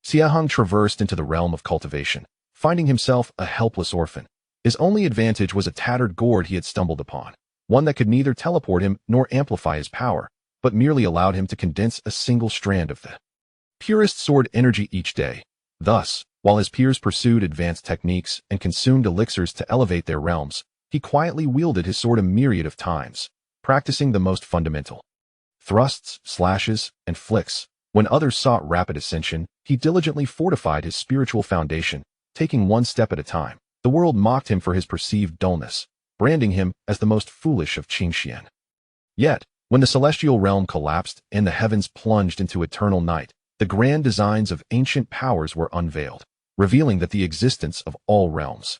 Xie Heng traversed into the realm of cultivation, finding himself a helpless orphan. His only advantage was a tattered gourd he had stumbled upon, one that could neither teleport him nor amplify his power, but merely allowed him to condense a single strand of the purest sword energy each day. Thus, while his peers pursued advanced techniques and consumed elixirs to elevate their realms, he quietly wielded his sword a myriad of times, practicing the most fundamental thrusts, slashes, and flicks. When others sought rapid ascension, he diligently fortified his spiritual foundation, taking one step at a time. The world mocked him for his perceived dullness, branding him as the most foolish of Qingxian. Yet, when the celestial realm collapsed and the heavens plunged into eternal night, the grand designs of ancient powers were unveiled, revealing that the existence of all realms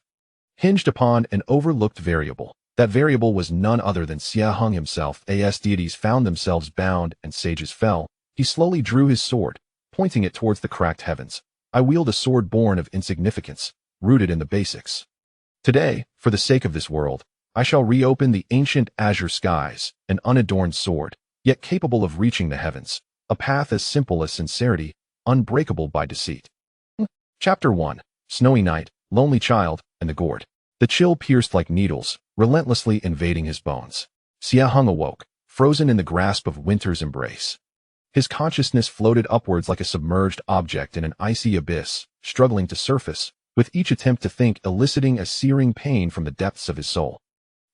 hinged upon an overlooked variable. That variable was none other than Xie Heng himself. As deities found themselves bound and sages fell, he slowly drew his sword, pointing it towards the cracked heavens. I wield a sword born of insignificance, rooted in the basics. Today, for the sake of this world, I shall reopen the ancient azure skies, an unadorned sword, yet capable of reaching the heavens, a path as simple as sincerity, unbreakable by deceit. Chapter 1. Snowy Night, Lonely Child, and the Gourd. The chill pierced like needles, relentlessly invading his bones. Xie Heng awoke, frozen in the grasp of winter's embrace. His consciousness floated upwards like a submerged object in an icy abyss, struggling to surface, with each attempt to think eliciting a searing pain from the depths of his soul.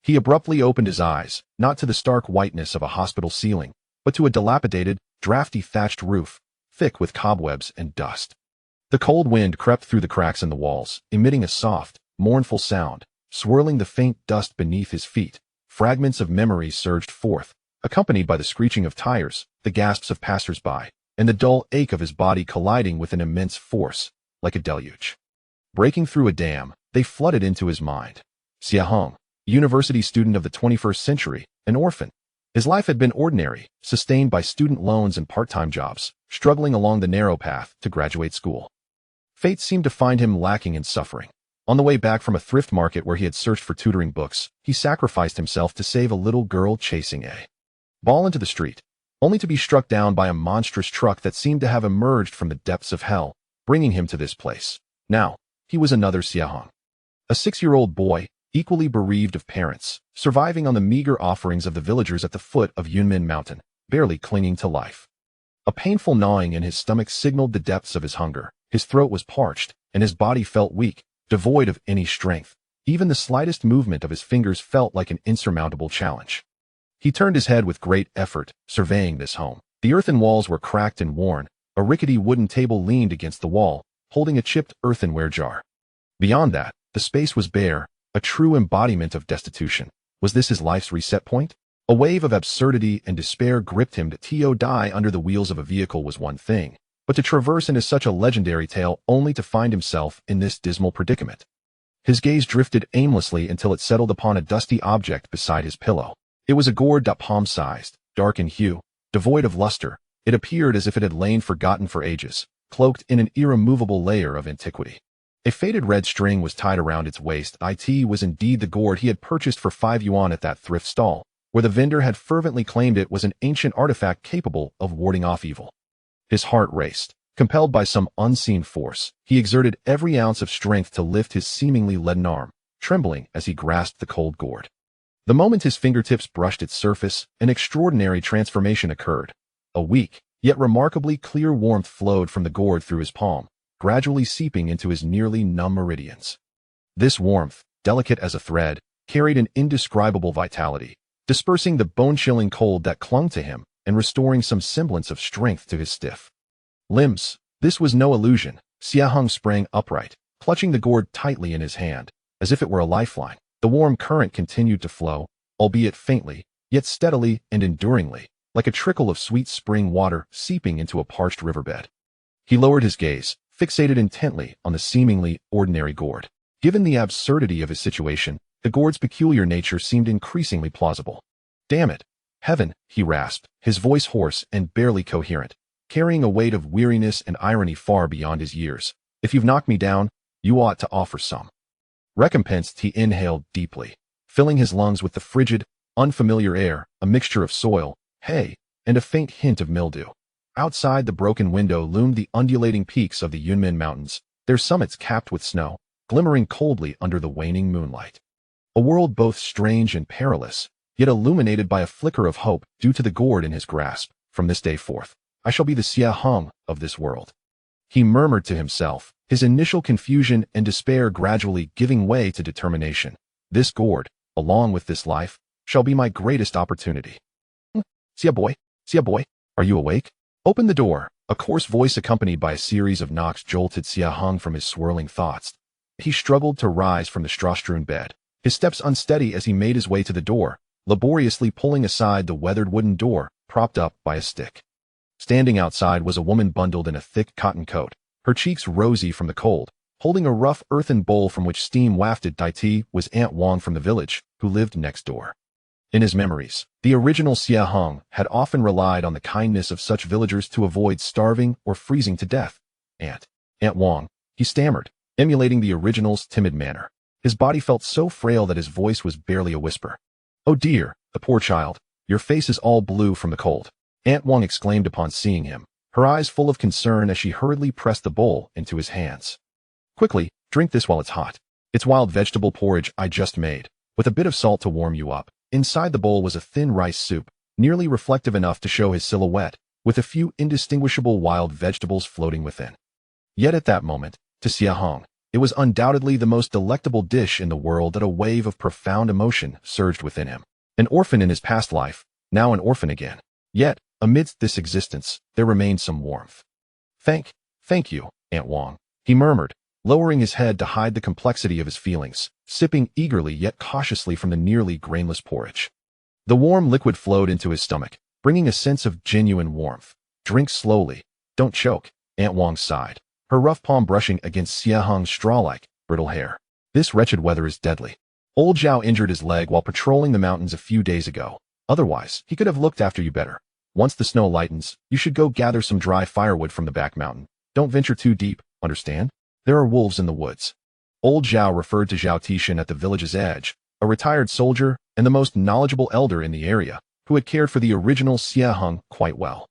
He abruptly opened his eyes, not to the stark whiteness of a hospital ceiling, but to a dilapidated, drafty thatched roof, thick with cobwebs and dust. The cold wind crept through the cracks in the walls, emitting a soft, mournful sound, swirling the faint dust beneath his feet. Fragments of memories surged forth, accompanied by the screeching of tires, the gasps of passers-by, and the dull ache of his body colliding with an immense force, like a deluge. Breaking through a dam, they flooded into his mind. Xie Heng, university student of the 21st century, an orphan. His life had been ordinary, sustained by student loans and part-time jobs, struggling along the narrow path to graduate school. Fate seemed to find him lacking in suffering. On the way back from a thrift market where he had searched for tutoring books, he sacrificed himself to save a little girl chasing a ball into the street, only to be struck down by a monstrous truck that seemed to have emerged from the depths of hell, bringing him to this place. Now, he was another Xie Heng. A 6-year-old boy, equally bereaved of parents, surviving on the meager offerings of the villagers at the foot of Yunmin Mountain, barely clinging to life. A painful gnawing in his stomach signaled the depths of his hunger. His throat was parched, and his body felt weak, devoid of any strength. Even the slightest movement of his fingers felt like an insurmountable challenge. He turned his head with great effort, surveying this home. The earthen walls were cracked and worn. A rickety wooden table leaned against the wall, holding a chipped earthenware jar. Beyond that, the space was bare, a true embodiment of destitution. Was this his life's reset point? A wave of absurdity and despair gripped him. To die under the wheels of a vehicle was one thing, but to traverse into such a legendary tale only to find himself in this dismal predicament. His gaze drifted aimlessly until it settled upon a dusty object beside his pillow. It was a gourd palm-sized, dark in hue, devoid of luster. It appeared as if it had lain forgotten for ages, cloaked in an irremovable layer of antiquity. A faded red string was tied around its waist. It was indeed the gourd he had purchased for 5 yuan at that thrift stall, where the vendor had fervently claimed it was an ancient artifact capable of warding off evil. His heart raced. Compelled by some unseen force, he exerted every ounce of strength to lift his seemingly leaden arm, trembling as he grasped the cold gourd. The moment his fingertips brushed its surface, an extraordinary transformation occurred. A weak, yet remarkably clear warmth flowed from the gourd through his palm, gradually seeping into his nearly numb meridians. This warmth, delicate as a thread, carried an indescribable vitality, dispersing the bone-chilling cold that clung to him and restoring some semblance of strength to his stiff limbs. This was no illusion. Xie Heng sprang upright, clutching the gourd tightly in his hand, as if it were a lifeline. The warm current continued to flow, albeit faintly, yet steadily and enduringly, like a trickle of sweet spring water seeping into a parched riverbed. He lowered his gaze, fixated intently on the seemingly ordinary gourd. Given the absurdity of his situation, the gourd's peculiar nature seemed increasingly plausible. "Damn it! Heaven," he rasped, his voice hoarse and barely coherent, carrying a weight of weariness and irony far beyond his years. "If you've knocked me down, you ought to offer some recompense." He inhaled deeply, filling his lungs with the frigid, unfamiliar air, a mixture of soil, hay, and a faint hint of mildew. Outside the broken window loomed the undulating peaks of the Yunmen Mountains, their summits capped with snow, glimmering coldly under the waning moonlight. A world both strange and perilous, yet illuminated by a flicker of hope due to the gourd in his grasp. From this day forth, I shall be the Xie Heng of this world. He murmured to himself, his initial confusion and despair gradually giving way to determination. This gourd, along with this life, shall be my greatest opportunity. Xie boy, are you awake? Open the door. A coarse voice accompanied by a series of knocks jolted Xie Heng from his swirling thoughts. He struggled to rise from the straw-strewn bed, his steps unsteady as he made his way to the door, laboriously pulling aside the weathered wooden door, propped up by a stick. Standing outside was a woman bundled in a thick cotton coat, her cheeks rosy from the cold. Holding a rough earthen bowl from which steam wafted tea was Aunt Wang from the village, who lived next door. In his memories, the original Xie Heng had often relied on the kindness of such villagers to avoid starving or freezing to death. Aunt Wang, he stammered, emulating the original's timid manner. His body felt so frail that his voice was barely a whisper. Oh dear, the poor child, your face is all blue from the cold. Aunt Wang exclaimed upon seeing him, her eyes full of concern as she hurriedly pressed the bowl into his hands. Quickly, drink this while it's hot. It's wild vegetable porridge I just made, with a bit of salt to warm you up. Inside the bowl was a thin rice soup, nearly reflective enough to show his silhouette, with a few indistinguishable wild vegetables floating within. Yet at that moment, to Xie Heng, it was undoubtedly the most delectable dish in the world that a wave of profound emotion surged within him. An orphan in his past life, now an orphan again. Yet, amidst this existence, there remained some warmth. Thank you, Aunt Wang, he murmured, lowering his head to hide the complexity of his feelings, sipping eagerly yet cautiously from the nearly grainless porridge. The warm liquid flowed into his stomach, bringing a sense of genuine warmth. Drink slowly, don't choke, Aunt Wang sighed, her rough palm brushing against Xie Heng's straw-like, brittle hair. This wretched weather is deadly. Old Zhao injured his leg while patrolling the mountains a few days ago. Otherwise, he could have looked after you better. Once the snow lightens, you should go gather some dry firewood from the back mountain. Don't venture too deep, understand? There are wolves in the woods. Old Zhao referred to Zhao Tishan at the village's edge, a retired soldier and the most knowledgeable elder in the area, who had cared for the original Xie Heng quite well.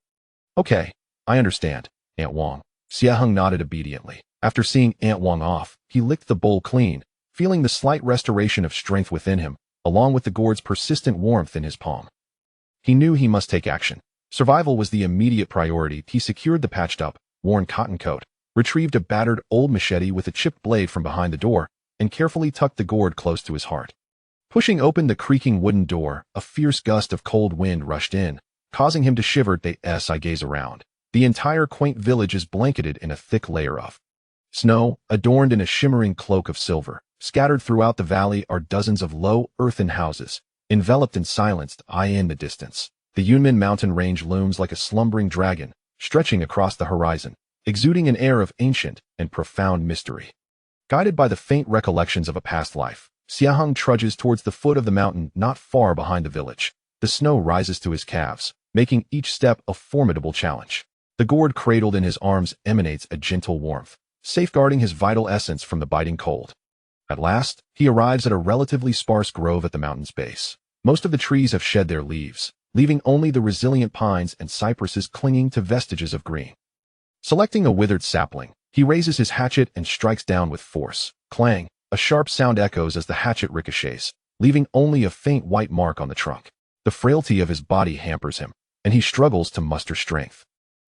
Okay, I understand, Aunt Wang. Xie Heng nodded obediently. After seeing Aunt Wang off, he licked the bowl clean, feeling the slight restoration of strength within him, along with the gourd's persistent warmth in his palm. He knew he must take action. Survival was the immediate priority. He secured the patched-up, worn cotton coat, retrieved a battered old machete with a chipped blade from behind the door, and carefully tucked the gourd close to his heart. Pushing open the creaking wooden door, a fierce gust of cold wind rushed in, causing him to shiver as I gaze around. The entire quaint village is blanketed in a thick layer of snow, adorned in a shimmering cloak of silver. Scattered throughout the valley are dozens of low, earthen houses, enveloped in silence in the distance. The Yunmen mountain range looms like a slumbering dragon, stretching across the horizon, exuding an air of ancient and profound mystery. Guided by the faint recollections of a past life, Xie Heng trudges towards the foot of the mountain not far behind the village. The snow rises to his calves, making each step a formidable challenge. The gourd cradled in his arms emanates a gentle warmth, safeguarding his vital essence from the biting cold. At last, he arrives at a relatively sparse grove at the mountain's base. Most of the trees have shed their leaves, leaving only the resilient pines and cypresses clinging to vestiges of green. Selecting a withered sapling, he raises his hatchet and strikes down with force. Clang! A sharp sound echoes as the hatchet ricochets, leaving only a faint white mark on the trunk. The frailty of his body hampers him, and he struggles to muster strength.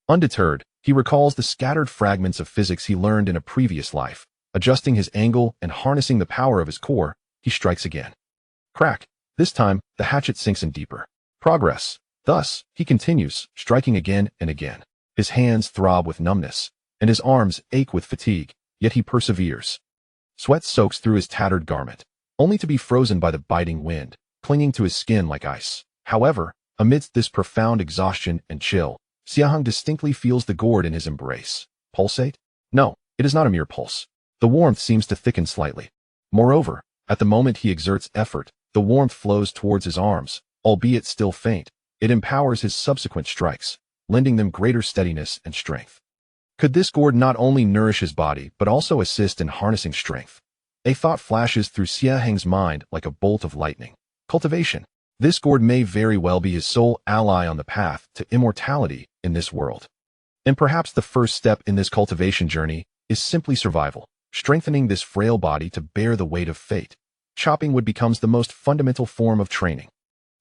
Undeterred, he recalls the scattered fragments of physics he learned in a previous life. Adjusting his angle and harnessing the power of his core, he strikes again. Crack! This time, the hatchet sinks in deeper. Progress. Thus, he continues, striking again and again. His hands throb with numbness, and his arms ache with fatigue, yet he perseveres. Sweat soaks through his tattered garment, only to be frozen by the biting wind, clinging to his skin like ice. However, amidst this profound exhaustion and chill, Xie Heng distinctly feels the gourd in his embrace. Pulsate? No, it is not a mere pulse. The warmth seems to thicken slightly. Moreover, at the moment he exerts effort, the warmth flows towards his arms, albeit still faint. It empowers his subsequent strikes, lending them greater steadiness and strength. Could this gourd not only nourish his body, but also assist in harnessing strength? A thought flashes through Xie Heng's mind like a bolt of lightning. Cultivation. This gourd may very well be his sole ally on the path to immortality in this world. And perhaps the first step in this cultivation journey is simply survival, strengthening this frail body to bear the weight of fate. Chopping wood becomes the most fundamental form of training.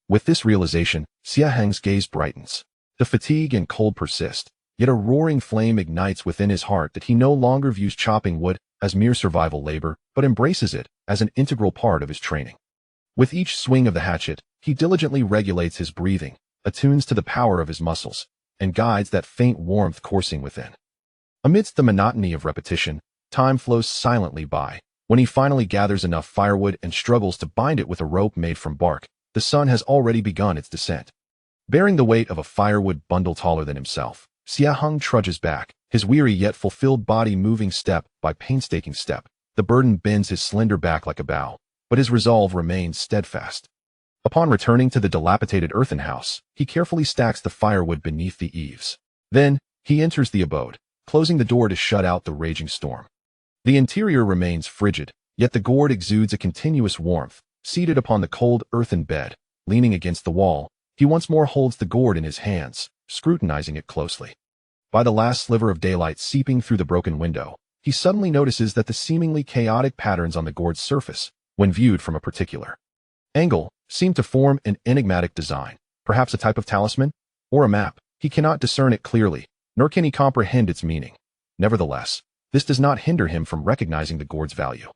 With this realization, Xie Heng's gaze brightens. The fatigue and cold persist, yet a roaring flame ignites within his heart that he no longer views chopping wood as mere survival labor, but embraces it as an integral part of his training. With each swing of the hatchet, he diligently regulates his breathing, attunes to the power of his muscles, and guides that faint warmth coursing within. Amidst the monotony of repetition, time flows silently by. When he finally gathers enough firewood and struggles to bind it with a rope made from bark, the sun has already begun its descent. Bearing the weight of a firewood bundle taller than himself, Xie Heng trudges back, his weary yet fulfilled body moving step by painstaking step. The burden bends his slender back like a bow, but his resolve remains steadfast. Upon returning to the dilapidated earthen house, he carefully stacks the firewood beneath the eaves. Then, he enters the abode, closing the door to shut out the raging storm. The interior remains frigid, yet the gourd exudes a continuous warmth. Seated upon the cold earthen bed, leaning against the wall, he once more holds the gourd in his hands, scrutinizing it closely. By the last sliver of daylight seeping through the broken window, he suddenly notices that the seemingly chaotic patterns on the gourd's surface, when viewed from a particular angle, seem to form an enigmatic design, perhaps a type of talisman, or a map. He cannot discern it clearly, nor can he comprehend its meaning. Nevertheless, this does not hinder him from recognizing the gourd's value.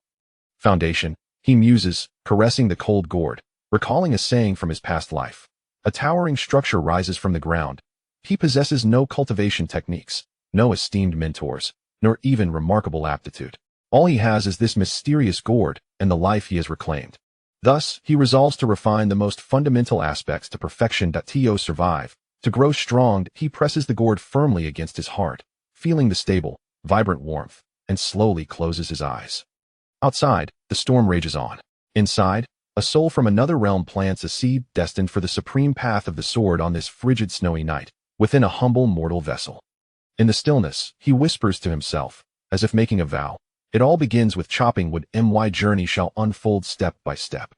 Foundation, he muses, caressing the cold gourd, recalling a saying from his past life. A towering structure rises from the ground. He possesses no cultivation techniques, no esteemed mentors, nor even remarkable aptitude. All he has is this mysterious gourd and the life he has reclaimed. Thus, he resolves to refine the most fundamental aspects to perfection. To survive, to grow strong, he presses the gourd firmly against his heart, feeling the stable, vibrant warmth, and slowly closes his eyes. Outside, the storm rages on. Inside, a soul from another realm plants a seed destined for the supreme path of the sword on this frigid snowy night, within a humble mortal vessel. In the stillness, he whispers to himself, as if making a vow. It all begins with chopping wood. My journey shall unfold step by step.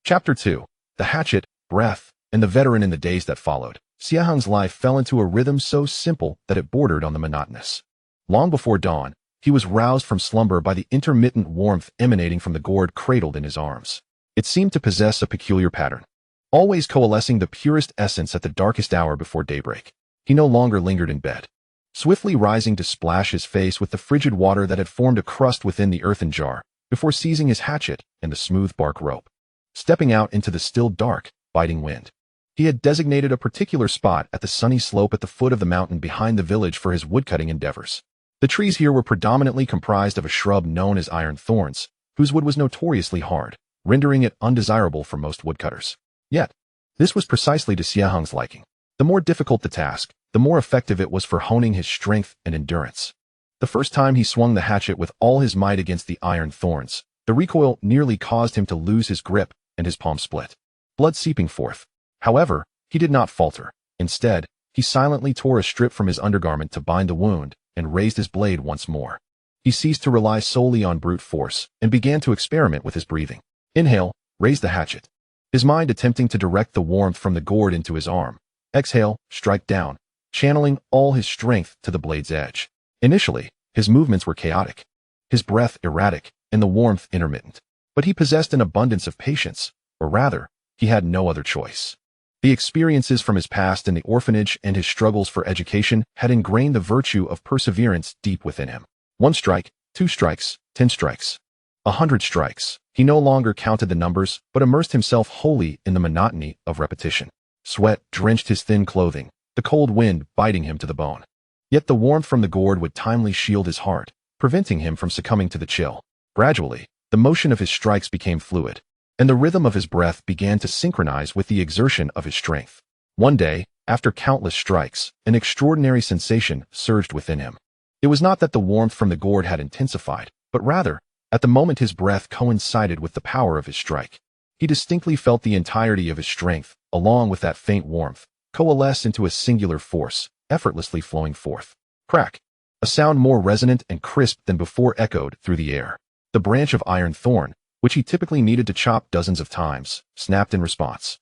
Chapter 2. The hatchet, breath, and the veteran. In the days that followed, Xie Heng's life fell into a rhythm so simple that it bordered on the monotonous. Long before dawn, he was roused from slumber by the intermittent warmth emanating from the gourd cradled in his arms. It seemed to possess a peculiar pattern, always coalescing the purest essence at the darkest hour before daybreak. He no longer lingered in bed, swiftly rising to splash his face with the frigid water that had formed a crust within the earthen jar, before seizing his hatchet and the smooth bark rope. Stepping out into the still dark, biting wind, he had designated a particular spot at the sunny slope at the foot of the mountain behind the village for his woodcutting endeavors. The trees here were predominantly comprised of a shrub known as iron thorns, whose wood was notoriously hard, rendering it undesirable for most woodcutters. Yet, this was precisely to Xie Heng's liking. The more difficult the task, the more effective it was for honing his strength and endurance. The first time he swung the hatchet with all his might against the iron thorns, the recoil nearly caused him to lose his grip, and his palm split, blood seeping forth. However, he did not falter. Instead, he silently tore a strip from his undergarment to bind the wound, and raised his blade once more. He ceased to rely solely on brute force, and began to experiment with his breathing. Inhale, raise the hatchet, his mind attempting to direct the warmth from the gourd into his arm. Exhale, strike down, channeling all his strength to the blade's edge. Initially, his movements were chaotic, his breath erratic, and the warmth intermittent. But he possessed an abundance of patience, or rather, he had no other choice. The experiences from his past in the orphanage and his struggles for education had ingrained the virtue of perseverance deep within him. 1 strike, 2 strikes, 10 strikes, 100 strikes. He no longer counted the numbers, but immersed himself wholly in the monotony of repetition. Sweat drenched his thin clothing, the cold wind biting him to the bone. Yet the warmth from the gourd would timely shield his heart, preventing him from succumbing to the chill. Gradually, the motion of his strikes became fluid, and the rhythm of his breath began to synchronize with the exertion of his strength. One day, after countless strikes, an extraordinary sensation surged within him. It was not that the warmth from the gourd had intensified, but rather, at the moment his breath coincided with the power of his strike, he distinctly felt the entirety of his strength, along with that faint warmth, coalesce into a singular force, effortlessly flowing forth. Crack! A sound more resonant and crisp than before echoed through the air. The branch of iron thorn, which he typically needed to chop dozens of times, snapped in response.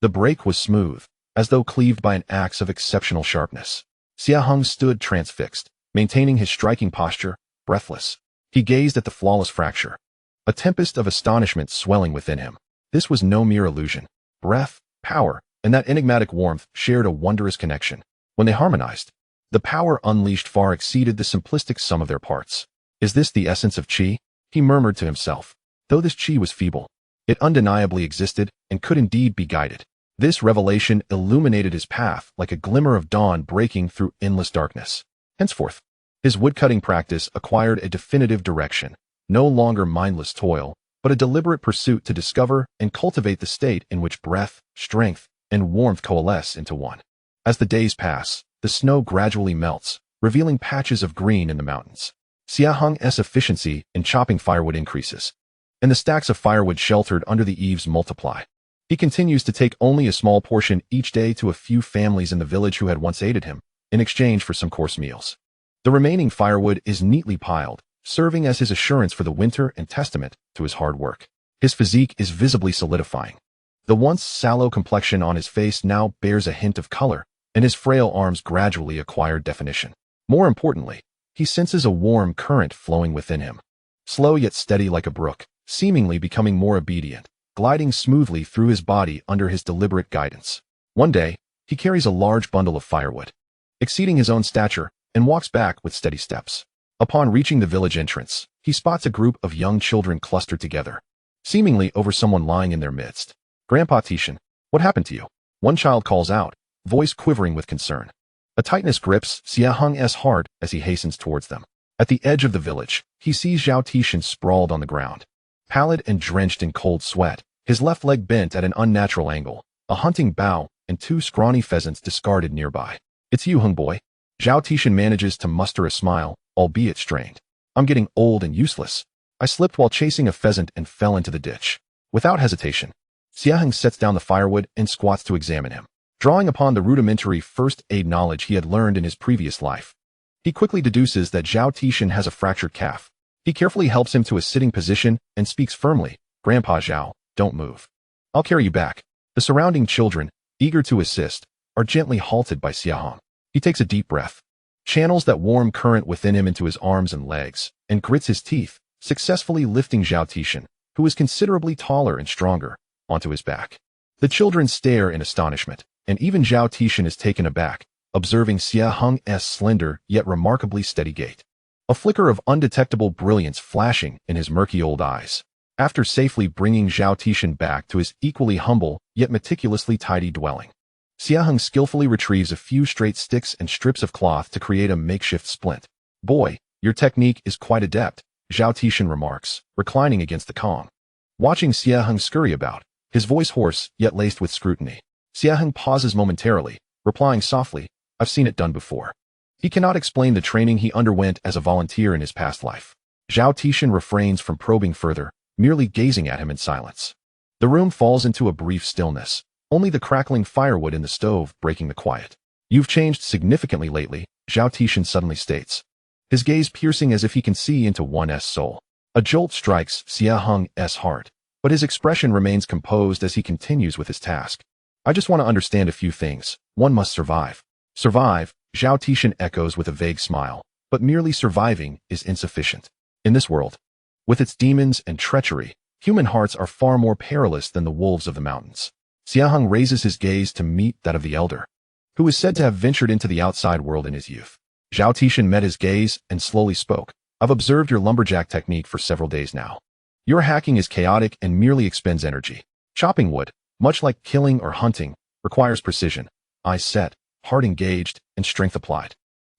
The break was smooth, as though cleaved by an axe of exceptional sharpness. Xie Heng stood transfixed, maintaining his striking posture, breathless. He gazed at the flawless fracture, a tempest of astonishment swelling within him. This was no mere illusion. Breath, power, and that enigmatic warmth shared a wondrous connection. When they harmonized, the power unleashed far exceeded the simplistic sum of their parts. Is this the essence of qi? He murmured to himself. Though this qi was feeble, it undeniably existed and could indeed be guided. This revelation illuminated his path like a glimmer of dawn breaking through endless darkness. Henceforth, his woodcutting practice acquired a definitive direction, no longer mindless toil, but a deliberate pursuit to discover and cultivate the state in which breath, strength, and warmth coalesce into one. As the days pass, the snow gradually melts, revealing patches of green in the mountains. Xie Heng's efficiency in chopping firewood increases, and the stacks of firewood sheltered under the eaves multiply. He continues to take only a small portion each day to a few families in the village who had once aided him, in exchange for some coarse meals. The remaining firewood is neatly piled, serving as his assurance for the winter and testament to his hard work. His physique is visibly solidifying. The once sallow complexion on his face now bears a hint of color, and his frail arms gradually acquire definition. More importantly, he senses a warm current flowing within him. Slow yet steady like a brook, seemingly becoming more obedient, gliding smoothly through his body under his deliberate guidance. One day, he carries a large bundle of firewood, exceeding his own stature, and walks back with steady steps. Upon reaching the village entrance, he spots a group of young children clustered together, seemingly over someone lying in their midst. "Grandpa Tishan, what happened to you?" One child calls out, voice quivering with concern. A tightness grips Xie Heng's heart as he hastens towards them. At the edge of the village, he sees Zhao Tishan sprawled on the ground, pallid and drenched in cold sweat, his left leg bent at an unnatural angle, a hunting bow, and two scrawny pheasants discarded nearby. "It's you, Heng boy." Zhao Tishan manages to muster a smile, albeit strained. "I'm getting old and useless. I slipped while chasing a pheasant and fell into the ditch." Without hesitation, Xie Heng sets down the firewood and squats to examine him. Drawing upon the rudimentary first aid knowledge he had learned in his previous life, he quickly deduces that Zhao Tishan has a fractured calf. He carefully helps him to a sitting position and speaks firmly, "Grandpa Zhao, don't move. I'll carry you back." The surrounding children, eager to assist, are gently halted by Xie Heng. He takes a deep breath, channels that warm current within him into his arms and legs, and grits his teeth, successfully lifting Zhao Tishan, who is considerably taller and stronger, onto his back. The children stare in astonishment, and even Zhao Tishan is taken aback, observing Xie Heng's slender yet remarkably steady gait. A flicker of undetectable brilliance flashing in his murky old eyes. After safely bringing Zhao Tishan back to his equally humble yet meticulously tidy dwelling, Xie Heng skillfully retrieves a few straight sticks and strips of cloth to create a makeshift splint. "Boy, your technique is quite adept," Zhao Tishan remarks, reclining against the Kong. Watching Xie Heng scurry about, his voice hoarse yet laced with scrutiny, Xie Heng pauses momentarily, replying softly, "I've seen it done before." He cannot explain the training he underwent as a volunteer in his past life. Zhao Tishan refrains from probing further, merely gazing at him in silence. The room falls into a brief stillness, only the crackling firewood in the stove breaking the quiet. "You've changed significantly lately," Zhao Tishan suddenly states, his gaze piercing as if he can see into one's soul. A jolt strikes Xie Heng's heart, but his expression remains composed as he continues with his task. "I just want to understand a few things. One must survive." "Survive," Zhao Tishan echoes with a vague smile, "but merely surviving is insufficient. In this world, with its demons and treachery, human hearts are far more perilous than the wolves of the mountains." Xie Heng raises his gaze to meet that of the elder, who is said to have ventured into the outside world in his youth. Zhao Tishan met his gaze and slowly spoke, "I've observed your lumberjack technique for several days now. Your hacking is chaotic and merely expends energy. Chopping wood, much like killing or hunting, requires precision, eyes set, heart engaged, and strength applied."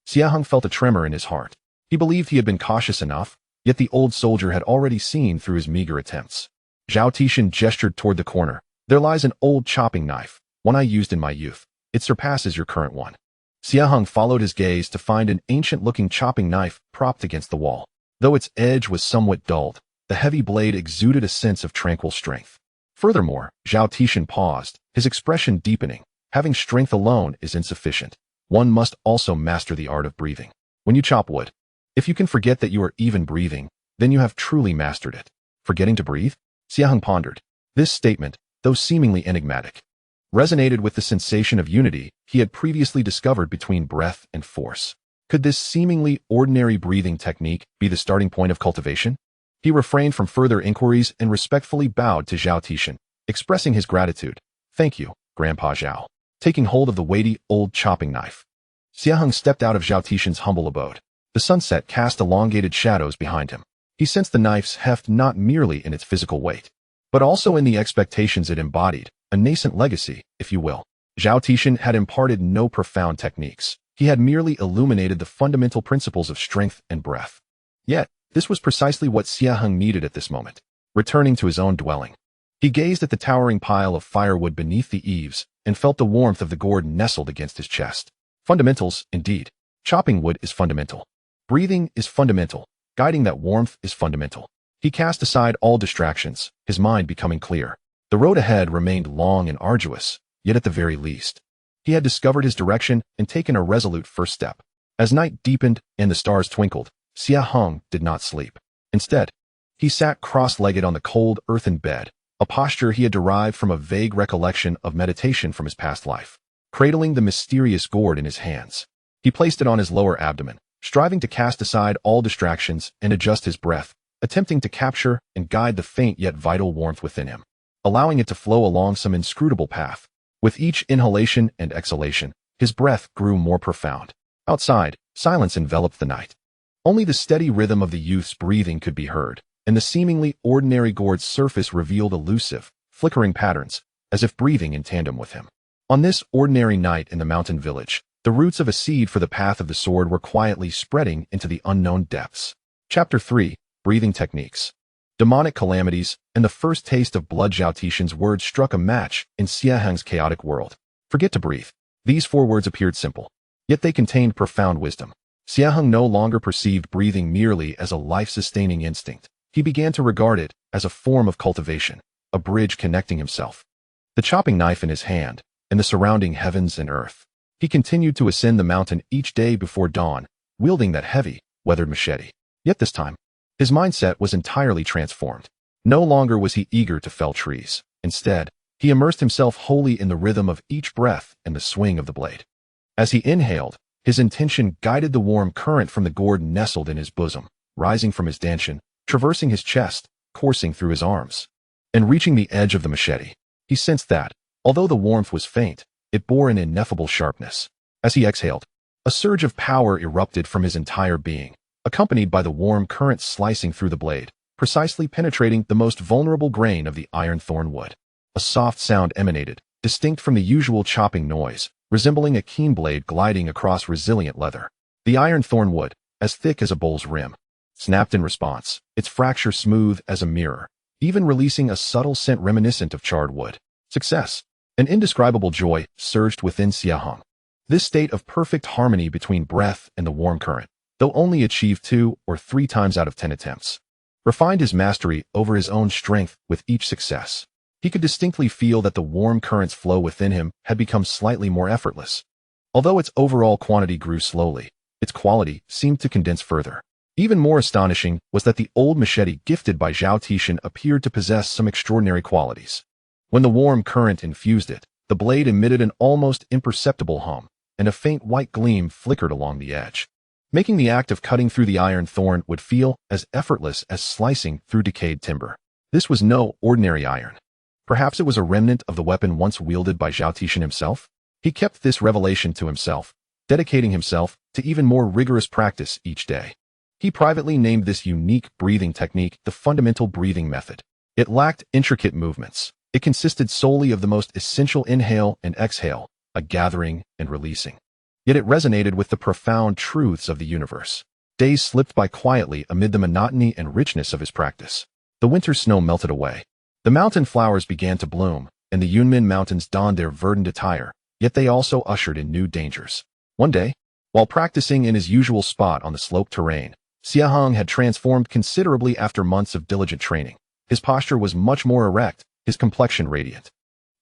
Xie Heng felt a tremor in his heart. He believed he had been cautious enough, yet the old soldier had already seen through his meager attempts. Zhao Tishan gestured toward the corner. "There lies an old chopping knife, one I used in my youth. It surpasses your current one." Xie Heng followed his gaze to find an ancient-looking chopping knife propped against the wall. Though its edge was somewhat dulled, the heavy blade exuded a sense of tranquil strength. Furthermore, Zhao Tishan paused, his expression deepening. Having strength alone is insufficient. One must also master the art of breathing. When you chop wood, if you can forget that you are even breathing, then you have truly mastered it. Forgetting to breathe? Xie Heng pondered. This statement, though seemingly enigmatic, resonated with the sensation of unity he had previously discovered between breath and force. Could this seemingly ordinary breathing technique be the starting point of cultivation? He refrained from further inquiries and respectfully bowed to Zhao Tishan, expressing his gratitude. "Thank you, Grandpa Zhao." Taking hold of the weighty, old chopping knife, Xie Heng stepped out of Zhao Tishan's humble abode. The sunset cast elongated shadows behind him. He sensed the knife's heft not merely in its physical weight, but also in the expectations it embodied, a nascent legacy, if you will. Zhao Tishan had imparted no profound techniques. He had merely illuminated the fundamental principles of strength and breath. Yet, this was precisely what Xie Heng needed at this moment. Returning to his own dwelling, he gazed at the towering pile of firewood beneath the eaves and felt the warmth of the gourd nestled against his chest. Fundamentals, indeed. Chopping wood is fundamental. Breathing is fundamental. Guiding that warmth is fundamental. He cast aside all distractions, his mind becoming clear. The road ahead remained long and arduous, yet at the very least, he had discovered his direction and taken a resolute first step. As night deepened and the stars twinkled, Xie Heng did not sleep. Instead, he sat cross-legged on the cold earthen bed, a posture he had derived from a vague recollection of meditation from his past life. Cradling the mysterious gourd in his hands, he placed it on his lower abdomen, striving to cast aside all distractions and adjust his breath, attempting to capture and guide the faint yet vital warmth within him, allowing it to flow along some inscrutable path. With each inhalation and exhalation, his breath grew more profound. Outside, silence enveloped the night. Only the steady rhythm of the youth's breathing could be heard, and the seemingly ordinary gourd's surface revealed elusive, flickering patterns, as if breathing in tandem with him. On this ordinary night in the mountain village, the roots of a seed for the path of the sword were quietly spreading into the unknown depths. Chapter 3. Breathing Techniques. Demonic calamities and the first taste of blood. Zhao Tishan's words struck a match in Xie Heng's chaotic world. Forget to breathe. These 4 words appeared simple, yet they contained profound wisdom. Xie Heng no longer perceived breathing merely as a life-sustaining instinct. He began to regard it as a form of cultivation, a bridge connecting himself, the chopping knife in his hand, and the surrounding heavens and earth. He continued to ascend the mountain each day before dawn, wielding that heavy, weathered machete. Yet this time, his mindset was entirely transformed. No longer was he eager to fell trees. Instead, he immersed himself wholly in the rhythm of each breath and the swing of the blade. As he inhaled, his intention guided the warm current from the gourd nestled in his bosom, rising from his dantian, traversing his chest, coursing through his arms, and reaching the edge of the machete. He sensed that, although the warmth was faint, it bore an ineffable sharpness. As he exhaled, a surge of power erupted from his entire being, accompanied by the warm current slicing through the blade, precisely penetrating the most vulnerable grain of the iron thorn wood. A soft sound emanated, distinct from the usual chopping noise, resembling a keen blade gliding across resilient leather. The iron thorn wood, as thick as a bowl's rim, snapped in response, its fracture smooth as a mirror, even releasing a subtle scent reminiscent of charred wood. Success! An indescribable joy surged within Xie Heng. This state of perfect harmony between breath and the warm current, though only achieved 2 or 3 times out of 10 attempts, refined his mastery over his own strength with each success. He could distinctly feel that the warm current's flow within him had become slightly more effortless. Although its overall quantity grew slowly, its quality seemed to condense further. Even more astonishing was that the old machete gifted by Zhao Tishan appeared to possess some extraordinary qualities. When the warm current infused it, the blade emitted an almost imperceptible hum, and a faint white gleam flickered along the edge, making the act of cutting through the iron thorn would feel as effortless as slicing through decayed timber. This was no ordinary iron. Perhaps it was a remnant of the weapon once wielded by Zhao Tishan himself? He kept this revelation to himself, dedicating himself to even more rigorous practice each day. He privately named this unique breathing technique the fundamental breathing method. It lacked intricate movements. It consisted solely of the most essential inhale and exhale, a gathering and releasing. Yet it resonated with the profound truths of the universe. Days slipped by quietly amid the monotony and richness of his practice. The winter snow melted away. The mountain flowers began to bloom, and the Yunmen Mountains donned their verdant attire, yet they also ushered in new dangers. One day, while practicing in his usual spot on the sloped terrain, Xie Heng had transformed considerably after months of diligent training. His posture was much more erect, his complexion radiant,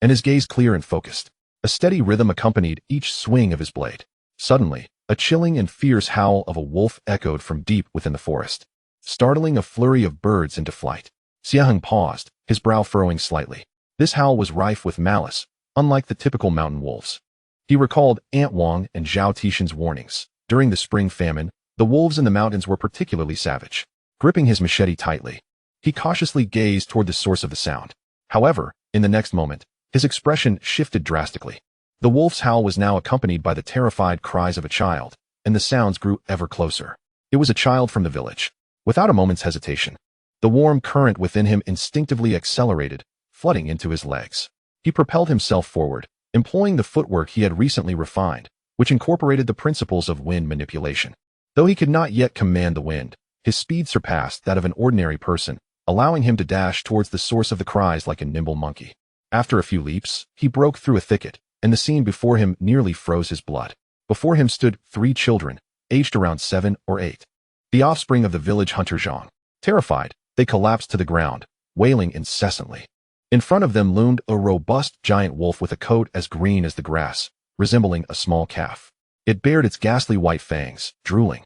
and his gaze clear and focused. A steady rhythm accompanied each swing of his blade. Suddenly, a chilling and fierce howl of a wolf echoed from deep within the forest, startling a flurry of birds into flight. Xie Heng paused, his brow furrowing slightly. This howl was rife with malice, unlike the typical mountain wolves. He recalled Aunt Wang and Zhao Tishan's warnings. During the spring famine, the wolves in the mountains were particularly savage. Gripping his machete tightly, he cautiously gazed toward the source of the sound. However, in the next moment, his expression shifted drastically. The wolf's howl was now accompanied by the terrified cries of a child, and the sounds grew ever closer. It was a child from the village. Without a moment's hesitation, the warm current within him instinctively accelerated, flooding into his legs. He propelled himself forward, employing the footwork he had recently refined, which incorporated the principles of wind manipulation. Though he could not yet command the wind, his speed surpassed that of an ordinary person, allowing him to dash towards the source of the cries like a nimble monkey. After a few leaps, he broke through a thicket, and the scene before him nearly froze his blood. Before him stood 3 children, aged around 7 or 8. The offspring of the village hunter Zhang. Terrified, they collapsed to the ground, wailing incessantly. In front of them loomed a robust giant wolf with a coat as green as the grass, resembling a small calf. It bared its ghastly white fangs, drooling,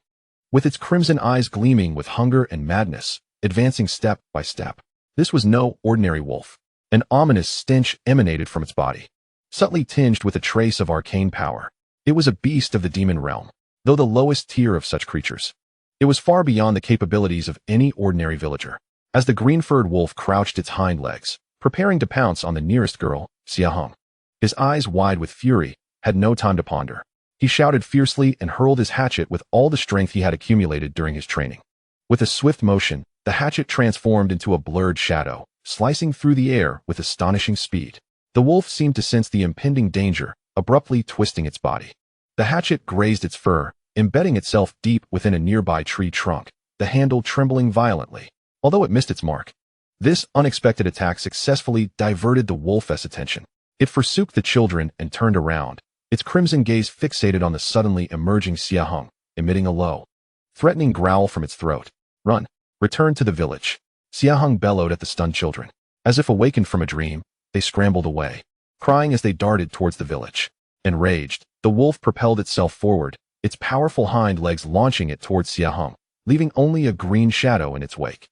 with its crimson eyes gleaming with hunger and madness, advancing step by step. This was no ordinary wolf. An ominous stench emanated from its body, subtly tinged with a trace of arcane power. It was a beast of the demon realm, though the lowest tier of such creatures. It was far beyond the capabilities of any ordinary villager. As the green-furred wolf crouched its hind legs, preparing to pounce on the nearest girl, Xie Heng, his eyes wide with fury, had no time to ponder. He shouted fiercely and hurled his hatchet with all the strength he had accumulated during his training. With a swift motion, the hatchet transformed into a blurred shadow, slicing through the air with astonishing speed. The wolf seemed to sense the impending danger, abruptly twisting its body. The hatchet grazed its fur, embedding itself deep within a nearby tree trunk, the handle trembling violently, although it missed its mark. This unexpected attack successfully diverted the wolf's attention. It forsook the children and turned around, its crimson gaze fixated on the suddenly emerging Xie Heng, emitting a low, threatening growl from its throat. "Run! Return to the village!" Xie Heng bellowed at the stunned children. As if awakened from a dream, they scrambled away, crying as they darted towards the village. Enraged, the wolf propelled itself forward, its powerful hind legs launching it towards Xie Heng, leaving only a green shadow in its wake.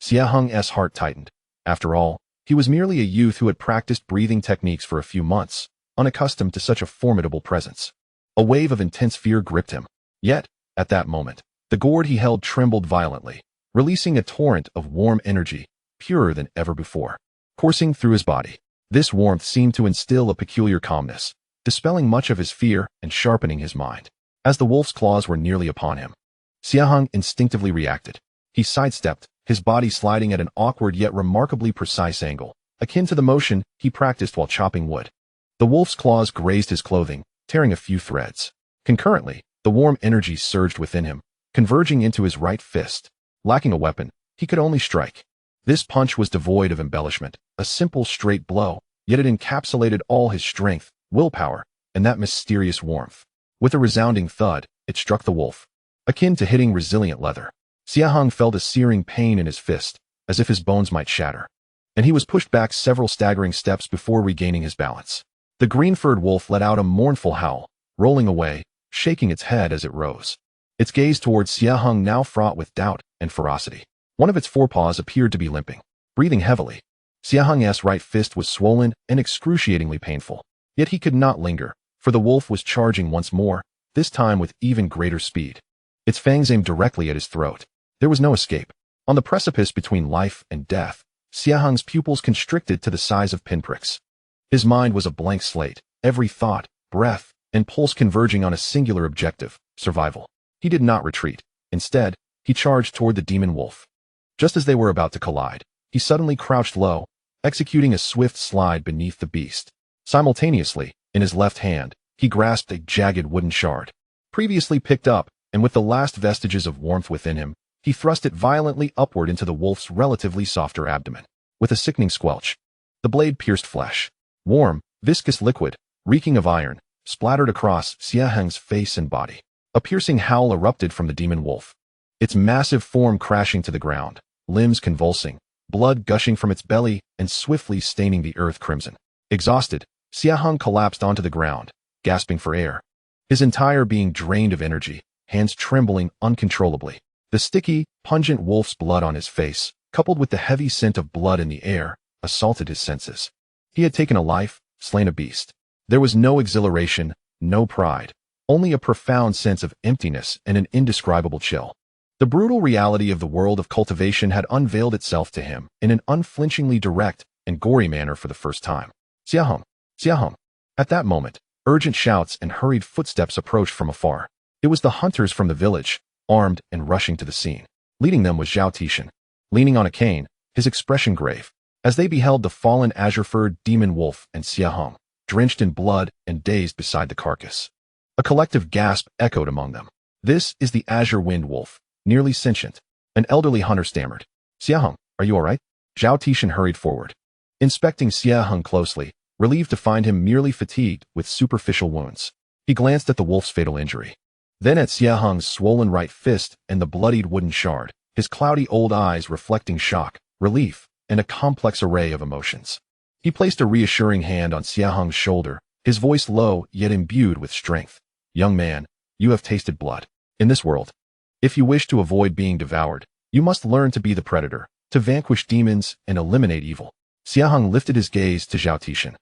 Xie Heng's heart tightened. After all, he was merely a youth who had practiced breathing techniques for a few months, unaccustomed to such a formidable presence. A wave of intense fear gripped him. Yet, at that moment, the gourd he held trembled violently, releasing a torrent of warm energy, purer than ever before, coursing through his body. This warmth seemed to instill a peculiar calmness, dispelling much of his fear and sharpening his mind. As the wolf's claws were nearly upon him, Xie Heng instinctively reacted. He sidestepped, his body sliding at an awkward yet remarkably precise angle, akin to the motion he practiced while chopping wood. The wolf's claws grazed his clothing, tearing a few threads. Concurrently, the warm energy surged within him, converging into his right fist. Lacking a weapon, he could only strike. This punch was devoid of embellishment, a simple straight blow, yet it encapsulated all his strength, willpower, and that mysterious warmth. With a resounding thud, it struck the wolf, akin to hitting resilient leather. Xie Heng felt a searing pain in his fist, as if his bones might shatter, and he was pushed back several staggering steps before regaining his balance. The green-furred wolf let out a mournful howl, rolling away, shaking its head as it rose. Its gaze towards Xie Heng now fraught with doubt and ferocity. One of its forepaws appeared to be limping, breathing heavily. Xie Heng's right fist was swollen and excruciatingly painful. Yet he could not linger, for the wolf was charging once more, this time with even greater speed. Its fangs aimed directly at his throat. There was no escape. On the precipice between life and death, Xie Heng's pupils constricted to the size of pinpricks. His mind was a blank slate, every thought, breath, and pulse converging on a singular objective: survival. He did not retreat. Instead, he charged toward the demon wolf. Just as they were about to collide, he suddenly crouched low, executing a swift slide beneath the beast. Simultaneously, in his left hand, he grasped a jagged wooden shard, previously picked up, and with the last vestiges of warmth within him, he thrust it violently upward into the wolf's relatively softer abdomen. With a sickening squelch, the blade pierced flesh. Warm, viscous liquid, reeking of iron, splattered across Xie Heng's face and body. A piercing howl erupted from the demon wolf, its massive form crashing to the ground, limbs convulsing, blood gushing from its belly and swiftly staining the earth crimson. Exhausted, Xie Heng collapsed onto the ground, gasping for air, his entire being drained of energy, hands trembling uncontrollably. The sticky, pungent wolf's blood on his face, coupled with the heavy scent of blood in the air, assaulted his senses. He had taken a life, slain a beast. There was no exhilaration, no pride, only a profound sense of emptiness and an indescribable chill. The brutal reality of the world of cultivation had unveiled itself to him in an unflinchingly direct and gory manner for the first time. Xie Heng, Xie Heng. At that moment, urgent shouts and hurried footsteps approached from afar. It was the hunters from the village, armed and rushing to the scene. Leading them was Zhao Tishan, leaning on a cane, his expression grave, as they beheld the fallen azure-furred demon wolf and Xie Heng, drenched in blood and dazed beside the carcass. A collective gasp echoed among them. This is the azure wind wolf, nearly sentient. An elderly hunter stammered. Xie Heng, are you all right? Zhao Tishan hurried forward, inspecting Xie Heng closely, relieved to find him merely fatigued with superficial wounds. He glanced at the wolf's fatal injury, then at Xie Heng's swollen right fist and the bloodied wooden shard, his cloudy old eyes reflecting shock, relief, and a complex array of emotions. He placed a reassuring hand on Xie Heng's shoulder, his voice low yet imbued with strength. Young man, you have tasted blood. In this world, if you wish to avoid being devoured, you must learn to be the predator, to vanquish demons and eliminate evil. Xie Heng lifted his gaze to Zhao Tishan,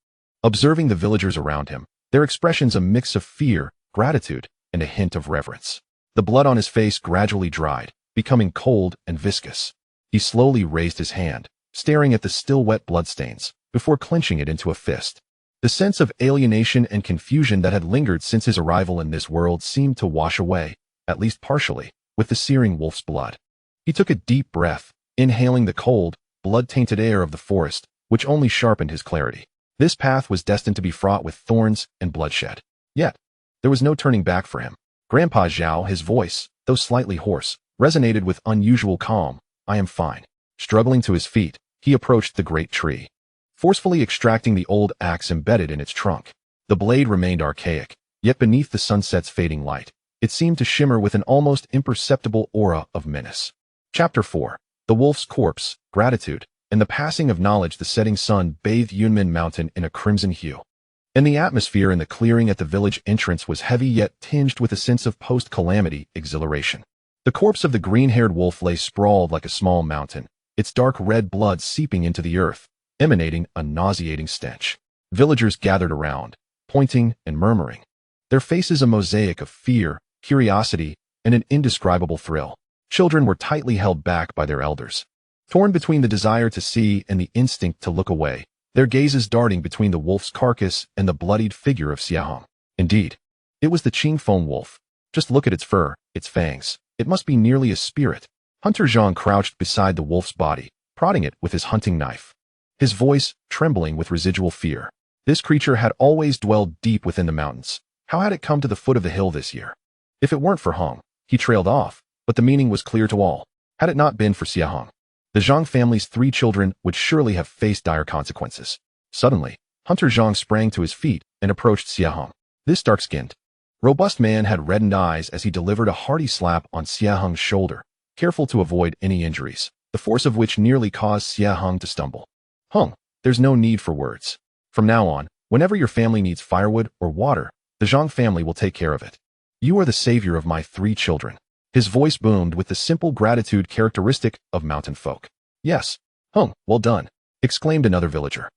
observing the villagers around him, their expressions a mix of fear, gratitude, and a hint of reverence. The blood on his face gradually dried, becoming cold and viscous. He slowly raised his hand, staring at the still wet bloodstains, before clenching it into a fist. The sense of alienation and confusion that had lingered since his arrival in this world seemed to wash away, at least partially, with the searing wolf's blood. He took a deep breath, inhaling the cold, blood-tainted air of the forest, which only sharpened his clarity. This path was destined to be fraught with thorns and bloodshed. Yet, there was no turning back for him. Grandpa Zhao, his voice, though slightly hoarse, resonated with unusual calm. I am fine. Struggling to his feet, he approached the great tree, forcefully extracting the old axe embedded in its trunk. The blade remained archaic, yet beneath the sunset's fading light, it seemed to shimmer with an almost imperceptible aura of menace. Chapter 4. The Wolf's Corpse, Gratitude, and the Passing of Knowledge. The setting sun bathed Yunmen Mountain in a crimson hue, and the atmosphere in the clearing at the village entrance was heavy yet tinged with a sense of post-calamity exhilaration. The corpse of the green-haired wolf lay sprawled like a small mountain, its dark red blood seeping into the earth, emanating a nauseating stench. Villagers gathered around, pointing and murmuring, their faces a mosaic of fear, curiosity, and an indescribable thrill. Children were tightly held back by their elders, torn between the desire to see and the instinct to look away, their gazes darting between the wolf's carcass and the bloodied figure of Xie Heng. Indeed, it was the Qingfeng wolf. Just look at its fur, its fangs. It must be nearly a spirit. Hunter Zhang crouched beside the wolf's body, prodding it with his hunting knife, his voice trembling with residual fear. This creature had always dwelled deep within the mountains. How had it come to the foot of the hill this year? If it weren't for Heng, he trailed off, but the meaning was clear to all. Had it not been for Xie Heng, the Zhang family's 3 children would surely have faced dire consequences. Suddenly, Hunter Zhang sprang to his feet and approached Xie Heng. This dark-skinned, robust man had reddened eyes as he delivered a hearty slap on Xie Heng's shoulder, careful to avoid any injuries, the force of which nearly caused Xie Heng to stumble. Heng, there's no need for words. From now on, whenever your family needs firewood or water, the Zhang family will take care of it. You are the savior of my 3 children. His voice boomed with the simple gratitude characteristic of mountain folk. Yes, Heng, well done, exclaimed another villager.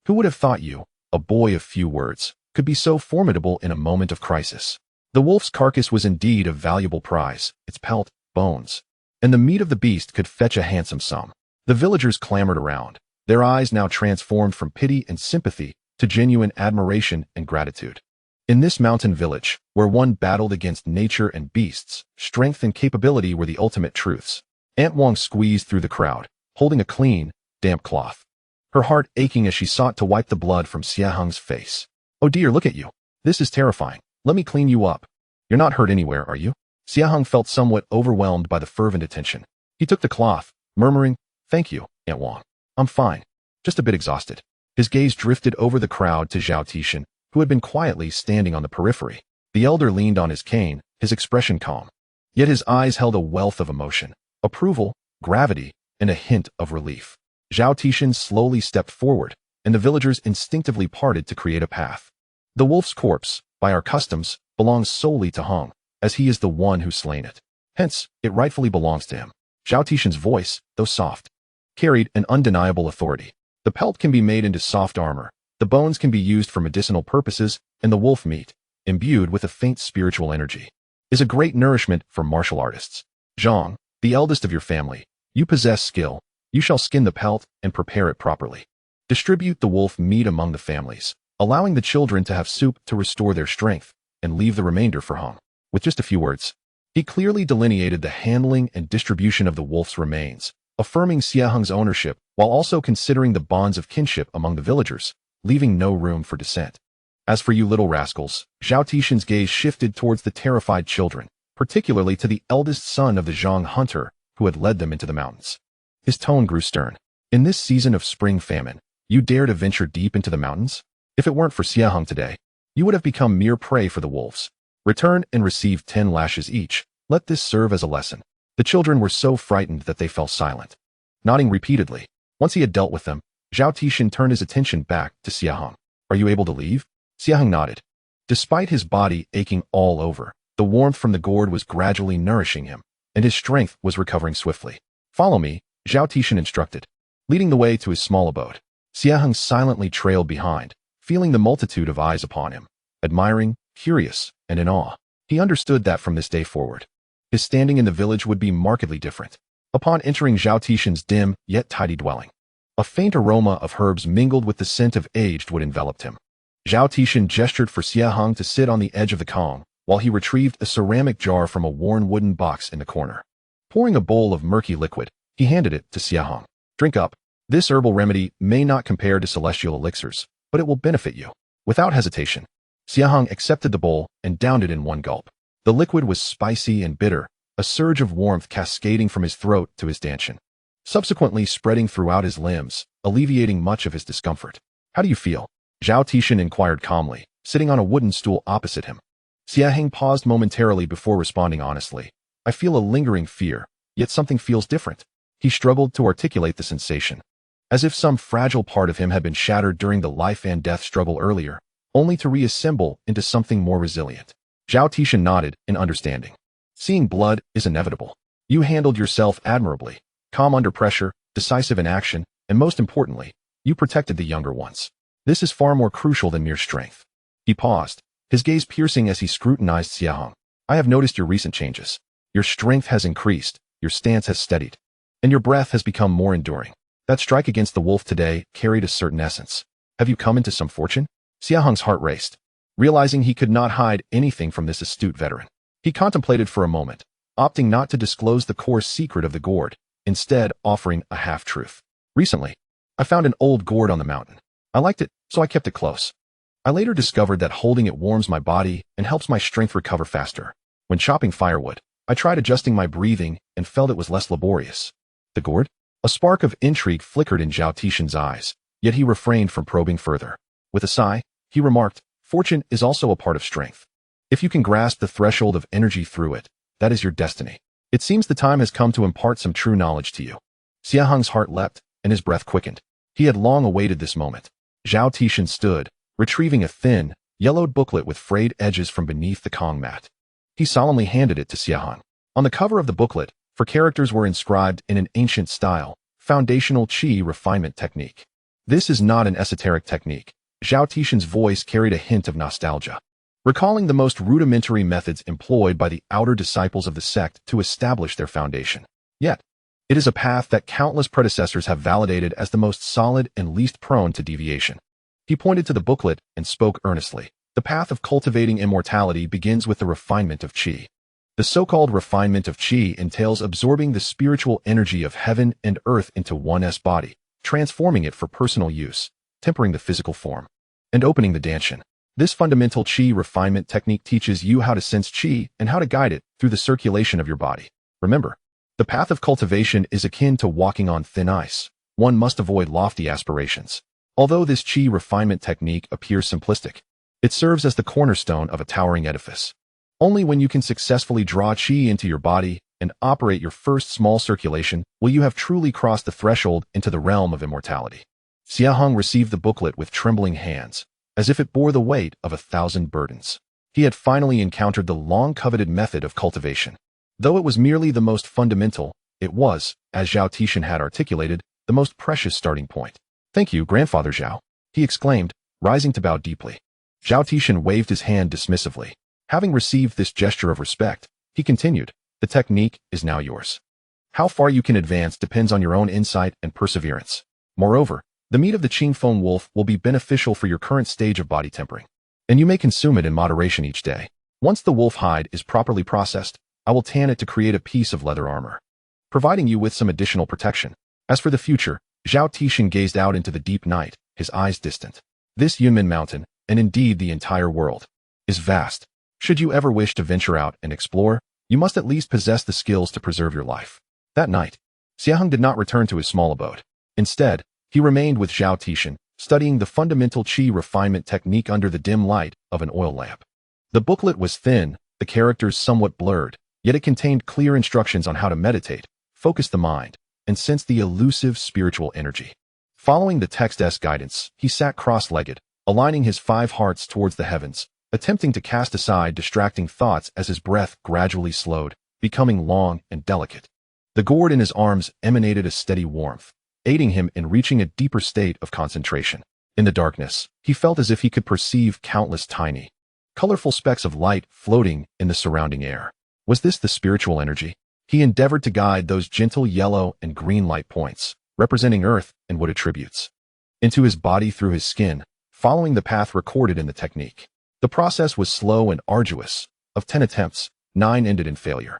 Who would have thought you, a boy of few words, could be so formidable in a moment of crisis? The wolf's carcass was indeed a valuable prize, its pelt, bones, and the meat of the beast could fetch a handsome sum. The villagers clamored around, their eyes now transformed from pity and sympathy to genuine admiration and gratitude. In this mountain village, where one battled against nature and beasts, strength and capability were the ultimate truths. Aunt Wang squeezed through the crowd, holding a clean, damp cloth, her heart aching as she sought to wipe the blood from Xie Heng's face. Oh dear, look at you. This is terrifying. Let me clean you up. You're not hurt anywhere, are you? Xie Heng felt somewhat overwhelmed by the fervent attention. He took the cloth, murmuring, Thank you, Aunt Wang. I'm fine. Just a bit exhausted. His gaze drifted over the crowd to Zhao Tishan, who had been quietly standing on the periphery. The elder leaned on his cane, his expression calm. Yet his eyes held a wealth of emotion, approval, gravity, and a hint of relief. Zhao Tishan slowly stepped forward, and the villagers instinctively parted to create a path. The wolf's corpse, by our customs, belongs solely to Heng, as he is the one who slain it. Hence, it rightfully belongs to him. Zhao Tishan's voice, though soft, carried an undeniable authority. The pelt can be made into soft armor, The bones can be used for medicinal purposes, and the wolf meat, imbued with a faint spiritual energy, is a great nourishment for martial artists. Zhang, the eldest of your family, you possess skill. You shall skin the pelt and prepare it properly. Distribute the wolf meat among the families, allowing the children to have soup to restore their strength, and leave the remainder for Heng. With just a few words, he clearly delineated the handling and distribution of the wolf's remains, affirming Xie Heng's ownership while also considering the bonds of kinship among the villagers, leaving no room for dissent. As for you little rascals, Zhao Tixin's gaze shifted towards the terrified children, particularly to the eldest son of the Zhang hunter who had led them into the mountains. His tone grew stern. In this season of spring famine, you dare to venture deep into the mountains? If it weren't for Xie Heng today, you would have become mere prey for the wolves. Return and receive 10 lashes each. Let this serve as a lesson. The children were so frightened that they fell silent, nodding repeatedly. Once he had dealt with them, Zhao Tixin turned his attention back to Xie Heng. Are you able to leave? Xie Heng nodded. Despite his body aching all over, the warmth from the gourd was gradually nourishing him, and his strength was recovering swiftly. Follow me, Zhao Tixin instructed, leading the way to his small abode. Xie Heng silently trailed behind, feeling the multitude of eyes upon him, admiring, curious, and in awe. He understood that from this day forward, his standing in the village would be markedly different. Upon entering Zhao Tixin's dim yet tidy dwelling, a faint aroma of herbs mingled with the scent of aged wood enveloped him. Zhao Tixin gestured for Xie Heng to sit on the edge of the kong, while he retrieved a ceramic jar from a worn wooden box in the corner. Pouring a bowl of murky liquid, he handed it to Xie Heng. Drink up. This herbal remedy may not compare to celestial elixirs, but it will benefit you. Without hesitation, Xie Heng accepted the bowl and downed it in one gulp. The liquid was spicy and bitter, a surge of warmth cascading from his throat to his dantian, subsequently spreading throughout his limbs, alleviating much of his discomfort. How do you feel? Zhao Tixin inquired calmly, sitting on a wooden stool opposite him. Xie Heng paused momentarily before responding honestly. I feel a lingering fear, yet something feels different. He struggled to articulate the sensation, as if some fragile part of him had been shattered during the life and death struggle earlier, only to reassemble into something more resilient. Zhao Tixin nodded in understanding. Seeing blood is inevitable. You handled yourself admirably, calm under pressure, decisive in action, and most importantly, you protected the younger ones. This is far more crucial than mere strength. He paused, his gaze piercing as he scrutinized Xie Heng. I have noticed your recent changes. Your strength has increased, your stance has steadied, and your breath has become more enduring. That strike against the wolf today carried a certain essence. Have you come into some fortune? Xie Heng's heart raced, realizing he could not hide anything from this astute veteran. He contemplated for a moment, opting not to disclose the core secret of the gourd, instead offering a half-truth. Recently, I found an old gourd on the mountain. I liked it, so I kept it close. I later discovered that holding it warms my body and helps my strength recover faster. When chopping firewood, I tried adjusting my breathing and felt it was less laborious. The gourd? A spark of intrigue flickered in Zhao Tixin's eyes, yet he refrained from probing further. With a sigh, he remarked, fortune is also a part of strength. If you can grasp the threshold of energy through it, that is your destiny. It seems the time has come to impart some true knowledge to you. Xie Heng's heart leapt, and his breath quickened. He had long awaited this moment. Zhao Tixin stood, retrieving a thin, yellowed booklet with frayed edges from beneath the kong mat. He solemnly handed it to Xie Heng. On the cover of the booklet, for characters were inscribed in an ancient style, foundational qi refinement technique. This is not an esoteric technique. Zhao Tixin's voice carried a hint of nostalgia, recalling the most rudimentary methods employed by the outer disciples of the sect to establish their foundation. Yet, it is a path that countless predecessors have validated as the most solid and least prone to deviation. He pointed to the booklet and spoke earnestly. The path of cultivating immortality begins with the refinement of qi. The so-called refinement of qi entails absorbing the spiritual energy of heaven and earth into one's body, transforming it for personal use, tempering the physical form, and opening the dantian. This fundamental qi refinement technique teaches you how to sense qi and how to guide it through the circulation of your body. Remember, the path of cultivation is akin to walking on thin ice. One must avoid lofty aspirations. Although this qi refinement technique appears simplistic, it serves as the cornerstone of a towering edifice. Only when you can successfully draw qi into your body and operate your first small circulation will you have truly crossed the threshold into the realm of immortality. Xie Heng received the booklet with trembling hands, as if it bore the weight of 1,000 burdens. He had finally encountered the long-coveted method of cultivation. Though it was merely the most fundamental, it was, as Zhao Tixin had articulated, the most precious starting point. Thank you, Grandfather Zhao, he exclaimed, rising to bow deeply. Zhao Tishan waved his hand dismissively. Having received this gesture of respect, he continued, "The technique is now yours. How far you can advance depends on your own insight and perseverance. Moreover, the meat of the Qingfeng wolf will be beneficial for your current stage of body tempering, and you may consume it in moderation each day. Once the wolf hide is properly processed, I will tan it to create a piece of leather armor, providing you with some additional protection. As for the future," Zhao Tishan gazed out into the deep night, his eyes distant. "This Yunmen mountain, and indeed the entire world, is vast. Should you ever wish to venture out and explore, you must at least possess the skills to preserve your life." That night, Xie Heng did not return to his small abode. Instead, he remained with Zhao Tishan, studying the fundamental qi refinement technique under the dim light of an oil lamp. The booklet was thin, the characters somewhat blurred, yet it contained clear instructions on how to meditate, focus the mind, and sense the elusive spiritual energy. Following the text's guidance, he sat cross-legged, aligning his 5 hearts towards the heavens, attempting to cast aside distracting thoughts as his breath gradually slowed, becoming long and delicate. The gourd in his arms emanated a steady warmth, aiding him in reaching a deeper state of concentration. In the darkness, he felt as if he could perceive countless tiny, colorful specks of light floating in the surrounding air. Was this the spiritual energy? He endeavored to guide those gentle yellow and green light points, representing earth and wood attributes, into his body through his skin, following the path recorded in the technique. The process was slow and arduous. Of 10 attempts, 9 ended in failure.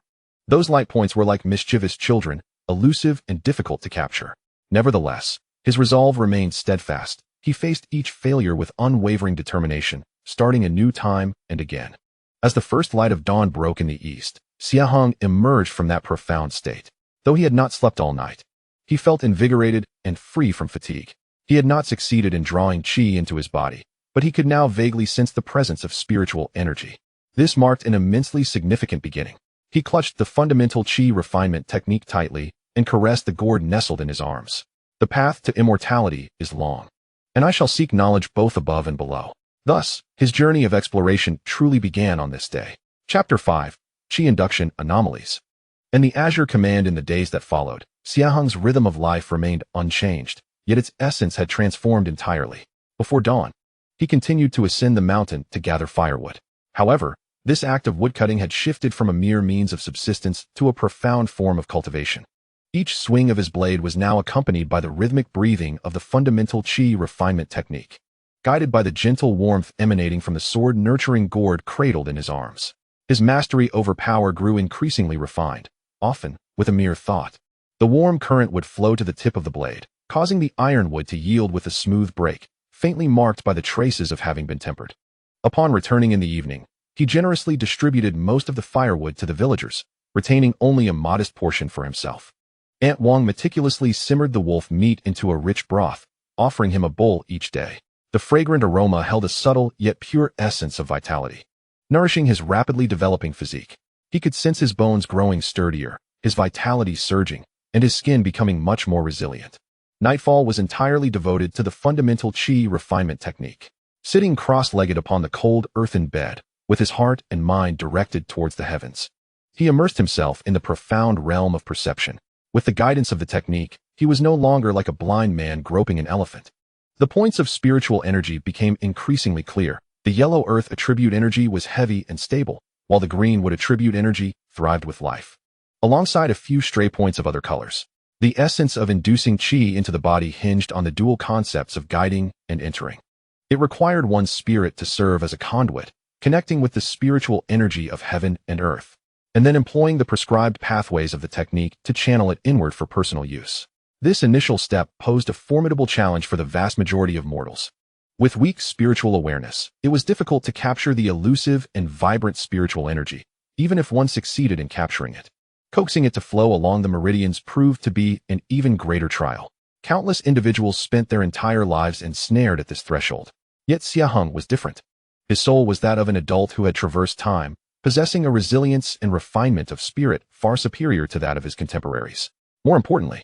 Those light points were like mischievous children, elusive and difficult to capture. Nevertheless, his resolve remained steadfast. He faced each failure with unwavering determination, starting a new time and again. As the first light of dawn broke in the east, Xie Heng emerged from that profound state. Though he had not slept all night, he felt invigorated and free from fatigue. He had not succeeded in drawing qi into his body, but he could now vaguely sense the presence of spiritual energy. This marked an immensely significant beginning. He clutched the fundamental qi refinement technique tightly and caressed the gourd nestled in his arms. The path to immortality is long, and I shall seek knowledge both above and below. Thus, his journey of exploration truly began on this day. Chapter 5, Qi Induction Anomalies. In the Azure command in the days that followed, Xie Heng's rhythm of life remained unchanged, yet its essence had transformed entirely. Before dawn, he continued to ascend the mountain to gather firewood. However, this act of woodcutting had shifted from a mere means of subsistence to a profound form of cultivation. Each swing of his blade was now accompanied by the rhythmic breathing of the fundamental qi refinement technique, guided by the gentle warmth emanating from the sword-nurturing gourd cradled in his arms. His mastery over power grew increasingly refined, often with a mere thought. The warm current would flow to the tip of the blade, causing the ironwood to yield with a smooth break, faintly marked by the traces of having been tempered. Upon returning in the evening, he generously distributed most of the firewood to the villagers, retaining only a modest portion for himself. Aunt Wang meticulously simmered the wolf meat into a rich broth, offering him a bowl each day. The fragrant aroma held a subtle yet pure essence of vitality, nourishing his rapidly developing physique. He could sense his bones growing sturdier, his vitality surging, and his skin becoming much more resilient. Nightfall was entirely devoted to the fundamental qi refinement technique. Sitting cross-legged upon the cold earthen bed, with his heart and mind directed towards the heavens, he immersed himself in the profound realm of perception. With the guidance of the technique, he was no longer like a blind man groping an elephant. The points of spiritual energy became increasingly clear. The yellow earth attribute energy was heavy and stable, while the green wood attribute energy thrived with life, alongside a few stray points of other colors. The essence of inducing qi into the body hinged on the dual concepts of guiding and entering. It required one's spirit to serve as a conduit, connecting with the spiritual energy of heaven and earth, and then employing the prescribed pathways of the technique to channel it inward for personal use. This initial step posed a formidable challenge for the vast majority of mortals. With weak spiritual awareness, it was difficult to capture the elusive and vibrant spiritual energy, even if one succeeded in capturing it. Coaxing it to flow along the meridians proved to be an even greater trial. Countless individuals spent their entire lives ensnared at this threshold. Yet Xie Heng was different. His soul was that of an adult who had traversed time, possessing a resilience and refinement of spirit far superior to that of his contemporaries. More importantly,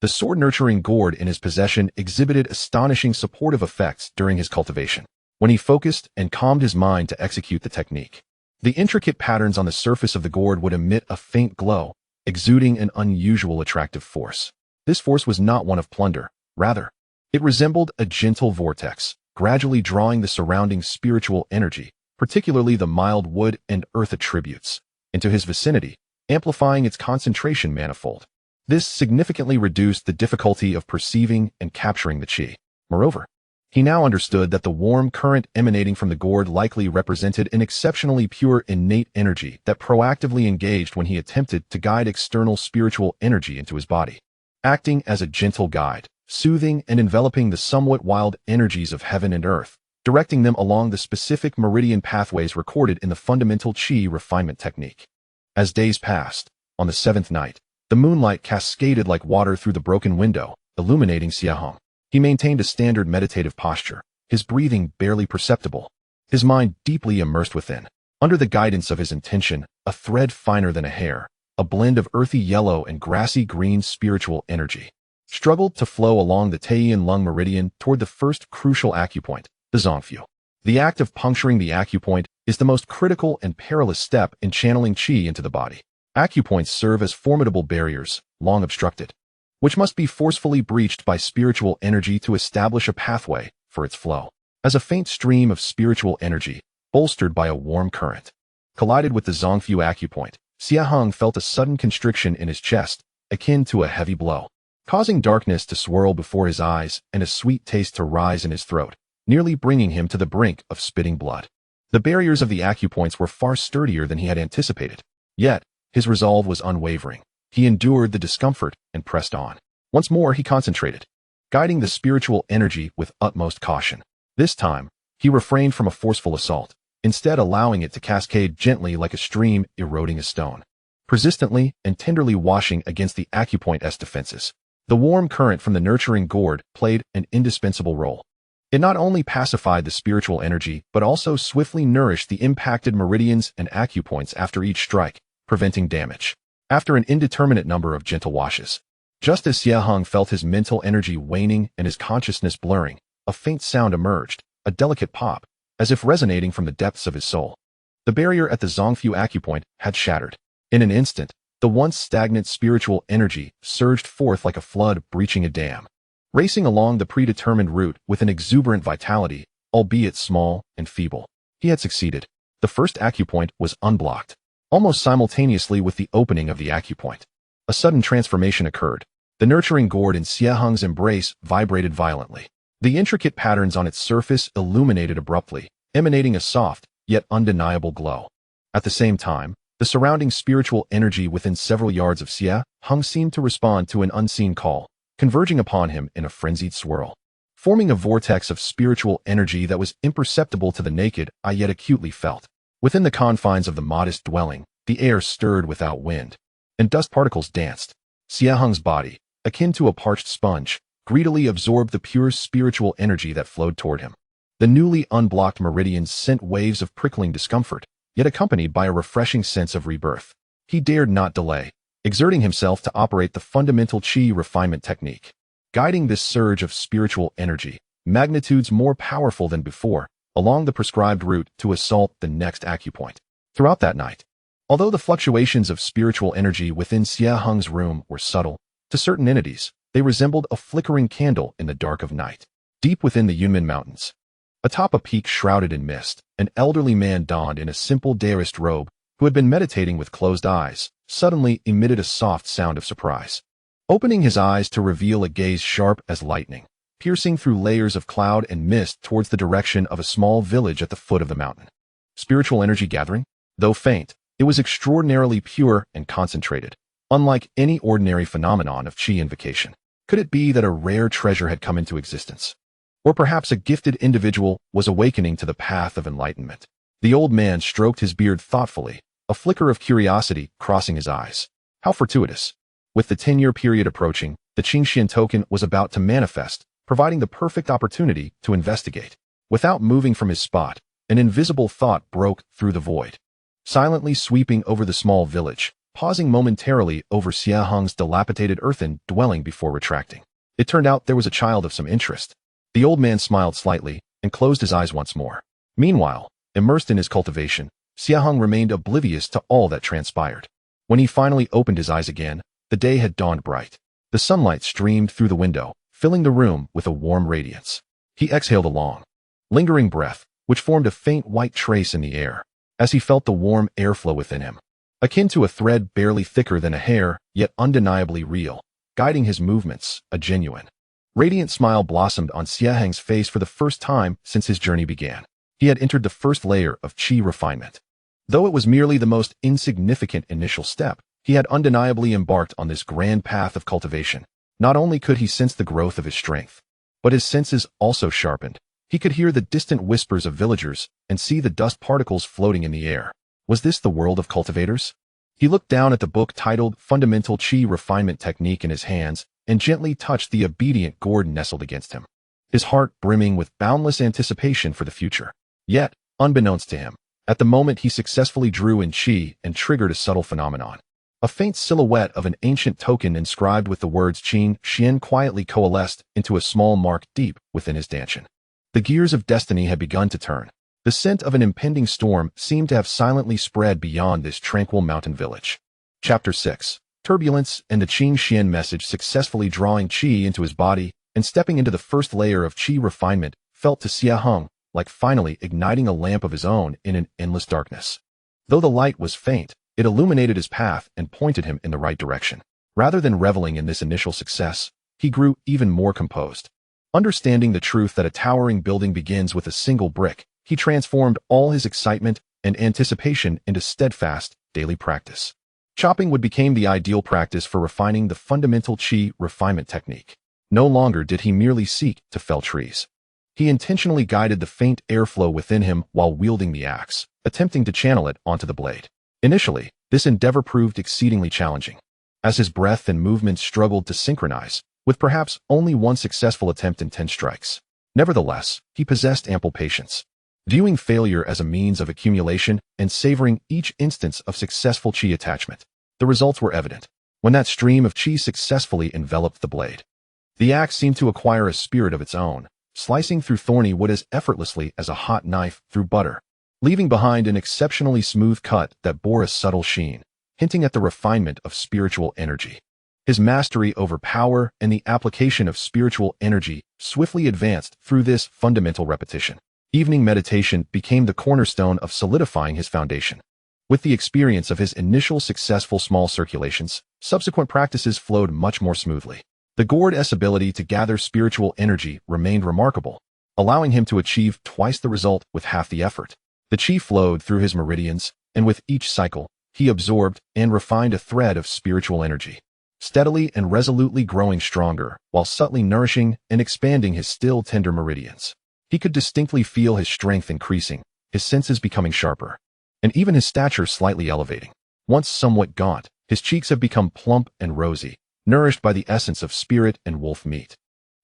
the sword-nurturing gourd in his possession exhibited astonishing supportive effects during his cultivation. When he focused and calmed his mind to execute the technique, the intricate patterns on the surface of the gourd would emit a faint glow, exuding an unusual attractive force. This force was not one of plunder. Rather, it resembled a gentle vortex, gradually drawing the surrounding spiritual energy, particularly the mild wood and earth attributes, into his vicinity, amplifying its concentration manifold. This significantly reduced the difficulty of perceiving and capturing the qi. Moreover, he now understood that the warm current emanating from the gourd likely represented an exceptionally pure innate energy that proactively engaged when he attempted to guide external spiritual energy into his body, acting as a gentle guide, soothing and enveloping the somewhat wild energies of heaven and earth, directing them along the specific meridian pathways recorded in the fundamental qi refinement technique. As days passed, on the seventh night, the moonlight cascaded like water through the broken window, illuminating Xie Heng. He maintained a standard meditative posture, his breathing barely perceptible, his mind deeply immersed within. Under the guidance of his intention, a thread finer than a hair, a blend of earthy yellow and grassy green spiritual energy, struggled to flow along the Taiyin lung meridian toward the first crucial acupoint, the zongfu. The act of puncturing the acupoint is the most critical and perilous step in channeling qi into the body. Acupoints serve as formidable barriers, long obstructed, which must be forcefully breached by spiritual energy to establish a pathway for its flow. As a faint stream of spiritual energy, bolstered by a warm current, collided with the zongfu acupoint, Xie Heng felt a sudden constriction in his chest, akin to a heavy blow, causing darkness to swirl before his eyes and a sweet taste to rise in his throat, nearly bringing him to the brink of spitting blood. The barriers of the acupoints were far sturdier than he had anticipated, yet his resolve was unwavering. He endured the discomfort and pressed on. Once more he concentrated, guiding the spiritual energy with utmost caution. This time, he refrained from a forceful assault, instead allowing it to cascade gently like a stream eroding a stone, persistently and tenderly washing against the acupoint's defenses. The warm current from the nurturing gourd played an indispensable role. It not only pacified the spiritual energy, but also swiftly nourished the impacted meridians and acupoints after each strike, preventing damage. After an indeterminate number of gentle washes, just as Xie Heng felt his mental energy waning and his consciousness blurring, a faint sound emerged, a delicate pop, as if resonating from the depths of his soul. The barrier at the zongfu acupoint had shattered. In an instant, the once stagnant spiritual energy surged forth like a flood breaching a dam, racing along the predetermined route with an exuberant vitality, albeit small and feeble. He had succeeded. The first acupoint was unblocked. Almost simultaneously with the opening of the acupoint, a sudden transformation occurred. The nurturing gourd in Xie Heng's embrace vibrated violently. The intricate patterns on its surface illuminated abruptly, emanating a soft, yet undeniable glow. At the same time, the surrounding spiritual energy within several yards of Xie Heng seemed to respond to an unseen call, converging upon him in a frenzied swirl, forming a vortex of spiritual energy that was imperceptible to the naked eye yet acutely felt. Within the confines of the modest dwelling, the air stirred without wind, and dust particles danced. Xie Heng's body, akin to a parched sponge, greedily absorbed the pure spiritual energy that flowed toward him. The newly unblocked meridians sent waves of prickling discomfort, yet accompanied by a refreshing sense of rebirth. He dared not delay, exerting himself to operate the fundamental qi refinement technique, guiding this surge of spiritual energy, magnitudes more powerful than before, along the prescribed route to assault the next acupoint. Throughout that night, although the fluctuations of spiritual energy within Xie Heng's room were subtle, to certain entities, they resembled a flickering candle in the dark of night. Deep within the Yunmen Mountains, atop a peak shrouded in mist, an elderly man donned in a simple Daoist robe, who had been meditating with closed eyes, suddenly emitted a soft sound of surprise, opening his eyes to reveal a gaze sharp as lightning, piercing through layers of cloud and mist towards the direction of a small village at the foot of the mountain. Spiritual energy gathering? Though faint, it was extraordinarily pure and concentrated, unlike any ordinary phenomenon of qi invocation. Could it be that a rare treasure had come into existence? Or perhaps a gifted individual was awakening to the path of enlightenment? The old man stroked his beard thoughtfully, a flicker of curiosity crossing his eyes. How fortuitous. With the 10-year period approaching, the Qingxian token was about to manifest, providing the perfect opportunity to investigate. Without moving from his spot, an invisible thought broke through the void, silently sweeping over the small village, pausing momentarily over Xie Heng's dilapidated earthen dwelling before retracting. It turned out there was a child of some interest. The old man smiled slightly and closed his eyes once more. Meanwhile, immersed in his cultivation, Xie Heng remained oblivious to all that transpired. When he finally opened his eyes again, the day had dawned bright. The sunlight streamed through the window, filling the room with a warm radiance. He exhaled a long, lingering breath, which formed a faint white trace in the air, as he felt the warm airflow within him, akin to a thread barely thicker than a hair, yet undeniably real, guiding his movements, a genuine, radiant smile blossomed on Xie Heng's face for the first time since his journey began. He had entered the first layer of qi refinement. Though it was merely the most insignificant initial step, he had undeniably embarked on this grand path of cultivation. Not only could he sense the growth of his strength, but his senses also sharpened. He could hear the distant whispers of villagers and see the dust particles floating in the air. Was this the world of cultivators? He looked down at the book titled Fundamental Qi Refinement Technique in his hands and gently touched the obedient gourd nestled against him, his heart brimming with boundless anticipation for the future. Yet, unbeknownst to him, at the moment he successfully drew in qi and triggered a subtle phenomenon. A faint silhouette of an ancient token inscribed with the words Qin Xian quietly coalesced into a small mark deep within his dantian. The gears of destiny had begun to turn. The scent of an impending storm seemed to have silently spread beyond this tranquil mountain village. Chapter 6. Turbulence and the Qin Xian message successfully drawing qi into his body and stepping into the first layer of qi refinement felt to Xie Heng like finally igniting a lamp of his own in an endless darkness. Though the light was faint, it illuminated his path and pointed him in the right direction. Rather than reveling in this initial success, he grew even more composed. Understanding the truth that a towering building begins with a single brick, he transformed all his excitement and anticipation into steadfast, daily practice. Chopping wood became the ideal practice for refining the fundamental qi refinement technique. No longer did he merely seek to fell trees. He intentionally guided the faint airflow within him while wielding the axe, attempting to channel it onto the blade. Initially, this endeavor proved exceedingly challenging, as his breath and movements struggled to synchronize, with perhaps only one successful attempt in 10 strikes. Nevertheless, he possessed ample patience, viewing failure as a means of accumulation and savoring each instance of successful qi attachment. The results were evident. When that stream of qi successfully enveloped the blade, the axe seemed to acquire a spirit of its own, slicing through thorny wood as effortlessly as a hot knife through butter, leaving behind an exceptionally smooth cut that bore a subtle sheen, hinting at the refinement of spiritual energy. His mastery over power and the application of spiritual energy swiftly advanced through this fundamental repetition. Evening meditation became the cornerstone of solidifying his foundation. With the experience of his initial successful small circulations, subsequent practices flowed much more smoothly. The gourd's ability to gather spiritual energy remained remarkable, allowing him to achieve twice the result with half the effort. The qi flowed through his meridians, and with each cycle, he absorbed and refined a thread of spiritual energy, steadily and resolutely growing stronger, while subtly nourishing and expanding his still tender meridians. He could distinctly feel his strength increasing, his senses becoming sharper, and even his stature slightly elevating. Once somewhat gaunt, his cheeks have become plump and rosy, nourished by the essence of spirit and wolf meat.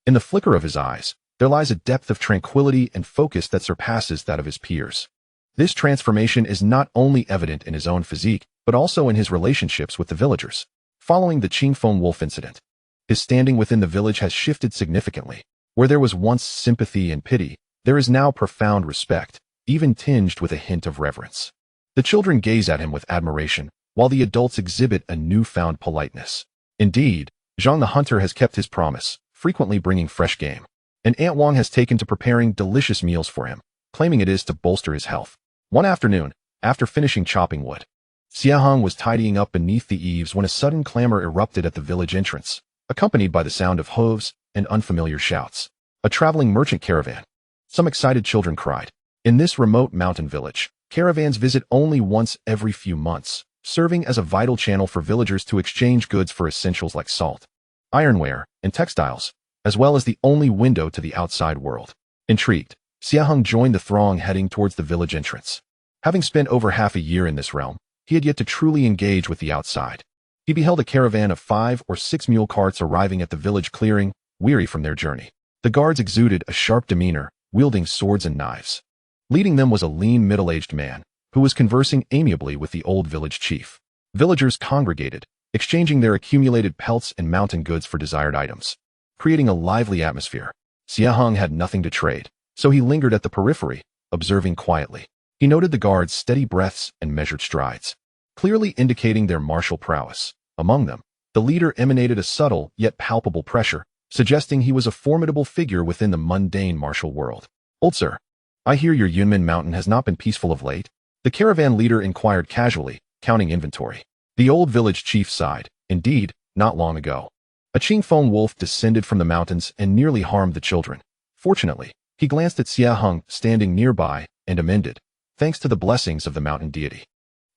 In the flicker of his eyes, there lies a depth of tranquility and focus that surpasses that of his peers. This transformation is not only evident in his own physique, but also in his relationships with the villagers. Following the Qingfeng wolf incident, his standing within the village has shifted significantly. Where there was once sympathy and pity, there is now profound respect, even tinged with a hint of reverence. The children gaze at him with admiration, while the adults exhibit a newfound politeness. Indeed, Zhang the hunter has kept his promise, frequently bringing fresh game, and Aunt Wang has taken to preparing delicious meals for him, claiming it is to bolster his health. One afternoon, after finishing chopping wood, Xie Heng was tidying up beneath the eaves when a sudden clamor erupted at the village entrance, accompanied by the sound of hooves and unfamiliar shouts. A traveling merchant caravan. Some excited children cried. In this remote mountain village, caravans visit only once every few months, serving as a vital channel for villagers to exchange goods for essentials like salt, ironware, and textiles, as well as the only window to the outside world. Intrigued, Xie Heng joined the throng heading towards the village entrance. Having spent over half a year in this realm, he had yet to truly engage with the outside. He beheld a caravan of 5 or 6 mule carts arriving at the village clearing, weary from their journey. The guards exuded a sharp demeanor, wielding swords and knives. Leading them was a lean, middle-aged man, who was conversing amiably with the old village chief. Villagers congregated, exchanging their accumulated pelts and mountain goods for desired items, creating a lively atmosphere. Xie Heng had nothing to trade, so he lingered at the periphery, observing quietly. He noted the guards' steady breaths and measured strides, clearly indicating their martial prowess. Among them, the leader emanated a subtle yet palpable pressure, suggesting he was a formidable figure within the mundane martial world. "Old sir," I hear your Yunmen mountain has not been peaceful of late. The caravan leader inquired casually, counting inventory. The old village chief sighed. Indeed, not long ago. A Qingfeng wolf descended from the mountains and nearly harmed the children. Fortunately, he glanced at Xie Heng standing nearby and amended, thanks to the blessings of the mountain deity.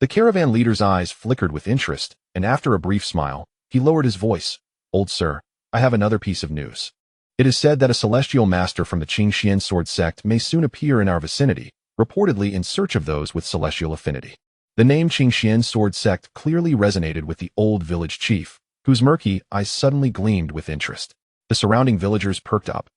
The caravan leader's eyes flickered with interest, and after a brief smile, he lowered his voice. Old sir, I have another piece of news. It is said that a celestial master from the Qingxian sword sect may soon appear in our vicinity, reportedly in search of those with celestial affinity. The name Qingxian sword sect clearly resonated with the old village chief, whose murky eyes suddenly gleamed with interest. The surrounding villagers perked up,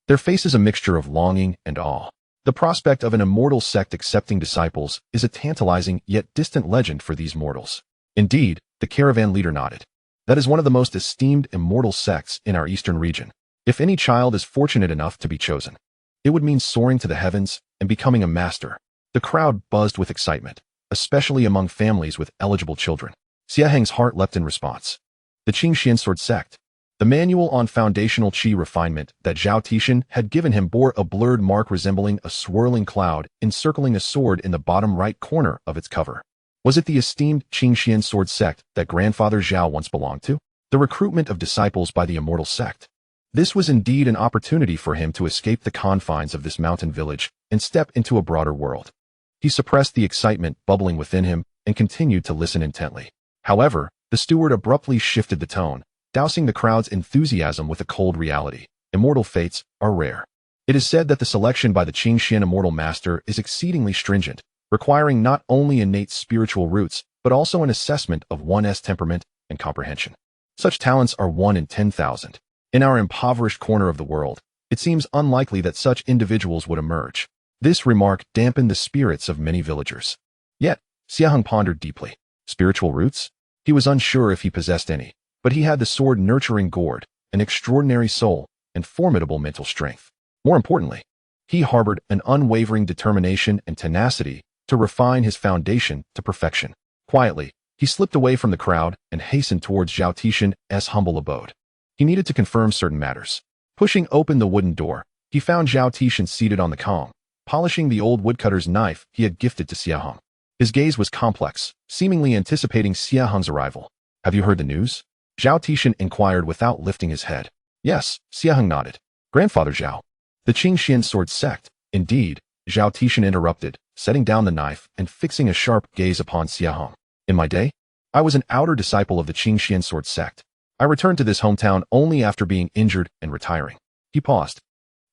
their faces a mixture of longing and awe. The prospect of an immortal sect accepting disciples is a tantalizing yet distant legend for these mortals. Indeed, the caravan leader nodded. That is one of the most esteemed immortal sects in our eastern region. If any child is fortunate enough to be chosen, it would mean soaring to the heavens and becoming a master. The crowd buzzed with excitement, especially among families with eligible children. Xie Heng's heart leapt in response. The Qingxian sword sect. The manual on foundational qi refinement that Zhao Tishan had given him bore a blurred mark resembling a swirling cloud encircling a sword in the bottom right corner of its cover. Was it the esteemed Qingxian sword sect that grandfather Zhao once belonged to? The recruitment of disciples by the immortal sect. This was indeed an opportunity for him to escape the confines of this mountain village and step into a broader world. He suppressed the excitement bubbling within him and continued to listen intently. However, the steward abruptly shifted the tone, dousing the crowd's enthusiasm with a cold reality. Immortal fates are rare. It is said that the selection by the Qingxian immortal master is exceedingly stringent, requiring not only innate spiritual roots, but also an assessment of one's temperament and comprehension. Such talents are 1 in 10,000. In our impoverished corner of the world, it seems unlikely that such individuals would emerge. This remark dampened the spirits of many villagers. Yet, Xie Heng pondered deeply. Spiritual roots? He was unsure if he possessed any, but he had the sword-nurturing gourd, an extraordinary soul, and formidable mental strength. More importantly, he harbored an unwavering determination and tenacity to refine his foundation to perfection. Quietly, he slipped away from the crowd and hastened towards Zhao Tishan's humble abode. He needed to confirm certain matters. Pushing open the wooden door, he found Zhao Tishan seated on the kong, polishing the old woodcutter's knife he had gifted to Xie Heng. His gaze was complex, seemingly anticipating Xie Heng's arrival. Have you heard the news? Zhao Tishan inquired without lifting his head. Yes, Xie Heng nodded. Grandfather Zhao. The Qingxian sword sect. Indeed, Zhao Tishan interrupted, setting down the knife and fixing a sharp gaze upon Xie Heng. In my day, I was an outer disciple of the Qingxian sword sect. I returned to this hometown only after being injured and retiring. He paused,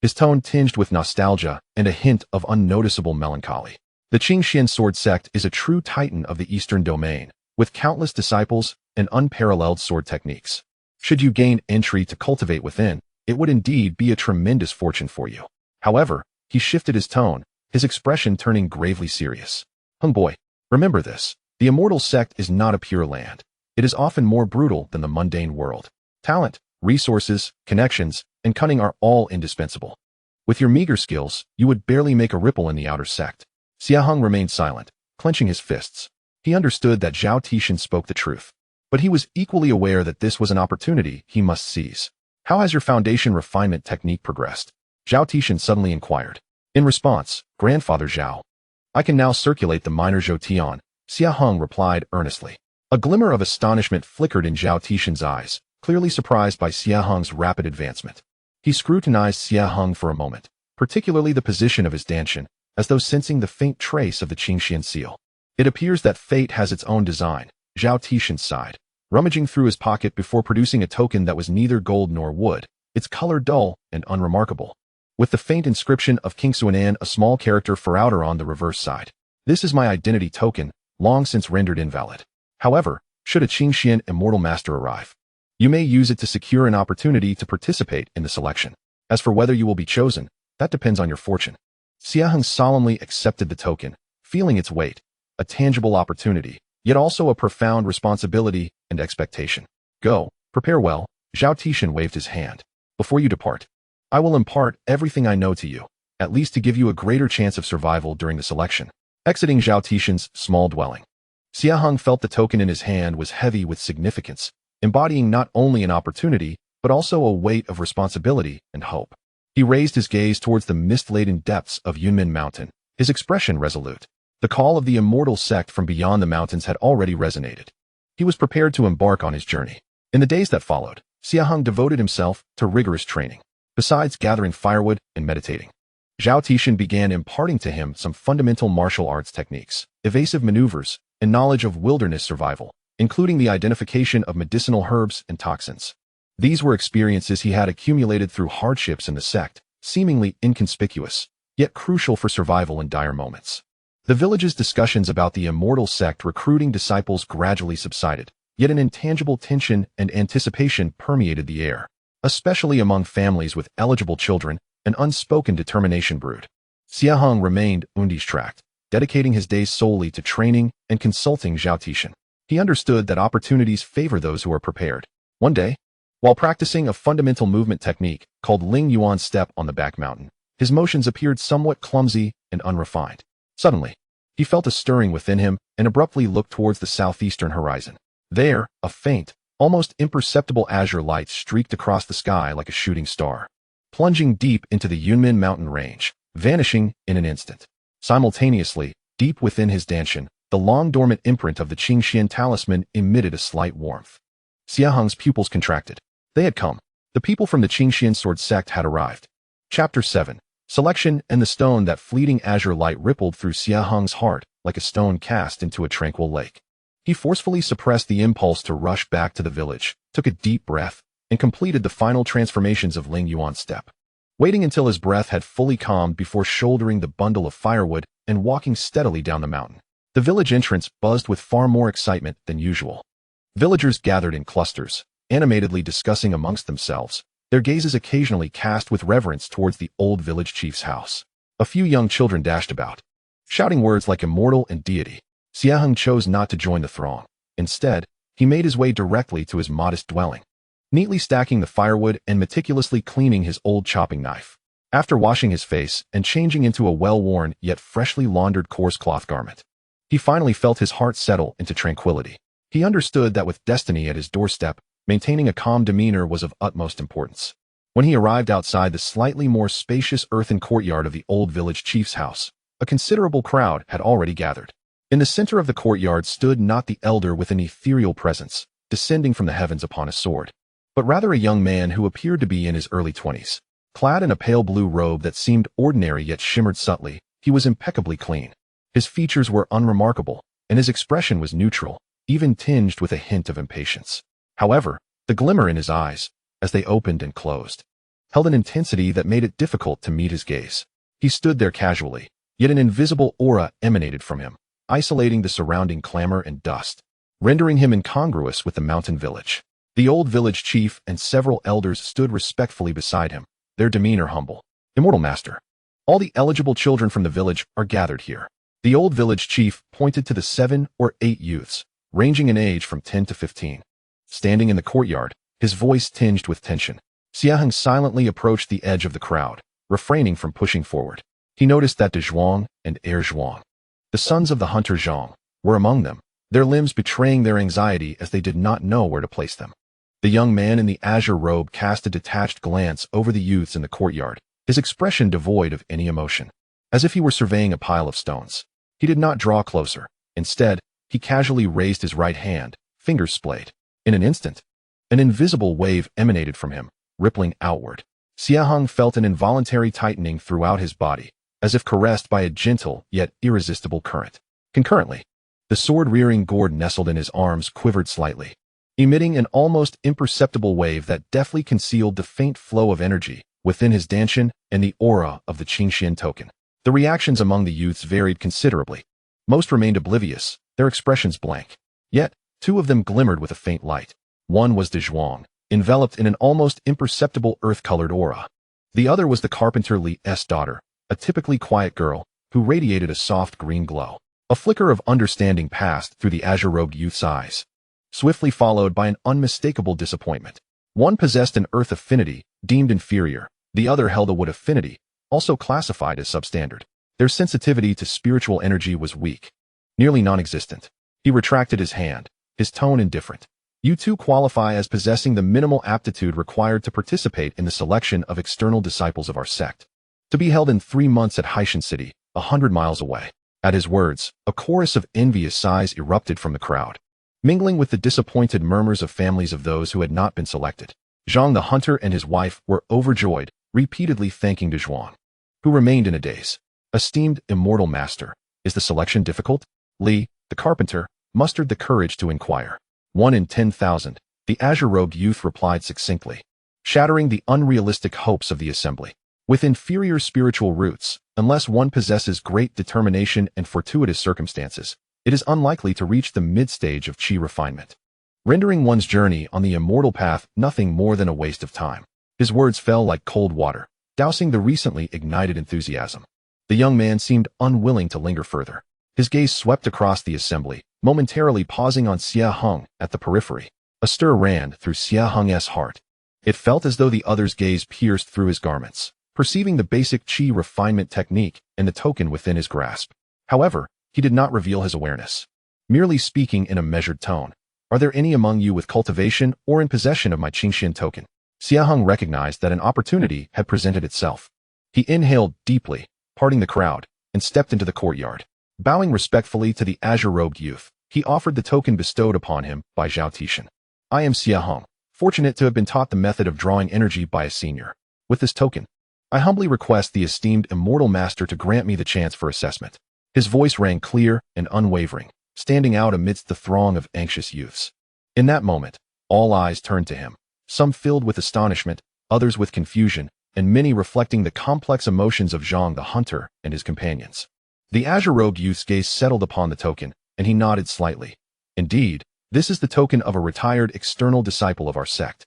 his tone tinged with nostalgia and a hint of unnoticeable melancholy. The Qingxian sword sect is a true titan of the eastern domain, with countless disciples and unparalleled sword techniques. Should you gain entry to cultivate within, it would indeed be a tremendous fortune for you. However, he shifted his tone, his expression turning gravely serious. Hung boy, remember this. The immortal sect is not a pure land. It is often more brutal than the mundane world. Talent, resources, connections, and cunning are all indispensable. With your meager skills, you would barely make a ripple in the outer sect. Xie Heng remained silent, clenching his fists. He understood that Zhao Tishan spoke the truth, but he was equally aware that this was an opportunity he must seize. How has your foundation refinement technique progressed? Zhao Tishan suddenly inquired. In response, Grandfather Zhao. I can now circulate the minor Zhou Tian, Xie Heng replied earnestly. A glimmer of astonishment flickered in Zhao Tishan's eyes, clearly surprised by Xie Heng's rapid advancement. He scrutinized Xie Heng for a moment, particularly the position of his dantian, as though sensing the faint trace of the Qingxian seal. It appears that fate has its own design, Zhao Tishan sighed, rummaging through his pocket before producing a token that was neither gold nor wood, its color dull and unremarkable, with the faint inscription of King Xuanan, a small character further on the reverse side. This is my identity token, long since rendered invalid. However, should a Qingxian immortal master arrive, you may use it to secure an opportunity to participate in the selection. As for whether you will be chosen, that depends on your fortune. Xie Heng solemnly accepted the token, feeling its weight, a tangible opportunity, yet also a profound responsibility and expectation. Go, prepare well. Zhao Tishan waved his hand. Before you depart, I will impart everything I know to you, at least to give you a greater chance of survival during the selection. Exiting Zhao Tishan's small dwelling, Xie Heng felt the token in his hand was heavy with significance, embodying not only an opportunity, but also a weight of responsibility and hope. He raised his gaze towards the mist-laden depths of Yunmin Mountain, his expression resolute. The call of the immortal sect from beyond the mountains had already resonated. He was prepared to embark on his journey. In the days that followed, Xie Heng devoted himself to rigorous training. Besides gathering firewood and meditating, Zhao Tixin began imparting to him some fundamental martial arts techniques, evasive maneuvers, and knowledge of wilderness survival, including the identification of medicinal herbs and toxins. These were experiences he had accumulated through hardships in the sect, seemingly inconspicuous, yet crucial for survival in dire moments. The village's discussions about the immortal sect recruiting disciples gradually subsided, yet an intangible tension and anticipation permeated the air, especially among families with eligible children. An unspoken determination brewed. Xie Heng remained undistracted, dedicating his days solely to training and consulting Zhao Tixin. He understood that opportunities favor those who are prepared. One day, while practicing a fundamental movement technique called Ling Yuan Step on the back mountain, his motions appeared somewhat clumsy and unrefined. Suddenly, he felt a stirring within him and abruptly looked towards the southeastern horizon. There, a faint, almost imperceptible azure light streaked across the sky like a shooting star, plunging deep into the Yunmin mountain range, vanishing in an instant. Simultaneously, deep within his dantian, the long-dormant imprint of the Qingxian talisman emitted a slight warmth. Xie Heng's pupils contracted. They had come. The people from the Qingxian sword sect had arrived. Chapter 7. Selection and the stone. That fleeting azure light rippled through Xie Heng's heart like a stone cast into a tranquil lake. He forcefully suppressed the impulse to rush back to the village, took a deep breath, and completed the final transformations of Ling Yuan Step. Waiting until his breath had fully calmed before shouldering the bundle of firewood and walking steadily down the mountain. The village entrance buzzed with far more excitement than usual. Villagers gathered in clusters, animatedly discussing amongst themselves, their gazes occasionally cast with reverence towards the old village chief's house. A few young children dashed about, shouting words like immortal and deity. Xie Heng chose not to join the throng. Instead, he made his way directly to his modest dwelling, neatly stacking the firewood and meticulously cleaning his old chopping knife. After washing his face and changing into a well-worn yet freshly laundered coarse cloth garment, he finally felt his heart settle into tranquility. He understood that with destiny at his doorstep, maintaining a calm demeanor was of utmost importance. When he arrived outside the slightly more spacious earthen courtyard of the old village chief's house, a considerable crowd had already gathered. In the center of the courtyard stood not the elder with an ethereal presence, descending from the heavens upon a sword, but rather a young man who appeared to be in his early 20s. Clad in a pale blue robe that seemed ordinary yet shimmered subtly, he was impeccably clean. His features were unremarkable, and his expression was neutral, even tinged with a hint of impatience. However, the glimmer in his eyes, as they opened and closed, held an intensity that made it difficult to meet his gaze. He stood there casually, yet an invisible aura emanated from him, isolating the surrounding clamor and dust, rendering him incongruous with the mountain village. The old village chief and several elders stood respectfully beside him, their demeanor humble. Immortal Master, all the eligible children from the village are gathered here. The old village chief pointed to the 7 or 8 youths, ranging in age from 10 to 15. Standing in the courtyard, his voice tinged with tension. Xie Heng silently approached the edge of the crowd, refraining from pushing forward. He noticed that De Zhuang and Heir Zhuang, the sons of the hunter Zhang, were among them, their limbs betraying their anxiety as they did not know where to place them. The young man in the azure robe cast a detached glance over the youths in the courtyard, his expression devoid of any emotion, as if he were surveying a pile of stones. He did not draw closer. Instead, he casually raised his right hand, fingers splayed. In an instant, an invisible wave emanated from him, rippling outward. Xie Heng felt an involuntary tightening throughout his body, as if caressed by a gentle yet irresistible current. Concurrently, the sword-rearing gourd nestled in his arms quivered slightly, emitting an almost imperceptible wave that deftly concealed the faint flow of energy within his dantian and the aura of the Qingxian token. The reactions among the youths varied considerably. Most remained oblivious, their expressions blank. Yet, 2 of them glimmered with a faint light. One was De Zhuang, enveloped in an almost imperceptible earth-colored aura. The other was the carpenter Li's daughter, a typically quiet girl, who radiated a soft green glow. A flicker of understanding passed through the azure-robed youth's eyes, swiftly followed by an unmistakable disappointment. One possessed an earth affinity, deemed inferior. The other held a wood affinity, also classified as substandard. Their sensitivity to spiritual energy was weak, nearly non-existent. He retracted his hand, his tone indifferent. You too qualify as possessing the minimal aptitude required to participate in the selection of external disciples of our sect, to be held in 3 months at Xie Heng City, 100 miles away. At his words, a chorus of envious sighs erupted from the crowd, mingling with the disappointed murmurs of families of those who had not been selected. Zhang the hunter and his wife were overjoyed, repeatedly thanking De Zhuang, who remained in a daze. Esteemed immortal master, is the selection difficult? Li, the carpenter, mustered the courage to inquire. 1 in 10,000, the azure-robed youth replied succinctly, shattering the unrealistic hopes of the assembly. With inferior spiritual roots, unless one possesses great determination and fortuitous circumstances, it is unlikely to reach the mid-stage of chi refinement, rendering one's journey on the immortal path nothing more than a waste of time. His words fell like cold water, dousing the recently ignited enthusiasm. The young man seemed unwilling to linger further. His gaze swept across the assembly, momentarily pausing on Xie Heng at the periphery. A stir ran through Xie Heng's heart. It felt as though the other's gaze pierced through his garments, perceiving the basic chi refinement technique and the token within his grasp. However, he did not reveal his awareness, merely speaking in a measured tone. Are there any among you with cultivation or in possession of my Qingxian token? Xie Heng recognized that an opportunity had presented itself. He inhaled deeply, parting the crowd, and stepped into the courtyard. Bowing respectfully to the azure-robed youth, he offered the token bestowed upon him by Zhao Tishan. I am Xie Heng, fortunate to have been taught the method of drawing energy by a senior. With this token, I humbly request the esteemed immortal master to grant me the chance for assessment. His voice rang clear and unwavering, standing out amidst the throng of anxious youths. In that moment, all eyes turned to him, some filled with astonishment, others with confusion, and many reflecting the complex emotions of Zhang the hunter and his companions. The azure-robed youth's gaze settled upon the token, and he nodded slightly. Indeed, this is the token of a retired external disciple of our sect.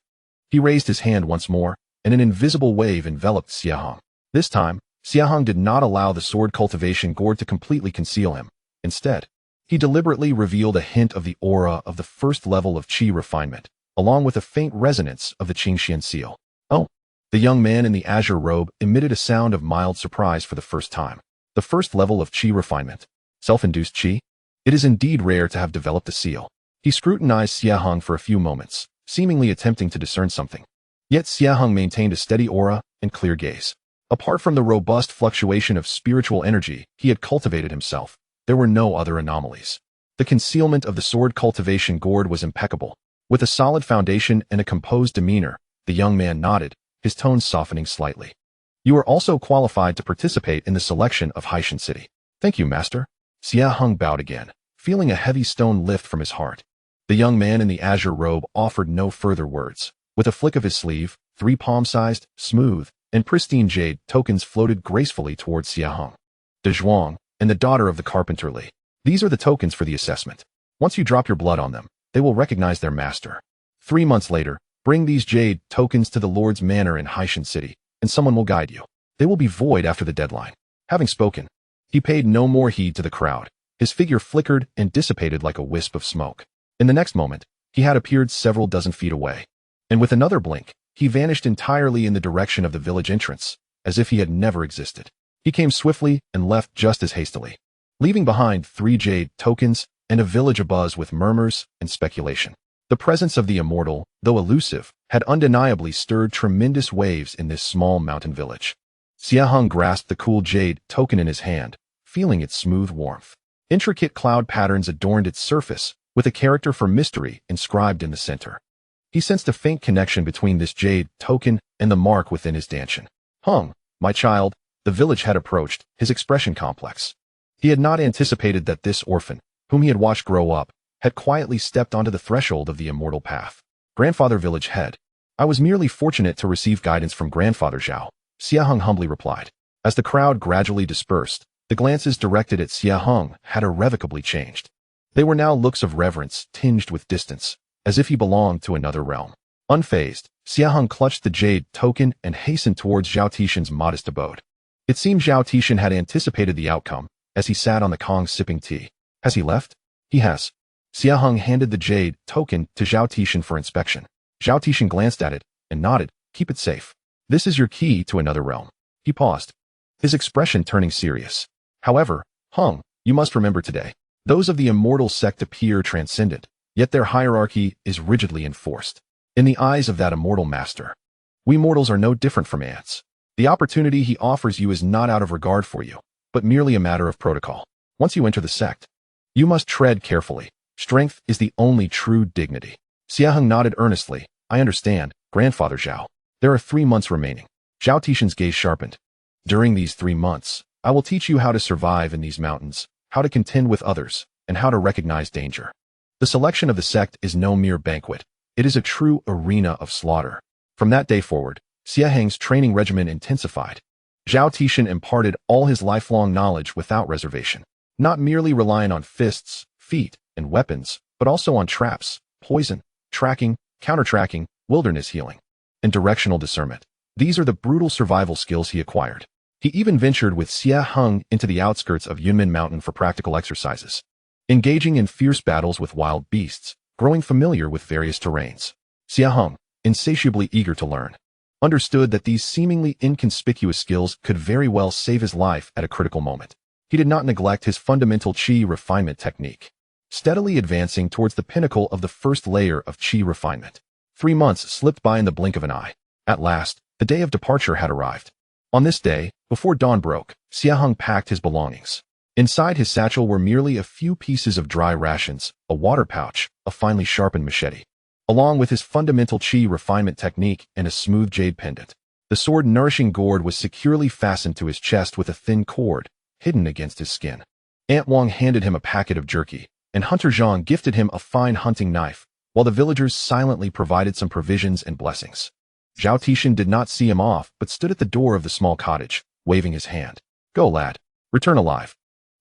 He raised his hand once more, and an invisible wave enveloped Xie Heng. This time, Xie Heng did not allow the sword cultivation gourd to completely conceal him. Instead, he deliberately revealed a hint of the aura of the first level of chi refinement, along with a faint resonance of the Qingxian seal. Oh! The young man in the azure robe emitted a sound of mild surprise for the first time. The first level of chi refinement. Self-induced chi? It is indeed rare to have developed a seal. He scrutinized Xie Heng for a few moments, seemingly attempting to discern something. Yet Xie Heng maintained a steady aura and clear gaze. Apart from the robust fluctuation of spiritual energy he had cultivated himself, there were no other anomalies. The concealment of the sword cultivation gourd was impeccable. With a solid foundation and a composed demeanor, the young man nodded, his tone softening slightly. You are also qualified to participate in the selection of Xie Heng City. Thank you, master. Xie Heng bowed again, feeling a heavy stone lift from his heart. The young man in the azure robe offered no further words. With a flick of his sleeve, 3 palm-sized, smooth, and pristine jade tokens floated gracefully towards Xie Heng. De Zhuang, and the daughter of the carpenter Li. These are the tokens for the assessment. Once you drop your blood on them, they will recognize their master. 3 months later, bring these jade tokens to the Lord's Manor in Xie Heng City, and someone will guide you. They will be void after the deadline. Having spoken, he paid no more heed to the crowd. His figure flickered and dissipated like a wisp of smoke. In the next moment, he had appeared several dozen feet away. And with another blink, he vanished entirely in the direction of the village entrance, as if he had never existed. He came swiftly and left just as hastily, leaving behind 3 jade tokens and a village abuzz with murmurs and speculation. The presence of the immortal, though elusive, had undeniably stirred tremendous waves in this small mountain village. Xie Heng grasped the cool jade token in his hand, feeling its smooth warmth. Intricate cloud patterns adorned its surface, with a character for mystery inscribed in the center. He sensed a faint connection between this jade token and the mark within his dantian. Heng, my child, the village had approached, his expression complex. He had not anticipated that this orphan, whom he had watched grow up, had quietly stepped onto the threshold of the immortal path. Grandfather village head. I was merely fortunate to receive guidance from Grandfather Zhao, Xie Heng humbly replied. As the crowd gradually dispersed, the glances directed at Xie Heng had irrevocably changed. They were now looks of reverence tinged with distance, as if he belonged to another realm. Unfazed, Xie Heng clutched the jade token and hastened towards Zhao Tishan's modest abode. It seemed Zhao Tishan had anticipated the outcome, as he sat on the Kong sipping tea. Has he left? He has. Xie Heng handed the jade token to Zhao Tishan for inspection. Zhao Tishan glanced at it and nodded. Keep it safe. This is your key to another realm. He paused, his expression turning serious. However, Heng, you must remember today, those of the immortal sect appear transcendent, yet their hierarchy is rigidly enforced. In the eyes of that immortal master, we mortals are no different from ants. The opportunity he offers you is not out of regard for you, but merely a matter of protocol. Once you enter the sect, you must tread carefully. Strength is the only true dignity. Xie Heng nodded earnestly. I understand, Grandfather Zhao. There are 3 months remaining. Zhao Tishan's gaze sharpened. During these 3 months, I will teach you how to survive in these mountains, how to contend with others, and how to recognize danger. The selection of the sect is no mere banquet. It is a true arena of slaughter. From that day forward, Xie Heng's training regimen intensified. Zhao Tishan imparted all his lifelong knowledge without reservation, not merely relying on fists, feet, and weapons, but also on traps, poison, tracking, counter-tracking, wilderness healing, and directional discernment. These are the brutal survival skills he acquired. He even ventured with Xie Heng into the outskirts of Yunmen Mountain for practical exercises, engaging in fierce battles with wild beasts, growing familiar with various terrains. Xie Heng, insatiably eager to learn, understood that these seemingly inconspicuous skills could very well save his life at a critical moment. He did not neglect his fundamental qi refinement technique, steadily advancing towards the pinnacle of the first layer of qi refinement. 3 months slipped by in the blink of an eye. At last, the day of departure had arrived. On this day, before dawn broke, Xie Heng packed his belongings. Inside his satchel were merely a few pieces of dry rations, a water pouch, a finely sharpened machete, along with his fundamental qi refinement technique and a smooth jade pendant. The sword-nourishing gourd was securely fastened to his chest with a thin cord, hidden against his skin. Aunt Wang handed him a packet of jerky, and Hunter Zhang gifted him a fine hunting knife, while the villagers silently provided some provisions and blessings. Zhao Tishan did not see him off, but stood at the door of the small cottage, waving his hand. Go, lad. Return alive.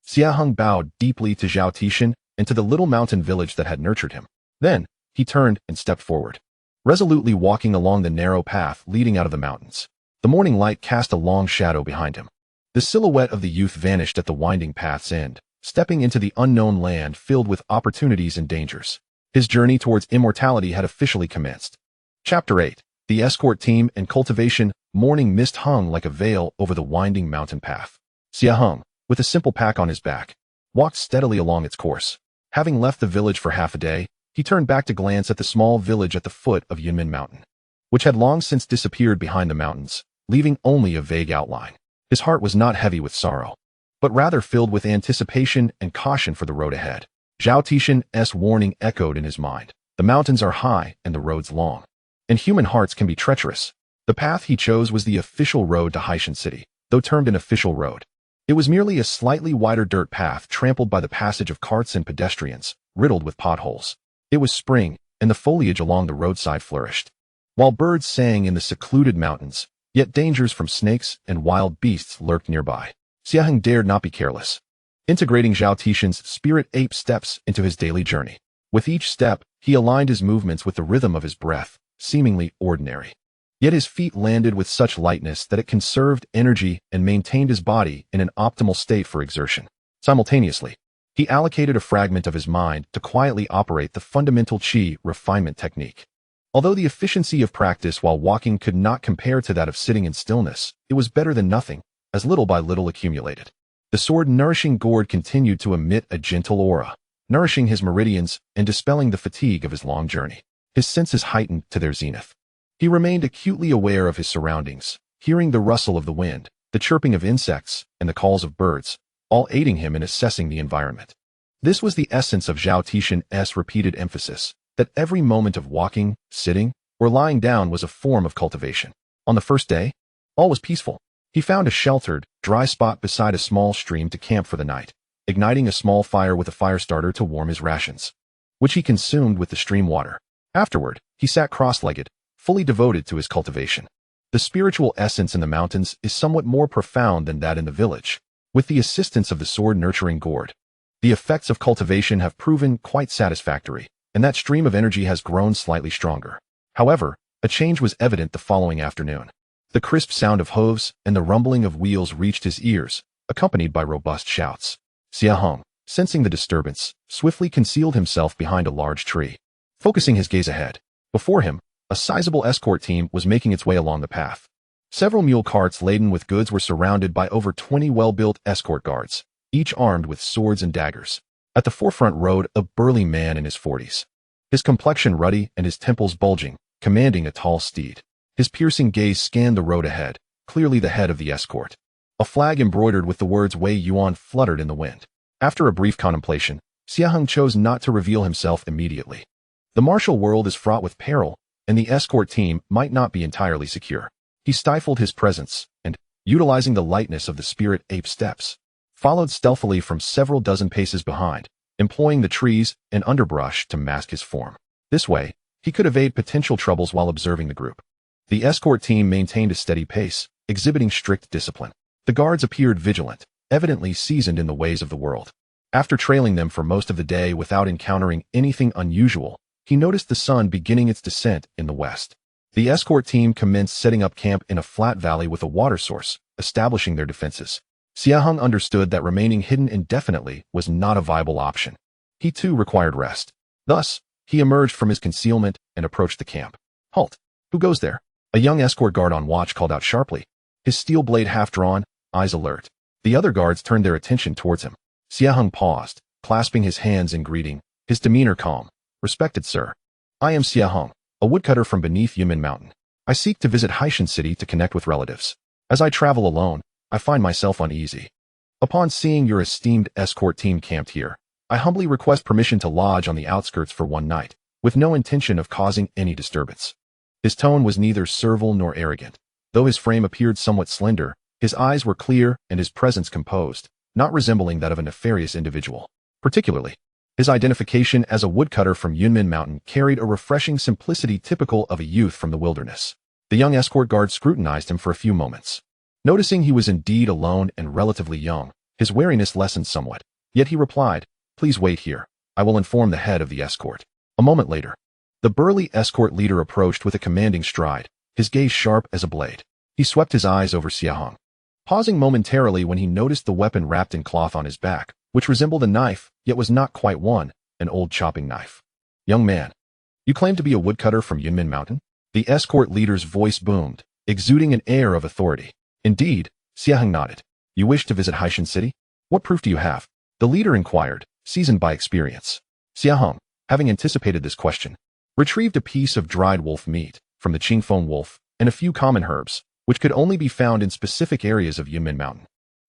Xie Heng bowed deeply to Zhao Tishan and to the little mountain village that had nurtured him. Then, he turned and stepped forward, resolutely walking along the narrow path leading out of the mountains. The morning light cast a long shadow behind him. The silhouette of the youth vanished at the winding path's end, stepping into the unknown land filled with opportunities and dangers. His journey towards immortality had officially commenced. Chapter 8. The escort team and cultivation. Morning mist hung like a veil over the winding mountain path. Xie Heng, with a simple pack on his back, walked steadily along its course. Having left the village for half a day, he turned back to glance at the small village at the foot of Yunmen Mountain, which had long since disappeared behind the mountains, leaving only a vague outline. His heart was not heavy with sorrow, but rather filled with anticipation and caution for the road ahead. Zhao Tishan's warning echoed in his mind. The mountains are high and the roads long, and human hearts can be treacherous. The path he chose was the official road to Haishan City, though termed an official road. It was merely a slightly wider dirt path trampled by the passage of carts and pedestrians, riddled with potholes. It was spring, and the foliage along the roadside flourished, while birds sang in the secluded mountains, yet dangers from snakes and wild beasts lurked nearby. Xie Heng dared not be careless, integrating Zhao Tishan's spirit ape steps into his daily journey. With each step, he aligned his movements with the rhythm of his breath, seemingly ordinary. Yet his feet landed with such lightness that it conserved energy and maintained his body in an optimal state for exertion. Simultaneously, he allocated a fragment of his mind to quietly operate the fundamental qi refinement technique. Although the efficiency of practice while walking could not compare to that of sitting in stillness, it was better than nothing, as little by little accumulated. The sword-nourishing gourd continued to emit a gentle aura, nourishing his meridians and dispelling the fatigue of his long journey. His senses heightened to their zenith. He remained acutely aware of his surroundings, hearing the rustle of the wind, the chirping of insects, and the calls of birds, all aiding him in assessing the environment. This was the essence of Zhao Tishan's repeated emphasis, that every moment of walking, sitting, or lying down was a form of cultivation. On the first day, all was peaceful. He found a sheltered, dry spot beside a small stream to camp for the night, igniting a small fire with a fire starter to warm his rations, which he consumed with the stream water. Afterward, he sat cross-legged, fully devoted to his cultivation. The spiritual essence in the mountains is somewhat more profound than that in the village. With the assistance of the sword-nurturing gourd, the effects of cultivation have proven quite satisfactory, and that stream of energy has grown slightly stronger. However, a change was evident the following afternoon. The crisp sound of hooves and the rumbling of wheels reached his ears, accompanied by robust shouts. Xie Heng, sensing the disturbance, swiftly concealed himself behind a large tree, focusing his gaze ahead. Before him, a sizable escort team was making its way along the path. Several mule carts laden with goods were surrounded by over 20 well-built escort guards, each armed with swords and daggers. At the forefront rode a burly man in his 40s, his complexion ruddy and his temples bulging, commanding a tall steed. His piercing gaze scanned the road ahead, clearly the head of the escort. A flag embroidered with the words Wei Yuan fluttered in the wind. After a brief contemplation, Xie Heng chose not to reveal himself immediately. The martial world is fraught with peril, and the escort team might not be entirely secure. He stifled his presence, and, utilizing the lightness of the spirit ape steps, followed stealthily from several dozen paces behind, employing the trees and underbrush to mask his form. This way, he could evade potential troubles while observing the group. The escort team maintained a steady pace, exhibiting strict discipline. The guards appeared vigilant, evidently seasoned in the ways of the world. After trailing them for most of the day without encountering anything unusual, he noticed the sun beginning its descent in the west. The escort team commenced setting up camp in a flat valley with a water source, establishing their defenses. Xie Heng understood that remaining hidden indefinitely was not a viable option. He too required rest. Thus, he emerged from his concealment and approached the camp. "Halt! Who goes there?" A young escort guard on watch called out sharply, his steel blade half drawn, eyes alert. The other guards turned their attention towards him. Xie Heng paused, clasping his hands in greeting, his demeanor calm. "Respected sir. I am Xie Heng, a woodcutter from beneath Yunmin Mountain. I seek to visit Haishan City to connect with relatives. As I travel alone, I find myself uneasy. Upon seeing your esteemed escort team camped here, I humbly request permission to lodge on the outskirts for one night, with no intention of causing any disturbance." His tone was neither servile nor arrogant. Though his frame appeared somewhat slender, his eyes were clear and his presence composed, not resembling that of a nefarious individual. Particularly, his identification as a woodcutter from Yunmin Mountain carried a refreshing simplicity typical of a youth from the wilderness. The young escort guard scrutinized him for a few moments. Noticing he was indeed alone and relatively young, his wariness lessened somewhat, yet he replied, "Please wait here. I will inform the head of the escort." A moment later, the burly escort leader approached with a commanding stride, his gaze sharp as a blade. He swept his eyes over Xie Heng, pausing momentarily when he noticed the weapon wrapped in cloth on his back, which resembled a knife, yet was not quite one, an old chopping knife. "Young man, you claim to be a woodcutter from Yunmin Mountain?" The escort leader's voice boomed, exuding an air of authority. "Indeed," Xie Heng nodded. "You wish to visit Haishan City? What proof do you have?" The leader inquired, seasoned by experience. Xie Heng, having anticipated this question, retrieved a piece of dried wolf meat from the Qingfeng wolf and a few common herbs, which could only be found in specific areas of Yunmin Mountain.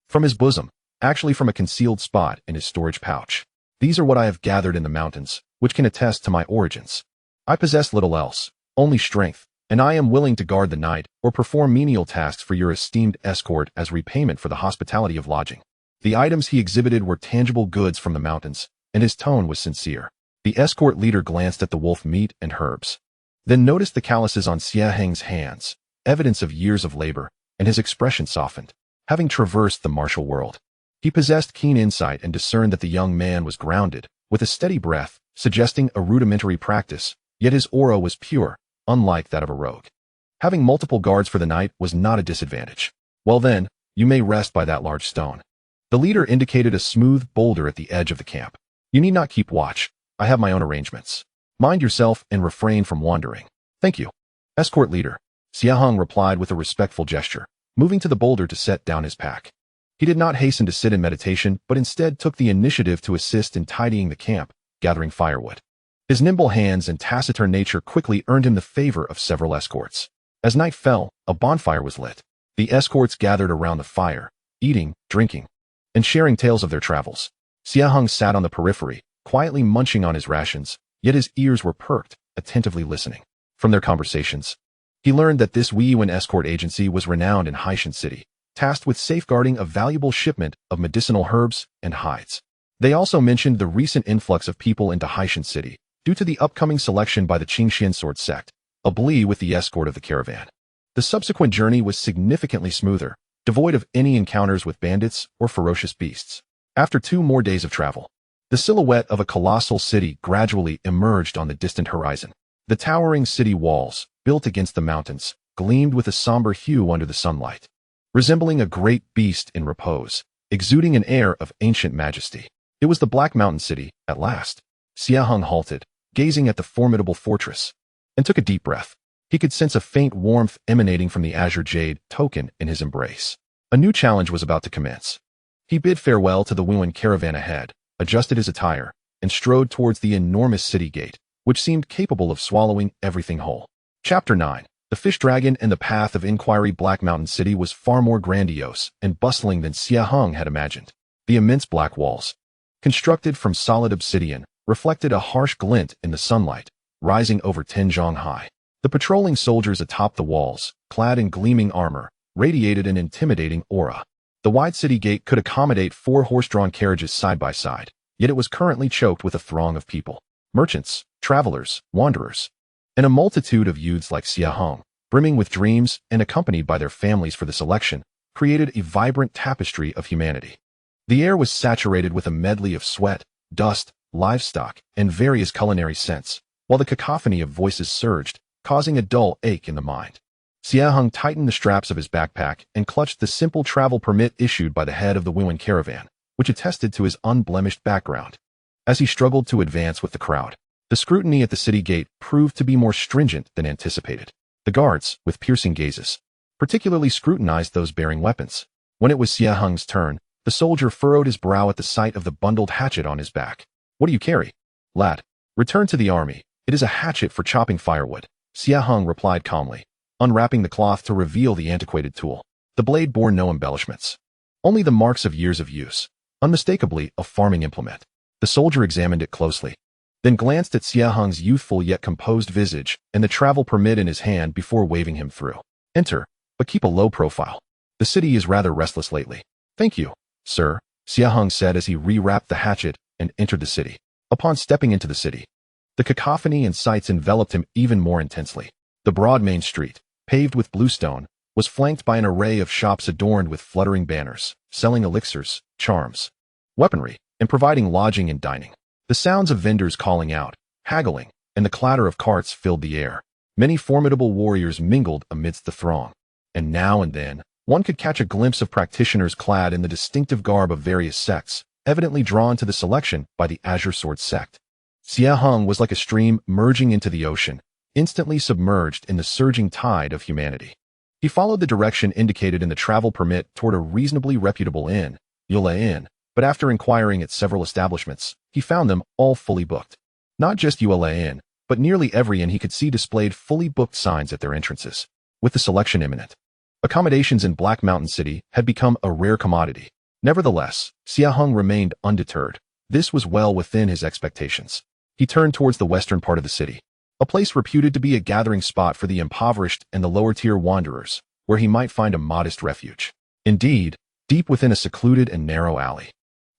From his bosom, actually from a concealed spot in his storage pouch. "These are what I have gathered in the mountains, which can attest to my origins. I possess little else, only strength, and I am willing to guard the night or perform menial tasks for your esteemed escort as repayment for the hospitality of lodging." The items he exhibited were tangible goods from the mountains, and his tone was sincere. The escort leader glanced at the wolf meat and herbs, then noticed the calluses on Xie Heng's hands, evidence of years of labor, and his expression softened. Having traversed the martial world, he possessed keen insight and discerned that the young man was grounded, with a steady breath, suggesting a rudimentary practice, yet his aura was pure, unlike that of a rogue. Having multiple guards for the night was not a disadvantage. "Well then, you may rest by that large stone." The leader indicated a smooth boulder at the edge of the camp. "You need not keep watch. I have my own arrangements. Mind yourself and refrain from wandering." "Thank you, escort leader," Xie Heng replied with a respectful gesture, moving to the boulder to set down his pack. He did not hasten to sit in meditation, but instead took the initiative to assist in tidying the camp, gathering firewood. His nimble hands and taciturn nature quickly earned him the favor of several escorts. As night fell, a bonfire was lit. The escorts gathered around the fire, eating, drinking, and sharing tales of their travels. Xie Heng sat on the periphery, quietly munching on his rations, yet his ears were perked, attentively listening. From their conversations, he learned that this Weiyuan escort agency was renowned in Haishan City, tasked with safeguarding a valuable shipment of medicinal herbs and hides. They also mentioned the recent influx of people into Haishan City, due to the upcoming selection by the Qingxian sword sect, ably with the escort of the caravan. The subsequent journey was significantly smoother, devoid of any encounters with bandits or ferocious beasts. After 2 more days of travel, the silhouette of a colossal city gradually emerged on the distant horizon. The towering city walls, built against the mountains, gleamed with a somber hue under the sunlight, resembling a great beast in repose, exuding an air of ancient majesty. It was the Black Mountain City, at last. Xie Heng halted, gazing at the formidable fortress, and took a deep breath. He could sense a faint warmth emanating from the Azure jade token in his embrace. A new challenge was about to commence. He bid farewell to the Weiyuan caravan ahead, adjusted his attire, and strode towards the enormous city gate, which seemed capable of swallowing everything whole. Chapter 9. The Fish Dragon and the Path of Inquiry. Black Mountain City was far more grandiose and bustling than Xie Heng had imagined. The immense black walls, constructed from solid obsidian, reflected a harsh glint in the sunlight, rising over 10 zhang high. The patrolling soldiers atop the walls, clad in gleaming armor, radiated an intimidating aura. The wide city gate could accommodate 4 horse-drawn carriages side by side, yet it was currently choked with a throng of people. Merchants, travelers, wanderers, and a multitude of youths like Xie Heng, brimming with dreams and accompanied by their families for this election, created a vibrant tapestry of humanity. The air was saturated with a medley of sweat, dust, livestock, and various culinary scents, while the cacophony of voices surged, causing a dull ache in the mind. Xie Heng tightened the straps of his backpack and clutched the simple travel permit issued by the head of the Wuan caravan, which attested to his unblemished background. As he struggled to advance with the crowd, the scrutiny at the city gate proved to be more stringent than anticipated. The guards, with piercing gazes, particularly scrutinized those bearing weapons. When it was Xie Heng's turn, the soldier furrowed his brow at the sight of the bundled hatchet on his back. "What do you carry?" "Lad, return to the army. It is a hatchet for chopping firewood," Xie Heng replied calmly, unwrapping the cloth to reveal the antiquated tool. The blade bore no embellishments, only the marks of years of use, unmistakably a farming implement. The soldier examined it closely, then glanced at Xie Heng's youthful yet composed visage and the travel permit in his hand before waving him through. "Enter, but keep a low profile. The city is rather restless lately." "Thank you, sir," Xie Heng said as he rewrapped the hatchet and entered the city. Upon stepping into the city, the cacophony and sights enveloped him even more intensely. The broad main street, paved with bluestone, was flanked by an array of shops adorned with fluttering banners, selling elixirs, charms, weaponry, and providing lodging and dining. The sounds of vendors calling out, haggling, and the clatter of carts filled the air. Many formidable warriors mingled amidst the throng, and now and then, one could catch a glimpse of practitioners clad in the distinctive garb of various sects, evidently drawn to the selection by the Azure sword sect. Xie Heng was like a stream merging into the ocean, instantly submerged in the surging tide of humanity. He followed the direction indicated in the travel permit toward a reasonably reputable inn, Yule Inn, but after inquiring at several establishments, he found them all fully booked. Not just Yule Inn, but nearly every inn he could see displayed fully booked signs at their entrances. With the selection imminent, accommodations in Black Mountain City had become a rare commodity. Nevertheless, Xie Heng remained undeterred. This was well within his expectations. He turned towards the western part of the city, a place reputed to be a gathering spot for the impoverished and the lower-tier wanderers, where he might find a modest refuge. Indeed, deep within a secluded and narrow alley,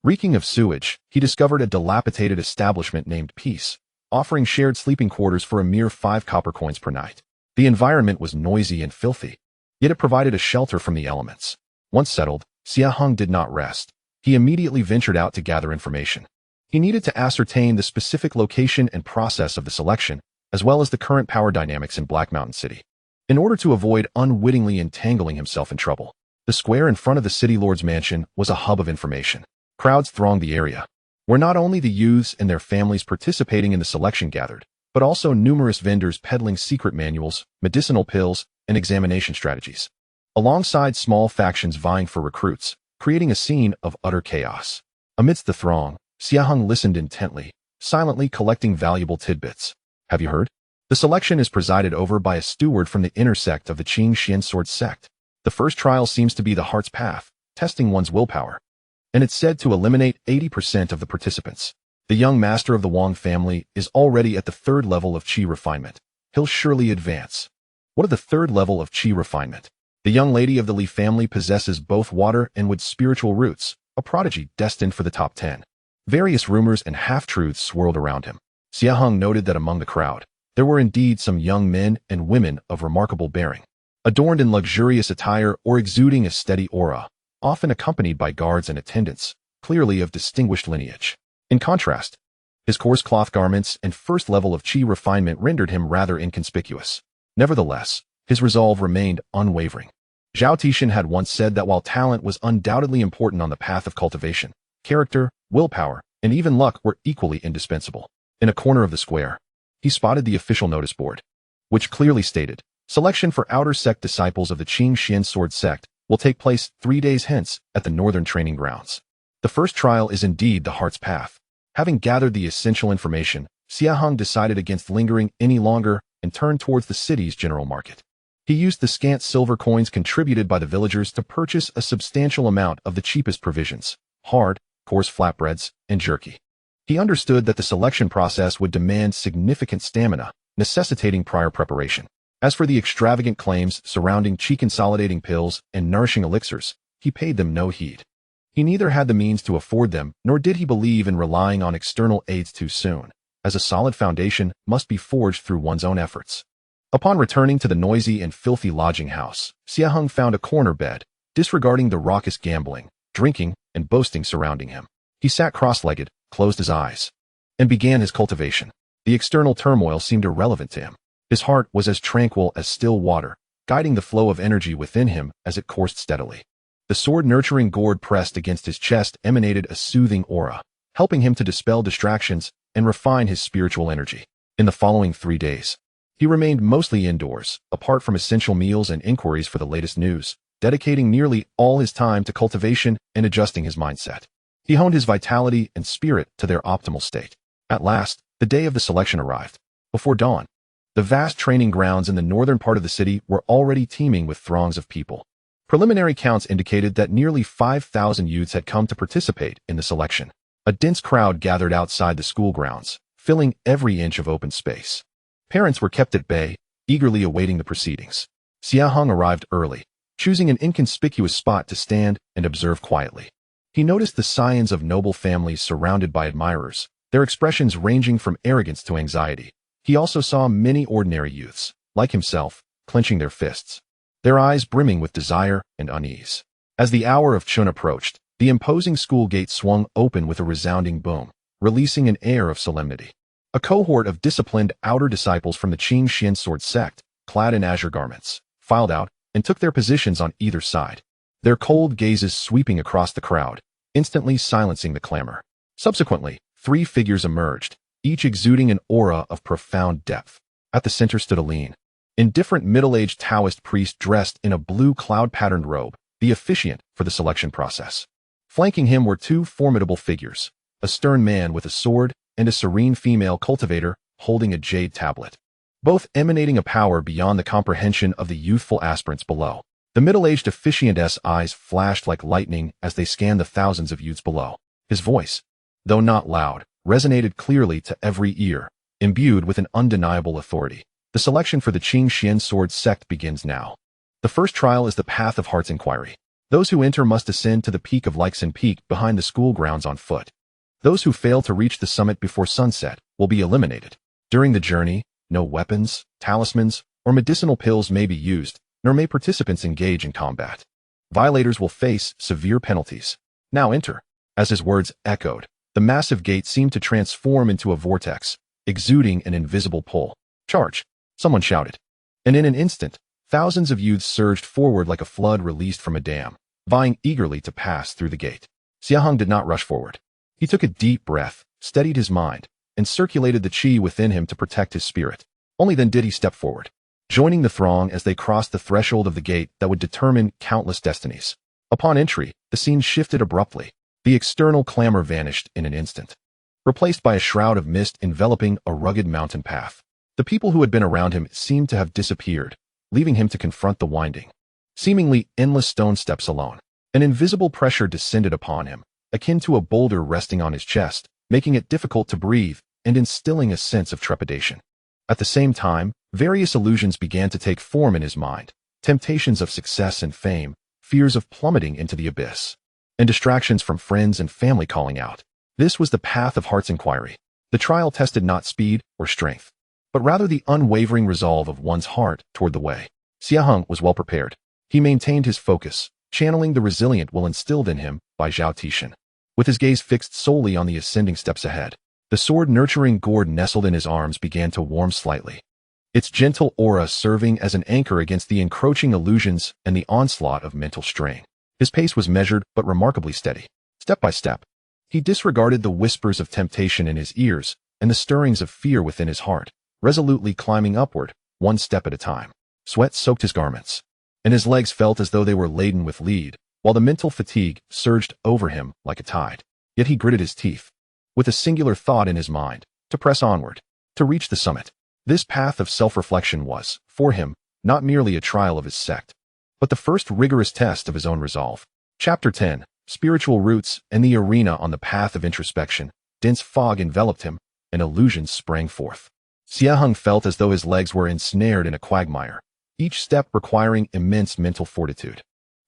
reeking of sewage, he discovered a dilapidated establishment named Peace, offering shared sleeping quarters for a mere 5 copper coins per night. The environment was noisy and filthy, yet it provided a shelter from the elements. Once settled, Xie Heng did not rest. He immediately ventured out to gather information. He needed to ascertain the specific location and process of the selection, as well as the current power dynamics in Black Mountain City, in order to avoid unwittingly entangling himself in trouble. The square in front of the city lord's mansion was a hub of information. Crowds thronged the area, where not only the youths and their families participating in the selection gathered, but also numerous vendors peddling secret manuals, medicinal pills, and examination strategies, alongside small factions vying for recruits, creating a scene of utter chaos. Amidst the throng, Xie Heng listened intently, silently collecting valuable tidbits. "Have you heard? The selection is presided over by a steward from the inner sect of the Qing sword sect. The first trial seems to be the heart's path, testing one's willpower, and it's said to eliminate 80% of the participants. The young master of the Wang family is already at the 3rd level of Qi refinement. He'll surely advance." "What of the 3rd level of Qi refinement?" "The young lady of the Li family possesses both water and wood spiritual roots, a prodigy destined for the top 10. Various rumors and half-truths swirled around him. Xie Heng noted that among the crowd, there were indeed some young men and women of remarkable bearing, adorned in luxurious attire or exuding a steady aura, often accompanied by guards and attendants, clearly of distinguished lineage. In contrast, his coarse cloth garments and 1st level of Qi refinement rendered him rather inconspicuous. Nevertheless, his resolve remained unwavering. Zhao Tixin had once said that while talent was undoubtedly important on the path of cultivation, character, willpower, and even luck were equally indispensable. In a corner of the square, he spotted the official notice board, which clearly stated, "Selection for outer sect disciples of the Qing sword sect will take place 3 days hence at the northern training grounds." The first trial is indeed the heart's path. Having gathered the essential information, Xie Heng decided against lingering any longer and turned towards the city's general market. He used the scant silver coins contributed by the villagers to purchase a substantial amount of the cheapest provisions, hard, coarse flatbreads, and jerky. He understood that the selection process would demand significant stamina, necessitating prior preparation. As for the extravagant claims surrounding chi-consolidating pills and nourishing elixirs, he paid them no heed. He neither had the means to afford them, nor did he believe in relying on external aids too soon, as a solid foundation must be forged through one's own efforts. Upon returning to the noisy and filthy lodging house, Xie Heng found a corner bed, disregarding the raucous gambling, drinking, and boasting surrounding him. He sat cross-legged, closed his eyes, and began his cultivation. The external turmoil seemed irrelevant to him. His heart was as tranquil as still water, guiding the flow of energy within him as it coursed steadily. The sword-nurturing gourd pressed against his chest emanated a soothing aura, helping him to dispel distractions and refine his spiritual energy. In the following 3 days, he remained mostly indoors, apart from essential meals and inquiries for the latest news, dedicating nearly all his time to cultivation and adjusting his mindset. He honed his vitality and spirit to their optimal state. At last, the day of the selection arrived. Before dawn, the vast training grounds in the northern part of the city were already teeming with throngs of people. Preliminary counts indicated that nearly 5,000 youths had come to participate in the selection. A dense crowd gathered outside the school grounds, filling every inch of open space. Parents were kept at bay, eagerly awaiting the proceedings. Xie Heng arrived early, choosing an inconspicuous spot to stand and observe quietly. He noticed the scions of noble families surrounded by admirers, their expressions ranging from arrogance to anxiety. He also saw many ordinary youths, like himself, clenching their fists, their eyes brimming with desire and unease. As the hour of Chun approached, the imposing school gate swung open with a resounding boom, releasing an air of solemnity. A cohort of disciplined outer disciples from the Qing Xian sword sect, clad in azure garments, filed out and took their positions on either side, their cold gazes sweeping across the crowd, instantly silencing the clamor. Subsequently, 3 figures emerged, each exuding an aura of profound depth. At the center stood a lean, indifferent middle-aged Taoist priest dressed in a blue cloud-patterned robe, the officiant for the selection process. Flanking him were 2 formidable figures, a stern man with a sword and a serene female cultivator holding a jade tablet, both emanating a power beyond the comprehension of the youthful aspirants below. The middle-aged officiant's eyes flashed like lightning as they scanned the thousands of youths below. His voice, though not loud, resonated clearly to every ear, imbued with an undeniable authority. The selection for the Qing Xian sword sect begins now. The first trial is the path of heart's inquiry. Those who enter must ascend to the peak of Elixir Peak behind the school grounds on foot. Those who fail to reach the summit before sunset will be eliminated. During the journey, no weapons, talismans, or medicinal pills may be used, nor may participants engage in combat. Violators will face severe penalties. Now enter. As his words echoed, the massive gate seemed to transform into a vortex, exuding an invisible pull. Charge! Someone shouted. And in an instant, thousands of youths surged forward like a flood released from a dam, vying eagerly to pass through the gate. Xie Heng did not rush forward. He took a deep breath, steadied his mind, and circulated the qi within him to protect his spirit. Only then did he step forward, joining the throng as they crossed the threshold of the gate that would determine countless destinies. Upon entry, the scene shifted abruptly. The external clamor vanished in an instant, replaced by a shroud of mist enveloping a rugged mountain path. The people who had been around him seemed to have disappeared, leaving him to confront the winding, seemingly endless stone steps alone. An invisible pressure descended upon him, akin to a boulder resting on his chest, making it difficult to breathe and instilling a sense of trepidation. At the same time, various illusions began to take form in his mind, temptations of success and fame, fears of plummeting into the abyss, and distractions from friends and family calling out. This was the path of heart's inquiry. The trial tested not speed or strength, but rather the unwavering resolve of one's heart toward the way. Xie Heng was well prepared. He maintained his focus, channeling the resilient will instilled in him by Zhao Tishan. With his gaze fixed solely on the ascending steps ahead, the sword-nurturing gourd nestled in his arms began to warm slightly, its gentle aura serving as an anchor against the encroaching illusions and the onslaught of mental strain. His pace was measured but remarkably steady. Step by step, he disregarded the whispers of temptation in his ears and the stirrings of fear within his heart, resolutely climbing upward, one step at a time. Sweat soaked his garments, and his legs felt as though they were laden with lead, while the mental fatigue surged over him like a tide. Yet he gritted his teeth. With a singular thought in his mind, to press onward, to reach the summit. This path of self-reflection was, for him, not merely a trial of his sect, but the first rigorous test of his own resolve. Chapter 10. Spiritual Roots and the Arena. On the path of introspection, dense fog enveloped him, and illusions sprang forth. Xie Heng felt as though his legs were ensnared in a quagmire, each step requiring immense mental fortitude.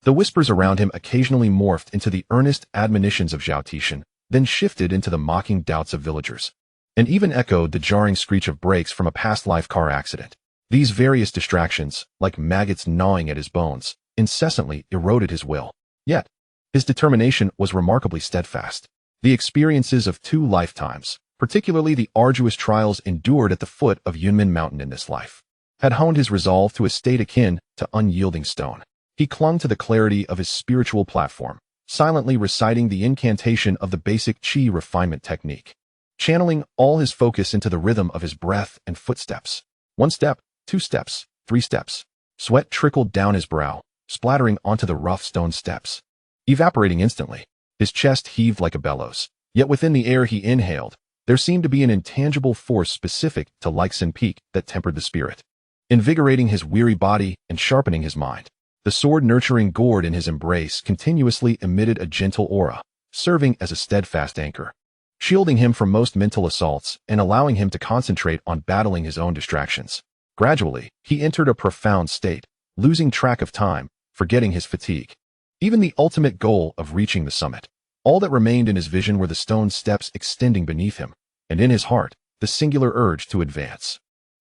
The whispers around him occasionally morphed into the earnest admonitions of Zhao Tishan, then shifted into the mocking doubts of villagers, and even echoed the jarring screech of brakes from a past-life car accident. These various distractions, like maggots gnawing at his bones, incessantly eroded his will. Yet, his determination was remarkably steadfast. The experiences of 2 lifetimes, particularly the arduous trials endured at the foot of Yunmen Mountain in this life, had honed his resolve to a state akin to unyielding stone. He clung to the clarity of his spiritual platform, silently reciting the incantation of the basic Qi refinement technique, channeling all his focus into the rhythm of his breath and footsteps. 1 step, 2 steps, 3 steps. Sweat trickled down his brow, splattering onto the rough stone steps. Evaporating instantly, his chest heaved like a bellows. Yet within the air he inhaled, there seemed to be an intangible force specific to Leixin Peak that tempered the spirit, invigorating his weary body and sharpening his mind. The sword-nurturing gourd in his embrace continuously emitted a gentle aura, serving as a steadfast anchor, shielding him from most mental assaults and allowing him to concentrate on battling his own distractions. Gradually, he entered a profound state, losing track of time, forgetting his fatigue. Even the ultimate goal of reaching the summit. All that remained in his vision were the stone steps extending beneath him, and in his heart, the singular urge to advance.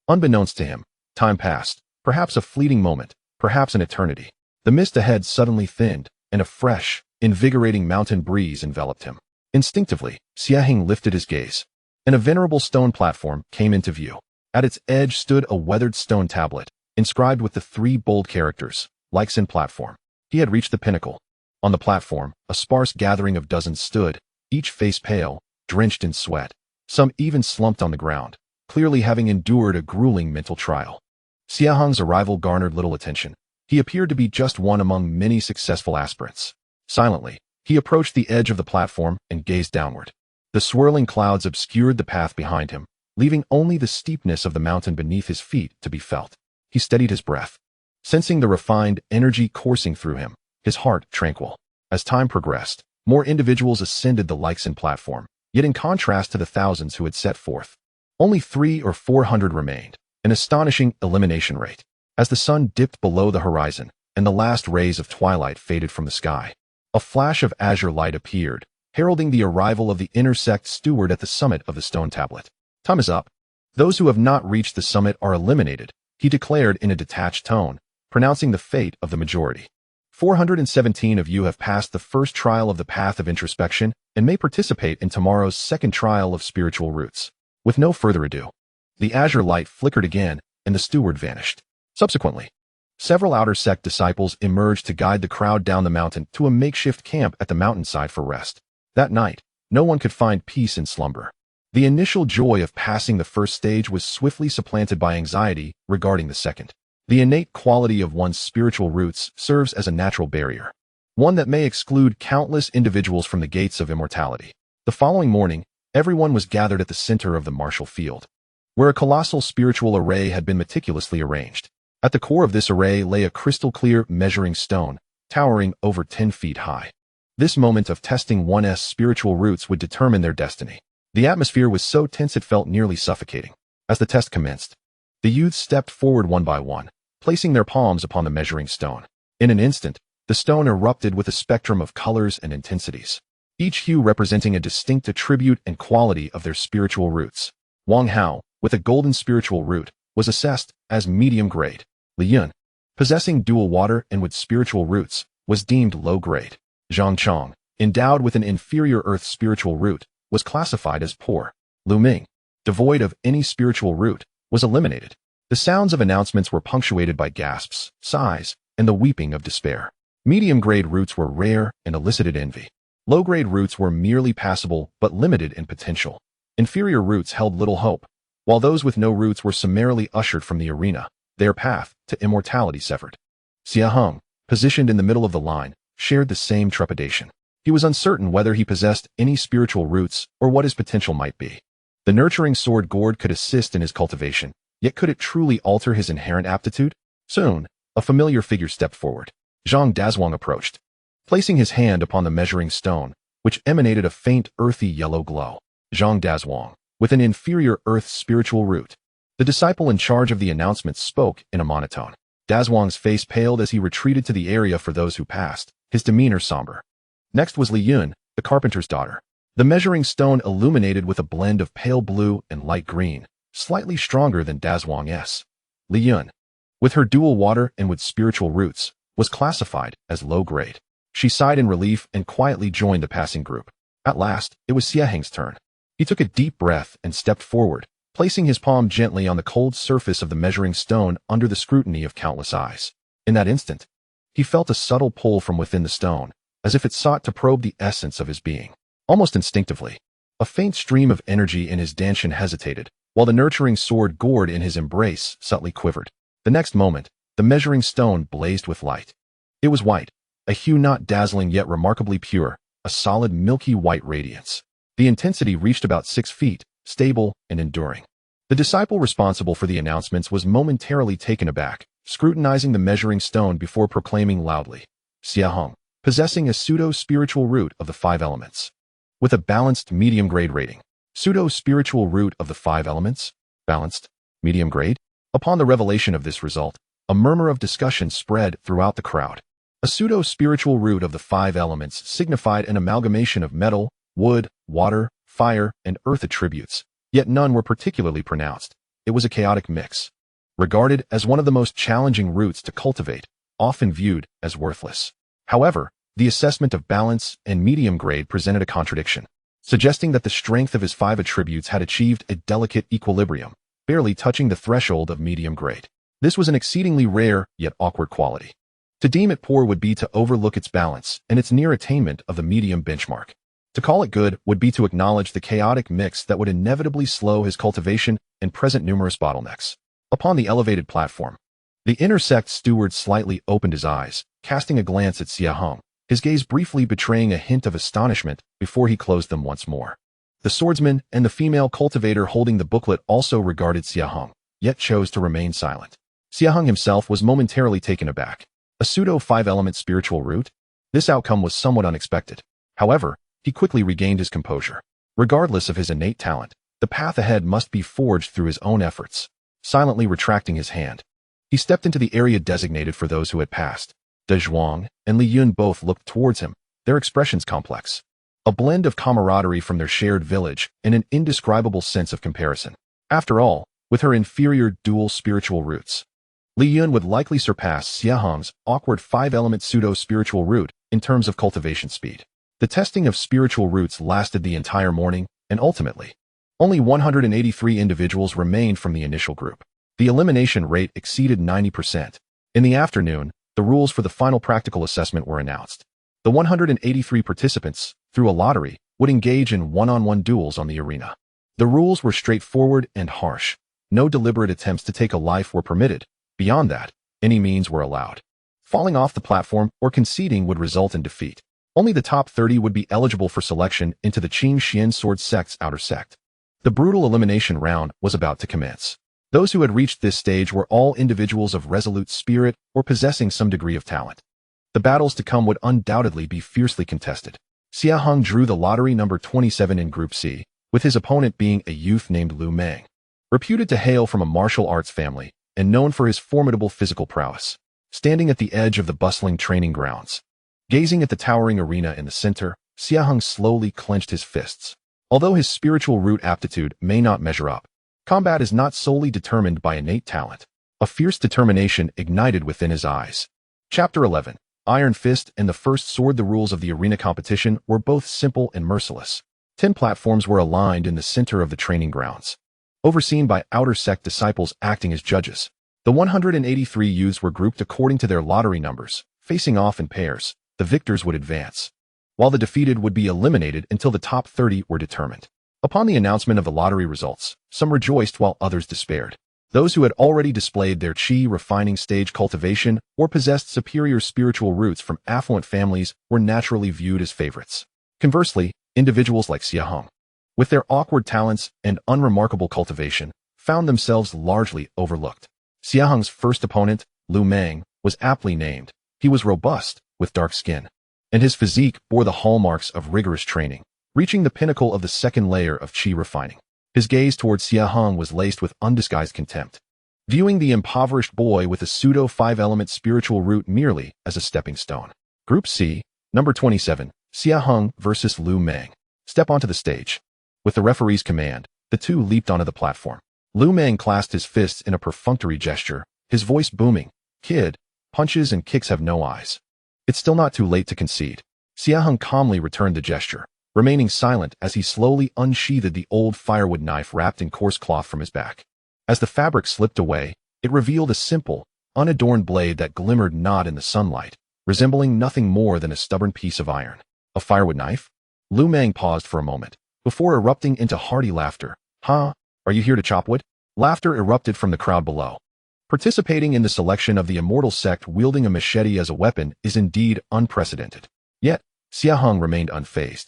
Unbeknownst to him, time passed, perhaps a fleeting moment, perhaps an eternity. The mist ahead suddenly thinned, and a fresh, invigorating mountain breeze enveloped him. Instinctively, Xie Heng lifted his gaze, and a venerable stone platform came into view. At its edge stood a weathered stone tablet, inscribed with the 3 bold characters, Leixin Platform. He had reached the pinnacle. On the platform, a sparse gathering of dozens stood, each face pale, drenched in sweat. Some even slumped on the ground, clearly having endured a grueling mental trial. Xie Heng's arrival garnered little attention. He appeared to be just one among many successful aspirants. Silently, he approached the edge of the platform and gazed downward. The swirling clouds obscured the path behind him, leaving only the steepness of the mountain beneath his feet to be felt. He steadied his breath, sensing the refined energy coursing through him, his heart tranquil. As time progressed, more individuals ascended the Leixin platform, yet in contrast to the thousands who had set forth, only 300 or 400 remained, an astonishing elimination rate. As the sun dipped below the horizon, and the last rays of twilight faded from the sky, a flash of azure light appeared, heralding the arrival of the inner sect steward at the summit of the stone tablet. Time is up. Those who have not reached the summit are eliminated, he declared in a detached tone, pronouncing the fate of the majority. 417 of you have passed the first trial of the path of introspection and may participate in tomorrow's second trial of spiritual roots. With no further ado, the azure light flickered again, and the steward vanished. Subsequently, several outer sect disciples emerged to guide the crowd down the mountain to a makeshift camp at the mountainside for rest. That night, no one could find peace in slumber. The initial joy of passing the first stage was swiftly supplanted by anxiety regarding the second. The innate quality of one's spiritual roots serves as a natural barrier, one that may exclude countless individuals from the gates of immortality. The following morning, everyone was gathered at the center of the martial field, where a colossal spiritual array had been meticulously arranged. At the core of this array lay a crystal-clear measuring stone, towering over 10 feet high. This moment of testing one's spiritual roots would determine their destiny. The atmosphere was so tense it felt nearly suffocating. As the test commenced, the youths stepped forward one by one, placing their palms upon the measuring stone. In an instant, the stone erupted with a spectrum of colors and intensities, each hue representing a distinct attribute and quality of their spiritual roots. Wang Hao, with a golden spiritual root, was assessed as medium grade. Li Yun, possessing dual water and wood spiritual roots, was deemed low grade. Zhang Chong, endowed with an inferior earth spiritual root, was classified as poor. Lu Ming, devoid of any spiritual root, was eliminated. The sounds of announcements were punctuated by gasps, sighs, and the weeping of despair. Medium-grade roots were rare and elicited envy. Low-grade roots were merely passable but limited in potential. Inferior roots held little hope, while those with no roots were summarily ushered from the arena, their path to immortality severed. Xie Heng, positioned in the middle of the line, shared the same trepidation. He was uncertain whether he possessed any spiritual roots or what his potential might be. The nurturing sword gourd could assist in his cultivation, yet could it truly alter his inherent aptitude? Soon, a familiar figure stepped forward. Zhang Dazhuang approached, placing his hand upon the measuring stone, which emanated a faint, earthy yellow glow. Zhang Dazhuang, with an inferior earth spiritual root. The disciple in charge of the announcement spoke in a monotone. Dazhuang's face paled as he retreated to the area for those who passed, his demeanor somber. Next was Li Yun, the carpenter's daughter. The measuring stone illuminated with a blend of pale blue and light green, slightly stronger than Dazhuang's. Li Yun, with her dual water and with spiritual roots, was classified as low-grade. She sighed in relief and quietly joined the passing group. At last, it was Xie Heng's turn. He took a deep breath and stepped forward, placing his palm gently on the cold surface of the measuring stone under the scrutiny of countless eyes. In that instant, he felt a subtle pull from within the stone, as if it sought to probe the essence of his being. Almost instinctively, a faint stream of energy in his dantian hesitated, while the nurturing sword gourd in his embrace subtly quivered. The next moment, the measuring stone blazed with light. It was white, a hue not dazzling yet remarkably pure, a solid milky white radiance. The intensity reached about 6 feet, stable and enduring. The disciple responsible for the announcements was momentarily taken aback, scrutinizing the measuring stone before proclaiming loudly, Xie Heng, possessing a pseudo-spiritual root of the 5 elements. With a balanced medium-grade rating. Pseudo-spiritual root of the 5 elements? Balanced? Medium grade? Upon the revelation of this result, a murmur of discussion spread throughout the crowd. A pseudo-spiritual root of the 5 elements signified an amalgamation of metal, wood, water, fire, and earth attributes, yet none were particularly pronounced. It was a chaotic mix. Regarded as one of the most challenging roots to cultivate, often viewed as worthless. However, the assessment of balance and medium grade presented a contradiction, suggesting that the strength of his 5 attributes had achieved a delicate equilibrium, barely touching the threshold of medium grade. This was an exceedingly rare yet awkward quality. To deem it poor would be to overlook its balance and its near attainment of the medium benchmark. To call it good would be to acknowledge the chaotic mix that would inevitably slow his cultivation and present numerous bottlenecks. Upon the elevated platform, the inner sect steward slightly opened his eyes, casting a glance at Xie Heng, his gaze briefly betraying a hint of astonishment before he closed them once more. The swordsman and the female cultivator holding the booklet also regarded Xie Heng, yet chose to remain silent. Xie Heng himself was momentarily taken aback. A pseudo-5-element spiritual root? This outcome was somewhat unexpected. However, he quickly regained his composure. Regardless of his innate talent, the path ahead must be forged through his own efforts. Silently retracting his hand, he stepped into the area designated for those who had passed. Dazhuang and Li Yun both looked towards him, their expressions complex. A blend of camaraderie from their shared village and an indescribable sense of comparison. After all, with her inferior dual spiritual roots, Li Yun would likely surpass Xie Heng's awkward 5-element pseudo-spiritual root in terms of cultivation speed. The testing of spiritual roots lasted the entire morning, and ultimately, only 183 individuals remained from the initial group. The elimination rate exceeded 90%. In the afternoon, the rules for the final practical assessment were announced. The 183 participants, through a lottery, would engage in one-on-one duels on the arena. The rules were straightforward and harsh. No deliberate attempts to take a life were permitted. Beyond that, any means were allowed. Falling off the platform or conceding would result in defeat. Only the top 30 would be eligible for selection into the Qin Xian Sword Sect's outer sect. The brutal elimination round was about to commence. Those who had reached this stage were all individuals of resolute spirit or possessing some degree of talent. The battles to come would undoubtedly be fiercely contested. Xie Heng drew the lottery number 27 in Group C, with his opponent being a youth named Lu Meng, reputed to hail from a martial arts family and known for his formidable physical prowess. Standing at the edge of the bustling training grounds, gazing at the towering arena in the center, Xie Heng slowly clenched his fists. Although his spiritual root aptitude may not measure up, combat is not solely determined by innate talent. A fierce determination ignited within his eyes. Chapter 11. Iron Fist and the First Sword. The rules of the arena competition were both simple and merciless. 10 platforms were aligned in the center of the training grounds, overseen by outer sect disciples acting as judges. The 183 youths were grouped according to their lottery numbers, facing off in pairs. The victors would advance, while the defeated would be eliminated until the top 30 were determined. Upon the announcement of the lottery results, some rejoiced while others despaired. Those who had already displayed their qi refining stage cultivation or possessed superior spiritual roots from affluent families were naturally viewed as favorites. Conversely, individuals like Xie Heng, with their awkward talents and unremarkable cultivation, found themselves largely overlooked. Xie Heng's first opponent, Lu Meng, was aptly named. He was robust, with dark skin, and his physique bore the hallmarks of rigorous training, reaching the pinnacle of the second layer of qi refining. His gaze toward Xie Heng was laced with undisguised contempt, viewing the impoverished boy with a pseudo-5-element spiritual root merely as a stepping stone. Group C, number 27, Xie Heng versus Lu Meng. Step onto the stage. With the referee's command, the two leaped onto the platform. Lu Meng clasped his fists in a perfunctory gesture, his voice booming. Kid, punches and kicks have no eyes. It's still not too late to concede. Xie Heng calmly returned the gesture, remaining silent as he slowly unsheathed the old firewood knife wrapped in coarse cloth from his back. As the fabric slipped away, it revealed a simple, unadorned blade that glimmered not in the sunlight, resembling nothing more than a stubborn piece of iron. A firewood knife? Lu Meng paused for a moment, before erupting into hearty laughter. Huh? Are you here to chop wood? Laughter erupted from the crowd below. Participating in the selection of the immortal sect wielding a machete as a weapon is indeed unprecedented. Yet, Xie Heng remained unfazed.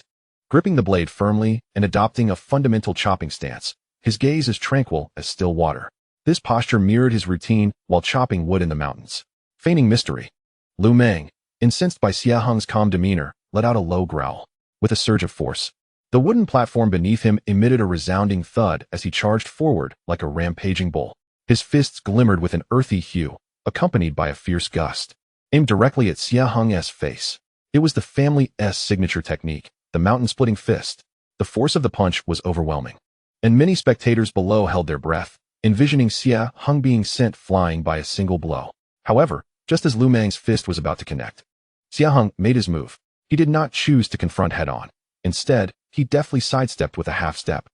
Gripping the blade firmly and adopting a fundamental chopping stance, his gaze as tranquil as still water. This posture mirrored his routine while chopping wood in the mountains. Feigning mystery, Lu Meng, incensed by Xie Heng's calm demeanor, let out a low growl. With a surge of force, the wooden platform beneath him emitted a resounding thud as he charged forward like a rampaging bull. His fists glimmered with an earthy hue, accompanied by a fierce gust, aimed directly at Xie Heng's face. It was the family's signature technique, the mountain-splitting fist. The force of the punch was overwhelming, and many spectators below held their breath, envisioning Xie Heng being sent flying by a single blow. However, just as Lu Meng's fist was about to connect, Xie Heng made his move. He did not choose to confront head-on. Instead, he deftly sidestepped with a half-step,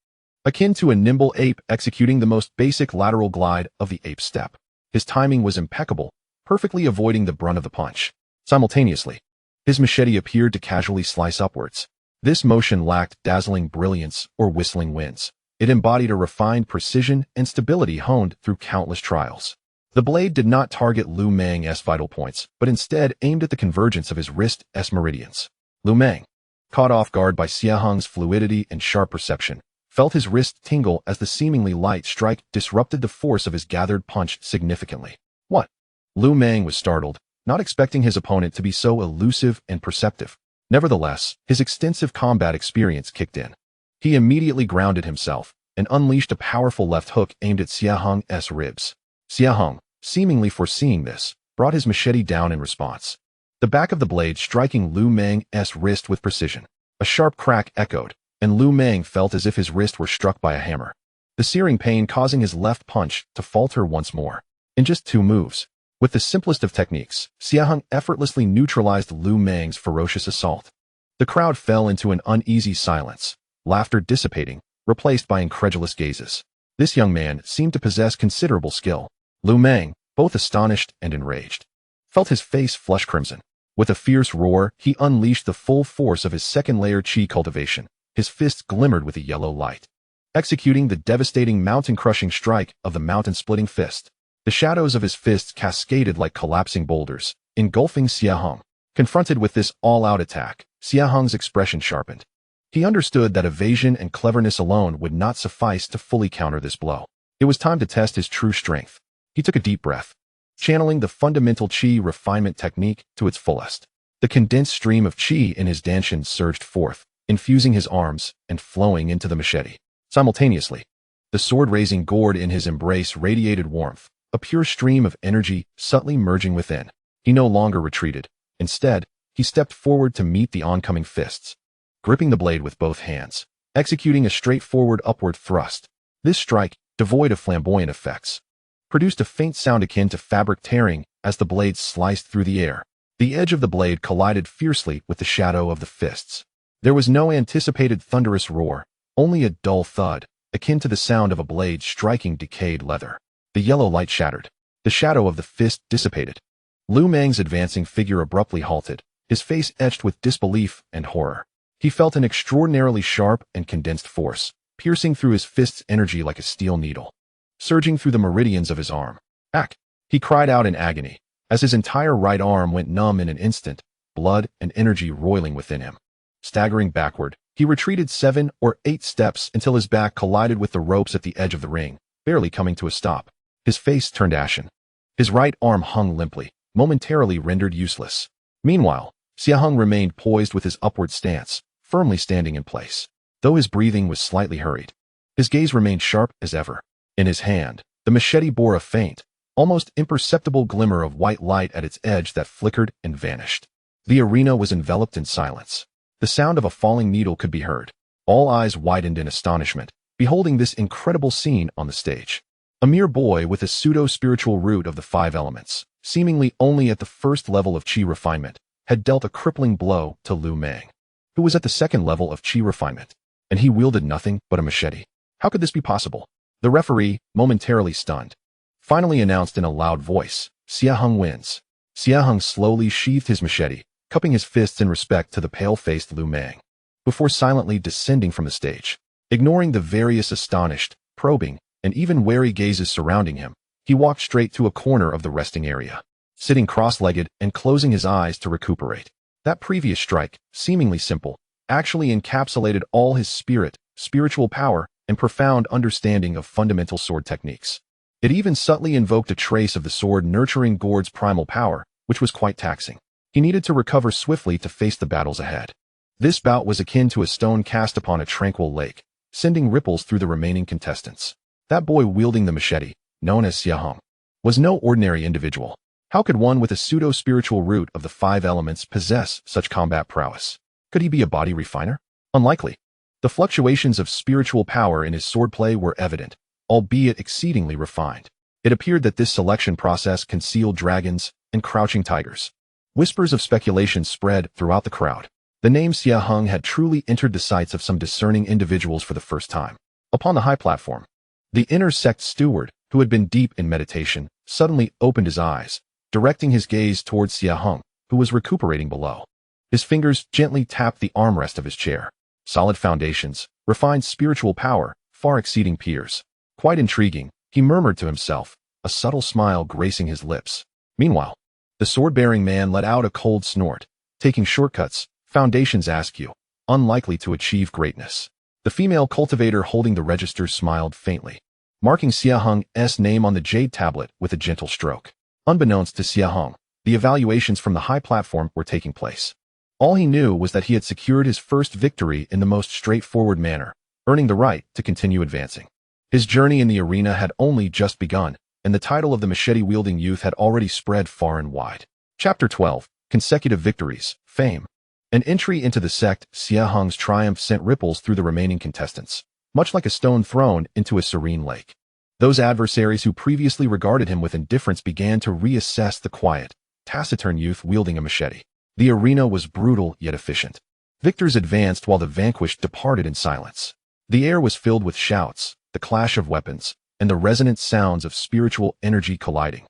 akin to a nimble ape executing the most basic lateral glide of the ape step. His timing was impeccable, perfectly avoiding the brunt of the punch. Simultaneously, his machete appeared to casually slice upwards. This motion lacked dazzling brilliance or whistling winds. It embodied a refined precision and stability honed through countless trials. The blade did not target Lu Meng's vital points, but instead aimed at the convergence of his wrist's meridians. Lu Meng, caught off guard by Xie Heng's fluidity and sharp perception, felt his wrist tingle as the seemingly light strike disrupted the force of his gathered punch significantly. What? Lu Meng was startled, not expecting his opponent to be so elusive and perceptive. Nevertheless, his extensive combat experience kicked in. He immediately grounded himself and unleashed a powerful left hook aimed at Xie Heng's ribs. Xie Heng, seemingly foreseeing this, brought his machete down in response, the back of the blade striking Lu Meng's wrist with precision. A sharp crack echoed, and Lu Meng felt as if his wrist were struck by a hammer, the searing pain causing his left punch to falter once more. In just 2 moves, with the simplest of techniques, Xie Heng effortlessly neutralized Lu Meng's ferocious assault. The crowd fell into an uneasy silence, laughter dissipating, replaced by incredulous gazes. This young man seemed to possess considerable skill. Lu Meng, both astonished and enraged, felt his face flush crimson. With a fierce roar, he unleashed the full force of his second-layer qi cultivation. His fists glimmered with a yellow light, executing the devastating mountain-crushing strike of the mountain-splitting fist. The shadows of his fists cascaded like collapsing boulders, engulfing Xie Heng. Confronted with this all-out attack, Xie Heng's expression sharpened. He understood that evasion and cleverness alone would not suffice to fully counter this blow. It was time to test his true strength. He took a deep breath, channeling the fundamental qi refinement technique to its fullest. The condensed stream of qi in his danshin surged forth, infusing his arms and flowing into the machete. Simultaneously, the sword-raising gourd in his embrace radiated warmth, a pure stream of energy subtly merging within. He no longer retreated. Instead, he stepped forward to meet the oncoming fists, gripping the blade with both hands, executing a straightforward upward thrust. This strike, devoid of flamboyant effects, produced a faint sound akin to fabric tearing as the blade sliced through the air. The edge of the blade collided fiercely with the shadow of the fists. There was no anticipated thunderous roar, only a dull thud, akin to the sound of a blade striking decayed leather. The yellow light shattered. The shadow of the fist dissipated. Lu Meng's advancing figure abruptly halted, his face etched with disbelief and horror. He felt an extraordinarily sharp and condensed force, piercing through his fist's energy like a steel needle, surging through the meridians of his arm. "Ack!" he cried out in agony, as his entire right arm went numb in an instant, blood and energy roiling within him. Staggering backward, He retreated 7 or 8 steps until his back collided with the ropes at the edge of the ring, barely coming to a stop. His face turned ashen. His right arm hung limply, momentarily rendered useless. Meanwhile, Xie Heng remained poised with his upward stance, firmly standing in place. Though his breathing was slightly hurried, his gaze remained sharp as ever. In his hand, the machete bore a faint, almost imperceptible glimmer of white light at its edge that flickered and vanished. The arena was enveloped in silence. The sound of a falling needle could be heard. All eyes widened in astonishment, beholding this incredible scene on the stage. A mere boy with a pseudo-spiritual root of the 5 elements, seemingly only at the first level of Qi refinement, had dealt a crippling blow to Lu Meng, who was at the second level of Qi refinement, and he wielded nothing but a machete. How could this be possible? The referee, momentarily stunned, finally announced in a loud voice, "Xie Heng wins." Xie Heng slowly sheathed his machete, cupping his fists in respect to the pale-faced Lu Meng, before silently descending from the stage. Ignoring the various astonished, probing, and even wary gazes surrounding him, he walked straight to a corner of the resting area, sitting cross-legged and closing his eyes to recuperate. That previous strike, seemingly simple, actually encapsulated all his spirit, spiritual power, and profound understanding of fundamental sword techniques. It even subtly invoked a trace of the sword nurturing Gourd's primal power, which was quite taxing. He needed to recover swiftly to face the battles ahead. This bout was akin to a stone cast upon a tranquil lake, sending ripples through the remaining contestants. That boy wielding the machete, known as Xie Heng, was no ordinary individual. How could one with a pseudo-spiritual root of the 5 elements possess such combat prowess? Could he be a body refiner? Unlikely. The fluctuations of spiritual power in his swordplay were evident, albeit exceedingly refined. It appeared that this selection process concealed dragons and crouching tigers. Whispers of speculation spread throughout the crowd. The name Xie Heng had truly entered the sights of some discerning individuals for the first time. Upon the high platform, the inner sect steward, who had been deep in meditation, suddenly opened his eyes, directing his gaze towards Xie Heng, who was recuperating below. His fingers gently tapped the armrest of his chair. Solid foundations, refined spiritual power, far exceeding peers. Quite intriguing, he murmured to himself, a subtle smile gracing his lips. Meanwhile, the sword-bearing man let out a cold snort. Taking shortcuts, foundations ask you, unlikely to achieve greatness. The female cultivator holding the register smiled faintly, marking Xie Heng's name on the jade tablet with a gentle stroke. Unbeknownst to Xie Heng, the evaluations from the high platform were taking place. All he knew was that he had secured his first victory in the most straightforward manner, earning the right to continue advancing. His journey in the arena had only just begun, and the title of the machete-wielding youth had already spread far and wide. Chapter 12. Consecutive Victories, Fame. An entry into the sect, Xie Heng's triumph sent ripples through the remaining contestants, much like a stone thrown into a serene lake. Those adversaries who previously regarded him with indifference began to reassess the quiet, taciturn youth wielding a machete. The arena was brutal yet efficient. Victors advanced while the vanquished departed in silence. The air was filled with shouts, the clash of weapons, and the resonant sounds of spiritual energy colliding,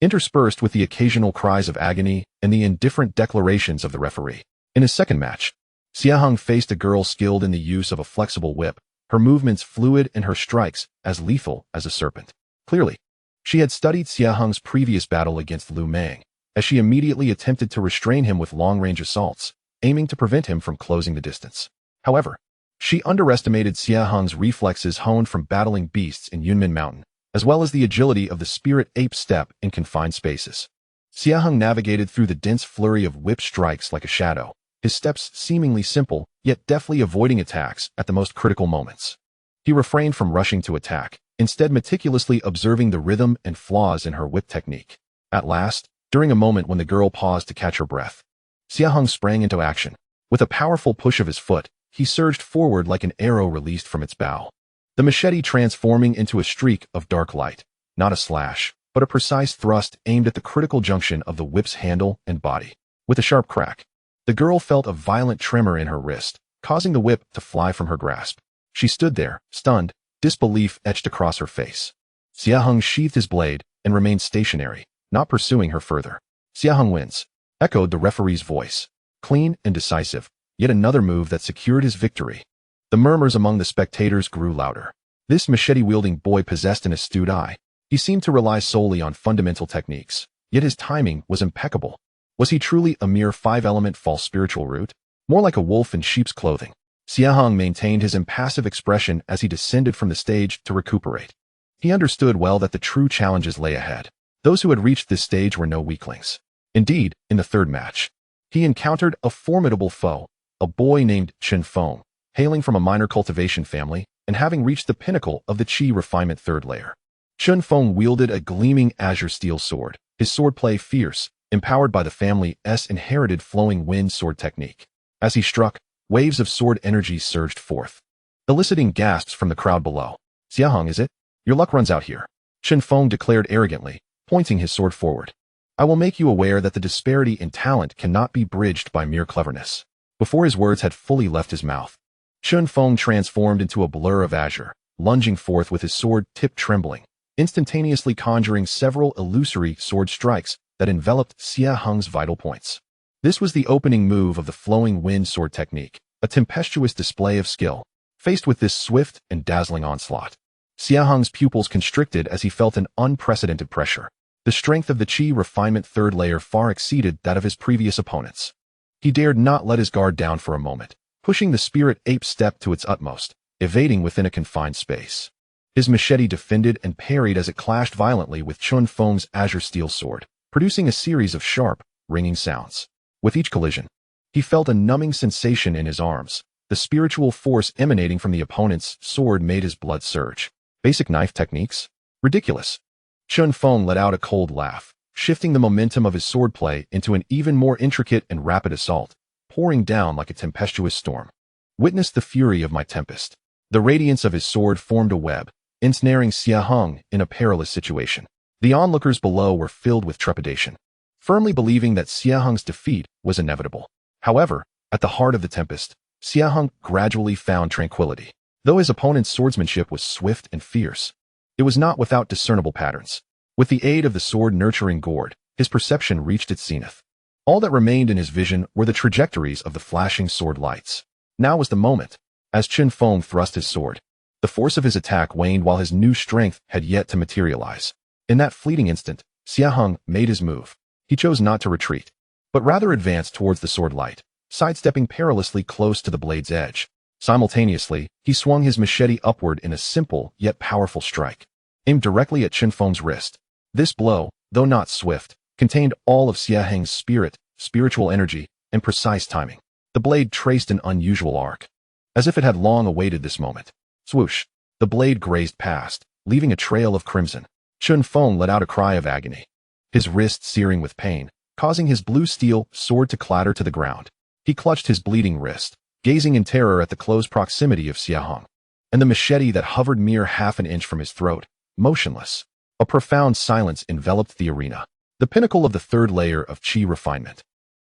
interspersed with the occasional cries of agony and the indifferent declarations of the referee. In his second match, Xie Heng faced a girl skilled in the use of a flexible whip, her movements fluid and her strikes as lethal as a serpent. Clearly, she had studied Xie Heng's previous battle against Lu Meng, as she immediately attempted to restrain him with long-range assaults, aiming to prevent him from closing the distance. However, she underestimated Xie Heng's reflexes honed from battling beasts in Yunmen Mountain, as well as the agility of the spirit ape step in confined spaces. Xie Heng navigated through the dense flurry of whip strikes like a shadow, his steps seemingly simple, yet deftly avoiding attacks at the most critical moments. He refrained from rushing to attack, instead meticulously observing the rhythm and flaws in her whip technique. At last, during a moment when the girl paused to catch her breath, Xie Heng sprang into action. With a powerful push of his foot, he surged forward like an arrow released from its bow, the machete transforming into a streak of dark light, not a slash, but a precise thrust aimed at the critical junction of the whip's handle and body. With a sharp crack, the girl felt a violent tremor in her wrist, causing the whip to fly from her grasp. She stood there, stunned, disbelief etched across her face. Xie Heng sheathed his blade and remained stationary, not pursuing her further. Xie Heng wins, echoed the referee's voice. Clean and decisive, yet another move that secured his victory. The murmurs among the spectators grew louder. This machete-wielding boy possessed an astute eye. He seemed to rely solely on fundamental techniques, yet his timing was impeccable. Was he truly a mere 5-element false spiritual root? More like a wolf in sheep's clothing. Xie Heng maintained his impassive expression as he descended from the stage to recuperate. He understood well that the true challenges lay ahead. Those who had reached this stage were no weaklings. Indeed, in the third match, he encountered a formidable foe, a boy named Chen Feng, hailing from a minor cultivation family and having reached the pinnacle of the Qi refinement third layer. Chen Feng wielded a gleaming azure steel sword, his swordplay fierce, empowered by the family's inherited flowing wind sword technique. As he struck, waves of sword energy surged forth, eliciting gasps from the crowd below. Xie Heng, is it? Your luck runs out here, Chen Feng declared arrogantly, pointing his sword forward. I will make you aware that the disparity in talent cannot be bridged by mere cleverness. Before his words had fully left his mouth, Chen Feng transformed into a blur of azure, lunging forth with his sword tip trembling, instantaneously conjuring several illusory sword strikes that enveloped Xie Heng's vital points. This was the opening move of the flowing wind sword technique, a tempestuous display of skill. Faced with this swift and dazzling onslaught, Xie Heng's pupils constricted as he felt an unprecedented pressure. The strength of the Qi refinement third layer far exceeded that of his previous opponents. He dared not let his guard down for a moment, pushing the spirit ape step to its utmost, evading within a confined space. His machete defended and parried as it clashed violently with Chen Feng's azure steel sword, producing a series of sharp, ringing sounds. With each collision, he felt a numbing sensation in his arms. The spiritual force emanating from the opponent's sword made his blood surge. Basic knife techniques? Ridiculous. Chen Feng let out a cold laugh, shifting the momentum of his swordplay into an even more intricate and rapid assault, pouring down like a tempestuous storm. Witness the fury of my tempest. The radiance of his sword formed a web, ensnaring Xie Heng in a perilous situation. The onlookers below were filled with trepidation, firmly believing that Xie Heng's defeat was inevitable. However, at the heart of the tempest, Xie Heng gradually found tranquility. Though his opponent's swordsmanship was swift and fierce, it was not without discernible patterns. With the aid of the sword-nurturing gourd, his perception reached its zenith. All that remained in his vision were the trajectories of the flashing sword lights. Now was the moment. As Chen Feng thrust his sword, the force of his attack waned while his new strength had yet to materialize. In that fleeting instant, Xie Heng made his move. He chose not to retreat, but rather advanced towards the sword light, sidestepping perilously close to the blade's edge. Simultaneously, he swung his machete upward in a simple yet powerful strike, aimed directly at Chen Feng's wrist. This blow, though not swift, contained all of Xie Heng's spirit, spiritual energy, and precise timing. The blade traced an unusual arc, as if it had long awaited this moment. Swoosh! The blade grazed past, leaving a trail of crimson. Chen Feng let out a cry of agony, his wrist searing with pain, causing his blue steel sword to clatter to the ground. He clutched his bleeding wrist, gazing in terror at the close proximity of Xie Heng, and the machete that hovered mere half an inch from his throat, motionless. A profound silence enveloped the arena, the pinnacle of the third layer of Qi refinement.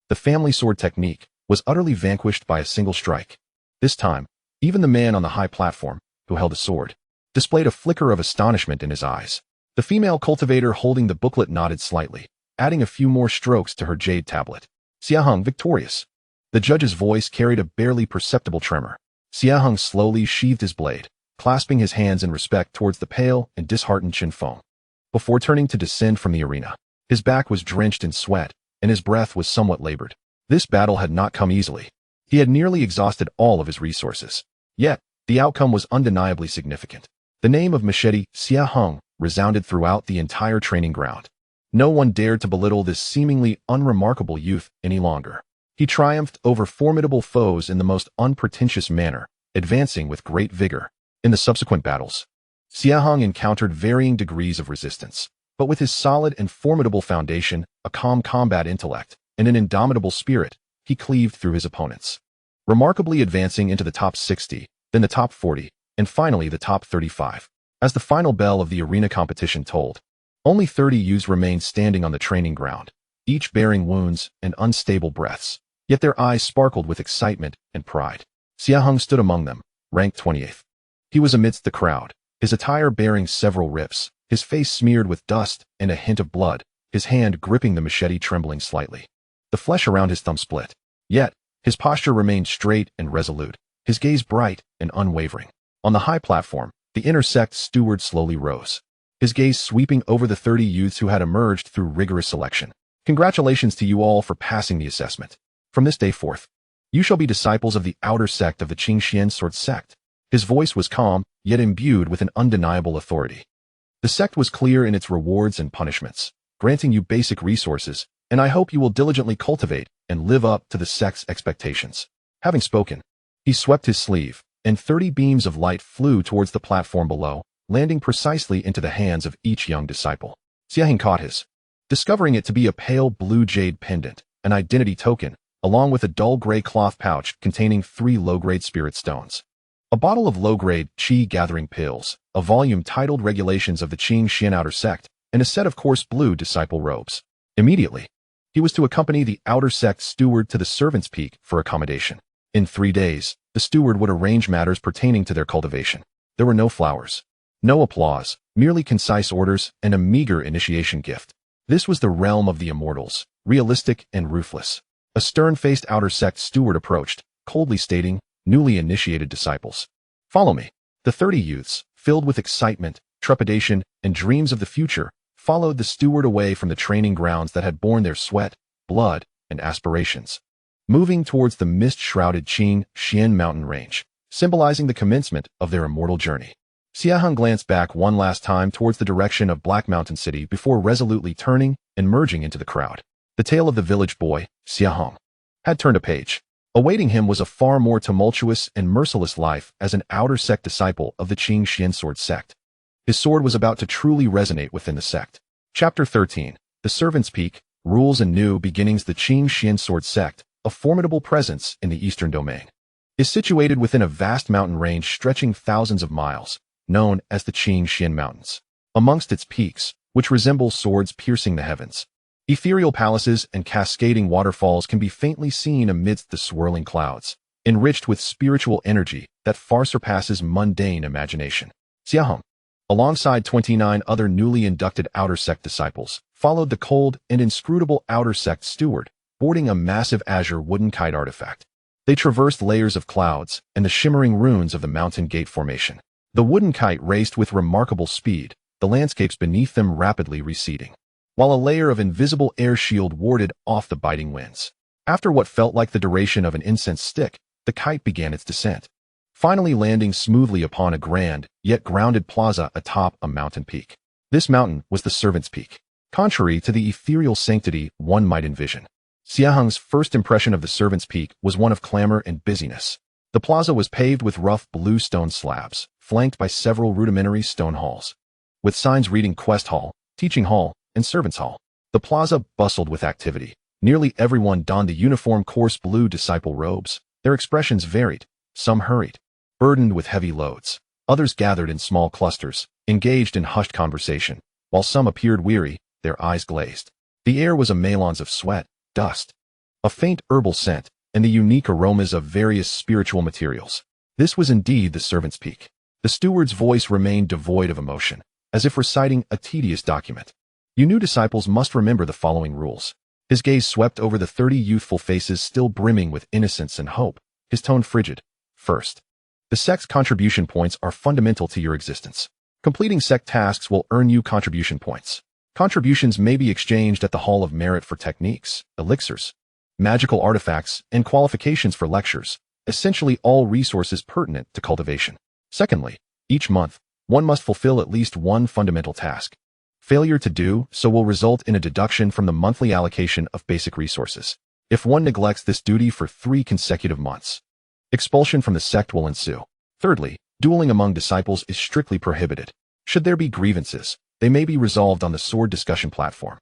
The family sword technique was utterly vanquished by a single strike. This time, even the man on the high platform, who held a sword, displayed a flicker of astonishment in his eyes. The female cultivator holding the booklet nodded slightly, adding a few more strokes to her jade tablet. Xie Heng victorious. The judge's voice carried a barely perceptible tremor. Xie Heng slowly sheathed his blade, clasping his hands in respect towards the pale and disheartened Chen Feng. Before turning to descend from the arena, his back was drenched in sweat, and his breath was somewhat labored. This battle had not come easily. He had nearly exhausted all of his resources. Yet, the outcome was undeniably significant. The name of Machete Xie Heng resounded throughout the entire training ground. No one dared to belittle this seemingly unremarkable youth any longer. He triumphed over formidable foes in the most unpretentious manner, advancing with great vigor. In the subsequent battles, Xie Heng encountered varying degrees of resistance, but with his solid and formidable foundation, a calm combat intellect, and an indomitable spirit, he cleaved through his opponents, remarkably advancing into the top 60, then the top 40, and finally the top 35. As the final bell of the arena competition tolled, only 30 youths remained standing on the training ground, each bearing wounds and unstable breaths, yet their eyes sparkled with excitement and pride. Xie Heng stood among them, ranked 28th. He was amidst the crowd, his attire bearing several rips, his face smeared with dust and a hint of blood, his hand gripping the machete trembling slightly. The flesh around his thumb split. Yet, his posture remained straight and resolute, his gaze bright and unwavering. On the high platform, the inner sect steward slowly rose, his gaze sweeping over the 30 youths who had emerged through rigorous selection. Congratulations to you all for passing the assessment. From this day forth, You shall be disciples of the outer sect of the Qingxian sect. His voice was calm, yet imbued with an undeniable authority. The sect was clear in its rewards and punishments, granting you basic resources, and I hope you will diligently cultivate and live up to the sect's expectations. Having spoken, he swept his sleeve, and 30 beams of light flew towards the platform below, landing precisely into the hands of each young disciple. Xie Heng caught his, discovering it to be a pale blue jade pendant, an identity token, along with a dull gray cloth pouch containing 3 low-grade spirit stones. A bottle of low-grade qi-gathering pills, a volume titled Regulations of the Qingxian Outer Sect, and a set of coarse blue disciple robes. Immediately, he was to accompany the outer sect steward to the servant's peak for accommodation. In 3 days, the steward would arrange matters pertaining to their cultivation. There were no flowers, no applause, merely concise orders and a meager initiation gift. This was the realm of the immortals, realistic and ruthless. A stern-faced outer sect steward approached, coldly stating, "Newly initiated disciples, follow me." The 30 youths, filled with excitement, trepidation, and dreams of the future, followed the steward away from the training grounds that had borne their sweat, blood, and aspirations, moving towards the mist-shrouded Qingxian mountain range, symbolizing the commencement of their immortal journey. Xie Heng glanced back one last time towards the direction of Black Mountain City before resolutely turning and merging into the crowd. The tale of the village boy, Xie Heng, had turned a page. Awaiting him was a far more tumultuous and merciless life as an outer sect disciple of the Qingxian sect. His sword was about to truly resonate within the sect. Chapter 13. The Servant's Peak, Rules and New Beginnings. The Qingxian sect, a formidable presence in the eastern domain, is situated within a vast mountain range stretching thousands of miles, known as the Qingxian Mountains. Amongst its peaks, which resemble swords piercing the heavens, ethereal palaces and cascading waterfalls can be faintly seen amidst the swirling clouds, enriched with spiritual energy that far surpasses mundane imagination. Xie Heng, alongside 29 other newly inducted outer sect disciples, followed the cold and inscrutable outer sect steward, boarding a massive azure wooden kite artifact. They traversed layers of clouds and the shimmering ruins of the mountain gate formation. The wooden kite raced with remarkable speed, the landscapes beneath them rapidly receding, while a layer of invisible air shield warded off the biting winds. After what felt like the duration of an incense stick, the kite began its descent, finally landing smoothly upon a grand, yet grounded plaza atop a mountain peak. This mountain was the Servant's Peak. Contrary to the ethereal sanctity one might envision, Xie Heng's first impression of the Servant's Peak was one of clamor and busyness. The plaza was paved with rough blue stone slabs, flanked by several rudimentary stone halls, with signs reading Quest Hall, Teaching Hall, and Servants' Hall. The plaza bustled with activity. Nearly everyone donned the uniform coarse blue disciple robes. Their expressions varied. Some hurried, burdened with heavy loads. Others gathered in small clusters, engaged in hushed conversation, while some appeared weary, their eyes glazed. The air was a melange of sweat, dust, a faint herbal scent, and the unique aromas of various spiritual materials. This was indeed the Servant's Peak. The steward's voice remained devoid of emotion, as if reciting a tedious document. You new disciples must remember the following rules. His gaze swept over the 30 youthful faces still brimming with innocence and hope, his tone frigid. First, the sect's contribution points are fundamental to your existence. Completing sect tasks will earn you contribution points. Contributions may be exchanged at the Hall of Merit for techniques, elixirs, magical artifacts, and qualifications for lectures, essentially all resources pertinent to cultivation. Secondly, each month, one must fulfill at least one fundamental task. Failure to do so will result in a deduction from the monthly allocation of basic resources. If one neglects this duty for 3 consecutive months, expulsion from the sect will ensue. Thirdly, dueling among disciples is strictly prohibited. Should there be grievances, they may be resolved on the sword discussion platform.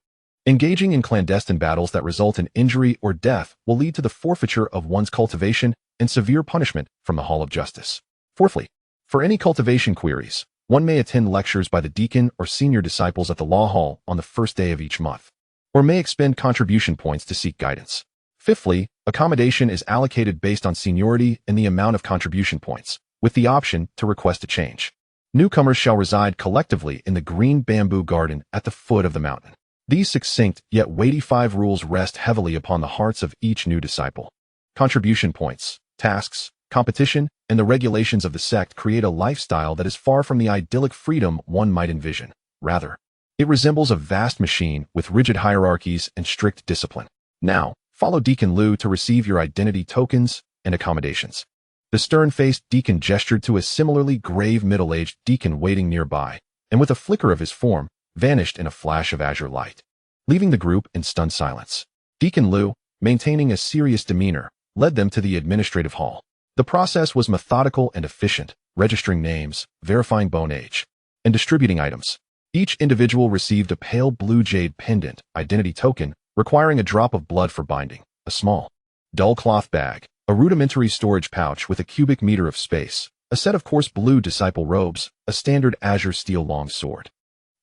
Engaging in clandestine battles that result in injury or death will lead to the forfeiture of one's cultivation and severe punishment from the Hall of Justice. Fourthly, for any cultivation queries, one may attend lectures by the deacon or senior disciples at the law hall on the first day of each month, or may expend contribution points to seek guidance. Fifthly, accommodation is allocated based on seniority and the amount of contribution points, with the option to request a change. Newcomers shall reside collectively in the green bamboo garden at the foot of the mountain. These succinct yet weighty 5 rules rest heavily upon the hearts of each new disciple. Contribution points, tasks, competition, and the regulations of the sect create a lifestyle that is far from the idyllic freedom one might envision. Rather, it resembles a vast machine with rigid hierarchies and strict discipline. Now, Follow Deacon Lu to receive your identity tokens and accommodations. The stern-faced deacon gestured to a similarly grave middle-aged deacon waiting nearby, and with a flicker of his form, vanished in a flash of azure light, leaving the group in stunned silence. Deacon Lu, maintaining a serious demeanor, led them to the administrative hall. The process was methodical and efficient, registering names, verifying bone age, and distributing items. Each individual received a pale blue jade pendant, identity token, requiring a drop of blood for binding, a small, dull cloth bag, a rudimentary storage pouch with a cubic meter of space, a set of coarse blue disciple robes, a standard azure steel long sword,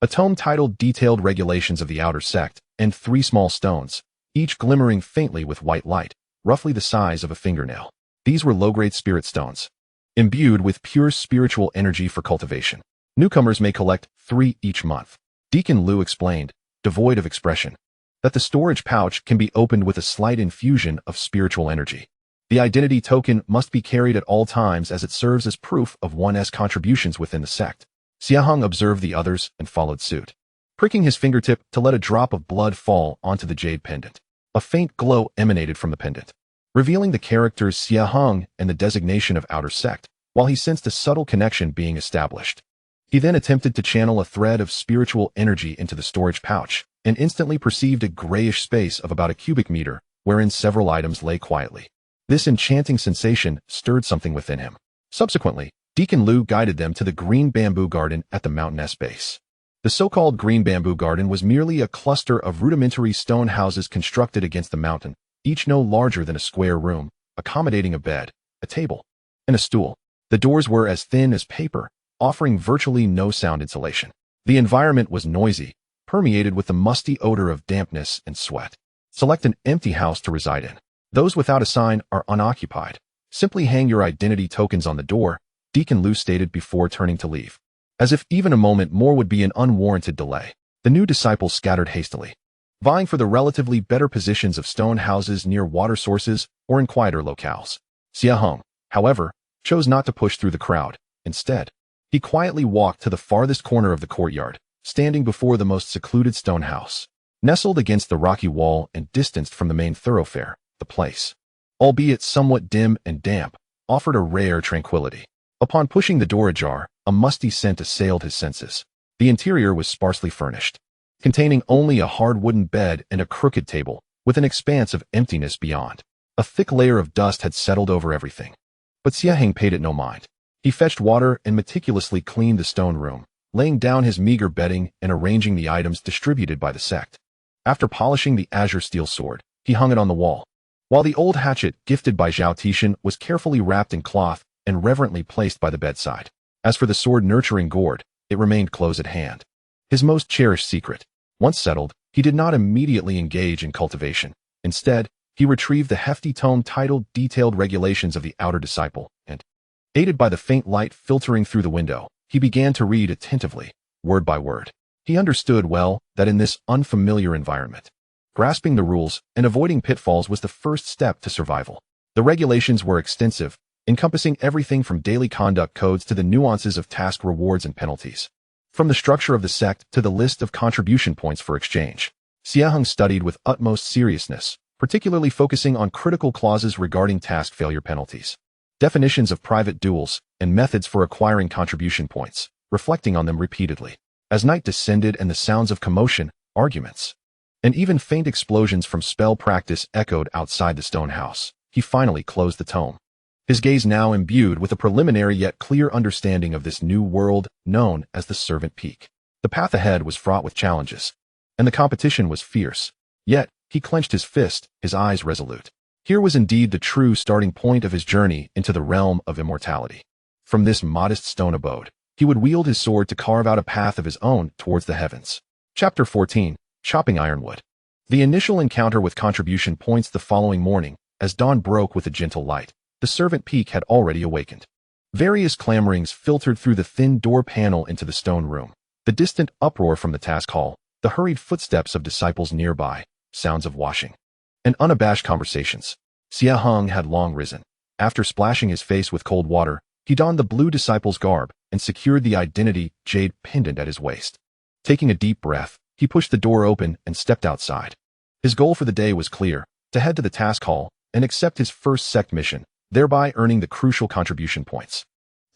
a tome titled Detailed Regulations of the Outer Sect, and 3 small stones, each glimmering faintly with white light, roughly the size of a fingernail. These were low-grade spirit stones, imbued with pure spiritual energy for cultivation. Newcomers may collect 3 each month. Deacon Lu explained, devoid of expression, that the storage pouch can be opened with a slight infusion of spiritual energy. The identity token must be carried at all times as it serves as proof of one's contributions within the sect. Xie Heng observed the others and followed suit, pricking his fingertip to let a drop of blood fall onto the jade pendant. A faint glow emanated from the pendant, revealing the characters Xie Heng and the designation of outer sect, while he sensed a subtle connection being established. He then attempted to channel a thread of spiritual energy into the storage pouch, and instantly perceived a grayish space of about a cubic meter, wherein several items lay quietly. This enchanting sensation stirred something within him. Subsequently, Deacon Lu guided them to the green bamboo garden at the mountain's base. The so-called green bamboo garden was merely a cluster of rudimentary stone houses constructed against the mountain, each no larger than a square room, accommodating a bed, a table, and a stool. The doors were as thin as paper, offering virtually no sound insulation. The environment was noisy, permeated with the musty odor of dampness and sweat. Select an empty house to reside in. Those without a sign are unoccupied. Simply hang your identity tokens on the door, Deacon Lu stated before turning to leave. As if even a moment more would be an unwarranted delay, the new disciples scattered hastily, vying for the relatively better positions of stone houses near water sources or in quieter locales. Xie Heng, however, chose not to push through the crowd. Instead, he quietly walked to the farthest corner of the courtyard, standing before the most secluded stone house. Nestled against the rocky wall and distanced from the main thoroughfare, the place, albeit somewhat dim and damp, offered a rare tranquility. Upon pushing the door ajar, a musty scent assailed his senses. The interior was sparsely furnished, containing only a hard wooden bed and a crooked table, with an expanse of emptiness beyond. A thick layer of dust had settled over everything. But Xie Heng paid it no mind. He fetched water and meticulously cleaned the stone room, laying down his meager bedding and arranging the items distributed by the sect. After polishing the azure steel sword, he hung it on the wall, while the old hatchet gifted by Zhao Tishan was carefully wrapped in cloth and reverently placed by the bedside. As for the sword-nurturing gourd, it remained close at hand. His most cherished secret. Once settled, he did not immediately engage in cultivation. Instead, he retrieved the hefty tome titled Detailed Regulations of the Outer Disciple, and, aided by the faint light filtering through the window, he began to read attentively, word by word. He understood well that in this unfamiliar environment, grasping the rules and avoiding pitfalls was the first step to survival. The regulations were extensive, encompassing everything from daily conduct codes to the nuances of task rewards and penalties. From the structure of the sect to the list of contribution points for exchange, Xie Heng studied with utmost seriousness, particularly focusing on critical clauses regarding task failure penalties, definitions of private duels, and methods for acquiring contribution points, reflecting on them repeatedly. As night descended and the sounds of commotion, arguments, and even faint explosions from spell practice echoed outside the stone house, he finally closed the tome. His gaze now imbued with a preliminary yet clear understanding of this new world known as the Servant Peak. The path ahead was fraught with challenges, and the competition was fierce. Yet, he clenched his fist, his eyes resolute. Here was indeed the true starting point of his journey into the realm of immortality. From this modest stone abode, he would wield his sword to carve out a path of his own towards the heavens. Chapter 14. Chopping Ironwood. The initial encounter with contribution points the following morning, as dawn broke with a gentle light, the Servant Peak had already awakened. Various clamorings filtered through the thin door panel into the stone room. The distant uproar from the task hall, the hurried footsteps of disciples nearby, sounds of washing, and unabashed conversations. Xie Heng had long risen. After splashing his face with cold water, he donned the blue disciple's garb and secured the identity jade pendant at his waist. Taking a deep breath, he pushed the door open and stepped outside. His goal for the day was clear: to head to the task hall and accept his first sect mission, thereby earning the crucial contribution points.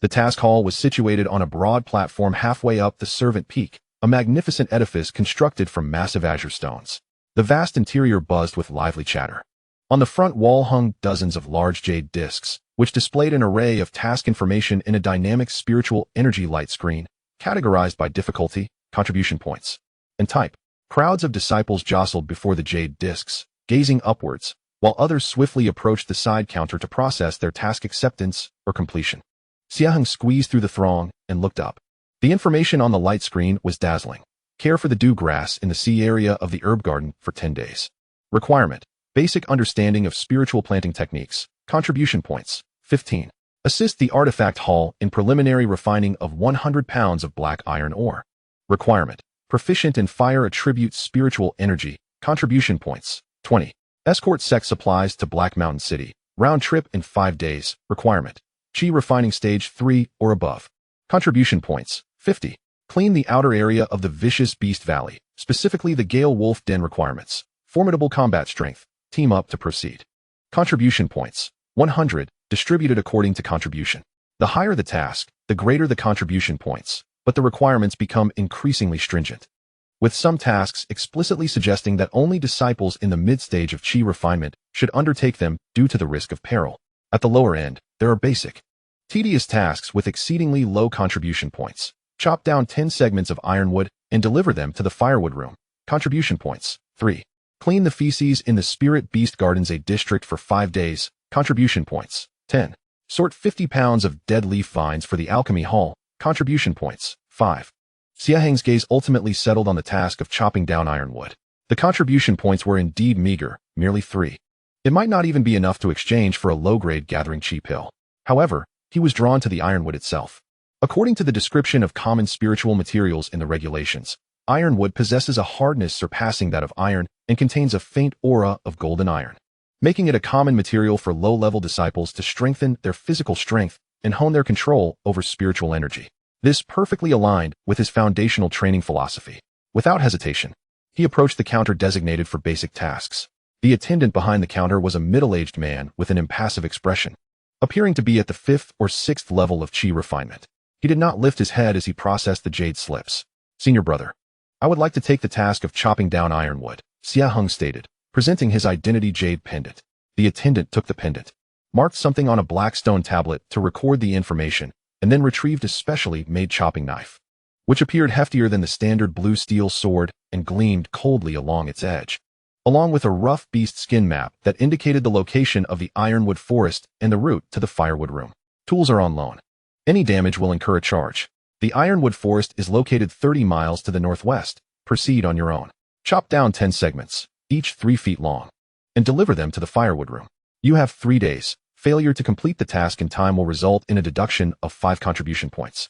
The task hall was situated on a broad platform halfway up the Servant Peak, a magnificent edifice constructed from massive azure stones. The vast interior buzzed with lively chatter. On the front wall hung dozens of large jade discs, which displayed an array of task information in a dynamic spiritual energy light screen, categorized by difficulty, contribution points, and type. Crowds of disciples jostled before the jade discs, gazing upwards, while others swiftly approached the side counter to process their task acceptance or completion. Xie Heng squeezed through the throng and looked up. The information on the light screen was dazzling. Care for the dew grass in the sea area of the herb garden for 10 days. Requirement: basic understanding of spiritual planting techniques. Contribution points: 15. Assist the artifact hall in preliminary refining of 100 pounds of black iron ore. Requirement: proficient in fire attribute spiritual energy. Contribution points: 20. Escort sect supplies to Black Mountain City. Round trip in 5 days. Requirement: Qi refining stage 3 or above. Contribution points: 50. Clean the outer area of the Vicious Beast Valley, specifically the Gale Wolf Den requirements. Formidable combat strength. Team up to proceed. Contribution points: 100, distributed according to contribution. The higher the task, the greater the contribution points, but the requirements become increasingly stringent, with some tasks explicitly suggesting that only disciples in the mid-stage of Qi refinement should undertake them due to the risk of peril. At the lower end, there are basic, tedious tasks with exceedingly low contribution points. Chop down 10 segments of ironwood and deliver them to the firewood room. Contribution points: 3. Clean the feces in the Spirit Beast Gardens A district for 5 days. Contribution points: 10. Sort 50 pounds of dead leaf vines for the Alchemy Hall. Contribution points: 5. Xie Heng's gaze ultimately settled on the task of chopping down ironwood. The contribution points were indeed meager, merely 3. It might not even be enough to exchange for a low-grade gathering chi pill. However, he was drawn to the ironwood itself. According to the description of common spiritual materials in the regulations, ironwood possesses a hardness surpassing that of iron and contains a faint aura of golden iron, making it a common material for low-level disciples to strengthen their physical strength and hone their control over spiritual energy. This perfectly aligned with his foundational training philosophy. Without hesitation, he approached the counter designated for basic tasks. The attendant behind the counter was a middle-aged man with an impassive expression, appearing to be at the 5th or 6th level of Qi refinement. He did not lift his head as he processed the jade slips. "Senior brother, I would like to take the task of chopping down ironwood," Xie Heng stated, presenting his identity jade pendant. The attendant took the pendant, marked something on a black stone tablet to record the information, and then retrieved a specially made chopping knife, which appeared heftier than the standard blue steel sword and gleamed coldly along its edge, along with a rough beast skin map that indicated the location of the ironwood forest and the route to the firewood room. Tools are on loan. Any damage will incur a charge. The ironwood forest is located 30 miles to the northwest. Proceed on your own. Chop down 10 segments, each 3 feet long, and deliver them to the firewood room. You have 3 days. Failure to complete the task in time will result in a deduction of 5 contribution points.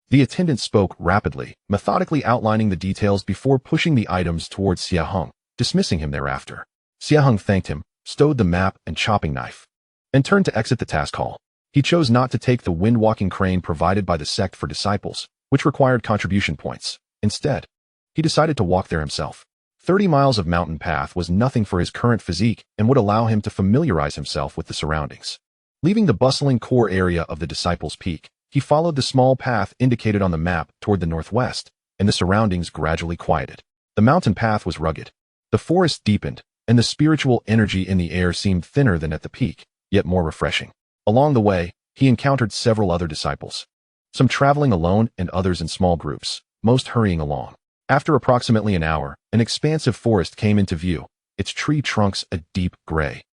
The attendant spoke rapidly, methodically outlining the details before pushing the items towards Xie Heng, dismissing him thereafter. Xie Heng thanked him, stowed the map and chopping knife, and turned to exit the task hall. He chose not to take the wind-walking crane provided by the sect for disciples, which required contribution points. Instead, he decided to walk there himself. 30 miles of mountain path was nothing for his current physique and would allow him to familiarize himself with the surroundings. Leaving the bustling core area of the Disciples' Peak, he followed the small path indicated on the map toward the northwest, and the surroundings gradually quieted. The mountain path was rugged. The forest deepened, and the spiritual energy in the air seemed thinner than at the peak, yet more refreshing. Along the way, he encountered several other disciples, some traveling alone and others in small groups, most hurrying along. After approximately an hour, an expansive forest came into view, its tree trunks a deep gray,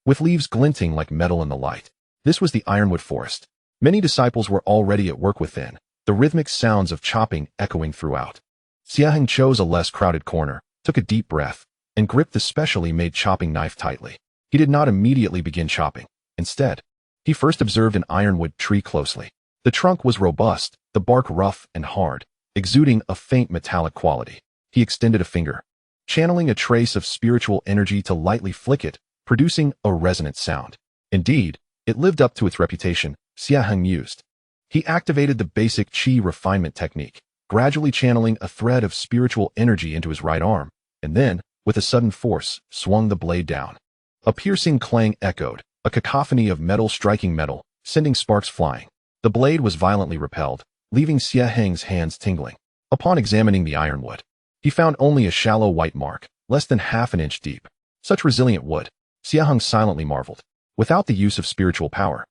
with leaves glinting like metal in the light. This was the ironwood forest. Many disciples were already at work within, the rhythmic sounds of chopping echoing throughout. Xie Heng chose a less crowded corner, took a deep breath, and gripped the specially made chopping knife tightly. He did not immediately begin chopping. Instead, he first observed an ironwood tree closely. The trunk was robust, the bark rough and hard, exuding a faint metallic quality. He extended a finger, channeling a trace of spiritual energy to lightly flick it, producing a resonant sound. Indeed, it lived up to its reputation, Xie Heng mused. He activated the basic Qi refinement technique, gradually channeling a thread of spiritual energy into his right arm, and then, with a sudden force, swung the blade down. A piercing clang echoed, a cacophony of metal striking metal, sending sparks flying. The blade was violently repelled, leaving Xie Heng's hands tingling. Upon examining the ironwood, he found only a shallow white mark, less than half an inch deep. Such resilient wood, Xie Heng silently marveled. Without the use of spiritual power,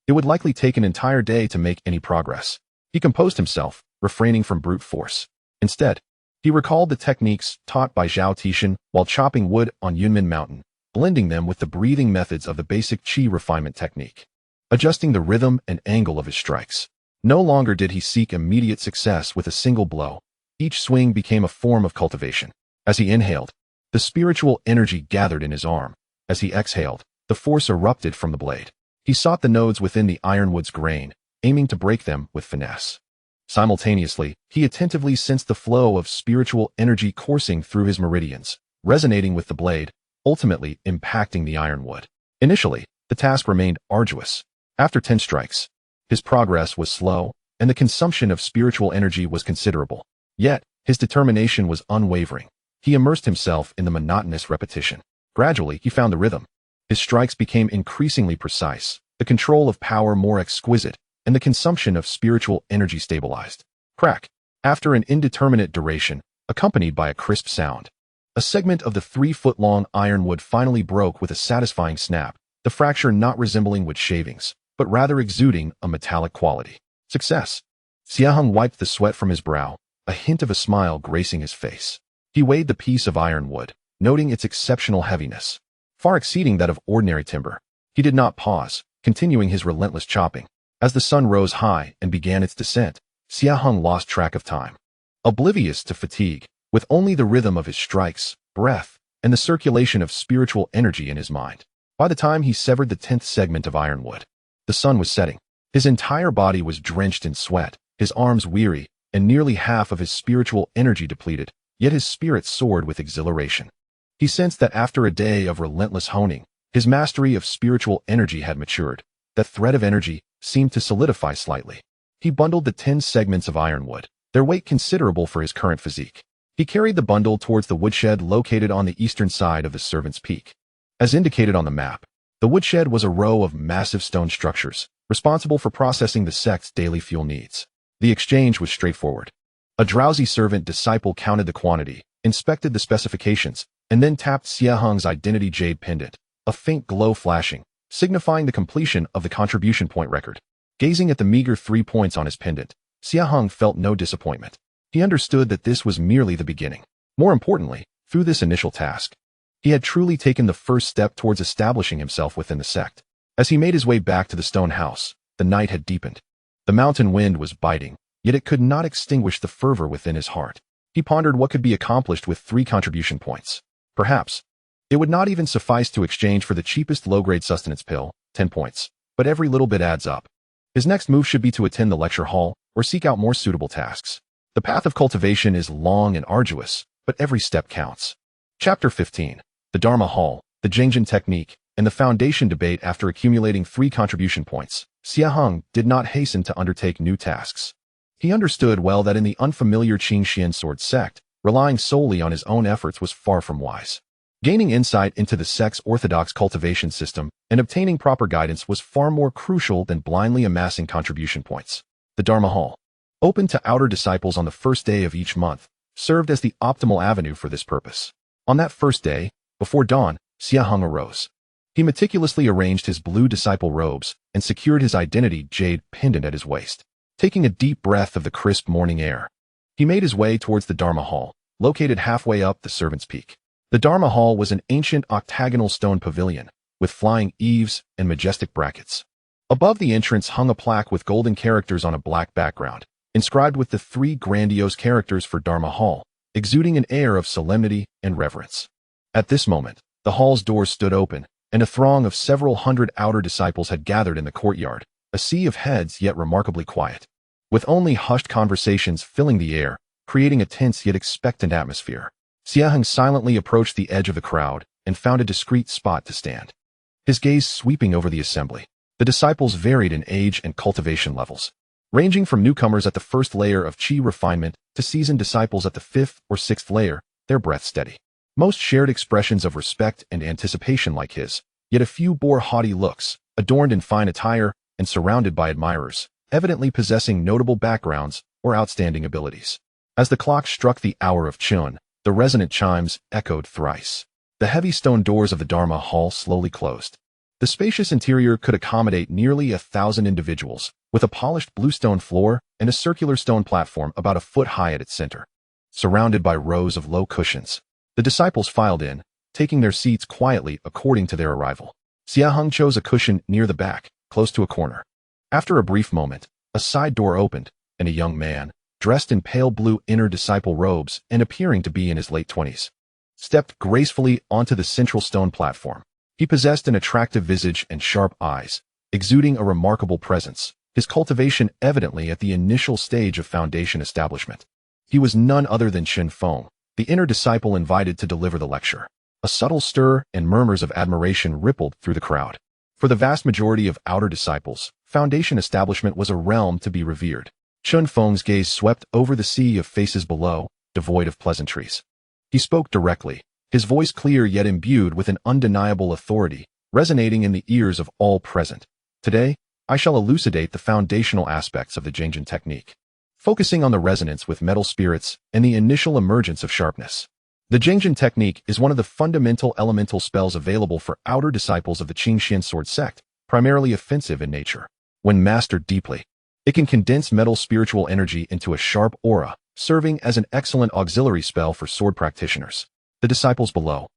it would likely take an entire day to make any progress. He composed himself, refraining from brute force. Instead, he recalled the techniques taught by Zhao Tixin while chopping wood on Yunmen Mountain, blending them with the breathing methods of the basic qi refinement technique, adjusting the rhythm and angle of his strikes. No longer did he seek immediate success with a single blow. Each swing became a form of cultivation. As he inhaled, the spiritual energy gathered in his arm. As he exhaled, the force erupted from the blade. He sought the nodes within the ironwood's grain, aiming to break them with finesse. Simultaneously, he attentively sensed the flow of spiritual energy coursing through his meridians, resonating with the blade, ultimately impacting the ironwood. Initially, the task remained arduous. After 10 strikes, his progress was slow, and the consumption of spiritual energy was considerable. Yet, his determination was unwavering. He immersed himself in the monotonous repetition. Gradually, he found the rhythm. His strikes became increasingly precise, the control of power more exquisite, and the consumption of spiritual energy stabilized. Crack. After an indeterminate duration, accompanied by a crisp sound, a segment of the 3-foot-long ironwood finally broke with a satisfying snap, the fracture not resembling wood shavings, but rather exuding a metallic quality. Success. Xie Heng wiped the sweat from his brow, a hint of a smile gracing his face. He weighed the piece of ironwood, noting its exceptional heaviness, far exceeding that of ordinary timber. He did not pause, continuing his relentless chopping. As the sun rose high and began its descent, Xie Heng lost track of time. Oblivious to fatigue, with only the rhythm of his strikes, breath, and the circulation of spiritual energy in his mind. By the time he severed the 10th segment of ironwood, the sun was setting. His entire body was drenched in sweat, his arms weary, and nearly half of his spiritual energy depleted, yet his spirit soared with exhilaration. He sensed that after a day of relentless honing, his mastery of spiritual energy had matured. That thread of energy seemed to solidify slightly. He bundled the 10 segments of ironwood, their weight considerable for his current physique. He carried the bundle towards the woodshed located on the eastern side of the Servant's Peak. As indicated on the map, the woodshed was a row of massive stone structures, responsible for processing the sect's daily fuel needs. The exchange was straightforward. A drowsy servant disciple counted the quantity, inspected the specifications, and then tapped Xie Heng's identity jade pendant, a faint glow flashing, signifying the completion of the contribution point record. Gazing at the meager 3 points on his pendant, Xie Heng felt no disappointment. He understood that this was merely the beginning. More importantly, through this initial task, he had truly taken the first step towards establishing himself within the sect. As he made his way back to the stone house, the night had deepened. The mountain wind was biting, yet it could not extinguish the fervor within his heart. He pondered what could be accomplished with 3 contribution points. Perhaps it would not even suffice to exchange for the cheapest low-grade sustenance pill, 10 points, but every little bit adds up. His next move should be to attend the lecture hall or seek out more suitable tasks. The path of cultivation is long and arduous, but every step counts. Chapter 15. The Dharma Hall, the Jengjin Technique, and the Foundation Debate. After accumulating 3 contribution points, Xie Heng did not hasten to undertake new tasks. He understood well that in the unfamiliar Qingxian sword sect, relying solely on his own efforts was far from wise. Gaining insight into the sect's orthodox cultivation system and obtaining proper guidance was far more crucial than blindly amassing contribution points. The Dharma Hall, open to outer disciples on the first day of each month, served as the optimal avenue for this purpose. On that first day, before dawn, Xie Heng arose. He meticulously arranged his blue disciple robes and secured his identity jade pendant at his waist. Taking a deep breath of the crisp morning air, he made his way towards the Dharma Hall, located halfway up the Servant's Peak. The Dharma Hall was an ancient octagonal stone pavilion, with flying eaves and majestic brackets. Above the entrance hung a plaque with golden characters on a black background, inscribed with the 3 grandiose characters for Dharma Hall, exuding an air of solemnity and reverence. At this moment, the hall's doors stood open, and a throng of several hundred outer disciples had gathered in the courtyard, a sea of heads yet remarkably quiet, with only hushed conversations filling the air, creating a tense yet expectant atmosphere. Xie Heng silently approached the edge of the crowd and found a discreet spot to stand. His gaze sweeping over the assembly. The disciples varied in age and cultivation levels, ranging from newcomers at the first layer of qi refinement to seasoned disciples at the 5th or 6th layer, their breath steady. Most shared expressions of respect and anticipation like his, yet a few bore haughty looks, adorned in fine attire and surrounded by admirers, evidently possessing notable backgrounds or outstanding abilities. As the clock struck the hour of Chun, the resonant chimes echoed thrice. The heavy stone doors of the Dharma hall slowly closed. The spacious interior could accommodate nearly 1,000 individuals, with a polished bluestone floor and a circular stone platform about a foot high at its center. Surrounded by rows of low cushions, the disciples filed in, taking their seats quietly according to their arrival. Xie Heng chose a cushion near the back, close to a corner. After a brief moment, a side door opened, and a young man, dressed in pale blue inner disciple robes and appearing to be in his late 20s, stepped gracefully onto the central stone platform. He possessed an attractive visage and sharp eyes, exuding a remarkable presence, his cultivation evidently at the initial stage of foundation establishment. He was none other than Xin Feng, the inner disciple invited to deliver the lecture. A subtle stir and murmurs of admiration rippled through the crowd. For the vast majority of outer disciples, foundation establishment was a realm to be revered. Xin Feng's gaze swept over the sea of faces below, devoid of pleasantries. He spoke directly, his voice clear yet imbued with an undeniable authority, resonating in the ears of all present. Today, I shall elucidate the foundational aspects of the Jingjian technique, focusing on the resonance with metal spirits and the initial emergence of sharpness. The Jingjian technique is one of the fundamental elemental spells available for outer disciples of the Qingxian sword sect, primarily offensive in nature. When mastered deeply, it can condense metal spiritual energy into a sharp aura, serving as an excellent auxiliary spell for sword practitioners. The disciples below,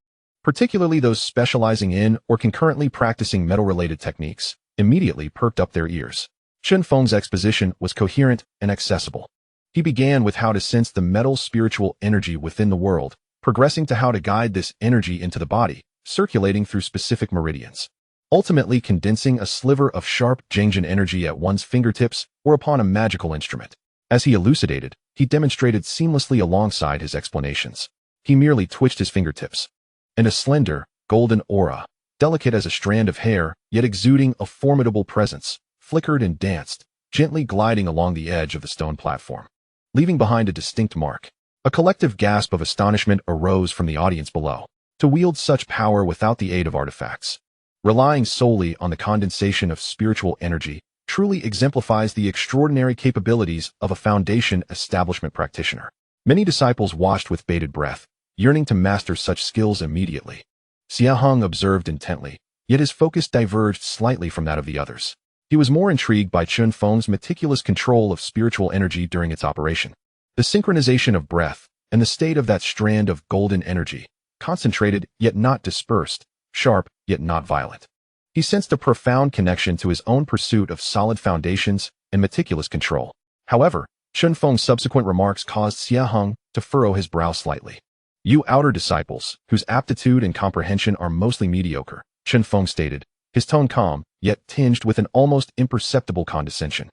particularly those specializing in or concurrently practicing metal-related techniques, immediately perked up their ears. Xin Feng's exposition was coherent and accessible. He began with how to sense the metal spiritual energy within the world, progressing to how to guide this energy into the body, circulating through specific meridians, ultimately condensing a sliver of sharp Jingjian energy at one's fingertips or upon a magical instrument. As he elucidated, he demonstrated seamlessly alongside his explanations. He merely twitched his fingertips, and a slender, golden aura, delicate as a strand of hair, yet exuding a formidable presence, flickered and danced, gently gliding along the edge of the stone platform, leaving behind a distinct mark. A collective gasp of astonishment arose from the audience below. To wield such power without the aid of artifacts, relying solely on the condensation of spiritual energy, truly exemplifies the extraordinary capabilities of a foundation establishment practitioner. Many disciples watched with bated breath, yearning to master such skills immediately. Xie Heng observed intently, yet his focus diverged slightly from that of the others. He was more intrigued by Xin Feng's meticulous control of spiritual energy during its operation. The synchronization of breath, and the state of that strand of golden energy, concentrated yet not dispersed, sharp yet not violent. He sensed a profound connection to his own pursuit of solid foundations and meticulous control. However, Xin Feng's subsequent remarks caused Xie Heng to furrow his brow slightly. You outer disciples, whose aptitude and comprehension are mostly mediocre, Xin Feng stated, his tone calm, yet tinged with an almost imperceptible condescension,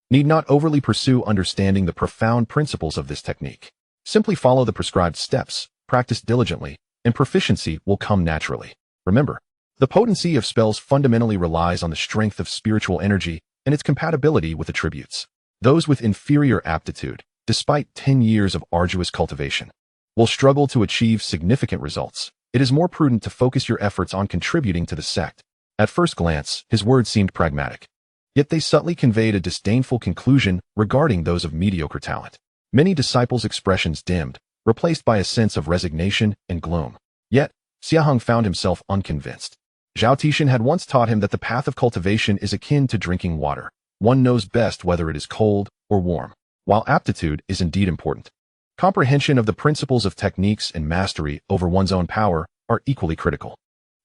need not overly pursue understanding the profound principles of this technique. Simply follow the prescribed steps, practice diligently, and proficiency will come naturally. Remember, the potency of spells fundamentally relies on the strength of spiritual energy and its compatibility with attributes. Those with inferior aptitude, despite 10 years of arduous cultivation, will struggle to achieve significant results. It is more prudent to focus your efforts on contributing to the sect. At first glance, his words seemed pragmatic, yet they subtly conveyed a disdainful conclusion regarding those of mediocre talent. Many disciples' expressions dimmed, replaced by a sense of resignation and gloom. Yet, Xie Heng found himself unconvinced. Zhao Tixin had once taught him that the path of cultivation is akin to drinking water. One knows best whether it is cold or warm. While aptitude is indeed important, comprehension of the principles of techniques and mastery over one's own power are equally critical.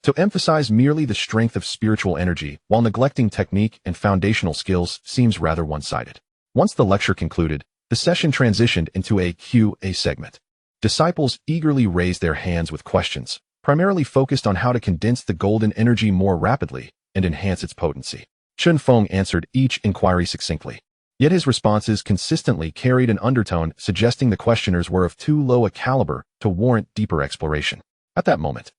To emphasize merely the strength of spiritual energy while neglecting technique and foundational skills seems rather one-sided. Once the lecture concluded, the session transitioned into a Q&A segment. Disciples eagerly raised their hands with questions, primarily focused on how to condense the golden energy more rapidly and enhance its potency. Xin Feng answered each inquiry succinctly, yet his responses consistently carried an undertone suggesting the questioners were of too low a caliber to warrant deeper exploration. At that moment,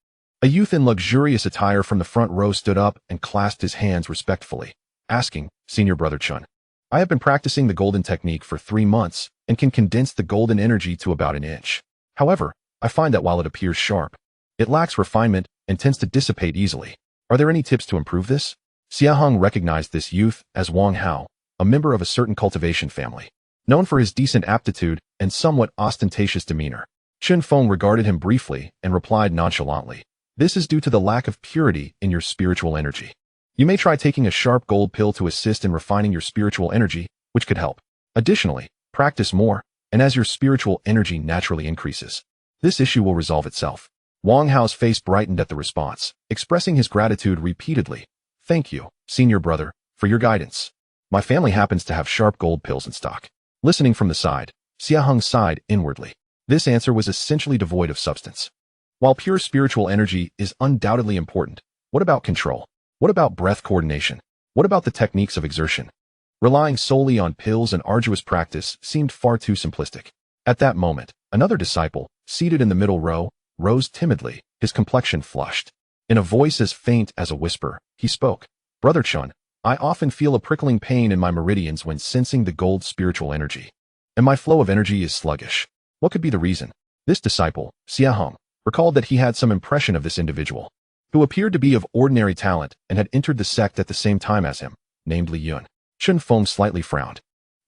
a youth in luxurious attire from the front row stood up and clasped his hands respectfully, asking, "Senior Brother Chun, I have been practicing the golden technique for 3 months and can condense the golden energy to about an inch. However, I find that while it appears sharp, it lacks refinement and tends to dissipate easily. Are there any tips to improve this? Xie Heng recognized this youth as Wang Hao, a member of a certain cultivation family, known for his decent aptitude and somewhat ostentatious demeanor. Chen Feng regarded him briefly and replied nonchalantly, "This is due to the lack of purity in your spiritual energy. You may try taking a sharp gold pill to assist in refining your spiritual energy, which could help. Additionally, practice more, and as your spiritual energy naturally increases, this issue will resolve itself." Wang Hao's face brightened at the response, expressing his gratitude repeatedly. "Thank you, senior brother, for your guidance. My family happens to have sharp gold pills in stock." Listening from the side, Xie Heng sighed inwardly. This answer was essentially devoid of substance. While pure spiritual energy is undoubtedly important, what about control? What about breath coordination? What about the techniques of exertion? Relying solely on pills and arduous practice seemed far too simplistic. At that moment, another disciple, seated in the middle row, rose timidly, his complexion flushed. In a voice as faint as a whisper, he spoke. "Brother Chun, I often feel a prickling pain in my meridians when sensing the gold spiritual energy, and my flow of energy is sluggish. What could be the reason?" This disciple, Xie Heng, recalled that he had some impression of this individual, who appeared to be of ordinary talent and had entered the sect at the same time as him, named Li Yun. Chen Feng slightly frowned,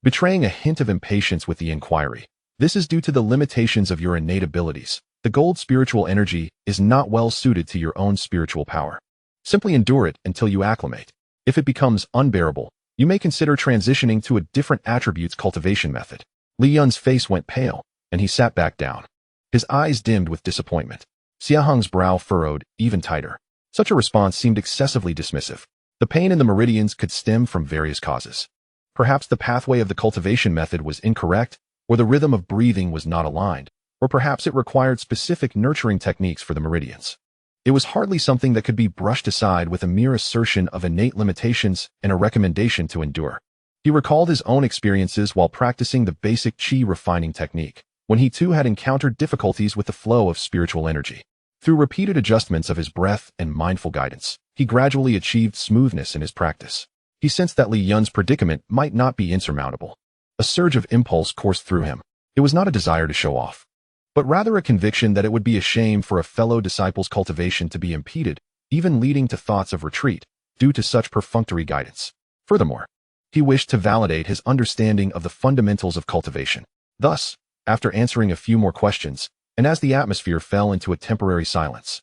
betraying a hint of impatience with the inquiry. "This is due to the limitations of your innate abilities. The gold spiritual energy is not well suited to your own spiritual power. Simply endure it until you acclimate. If it becomes unbearable, you may consider transitioning to a different attributes cultivation method." Li Yun's face went pale, and he sat back down. His eyes dimmed with disappointment. Xie Heng's brow furrowed even tighter. Such a response seemed excessively dismissive. The pain in the meridians could stem from various causes. Perhaps the pathway of the cultivation method was incorrect, or the rhythm of breathing was not aligned, or perhaps it required specific nurturing techniques for the meridians. It was hardly something that could be brushed aside with a mere assertion of innate limitations and a recommendation to endure. He recalled his own experiences while practicing the basic qi refining technique, when he too had encountered difficulties with the flow of spiritual energy. Through repeated adjustments of his breath and mindful guidance, he gradually achieved smoothness in his practice. He sensed that Li Yun's predicament might not be insurmountable. A surge of impulse coursed through him. It was not a desire to show off, but rather a conviction that it would be a shame for a fellow disciple's cultivation to be impeded, even leading to thoughts of retreat, due to such perfunctory guidance. Furthermore, he wished to validate his understanding of the fundamentals of cultivation. Thus, after answering a few more questions, and as the atmosphere fell into a temporary silence,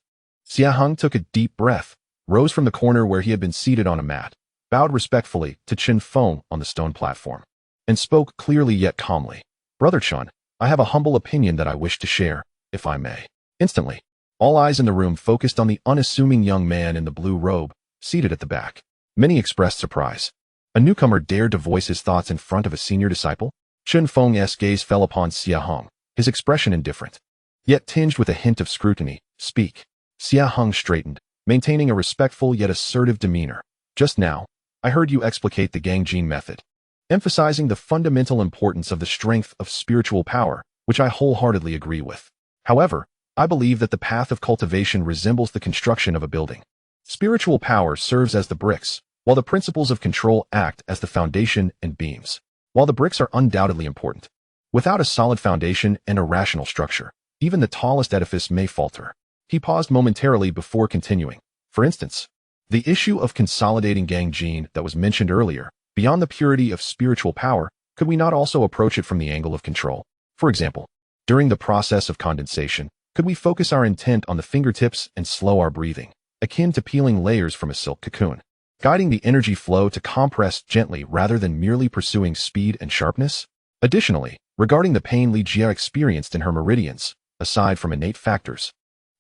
Xie Heng took a deep breath, rose from the corner where he had been seated on a mat, bowed respectfully to Chen Feng on the stone platform, and spoke clearly yet calmly. "Brother Chun, I have a humble opinion that I wish to share, if I may." Instantly, all eyes in the room focused on the unassuming young man in the blue robe, seated at the back. Many expressed surprise. A newcomer dared to voice his thoughts in front of a senior disciple? Chen Feng's gaze fell upon Xie Heng, his expression indifferent, yet tinged with a hint of scrutiny. "Speak." Xie Heng straightened, maintaining a respectful yet assertive demeanor. "Just now, I heard you explicate the Gangjin method, emphasizing the fundamental importance of the strength of spiritual power, which I wholeheartedly agree with. However, I believe that the path of cultivation resembles the construction of a building. Spiritual power serves as the bricks, while the principles of control act as the foundation and beams. While the bricks are undoubtedly important, without a solid foundation and a rational structure, even the tallest edifice may falter." He paused momentarily before continuing. "For instance, the issue of consolidating Gangjin that was mentioned earlier, beyond the purity of spiritual power, could we not also approach it from the angle of control? For example, during the process of condensation, could we focus our intent on the fingertips and slow our breathing, akin to peeling layers from a silk cocoon, guiding the energy flow to compress gently rather than merely pursuing speed and sharpness? Additionally, regarding the pain Li Jie experienced in her meridians, aside from innate factors,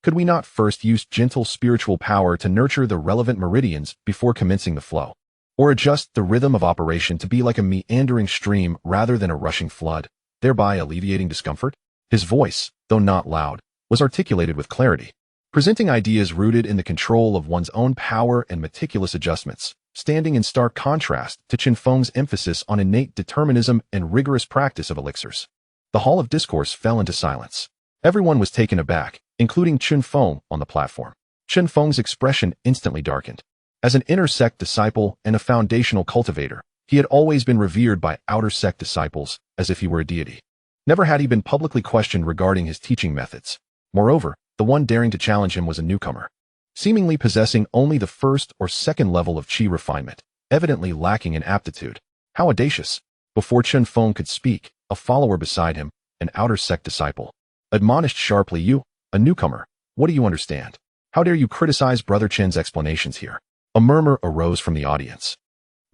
could we not first use gentle spiritual power to nurture the relevant meridians before commencing the flow? Or adjust the rhythm of operation to be like a meandering stream rather than a rushing flood, thereby alleviating discomfort?" His voice, though not loud, was articulated with clarity, presenting ideas rooted in the control of one's own power and meticulous adjustments, standing in stark contrast to Chen Feng's emphasis on innate determinism and rigorous practice of elixirs. The hall of discourse fell into silence. Everyone was taken aback, including Chen Feng on the platform. Chen Feng's expression instantly darkened. As an inner sect disciple and a foundational cultivator, he had always been revered by outer sect disciples as if he were a deity. Never had he been publicly questioned regarding his teaching methods. Moreover, the one daring to challenge him was a newcomer, seemingly possessing only the first or second level of chi refinement, evidently lacking in aptitude. How audacious! Before Chen Feng could speak, a follower beside him, an outer sect disciple, admonished sharply, "You, a newcomer, what do you understand? How dare you criticize Brother Chen's explanations here?" A murmur arose from the audience,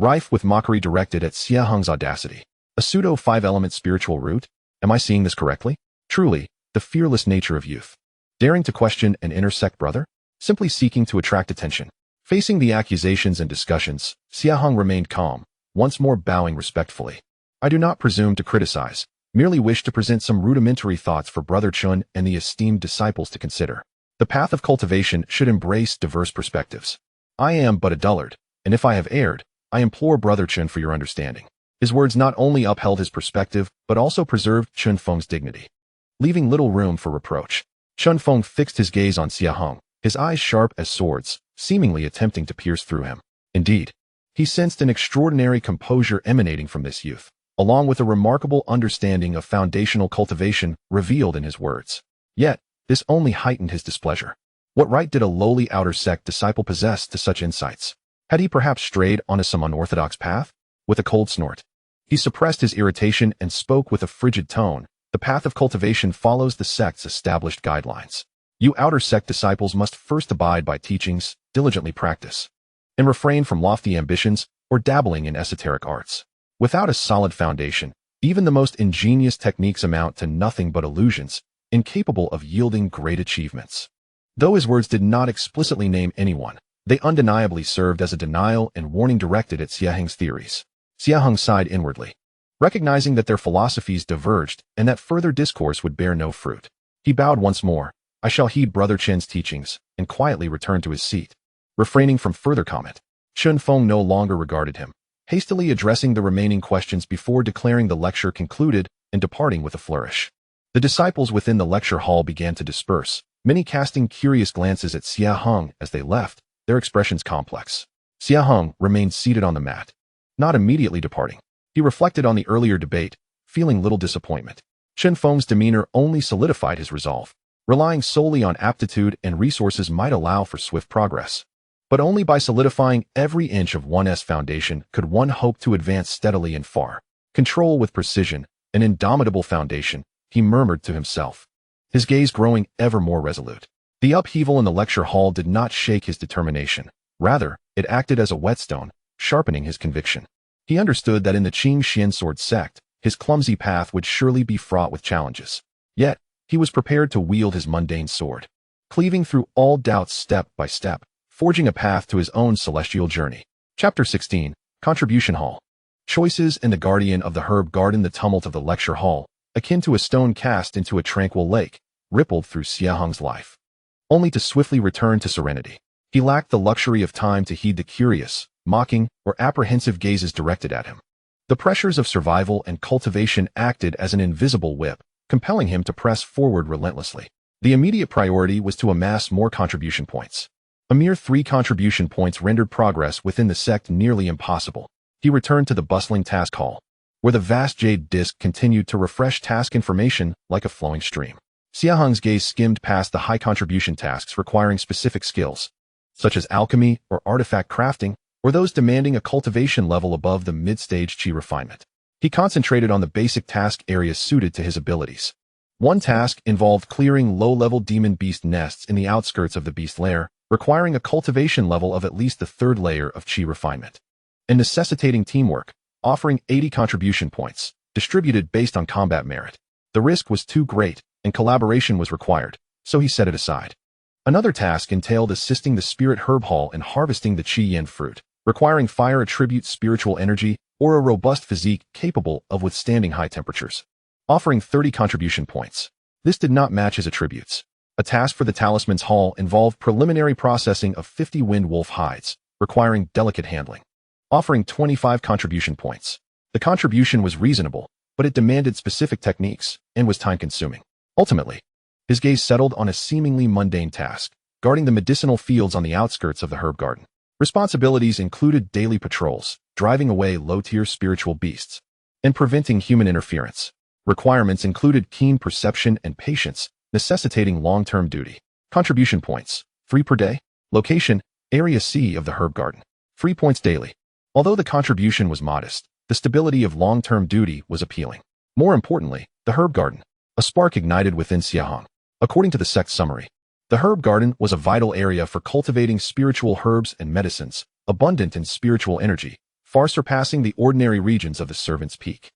rife with mockery directed at Xie Heng's audacity. A pseudo-5-element spiritual root? Am I seeing this correctly? Truly, the fearless nature of youth. Daring to question an inner sect brother? Simply seeking to attract attention. Facing the accusations and discussions, Xie Heng remained calm, once more bowing respectfully. "I do not presume to criticize, merely wish to present some rudimentary thoughts for Brother Chun and the esteemed disciples to consider. The path of cultivation should embrace diverse perspectives. I am but a dullard, and if I have erred, I implore Brother Chun for your understanding." His words not only upheld his perspective, but also preserved Chen Feng's dignity, leaving little room for reproach. Chen Feng fixed his gaze on Xie Heng, his eyes sharp as swords, seemingly attempting to pierce through him. Indeed, he sensed an extraordinary composure emanating from this youth, along with a remarkable understanding of foundational cultivation revealed in his words. Yet, this only heightened his displeasure. What right did a lowly outer sect disciple possess to such insights? Had he perhaps strayed onto some unorthodox path? With a cold snort, he suppressed his irritation and spoke with a frigid tone. "The path of cultivation follows the sect's established guidelines. You outer sect disciples must first abide by teachings, diligently practice, and refrain from lofty ambitions or dabbling in esoteric arts. Without a solid foundation, even the most ingenious techniques amount to nothing but illusions, incapable of yielding great achievements." Though his words did not explicitly name anyone, they undeniably served as a denial and warning directed at Xie Heng's theories. Xie Heng sighed inwardly, recognizing that their philosophies diverged and that further discourse would bear no fruit. He bowed once more. "I shall heed Brother Chen's teachings," and quietly returned to his seat, refraining from further comment. Chen Feng no longer regarded him, hastily addressing the remaining questions before declaring the lecture concluded and departing with a flourish. The disciples within the lecture hall began to disperse, many casting curious glances at Xie Heng as they left, their expressions complex. Xie Heng remained seated on the mat, not immediately departing. He reflected on the earlier debate, feeling little disappointment. Chen Feng's demeanor only solidified his resolve. Relying solely on aptitude and resources might allow for swift progress, but only by solidifying every inch of one's foundation could one hope to advance steadily and far. "Control with precision, an indomitable foundation," he murmured to himself, his gaze growing ever more resolute. The upheaval in the lecture hall did not shake his determination. Rather, it acted as a whetstone, sharpening his conviction. He understood that in the Qing Xian sword sect, his clumsy path would surely be fraught with challenges. Yet, he was prepared to wield his mundane sword, cleaving through all doubts step by step, forging a path to his own celestial journey. Chapter 16, Contribution Hall. Choices and the guardian of the herb garden. The tumult of the lecture hall, akin to a stone cast into a tranquil lake, rippled through Xie Heng's life, only to swiftly return to serenity. He lacked the luxury of time to heed the curious, mocking, or apprehensive gazes directed at him. The pressures of survival and cultivation acted as an invisible whip, compelling him to press forward relentlessly. The immediate priority was to amass more contribution points. A mere 3 contribution points rendered progress within the sect nearly impossible. He returned to the bustling task hall, where the vast jade disk continued to refresh task information like a flowing stream. Xie Heng's gaze skimmed past the high contribution tasks requiring specific skills, such as alchemy or artifact crafting, or those demanding a cultivation level above the mid-stage chi refinement. He concentrated on the basic task areas suited to his abilities. One task involved clearing low-level demon beast nests in the outskirts of the beast lair, requiring a cultivation level of at least the 3rd layer of chi refinement, and necessitating teamwork, offering 80 contribution points, distributed based on combat merit. The risk was too great, and collaboration was required, so he set it aside. Another task entailed assisting the spirit herb hall in harvesting the Qi Yen fruit, requiring fire attribute spiritual energy or a robust physique capable of withstanding high temperatures, offering 30 contribution points. This did not match his attributes. A task for the talisman's hall involved preliminary processing of 50 wind wolf hides, requiring delicate handling, offering 25 contribution points. The contribution was reasonable, but it demanded specific techniques and was time-consuming. Ultimately, his gaze settled on a seemingly mundane task, guarding the medicinal fields on the outskirts of the herb garden. Responsibilities included daily patrols, driving away low-tier spiritual beasts, and preventing human interference. Requirements included keen perception and patience, necessitating long-term duty. Contribution points, 3 per day. Location, Area C of the herb garden. 3 points daily. Although the contribution was modest, the stability of long-term duty was appealing. More importantly, the herb garden. A spark ignited within Xie Heng. According to the sect summary, the herb garden was a vital area for cultivating spiritual herbs and medicines, abundant in spiritual energy, far surpassing the ordinary regions of the servant's peak.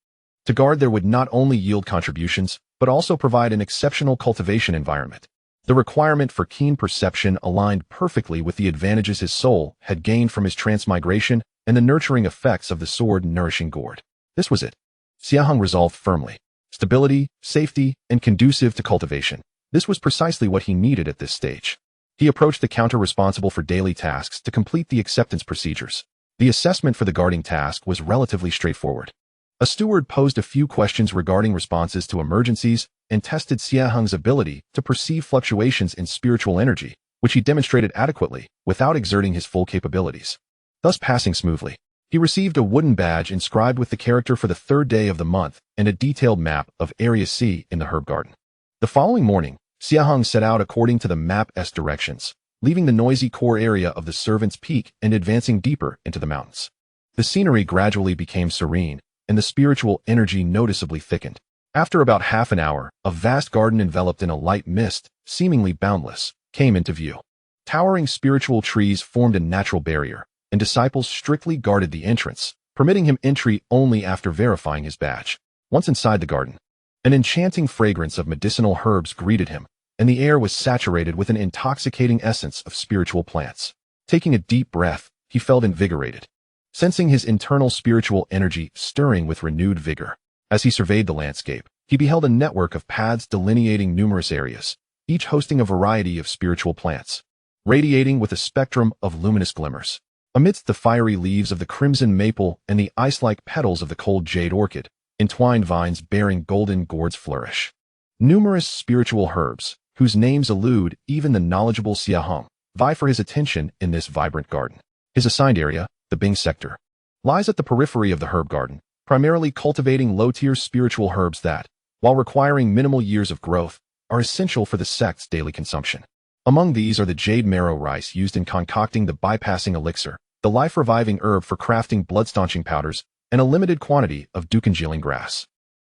To guard there would not only yield contributions, but also provide an exceptional cultivation environment. The requirement for keen perception aligned perfectly with the advantages his soul had gained from his transmigration and the nurturing effects of the sword-nourishing gourd. This was it. Xie Heng resolved firmly. Stability, safety, and conducive to cultivation. This was precisely what he needed at this stage. He approached the counter responsible for daily tasks to complete the acceptance procedures. The assessment for the guarding task was relatively straightforward. A steward posed a few questions regarding responses to emergencies and tested Xie Heng's ability to perceive fluctuations in spiritual energy, which he demonstrated adequately without exerting his full capabilities. Thus passing smoothly. He received a wooden badge inscribed with the character for the 3rd day of the month and a detailed map of Area C in the herb garden. The following morning, Xie Heng set out according to the map's directions, leaving the noisy core area of the servant's peak and advancing deeper into the mountains. The scenery gradually became serene, and the spiritual energy noticeably thickened. After about half an hour, a vast garden enveloped in a light mist, seemingly boundless, came into view. Towering spiritual trees formed a natural barrier, and disciples strictly guarded the entrance, permitting him entry only after verifying his badge. Once inside the garden, an enchanting fragrance of medicinal herbs greeted him, and the air was saturated with an intoxicating essence of spiritual plants. Taking a deep breath, he felt invigorated, sensing his internal spiritual energy stirring with renewed vigor. As he surveyed the landscape, he beheld a network of paths delineating numerous areas, each hosting a variety of spiritual plants, radiating with a spectrum of luminous glimmers. Amidst the fiery leaves of the crimson maple and the ice-like petals of the cold jade orchid, entwined vines bearing golden gourds flourish. Numerous spiritual herbs, whose names elude even the knowledgeable Xie Heng, vie for his attention in this vibrant garden. His assigned area, the Bing sector, lies at the periphery of the herb garden, primarily cultivating low-tier spiritual herbs that, while requiring minimal years of growth, are essential for the sect's daily consumption. Among these are the jade marrow rice used in concocting the bypassing elixir, the life-reviving herb for crafting blood-staunching powders, and a limited quantity of ducongealing grass.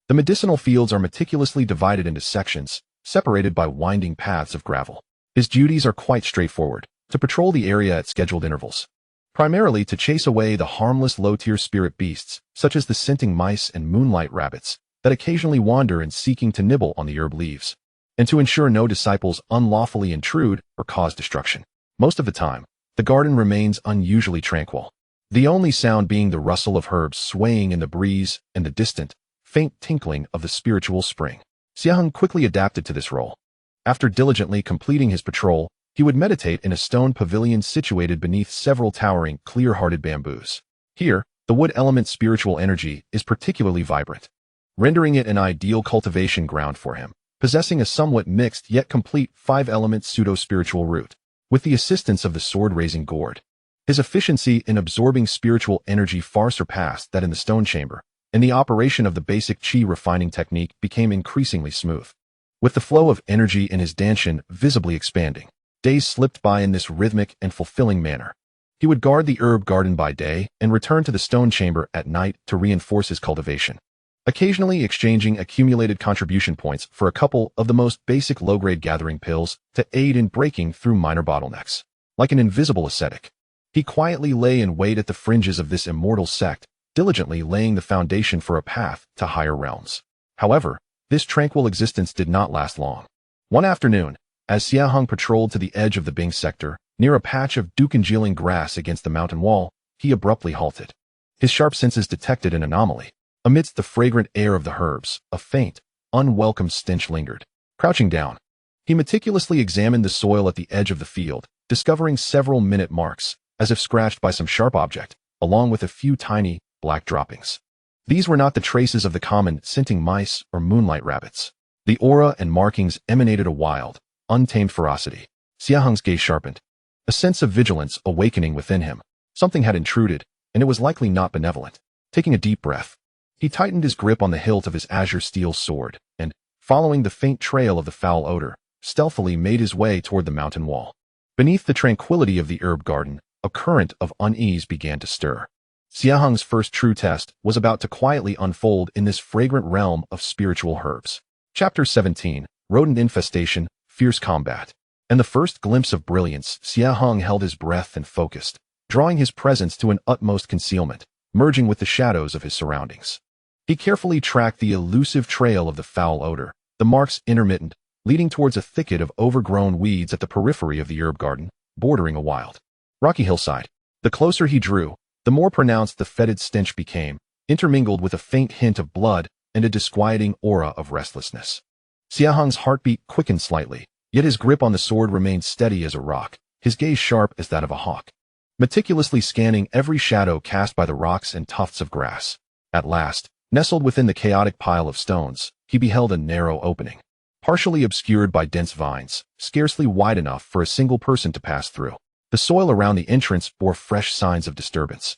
The medicinal fields are meticulously divided into sections, separated by winding paths of gravel. His duties are quite straightforward: to patrol the area at scheduled intervals, primarily to chase away the harmless low-tier spirit beasts, such as the scenting mice and moonlight rabbits, that occasionally wander in seeking to nibble on the herb leaves, and to ensure no disciples unlawfully intrude or cause destruction. Most of the time, the garden remains unusually tranquil, the only sound being the rustle of herbs swaying in the breeze and the distant, faint tinkling of the spiritual spring. Xie Heng quickly adapted to this role. After diligently completing his patrol, he would meditate in a stone pavilion situated beneath several towering, clear-hearted bamboos. Here, the wood element's spiritual energy is particularly vibrant, rendering it an ideal cultivation ground for him, possessing a somewhat mixed yet complete 5-element pseudo-spiritual root. With the assistance of the sword-raising gourd, his efficiency in absorbing spiritual energy far surpassed that in the stone chamber, and the operation of the basic qi refining technique became increasingly smooth. With the flow of energy in his danshan visibly expanding, days slipped by in this rhythmic and fulfilling manner. He would guard the herb garden by day and return to the stone chamber at night to reinforce his cultivation, occasionally exchanging accumulated contribution points for a couple of the most basic low-grade gathering pills to aid in breaking through minor bottlenecks. Like an invisible ascetic, he quietly lay in wait at the fringes of this immortal sect, diligently laying the foundation for a path to higher realms. However, this tranquil existence did not last long. One afternoon, as Xie Heng patrolled to the edge of the Bing sector, near a patch of ducongealing grass against the mountain wall, he abruptly halted. His sharp senses detected an anomaly. Amidst the fragrant air of the herbs, a faint, unwelcome stench lingered. Crouching down, he meticulously examined the soil at the edge of the field, discovering several minute marks, as if scratched by some sharp object, along with a few tiny, black droppings. These were not the traces of the common scenting mice or moonlight rabbits. The aura and markings emanated a wild, untamed ferocity. Xie Heng's gaze sharpened, a sense of vigilance awakening within him. Something had intruded, and it was likely not benevolent. Taking a deep breath, he tightened his grip on the hilt of his azure steel sword, and, following the faint trail of the foul odor, stealthily made his way toward the mountain wall. Beneath the tranquility of the herb garden, a current of unease began to stir. Xie Heng's first true test was about to quietly unfold in this fragrant realm of spiritual herbs. Chapter 17, Rodent Infestation, Fierce Combat. And the first glimpse of brilliance, Xie Heng held his breath and focused, drawing his presence to an utmost concealment, merging with the shadows of his surroundings. He carefully tracked the elusive trail of the foul odor, the marks intermittent, leading towards a thicket of overgrown weeds at the periphery of the herb garden, bordering a wild, rocky hillside. The closer he drew, the more pronounced the fetid stench became, intermingled with a faint hint of blood and a disquieting aura of restlessness. Xie Heng's heartbeat quickened slightly, yet his grip on the sword remained steady as a rock, his gaze sharp as that of a hawk, meticulously scanning every shadow cast by the rocks and tufts of grass. At last, nestled within the chaotic pile of stones, he beheld a narrow opening, partially obscured by dense vines, scarcely wide enough for a single person to pass through. The soil around the entrance bore fresh signs of disturbance,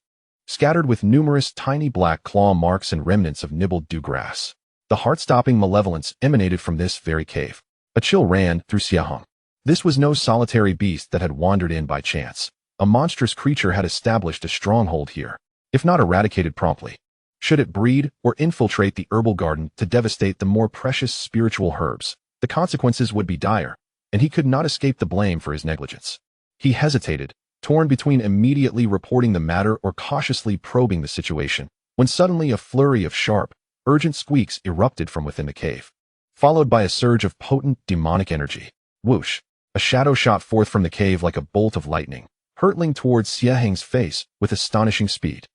scattered with numerous tiny black claw marks and remnants of nibbled dewgrass. The heart-stopping malevolence emanated from this very cave. A chill ran through Xie Heng. This was no solitary beast that had wandered in by chance. A monstrous creature had established a stronghold here, if not eradicated promptly. Should it breed or infiltrate the herbal garden to devastate the more precious spiritual herbs, the consequences would be dire, and he could not escape the blame for his negligence. He hesitated, torn between immediately reporting the matter or cautiously probing the situation, when suddenly a flurry of sharp, urgent squeaks erupted from within the cave, followed by a surge of potent, demonic energy. Whoosh! A shadow shot forth from the cave like a bolt of lightning, hurtling towards Xie Heng's face with astonishing speed.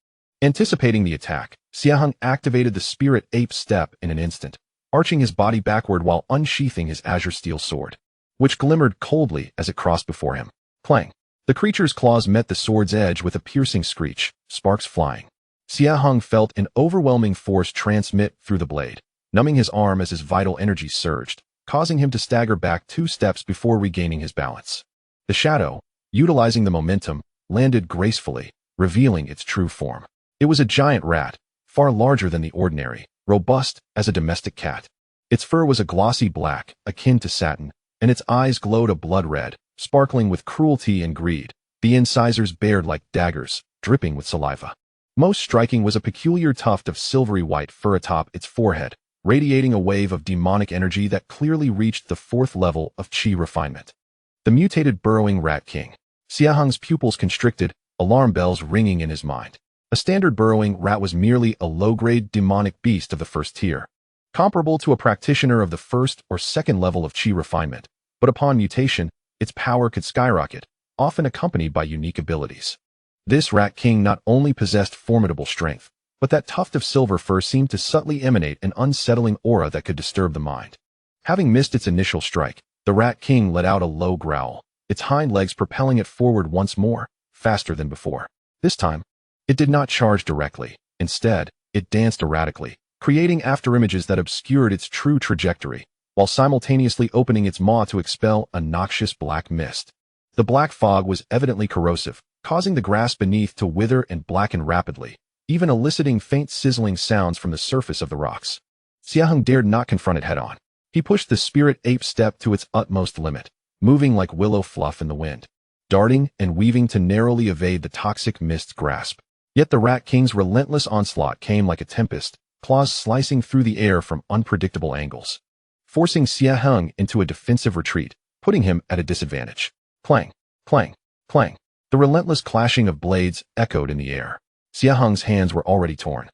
Anticipating the attack, Xie Heng activated the spirit ape step in an instant, arching his body backward while unsheathing his azure steel sword, which glimmered coldly as it crossed before him. Clang! The creature's claws met the sword's edge with a piercing screech, sparks flying. Xie Heng felt an overwhelming force transmit through the blade, numbing his arm as his vital energy surged, causing him to stagger back 2 steps before regaining his balance. The shadow, utilizing the momentum, landed gracefully, revealing its true form. It was a giant rat, far larger than the ordinary, robust as a domestic cat. Its fur was a glossy black, akin to satin, and its eyes glowed a blood red, sparkling with cruelty and greed, the incisors bared like daggers, dripping with saliva. Most striking was a peculiar tuft of silvery white fur atop its forehead, radiating a wave of demonic energy that clearly reached the 4th level of Qi refinement. The mutated burrowing rat king. Xie Heng's pupils constricted, alarm bells ringing in his mind. A standard burrowing rat was merely a low-grade demonic beast of the 1st tier, comparable to a practitioner of the 1st or 2nd level of Qi refinement, but upon mutation, its power could skyrocket, often accompanied by unique abilities. This rat king not only possessed formidable strength, but that tuft of silver fur seemed to subtly emanate an unsettling aura that could disturb the mind. Having missed its initial strike, the rat king let out a low growl, its hind legs propelling it forward once more, faster than before. This time, it did not charge directly. Instead, it danced erratically, creating afterimages that obscured its true trajectory, while simultaneously opening its maw to expel a noxious black mist. The black fog was evidently corrosive, causing the grass beneath to wither and blacken rapidly, even eliciting faint sizzling sounds from the surface of the rocks. Xie Heng dared not confront it head-on. He pushed the spirit ape step to its utmost limit, moving like willow fluff in the wind, darting and weaving to narrowly evade the toxic mist's grasp. Yet the rat king's relentless onslaught came like a tempest, claws slicing through the air from unpredictable angles, forcing Xie Heng into a defensive retreat, putting him at a disadvantage. Clang, clang, clang. The relentless clashing of blades echoed in the air. Xie Heng's hands were already torn,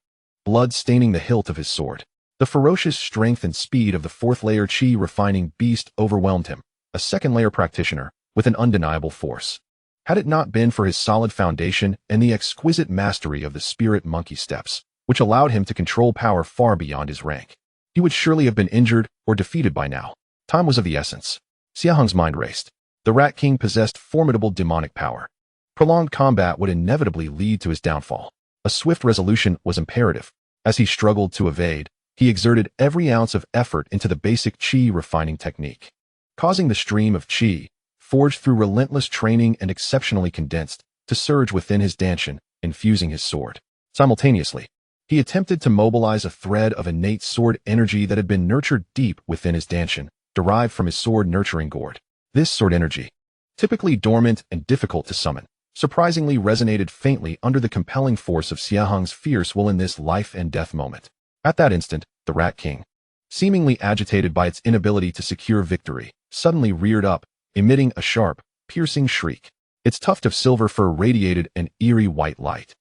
blood staining the hilt of his sword. The ferocious strength and speed of the 4th layer Qi refining beast overwhelmed him, a 2nd layer practitioner, with an undeniable force. Had it not been for his solid foundation and the exquisite mastery of the spirit monkey steps, which allowed him to control power far beyond his rank, he would surely have been injured or defeated by now. Time was of the essence. Xie Heng's mind raced. The Rat King possessed formidable demonic power. Prolonged combat would inevitably lead to his downfall. A swift resolution was imperative. As he struggled to evade, he exerted every ounce of effort into the basic Qi refining technique, causing the stream of Qi, forged through relentless training and exceptionally condensed, to surge within his dantian, infusing his sword. Simultaneously, He attempted to mobilize a thread of innate sword energy that had been nurtured deep within his dantian, derived from his sword-nurturing gourd. This sword energy, typically dormant and difficult to summon, surprisingly resonated faintly under the compelling force of Xie Heng's fierce will in this life-and-death moment. At that instant, the Rat King, seemingly agitated by its inability to secure victory, suddenly reared up, emitting a sharp, piercing shriek. Its tuft of silver fur radiated an eerie white light.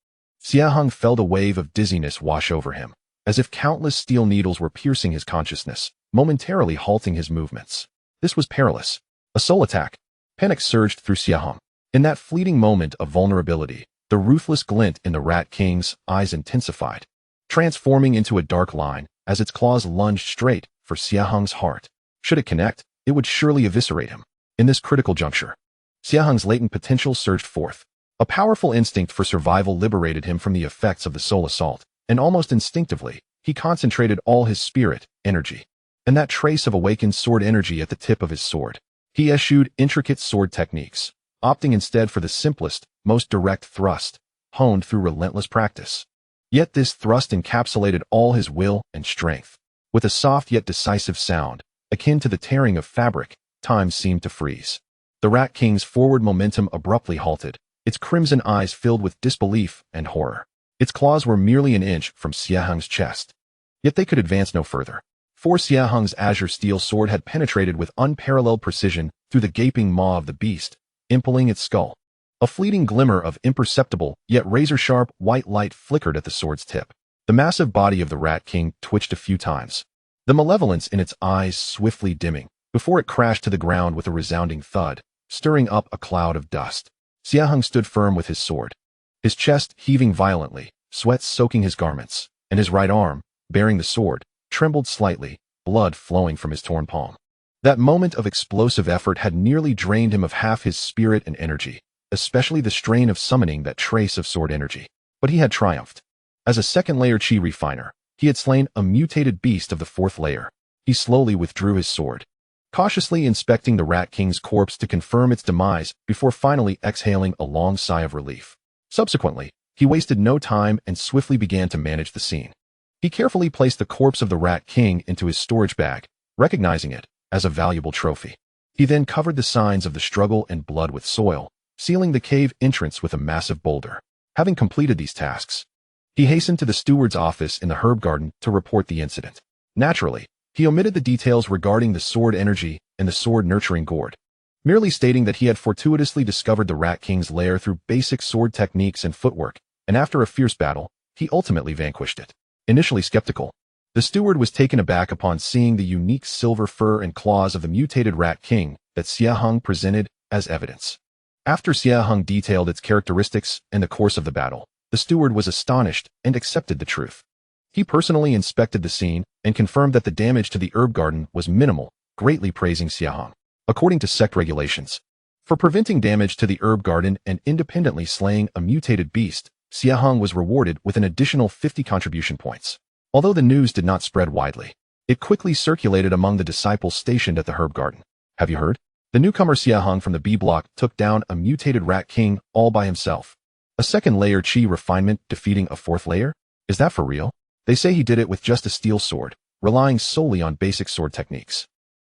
Xie Heng felt a wave of dizziness wash over him, as if countless steel needles were piercing his consciousness, momentarily halting his movements. This was perilous. A soul attack. Panic surged through Xie Heng. In that fleeting moment of vulnerability, the ruthless glint in the Rat King's eyes intensified, transforming into a dark line as its claws lunged straight for Xie Heng's heart. Should it connect, it would surely eviscerate him. In this critical juncture, Xie Heng's latent potential surged forth. A powerful instinct for survival liberated him from the effects of the soul assault, and almost instinctively, he concentrated all his spirit, energy, and that trace of awakened sword energy at the tip of his sword. He eschewed intricate sword techniques, opting instead for the simplest, most direct thrust, honed through relentless practice. Yet this thrust encapsulated all his will and strength. With a soft yet decisive sound, akin to the tearing of fabric, time seemed to freeze. The Rat King's forward momentum abruptly halted, its crimson eyes filled with disbelief and horror. Its claws were merely an inch from Xie Heng's chest. Yet they could advance no further. For Xie Heng's azure steel sword had penetrated with unparalleled precision through the gaping maw of the beast, impaling its skull. A fleeting glimmer of imperceptible, yet razor-sharp, white light flickered at the sword's tip. The massive body of the Rat King twitched a few times, the malevolence in its eyes swiftly dimming, before it crashed to the ground with a resounding thud, stirring up a cloud of dust. Xie Heng stood firm with his sword, his chest heaving violently, sweat soaking his garments, and his right arm, bearing the sword, trembled slightly, blood flowing from his torn palm. That moment of explosive effort had nearly drained him of half his spirit and energy, especially the strain of summoning that trace of sword energy. But he had triumphed. As a second-layer chi refiner, he had slain a mutated beast of the fourth layer. He slowly withdrew his sword, cautiously inspecting the Rat King's corpse to confirm its demise before finally exhaling a long sigh of relief. Subsequently, he wasted no time and swiftly began to manage the scene. He carefully placed the corpse of the Rat King into his storage bag, recognizing it as a valuable trophy. He then covered the signs of the struggle and blood with soil, sealing the cave entrance with a massive boulder. Having completed these tasks, he hastened to the steward's office in the herb garden to report the incident. Naturally, he omitted the details regarding the sword energy and the sword-nurturing gourd, merely stating that he had fortuitously discovered the Rat King's lair through basic sword techniques and footwork, and after a fierce battle, he ultimately vanquished it. Initially skeptical, the steward was taken aback upon seeing the unique silver fur and claws of the mutated Rat King that Xie Heng presented as evidence. After Xie Heng detailed its characteristics and the course of the battle, the steward was astonished and accepted the truth. He personally inspected the scene and confirmed that the damage to the herb garden was minimal, greatly praising Xie Heng. According to sect regulations, for preventing damage to the herb garden and independently slaying a mutated beast, Xie Heng was rewarded with an additional 50 contribution points. Although the news did not spread widely, it quickly circulated among the disciples stationed at the herb garden. Have you heard? The newcomer Xie Heng from the B block took down a mutated Rat King all by himself. A second-layer chi refinement defeating a fourth layer? Is that for real? They say he did it with just a steel sword, relying solely on basic sword techniques.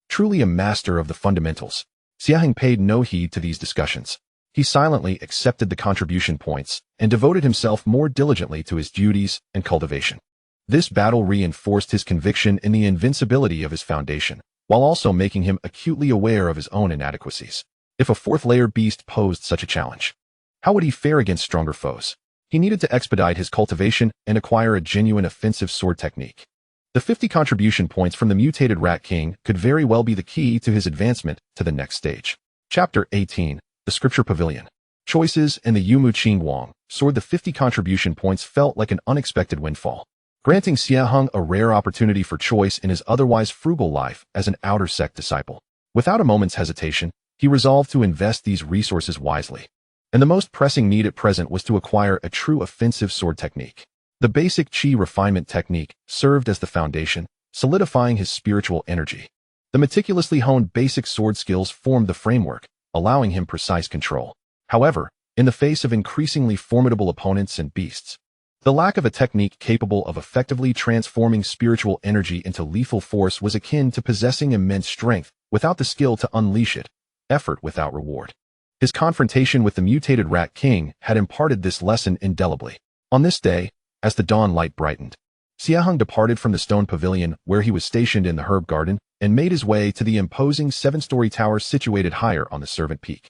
Truly a master of the fundamentals. Xie Heng paid no heed to these discussions. He silently accepted the contribution points and devoted himself more diligently to his duties and cultivation. This battle reinforced his conviction in the invincibility of his foundation, while also making him acutely aware of his own inadequacies. If a fourth-layer beast posed such a challenge, how would he fare against stronger foes? He needed to expedite his cultivation and acquire a genuine offensive sword technique. The 50 contribution points from the mutated Rat King could very well be the key to his advancement to the next stage. Chapter 18. The Scripture Pavilion. Choices and the Yumu Qing Wang soared. The 50 contribution points felt like an unexpected windfall, granting Xie Heng a rare opportunity for choice in his otherwise frugal life as an outer sect disciple. Without a moment's hesitation, he resolved to invest these resources wisely. And the most pressing need at present was to acquire a true offensive sword technique. The basic chi refinement technique served as the foundation, solidifying his spiritual energy. The meticulously honed basic sword skills formed the framework, allowing him precise control. However, in the face of increasingly formidable opponents and beasts, The lack of a technique capable of effectively transforming spiritual energy into lethal force was akin to possessing immense strength without the skill to unleash it, effort without reward. His confrontation with the mutated Rat King had imparted this lesson indelibly. On this day, as the dawn light brightened, Xie Heng departed from the stone pavilion where he was stationed in the herb garden and made his way to the imposing 7-story tower situated higher on the servant peak.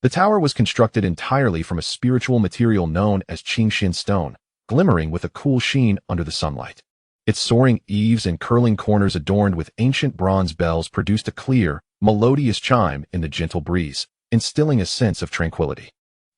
The tower was constructed entirely from a spiritual material known as Qingxian stone, glimmering with a cool sheen under the sunlight. Its soaring eaves and curling corners adorned with ancient bronze bells produced a clear, melodious chime in the gentle breeze, instilling a sense of tranquility.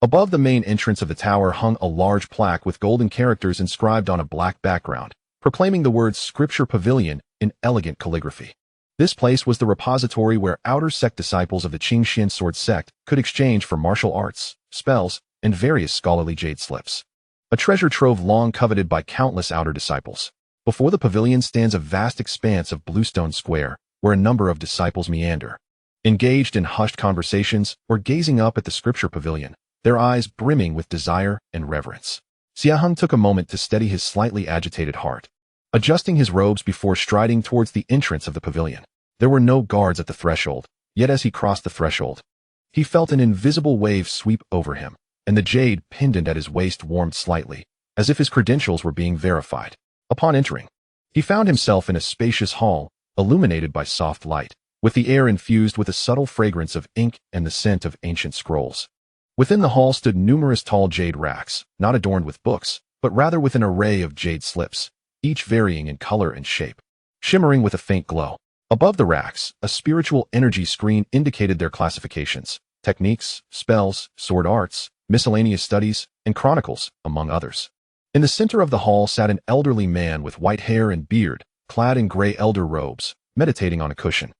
Above the main entrance of the tower hung a large plaque with golden characters inscribed on a black background, proclaiming the words Scripture Pavilion in elegant calligraphy. This place was the repository where outer sect disciples of the Qingxian sword sect could exchange for martial arts, spells, and various scholarly jade slips. A treasure trove long coveted by countless outer disciples. Before the pavilion stands a vast expanse of bluestone square, where a number of disciples meander, engaged in hushed conversations or gazing up at the Scripture Pavilion, their eyes brimming with desire and reverence. Xie Heng took a moment to steady his slightly agitated heart, adjusting his robes before striding towards the entrance of the pavilion. There were no guards at the threshold, yet as he crossed the threshold, he felt an invisible wave sweep over him, and the jade pendant at his waist warmed slightly, as if his credentials were being verified. Upon entering, he found himself in a spacious hall, illuminated by soft light, with the air infused with a subtle fragrance of ink and the scent of ancient scrolls. Within the hall stood numerous tall jade racks, not adorned with books, but rather with an array of jade slips, each varying in color and shape, shimmering with a faint glow. Above the racks, a spiritual energy screen indicated their classifications, techniques, spells, sword arts, miscellaneous studies, and chronicles, among others. In the center of the hall sat an elderly man with white hair and beard, clad in gray elder robes, meditating on a cushion.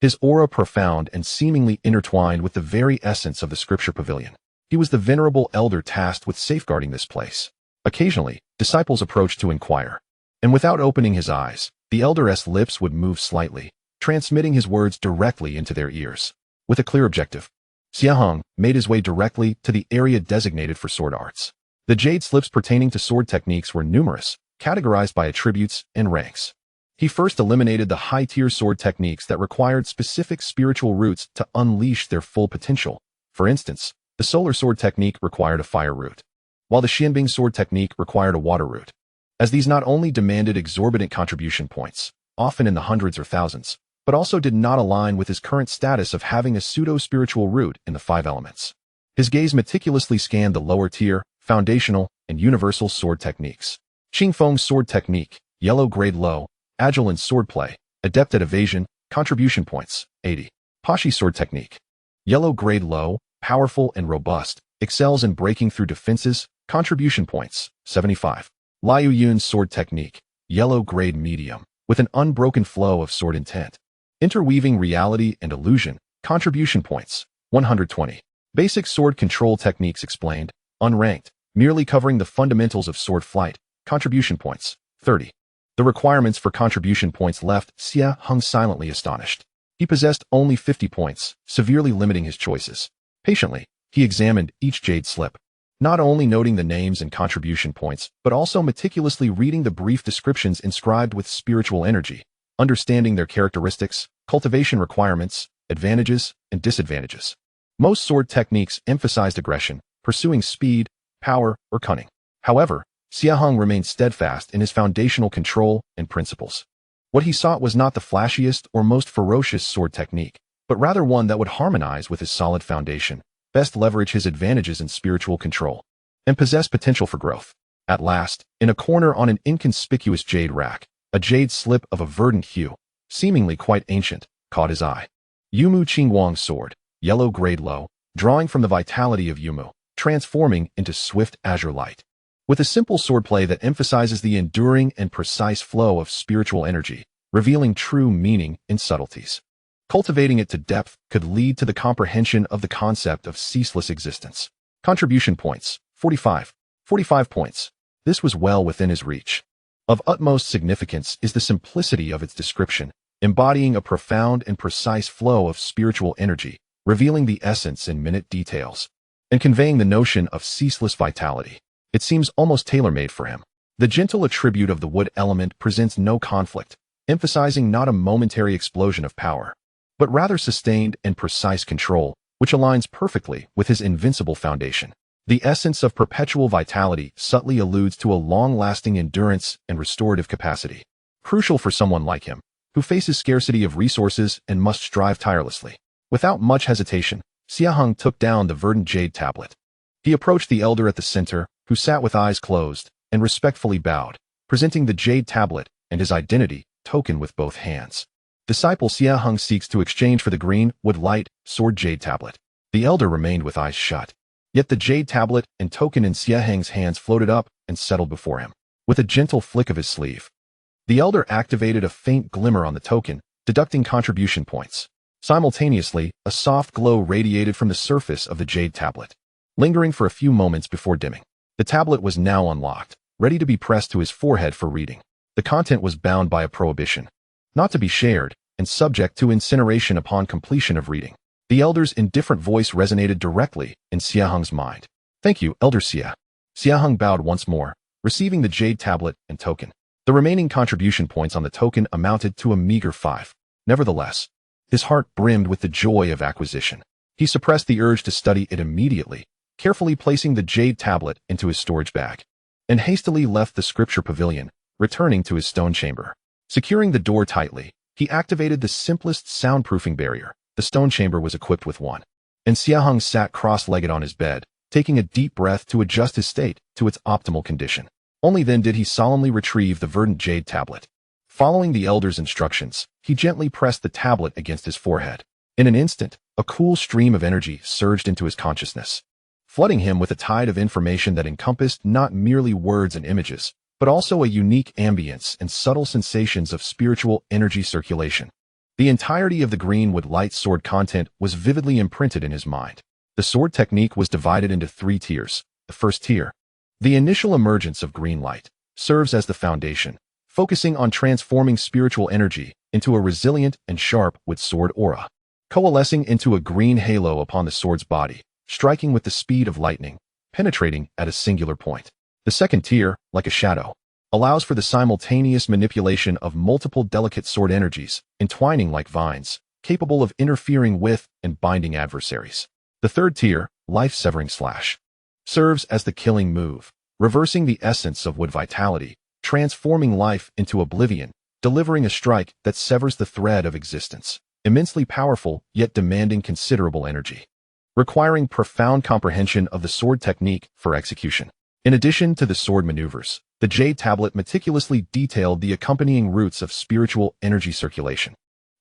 His aura profound and seemingly intertwined with the very essence of the Scripture Pavilion. He was the venerable elder tasked with safeguarding this place. Occasionally, disciples approached to inquire, and without opening his eyes, the elder's lips would move slightly, transmitting his words directly into their ears. With a clear objective, Xie Heng made his way directly to the area designated for sword arts. The jade slips pertaining to sword techniques were numerous, categorized by attributes and ranks. He first eliminated the high-tier sword techniques that required specific spiritual roots to unleash their full potential. For instance, the solar sword technique required a fire root, while the Xianbing sword technique required a water root. As these not only demanded exorbitant contribution points, often in the hundreds or thousands, but also did not align with his current status of having a pseudo-spiritual root in the 5 elements. His gaze meticulously scanned the lower-tier, foundational, and universal sword techniques. Qingfeng sword technique, yellow grade low, agile in swordplay, adept at evasion, contribution points, 80. Pashi sword technique, yellow grade low, powerful and robust, excels in breaking through defenses, contribution points, 75. Liu Yun's sword technique, yellow grade medium, with an unbroken flow of sword intent, interweaving reality and illusion, contribution points, 120. Basic sword control techniques explained, unranked, merely covering the fundamentals of sword flight, contribution points, 30. The requirements for contribution points left Xie Heng silently astonished. He possessed only 50 points, severely limiting his choices. Patiently, he examined each jade slip, not only noting the names and contribution points, but also meticulously reading the brief descriptions inscribed with spiritual energy, understanding their characteristics, cultivation requirements, advantages, and disadvantages. Most sword techniques emphasized aggression, pursuing speed, power, or cunning. However, Xie Heng remained steadfast in his foundational control and principles. What he sought was not the flashiest or most ferocious sword technique, but rather one that would harmonize with his solid foundation, best leverage his advantages in spiritual control, and possess potential for growth. At last, in a corner on an inconspicuous jade rack, a jade slip of a verdant hue, seemingly quite ancient, caught his eye. Yumu Qingwang's sword, yellow grade low, drawing from the vitality of Yumu, transforming into swift azure light. With a simple swordplay that emphasizes the enduring and precise flow of spiritual energy, revealing true meaning in subtleties. Cultivating it to depth could lead to the comprehension of the concept of ceaseless existence. Contribution points, 45. 45 points. This was well within his reach. Of utmost significance is the simplicity of its description, embodying a profound and precise flow of spiritual energy, revealing the essence in minute details, and conveying the notion of ceaseless vitality. It seems almost tailor-made for him. The gentle attribute of the wood element presents no conflict, emphasizing not a momentary explosion of power, but rather sustained and precise control, which aligns perfectly with his invincible foundation. The essence of perpetual vitality subtly alludes to a long-lasting endurance and restorative capacity, crucial for someone like him, who faces scarcity of resources and must strive tirelessly. Without much hesitation, Xie Heng took down the verdant jade tablet. He approached the elder at the center, who sat with eyes closed, and respectfully bowed, presenting the jade tablet and his identity token with both hands. Disciple Xie Heng seeks to exchange for the green wood light sword jade tablet. The elder remained with eyes shut. Yet the jade tablet and token in Xie Heng's hands floated up and settled before him. With a gentle flick of his sleeve, the elder activated a faint glimmer on the token, deducting contribution points. Simultaneously, a soft glow radiated from the surface of the jade tablet, lingering for a few moments before dimming. The tablet was now unlocked, ready to be pressed to his forehead for reading. The content was bound by a prohibition, not to be shared, and subject to incineration upon completion of reading. The elder's indifferent voice resonated directly in Xie Heng's mind. "Thank you, Elder Xie." Xie Heng bowed once more, receiving the jade tablet and token. The remaining contribution points on the token amounted to a meager 5. Nevertheless, his heart brimmed with the joy of acquisition. He suppressed the urge to study it immediately, carefully placing the jade tablet into his storage bag, and hastily left the scripture pavilion, returning to his stone chamber. Securing the door tightly, he activated the simplest soundproofing barrier. The stone chamber was equipped with one, and Xie Heng sat cross-legged on his bed, taking a deep breath to adjust his state to its optimal condition. Only then did he solemnly retrieve the verdant jade tablet. Following the elder's instructions, he gently pressed the tablet against his forehead. In an instant, a cool stream of energy surged into his consciousness, flooding him with a tide of information that encompassed not merely words and images, but also a unique ambience and subtle sensations of spiritual energy circulation. The entirety of the green wood light sword content was vividly imprinted in his mind. The sword technique was divided into 3 tiers. The first tier, the initial emergence of green light, serves as the foundation, focusing on transforming spiritual energy into a resilient and sharp wood sword aura, coalescing into a green halo upon the sword's body, striking with the speed of lightning, penetrating at a singular point. The second tier, like a shadow, allows for the simultaneous manipulation of multiple delicate sword energies, entwining like vines, capable of interfering with and binding adversaries. The third tier, life-severing slash, serves as the killing move, reversing the essence of wood vitality, transforming life into oblivion, delivering a strike that severs the thread of existence. Immensely powerful, yet demanding considerable energy, requiring profound comprehension of the sword technique for execution. In addition to the sword maneuvers, the jade tablet meticulously detailed the accompanying routes of spiritual energy circulation,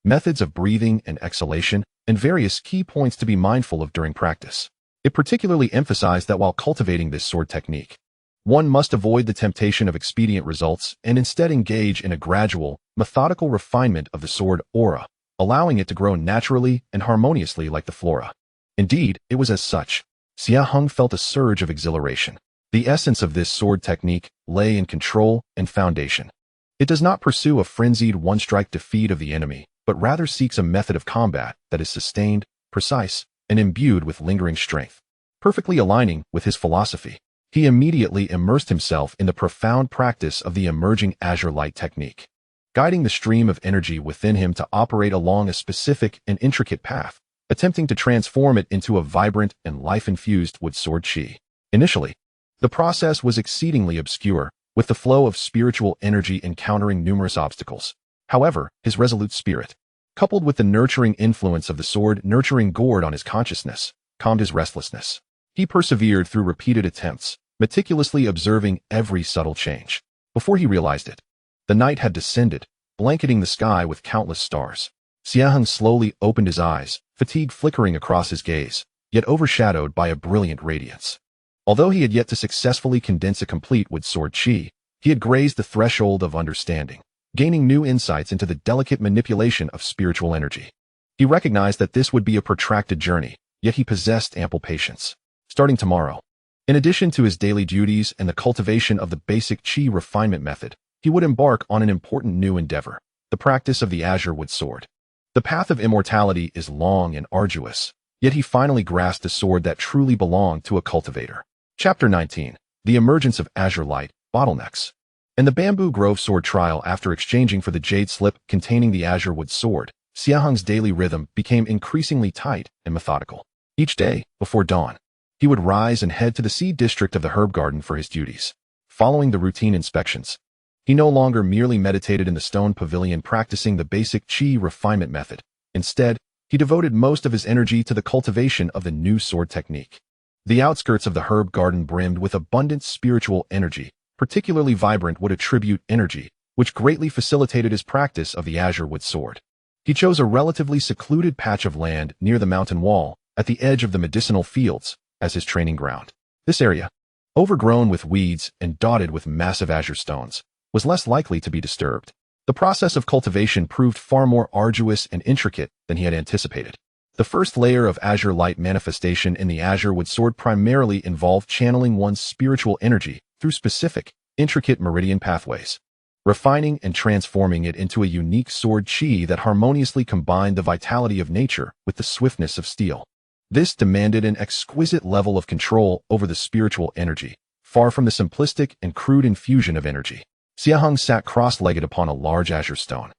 methods of breathing and exhalation, and various key points to be mindful of during practice. It particularly emphasized that while cultivating this sword technique, one must avoid the temptation of expedient results and instead engage in a gradual, methodical refinement of the sword aura, allowing it to grow naturally and harmoniously like the flora. Indeed, it was as such. Xie Heng felt a surge of exhilaration. The essence of this sword technique lay in control and foundation. It does not pursue a frenzied one-strike defeat of the enemy, but rather seeks a method of combat that is sustained, precise, and imbued with lingering strength. Perfectly aligning with his philosophy, he immediately immersed himself in the profound practice of the emerging Azure light technique, guiding the stream of energy within him to operate along a specific and intricate path, attempting to transform it into a vibrant and life-infused wood sword chi. Initially, the process was exceedingly obscure, with the flow of spiritual energy encountering numerous obstacles. However, his resolute spirit, coupled with the nurturing influence of the sword nurturing gourd on his consciousness, calmed his restlessness. He persevered through repeated attempts, meticulously observing every subtle change. Before he realized it, the night had descended, blanketing the sky with countless stars. Xie Heng slowly opened his eyes, fatigue flickering across his gaze, yet overshadowed by a brilliant radiance. Although he had yet to successfully condense a complete wood sword chi, he had grazed the threshold of understanding, gaining new insights into the delicate manipulation of spiritual energy. He recognized that this would be a protracted journey, yet he possessed ample patience. Starting tomorrow, in addition to his daily duties and the cultivation of the basic chi refinement method, he would embark on an important new endeavor, the practice of the Azure wood sword. The path of immortality is long and arduous, yet he finally grasped a sword that truly belonged to a cultivator. Chapter 19. The Emergence of Azure Light, Bottlenecks. In the Bamboo Grove sword trial, after exchanging for the jade slip containing the azure wood sword, Xie Heng's daily rhythm became increasingly tight and methodical. Each day, before dawn, he would rise and head to the seed district of the herb garden for his duties. Following the routine inspections, he no longer merely meditated in the stone pavilion practicing the basic qi refinement method. Instead, he devoted most of his energy to the cultivation of the new sword technique. The outskirts of the herb garden brimmed with abundant spiritual energy, particularly vibrant wood attribute energy, which greatly facilitated his practice of the azure wood sword. He chose a relatively secluded patch of land near the mountain wall, at the edge of the medicinal fields, as his training ground. This area, overgrown with weeds and dotted with massive azure stones, was less likely to be disturbed. The process of cultivation proved far more arduous and intricate than he had anticipated. The first layer of azure light manifestation in the azure wood sword primarily involved channeling one's spiritual energy through specific, intricate meridian pathways, refining and transforming it into a unique sword qi that harmoniously combined the vitality of nature with the swiftness of steel. This demanded an exquisite level of control over the spiritual energy, far from the simplistic and crude infusion of energy. Xie Heng sat cross-legged upon a large azure stone,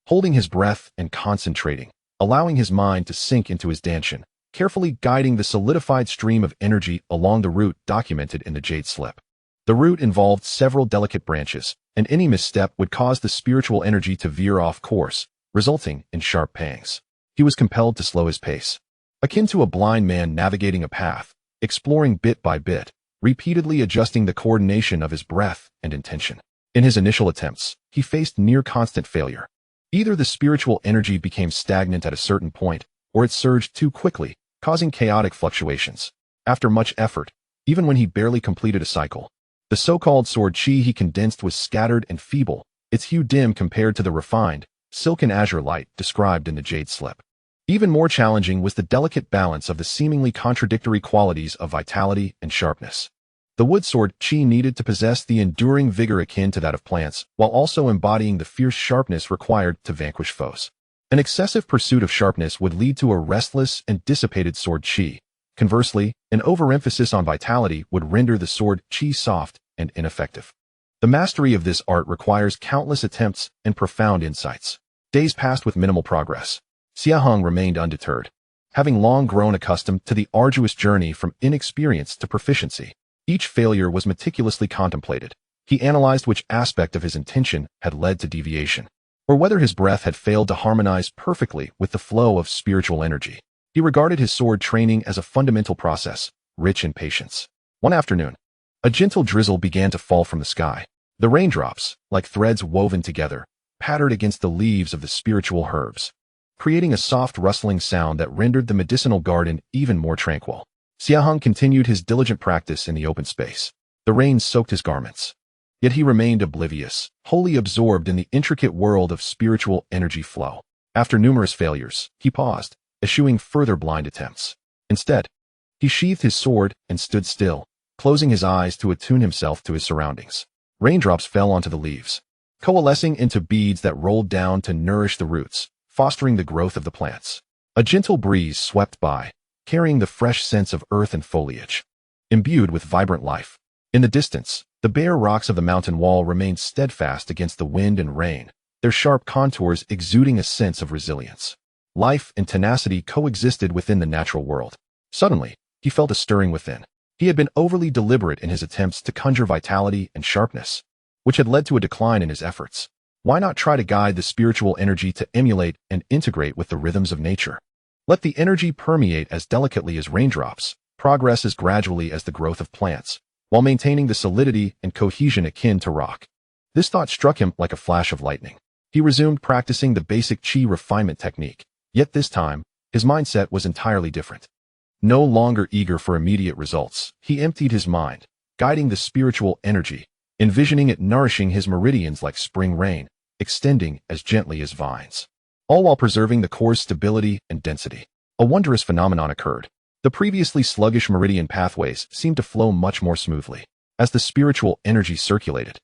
holding his breath and concentrating, allowing his mind to sink into his dantian, carefully guiding the solidified stream of energy along the route documented in the jade slip. The route involved several delicate branches, and any misstep would cause the spiritual energy to veer off course, resulting in sharp pangs. He was compelled to slow his pace, akin to a blind man navigating a path, exploring bit by bit, repeatedly adjusting the coordination of his breath and intention. In his initial attempts, he faced near-constant failure. Either the spiritual energy became stagnant at a certain point, or it surged too quickly, causing chaotic fluctuations. After much effort, even when he barely completed a cycle, the so-called sword qi he condensed was scattered and feeble, its hue dim compared to the refined, silken azure light described in the jade slip. Even more challenging was the delicate balance of the seemingly contradictory qualities of vitality and sharpness. The wood sword qi needed to possess the enduring vigor akin to that of plants, while also embodying the fierce sharpness required to vanquish foes. An excessive pursuit of sharpness would lead to a restless and dissipated sword qi. Conversely, an overemphasis on vitality would render the sword qi soft and ineffective. The mastery of this art requires countless attempts and profound insights. Days passed with minimal progress. Xie Heng remained undeterred. Having long grown accustomed to the arduous journey from inexperience to proficiency, each failure was meticulously contemplated. He analyzed which aspect of his intention had led to deviation, or whether his breath had failed to harmonize perfectly with the flow of spiritual energy. He regarded his sword training as a fundamental process, rich in patience. One afternoon, a gentle drizzle began to fall from the sky. The raindrops, like threads woven together, pattered against the leaves of the spiritual herbs, creating a soft rustling sound that rendered the medicinal garden even more tranquil. Xie Heng continued his diligent practice in the open space. The rain soaked his garments, yet he remained oblivious, wholly absorbed in the intricate world of spiritual energy flow. After numerous failures, he paused, eschewing further blind attempts. Instead, he sheathed his sword and stood still, closing his eyes to attune himself to his surroundings. Raindrops fell onto the leaves, coalescing into beads that rolled down to nourish the roots, fostering the growth of the plants. A gentle breeze swept by, carrying the fresh scents of earth and foliage, imbued with vibrant life. In the distance, the bare rocks of the mountain wall remained steadfast against the wind and rain, their sharp contours exuding a sense of resilience. Life and tenacity coexisted within the natural world. Suddenly, he felt a stirring within. He had been overly deliberate in his attempts to conjure vitality and sharpness, which had led to a decline in his efforts. Why not try to guide the spiritual energy to emulate and integrate with the rhythms of nature? Let the energy permeate as delicately as raindrops, progress as gradually as the growth of plants, while maintaining the solidity and cohesion akin to rock. This thought struck him like a flash of lightning. He resumed practicing the basic qi refinement technique, yet this time, his mindset was entirely different. No longer eager for immediate results, he emptied his mind, guiding the spiritual energy, envisioning it nourishing his meridians like spring rain, extending as gently as vines, all while preserving the core's stability and density. A wondrous phenomenon occurred. The previously sluggish meridian pathways seemed to flow much more smoothly. As the spiritual energy circulated,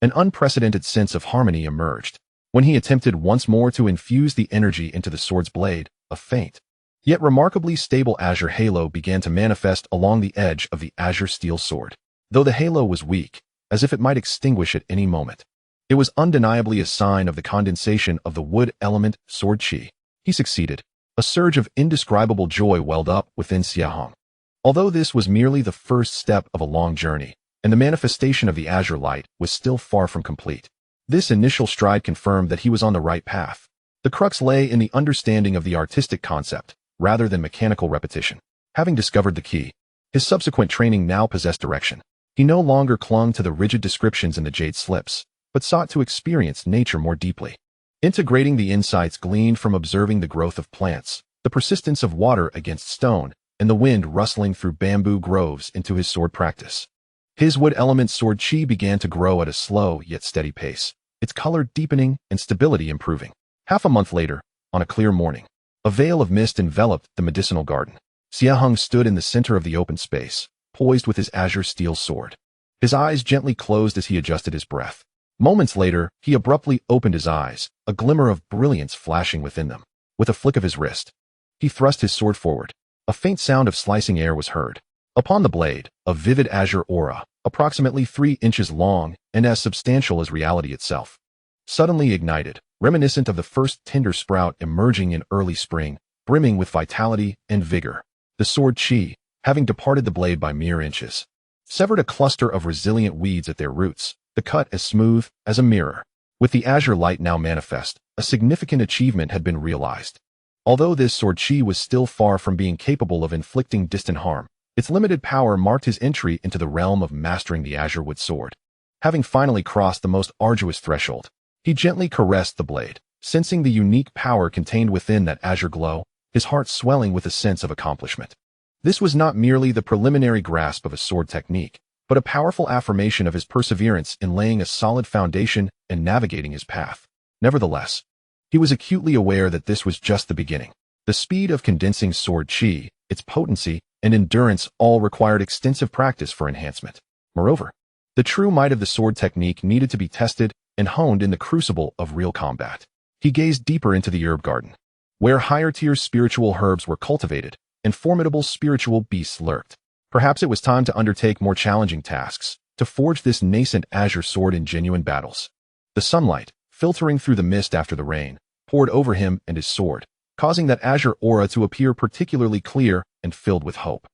an unprecedented sense of harmony emerged. When he attempted once more to infuse the energy into the sword's blade, a faint, yet remarkably stable azure halo began to manifest along the edge of the azure steel sword. Though the halo was weak, as if it might extinguish at any moment. It was undeniably a sign of the condensation of the wood element sword chi. He succeeded. A surge of indescribable joy welled up within Xie Heng. Although this was merely the first step of a long journey, and the manifestation of the Azure light was still far from complete, this initial stride confirmed that he was on the right path. The crux lay in the understanding of the artistic concept, rather than mechanical repetition. Having discovered the key, his subsequent training now possessed direction. He no longer clung to the rigid descriptions in the jade slips, but sought to experience nature more deeply. Integrating the insights gleaned from observing the growth of plants, the persistence of water against stone, and the wind rustling through bamboo groves into his sword practice. His wood element sword chi began to grow at a slow yet steady pace, its color deepening and stability improving. Half a month later, on a clear morning, a veil of mist enveloped the medicinal garden. Xie Heng stood in the center of the open space, poised with his azure steel sword. His eyes gently closed as he adjusted his breath. Moments later, he abruptly opened his eyes, a glimmer of brilliance flashing within them. With a flick of his wrist, he thrust his sword forward. A faint sound of slicing air was heard. Upon the blade, a vivid azure aura, approximately 3 inches long and as substantial as reality itself, suddenly ignited, reminiscent of the first tender sprout emerging in early spring, brimming with vitality and vigor. The sword chi, having departed the blade by mere inches, severed a cluster of resilient weeds at their roots, the cut as smooth as a mirror. With the azure light now manifest, a significant achievement had been realized. Although this sword chi was still far from being capable of inflicting distant harm, its limited power marked his entry into the realm of mastering the azure wood sword. Having finally crossed the most arduous threshold, he gently caressed the blade, sensing the unique power contained within that azure glow, his heart swelling with a sense of accomplishment. This was not merely the preliminary grasp of a sword technique, but a powerful affirmation of his perseverance in laying a solid foundation and navigating his path. Nevertheless, he was acutely aware that this was just the beginning. The speed of condensing sword chi, its potency, and endurance all required extensive practice for enhancement. Moreover, the true might of the sword technique needed to be tested and honed in the crucible of real combat. He gazed deeper into the herb garden, where higher-tier spiritual herbs were cultivated and formidable spiritual beasts lurked. Perhaps it was time to undertake more challenging tasks, to forge this nascent azure sword in genuine battles. The sunlight, filtering through the mist after the rain, poured over him and his sword, causing that azure aura to appear particularly clear and filled with hope.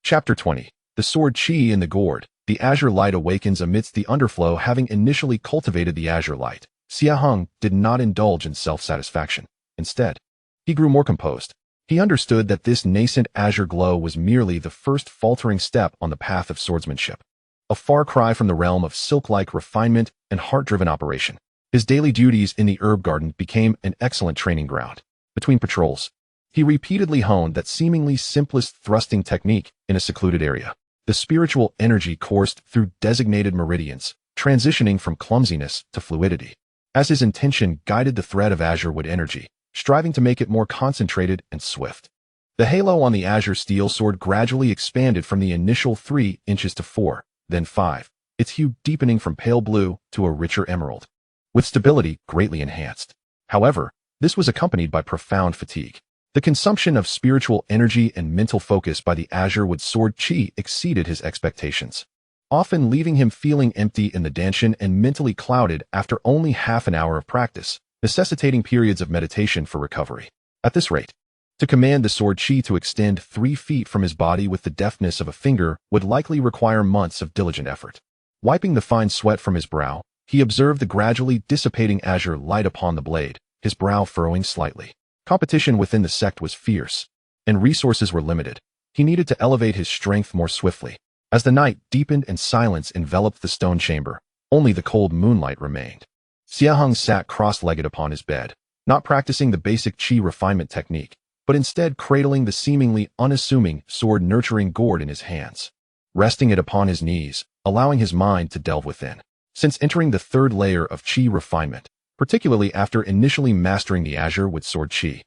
Chapter 20. The sword chi in the gourd. The azure light awakens amidst the underflow. Having initially cultivated the azure light, Xie Heng did not indulge in self-satisfaction. Instead, he grew more composed. He understood that this nascent azure glow was merely the first faltering step on the path of swordsmanship, a far cry from the realm of silk-like refinement and heart-driven operation. His daily duties in the herb garden became an excellent training ground. Between patrols, he repeatedly honed that seemingly simplest thrusting technique in a secluded area. The spiritual energy coursed through designated meridians, transitioning from clumsiness to fluidity, as his intention guided the thread of azure wood energy, striving to make it more concentrated and swift. The halo on the azure steel sword gradually expanded from the initial 3 inches to 4, then 5, its hue deepening from pale blue to a richer emerald, with stability greatly enhanced. However, this was accompanied by profound fatigue. The consumption of spiritual energy and mental focus by the azure wood sword chi exceeded his expectations, often leaving him feeling empty in the danshan and mentally clouded after only half an hour of practice, necessitating periods of meditation for recovery. At this rate, to command the sword chi to extend 3 feet from his body with the deftness of a finger would likely require months of diligent effort. Wiping the fine sweat from his brow, he observed the gradually dissipating azure light upon the blade, his brow furrowing slightly. Competition within the sect was fierce, and resources were limited. He needed to elevate his strength more swiftly. As the night deepened and silence enveloped the stone chamber, only the cold moonlight remained. Xie Heng sat cross-legged upon his bed, not practicing the basic chi refinement technique, but instead cradling the seemingly unassuming sword-nurturing gourd in his hands, resting it upon his knees, allowing his mind to delve within. Since entering the 3rd layer of chi refinement, particularly after initially mastering the azure wood sword chi,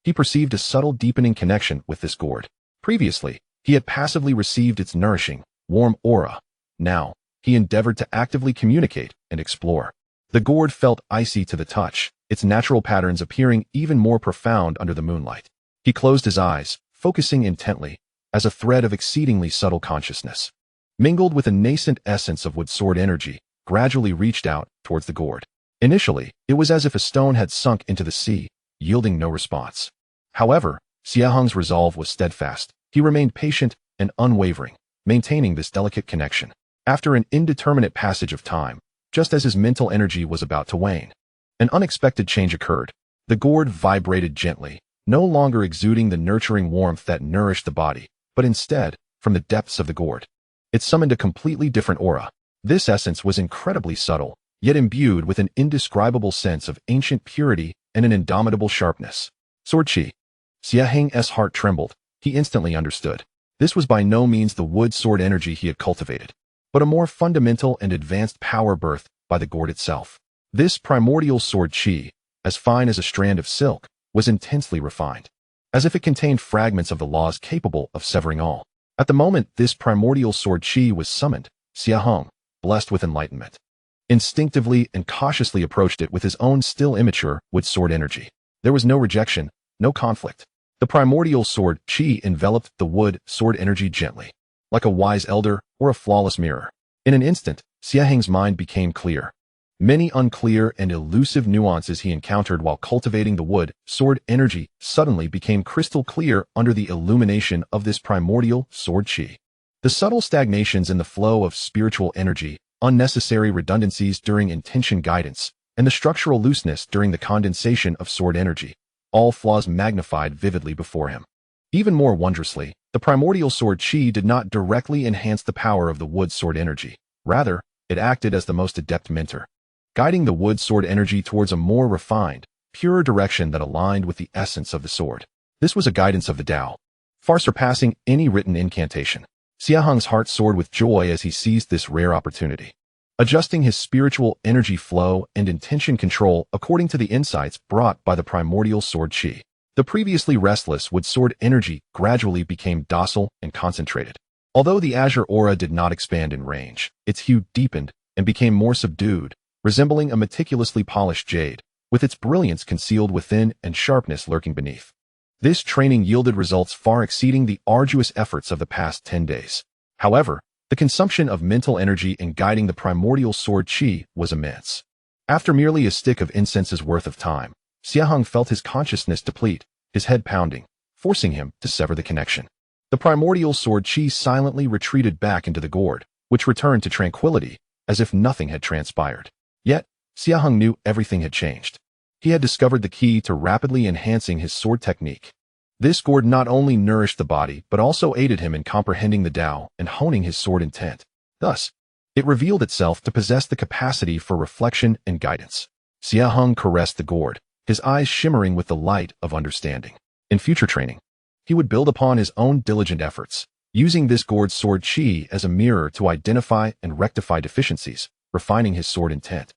he perceived a subtle deepening connection with this gourd. Previously, he had passively received its nourishing, warm aura. Now, he endeavored to actively communicate and explore. The gourd felt icy to the touch, its natural patterns appearing even more profound under the moonlight. He closed his eyes, focusing intently, as a thread of exceedingly subtle consciousness, mingled with a nascent essence of wood sword energy, gradually reached out towards the gourd. Initially, it was as if a stone had sunk into the sea, yielding no response. However, Xie Heng's resolve was steadfast. He remained patient and unwavering, maintaining this delicate connection. After an indeterminate passage of time, just as his mental energy was about to wane, an unexpected change occurred. The gourd vibrated gently, no longer exuding the nurturing warmth that nourished the body, but instead, from the depths of the gourd, it summoned a completely different aura. This essence was incredibly subtle, yet imbued with an indescribable sense of ancient purity and an indomitable sharpness. Sword chi. Xie Heng's heart trembled. He instantly understood. This was by no means the wood sword energy he had cultivated, but a more fundamental and advanced power birthed by the gourd itself. This primordial sword chi, as fine as a strand of silk, was intensely refined, as if it contained fragments of the laws capable of severing all. At the moment this primordial sword chi was summoned, Xie Heng, blessed with enlightenment, instinctively and cautiously approached it with his own still immature wood sword energy. There was no rejection, no conflict. The primordial sword chi enveloped the wood sword energy gently, like a wise elder or a flawless mirror. In an instant, Xie Heng's mind became clear. Many unclear and elusive nuances he encountered while cultivating the wood sword energy suddenly became crystal clear under the illumination of this primordial sword chi. The subtle stagnations in the flow of spiritual energy, unnecessary redundancies during intention guidance, and the structural looseness during the condensation of sword energy, all flaws magnified vividly before him. Even more wondrously, the primordial sword chi did not directly enhance the power of the wood sword energy. Rather, it acted as the most adept mentor, guiding the wood sword energy towards a more refined, purer direction that aligned with the essence of the sword. This was a guidance of the Tao, far surpassing any written incantation. Xie Heng's heart soared with joy as he seized this rare opportunity, adjusting his spiritual energy flow and intention control according to the insights brought by the primordial sword chi. The previously restless wood sword energy gradually became docile and concentrated. Although the Azure aura did not expand in range, its hue deepened and became more subdued, resembling a meticulously polished jade, with its brilliance concealed within and sharpness lurking beneath. This training yielded results far exceeding the arduous efforts of the past 10 days. However, the consumption of mental energy in guiding the primordial sword chi was immense. After merely a stick of incense's worth of time, Xie Heng felt his consciousness deplete, his head pounding, forcing him to sever the connection. The primordial sword chi silently retreated back into the gourd, which returned to tranquility, as if nothing had transpired. Yet, Xie Heng knew everything had changed. He had discovered the key to rapidly enhancing his sword technique. This gourd not only nourished the body, but also aided him in comprehending the Tao and honing his sword intent. Thus, it revealed itself to possess the capacity for reflection and guidance. Xie Heng caressed the gourd, his eyes shimmering with the light of understanding. In future training, he would build upon his own diligent efforts, using this gourd sword chi as a mirror to identify and rectify deficiencies, refining his sword intent,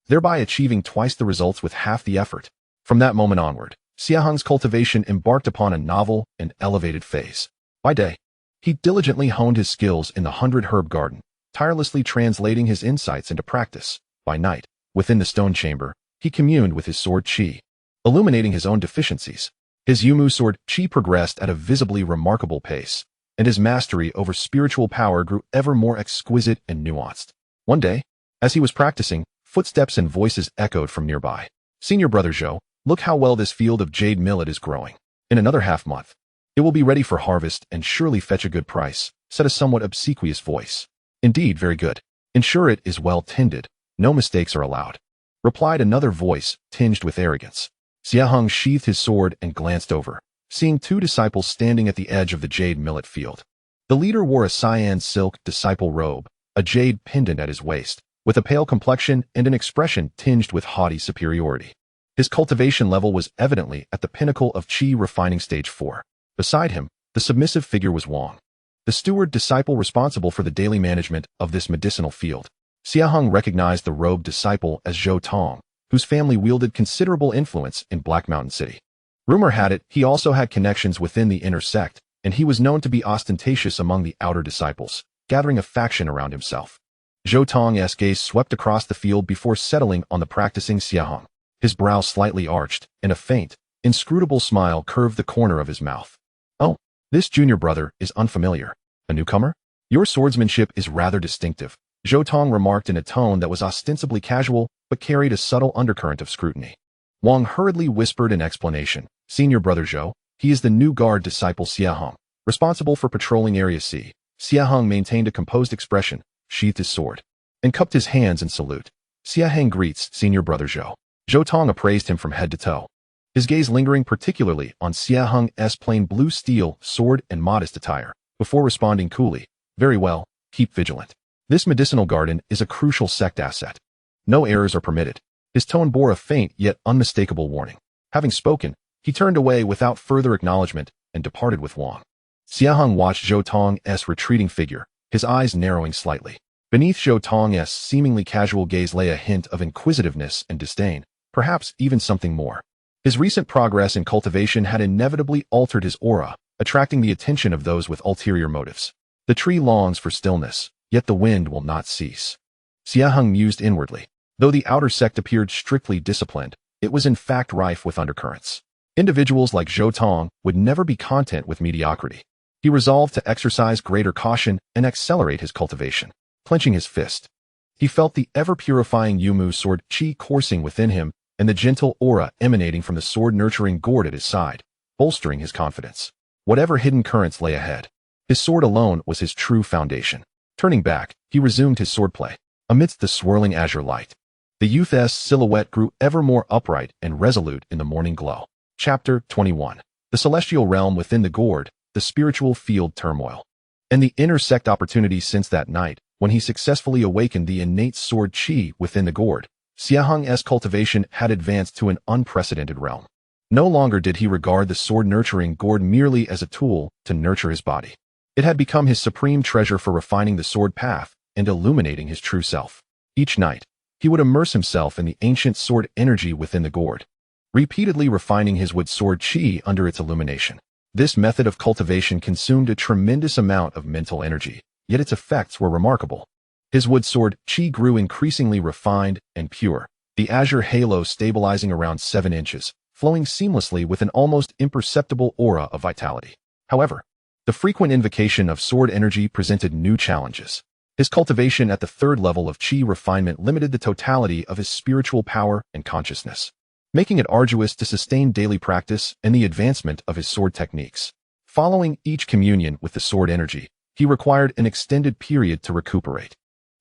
thereby achieving twice the results with half the effort. From that moment onward, Xie Heng's cultivation embarked upon a novel and elevated phase. By day, he diligently honed his skills in the 100-herb garden, tirelessly translating his insights into practice. By night, within the stone chamber, he communed with his sword chi, illuminating his own deficiencies. His Yumu sword chi progressed at a visibly remarkable pace, and his mastery over spiritual power grew ever more exquisite and nuanced. One day, as he was practicing, footsteps and voices echoed from nearby. "Senior brother Zhou, look how well this field of jade millet is growing. In another half-month, it will be ready for harvest and surely fetch a good price," said a somewhat obsequious voice. "Indeed, very good. Ensure it is well tended. No mistakes are allowed," replied another voice, tinged with arrogance. Xie Heng sheathed his sword and glanced over, seeing two disciples standing at the edge of the jade millet field. The leader wore a cyan silk disciple robe, a jade pendant at his waist, with a pale complexion and an expression tinged with haughty superiority. His cultivation level was evidently at the pinnacle of Chi refining stage 4. Beside him, the submissive figure was Wang, the steward disciple responsible for the daily management of this medicinal field. Xie Heng recognized the robed disciple as Zhou Tong, whose family wielded considerable influence in Black Mountain City. Rumor had it he also had connections within the inner sect, and he was known to be ostentatious among the outer disciples, gathering a faction around himself. Zhou Tong's gaze swept across the field before settling on the practicing Xie Heng. His brow slightly arched, and a faint, inscrutable smile curved the corner of his mouth. "Oh, this junior brother is unfamiliar. A newcomer?" Your swordsmanship is rather distinctive, Zhou Tong remarked in a tone that was ostensibly casual but carried a subtle undercurrent of scrutiny. Wang hurriedly whispered in explanation, Senior Brother Zhou, he is the new guard disciple Xie Heng, responsible for patrolling Area C. Xie Heng maintained a composed expression, sheathed his sword, and cupped his hands in salute. Xie Heng greets Senior Brother Zhou. Zhou Tong appraised him from head to toe, his gaze lingering particularly on Xie Heng's plain blue steel sword and modest attire, before responding coolly, Very well, keep vigilant. This medicinal garden is a crucial sect asset. No errors are permitted. His tone bore a faint yet unmistakable warning. Having spoken, he turned away without further acknowledgement and departed with Wang. Xie Heng watched Zhou Tong's retreating figure, his eyes narrowing slightly. Beneath Zhou Tong's seemingly casual gaze lay a hint of inquisitiveness and disdain, perhaps even something more. His recent progress in cultivation had inevitably altered his aura, attracting the attention of those with ulterior motives. The tree longs for stillness, yet the wind will not cease. Xie Heng mused inwardly. Though the outer sect appeared strictly disciplined, it was in fact rife with undercurrents. Individuals like Zhou Tong would never be content with mediocrity. He resolved to exercise greater caution and accelerate his cultivation. Clenching his fist, he felt the ever-purifying Yumu sword qi coursing within him and the gentle aura emanating from the sword-nurturing gourd at his side, bolstering his confidence. Whatever hidden currents lay ahead, his sword alone was his true foundation. Turning back, he resumed his swordplay. Amidst the swirling azure light, the youth's silhouette grew ever more upright and resolute in the morning glow. Chapter 21. The celestial realm within the gourd, the spiritual field turmoil, and the inner sect opportunities since that night, when he successfully awakened the innate sword qi within the gourd. Xie Heng's cultivation had advanced to an unprecedented realm. No longer did he regard the sword-nurturing gourd merely as a tool to nurture his body. It had become his supreme treasure for refining the sword path and illuminating his true self. Each night, he would immerse himself in the ancient sword energy within the gourd, repeatedly refining his wood sword qi under its illumination. This method of cultivation consumed a tremendous amount of mental energy, yet its effects were remarkable. His wood sword qi grew increasingly refined and pure, the azure halo stabilizing around 7 inches, flowing seamlessly with an almost imperceptible aura of vitality. However, the frequent invocation of sword energy presented new challenges. His cultivation at the 3rd level of qi refinement limited the totality of his spiritual power and consciousness, making it arduous to sustain daily practice and the advancement of his sword techniques. Following each communion with the sword energy, he required an extended period to recuperate.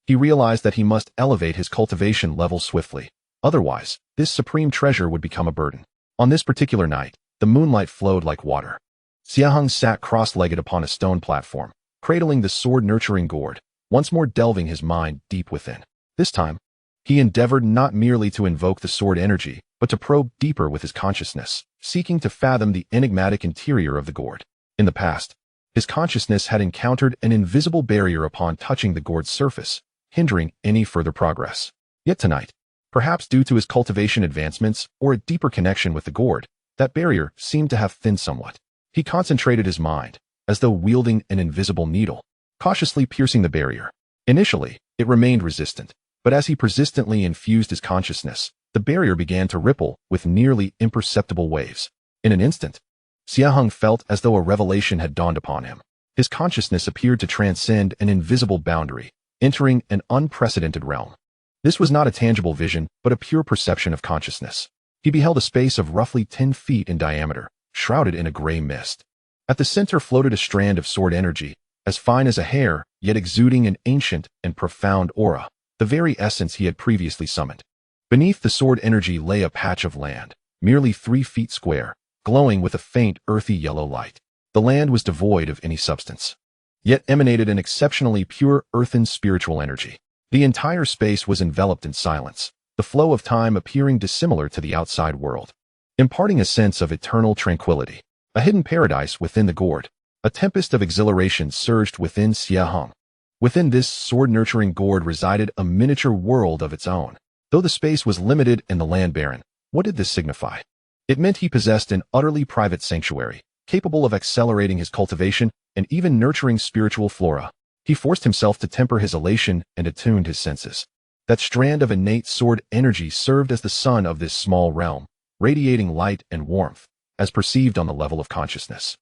He realized that he must elevate his cultivation level swiftly. Otherwise, this supreme treasure would become a burden. On this particular night, the moonlight flowed like water. Xie Heng sat cross-legged upon a stone platform, cradling the sword-nurturing gourd, once more delving his mind deep within. This time, he endeavored not merely to invoke the sword energy, but to probe deeper with his consciousness, seeking to fathom the enigmatic interior of the gourd. In the past, his consciousness had encountered an invisible barrier upon touching the gourd's surface, hindering any further progress. Yet tonight, perhaps due to his cultivation advancements or a deeper connection with the gourd, that barrier seemed to have thinned somewhat. He concentrated his mind, as though wielding an invisible needle, cautiously piercing the barrier. Initially, it remained resistant, but as he persistently infused his consciousness, the barrier began to ripple with nearly imperceptible waves. In an instant, Xie Heng felt as though a revelation had dawned upon him. His consciousness appeared to transcend an invisible boundary, entering an unprecedented realm. This was not a tangible vision, but a pure perception of consciousness. He beheld a space of roughly 10 feet in diameter, shrouded in a gray mist. At the center floated a strand of sword energy, as fine as a hair, yet exuding an ancient and profound aura, the very essence he had previously summoned. Beneath the sword energy lay a patch of land, merely 3 feet square, glowing with a faint, earthy yellow light. The land was devoid of any substance, yet emanated an exceptionally pure earthen spiritual energy. The entire space was enveloped in silence, the flow of time appearing dissimilar to the outside world, imparting a sense of eternal tranquility. A hidden paradise within the gourd. A tempest of exhilaration surged within Xie Heng. Within this sword-nurturing gourd resided a miniature world of its own. Though the space was limited and the land barren, what did this signify? It meant he possessed an utterly private sanctuary, capable of accelerating his cultivation and even nurturing spiritual flora. He forced himself to temper his elation and attuned his senses. That strand of innate sword energy served as the sun of this small realm, radiating light and warmth, as perceived on the level of consciousness,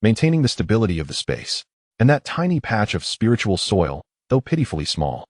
maintaining the stability of the space. and that tiny patch of spiritual soil, though pitifully small,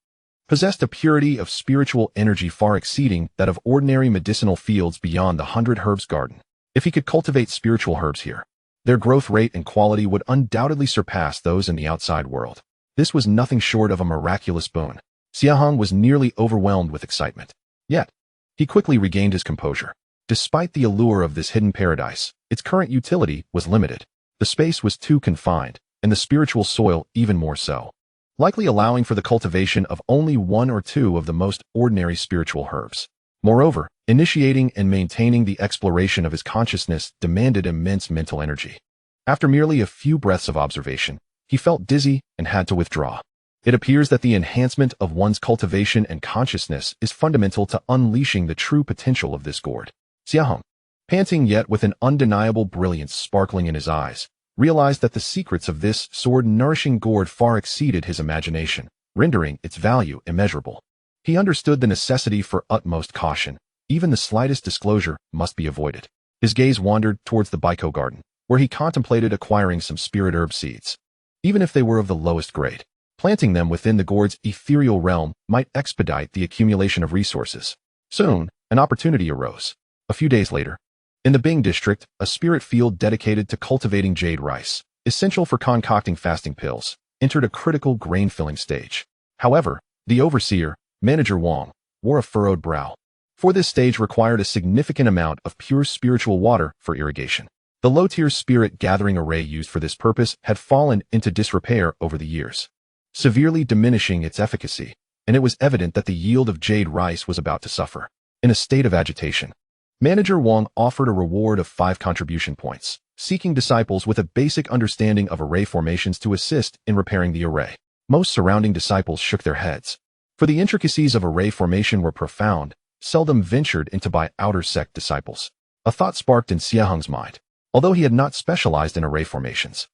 possessed a purity of spiritual energy far exceeding that of ordinary medicinal fields beyond the 100 herbs garden. If he could cultivate spiritual herbs here, their growth rate and quality would undoubtedly surpass those in the outside world. This was nothing short of a miraculous boon. Xie Heng was nearly overwhelmed with excitement. Yet, he quickly regained his composure. Despite the allure of this hidden paradise, its current utility was limited. The space was too confined, and the spiritual soil even more so, likely allowing for the cultivation of only one or two of the most ordinary spiritual herbs. Moreover, initiating and maintaining the exploration of his consciousness demanded immense mental energy. After merely a few breaths of observation, he felt dizzy and had to withdraw. It appears that the enhancement of one's cultivation and consciousness is fundamental to unleashing the true potential of this gourd. Xie Heng, panting yet with an undeniable brilliance sparkling in his eyes, realized that the secrets of this sword-nourishing gourd far exceeded his imagination, rendering its value immeasurable. He understood the necessity for utmost caution. Even the slightest disclosure must be avoided. His gaze wandered towards the Baiko garden, where he contemplated acquiring some spirit herb seeds. Even if they were of the lowest grade, planting them within the gourd's ethereal realm might expedite the accumulation of resources. Soon, an opportunity arose. A few days later, in the Bing district, a spirit field dedicated to cultivating jade rice, essential for concocting fasting pills, entered a critical grain-filling stage. However, the overseer, Manager Wang, wore a furrowed brow. For this stage required a significant amount of pure spiritual water for irrigation. The low-tier spirit gathering array used for this purpose had fallen into disrepair over the years, severely diminishing its efficacy, and it was evident that the yield of jade rice was about to suffer. In a state of agitation, Manager Wang offered a reward of 5 contribution points, seeking disciples with a basic understanding of array formations to assist in repairing the array. Most surrounding disciples shook their heads, for the intricacies of array formation were profound, seldom ventured into by outer sect disciples. A thought sparked in Xie Heng's mind. Although he had not specialized in array formations,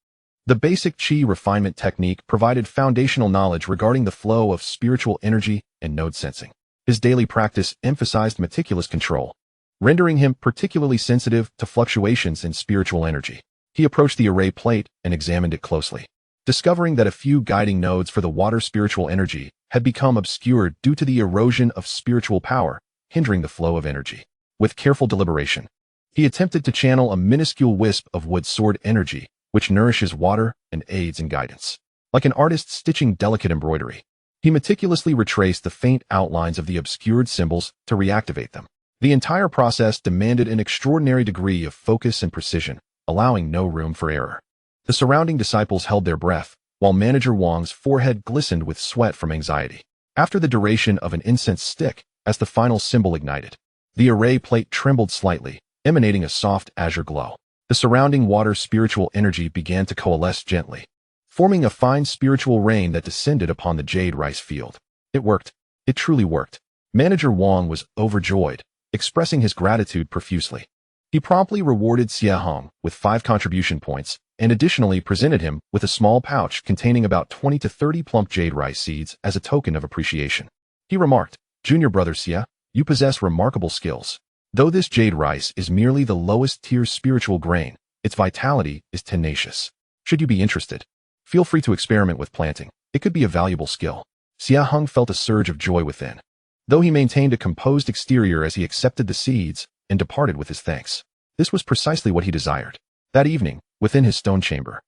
the basic qi refinement technique provided foundational knowledge regarding the flow of spiritual energy and node sensing. His daily practice emphasized meticulous control, rendering him particularly sensitive to fluctuations in spiritual energy. He approached the array plate and examined it closely, discovering that a few guiding nodes for the water spiritual energy had become obscured due to the erosion of spiritual power, hindering the flow of energy. With careful deliberation, he attempted to channel a minuscule wisp of wood sword energy, which nourishes water and aids in guidance. Like an artist stitching delicate embroidery, he meticulously retraced the faint outlines of the obscured symbols to reactivate them. The entire process demanded an extraordinary degree of focus and precision, allowing no room for error. The surrounding disciples held their breath, while Manager Wang's forehead glistened with sweat from anxiety. After the duration of an incense stick, as the final symbol ignited, the array plate trembled slightly, emanating a soft azure glow. The surrounding water spiritual energy began to coalesce gently, forming a fine spiritual rain that descended upon the jade rice field. It worked. It truly worked. Manager Wang was overjoyed, expressing his gratitude profusely. He promptly rewarded Xie Heng with 5 contribution points and additionally presented him with a small pouch containing about 20 to 30 plump jade rice seeds as a token of appreciation. He remarked, "Junior brother Xie, you possess remarkable skills. Though this jade rice is merely the lowest tier spiritual grain, its vitality is tenacious. Should you be interested, feel free to experiment with planting. It could be a valuable skill." Xie Heng felt a surge of joy within, though he maintained a composed exterior as he accepted the seeds and departed with his thanks. This was precisely what he desired. That evening, within his stone chamber,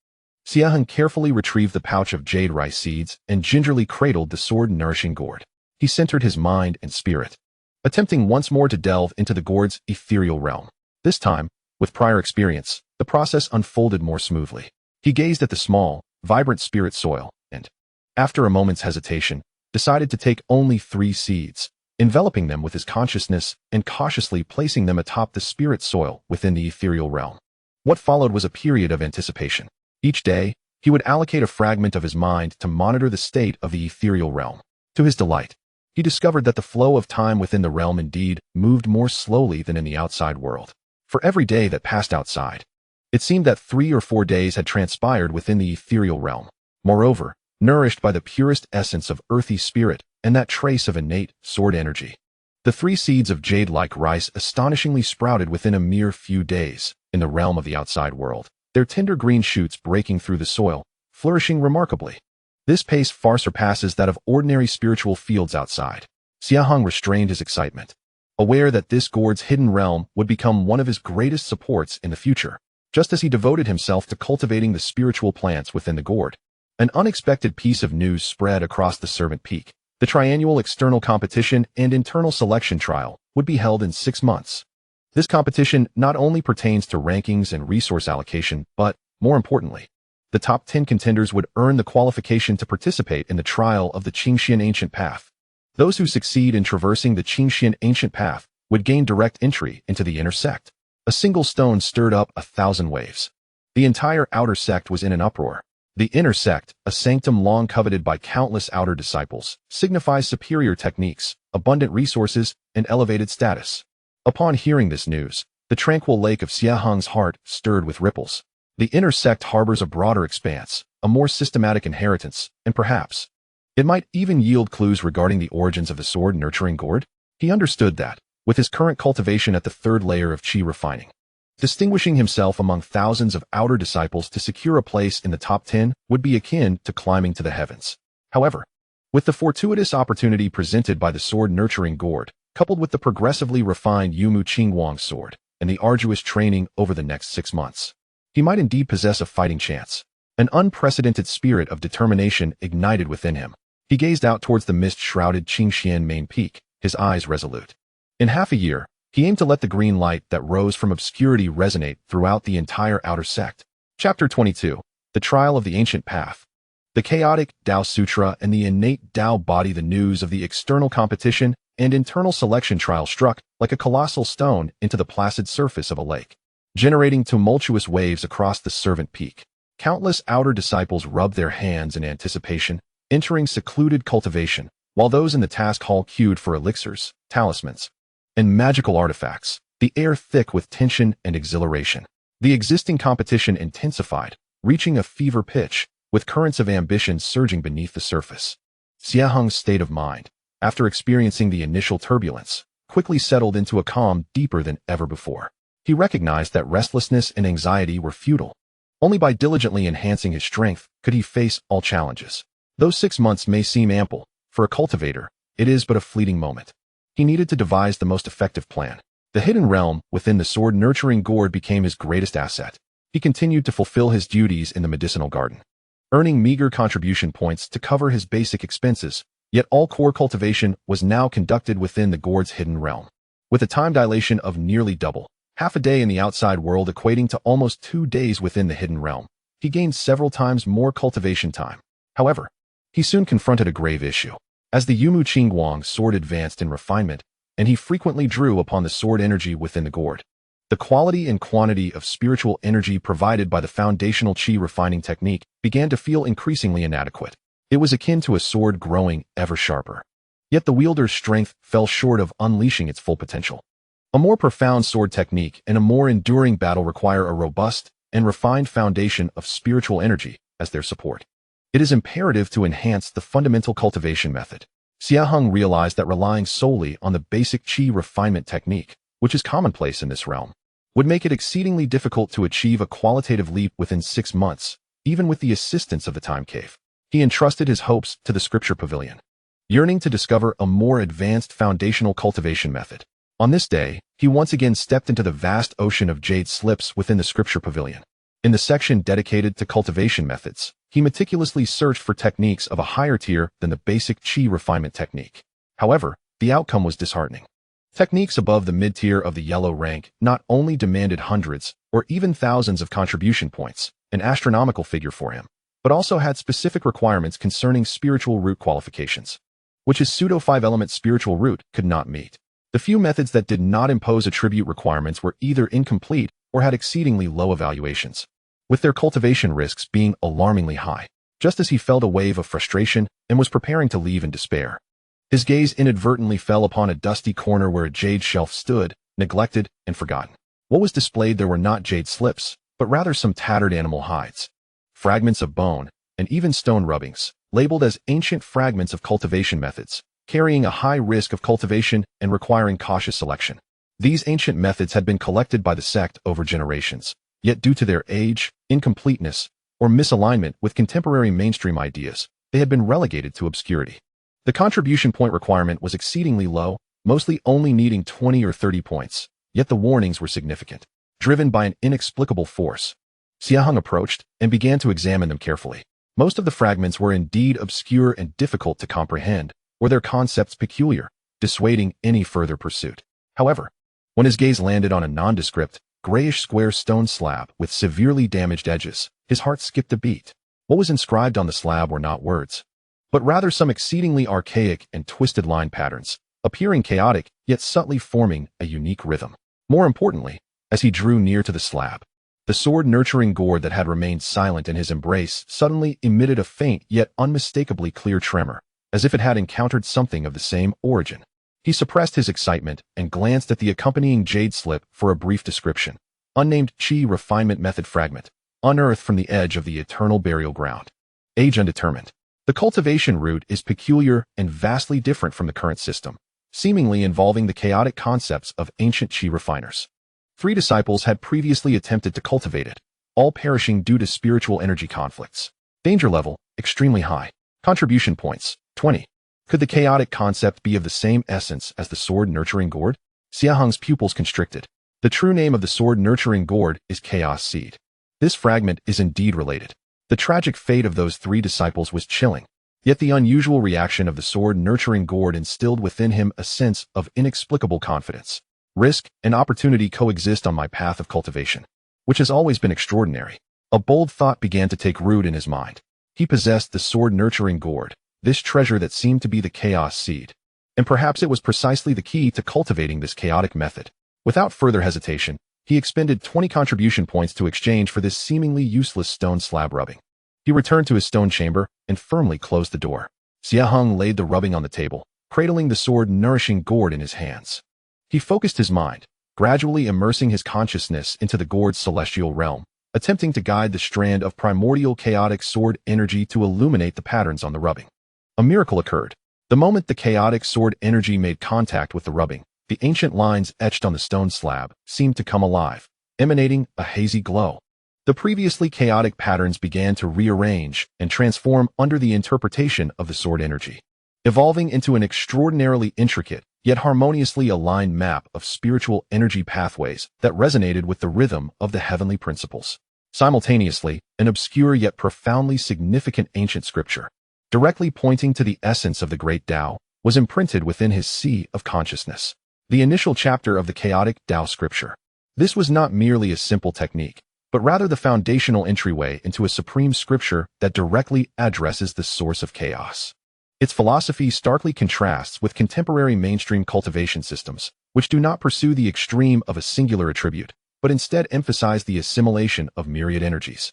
Xie Heng carefully retrieved the pouch of jade rice seeds and gingerly cradled the sword-nourishing gourd. He centered his mind and spirit, attempting once more to delve into the gourd's ethereal realm. This time, with prior experience, the process unfolded more smoothly. He gazed at the small, vibrant spirit soil and, after a moment's hesitation, decided to take only 3 seeds, enveloping them with his consciousness and cautiously placing them atop the spirit soil within the ethereal realm. What followed was a period of anticipation. Each day, he would allocate a fragment of his mind to monitor the state of the ethereal realm. To his delight, he discovered that the flow of time within the realm indeed moved more slowly than in the outside world. For every day that passed outside, it seemed that 3 or 4 days had transpired within the ethereal realm. Moreover, nourished by the purest essence of earthy spirit and that trace of innate sword energy, the 3 seeds of jade-like rice astonishingly sprouted within a mere few days in the realm of the outside world, their tender green shoots breaking through the soil, flourishing remarkably. This pace far surpasses that of ordinary spiritual fields outside. Xie Heng restrained his excitement, aware that this gourd's hidden realm would become one of his greatest supports in the future, just as he devoted himself to cultivating the spiritual plants within the gourd. An unexpected piece of news spread across the Servant Peak. The triannual external competition and internal selection trial would be held in 6 months. This competition not only pertains to rankings and resource allocation, but, more importantly, the top 10 contenders would earn the qualification to participate in the trial of the Qingxian Ancient Path. Those who succeed in traversing the Qingxian Ancient Path would gain direct entry into the inner sect. A single stone stirred up 1,000 waves. The entire outer sect was in an uproar. The inner sect, a sanctum long coveted by countless outer disciples, signifies superior techniques, abundant resources, and elevated status. Upon hearing this news, the tranquil lake of Xie Heng's heart stirred with ripples. The inner sect harbors a broader expanse, a more systematic inheritance, and perhaps it might even yield clues regarding the origins of the sword-nurturing gourd. He understood that, with his current cultivation at the 3rd layer of Qi refining, distinguishing himself among thousands of outer disciples to secure a place in the top 10 would be akin to climbing to the heavens. However, with the fortuitous opportunity presented by the sword-nurturing gourd, coupled with the progressively refined Yumu Qingguang sword, and the arduous training over the next 6 months, he might indeed possess a fighting chance. An unprecedented spirit of determination ignited within him. He gazed out towards the mist-shrouded Qingxian main peak, his eyes resolute. In half a year, he aimed to let the green light that rose from obscurity resonate throughout the entire outer sect. Chapter 22. The Trial of the Ancient Path. The chaotic Tao Sutra and the innate Tao body. The news of the external competition and internal selection trial struck like a colossal stone into the placid surface of a lake, generating tumultuous waves across the Servant Peak. Countless outer disciples rubbed their hands in anticipation, entering secluded cultivation, while those in the task hall queued for elixirs, talismans, and magical artifacts, the air thick with tension and exhilaration. The existing competition intensified, reaching a fever pitch, with currents of ambition surging beneath the surface. Xie Heng's state of mind, after experiencing the initial turbulence, quickly settled into a calm deeper than ever before. He recognized that restlessness and anxiety were futile. Only by diligently enhancing his strength could he face all challenges. Though 6 months may seem ample, for a cultivator, it is but a fleeting moment. He needed to devise the most effective plan. The hidden realm within the sword-nurturing gourd became his greatest asset. He continued to fulfill his duties in the medicinal garden, earning meager contribution points to cover his basic expenses, yet all core cultivation was now conducted within the gourd's hidden realm. With a time dilation of nearly double, half a day in the outside world equating to almost 2 days within the hidden realm, he gained several times more cultivation time. However, he soon confronted a grave issue. As the Yumu Qingguang sword advanced in refinement, and he frequently drew upon the sword energy within the gourd, the quality and quantity of spiritual energy provided by the foundational Qi refining technique began to feel increasingly inadequate. It was akin to a sword growing ever sharper. Yet the wielder's strength fell short of unleashing its full potential. A more profound sword technique and a more enduring battle require a robust and refined foundation of spiritual energy as their support. It is imperative to enhance the fundamental cultivation method. Xie Heng realized that relying solely on the basic Qi refinement technique, which is commonplace in this realm, would make it exceedingly difficult to achieve a qualitative leap within 6 months, even with the assistance of the time cave. He entrusted his hopes to the scripture pavilion, yearning to discover a more advanced foundational cultivation method. On this day, he once again stepped into the vast ocean of jade slips within the scripture pavilion. In the section dedicated to cultivation methods, he meticulously searched for techniques of a higher tier than the basic Qi refinement technique. However, the outcome was disheartening. Techniques above the mid-tier of the yellow rank not only demanded hundreds or even thousands of contribution points, an astronomical figure for him, but also had specific requirements concerning spiritual root qualifications, which his pseudo-5-element spiritual root could not meet. The few methods that did not impose attribute requirements were either incomplete or had exceedingly low evaluations, with their cultivation risks being alarmingly high. Just as he felt a wave of frustration and was preparing to leave in despair, his gaze inadvertently fell upon a dusty corner where a jade shelf stood, neglected and forgotten. What was displayed there were not jade slips, but rather some tattered animal hides, fragments of bone, and even stone rubbings, labeled as ancient fragments of cultivation methods, carrying a high risk of cultivation and requiring cautious selection. These ancient methods had been collected by the sect over generations, yet due to their age, incompleteness, or misalignment with contemporary mainstream ideas, they had been relegated to obscurity. The contribution point requirement was exceedingly low, mostly only needing 20 or 30 points, yet the warnings were significant. Driven by an inexplicable force, Xie Heng approached and began to examine them carefully. Most of the fragments were indeed obscure and difficult to comprehend, or their concepts peculiar, dissuading any further pursuit. However, when his gaze landed on a nondescript, grayish square stone slab with severely damaged edges, his heart skipped a beat. What was inscribed on the slab were not words, but rather some exceedingly archaic and twisted line patterns, appearing chaotic yet subtly forming a unique rhythm. More importantly, as he drew near to the slab, the sword-nurturing gourd that had remained silent in his embrace suddenly emitted a faint yet unmistakably clear tremor, as if it had encountered something of the same origin. He suppressed his excitement and glanced at the accompanying jade slip for a brief description. Unnamed Qi refinement method fragment, unearthed from the edge of the eternal burial ground. Age undetermined. The cultivation route is peculiar and vastly different from the current system, seemingly involving the chaotic concepts of ancient Qi refiners. 3 disciples had previously attempted to cultivate it, all perishing due to spiritual energy conflicts. Danger level, extremely high. Contribution points, 20. Could the chaotic concept be of the same essence as the sword-nurturing gourd? Xie Heng's pupils constricted. The true name of the sword-nurturing gourd is Chaos Seed. This fragment is indeed related. The tragic fate of those 3 disciples was chilling, yet the unusual reaction of the sword-nurturing gourd instilled within him a sense of inexplicable confidence. Risk and opportunity coexist on my path of cultivation, which has always been extraordinary. A bold thought began to take root in his mind. He possessed the sword-nurturing gourd, this treasure that seemed to be the chaos seed. And perhaps it was precisely the key to cultivating this chaotic method. Without further hesitation, he expended 20 contribution points to exchange for this seemingly useless stone slab rubbing. He returned to his stone chamber and firmly closed the door. Xie Heng laid the rubbing on the table, cradling the sword-nourishing gourd in his hands. He focused his mind, gradually immersing his consciousness into the gourd's celestial realm, attempting to guide the strand of primordial chaotic sword energy to illuminate the patterns on the rubbing. A miracle occurred. The moment the chaotic sword energy made contact with the rubbing, the ancient lines etched on the stone slab seemed to come alive, emanating a hazy glow. The previously chaotic patterns began to rearrange and transform under the interpretation of the sword energy, evolving into an extraordinarily intricate, yet harmoniously aligned map of spiritual energy pathways that resonated with the rhythm of the heavenly principles. Simultaneously, an obscure yet profoundly significant ancient scripture, directly pointing to the essence of the great Tao, was imprinted within his sea of consciousness. The initial chapter of the chaotic Tao scripture. This was not merely a simple technique, but rather the foundational entryway into a supreme scripture that directly addresses the source of chaos. Its philosophy starkly contrasts with contemporary mainstream cultivation systems, which do not pursue the extreme of a singular attribute, but instead emphasize the assimilation of myriad energies,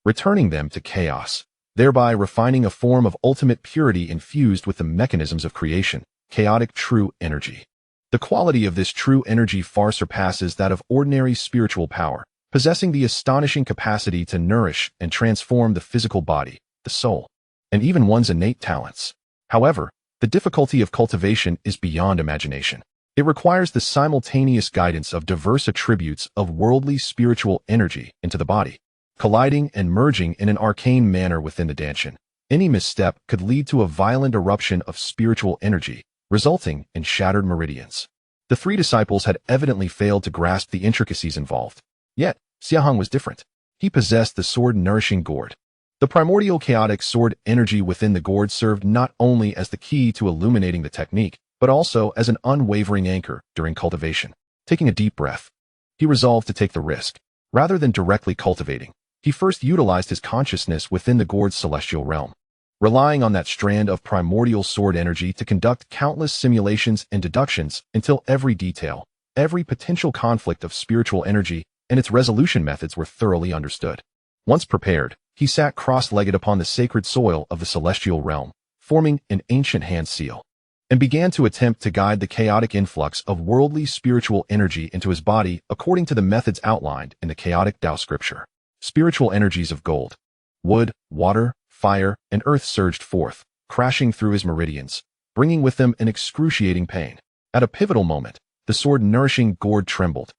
returning them to chaos, thereby refining a form of ultimate purity infused with the mechanisms of creation, chaotic true energy. The quality of this true energy far surpasses that of ordinary spiritual power, possessing the astonishing capacity to nourish and transform the physical body, the soul, and even one's innate talents. However, the difficulty of cultivation is beyond imagination. It requires the simultaneous guidance of diverse attributes of worldly spiritual energy into the body, colliding and merging in an arcane manner within the Danshan. Any misstep could lead to a violent eruption of spiritual energy, resulting in shattered meridians. The 3 disciples had evidently failed to grasp the intricacies involved. Yet, Xie Heng was different. He possessed the sword-nourishing gourd. The primordial chaotic sword energy within the gourd served not only as the key to illuminating the technique, but also as an unwavering anchor during cultivation. Taking a deep breath, he resolved to take the risk. Rather than directly cultivating, he first utilized his consciousness within the gourd's celestial realm, relying on that strand of primordial sword energy to conduct countless simulations and deductions until every detail, every potential conflict of spiritual energy, and its resolution methods were thoroughly understood. Once prepared, he sat cross-legged upon the sacred soil of the celestial realm, forming an ancient hand seal, and began to attempt to guide the chaotic influx of worldly spiritual energy into his body according to the methods outlined in the chaotic Tao scripture. Spiritual energies of gold, wood, water, fire, and earth surged forth, crashing through his meridians, bringing with them an excruciating pain. At a pivotal moment, the sword-nourishing gourd trembled,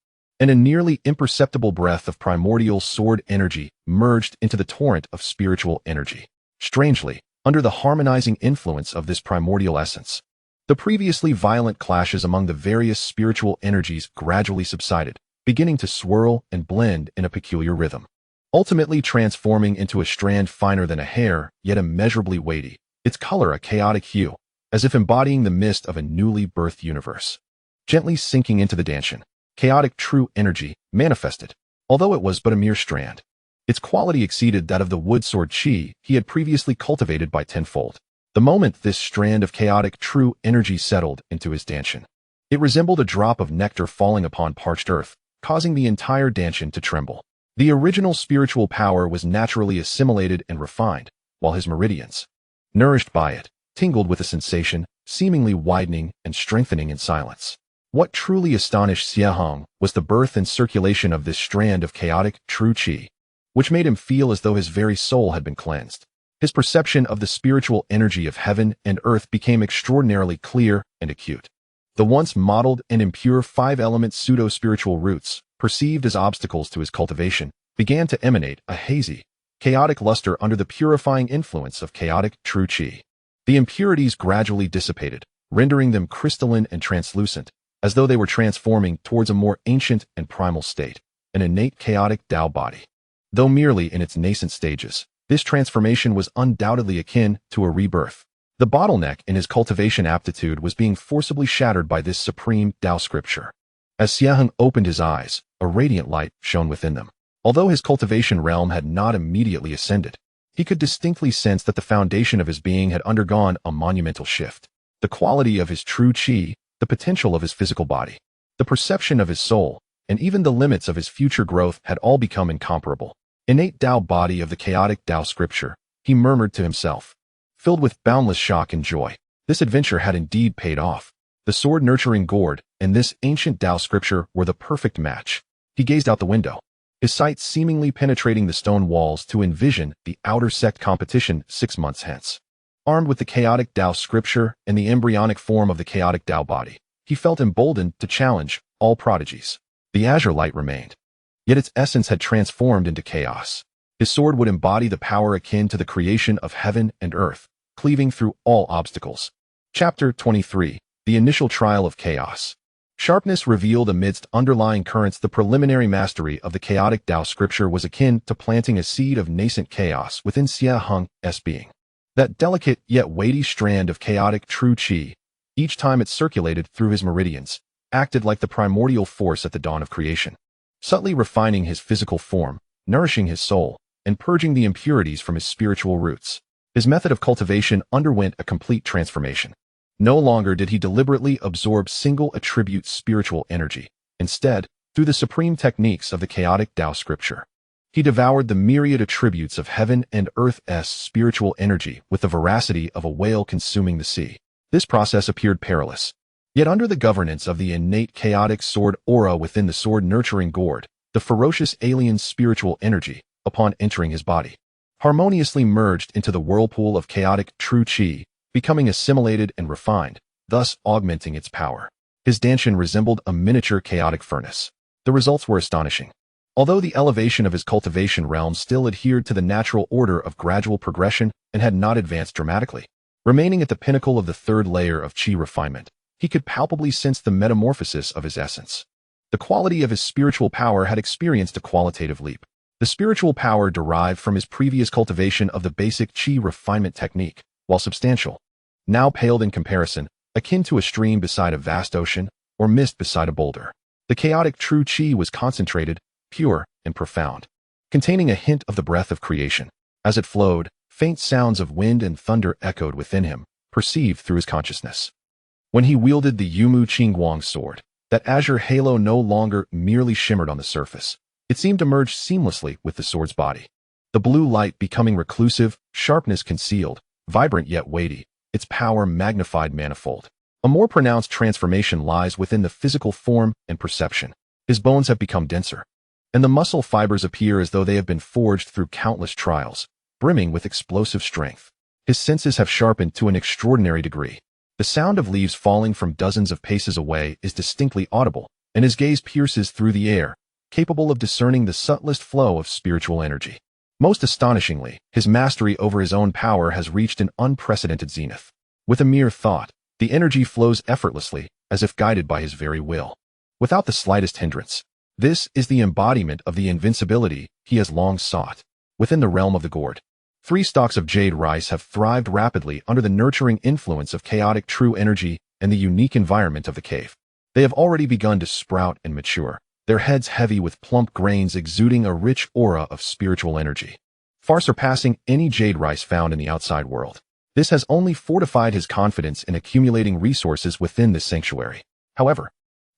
and a nearly imperceptible breath of primordial sword energy merged into the torrent of spiritual energy. Strangely, under the harmonizing influence of this primordial essence, the previously violent clashes among the various spiritual energies gradually subsided, beginning to swirl and blend in a peculiar rhythm, ultimately transforming into a strand finer than a hair, yet immeasurably weighty, its color a chaotic hue, as if embodying the mist of a newly birthed universe. Gently sinking into the danshan, chaotic true energy manifested, although it was but a mere strand. Its quality exceeded that of the wood sword chi he had previously cultivated by tenfold. The moment this strand of chaotic true energy settled into his danshan, it resembled a drop of nectar falling upon parched earth, causing the entire danshan to tremble. The original spiritual power was naturally assimilated and refined, while his meridians, nourished by it, tingled with a sensation, seemingly widening and strengthening in silence. What truly astonished Xie Heng was the birth and circulation of this strand of chaotic true chi, which made him feel as though his very soul had been cleansed. His perception of the spiritual energy of heaven and earth became extraordinarily clear and acute. The once mottled and impure five-element pseudo-spiritual roots, perceived as obstacles to his cultivation, began to emanate a hazy, chaotic luster under the purifying influence of chaotic true chi. The impurities gradually dissipated, rendering them crystalline and translucent, as though they were transforming towards a more ancient and primal state, an innate chaotic Tao body. Though merely in its nascent stages, this transformation was undoubtedly akin to a rebirth. The bottleneck in his cultivation aptitude was being forcibly shattered by this supreme Tao scripture. As Xie Heng opened his eyes, a radiant light shone within them. Although his cultivation realm had not immediately ascended, he could distinctly sense that the foundation of his being had undergone a monumental shift. The quality of his true chi, the potential of his physical body, the perception of his soul, and even the limits of his future growth had all become incomparable. Innate Tao body of the chaotic Tao scripture, he murmured to himself, filled with boundless shock and joy. This adventure had indeed paid off. The sword-nurturing gourd and this ancient Tao scripture were the perfect match. He gazed out the window, his sight seemingly penetrating the stone walls to envision the outer sect competition 6 months hence. Armed with the chaotic Tao scripture and the embryonic form of the chaotic Tao body, he felt emboldened to challenge all prodigies. The Azure light remained, yet its essence had transformed into chaos. His sword would embody the power akin to the creation of heaven and earth, cleaving through all obstacles. Chapter 23. The Initial Trial of Chaos. Sharpness revealed amidst underlying currents. The preliminary mastery of the chaotic Tao scripture was akin to planting a seed of nascent chaos within Xie Heng's being. That delicate yet weighty strand of chaotic true chi, each time it circulated through his meridians, acted like the primordial force at the dawn of creation, subtly refining his physical form, nourishing his soul, and purging the impurities from his spiritual roots. His method of cultivation underwent a complete transformation. No longer did he deliberately absorb single attribute spiritual energy. Instead, through the supreme techniques of the chaotic Tao scripture, he devoured the myriad attributes of heaven and earth's spiritual energy with the voracity of a whale consuming the sea. This process appeared perilous. Yet under the governance of the innate chaotic sword aura within the sword-nurturing gourd, the ferocious alien spiritual energy, upon entering his body, harmoniously merged into the whirlpool of chaotic true chi, becoming assimilated and refined, thus augmenting its power. His danshan resembled a miniature chaotic furnace. The results were astonishing. Although the elevation of his cultivation realm still adhered to the natural order of gradual progression and had not advanced dramatically, remaining at the pinnacle of the third layer of chi refinement, he could palpably sense the metamorphosis of his essence. The quality of his spiritual power had experienced a qualitative leap. The spiritual power derived from his previous cultivation of the basic chi refinement technique, while substantial, now paled in comparison, akin to a stream beside a vast ocean or mist beside a boulder. The chaotic true chi was concentrated, pure, and profound, containing a hint of the breath of creation. As it flowed, faint sounds of wind and thunder echoed within him, perceived through his consciousness. When he wielded the Yumu Qingguang sword, that azure halo no longer merely shimmered on the surface. It seemed to merge seamlessly with the sword's body. The blue light becoming reclusive, sharpness concealed, vibrant yet weighty, its power magnified manifold. A more pronounced transformation lies within the physical form and perception. His bones have become denser, and the muscle fibers appear as though they have been forged through countless trials, brimming with explosive strength. His senses have sharpened to an extraordinary degree. The sound of leaves falling from dozens of paces away is distinctly audible, and his gaze pierces through the air, capable of discerning the subtlest flow of spiritual energy. Most astonishingly, his mastery over his own power has reached an unprecedented zenith. With a mere thought, the energy flows effortlessly, as if guided by his very will, without the slightest hindrance. This is the embodiment of the invincibility he has long sought. Within the realm of the gourd, 3 stalks of jade rice have thrived rapidly under the nurturing influence of chaotic true energy and the unique environment of the cave. They have already begun to sprout and mature, their heads heavy with plump grains exuding a rich aura of spiritual energy, far surpassing any jade rice found in the outside world. This has only fortified his confidence in accumulating resources within this sanctuary. However,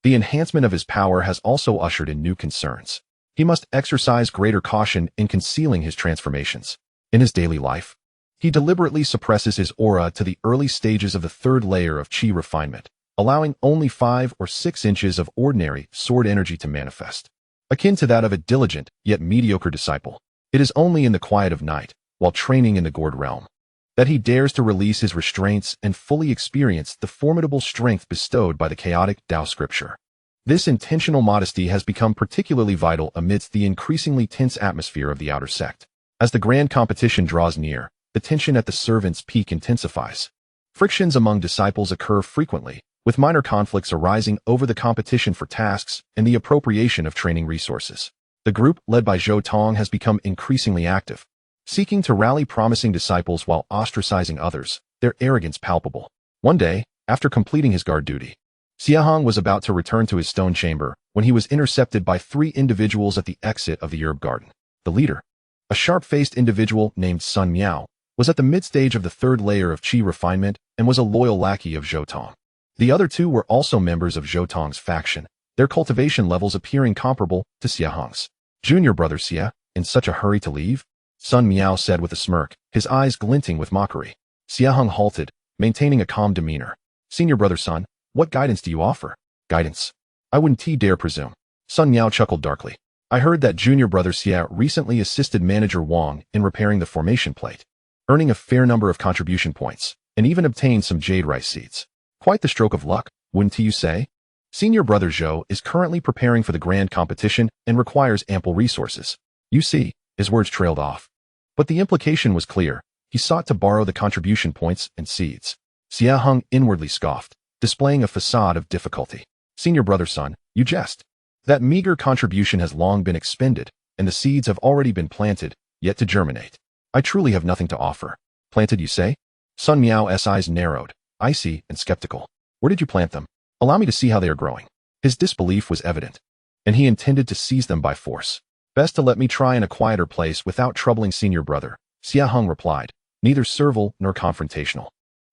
the enhancement of his power has also ushered in new concerns. He must exercise greater caution in concealing his transformations. In his daily life, he deliberately suppresses his aura to the early stages of the 3rd layer of chi refinement, allowing only 5 or 6 inches of ordinary sword energy to manifest. Akin to that of a diligent, yet mediocre disciple, it is only in the quiet of night, while training in the gourd realm, that he dares to release his restraints and fully experience the formidable strength bestowed by the chaotic Tao scripture. This intentional modesty has become particularly vital amidst the increasingly tense atmosphere of the outer sect. As the grand competition draws near, the tension at the servants' peak intensifies. Frictions among disciples occur frequently, with minor conflicts arising over the competition for tasks and the appropriation of training resources. The group, led by Zhou Tong, has become increasingly active, seeking to rally promising disciples while ostracizing others, their arrogance palpable. One day, after completing his guard duty, Xie Heng was about to return to his stone chamber when he was intercepted by 3 individuals at the exit of the herb garden. The leader, a sharp-faced individual named Sun Miao, was at the mid-stage of the 3rd layer of chi refinement and was a loyal lackey of Zhou Tong. The other 2 were also members of Zhou Tong's faction, their cultivation levels appearing comparable to Xie Heng's. "Junior brother Xie, in such a hurry to leave?" Sun Miao said with a smirk, his eyes glinting with mockery. Xie Heng halted, maintaining a calm demeanor. "Senior brother Sun, what guidance do you offer?" "Guidance? I wouldn't dare presume." Sun Miao chuckled darkly. "I heard that junior brother Xie recently assisted manager Wang in repairing the formation plate, earning a fair number of contribution points, and even obtained some jade rice seeds. Quite the stroke of luck, wouldn't you say? Senior brother Zhou is currently preparing for the grand competition and requires ample resources. You see," his words trailed off. But the implication was clear. He sought to borrow the contribution points and seeds. Xie Heng inwardly scoffed, displaying a facade of difficulty. "Senior brother Sun, you jest. That meager contribution has long been expended, and the seeds have already been planted, yet to germinate. I truly have nothing to offer." "Planted, you say?" Sun Miao's eyes narrowed, icy and skeptical. "Where did you plant them? Allow me to see how they are growing." His disbelief was evident, and he intended to seize them by force. "Best to let me try in a quieter place without troubling senior brother," Xie Heng replied, neither servile nor confrontational.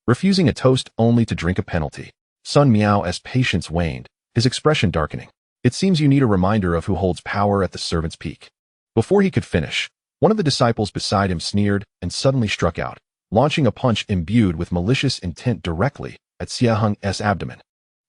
Refusing a toast only to drink a penalty. Sun Miao's patience waned, his expression darkening. "It seems you need a reminder of who holds power at the servant's peak." Before he could finish, one of the disciples beside him sneered and suddenly struck out, launching a punch imbued with malicious intent directly at Xie Heng's abdomen.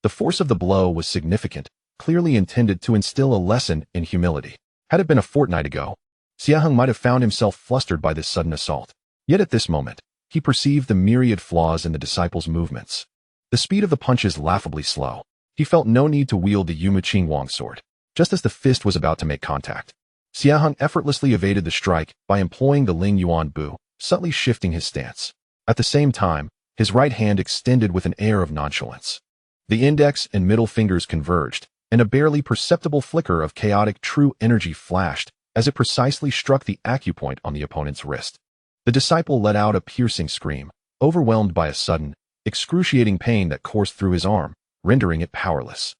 The force of the blow was significant, clearly intended to instill a lesson in humility. Had it been a fortnight ago, Xie Heng might have found himself flustered by this sudden assault. Yet at this moment, he perceived the myriad flaws in the disciple's movements. The speed of the punches laughably slow. He felt no need to wield the Yumu Wang sword. Just as the fist was about to make contact, Xie Heng effortlessly evaded the strike by employing the Ling Yuan Bu, subtly shifting his stance. At the same time, his right hand extended with an air of nonchalance. The index and middle fingers converged, and a barely perceptible flicker of chaotic true energy flashed as it precisely struck the acupoint on the opponent's wrist. The disciple let out a piercing scream, overwhelmed by a sudden, excruciating pain that coursed through his arm, rendering it powerless.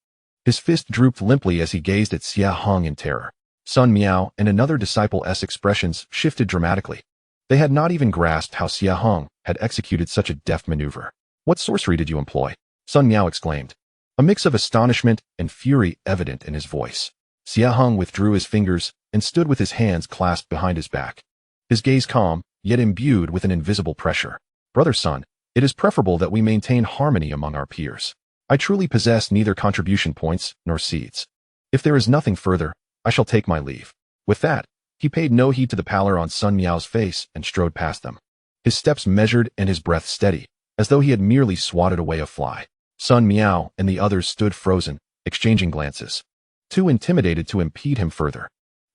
His fist drooped limply as he gazed at Xie Heng in terror. Sun Miao and another disciple's expressions shifted dramatically. They had not even grasped how Xie Heng had executed such a deft maneuver. "What sorcery did you employ?" Sun Miao exclaimed, a mix of astonishment and fury evident in his voice. Xie Heng withdrew his fingers and stood with his hands clasped behind his back, his gaze calm, yet imbued with an invisible pressure. "Brother Sun, it is preferable that we maintain harmony among our peers. I truly possess neither contribution points nor seeds. If there is nothing further, I shall take my leave." With that, he paid no heed to the pallor on Sun Miao's face and strode past them, his steps measured and his breath steady, as though he had merely swatted away a fly. Sun Miao and the others stood frozen, exchanging glances, too intimidated to impede him further.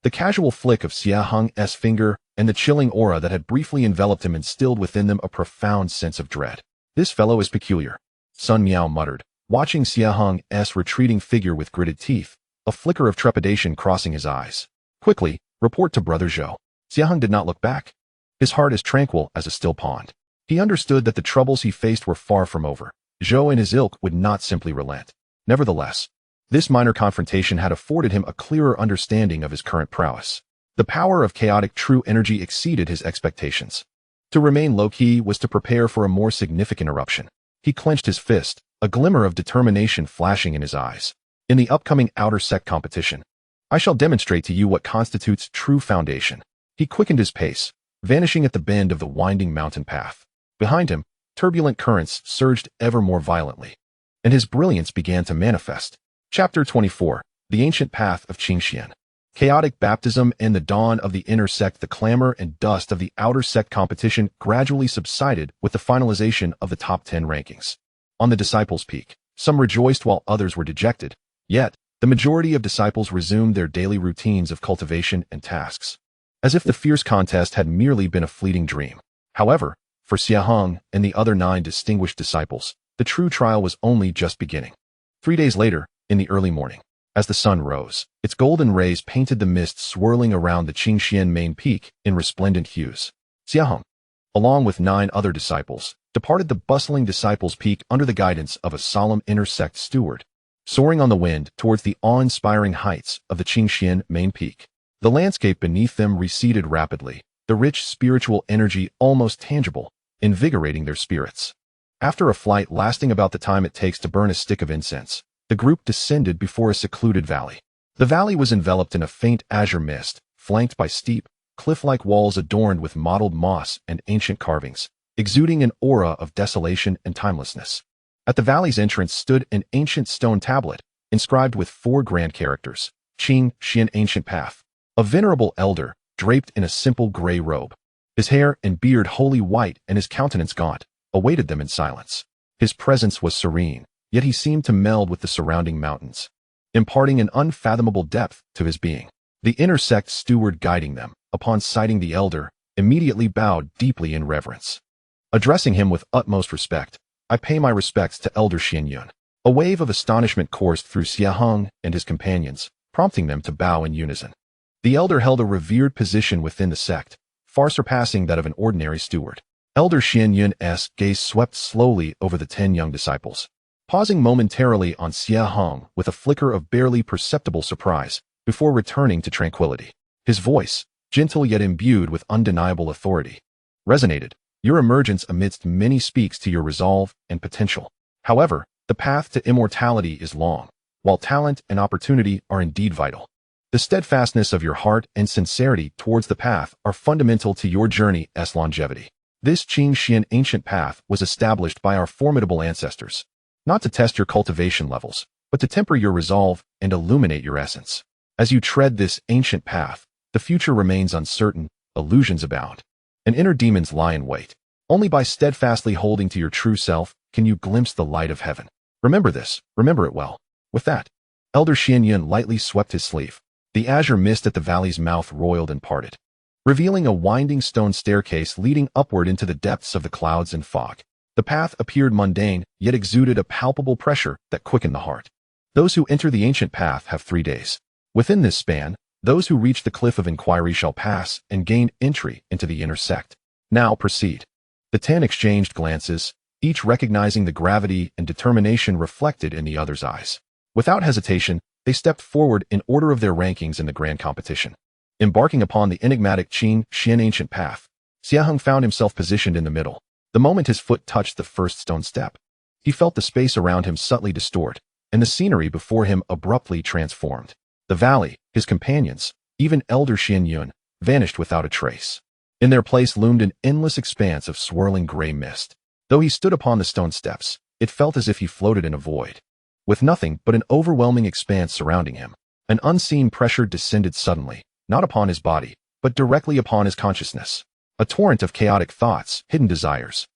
The casual flick of Xie Heng's finger and the chilling aura that had briefly enveloped him instilled within them a profound sense of dread. This fellow is peculiar, Sun Miao muttered, watching Xie Heng's retreating figure with gritted teeth, a flicker of trepidation crossing his eyes. Quickly, report to Brother Zhou. Xie Heng did not look back. His heart as tranquil as a still pond. He understood that the troubles he faced were far from over. Zhou and his ilk would not simply relent. Nevertheless, this minor confrontation had afforded him a clearer understanding of his current prowess. The power of chaotic true energy exceeded his expectations. To remain low-key was to prepare for a more significant eruption. He clenched his fist, a glimmer of determination flashing in his eyes. In the upcoming outer sect competition, I shall demonstrate to you what constitutes true foundation. He quickened his pace, vanishing at the bend of the winding mountain path. Behind him, turbulent currents surged ever more violently, and his brilliance began to manifest. Chapter 24. The Ancient Path of Qingxian. Chaotic baptism and the dawn of the inner sect. The clamor and dust of the outer sect competition gradually subsided with the finalization of the top 10 rankings. On the disciples' peak, some rejoiced while others were dejected, yet the majority of disciples resumed their daily routines of cultivation and tasks, as if the fierce contest had merely been a fleeting dream. However, for Xie Heng and the other 9 distinguished disciples, the true trial was only just beginning. 3 days later, in the early morning, as the sun rose, its golden rays painted the mist swirling around the Qingxian main peak in resplendent hues. Xie Heng, along with 9 other disciples, departed the bustling disciples' peak under the guidance of a solemn inner sect steward, soaring on the wind towards the awe-inspiring heights of the Qingxian main peak. The landscape beneath them receded rapidly, the rich spiritual energy almost tangible, invigorating their spirits. After a flight lasting about the time it takes to burn a stick of incense, the group descended before a secluded valley. The valley was enveloped in a faint azure mist, flanked by steep, cliff-like walls adorned with mottled moss and ancient carvings, exuding an aura of desolation and timelessness. At the valley's entrance stood an ancient stone tablet, inscribed with 4 grand characters, Qingxian Ancient Path. A venerable elder, draped in a simple gray robe, his hair and beard wholly white and his countenance gaunt, awaited them in silence. His presence was serene, yet he seemed to meld with the surrounding mountains, imparting an unfathomable depth to his being. The inner sect steward guiding them, upon sighting the elder, immediately bowed deeply in reverence. Addressing him with utmost respect, I pay my respects to Elder Xianyun. A wave of astonishment coursed through Xie Heng and his companions, prompting them to bow in unison. The elder held a revered position within the sect, far surpassing that of an ordinary steward. Elder Xianyun's gaze swept slowly over the 10 young disciples, pausing momentarily on Xie Heng with a flicker of barely perceptible surprise, before returning to tranquility. His voice, gentle yet imbued with undeniable authority, resonated. Your emergence amidst many speaks to your resolve and potential. However, the path to immortality is long, while talent and opportunity are indeed vital. The steadfastness of your heart and sincerity towards the path are fundamental to your journey's longevity. This Qingxian ancient path was established by our formidable ancestors, not to test your cultivation levels, but to temper your resolve and illuminate your essence. As you tread this ancient path, the future remains uncertain, illusions abound, and inner demons lie in wait. Only by steadfastly holding to your true self can you glimpse the light of heaven. Remember this, remember it well. With that, Elder Xianyun lightly swept his sleeve. The azure mist at the valley's mouth roiled and parted, revealing a winding stone staircase leading upward into the depths of the clouds and fog. The path appeared mundane, yet exuded a palpable pressure that quickened the heart. Those who enter the ancient path have 3 days. Within this span, those who reach the cliff of inquiry shall pass and gain entry into the inner sect. Now proceed. The 10 exchanged glances, each recognizing the gravity and determination reflected in the other's eyes. Without hesitation, they stepped forward in order of their rankings in the grand competition. Embarking upon the enigmatic Qingxian ancient path, Xie Heng found himself positioned in the middle. The moment his foot touched the first stone step, he felt the space around him subtly distort, and the scenery before him abruptly transformed. The valley, his companions, even Elder Xianyun, vanished without a trace. In their place loomed an endless expanse of swirling gray mist. Though he stood upon the stone steps, it felt as if he floated in a void, with nothing but an overwhelming expanse surrounding him. An unseen pressure descended suddenly, not upon his body, but directly upon his consciousness. A torrent of chaotic thoughts, hidden desires,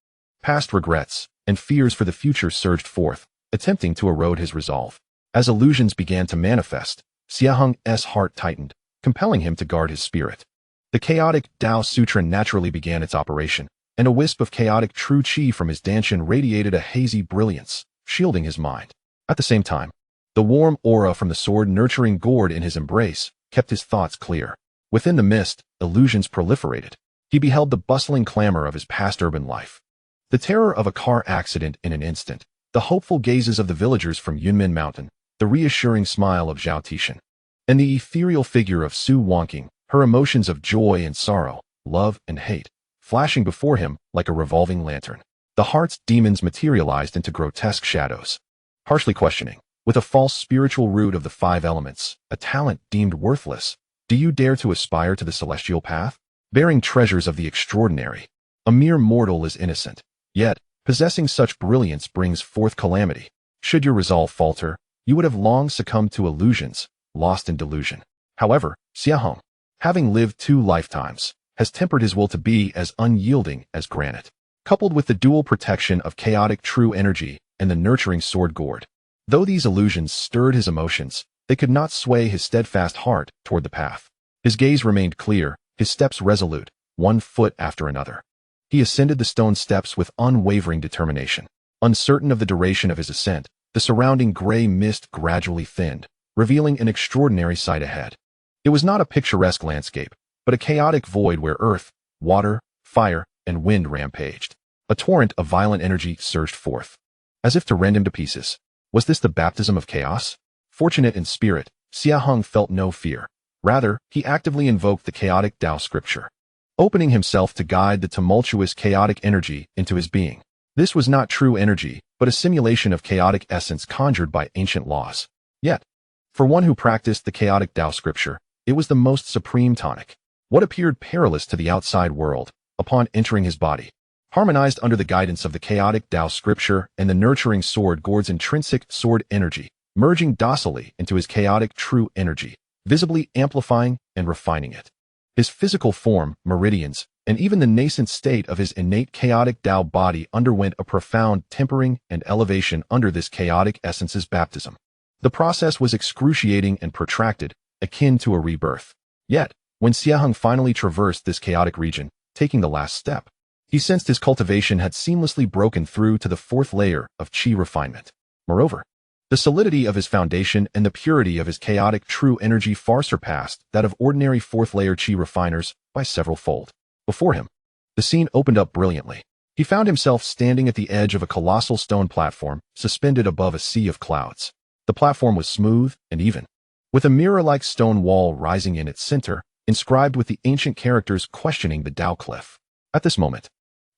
past regrets, and fears for the future surged forth, attempting to erode his resolve. As illusions began to manifest, Xie Heng's heart tightened, compelling him to guard his spirit. The chaotic Tao Sutra naturally began its operation, and a wisp of chaotic true qi from his danshan radiated a hazy brilliance, shielding his mind. At the same time, the warm aura from the sword nurturing gourd in his embrace kept his thoughts clear. Within the mist, illusions proliferated. He beheld the bustling clamor of his past urban life, the terror of a car accident in an instant, the hopeful gazes of the villagers from Yunmen Mountain, the reassuring smile of Zhao Tixin, and the ethereal figure of Su Wangqing, her emotions of joy and sorrow, love and hate, flashing before him like a revolving lantern. The heart's demons materialized into grotesque shadows, harshly questioning. With a false spiritual root of the 5 elements, a talent deemed worthless, do you dare to aspire to the celestial path? Bearing treasures of the extraordinary, a mere mortal is innocent, yet, possessing such brilliance brings forth calamity. Should your resolve falter, you would have long succumbed to illusions, lost in delusion. However, Xie Heng, having lived 2 lifetimes, has tempered his will to be as unyielding as granite. Coupled with the dual protection of chaotic true energy and the nurturing sword gourd. Though these illusions stirred his emotions, they could not sway his steadfast heart toward the path. His gaze remained clear, his steps resolute, one foot after another. He ascended the stone steps with unwavering determination. Uncertain of the duration of his ascent, the surrounding gray mist gradually thinned, revealing an extraordinary sight ahead. It was not a picturesque landscape, but a chaotic void where earth, water, fire, and wind rampaged. A torrent of violent energy surged forth, as if to rend him to pieces. Was this the baptism of chaos? Fortunate in spirit, Xie Heng felt no fear. Rather, he actively invoked the chaotic Tao scripture, opening himself to guide the tumultuous chaotic energy into his being. This was not true energy, but a simulation of chaotic essence conjured by ancient laws. Yet, for one who practiced the chaotic Tao scripture, it was the most supreme tonic. What appeared perilous to the outside world, upon entering his body, harmonized under the guidance of the chaotic Tao scripture and the nurturing sword gourd's intrinsic sword energy, merging docilely into his chaotic true energy, visibly amplifying and refining it. His physical form, meridians, and even the nascent state of his innate chaotic Tao body underwent a profound tempering and elevation under this chaotic essence's baptism. The process was excruciating and protracted, akin to a rebirth. Yet, when Xie Heng finally traversed this chaotic region, taking the last step, he sensed his cultivation had seamlessly broken through to the 4th layer of qi refinement. Moreover, the solidity of his foundation and the purity of his chaotic true energy far surpassed that of ordinary 4th layer qi refiners by several fold. Before him, the scene opened up brilliantly. He found himself standing at the edge of a colossal stone platform, suspended above a sea of clouds. The platform was smooth and even, with a mirror-like stone wall rising in its center, inscribed with the ancient characters questioning the Tao cliff. At this moment,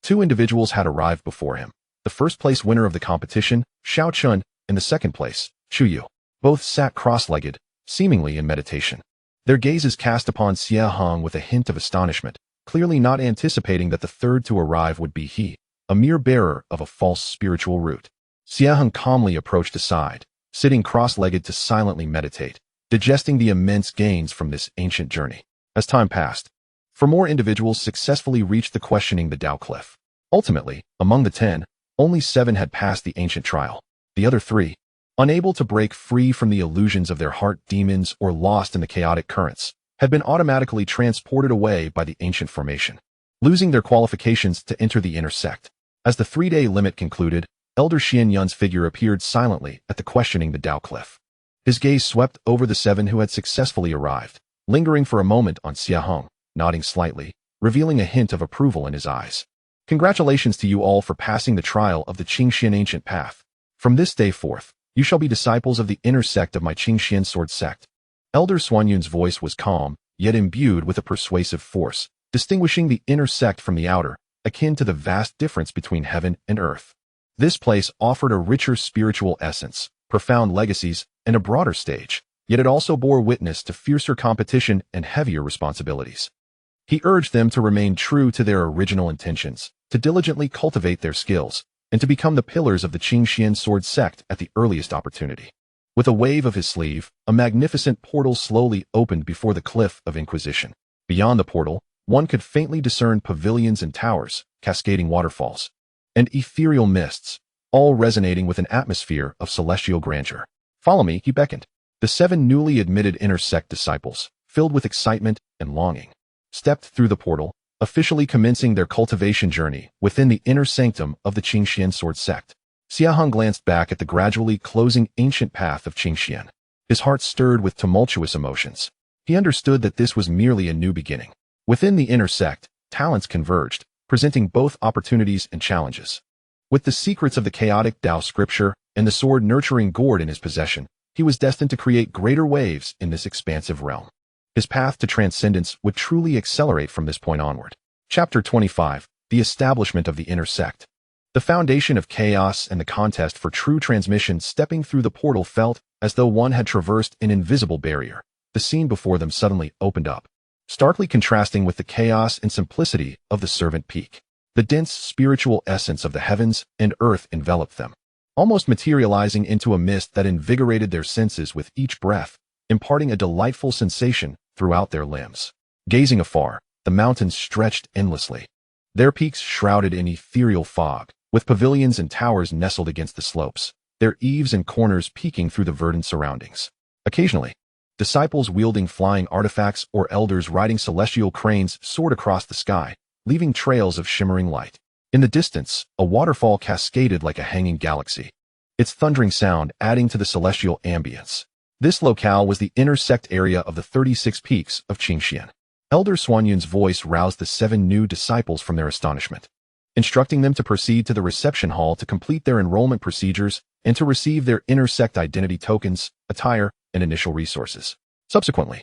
2 individuals had arrived before him. The first-place winner of the competition, Xiao Chun, and the second place, Chu Yu. Both sat cross-legged, seemingly in meditation. Their gazes cast upon Xie Heng with a hint of astonishment, clearly not anticipating that the third to arrive would be he, a mere bearer of a false spiritual root. Xie Heng calmly approached aside, sitting cross-legged to silently meditate, digesting the immense gains from this ancient journey. As time passed, 4 more individuals successfully reached the questioning the Tao cliff. Ultimately, among the 10, only 7 had passed the ancient trial. The other 3, unable to break free from the illusions of their heart demons or lost in the chaotic currents, had been automatically transported away by the ancient formation, losing their qualifications to enter the inner sect. As the 3-day limit concluded, Elder Xian Yun's figure appeared silently at the questioning the Tao cliff. His gaze swept over the 7 who had successfully arrived, lingering for a moment on Xie Heng, nodding slightly, revealing a hint of approval in his eyes. Congratulations to you all for passing the trial of the Qingxian ancient path. From this day forth, you shall be disciples of the inner sect of my Qingxian sword sect. Elder Xuanyun's voice was calm, yet imbued with a persuasive force, distinguishing the inner sect from the outer, akin to the vast difference between heaven and earth. This place offered a richer spiritual essence, profound legacies, and a broader stage, yet it also bore witness to fiercer competition and heavier responsibilities. He urged them to remain true to their original intentions, to diligently cultivate their skills, and to become the pillars of the Qingxian sword sect at the earliest opportunity. With a wave of his sleeve, a magnificent portal slowly opened before the cliff of Inquisition. Beyond the portal, one could faintly discern pavilions and towers, cascading waterfalls, and ethereal mists, all resonating with an atmosphere of celestial grandeur. Follow me, he beckoned. The 7 newly admitted inner sect disciples, filled with excitement and longing, stepped through the portal, officially commencing their cultivation journey within the inner sanctum of the Qingxian sword sect. Xie Heng glanced back at the gradually closing ancient path of Qingxian. His heart stirred with tumultuous emotions. He understood that this was merely a new beginning. Within the inner sect, talents converged, presenting both opportunities and challenges. With the secrets of the chaotic Tao scripture and the sword-nurturing gourd in his possession, he was destined to create greater waves in this expansive realm. His path to transcendence would truly accelerate from this point onward. Chapter 25. The Establishment of the Inner Sect. The foundation of chaos and the contest for true transmission stepping through the portal felt as though one had traversed an invisible barrier. The scene before them suddenly opened up, starkly contrasting with the chaos and simplicity of the servant peak. The dense spiritual essence of the heavens and earth enveloped them, almost materializing into a mist that invigorated their senses with each breath, imparting a delightful sensation throughout their limbs. Gazing afar, the mountains stretched endlessly, their peaks shrouded in ethereal fog, with pavilions and towers nestled against the slopes, their eaves and corners peeking through the verdant surroundings. Occasionally, disciples wielding flying artifacts or elders riding celestial cranes soared across the sky, leaving trails of shimmering light. In the distance, a waterfall cascaded like a hanging galaxy, its thundering sound adding to the celestial ambience. This locale was the inner sect area of the 36 peaks of Qingxian. Elder Xuanyun's voice roused the 7 new disciples from their astonishment, instructing them to proceed to the reception hall to complete their enrollment procedures and to receive their inner sect identity tokens, attire, and initial resources. Subsequently,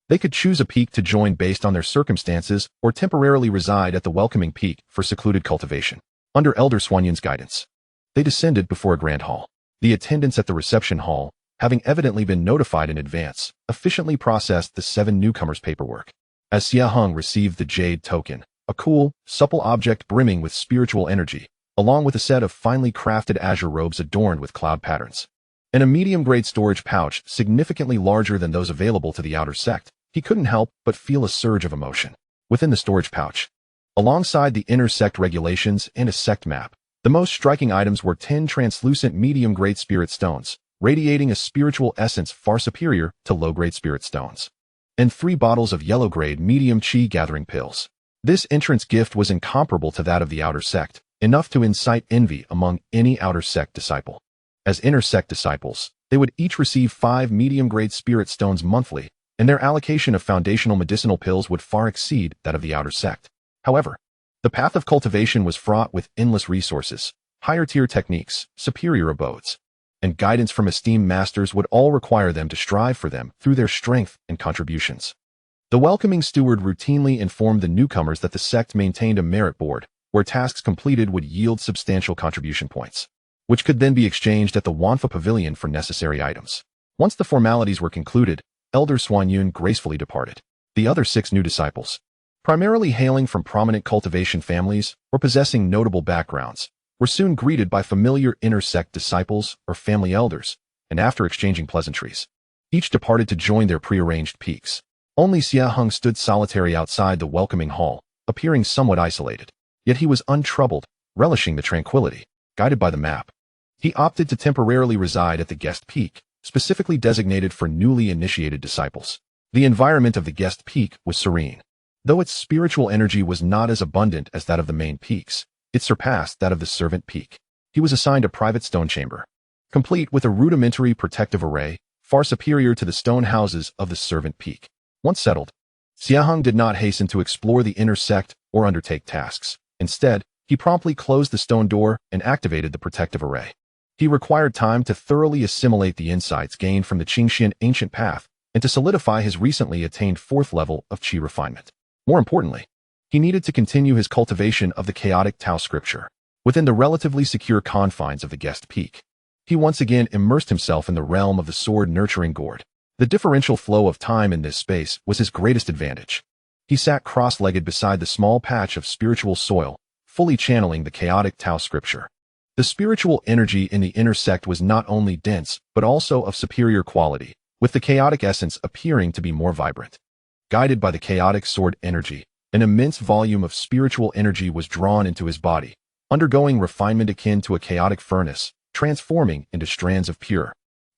they could choose a peak to join based on their circumstances or temporarily reside at the welcoming peak for secluded cultivation. Under Elder Xuanyun's guidance, they descended before a grand hall. The attendants at the reception hall, having evidently been notified in advance, efficiently processed the 7 newcomers' paperwork. As Xie Heng received the jade token, a cool, supple object brimming with spiritual energy, along with a set of finely crafted azure robes adorned with cloud patterns, and a medium-grade storage pouch significantly larger than those available to the outer sect, he couldn't help but feel a surge of emotion. Within the storage pouch, alongside the inner sect regulations and a sect map, the most striking items were 10 translucent medium-grade spirit stones, radiating a spiritual essence far superior to low-grade spirit stones, and 3 bottles of yellow-grade medium chi gathering pills. This entrance gift was incomparable to that of the outer sect, enough to incite envy among any outer sect disciple. As inner sect disciples, they would each receive 5 medium-grade spirit stones monthly, and their allocation of foundational medicinal pills would far exceed that of the outer sect. However, the path of cultivation was fraught with endless resources, higher-tier techniques, superior abodes, and guidance from esteemed masters would all require them to strive for them through their strength and contributions. The welcoming steward routinely informed the newcomers that the sect maintained a merit board, where tasks completed would yield substantial contribution points, which could then be exchanged at the Wanfa Pavilion for necessary items. Once the formalities were concluded, Elder Xuanyun gracefully departed. The other 6 new disciples, primarily hailing from prominent cultivation families or possessing notable backgrounds, were soon greeted by familiar inner sect disciples or family elders, and after exchanging pleasantries, each departed to join their prearranged peaks. Only Xie Heng stood solitary outside the welcoming hall, appearing somewhat isolated. Yet he was untroubled, relishing the tranquility. Guided by the map, he opted to temporarily reside at the guest peak, specifically designated for newly initiated disciples. The environment of the guest peak was serene. Though its spiritual energy was not as abundant as that of the main peaks, it surpassed that of the servant peak. He was assigned a private stone chamber, complete with a rudimentary protective array, far superior to the stone houses of the servant peak. Once settled, Xie Heng did not hasten to explore the inner sect or undertake tasks. Instead, he promptly closed the stone door and activated the protective array. He required time to thoroughly assimilate the insights gained from the Qingxian ancient path and to solidify his recently attained 4th level of Qi refinement. More importantly, he needed to continue his cultivation of the chaotic Tao scripture within the relatively secure confines of the guest peak. He once again immersed himself in the realm of the sword-nurturing gourd. The differential flow of time in this space was his greatest advantage. He sat cross-legged beside the small patch of spiritual soil, fully channeling the chaotic Tao scripture. The spiritual energy in the inner sect was not only dense, but also of superior quality, with the chaotic essence appearing to be more vibrant. Guided by the chaotic sword energy, an immense volume of spiritual energy was drawn into his body, undergoing refinement akin to a chaotic furnace, transforming into strands of pure,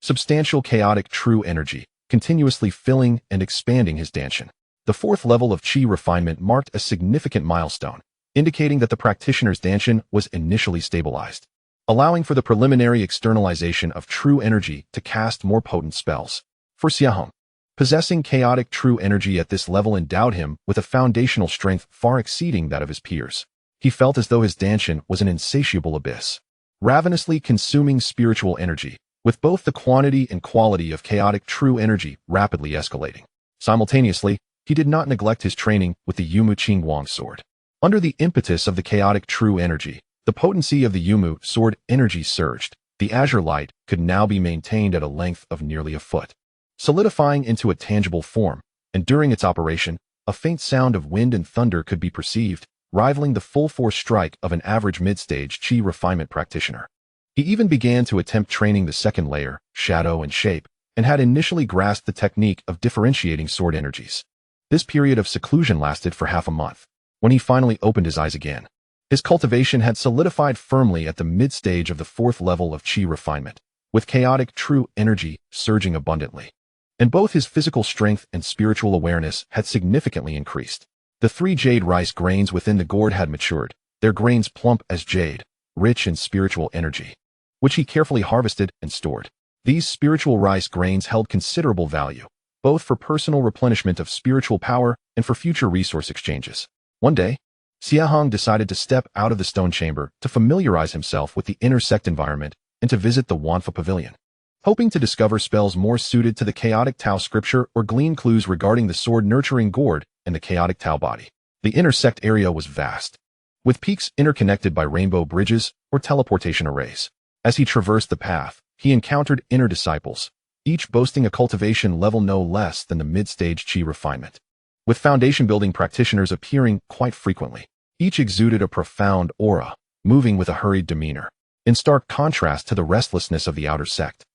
substantial chaotic true energy, continuously filling and expanding his dantian. The fourth level of Qi refinement marked a significant milestone, indicating that the practitioner's dantian was initially stabilized, allowing for the preliminary externalization of true energy to cast more potent spells. For Xie Heng, possessing chaotic true energy at this level endowed him with a foundational strength far exceeding that of his peers. He felt as though his dantian was an insatiable abyss, ravenously consuming spiritual energy, with both the quantity and quality of chaotic true energy rapidly escalating. Simultaneously, he did not neglect his training with the Yumu Qingguang sword. Under the impetus of the chaotic true energy, the potency of the Yumu sword energy surged. The Azure light could now be maintained at a length of nearly a foot, solidifying into a tangible form, and during its operation, a faint sound of wind and thunder could be perceived, rivaling the full-force strike of an average mid-stage Qi refinement practitioner. He even began to attempt training the second layer, shadow and shape, and had initially grasped the technique of differentiating sword energies. This period of seclusion lasted for half a month. When he finally opened his eyes again, his cultivation had solidified firmly at the mid-stage of the fourth level of Qi refinement, with chaotic true energy surging abundantly. And both his physical strength and spiritual awareness had significantly increased. The 3 jade rice grains within the gourd had matured, their grains plump as jade, rich in spiritual energy, which he carefully harvested and stored. These spiritual rice grains held considerable value, both for personal replenishment of spiritual power and for future resource exchanges. One day, Xie Heng decided to step out of the stone chamber to familiarize himself with the inner sect environment and to visit the Wanfa Pavilion, hoping to discover spells more suited to the chaotic Tao scripture or glean clues regarding the sword-nurturing gourd and the chaotic Tao body. The inner sect area was vast, with peaks interconnected by rainbow bridges or teleportation arrays. As he traversed the path, he encountered inner disciples, each boasting a cultivation level no less than the mid-stage Qi refinement, with foundation-building practitioners appearing quite frequently. Each exuded a profound aura, moving with a hurried demeanor, in stark contrast to the restlessness of the outer sect.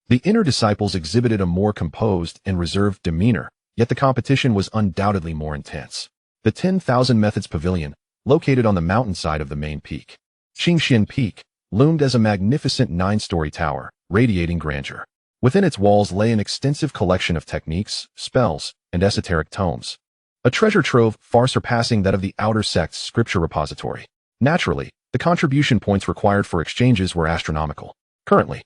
The inner disciples exhibited a more composed and reserved demeanor, yet the competition was undoubtedly more intense. The 10,000 Methods Pavilion, located on the mountainside of the main peak, Qingxian Peak, loomed as a magnificent 9-story tower, radiating grandeur. Within its walls lay an extensive collection of techniques, spells, and esoteric tomes, a treasure trove far surpassing that of the outer sect's scripture repository. Naturally, the contribution points required for exchanges were astronomical. Currently,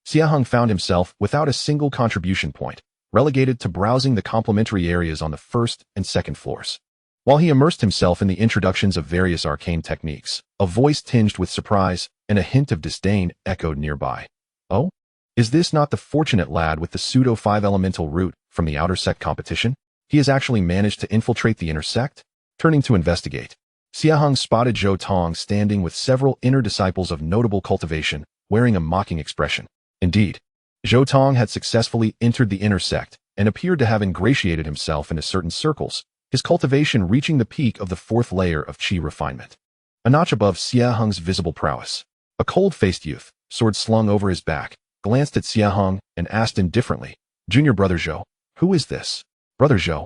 Xie Heng found himself without a single contribution point, relegated to browsing the complementary areas on the first and second floors. While he immersed himself in the introductions of various arcane techniques, a voice tinged with surprise and a hint of disdain echoed nearby. "Oh? Is this not the fortunate lad with the pseudo-5 elemental root from the outer sect competition? He has actually managed to infiltrate the inner sect?" Turning to investigate, Xie Heng spotted Zhou Tong standing with several inner disciples of notable cultivation, wearing a mocking expression. Indeed, Zhou Tong had successfully entered the inner sect and appeared to have ingratiated himself into certain circles, his cultivation reaching the peak of the fourth layer of Qi refinement. A notch above Xie Heng's visible prowess, a cold-faced youth, sword slung over his back, glanced at Xie Heng and asked indifferently, "Junior brother Zhou, who is this?" "Brother Zhou.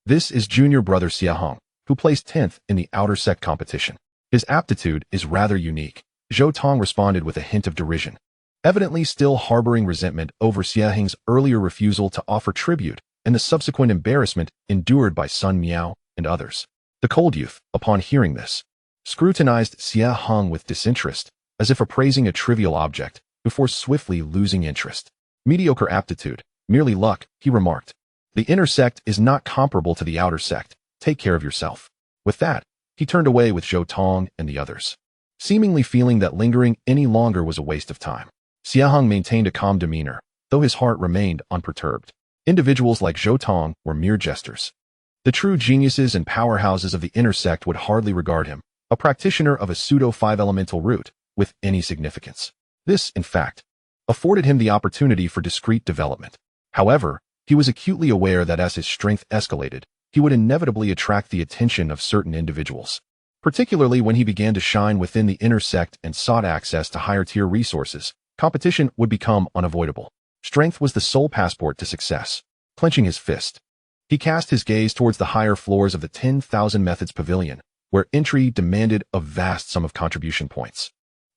This is junior brother Xie Heng, who placed 10th in the outer sect competition. His aptitude is rather unique," Zhou Tong responded with a hint of derision, evidently still harboring resentment over Xie Heng's earlier refusal to offer tribute and the subsequent embarrassment endured by Sun Miao and others. The cold youth, upon hearing this, scrutinized Xie Heng with disinterest, as if appraising a trivial object, before swiftly losing interest. "Mediocre aptitude, merely luck," he remarked. "The inner sect is not comparable to the outer sect. Take care of yourself." With that, he turned away with Zhou Tong and the others, seemingly feeling that lingering any longer was a waste of time. Xie Heng maintained a calm demeanor, though his heart remained unperturbed. Individuals like Zhou Tong were mere jesters. The true geniuses and powerhouses of the inner sect would hardly regard him, a practitioner of a pseudo-5 elemental root, with any significance. This, in fact, afforded him the opportunity for discreet development. However, he was acutely aware that as his strength escalated, he would inevitably attract the attention of certain individuals, particularly when he began to shine within the inner sect and sought access to higher-tier resources. Competition would become unavoidable. Strength was the sole passport to success. Clenching his fist, he cast his gaze towards the higher floors of the 10,000 Methods Pavilion, where entry demanded a vast sum of contribution points.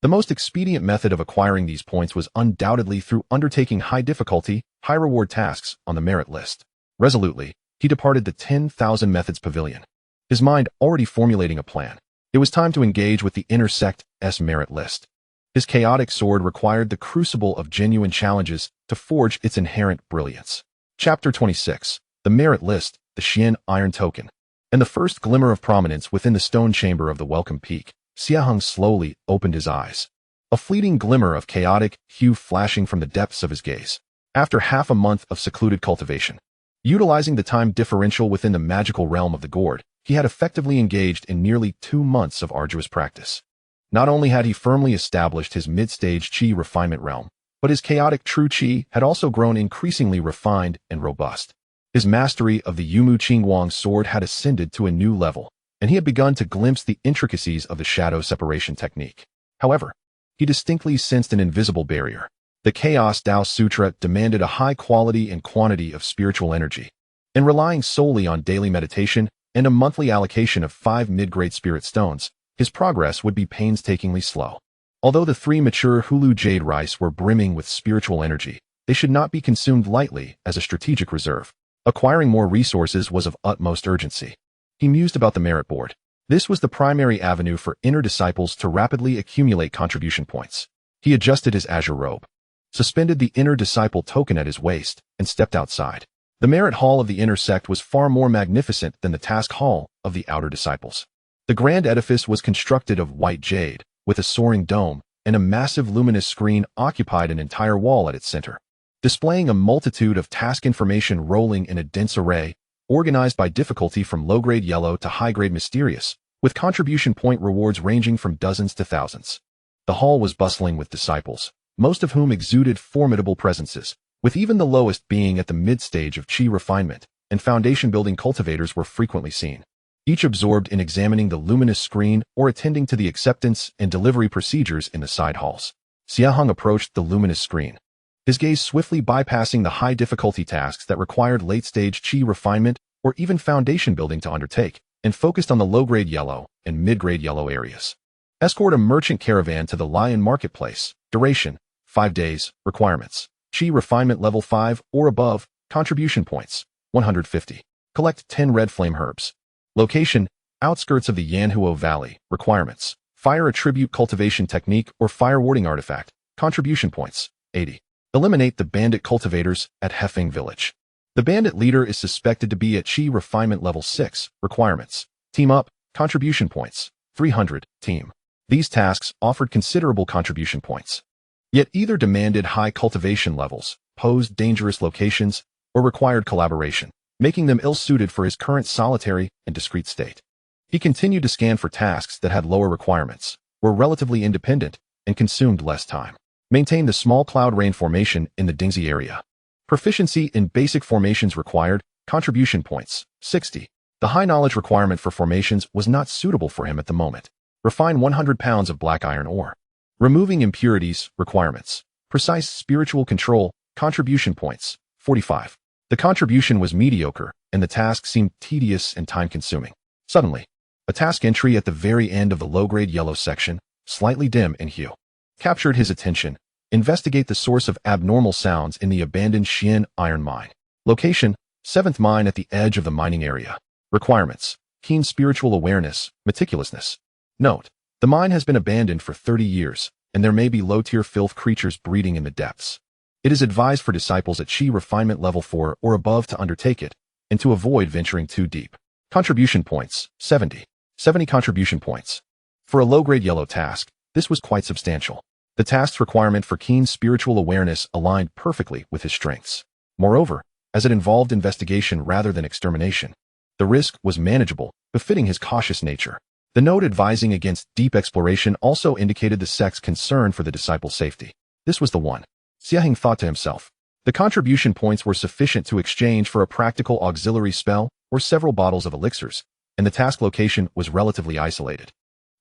The most expedient method of acquiring these points was undoubtedly through undertaking high-difficulty, high-reward tasks on the merit list. Resolutely, he departed the 10,000 Methods Pavilion, his mind already formulating a plan. It was time to engage with the inner sect's merit list. His chaotic sword required the crucible of genuine challenges to forge its inherent brilliance. Chapter 26. The Merit List, the Xie Iron Token. And the first glimmer of prominence within the stone chamber of the Welcome Peak, Xie Heng slowly opened his eyes. A fleeting glimmer of chaotic hue flashing from the depths of his gaze. After half a month of secluded cultivation, utilizing the time differential within the magical realm of the gourd, he had effectively engaged in nearly 2 months of arduous practice. Not only had he firmly established his mid-stage qi refinement realm, but his chaotic true qi had also grown increasingly refined and robust. His mastery of the Yumu Qingguang sword had ascended to a new level, and he had begun to glimpse the intricacies of the shadow separation technique. However, he distinctly sensed an invisible barrier. The Chaos Tao Sutra demanded a high quality and quantity of spiritual energy, and relying solely on daily meditation and a monthly allocation of 5 mid-grade spirit stones, his progress would be painstakingly slow. Although the 3 mature Hulu jade rice were brimming with spiritual energy, they should not be consumed lightly as a strategic reserve. Acquiring more resources was of utmost urgency. He mused about the merit board. This was the primary avenue for inner disciples to rapidly accumulate contribution points. He adjusted his azure robe, suspended the inner disciple token at his waist, and stepped outside. The merit hall of the inner sect was far more magnificent than the task hall of the outer disciples. The grand edifice was constructed of white jade, with a soaring dome, and a massive luminous screen occupied an entire wall at its center, displaying a multitude of task information rolling in a dense array, organized by difficulty from low-grade yellow to high-grade mysterious, with contribution point rewards ranging from dozens to thousands. The hall was bustling with disciples, most of whom exuded formidable presences, with even the lowest being at the mid-stage of qi refinement, and foundation-building cultivators were frequently seen, each absorbed in examining the luminous screen or attending to the acceptance and delivery procedures in the side halls. Xie Heng approached the luminous screen, his gaze swiftly bypassing the high-difficulty tasks that required late-stage qi refinement or even foundation building to undertake, and focused on the low-grade yellow and mid-grade yellow areas. Escort a merchant caravan to the Lion Marketplace. Duration, 5 days. Requirements: qi refinement level 5 or above. Contribution points, 150. Collect 10 red flame herbs. Location, outskirts of the Yanhuo Valley. Requirements: fire attribute cultivation technique or fire warding artifact. Contribution points, 80. Eliminate the bandit cultivators at Hefeng Village. The bandit leader is suspected to be at qi refinement level 6. Requirements: team up. Contribution points, 300. Team. These tasks offered considerable contribution points, yet either demanded high cultivation levels, posed dangerous locations, or required collaboration, making them ill-suited for his current solitary and discreet state. He continued to scan for tasks that had lower requirements, were relatively independent, and consumed less time. Maintain the small cloud rain formation in the Dingxi area. Proficiency in basic formations required. Contribution points, 60. The high knowledge requirement for formations was not suitable for him at the moment. Refine 100 pounds of black iron ore. Removing impurities. Requirements: precise spiritual control. Contribution points, 45. The contribution was mediocre, and the task seemed tedious and time-consuming. Suddenly, a task entry at the very end of the low-grade yellow section, slightly dim in hue, captured his attention. Investigate the source of abnormal sounds in the abandoned Xian iron mine. Location: 7th mine at the edge of the mining area. Requirements: keen spiritual awareness, meticulousness. Note: the mine has been abandoned for 30 years, and there may be low-tier filth creatures breeding in the depths. It is advised for disciples at qi refinement level 4 or above to undertake it, and to avoid venturing too deep. Contribution points, 70. 70 contribution points. For a low-grade yellow task, this was quite substantial. The task's requirement for keen spiritual awareness aligned perfectly with his strengths. Moreover, as it involved investigation rather than extermination, the risk was manageable, befitting his cautious nature. The note advising against deep exploration also indicated the sect's concern for the disciple's safety. This was the one. Xie Heng thought to himself. The contribution points were sufficient to exchange for a practical auxiliary spell or several bottles of elixirs, and the task location was relatively isolated,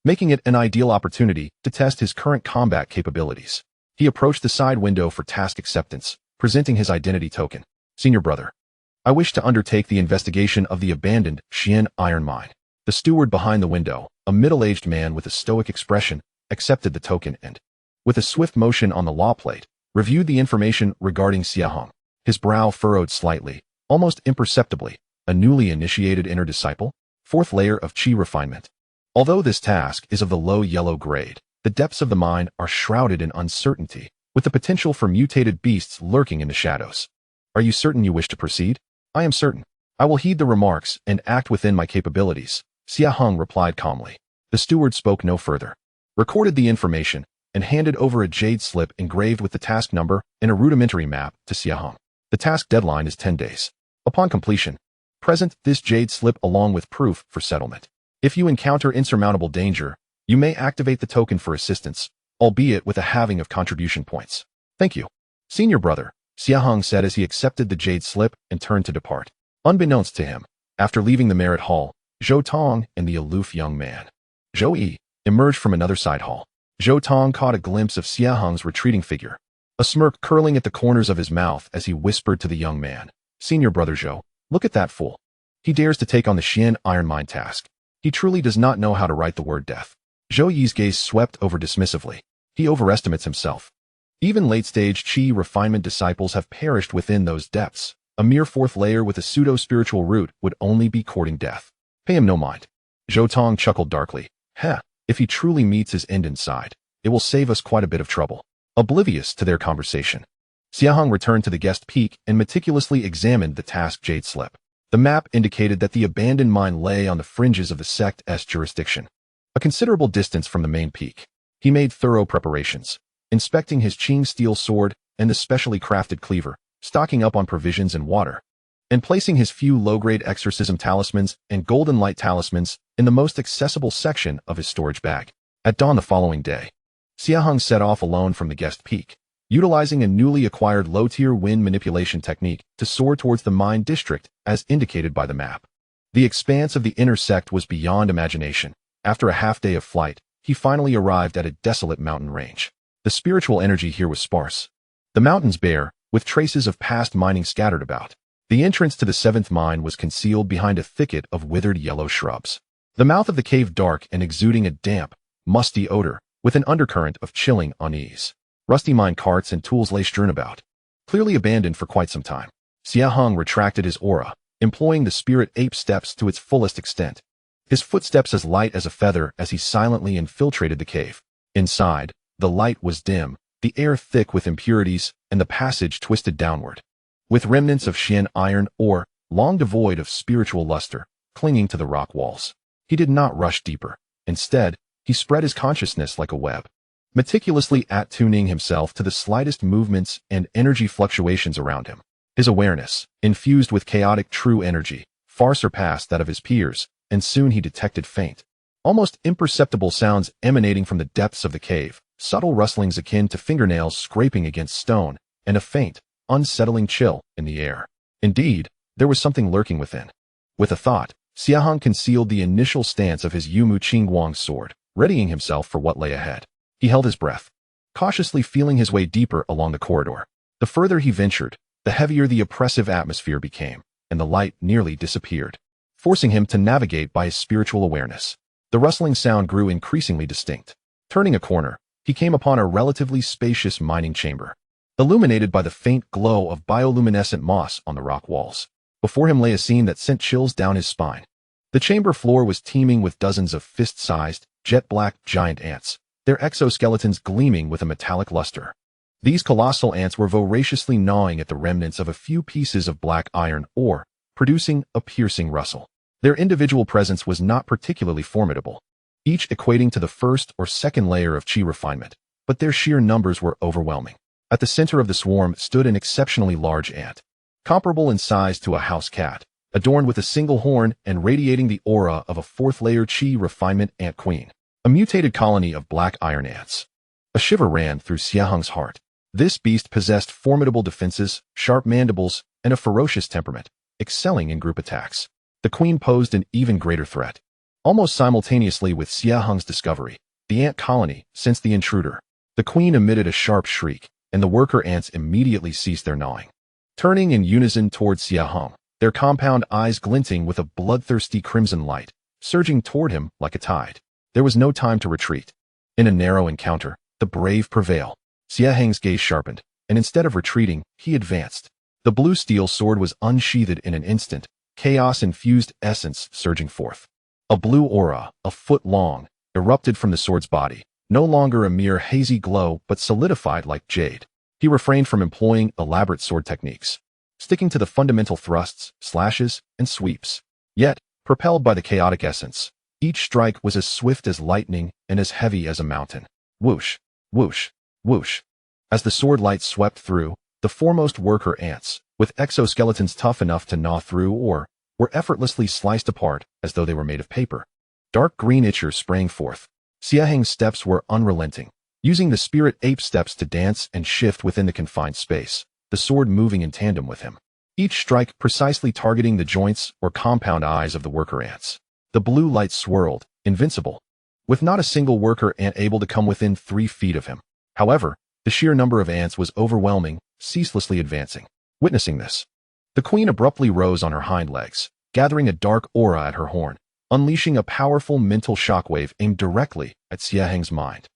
making it an ideal opportunity to test his current combat capabilities. He approached the side window for task acceptance, presenting his identity token. Senior brother, I wish to undertake the investigation of the abandoned Xian iron mine. The steward behind the window, a middle-aged man with a stoic expression, accepted the token and, with a swift motion on the law plate, reviewed the information regarding Xie Heng. His brow furrowed slightly, almost imperceptibly. A newly initiated inner disciple? Fourth layer of Qi refinement. Although this task is of the low yellow grade, the depths of the mind are shrouded in uncertainty, with the potential for mutated beasts lurking in the shadows. Are you certain you wish to proceed? I am certain. I will heed the remarks and act within my capabilities, Xie Heng replied calmly. The steward spoke no further, recorded the information, and handed over a jade slip engraved with the task number and a rudimentary map to Xie Heng. The task deadline is 10 days. Upon completion, present this jade slip along with proof for settlement. If you encounter insurmountable danger, you may activate the token for assistance, albeit with a halving of contribution points. Thank you, senior brother, Xie Heng said as he accepted the jade slip and turned to depart. Unbeknownst to him, after leaving the merit hall, Zhou Tong and the aloof young man, Zhou Yi, emerged from another side hall. Zhou Tong caught a glimpse of Xie Heng's retreating figure, a smirk curling at the corners of his mouth as he whispered to the young man, Senior brother Zhou, look at that fool. He dares to take on the Xian iron mine task. He truly does not know how to write the word death. Zhou Yi's gaze swept over dismissively. He overestimates himself. Even late-stage Qi refinement disciples have perished within those depths. A mere fourth layer with a pseudo-spiritual root would only be courting death. Pay him no mind. Zhou Tong chuckled darkly. Heh, if he truly meets his end inside, it will save us quite a bit of trouble. Oblivious to their conversation, Xie Heng returned to the guest peak and meticulously examined the task jade slip. The map indicated that the abandoned mine lay on the fringes of the sect's jurisdiction, a considerable distance from the main peak. He made thorough preparations, inspecting his Qing steel sword and the specially crafted cleaver, stocking up on provisions and water, and placing his few low-grade exorcism talismans and golden light talismans in the most accessible section of his storage bag. At dawn the following day, Xie Heng set off alone from the guest peak, utilizing a newly acquired low-tier wind manipulation technique to soar towards the mine district as indicated by the map. The expanse of the inner sect was beyond imagination. After a half-day of flight, he finally arrived at a desolate mountain range. The spiritual energy here was sparse. The mountains bare, with traces of past mining scattered about. The entrance to the seventh mine was concealed behind a thicket of withered yellow shrubs. The mouth of the cave dark and exuding a damp, musty odor, with an undercurrent of chilling unease. Rusty mine carts and tools lay strewn about, clearly abandoned for quite some time. Xie Heng retracted his aura, employing the spirit ape steps to its fullest extent. His footsteps as light as a feather as he silently infiltrated the cave. Inside, the light was dim, the air thick with impurities, and the passage twisted downward, with remnants of Xian iron ore, long devoid of spiritual luster, clinging to the rock walls. He did not rush deeper. Instead, he spread his consciousness like a web, meticulously attuning himself to the slightest movements and energy fluctuations around him. His awareness, infused with chaotic true energy, far surpassed that of his peers, and soon he detected faint, almost imperceptible sounds emanating from the depths of the cave, subtle rustlings akin to fingernails scraping against stone, and a faint, unsettling chill in the air. Indeed, there was something lurking within. With a thought, Xie Heng concealed the initial stance of his Yumu Qingguang sword, readying himself for what lay ahead. He held his breath, cautiously feeling his way deeper along the corridor. The further he ventured, the heavier the oppressive atmosphere became, and the light nearly disappeared, forcing him to navigate by his spiritual awareness. The rustling sound grew increasingly distinct. Turning a corner, he came upon a relatively spacious mining chamber, illuminated by the faint glow of bioluminescent moss on the rock walls. Before him lay a scene that sent chills down his spine. The chamber floor was teeming with dozens of fist-sized, jet-black giant ants, their exoskeletons gleaming with a metallic luster. These colossal ants were voraciously gnawing at the remnants of a few pieces of black iron ore, producing a piercing rustle. Their individual presence was not particularly formidable, each equating to the first or second layer of Qi refinement, but their sheer numbers were overwhelming. At the center of the swarm stood an exceptionally large ant, comparable in size to a house cat, adorned with a single horn and radiating the aura of a fourth-layer Qi refinement ant queen, a mutated colony of black iron ants. A shiver ran through Xie Heng's heart. This beast possessed formidable defenses, sharp mandibles, and a ferocious temperament, excelling in group attacks. The queen posed an even greater threat. Almost simultaneously with Xie Heng's discovery, the ant colony sensed the intruder. The queen emitted a sharp shriek, and the worker ants immediately ceased their gnawing, turning in unison towards Xie Heng, their compound eyes glinting with a bloodthirsty crimson light, surging toward him like a tide. There was no time to retreat. In a narrow encounter, the brave prevail. Xie Heng's gaze sharpened, and instead of retreating, he advanced. The blue steel sword was unsheathed in an instant, chaos-infused essence surging forth. A blue aura, a foot long, erupted from the sword's body, no longer a mere hazy glow but solidified like jade. He refrained from employing elaborate sword techniques, sticking to the fundamental thrusts, slashes, and sweeps. Yet, propelled by the chaotic essence, each strike was as swift as lightning and as heavy as a mountain. Whoosh, whoosh, whoosh. As the sword light swept through, the foremost worker ants, with exoskeletons tough enough to gnaw through ore, were effortlessly sliced apart as though they were made of paper. Dark green ichor sprang forth. Xie Heng's steps were unrelenting, using the spirit ape steps to dance and shift within the confined space, the sword moving in tandem with him. Each strike precisely targeting the joints or compound eyes of the worker ants. The blue light swirled, invincible, with not a single worker ant able to come within 3 feet of him. However, the sheer number of ants was overwhelming, ceaselessly advancing. Witnessing this, the queen abruptly rose on her hind legs, gathering a dark aura at her horn, unleashing a powerful mental shockwave aimed directly at Xie Heng's mind.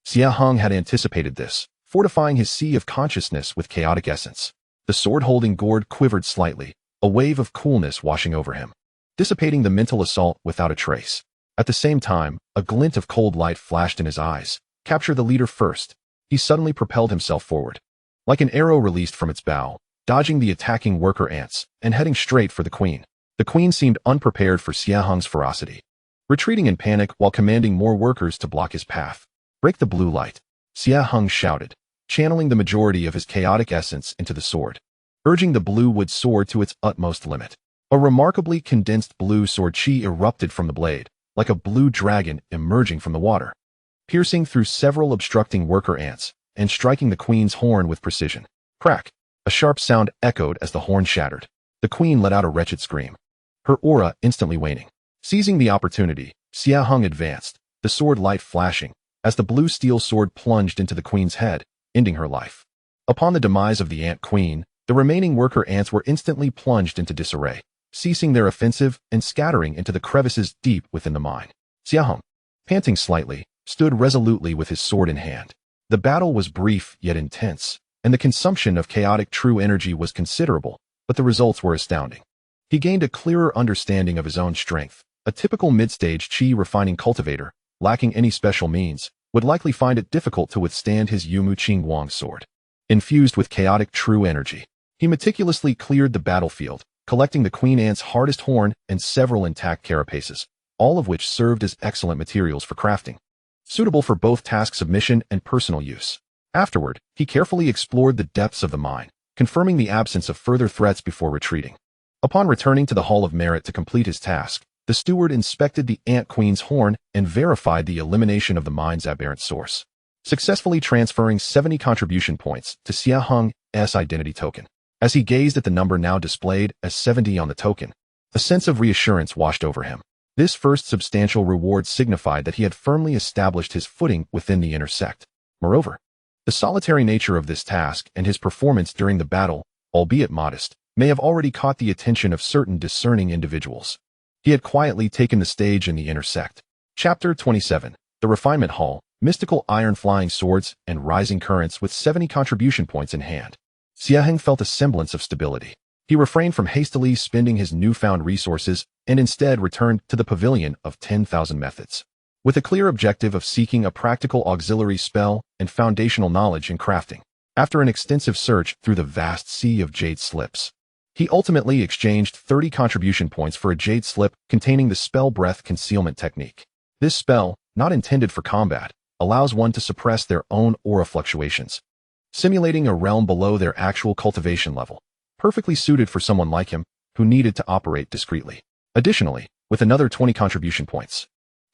Xie Heng had anticipated this, fortifying his sea of consciousness with chaotic essence. The sword-holding gourd quivered slightly, a wave of coolness washing over him, dissipating the mental assault without a trace. At the same time, a glint of cold light flashed in his eyes. Capture the leader first. He suddenly propelled himself forward, like an arrow released from its bow, dodging the attacking worker ants and heading straight for the queen. The queen seemed unprepared for Xie Heng's ferocity, retreating in panic while commanding more workers to block his path. Break the blue light, Xie Heng shouted, channeling the majority of his chaotic essence into the sword, urging the blue wood sword to its utmost limit. A remarkably condensed blue sword chi erupted from the blade, like a blue dragon emerging from the water, piercing through several obstructing worker ants and striking the queen's horn with precision. Crack! A sharp sound echoed as the horn shattered. The queen let out a wretched scream, her aura instantly waning. Seizing the opportunity, Xie Heng advanced, the sword light flashing, as the blue steel sword plunged into the queen's head, ending her life. Upon the demise of the ant queen, the remaining worker ants were instantly plunged into disarray, ceasing their offensive and scattering into the crevices deep within the mine. Xie Heng, panting slightly, stood resolutely with his sword in hand. The battle was brief yet intense, and the consumption of chaotic true energy was considerable, but the results were astounding. He gained a clearer understanding of his own strength. A typical mid-stage chi refining cultivator, lacking any special means, would likely find it difficult to withstand his Yumu Qingguang sword. Infused with chaotic true energy, he meticulously cleared the battlefield, collecting the queen ant's hardest horn and several intact carapaces, all of which served as excellent materials for crafting, suitable for both task submission and personal use. Afterward, he carefully explored the depths of the mine, confirming the absence of further threats before retreating. Upon returning to the Hall of Merit to complete his task, the steward inspected the ant queen's horn and verified the elimination of the mine's aberrant source, successfully transferring 70 contribution points to Xie Heng's identity token. As he gazed at the number now displayed as 70 on the token, a sense of reassurance washed over him. This first substantial reward signified that he had firmly established his footing within the inner sect. Moreover, the solitary nature of this task and his performance during the battle, albeit modest, may have already caught the attention of certain discerning individuals. He had quietly taken the stage in the inner sect. Chapter 27. The Refinement Hall, Mystical Iron Flying Swords and Rising Currents with 70 contribution points in hand. Xie Heng felt a semblance of stability. He refrained from hastily spending his newfound resources and instead returned to the pavilion of 10,000 methods, with a clear objective of seeking a practical auxiliary spell and foundational knowledge in crafting. After an extensive search through the vast sea of jade slips, he ultimately exchanged 30 contribution points for a jade slip containing the spell breath concealment technique. This spell, not intended for combat, allows one to suppress their own aura fluctuations, simulating a realm below their actual cultivation level, perfectly suited for someone like him who needed to operate discreetly. Additionally, with another 20 contribution points,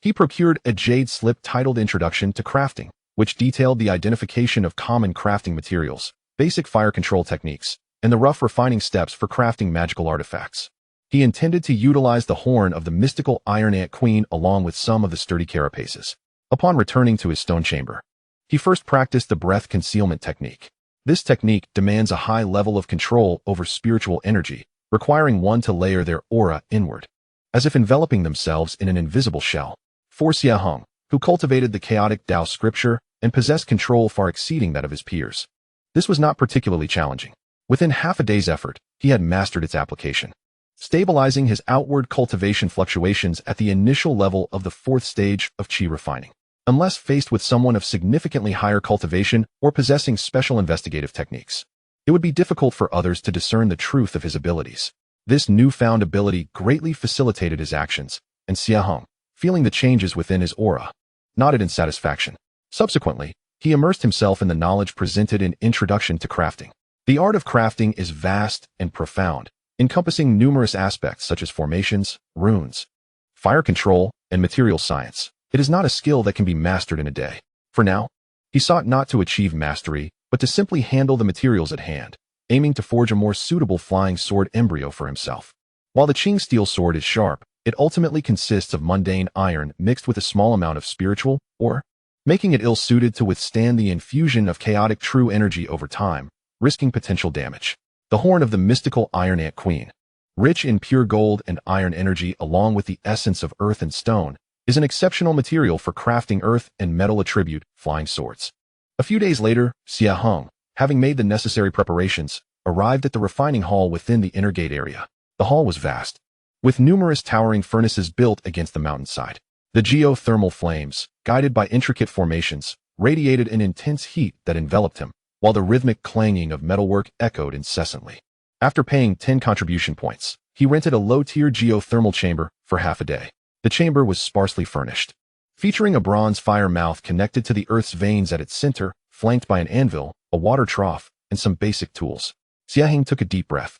he procured a jade slip titled Introduction to Crafting, which detailed the identification of common crafting materials, basic fire control techniques, and the rough refining steps for crafting magical artifacts. He intended to utilize the horn of the mystical Iron Ant Queen along with some of the sturdy carapaces. Upon returning to his stone chamber, he first practiced the breath concealment technique. This technique demands a high level of control over spiritual energy, requiring one to layer their aura inward, as if enveloping themselves in an invisible shell. For Xie Heng, who cultivated the chaotic Tao scripture and possessed control far exceeding that of his peers. This was not particularly challenging. Within half a day's effort, he had mastered its application, stabilizing his outward cultivation fluctuations at the initial level of the fourth stage of Qi refining. Unless faced with someone of significantly higher cultivation or possessing special investigative techniques, it would be difficult for others to discern the truth of his abilities. This newfound ability greatly facilitated his actions, and Xie Heng, feeling the changes within his aura, nodded in satisfaction. Subsequently, he immersed himself in the knowledge presented in Introduction to Crafting. The art of crafting is vast and profound, encompassing numerous aspects such as formations, runes, fire control, and material science. It is not a skill that can be mastered in a day. For now, he sought not to achieve mastery, but to simply handle the materials at hand, aiming to forge a more suitable flying sword embryo for himself. While the Qing steel sword is sharp, it ultimately consists of mundane iron mixed with a small amount of spiritual ore, making it ill-suited to withstand the infusion of chaotic true energy over time, risking potential damage. The horn of the mystical Iron Ant Queen, rich in pure gold and iron energy along with the essence of earth and stone, is an exceptional material for crafting earth and metal attribute flying swords. A few days later, Xie Heng, having made the necessary preparations, arrived at the refining hall within the inner gate area. The hall was vast, with numerous towering furnaces built against the mountainside. The geothermal flames, guided by intricate formations, radiated an intense heat that enveloped him, while the rhythmic clanging of metalwork echoed incessantly. After paying 10 contribution points, he rented a low-tier geothermal chamber for half a day. The chamber was sparsely furnished, featuring a bronze fire mouth connected to the earth's veins at its center, flanked by an anvil, a water trough, and some basic tools. Xie Heng took a deep breath,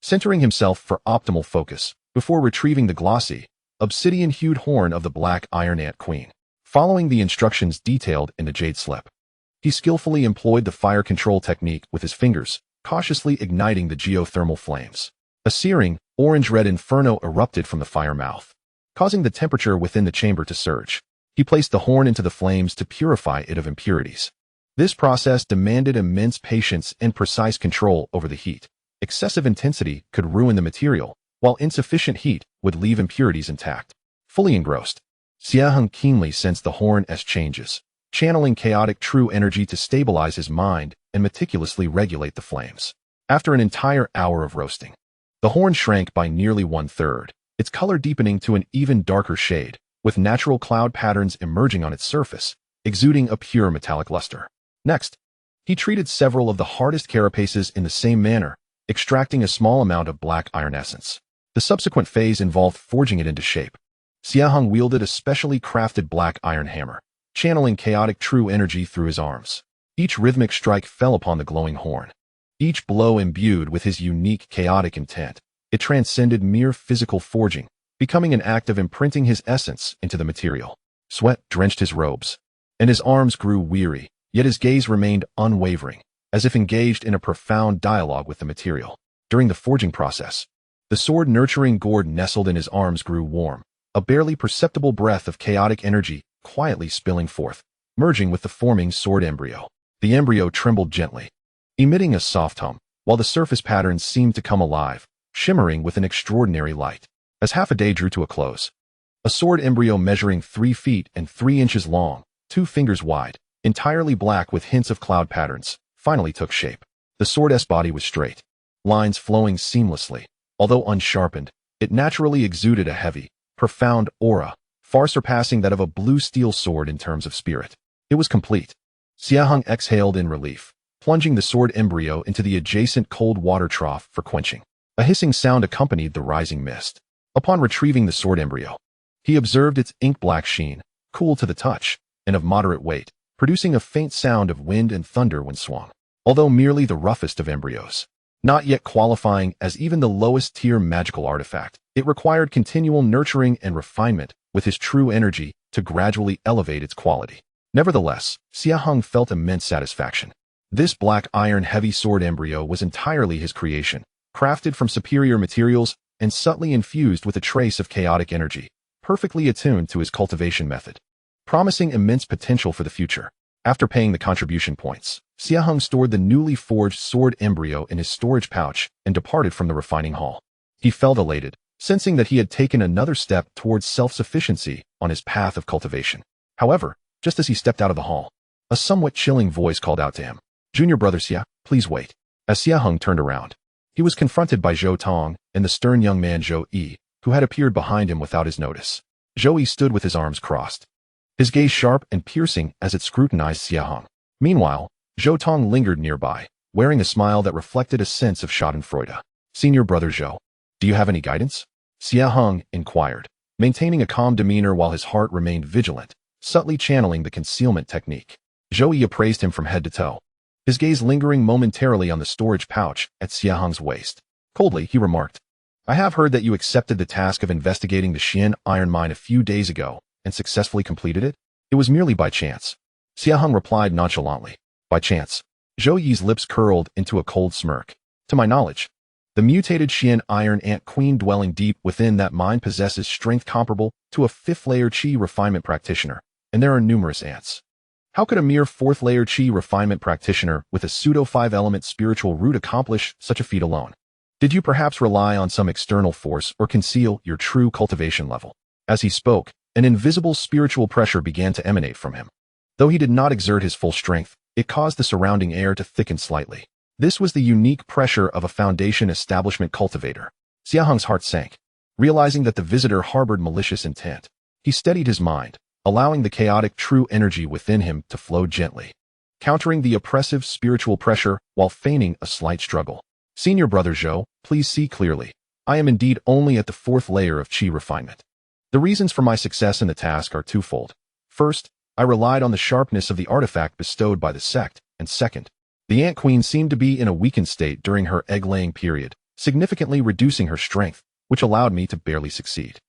centering himself for optimal focus, before retrieving the glossy, obsidian-hued horn of the black Iron Ant Queen. Following the instructions detailed in the jade slip, he skillfully employed the fire control technique with his fingers, cautiously igniting the geothermal flames. A searing, orange-red inferno erupted from the fire mouth, causing the temperature within the chamber to surge. He placed the horn into the flames to purify it of impurities. This process demanded immense patience and precise control over the heat. Excessive intensity could ruin the material, while insufficient heat would leave impurities intact. Fully engrossed, Xie Heng keenly sensed the horn as changes, channeling chaotic true energy to stabilize his mind and meticulously regulate the flames. After an entire hour of roasting, the horn shrank by nearly 1/3, its color deepening to an even darker shade, with natural cloud patterns emerging on its surface, exuding a pure metallic luster. Next, he treated several of the hardest carapaces in the same manner, extracting a small amount of black iron essence. The subsequent phase involved forging it into shape. Xie Heng wielded a specially crafted black iron hammer, channeling chaotic true energy through his arms. Each rhythmic strike fell upon the glowing horn, each blow imbued with his unique chaotic intent. It transcended mere physical forging, becoming an act of imprinting his essence into the material. Sweat drenched his robes, and his arms grew weary, yet his gaze remained unwavering, as if engaged in a profound dialogue with the material. During the forging process, the sword-nurturing gourd nestled in his arms grew warm, a barely perceptible breath of chaotic energy quietly spilling forth, merging with the forming sword embryo. The embryo trembled gently, emitting a soft hum, while the surface patterns seemed to come alive, shimmering with an extraordinary light. As half a day drew to a close, a sword embryo measuring 3 feet and 3 inches long, 2 fingers wide, entirely black with hints of cloud patterns, finally took shape. The sword's body was straight, lines flowing seamlessly. Although unsharpened, it naturally exuded a heavy, profound aura, far surpassing that of a blue steel sword in terms of spirit. It was complete. Xie Heng exhaled in relief, plunging the sword embryo into the adjacent cold water trough for quenching. A hissing sound accompanied the rising mist. Upon retrieving the sword embryo, he observed its ink-black sheen, cool to the touch, and of moderate weight, producing a faint sound of wind and thunder when swung. Although merely the roughest of embryos, not yet qualifying as even the lowest-tier magical artifact, it required continual nurturing and refinement with his true energy to gradually elevate its quality. Nevertheless, Xie Heng felt immense satisfaction. This black iron heavy sword embryo was entirely his creation, crafted from superior materials and subtly infused with a trace of chaotic energy, perfectly attuned to his cultivation method, promising immense potential for the future. After paying the contribution points, Xie Heng stored the newly forged sword embryo in his storage pouch and departed from the refining hall. He felt elated, sensing that he had taken another step towards self-sufficiency on his path of cultivation. However, just as he stepped out of the hall, a somewhat chilling voice called out to him, "Junior brother Xie, please wait." As Xie Heng turned around, he was confronted by Zhou Tong and the stern young man Zhou Yi, who had appeared behind him without his notice. Zhou Yi stood with his arms crossed, his gaze sharp and piercing as it scrutinized Xie Heng. Meanwhile, Zhou Tong lingered nearby, wearing a smile that reflected a sense of schadenfreude. "Senior brother Zhou, do you have any guidance?" Xie Heng inquired, maintaining a calm demeanor while his heart remained vigilant, subtly channeling the concealment technique. Zhou Yi appraised him from head to toe, his gaze lingering momentarily on the storage pouch at Xie Heng's waist. Coldly, he remarked, "I have heard that you accepted the task of investigating the Xian iron mine a few days ago and successfully completed it? It was merely by chance." Xie Heng replied nonchalantly, "By chance." Zhou Yi's lips curled into a cold smirk. "To my knowledge, the mutated Xian iron ant queen dwelling deep within that mine possesses strength comparable to a 5th-layer Qi refinement practitioner, and there are numerous ants. How could a mere 4th-layer Qi refinement practitioner with a pseudo-5-element spiritual root accomplish such a feat alone? Did you perhaps rely on some external force or conceal your true cultivation level?" As he spoke, an invisible spiritual pressure began to emanate from him. Though he did not exert his full strength, it caused the surrounding air to thicken slightly. This was the unique pressure of a foundation establishment cultivator. Xie Heng's heart sank, realizing that the visitor harbored malicious intent. He steadied his mind, allowing the chaotic true energy within him to flow gently, countering the oppressive spiritual pressure while feigning a slight struggle. "Senior brother Zhou, please see clearly. I am indeed only at the 4th layer of Qi refinement. The reasons for my success in the task are twofold. First, I relied on the sharpness of the artifact bestowed by the sect, and second, the Ant Queen seemed to be in a weakened state during her egg-laying period, significantly reducing her strength, which allowed me to barely succeed.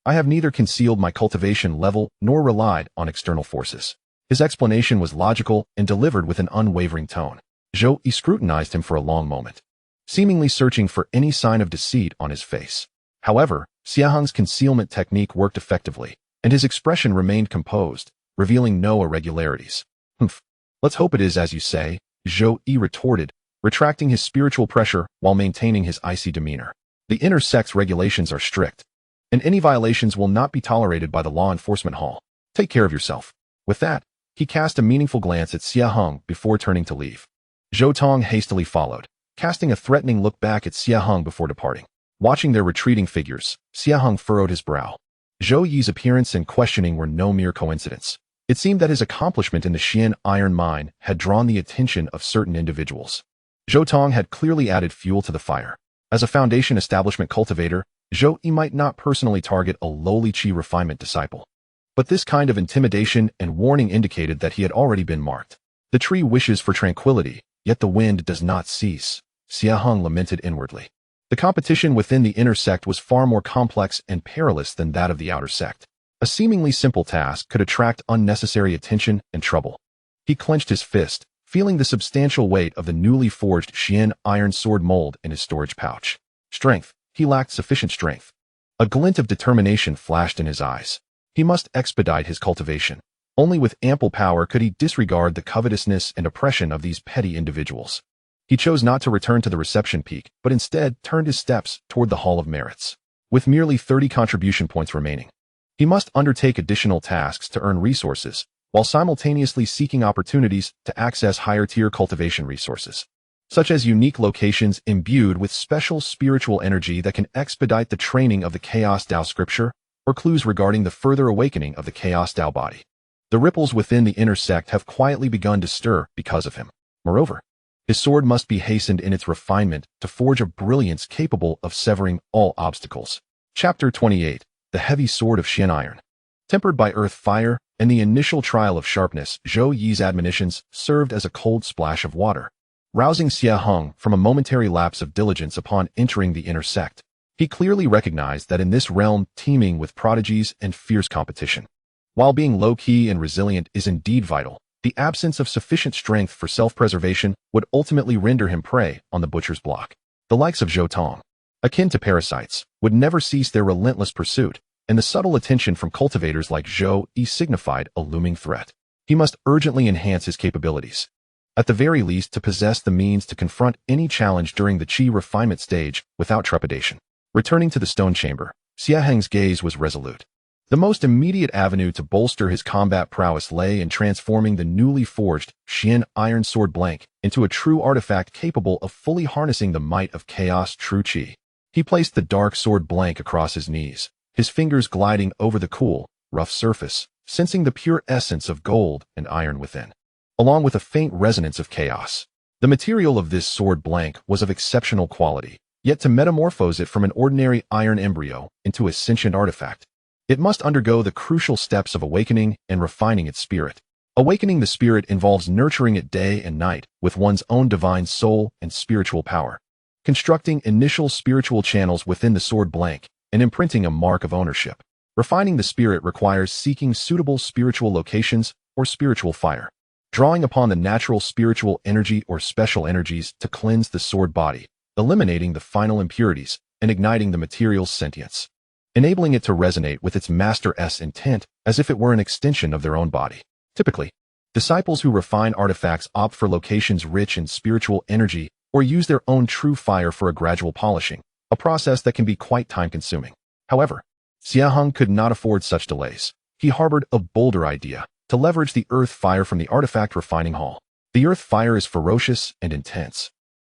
I have neither concealed my cultivation level nor relied on external forces." His explanation was logical and delivered with an unwavering tone. Zhou Yi scrutinized him for a long moment, seemingly searching for any sign of deceit on his face. However, Xie Heng's concealment technique worked effectively, and his expression remained composed, revealing no irregularities. "Humph. Let's hope it is as you say," Zhou Yi retorted, retracting his spiritual pressure while maintaining his icy demeanor. "The inner sect's regulations are strict, and any violations will not be tolerated by the law enforcement hall. Take care of yourself." With that, he cast a meaningful glance at Xie Heng before turning to leave. Zhou Tong hastily followed, casting a threatening look back at Xie Heng before departing. Watching their retreating figures, Xie Heng furrowed his brow. Zhou Yi's appearance and questioning were no mere coincidence. It seemed that his accomplishment in the Xian iron mine had drawn the attention of certain individuals. Zhou Tong had clearly added fuel to the fire. As a foundation establishment cultivator, Zhou Yi might not personally target a lowly Qi refinement disciple. But this kind of intimidation and warning indicated that he had already been marked. "The tree wishes for tranquility, yet the wind does not cease," Xie Heng lamented inwardly. The competition within the inner sect was far more complex and perilous than that of the outer sect. A seemingly simple task could attract unnecessary attention and trouble. He clenched his fist, feeling the substantial weight of the newly forged Xian iron sword mold in his storage pouch. Strength. He lacked sufficient strength. A glint of determination flashed in his eyes. He must expedite his cultivation. Only with ample power could he disregard the covetousness and oppression of these petty individuals. He chose not to return to the reception peak, but instead turned his steps toward the Hall of Merits. With merely 30 contribution points remaining, he must undertake additional tasks to earn resources, while simultaneously seeking opportunities to access higher-tier cultivation resources, such as unique locations imbued with special spiritual energy that can expedite the training of the Chaos Dao scripture, or clues regarding the further awakening of the Chaos Dao body. The ripples within the inner sect have quietly begun to stir because of him. Moreover, his sword must be hastened in its refinement to forge a brilliance capable of severing all obstacles. Chapter 28. The Heavy Sword of Xian Iron. Tempered by earth fire and the initial trial of sharpness, Zhou Yi's admonitions served as a cold splash of water, rousing Xie Heng from a momentary lapse of diligence upon entering the inner sect. He clearly recognized that in this realm teeming with prodigies and fierce competition, while being low-key and resilient is indeed vital, the absence of sufficient strength for self-preservation would ultimately render him prey on the butcher's block. The likes of Zhou Tong, akin to parasites, would never cease their relentless pursuit, and the subtle attention from cultivators like Zhou Yi signified a looming threat. He must urgently enhance his capabilities, at the very least to possess the means to confront any challenge during the Qi refinement stage without trepidation. Returning to the stone chamber, Xie Heng's gaze was resolute. The most immediate avenue to bolster his combat prowess lay in transforming the newly forged Xian iron sword blank into a true artifact capable of fully harnessing the might of chaos true qi. He placed the dark sword blank across his knees, his fingers gliding over the cool, rough surface, sensing the pure essence of gold and iron within, along with a faint resonance of chaos. The material of this sword blank was of exceptional quality, yet to metamorphose it from an ordinary iron embryo into a sentient artifact, it must undergo the crucial steps of awakening and refining its spirit. Awakening the spirit involves nurturing it day and night with one's own divine soul and spiritual power, constructing initial spiritual channels within the sword blank, and imprinting a mark of ownership. Refining the spirit requires seeking suitable spiritual locations or spiritual fire, drawing upon the natural spiritual energy or special energies to cleanse the sword body, eliminating the final impurities and igniting the material's sentience, enabling it to resonate with its master's intent as if it were an extension of their own body. Typically, disciples who refine artifacts opt for locations rich in spiritual energy or use their own true fire for a gradual polishing, a process that can be quite time-consuming. However, Xie Heng could not afford such delays. He harbored a bolder idea, to leverage the earth fire from the artifact refining hall. The earth fire is ferocious and intense.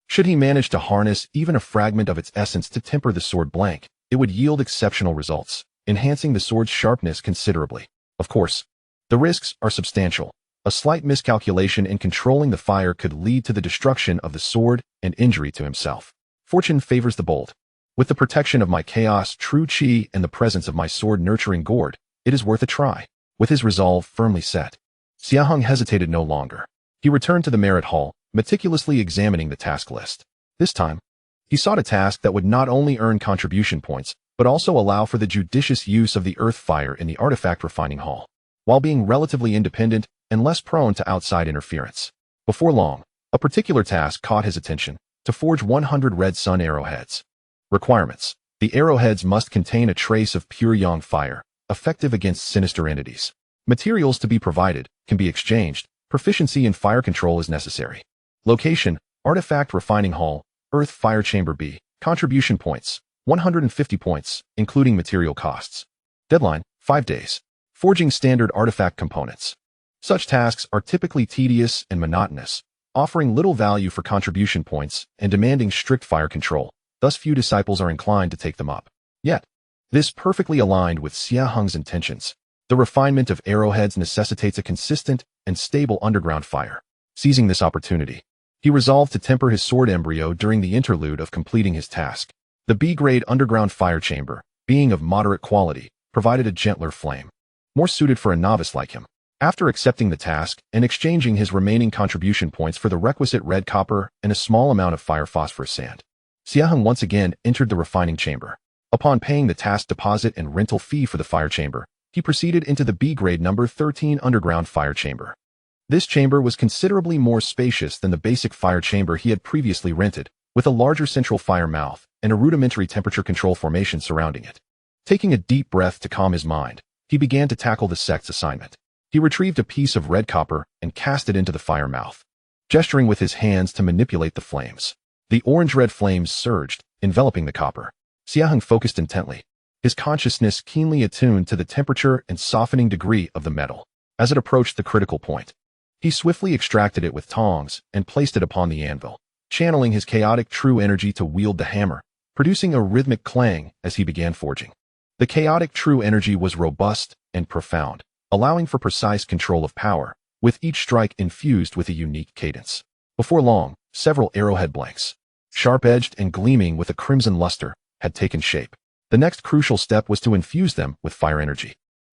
Should he manage to harness even a fragment of its essence to temper the sword blank, it would yield exceptional results, enhancing the sword's sharpness considerably. Of course, the risks are substantial. A slight miscalculation in controlling the fire could lead to the destruction of the sword and injury to himself. Fortune favors the bold. With the protection of my chaos true qi and the presence of my sword-nurturing gourd, it is worth a try. With his resolve firmly set, Xie Heng hesitated no longer. He returned to the merit hall, meticulously examining the task list. This time, he sought a task that would not only earn contribution points, but also allow for the judicious use of the earth fire in the artifact refining hall, while being relatively independent and less prone to outside interference. Before long, a particular task caught his attention: to forge 100 red sun arrowheads. Requirements: the arrowheads must contain a trace of pure yang fire, effective against sinister entities. Materials to be provided can be exchanged. Proficiency in fire control is necessary. Location: artifact refining hall, earth fire chamber B. Contribution points: 150 points, including material costs. Deadline: 5 days. Forging standard artifact components. Such tasks are typically tedious and monotonous, offering little value for contribution points and demanding strict fire control. Thus few disciples are inclined to take them up. Yet, this perfectly aligned with Xie Heng's intentions. The refinement of arrowheads necessitates a consistent and stable underground fire. Seizing this opportunity, he resolved to temper his sword embryo during the interlude of completing his task. The B-grade underground fire chamber, being of moderate quality, provided a gentler flame, more suited for a novice like him. After accepting the task and exchanging his remaining contribution points for the requisite red copper and a small amount of fire phosphorus sand, Xie Heng once again entered the refining chamber. Upon paying the task deposit and rental fee for the fire chamber, he proceeded into the B-grade number 13 underground fire chamber. This chamber was considerably more spacious than the basic fire chamber he had previously rented, with a larger central fire mouth and a rudimentary temperature control formation surrounding it. Taking a deep breath to calm his mind, he began to tackle the sect's assignment. He retrieved a piece of red copper and cast it into the fire mouth, gesturing with his hands to manipulate the flames. The orange-red flames surged, enveloping the copper. Xie Heng focused intently, his consciousness keenly attuned to the temperature and softening degree of the metal. As it approached the critical point, he swiftly extracted it with tongs and placed it upon the anvil, channeling his chaotic true energy to wield the hammer, producing a rhythmic clang as he began forging. The chaotic true energy was robust and profound, allowing for precise control of power, with each strike infused with a unique cadence. Before long, several arrowhead blanks, sharp-edged and gleaming with a crimson luster, had taken shape. The next crucial step was to infuse them with fire energy.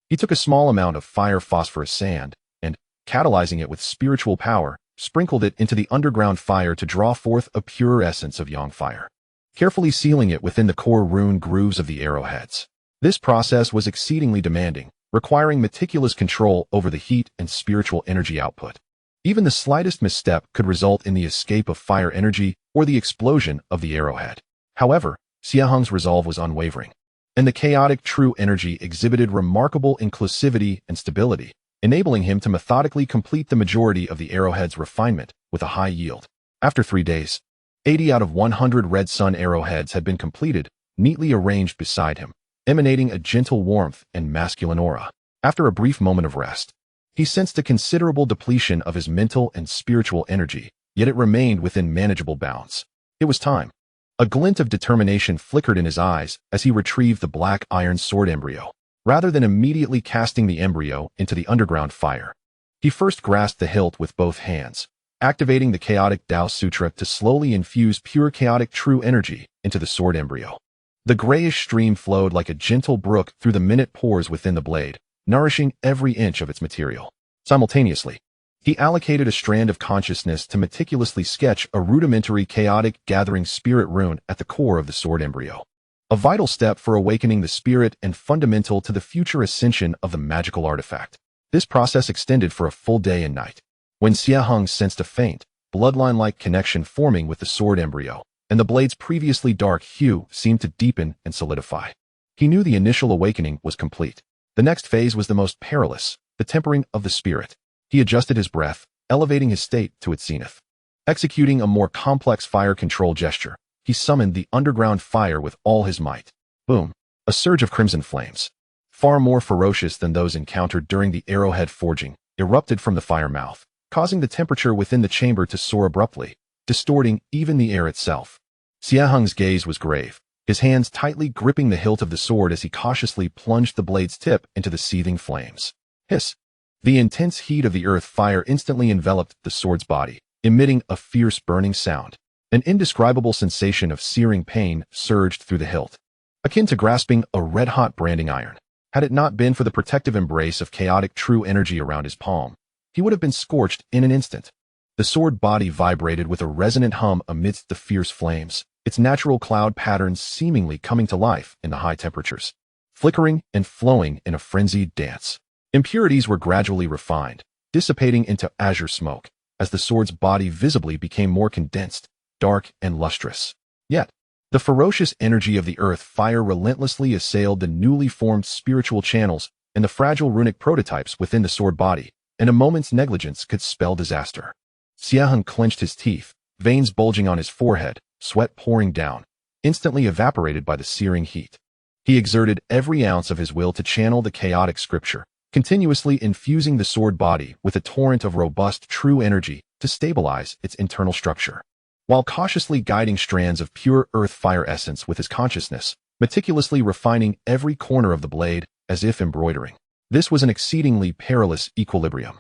He took a small amount of fire phosphorus sand and, catalyzing it with spiritual power, sprinkled it into the underground fire to draw forth a pure essence of yang fire, carefully sealing it within the core rune grooves of the arrowheads. This process was exceedingly demanding, requiring meticulous control over the heat and spiritual energy output. Even the slightest misstep could result in the escape of fire energy or the explosion of the arrowhead. However, Xie Heng's resolve was unwavering, and the chaotic true energy exhibited remarkable inclusivity and stability, enabling him to methodically complete the majority of the arrowhead's refinement with a high yield. After 3 days, 80 out of 100 red sun arrowheads had been completed, neatly arranged beside him, emanating a gentle warmth and masculine aura. After a brief moment of rest, he sensed a considerable depletion of his mental and spiritual energy, yet it remained within manageable bounds. It was time. A glint of determination flickered in his eyes as he retrieved the black iron sword embryo. Rather than immediately casting the embryo into the underground fire, he first grasped the hilt with both hands, activating the chaotic Tao Sutra to slowly infuse pure chaotic true energy into the sword embryo. The grayish stream flowed like a gentle brook through the minute pores within the blade, nourishing every inch of its material. Simultaneously, he allocated a strand of consciousness to meticulously sketch a rudimentary chaotic gathering spirit rune at the core of the sword embryo. A vital step for awakening the spirit and fundamental to the future ascension of the magical artifact. This process extended for a full day and night. When Xie Heng sensed a faint, bloodline-like connection forming with the sword embryo, and the blade's previously dark hue seemed to deepen and solidify, he knew the initial awakening was complete. The next phase was the most perilous, the tempering of the spirit. He adjusted his breath, elevating his state to its zenith. Executing a more complex fire control gesture, he summoned the underground fire with all his might. Boom! A surge of crimson flames, far more ferocious than those encountered during the arrowhead forging, erupted from the fire mouth, causing the temperature within the chamber to soar abruptly, distorting even the air itself. Xie Heng's gaze was grave, his hands tightly gripping the hilt of the sword as he cautiously plunged the blade's tip into the seething flames. Hiss! The intense heat of the earth fire instantly enveloped the sword's body, emitting a fierce burning sound. An indescribable sensation of searing pain surged through the hilt, akin to grasping a red-hot branding iron. Had it not been for the protective embrace of chaotic true energy around his palm, he would have been scorched in an instant. The sword body vibrated with a resonant hum amidst the fierce flames, its natural cloud patterns seemingly coming to life in the high temperatures, flickering and flowing in a frenzied dance. Impurities were gradually refined, dissipating into azure smoke, as the sword's body visibly became more condensed, dark and lustrous. Yet, the ferocious energy of the earth fire relentlessly assailed the newly formed spiritual channels and the fragile runic prototypes within the sword body, and a moment's negligence could spell disaster. Xie Heng clenched his teeth, veins bulging on his forehead, sweat pouring down, instantly evaporated by the searing heat. He exerted every ounce of his will to channel the chaotic scripture, continuously infusing the sword body with a torrent of robust true energy to stabilize its internal structure. While cautiously guiding strands of pure earth fire essence with his consciousness, meticulously refining every corner of the blade as if embroidering. This was an exceedingly perilous equilibrium.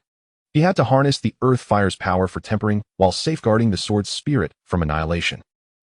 He had to harness the earth fire's power for tempering while safeguarding the sword's spirit from annihilation.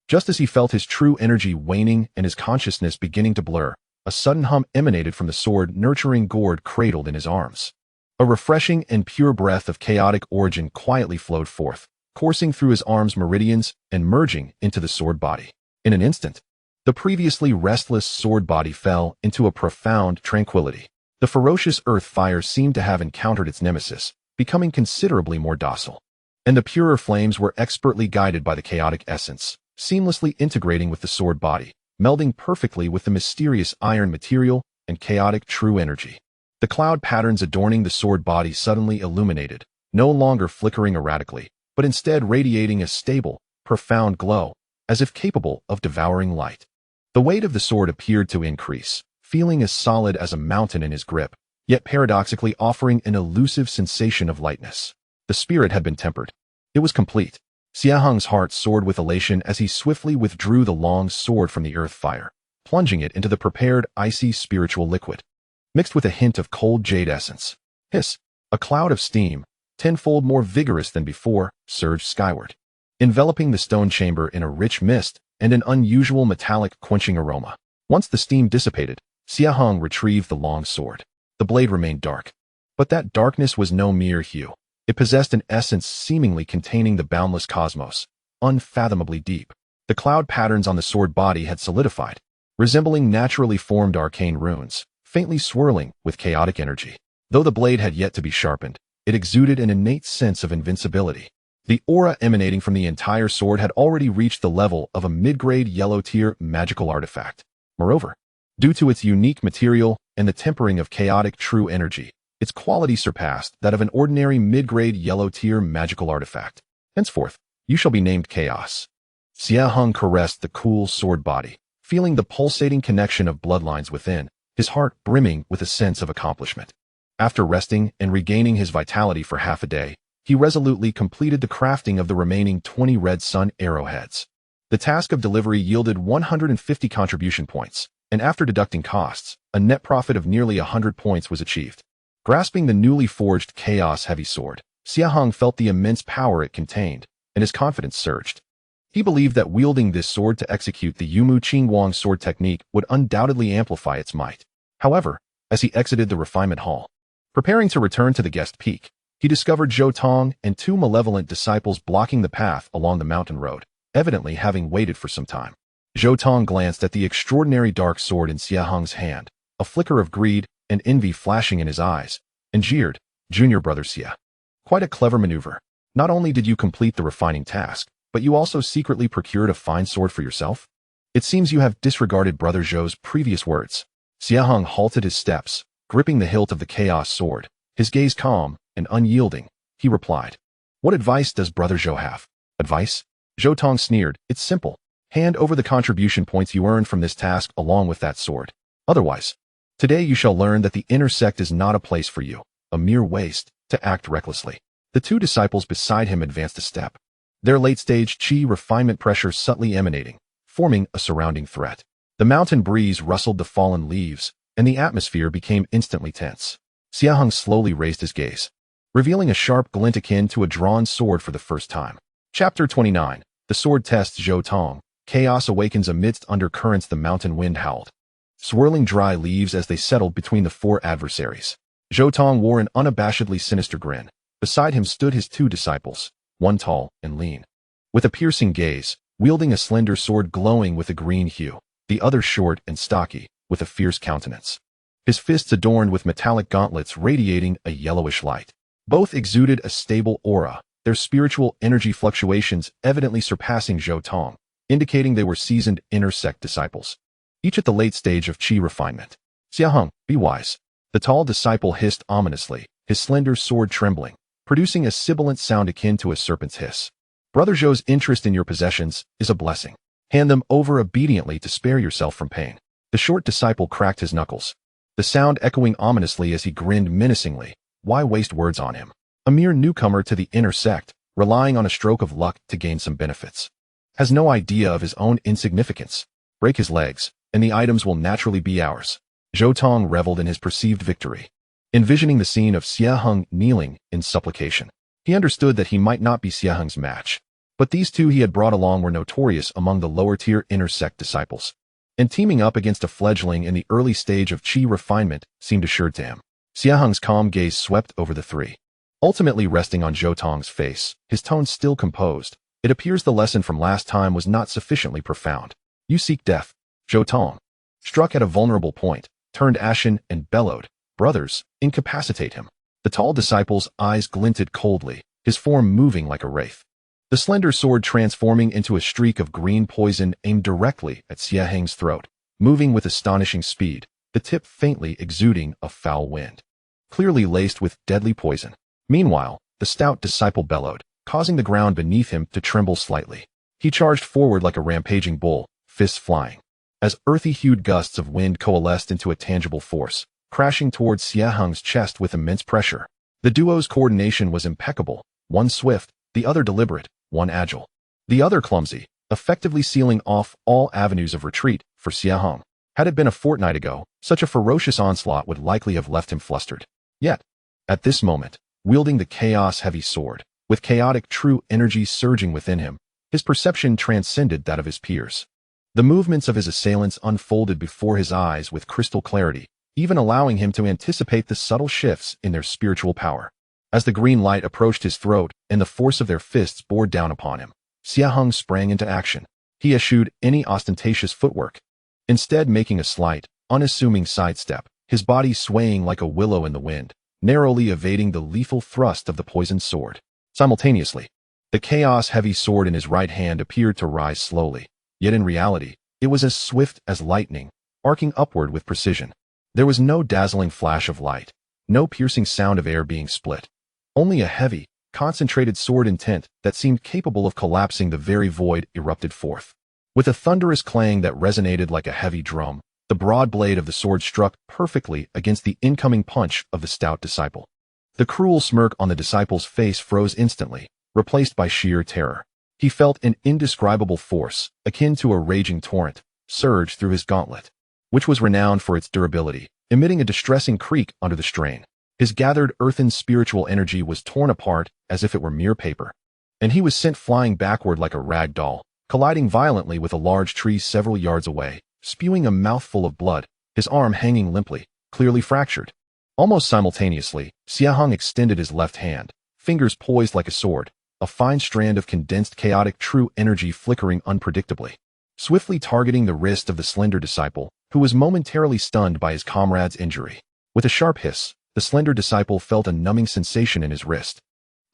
Just as he felt his true energy waning and his consciousness beginning to blur, a sudden hum emanated from the sword nurturing gourd cradled in his arms. A refreshing and pure breath of chaotic origin quietly flowed forth, coursing through his arm's meridians and merging into the sword body. In an instant, the previously restless sword body fell into a profound tranquility. The ferocious earth fire seemed to have encountered its nemesis, becoming considerably more docile. And the purer flames were expertly guided by the chaotic essence, seamlessly integrating with the sword body, melding perfectly with the mysterious iron material and chaotic true energy. The cloud patterns adorning the sword body suddenly illuminated, no longer flickering erratically, but instead radiating a stable, profound glow, as if capable of devouring light. The weight of the sword appeared to increase, feeling as solid as a mountain in his grip, yet paradoxically offering an elusive sensation of lightness. The spirit had been tempered. It was complete. Xie Heng's heart soared with elation as he swiftly withdrew the long sword from the earth fire, plunging it into the prepared icy spiritual liquid, mixed with a hint of cold jade essence. Hiss! A cloud of steam, tenfold more vigorous than before, surged skyward, enveloping the stone chamber in a rich mist and an unusual metallic quenching aroma. Once the steam dissipated, Xie Heng retrieved the long sword. The blade remained dark, but that darkness was no mere hue. It possessed an essence seemingly containing the boundless cosmos, unfathomably deep. The cloud patterns on the sword body had solidified, resembling naturally formed arcane runes, faintly swirling with chaotic energy. Though the blade had yet to be sharpened, it exuded an innate sense of invincibility. The aura emanating from the entire sword had already reached the level of a mid-grade yellow-tier magical artifact. Moreover, due to its unique material and the tempering of chaotic true energy, its quality surpassed that of an ordinary mid-grade yellow-tier magical artifact. Henceforth, you shall be named Chaos. Xie Heng caressed the cool sword body, feeling the pulsating connection of bloodlines within, his heart brimming with a sense of accomplishment. After resting and regaining his vitality for half a day, he resolutely completed the crafting of the remaining 20 red sun arrowheads. The task of delivery yielded 150 contribution points, and after deducting costs, a net profit of nearly 100 points was achieved. Grasping the newly forged Chaos Heavy Sword, Xie Heng felt the immense power it contained, and his confidence surged. He believed that wielding this sword to execute the Yumu Qingguang sword technique would undoubtedly amplify its might. However, as he exited the refinement hall, preparing to return to the guest peak, he discovered Zhou Tong and 2 malevolent disciples blocking the path along the mountain road, evidently having waited for some time. Zhou Tong glanced at the extraordinary dark sword in Xie Heng's hand, a flicker of greed and envy flashing in his eyes, and jeered, "Junior brother Xie. Quite a clever maneuver. Not only did you complete the refining task, but you also secretly procured a fine sword for yourself? It seems you have disregarded Brother Zhou's previous words." Xie Heng halted his steps, gripping the hilt of the Chaos Sword, his gaze calm and unyielding. He replied, "What advice does Brother Zhou have?" "Advice?" Zhou Tong sneered. "It's simple. Hand over the contribution points you earned from this task along with that sword. Otherwise, today you shall learn that the inner sect is not a place for you, a mere waste, to act recklessly." The 2 disciples beside him advanced a step, their late-stage chi refinement pressure subtly emanating, forming a surrounding threat. The mountain breeze rustled the fallen leaves, and the atmosphere became instantly tense. Xie Heng slowly raised his gaze, revealing a sharp glint akin to a drawn sword for the first time. Chapter 29. The Sword Tests Zhou Tong. Chaos awakens amidst undercurrents. The mountain wind howled, swirling dry leaves as they settled between the 4 adversaries. Zhou Tong wore an unabashedly sinister grin. Beside him stood his 2 disciples, one tall and lean, with a piercing gaze, wielding a slender sword glowing with a green hue, the other short and stocky, with a fierce countenance, his fists adorned with metallic gauntlets radiating a yellowish light. Both exuded a stable aura, their spiritual energy fluctuations evidently surpassing Zhou Tong, indicating they were seasoned inner sect disciples, each at the late stage of chi refinement. "Xie Heng, be wise," the tall disciple hissed ominously, his slender sword trembling, producing a sibilant sound akin to a serpent's hiss. "Brother Zhou's interest in your possessions is a blessing. Hand them over obediently to spare yourself from pain." The short disciple cracked his knuckles, the sound echoing ominously as he grinned menacingly. Why waste words on him? A mere newcomer to the inner sect, relying on a stroke of luck to gain some benefits. Has no idea of his own insignificance. Break his legs, and the items will naturally be ours. Zhou Tong reveled in his perceived victory, envisioning the scene of Xie Heng kneeling in supplication. He understood that he might not be Xie Heng's match, but these 2 he had brought along were notorious among the lower-tier inner sect disciples, and teaming up against a fledgling in the early stage of chi refinement seemed assured to him. Xie Heng's calm gaze swept over the 3, ultimately resting on Zhou Tong's face, his tone still composed. "It appears the lesson from last time was not sufficiently profound. You seek death." Zhou Tong, struck at a vulnerable point, turned ashen and bellowed, "Brothers, incapacitate him." The tall disciple's eyes glinted coldly, his form moving like a wraith, the slender sword transforming into a streak of green poison aimed directly at Xie Heng's throat, moving with astonishing speed, the tip faintly exuding a foul wind, clearly laced with deadly poison. Meanwhile, the stout disciple bellowed, causing the ground beneath him to tremble slightly. He charged forward like a rampaging bull, fists flying, as earthy-hued gusts of wind coalesced into a tangible force, crashing towards Xie Heng's chest with immense pressure. The duo's coordination was impeccable, one swift, the other deliberate, one agile, the other clumsy, effectively sealing off all avenues of retreat for Xie Heng. Had it been a fortnight ago, such a ferocious onslaught would likely have left him flustered. Yet, at this moment, wielding the Chaos Heavy Sword, with chaotic true energy surging within him, his perception transcended that of his peers. The movements of his assailants unfolded before his eyes with crystal clarity, even allowing him to anticipate the subtle shifts in their spiritual power. As the green light approached his throat and the force of their fists bore down upon him, Xie Heng sprang into action. He eschewed any ostentatious footwork, instead making a slight, unassuming sidestep, his body swaying like a willow in the wind, narrowly evading the lethal thrust of the poisoned sword. Simultaneously, the Chaos Heavy Sword in his right hand appeared to rise slowly, yet in reality, it was as swift as lightning, arcing upward with precision. There was no dazzling flash of light, no piercing sound of air being split, only a heavy, concentrated sword intent that seemed capable of collapsing the very void erupted forth. With a thunderous clang that resonated like a heavy drum, the broad blade of the sword struck perfectly against the incoming punch of the stout disciple. The cruel smirk on the disciple's face froze instantly, replaced by sheer terror. He felt an indescribable force, akin to a raging torrent, surge through his gauntlet, which was renowned for its durability, emitting a distressing creak under the strain. His gathered earthen spiritual energy was torn apart as if it were mere paper, and he was sent flying backward like a rag doll, colliding violently with a large tree several yards away, spewing a mouthful of blood, his arm hanging limply, clearly fractured. Almost simultaneously, Xie Heng extended his left hand, fingers poised like a sword, a fine strand of condensed chaotic true energy flickering unpredictably, swiftly targeting the wrist of the slender disciple, who was momentarily stunned by his comrade's injury. With a sharp hiss, the slender disciple felt a numbing sensation in his wrist,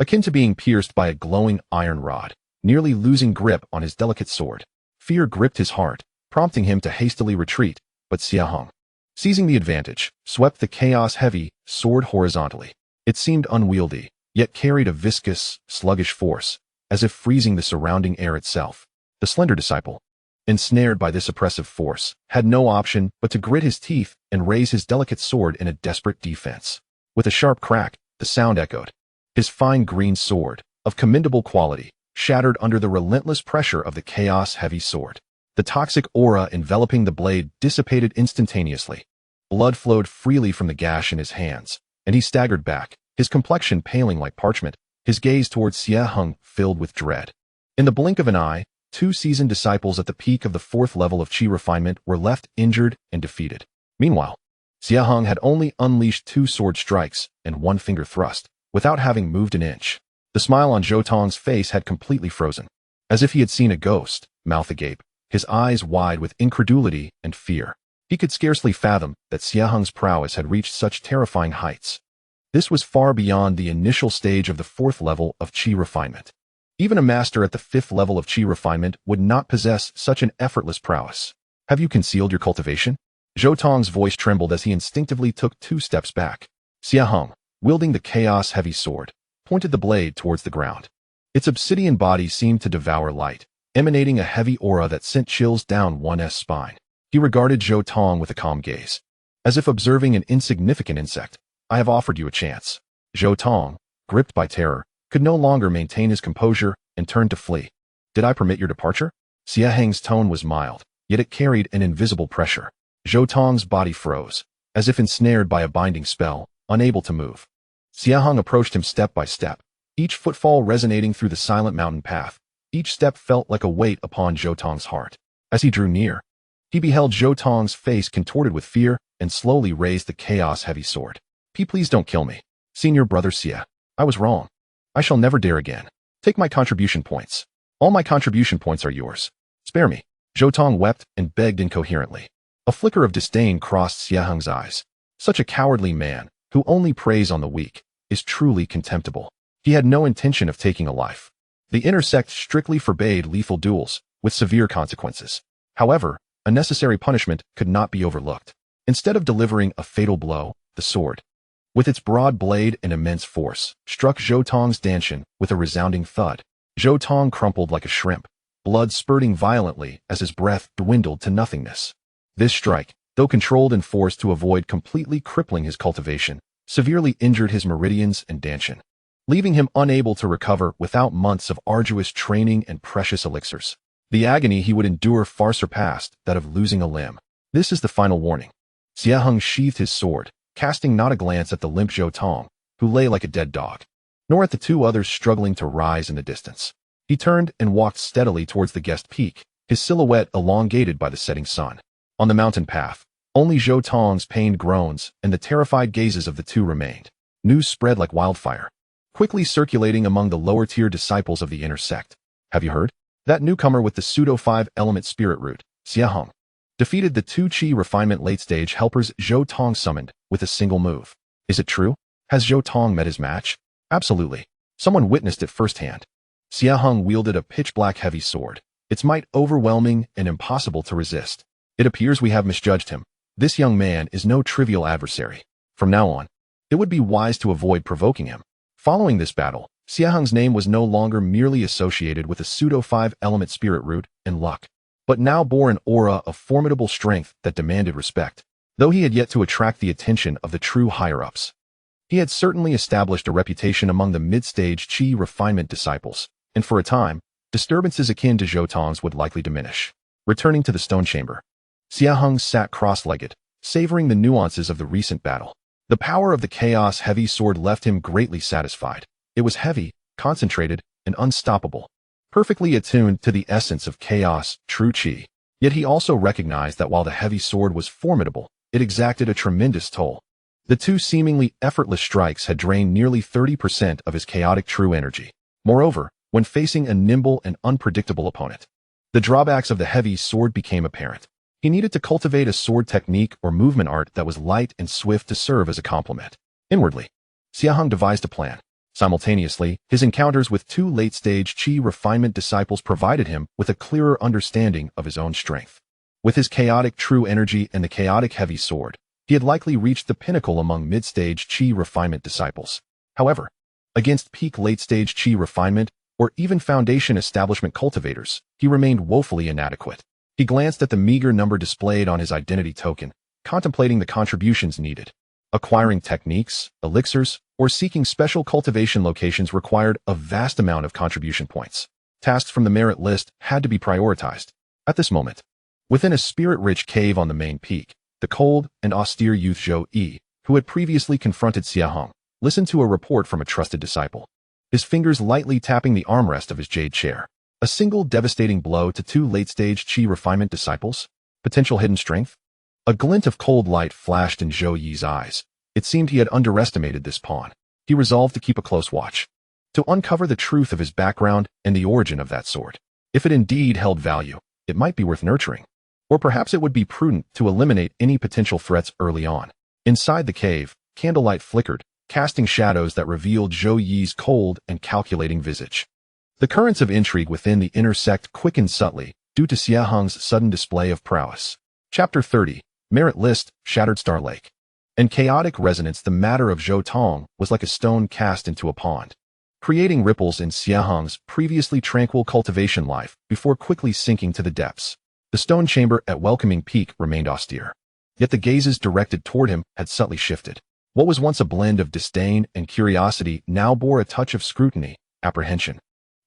akin to being pierced by a glowing iron rod, nearly losing grip on his delicate sword. Fear gripped his heart, prompting him to hastily retreat, but Xie Heng, seizing the advantage, swept the chaos-heavy sword horizontally. It seemed unwieldy, yet carried a viscous, sluggish force, as if freezing the surrounding air itself. The slender disciple, ensnared by this oppressive force, had no option but to grit his teeth and raise his delicate sword in a desperate defense. With a sharp crack, the sound echoed. His fine green sword, of commendable quality, shattered under the relentless pressure of the chaos-heavy sword. The toxic aura enveloping the blade dissipated instantaneously. Blood flowed freely from the gash in his hands, and he staggered back, his complexion paling like parchment, his gaze towards Xie Heng filled with dread. In the blink of an eye, two seasoned disciples at the peak of the 4th level of Qi refinement were left injured and defeated. Meanwhile, Xie Heng had only unleashed 2 sword strikes and 1 finger thrust, without having moved an inch. The smile on Zhou Tong's face had completely frozen, as if he had seen a ghost, mouth agape, his eyes wide with incredulity and fear. He could scarcely fathom that Xie Heng's prowess had reached such terrifying heights. This was far beyond the initial stage of the 4th level of Qi refinement. Even a master at the 5th level of Qi refinement would not possess such an effortless prowess. Have you concealed your cultivation? Zhou Tong's voice trembled as he instinctively took 2 steps back. Xie Heng, wielding the chaos-heavy sword, pointed the blade towards the ground. Its obsidian body seemed to devour light, emanating a heavy aura that sent chills down one's spine. He regarded Zhou Tong with a calm gaze, as if observing an insignificant insect. I have offered you a chance. Zhou Tong, gripped by terror, could no longer maintain his composure and turned to flee. Did I permit your departure? Xie Heng's tone was mild, yet it carried an invisible pressure. Zhou Tong's body froze, as if ensnared by a binding spell, unable to move. Xie Heng approached him step by step, each footfall resonating through the silent mountain path. Each step felt like a weight upon Zhou Tong's heart. As he drew near, he beheld Zhou Tong's face contorted with fear and slowly raised the chaos-heavy sword. Please don't kill me. Senior brother Xie, I was wrong. I shall never dare again. Take my contribution points. All my contribution points are yours. Spare me. Zhou Tong wept and begged incoherently. A flicker of disdain crossed Xie Heng's eyes. Such a cowardly man, who only preys on the weak, is truly contemptible. He had no intention of taking a life. The inner sect strictly forbade lethal duels, with severe consequences. However, a necessary punishment could not be overlooked. Instead of delivering a fatal blow, the sword, with its broad blade and immense force, struck Zhou Tong's dantian with a resounding thud. Zhou Tong crumpled like a shrimp, blood spurting violently as his breath dwindled to nothingness. This strike, though controlled and forced to avoid completely crippling his cultivation, severely injured his meridians and dantian, leaving him unable to recover without months of arduous training and precious elixirs. The agony he would endure far surpassed that of losing a limb. This is the final warning. Xie Heng sheathed his sword, casting not a glance at the limp Zhou Tong, who lay like a dead dog, nor at the 2 others struggling to rise in the distance. He turned and walked steadily towards the guest peak, his silhouette elongated by the setting sun. On the mountain path, only Zhou Tong's pained groans and the terrified gazes of the 2 remained. News spread like wildfire, quickly circulating among the lower-tier disciples of the inner sect. Have you heard? That newcomer with the pseudo-5-element spirit root, Xie Heng, defeated the 2 Qi refinement late-stage helpers Zhou Tong summoned with a single move. Is it true? Has Zhou Tong met his match? Absolutely. Someone witnessed it firsthand. Xie Heng wielded a pitch-black heavy sword, its might overwhelming and impossible to resist. It appears we have misjudged him. This young man is no trivial adversary. From now on, it would be wise to avoid provoking him. Following this battle, Xie Heng's name was no longer merely associated with a pseudo-5-element spirit root and luck. but now bore an aura of formidable strength that demanded respect, though he had yet to attract the attention of the true higher-ups. He had certainly established a reputation among the mid-stage Qi refinement disciples, and for a time, disturbances akin to Zhou Tong's would likely diminish. Returning to the stone chamber, Xie Heng sat cross-legged, savoring the nuances of the recent battle. The power of the chaos-heavy sword left him greatly satisfied. It was heavy, concentrated, and unstoppable, perfectly attuned to the essence of chaos, true Qi. Yet he also recognized that while the heavy sword was formidable, it exacted a tremendous toll. The two seemingly effortless strikes had drained nearly 30% of his chaotic true energy. Moreover, when facing a nimble and unpredictable opponent, the drawbacks of the heavy sword became apparent. He needed to cultivate a sword technique or movement art that was light and swift to serve as a complement. Inwardly, Xie Heng devised a plan. Simultaneously, his encounters with two late-stage Qi refinement disciples provided him with a clearer understanding of his own strength. With his chaotic true energy and the chaotic heavy sword, he had likely reached the pinnacle among mid-stage Qi refinement disciples. However, against peak late-stage Qi refinement, or even foundation establishment cultivators, he remained woefully inadequate. He glanced at the meager number displayed on his identity token, contemplating the contributions needed. Acquiring techniques, elixirs, or seeking special cultivation locations required a vast amount of contribution points. Tasks from the merit list had to be prioritized. At this moment, within a spirit-rich cave on the main peak, the cold and austere youth Zhou Yi, who had previously confronted Xie Heng, listened to a report from a trusted disciple, his fingers lightly tapping the armrest of his jade chair. A single devastating blow to two late-stage Qi refinement disciples? Potential hidden strength? A glint of cold light flashed in Zhou Yi's eyes. It seemed he had underestimated this pawn. He resolved to keep a close watch, to uncover the truth of his background and the origin of that sword. If it indeed held value, it might be worth nurturing. Or perhaps it would be prudent to eliminate any potential threats early on. Inside the cave, candlelight flickered, casting shadows that revealed Zhou Yi's cold and calculating visage. The currents of intrigue within the inner sect quickened subtly, due to Xie Heng's sudden display of prowess. Chapter 30, Merit List, Shattered Star Lake. In chaotic resonance, the matter of Zhou Tong was like a stone cast into a pond, creating ripples in Xie Heng's previously tranquil cultivation life before quickly sinking to the depths. The stone chamber at Welcoming Peak remained austere, yet the gazes directed toward him had subtly shifted. What was once a blend of disdain and curiosity now bore a touch of scrutiny, apprehension,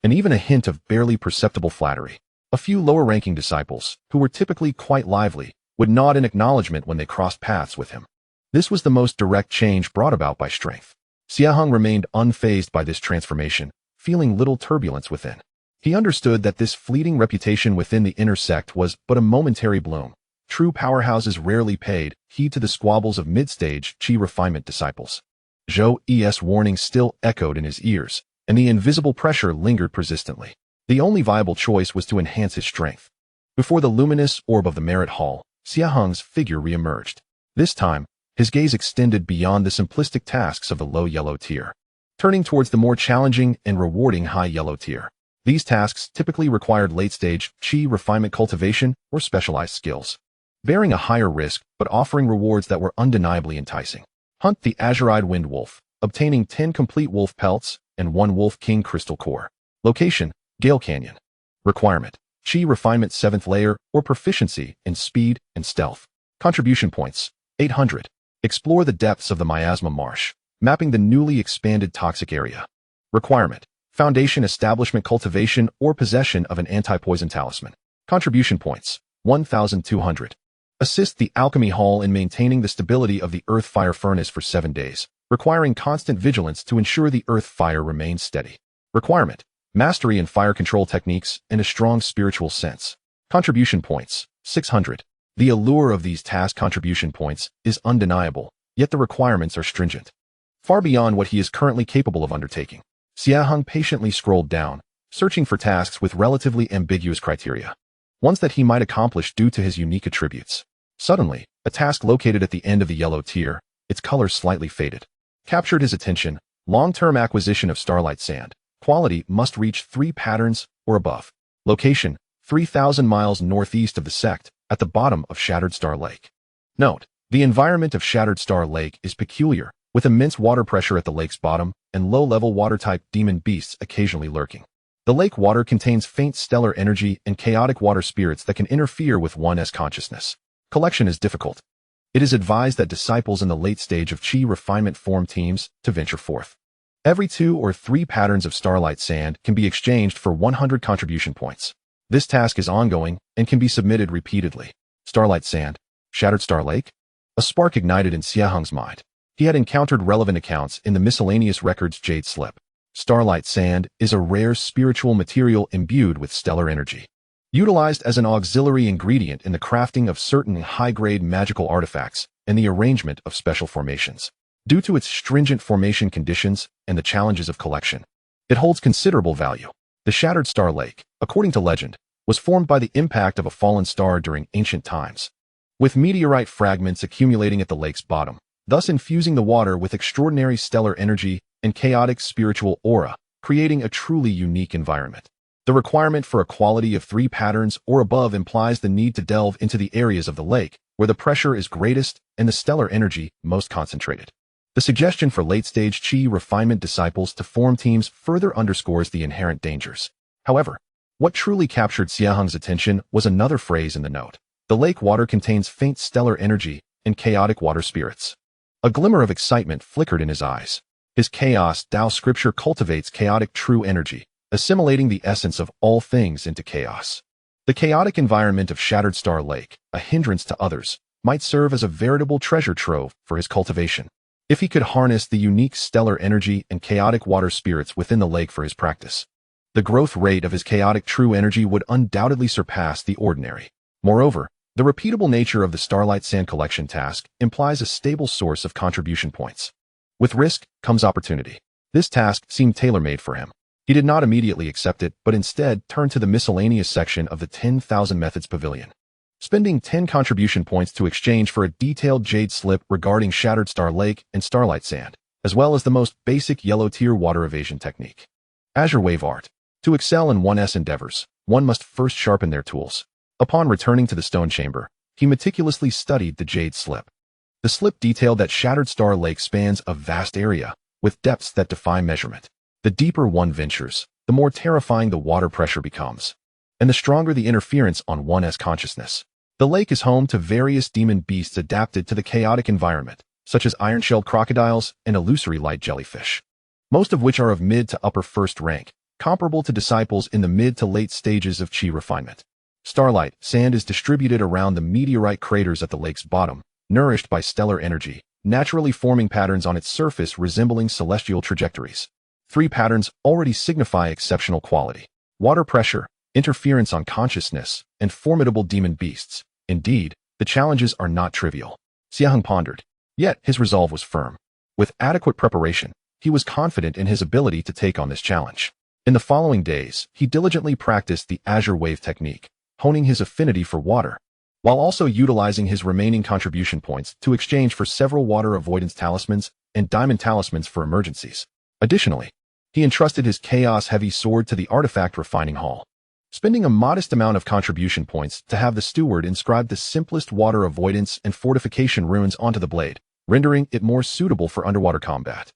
and even a hint of barely perceptible flattery. A few lower-ranking disciples, who were typically quite lively, would nod in acknowledgement when they crossed paths with him. This was the most direct change brought about by strength. Xie Heng remained unfazed by this transformation, feeling little turbulence within. He understood that this fleeting reputation within the inner sect was but a momentary bloom. True powerhouses rarely paid heed to the squabbles of mid-stage Qi refinement disciples. Zhou Yi's warning still echoed in his ears, and the invisible pressure lingered persistently. The only viable choice was to enhance his strength. Before the luminous orb of the Merit Hall, Xie Heng's figure re-emerged. This time, his gaze extended beyond the simplistic tasks of the low yellow tier, turning towards the more challenging and rewarding high yellow tier. These tasks typically required late-stage Qi refinement cultivation or specialized skills, bearing a higher risk but offering rewards that were undeniably enticing. Hunt the Azure-eyed wind wolf, obtaining 10 complete wolf pelts and 1 wolf king crystal core. Location, Gale Canyon. Requirement, Qi refinement 7th layer or proficiency in speed and stealth. Contribution points, 800. Explore the depths of the Miasma Marsh, mapping the newly expanded toxic area. Requirement, foundation establishment cultivation or possession of an anti-poison talisman. Contribution points, 1,200. Assist the Alchemy Hall in maintaining the stability of the earth fire furnace for 7 days, requiring constant vigilance to ensure the earth fire remains steady. Requirement, mastery in fire control techniques and a strong spiritual sense. Contribution points, 600. The allure of these task contribution points is undeniable, yet the requirements are stringent, far beyond what he is currently capable of undertaking. Xie Heng patiently scrolled down, searching for tasks with relatively ambiguous criteria, ones that he might accomplish due to his unique attributes. Suddenly, a task located at the end of the yellow tier, its color slightly faded, captured his attention. Long-term acquisition of starlight sand. Quality must reach 3 patterns or above. Location, 3,000 miles northeast of the sect, at the bottom of Shattered Star Lake. Note, the environment of Shattered Star Lake is peculiar, with immense water pressure at the lake's bottom and low-level water-type demon beasts occasionally lurking. The lake water contains faint stellar energy and chaotic water spirits that can interfere with one's consciousness. Collection is difficult. It is advised that disciples in the late stage of Qi refinement form teams to venture forth. Every 2 or 3 patterns of starlight sand can be exchanged for 100 contribution points. This task is ongoing and can be submitted repeatedly. Starlight sand. Shattered Star Lake? A spark ignited in Xie Heng's mind. He had encountered relevant accounts in the miscellaneous records Jade Slip. Starlight sand is a rare spiritual material imbued with stellar energy. Utilized as an auxiliary ingredient in the crafting of certain high-grade magical artifacts and the arrangement of special formations. Due to its stringent formation conditions and the challenges of collection, it holds considerable value. The Shattered Star Lake, according to legend, was formed by the impact of a fallen star during ancient times, with meteorite fragments accumulating at the lake's bottom, thus infusing the water with extraordinary stellar energy and chaotic spiritual aura, creating a truly unique environment. The requirement for a quality of 3 patterns or above implies the need to delve into the areas of the lake where the pressure is greatest and the stellar energy most concentrated. The suggestion for late-stage Qi refinement disciples to form teams further underscores the inherent dangers. However, what truly captured Xie Heng's attention was another phrase in the note. The lake water contains faint stellar energy and chaotic water spirits. A glimmer of excitement flickered in his eyes. His chaos Tao scripture cultivates chaotic true energy, assimilating the essence of all things into chaos. The chaotic environment of Shattered Star Lake, a hindrance to others, might serve as a veritable treasure trove for his cultivation. If he could harness the unique stellar energy and chaotic water spirits within the lake for his practice, the growth rate of his chaotic true energy would undoubtedly surpass the ordinary. Moreover, the repeatable nature of the Starlight Sand collection task implies a stable source of contribution points. With risk comes opportunity. This task seemed tailor-made for him. He did not immediately accept it, but instead turned to the miscellaneous section of the 10,000 Methods Pavilion. Spending 10 contribution points to exchange for a detailed Jade Slip regarding Shattered Star Lake and Starlight Sand, as well as the most basic yellow-tier water evasion technique. Azure Wave Art. To excel in one's endeavors, one must first sharpen their tools. Upon returning to the stone chamber, he meticulously studied the Jade Slip. The slip detailed that Shattered Star Lake spans a vast area, with depths that defy measurement. The deeper one ventures, the more terrifying the water pressure becomes, and the stronger the interference on one's consciousness. The lake is home to various demon beasts adapted to the chaotic environment, such as iron-shelled crocodiles and illusory light jellyfish, most of which are of mid to upper first rank, comparable to disciples in the mid to late stages of Qi refinement. Starlight sand is distributed around the meteorite craters at the lake's bottom, nourished by stellar energy, naturally forming patterns on its surface resembling celestial trajectories. 3 patterns already signify exceptional quality: water pressure, interference on consciousness, and formidable demon beasts. Indeed, the challenges are not trivial. Xie Heng pondered. Yet his resolve was firm. With adequate preparation, he was confident in his ability to take on this challenge. In the following days, he diligently practiced the Azure Wave technique, honing his affinity for water, while also utilizing his remaining contribution points to exchange for several water avoidance talismans and diamond talismans for emergencies. Additionally, he entrusted his chaos-heavy sword to the artifact refining hall, spending a modest amount of contribution points to have the steward inscribe the simplest water avoidance and fortification runes onto the blade, rendering it more suitable for underwater combat.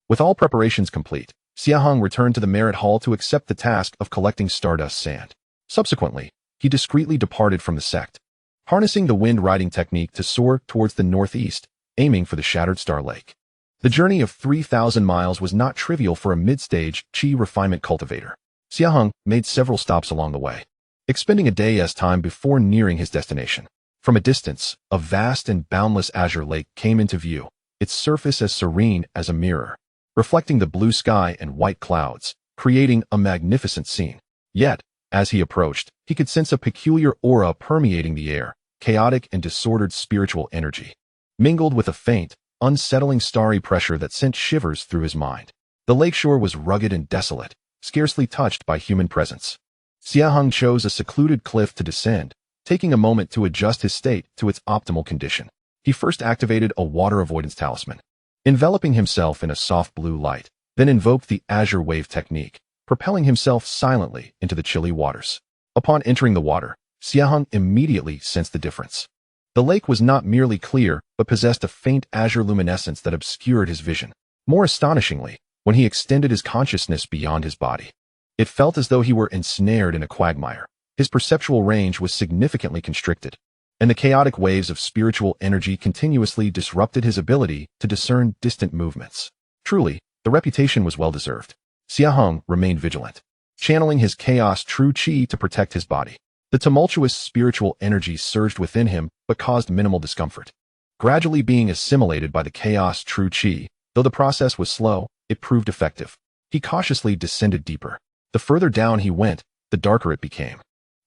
With all preparations complete, Xie Heng returned to the merit hall to accept the task of collecting stardust sand. Subsequently, he discreetly departed from the sect, harnessing the wind-riding technique to soar towards the northeast, aiming for the Shattered Star Lake. The journey of 3,000 miles was not trivial for a mid-stage Qi refinement cultivator. Xie Heng made several stops along the way, expending a day's time before nearing his destination. From a distance, a vast and boundless azure lake came into view, its surface as serene as a mirror, reflecting the blue sky and white clouds, creating a magnificent scene. Yet, as he approached, he could sense a peculiar aura permeating the air, chaotic and disordered spiritual energy, mingled with a faint, unsettling starry pressure that sent shivers through his mind. The lakeshore was rugged and desolate, scarcely touched by human presence. Xie Heng chose a secluded cliff to descend, taking a moment to adjust his state to its optimal condition. He first activated a water avoidance talisman, enveloping himself in a soft blue light, then invoked the Azure Wave technique, propelling himself silently into the chilly waters. Upon entering the water, Xie Heng immediately sensed the difference. The lake was not merely clear, but possessed a faint azure luminescence that obscured his vision. More astonishingly, when he extended his consciousness beyond his body, It felt as though he were ensnared in a quagmire. His perceptual range was significantly constricted, and the chaotic waves of spiritual energy continuously disrupted his ability to discern distant movements. Truly, the reputation was well-deserved. Xie Heng remained vigilant, channeling his chaos true qi to protect his body. The tumultuous spiritual energy surged within him but caused minimal discomfort. Gradually being assimilated by the chaos true qi, though the process was slow, it proved effective. He cautiously descended deeper. The further down he went, the darker it became,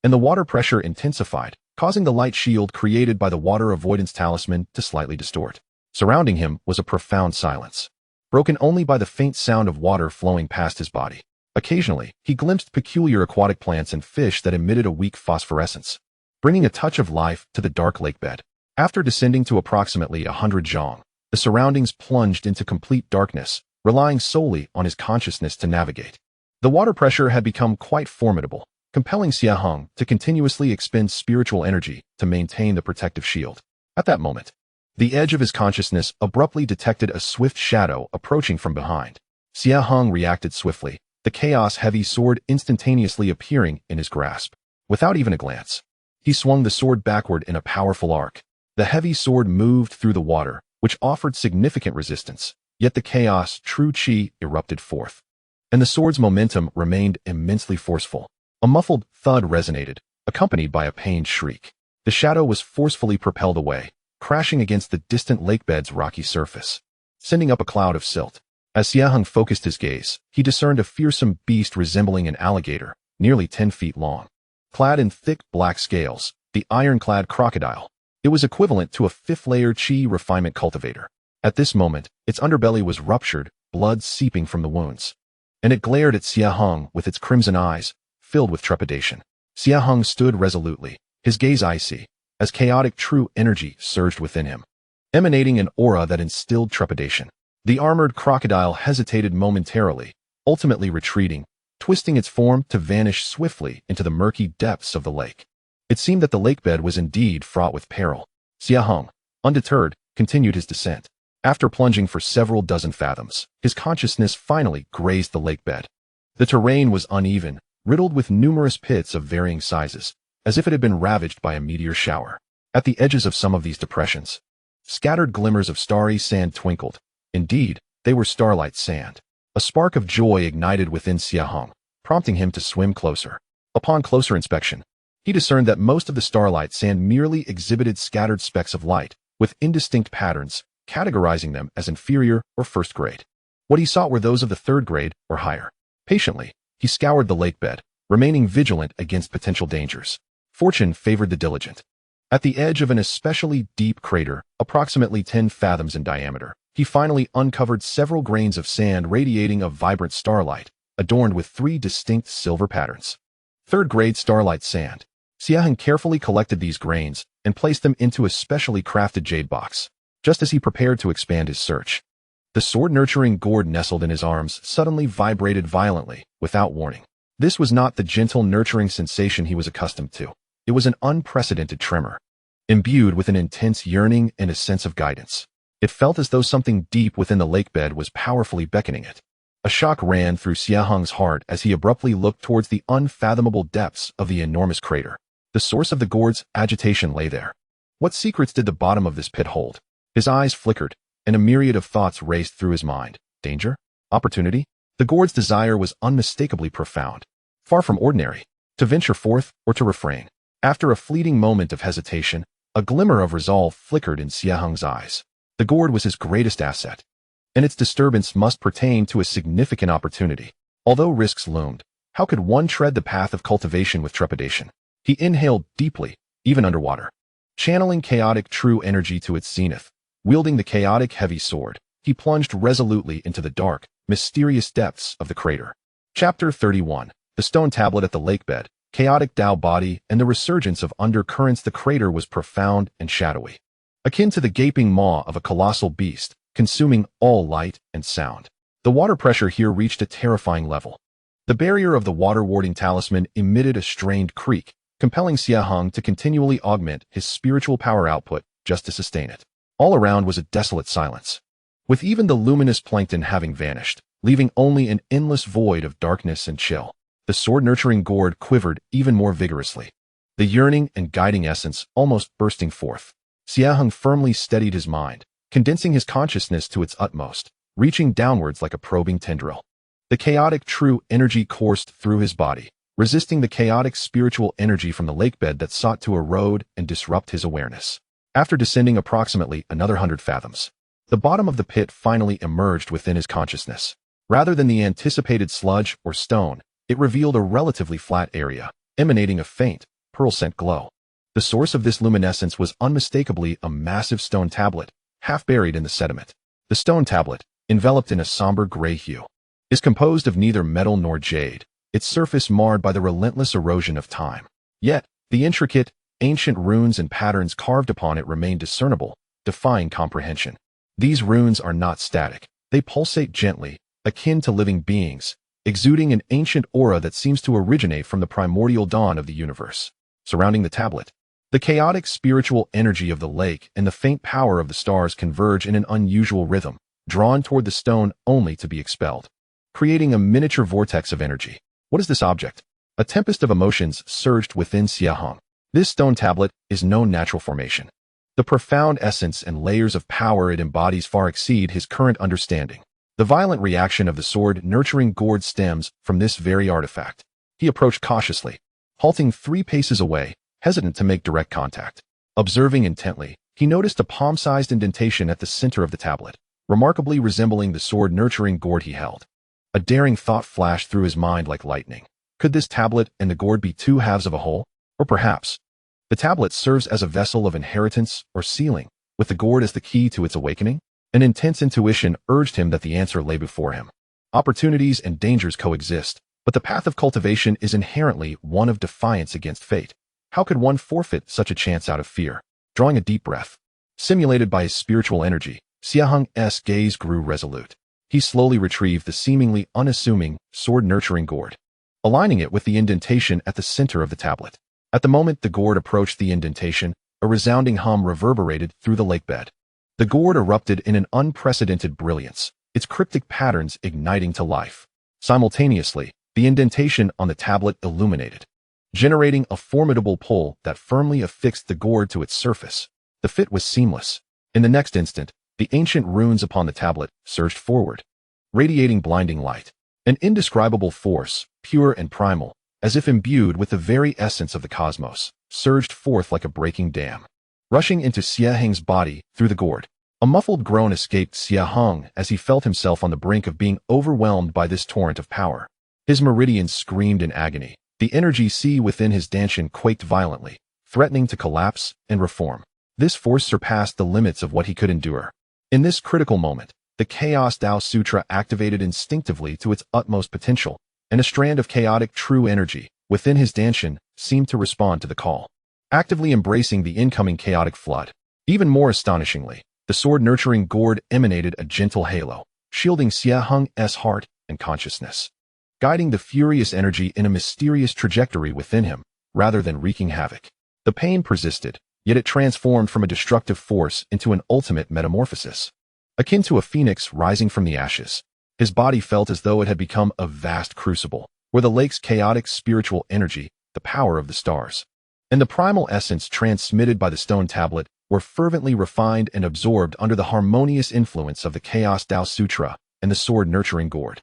and the water pressure intensified, causing the light shield created by the water avoidance talisman to slightly distort. Surrounding him was a profound silence, broken only by the faint sound of water flowing past his body. Occasionally, he glimpsed peculiar aquatic plants and fish that emitted a weak phosphorescence, bringing a touch of life to the dark lakebed. After descending to approximately 100 zhang, the surroundings plunged into complete darkness, relying solely on his consciousness to navigate. The water pressure had become quite formidable, compelling Xie Heng to continuously expend spiritual energy to maintain the protective shield. At that moment, the edge of his consciousness abruptly detected a swift shadow approaching from behind. Xie Heng reacted swiftly, the chaos-heavy sword instantaneously appearing in his grasp. Without even a glance, he swung the sword backward in a powerful arc. The heavy sword moved through the water, which offered significant resistance, yet the chaos true qi erupted forth, and the sword's momentum remained immensely forceful. A muffled thud resonated, accompanied by a pained shriek. The shadow was forcefully propelled away, crashing against the distant lakebed's rocky surface, sending up a cloud of silt. As Xie Heng focused his gaze, he discerned a fearsome beast resembling an alligator, nearly 10 feet long. Clad in thick black scales, the ironclad crocodile. It was equivalent to a fifth-layer qi refinement cultivator. At this moment, its underbelly was ruptured, blood seeping from the wounds, and it glared at Xie Heng with its crimson eyes, filled with trepidation. Xie Heng stood resolutely, his gaze icy, as chaotic true energy surged within him, emanating an aura that instilled trepidation. The armored crocodile hesitated momentarily, ultimately retreating, twisting its form to vanish swiftly into the murky depths of the lake. It seemed that the lakebed was indeed fraught with peril. Xie Heng, undeterred, continued his descent. After plunging for several dozen fathoms, his consciousness finally grazed the lakebed. The terrain was uneven, riddled with numerous pits of varying sizes, as if it had been ravaged by a meteor shower. At the edges of some of these depressions, scattered glimmers of starry sand twinkled. Indeed, they were starlight sand. A spark of joy ignited within Xie Heng, prompting him to swim closer. Upon closer inspection, he discerned that most of the starlight sand merely exhibited scattered specks of light, with indistinct patterns, categorizing them as inferior or first grade. What he sought were those of the third grade or higher. Patiently, he scoured the lakebed, remaining vigilant against potential dangers. Fortune favored the diligent. At the edge of an especially deep crater, approximately 10 fathoms in diameter, he finally uncovered several grains of sand radiating a vibrant starlight, adorned with 3 distinct silver patterns. Third-grade starlight sand. Xie Heng carefully collected these grains and placed them into a specially crafted jade box. Just as he prepared to expand his search, the sword-nurturing gourd nestled in his arms suddenly vibrated violently, without warning. This was not the gentle nurturing sensation he was accustomed to. It was an unprecedented tremor, imbued with an intense yearning and a sense of guidance. It felt as though something deep within the lakebed was powerfully beckoning it. A shock ran through Xie Heng's heart as he abruptly looked towards the unfathomable depths of the enormous crater. The source of the gourd's agitation lay there. What secrets did the bottom of this pit hold? His eyes flickered, and a myriad of thoughts raced through his mind. Danger? Opportunity? The gourd's desire was unmistakably profound, far from ordinary, to venture forth or to refrain. After a fleeting moment of hesitation, a glimmer of resolve flickered in Xie Heng's eyes. The gourd was his greatest asset, and its disturbance must pertain to a significant opportunity. Although risks loomed, how could one tread the path of cultivation with trepidation? He inhaled deeply, even underwater, channeling chaotic true energy to its zenith. Wielding the chaotic heavy sword, he plunged resolutely into the dark, mysterious depths of the crater. Chapter 31. The stone tablet at the lakebed, chaotic Tao body, and the resurgence of undercurrents. The crater was profound and shadowy, akin to the gaping maw of a colossal beast, consuming all light and sound. The water pressure here reached a terrifying level. The barrier of the water-warding talisman emitted a strained creak, compelling Xie Heng to continually augment his spiritual power output just to sustain it. All around was a desolate silence, with even the luminous plankton having vanished, leaving only an endless void of darkness and chill. The sword-nurturing gourd quivered even more vigorously, the yearning and guiding essence almost bursting forth. Xie Heng firmly steadied his mind, condensing his consciousness to its utmost, reaching downwards like a probing tendril. The chaotic true energy coursed through his body, resisting the chaotic spiritual energy from the lakebed that sought to erode and disrupt his awareness. After descending approximately another 100 fathoms, the bottom of the pit finally emerged within his consciousness. Rather than the anticipated sludge or stone, it revealed a relatively flat area, emanating a faint, pearl-scent glow. The source of this luminescence was unmistakably a massive stone tablet, half buried in the sediment. The stone tablet, enveloped in a somber gray hue, is composed of neither metal nor jade, its surface marred by the relentless erosion of time. Yet, the intricate, ancient runes and patterns carved upon it remain discernible, defying comprehension. These runes are not static. They pulsate gently, akin to living beings, exuding an ancient aura that seems to originate from the primordial dawn of the universe. Surrounding the tablet, the chaotic spiritual energy of the lake and the faint power of the stars converge in an unusual rhythm, drawn toward the stone only to be expelled, creating a miniature vortex of energy. What is this object? A tempest of emotions surged within Xie Heng. This stone tablet is no natural formation. The profound essence and layers of power it embodies far exceed his current understanding. The violent reaction of the sword-nurturing gourd stems from this very artifact. He approached cautiously, halting 3 paces away, hesitant to make direct contact. Observing intently, he noticed a palm-sized indentation at the center of the tablet, remarkably resembling the sword-nurturing gourd he held. A daring thought flashed through his mind like lightning. Could this tablet and the gourd be 2 halves of a whole? Or perhaps, the tablet serves as a vessel of inheritance or sealing, with the gourd as the key to its awakening? An intense intuition urged him that the answer lay before him. Opportunities and dangers coexist, but the path of cultivation is inherently one of defiance against fate. How could one forfeit such a chance out of fear? Drawing a deep breath, simulated by his spiritual energy, Xie Heng's gaze grew resolute. He slowly retrieved the seemingly unassuming, sword-nurturing gourd, aligning it with the indentation at the center of the tablet. At the moment the gourd approached the indentation, a resounding hum reverberated through the lakebed. The gourd erupted in an unprecedented brilliance, its cryptic patterns igniting to life. Simultaneously, the indentation on the tablet illuminated, generating a formidable pull that firmly affixed the gourd to its surface. The fit was seamless. In the next instant, the ancient runes upon the tablet surged forward, radiating blinding light. An indescribable force, pure and primal, as if imbued with the very essence of the cosmos, surged forth like a breaking dam, rushing into Xie Heng's body through the gourd. A muffled groan escaped Xie Heng as he felt himself on the brink of being overwhelmed by this torrent of power. His meridians screamed in agony. The energy sea within his dantian quaked violently, threatening to collapse and reform. This force surpassed the limits of what he could endure. In this critical moment, the Chaos Dao Sutra activated instinctively to its utmost potential, and a strand of chaotic true energy within his dantian seemed to respond to the call, actively embracing the incoming chaotic flood. Even more astonishingly, the sword-nurturing gourd emanated a gentle halo, shielding Xie Heng's heart and consciousness, guiding the furious energy in a mysterious trajectory within him, rather than wreaking havoc. The pain persisted, yet it transformed from a destructive force into an ultimate metamorphosis. Akin to a phoenix rising from the ashes, his body felt as though it had become a vast crucible, where the lake's chaotic spiritual energy, the power of the stars, and the primal essence transmitted by the stone tablet were fervently refined and absorbed under the harmonious influence of the Chaos Dao Sutra and the sword-nurturing gourd.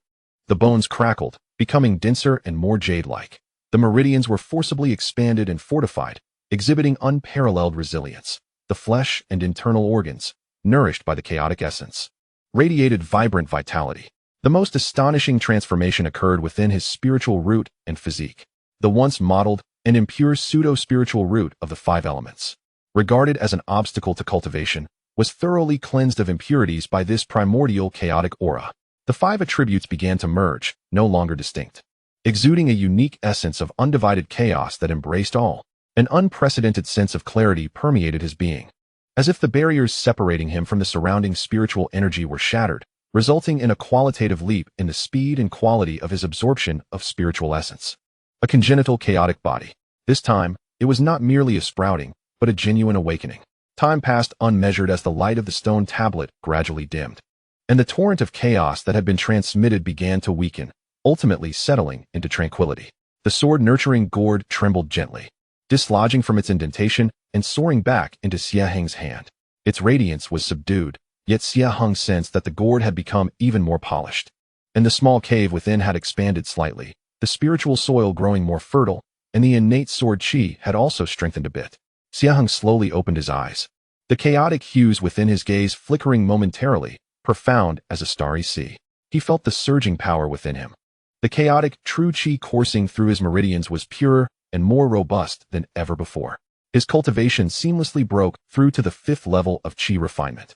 The bones crackled, becoming denser and more jade-like. The meridians were forcibly expanded and fortified, exhibiting unparalleled resilience. The flesh and internal organs, nourished by the chaotic essence, radiated vibrant vitality. The most astonishing transformation occurred within his spiritual root and physique. The once mottled and impure pseudo-spiritual root of the 5 elements, regarded as an obstacle to cultivation, was thoroughly cleansed of impurities by this primordial chaotic aura. The 5 attributes began to merge, no longer distinct, exuding a unique essence of undivided chaos that embraced all. An unprecedented sense of clarity permeated his being, as if the barriers separating him from the surrounding spiritual energy were shattered, resulting in a qualitative leap in the speed and quality of his absorption of spiritual essence. A congenital chaotic body. This time, it was not merely a sprouting, but a genuine awakening. Time passed unmeasured as the light of the stone tablet gradually dimmed, and the torrent of chaos that had been transmitted began to weaken, ultimately settling into tranquility. The sword-nurturing gourd trembled gently, dislodging from its indentation and soaring back into Xie Heng's hand. Its radiance was subdued, yet Xie Heng sensed that the gourd had become even more polished. And the small cave within had expanded slightly, the spiritual soil growing more fertile, and the innate sword chi had also strengthened a bit. Xie Heng slowly opened his eyes, the chaotic hues within his gaze flickering momentarily, profound as a starry sea. He felt the surging power within him. The chaotic, true chi coursing through his meridians was purer and more robust than ever before. His cultivation seamlessly broke through to the 5th level of chi refinement,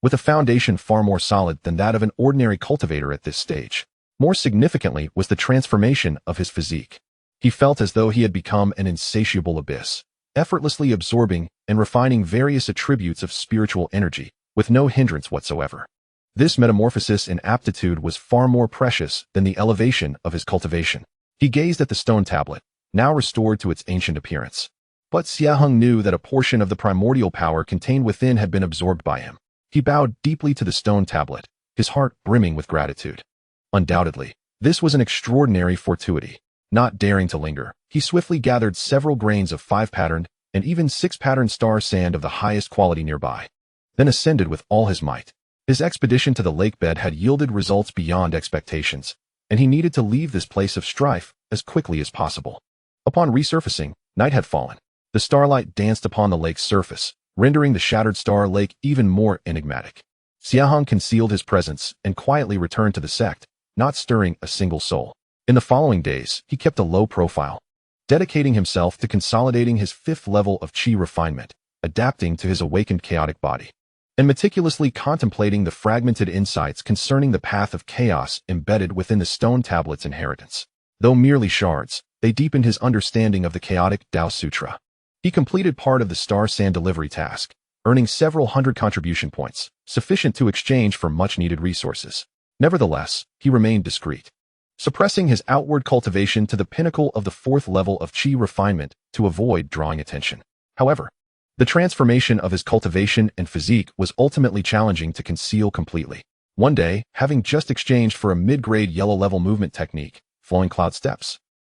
with a foundation far more solid than that of an ordinary cultivator at this stage. More significantly was the transformation of his physique. He felt as though he had become an insatiable abyss, effortlessly absorbing and refining various attributes of spiritual energy, with no hindrance whatsoever. This metamorphosis in aptitude was far more precious than the elevation of his cultivation. He gazed at the stone tablet, now restored to its ancient appearance. But Xie Heng knew that a portion of the primordial power contained within had been absorbed by him. He bowed deeply to the stone tablet, his heart brimming with gratitude. Undoubtedly, this was an extraordinary fortuity. Not daring to linger, he swiftly gathered several grains of 5-patterned and even 6-patterned star sand of the highest quality nearby, then ascended with all his might. His expedition to the lake bed had yielded results beyond expectations, and he needed to leave this place of strife as quickly as possible. Upon resurfacing, night had fallen. The starlight danced upon the lake's surface, rendering the shattered star lake even more enigmatic. Xie Heng concealed his presence and quietly returned to the sect, not stirring a single soul. In the following days, he kept a low profile, dedicating himself to consolidating his 5th level of chi refinement, adapting to his awakened chaotic body, and meticulously contemplating the fragmented insights concerning the path of chaos embedded within the stone tablet's inheritance. Though merely shards, they deepened his understanding of the chaotic Tao Sutra. He completed part of the star sand delivery task, earning several hundred contribution points, sufficient to exchange for much-needed resources. Nevertheless, he remained discreet, suppressing his outward cultivation to the pinnacle of the 4th level of chi refinement to avoid drawing attention. However, the transformation of his cultivation and physique was ultimately challenging to conceal completely. One day, having just exchanged for a mid-grade yellow-level movement technique, flowing cloud steps,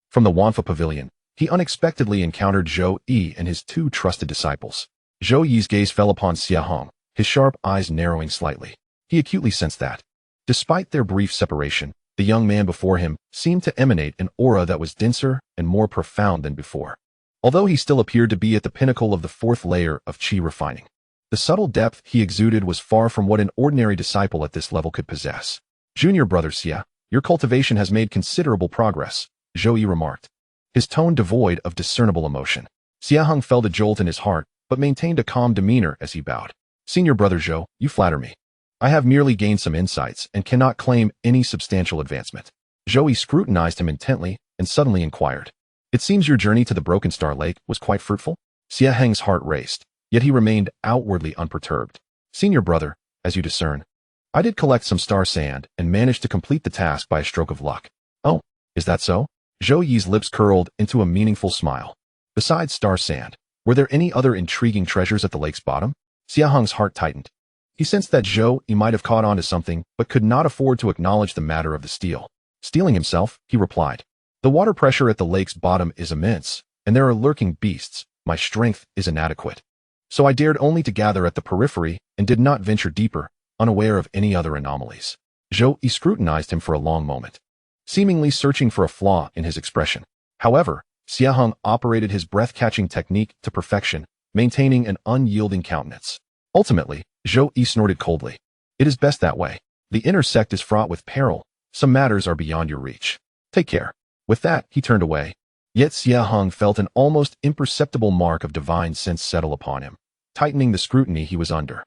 from the Wanfa Pavilion, he unexpectedly encountered Zhou Yi and his 2 trusted disciples. Zhou Yi's gaze fell upon Xie Heng, his sharp eyes narrowing slightly. He acutely sensed that, despite their brief separation, the young man before him seemed to emanate an aura that was denser and more profound than before. Although he still appeared to be at the pinnacle of the 4th layer of chi refining, the subtle depth he exuded was far from what an ordinary disciple at this level could possess. "Junior brother Xie, your cultivation has made considerable progress," Zhou Yi remarked, his tone devoid of discernible emotion. Xie Heng felt a jolt in his heart, but maintained a calm demeanor as he bowed. "Senior brother Zhou, you flatter me. I have merely gained some insights and cannot claim any substantial advancement." Zhou Yi scrutinized him intently and suddenly inquired, "It seems your journey to the Broken Star Lake was quite fruitful?" Xie Heng's heart raced, yet he remained outwardly unperturbed. "Senior brother, as you discern, I did collect some star sand and managed to complete the task by a stroke of luck." "Oh, is that so?" Zhou Yi's lips curled into a meaningful smile. "Besides star sand, were there any other intriguing treasures at the lake's bottom?" Xie Heng's heart tightened. He sensed that Zhou Yi might have caught on to something, but could not afford to acknowledge the matter of the steal. Steeling himself, he replied, "The water pressure at the lake's bottom is immense, and there are lurking beasts. My strength is inadequate. So I dared only to gather at the periphery and did not venture deeper, unaware of any other anomalies." Zhou Yi scrutinized him for a long moment, seemingly searching for a flaw in his expression. However, Xie Heng operated his breath-catching technique to perfection, maintaining an unyielding countenance. Ultimately, Zhou Yi snorted coldly. "It is best that way. The inner sect is fraught with peril. Some matters are beyond your reach. Take care." With that, he turned away. Yet Xie Heng felt an almost imperceptible mark of divine sense settle upon him, tightening the scrutiny he was under.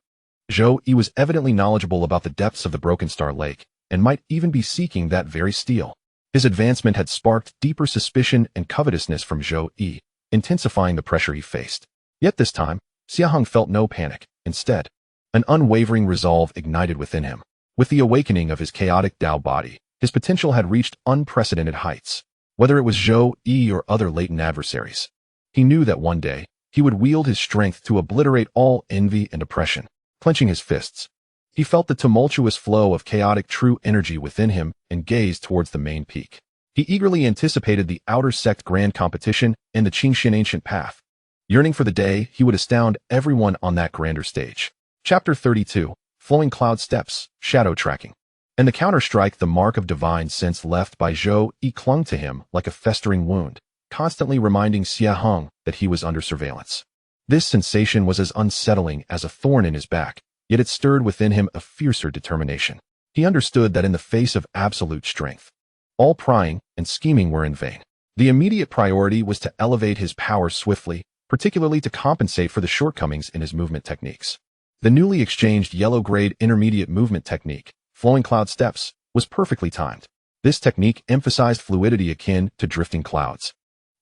Zhou Yi was evidently knowledgeable about the depths of the Broken Star Lake, and might even be seeking that very steel. His advancement had sparked deeper suspicion and covetousness from Zhou Yi, intensifying the pressure he faced. Yet this time, Xie Heng felt no panic. Instead, an unwavering resolve ignited within him. With the awakening of his chaotic Tao body, his potential had reached unprecedented heights. Whether it was Zhou Yi or other latent adversaries, he knew that one day, he would wield his strength to obliterate all envy and oppression. Clenching his fists, He felt the tumultuous flow of chaotic true energy within him and gazed towards the main peak. He eagerly anticipated the outer sect grand competition and the Qingxin ancient path. Yearning for the day, he would astound everyone on that grander stage. Chapter 32, Flowing Cloud Steps, Shadow Tracking. And the counterstrike, the mark of divine sense left by Zhou Yi, clung to him like a festering wound, constantly reminding Xie Heng that he was under surveillance. This sensation was as unsettling as a thorn in his back, yet it stirred within him a fiercer determination. He understood that in the face of absolute strength, all prying and scheming were in vain. The immediate priority was to elevate his power swiftly, particularly to compensate for the shortcomings in his movement techniques. The newly exchanged yellow-grade intermediate movement technique, Flowing Cloud Steps, was perfectly timed. This technique emphasized fluidity akin to drifting clouds,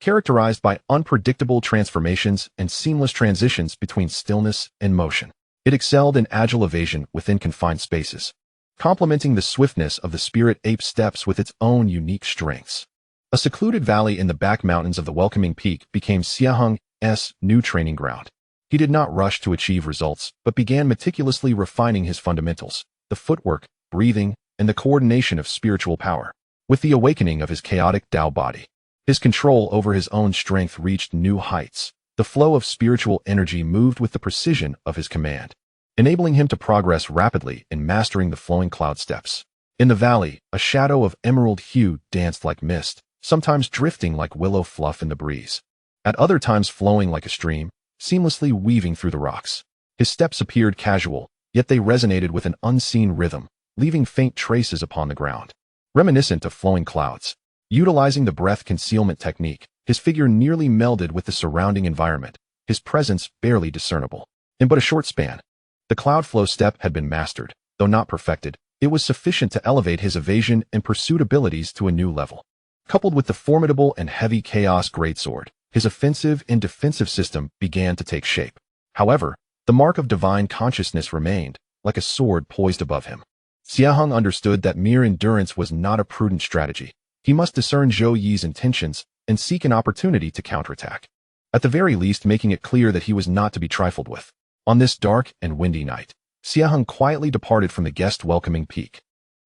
characterized by unpredictable transformations and seamless transitions between stillness and motion. It excelled in agile evasion within confined spaces, complementing the swiftness of the spirit ape steps with its own unique strengths. A secluded valley in the back mountains of the welcoming peak became Xie Heng's new training ground. He did not rush to achieve results, but began meticulously refining his fundamentals, the footwork, breathing, and the coordination of spiritual power. With the awakening of his chaotic Tao body, his control over his own strength reached new heights. The flow of spiritual energy moved with the precision of his command, enabling him to progress rapidly in mastering the flowing cloud steps. In the valley, a shadow of emerald hue danced like mist, sometimes drifting like willow fluff in the breeze, at other times flowing like a stream, seamlessly weaving through the rocks. His steps appeared casual, yet they resonated with an unseen rhythm, leaving faint traces upon the ground, reminiscent of flowing clouds. Utilizing the breath concealment technique, his figure nearly melded with the surrounding environment, his presence barely discernible. In but a short span, the cloud flow step had been mastered. Though not perfected, it was sufficient to elevate his evasion and pursuit abilities to a new level. Coupled with the formidable and heavy chaos greatsword, his offensive and defensive system began to take shape. However, the mark of divine consciousness remained, like a sword poised above him. Xie Heng understood that mere endurance was not a prudent strategy. He must discern Zhou Yi's intentions and seek an opportunity to counterattack, at the very least making it clear that he was not to be trifled with. On this dark and windy night, Xie Heng quietly departed from the guest-welcoming peak,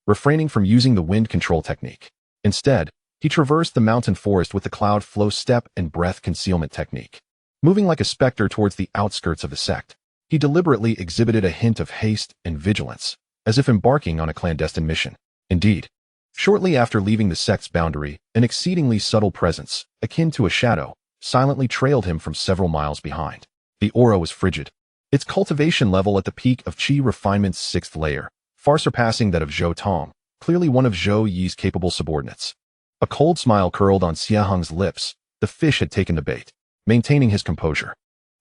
refraining from using the wind control technique. Instead, he traversed the mountain forest with the cloud flow step and breath concealment technique. Moving like a specter towards the outskirts of the sect, he deliberately exhibited a hint of haste and vigilance, as if embarking on a clandestine mission. Indeed, shortly after leaving the sect's boundary, an exceedingly subtle presence, akin to a shadow, silently trailed him from several miles behind. The aura was frigid, its cultivation level at the peak of Qi refinement's 6th layer, far surpassing that of Zhou Tong, clearly one of Zhou Yi's capable subordinates. A cold smile curled on Xie Heng's lips. The fish had taken the bait, maintaining his composure.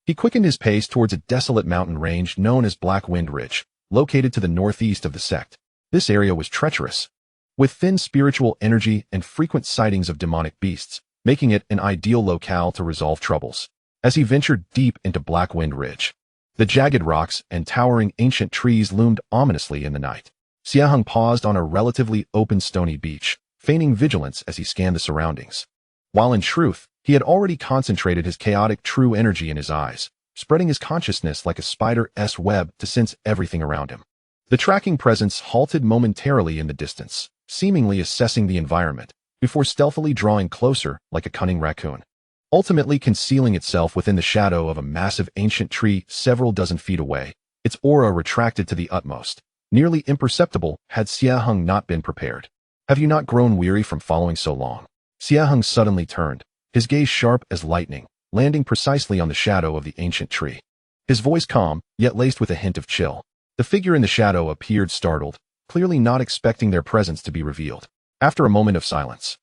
He quickened his pace towards a desolate mountain range known as Black Wind Ridge, located to the northeast of the sect. This area was treacherous, with thin spiritual energy and frequent sightings of demonic beasts, making it an ideal locale to resolve troubles. As he ventured deep into Black Wind Ridge, the jagged rocks and towering ancient trees loomed ominously in the night. Xie Heng paused on a relatively open stony beach, feigning vigilance as he scanned the surroundings. While in truth, he had already concentrated his chaotic true energy in his eyes, spreading his consciousness like a spider's web to sense everything around him. The tracking presence halted momentarily in the distance, seemingly assessing the environment, before stealthily drawing closer like a cunning raccoon, ultimately concealing itself within the shadow of a massive ancient tree several dozen feet away. Its aura retracted to the utmost, nearly imperceptible had Xie Heng not been prepared. Have you not grown weary from following so long? Xie Heng suddenly turned, his gaze sharp as lightning, landing precisely on the shadow of the ancient tree. His voice calm, yet laced with a hint of chill. The figure in the shadow appeared startled, clearly not expecting their presence to be revealed. After a moment of silence,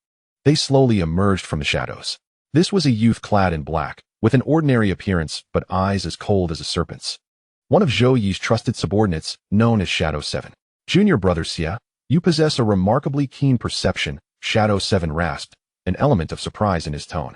they slowly emerged from the shadows. This was a youth clad in black, with an ordinary appearance but eyes as cold as a serpent's. One of Zhou Yi's trusted subordinates, known as Shadow 7. Junior brother Xie, you possess a remarkably keen perception, Shadow 7 rasped, an element of surprise in his tone.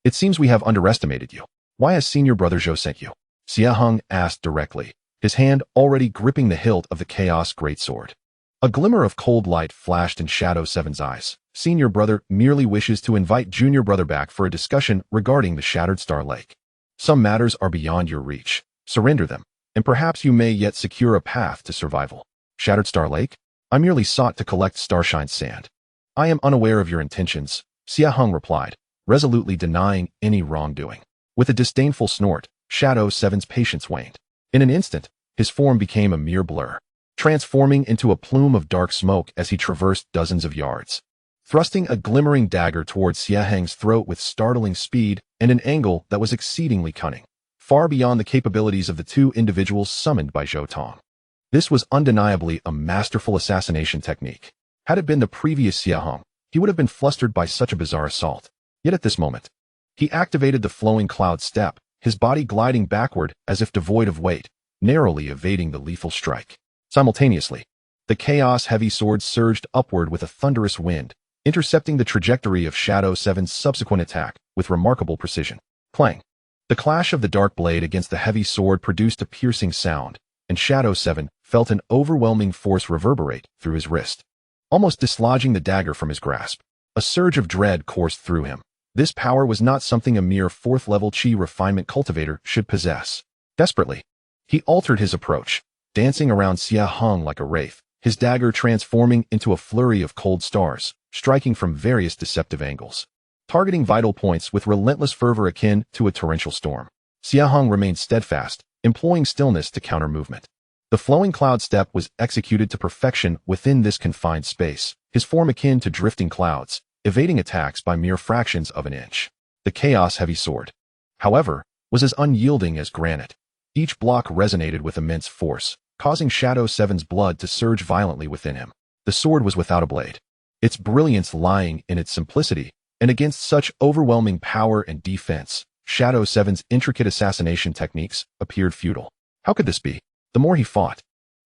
It seems we have underestimated you. Why has senior brother Zhou sent you? Xie Heng asked directly, his hand already gripping the hilt of the Chaos Greatsword. A glimmer of cold light flashed in Shadow 7's eyes. Senior brother merely wishes to invite junior brother back for a discussion regarding the Shattered Star Lake. Some matters are beyond your reach. Surrender them, and perhaps you may yet secure a path to survival. Shattered Star Lake? I merely sought to collect starshine sand. I am unaware of your intentions, Xie Heng replied, resolutely denying any wrongdoing. With a disdainful snort, Shadow 7's patience waned. In an instant, his form became a mere blur, transforming into a plume of dark smoke as he traversed dozens of yards, thrusting a glimmering dagger towards Xie Heng's throat with startling speed and an angle that was exceedingly cunning, far beyond the capabilities of the two individuals summoned by Zhou Tong. This was undeniably a masterful assassination technique. Had it been the previous Xie Heng, he would have been flustered by such a bizarre assault. Yet at this moment, he activated the flowing cloud step, his body gliding backward as if devoid of weight, narrowly evading the lethal strike. Simultaneously, the chaos-heavy sword surged upward with a thunderous wind, intercepting the trajectory of Shadow 7's subsequent attack with remarkable precision. Clang! The clash of the dark blade against the heavy sword produced a piercing sound, and Shadow 7 felt an overwhelming force reverberate through his wrist, almost dislodging the dagger from his grasp. A surge of dread coursed through him. This power was not something a mere 4th-level Qi refinement cultivator should possess. Desperately, he altered his approach, dancing around Xie Heng like a wraith, his dagger transforming into a flurry of cold stars, striking from various deceptive angles, targeting vital points with relentless fervor akin to a torrential storm. Xie Heng remained steadfast, employing stillness to counter movement. The flowing cloud step was executed to perfection within this confined space, his form akin to drifting clouds, evading attacks by mere fractions of an inch. The chaos-heavy sword, however, was as unyielding as granite. Each block resonated with immense force, causing Shadow 7's blood to surge violently within him. The sword was without a blade, its brilliance lying in its simplicity, and against such overwhelming power and defense, Shadow 7's intricate assassination techniques appeared futile. How could this be? The more he fought,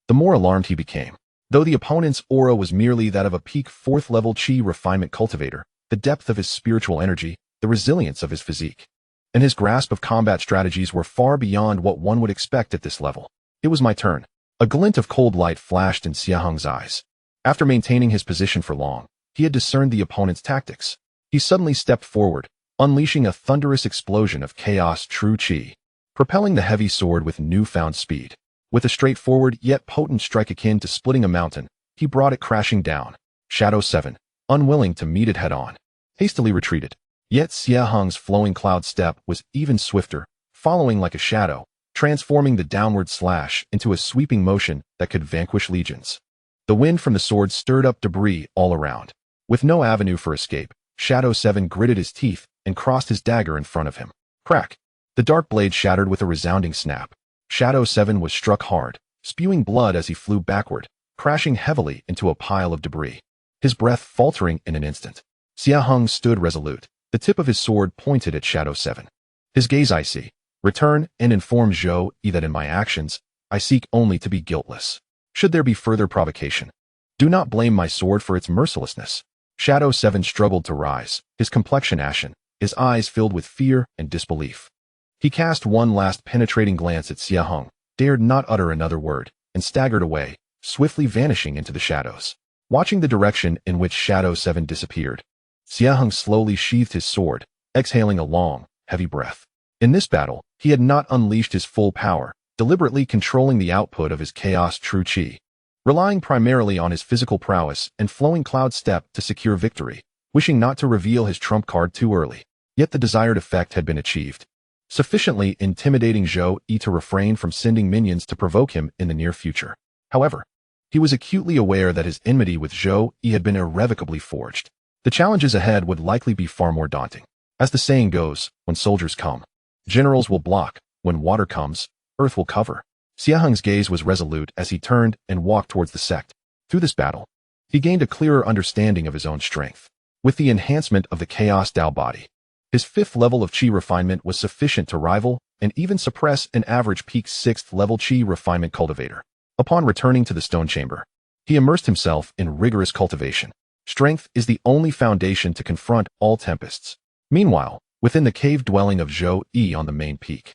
the more alarmed he became. Though the opponent's aura was merely that of a peak 4th-level Qi refinement cultivator, the depth of his spiritual energy, the resilience of his physique, and his grasp of combat strategies were far beyond what one would expect at this level. It was my turn. A glint of cold light flashed in Xie Heng's eyes. After maintaining his position for long, he had discerned the opponent's tactics. He suddenly stepped forward, unleashing a thunderous explosion of chaos true Qi, propelling the heavy sword with newfound speed. With a straightforward yet potent strike akin to splitting a mountain, he brought it crashing down. Shadow 7, unwilling to meet it head-on, hastily retreated. Yet Xie Heng's flowing cloud step was even swifter, following like a shadow, transforming the downward slash into a sweeping motion that could vanquish legions. The wind from the sword stirred up debris all around. With no avenue for escape, Shadow 7 gritted his teeth and crossed his dagger in front of him. Crack! The dark blade shattered with a resounding snap. Shadow 7 was struck hard, spewing blood as he flew backward, crashing heavily into a pile of debris, his breath faltering in an instant. Xie Heng stood resolute, the tip of his sword pointed at Shadow 7. His gaze icy. Return and inform Zhou Yi that in my actions, I seek only to be guiltless. Should there be further provocation, do not blame my sword for its mercilessness. Shadow 7 struggled to rise, his complexion ashen, his eyes filled with fear and disbelief. He cast one last penetrating glance at Xie Heng, dared not utter another word, and staggered away, swiftly vanishing into the shadows. Watching the direction in which Shadow 7 disappeared, Xie Heng slowly sheathed his sword, exhaling a long, heavy breath. In this battle, he had not unleashed his full power, deliberately controlling the output of his chaos true Qi, relying primarily on his physical prowess and flowing cloud step to secure victory, wishing not to reveal his trump card too early. Yet the desired effect had been achieved, sufficiently intimidating Zhou Yi to refrain from sending minions to provoke him in the near future. However, he was acutely aware that his enmity with Zhou Yi had been irrevocably forged. The challenges ahead would likely be far more daunting. As the saying goes, when soldiers come, generals will block. When water comes, earth will cover. Xie Heng's gaze was resolute as he turned and walked towards the sect. Through this battle, he gained a clearer understanding of his own strength. With the enhancement of the Chaos Dao body, his 5th level of Qi refinement was sufficient to rival and even suppress an average peak 6th level Qi refinement cultivator. Upon returning to the stone chamber, he immersed himself in rigorous cultivation. Strength is the only foundation to confront all tempests. Meanwhile, within the cave dwelling of Zhou Yi on the main peak,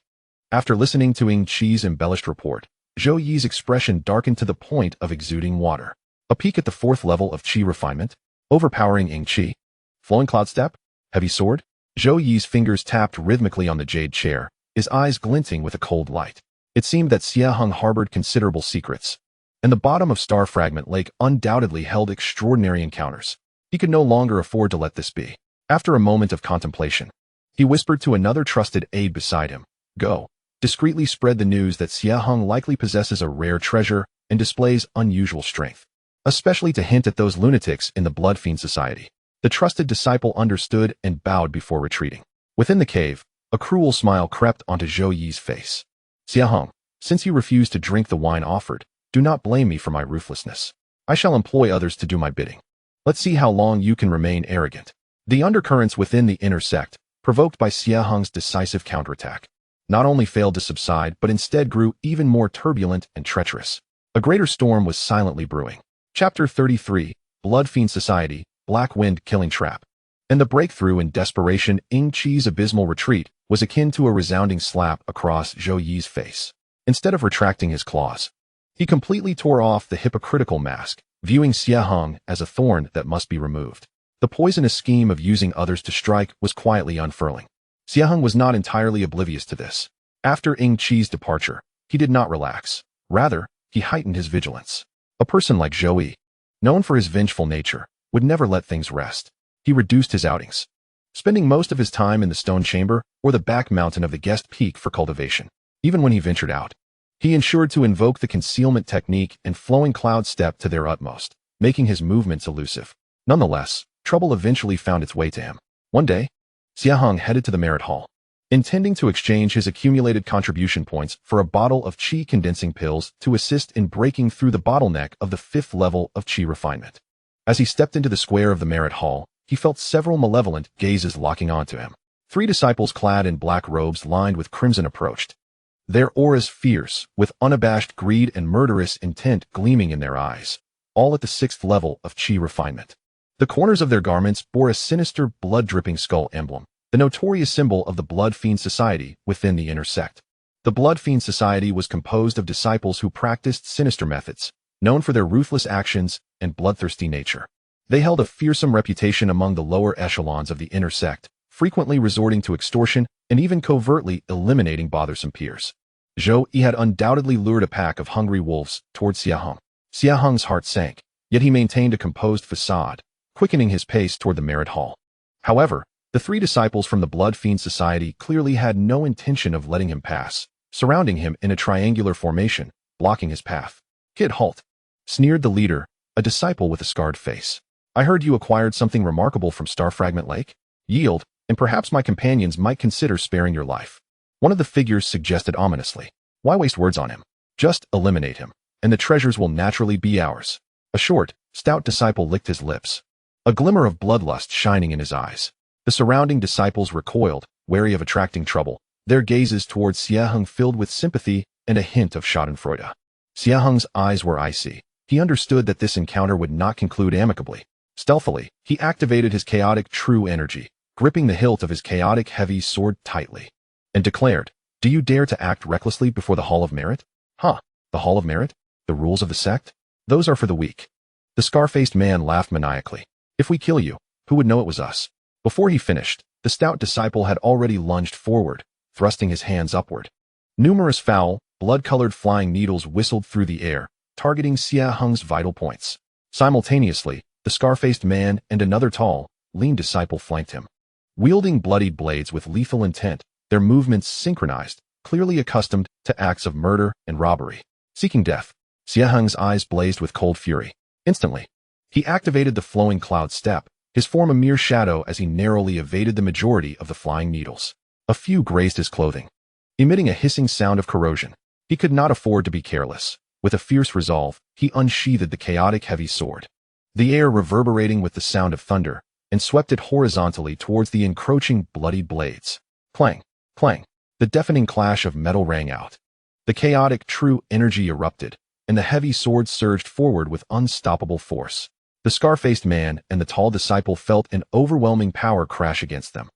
after listening to Ying Qi's embellished report, Zhou Yi's expression darkened to the point of exuding water. A peak at the 4th level of Qi refinement, overpowering Ying Qi. Flowing cloud step, heavy sword. Zhou Yi's fingers tapped rhythmically on the jade chair, his eyes glinting with a cold light. It seemed that Xie Heng harbored considerable secrets. and the bottom of Star Fragment Lake undoubtedly held extraordinary encounters. He could no longer afford to let this be. After a moment of contemplation, he whispered to another trusted aide beside him, "Go. Discreetly spread the news that Xie Heng likely possesses a rare treasure and displays unusual strength. Especially to hint at those lunatics in the Blood Fiend Society." The trusted disciple understood and bowed before retreating. Within the cave, a cruel smile crept onto Zhou Yi's face. "Xie Heng, since you refuse to drink the wine offered, do not blame me for my ruthlessness. I shall employ others to do my bidding. Let's see how long you can remain arrogant." The undercurrents within the inner sect, provoked by Xie Heng's decisive counterattack, not only failed to subside but instead grew even more turbulent and treacherous. A greater storm was silently brewing. Chapter 33, Blood Fiend Society, Black Wind Killing Trap. And the breakthrough in desperation, Ying Qi's abysmal retreat was akin to a resounding slap across Zhou Yi's face. Instead of retracting his claws, he completely tore off the hypocritical mask, viewing Xie Heng as a thorn that must be removed. The poisonous scheme of using others to strike was quietly unfurling. Xie Heng was not entirely oblivious to this. After Ying Qi's departure, he did not relax. Rather, he heightened his vigilance. A person like Zhou Yi, known for his vengeful nature, would never let things rest. He reduced his outings, spending most of his time in the stone chamber or the back mountain of the guest peak for cultivation. Even when he ventured out, he ensured to invoke the concealment technique and flowing cloud step to their utmost, making his movements elusive. Nonetheless, trouble eventually found its way to him. One day, Xie Heng headed to the Merit Hall, intending to exchange his accumulated contribution points for a bottle of Qi condensing pills to assist in breaking through the bottleneck of the 5th level of Qi refinement. As he stepped into the square of the Merit Hall, he felt several malevolent gazes locking onto him. 3 disciples clad in black robes lined with crimson approached, their auras fierce, with unabashed greed and murderous intent gleaming in their eyes, all at the 6th level of Qi refinement. The corners of their garments bore a sinister blood-dripping skull emblem, the notorious symbol of the Blood Fiend Society within the inner sect. The Blood Fiend Society was composed of disciples who practiced sinister methods, known for their ruthless actions and bloodthirsty nature. They held a fearsome reputation among the lower echelons of the inner sect, frequently resorting to extortion and even covertly eliminating bothersome peers. Zhou Yi had undoubtedly lured a pack of hungry wolves towards Xie Heng. Xie Heng's heart sank, yet he maintained a composed facade, quickening his pace toward the Merit Hall. However, the 3 disciples from the Blood Fiend Society clearly had no intention of letting him pass, surrounding him in a triangular formation, blocking his path. "Kid, halt," sneered the leader, a disciple with a scarred face. "I heard you acquired something remarkable from Star Fragment Lake. Yield, and perhaps my companions might consider sparing your life." One of the figures suggested ominously. "Why waste words on him? Just eliminate him, and the treasures will naturally be ours." A short, stout disciple licked his lips, a glimmer of bloodlust shining in his eyes. The surrounding disciples recoiled, wary of attracting trouble, their gazes towards Xie Heng filled with sympathy and a hint of schadenfreude. Xie Heng's eyes were icy. He understood that this encounter would not conclude amicably. Stealthily, he activated his chaotic true energy, gripping the hilt of his chaotic heavy sword tightly, and declared, "Do you dare to act recklessly before the Hall of Merit?" "Huh, the Hall of Merit? The rules of the sect? Those are for the weak." The scar-faced man laughed maniacally. "If we kill you, who would know it was us?" Before he finished, the stout disciple had already lunged forward, thrusting his hands upward. Numerous foul, blood-colored flying needles whistled through the air, targeting Xie Heng's vital points. Simultaneously, the scar-faced man and another tall, lean disciple flanked him. Wielding bloodied blades with lethal intent, their movements synchronized, clearly accustomed to acts of murder and robbery. Seeking death, Xie Heng's eyes blazed with cold fury. Instantly, he activated the flowing cloud step, his form a mere shadow as he narrowly evaded the majority of the flying needles. A few grazed his clothing, emitting a hissing sound of corrosion. He could not afford to be careless. With a fierce resolve, he unsheathed the chaotic heavy sword, the air reverberating with the sound of thunder, and swept it horizontally towards the encroaching bloodied blades. Clang, clang, the deafening clash of metal rang out. The chaotic true energy erupted, and the heavy sword surged forward with unstoppable force. The scar-faced man and the tall disciple felt an overwhelming power crash against them,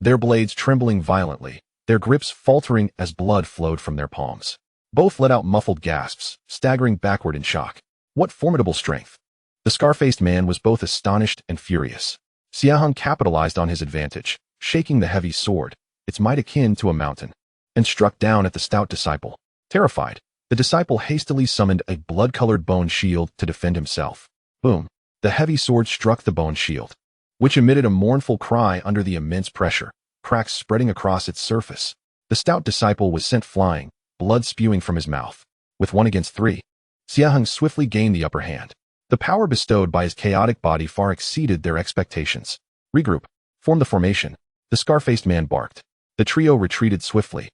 their blades trembling violently, their grips faltering as blood flowed from their palms. Both let out muffled gasps, staggering backward in shock. What formidable strength! The scar-faced man was both astonished and furious. Xie Heng capitalized on his advantage, shaking the heavy sword, its might akin to a mountain, and struck down at the stout disciple. Terrified, The disciple hastily summoned a blood-colored bone shield to defend himself. Boom! The heavy sword struck the bone shield, which emitted a mournful cry under the immense pressure, cracks spreading across its surface. The stout disciple was sent flying, blood spewing from his mouth. With 1 against 3, Xie Heng swiftly gained the upper hand. The power bestowed by his chaotic body far exceeded their expectations. Regroup. Form the formation. The scar-faced man barked. The trio retreated swiftly,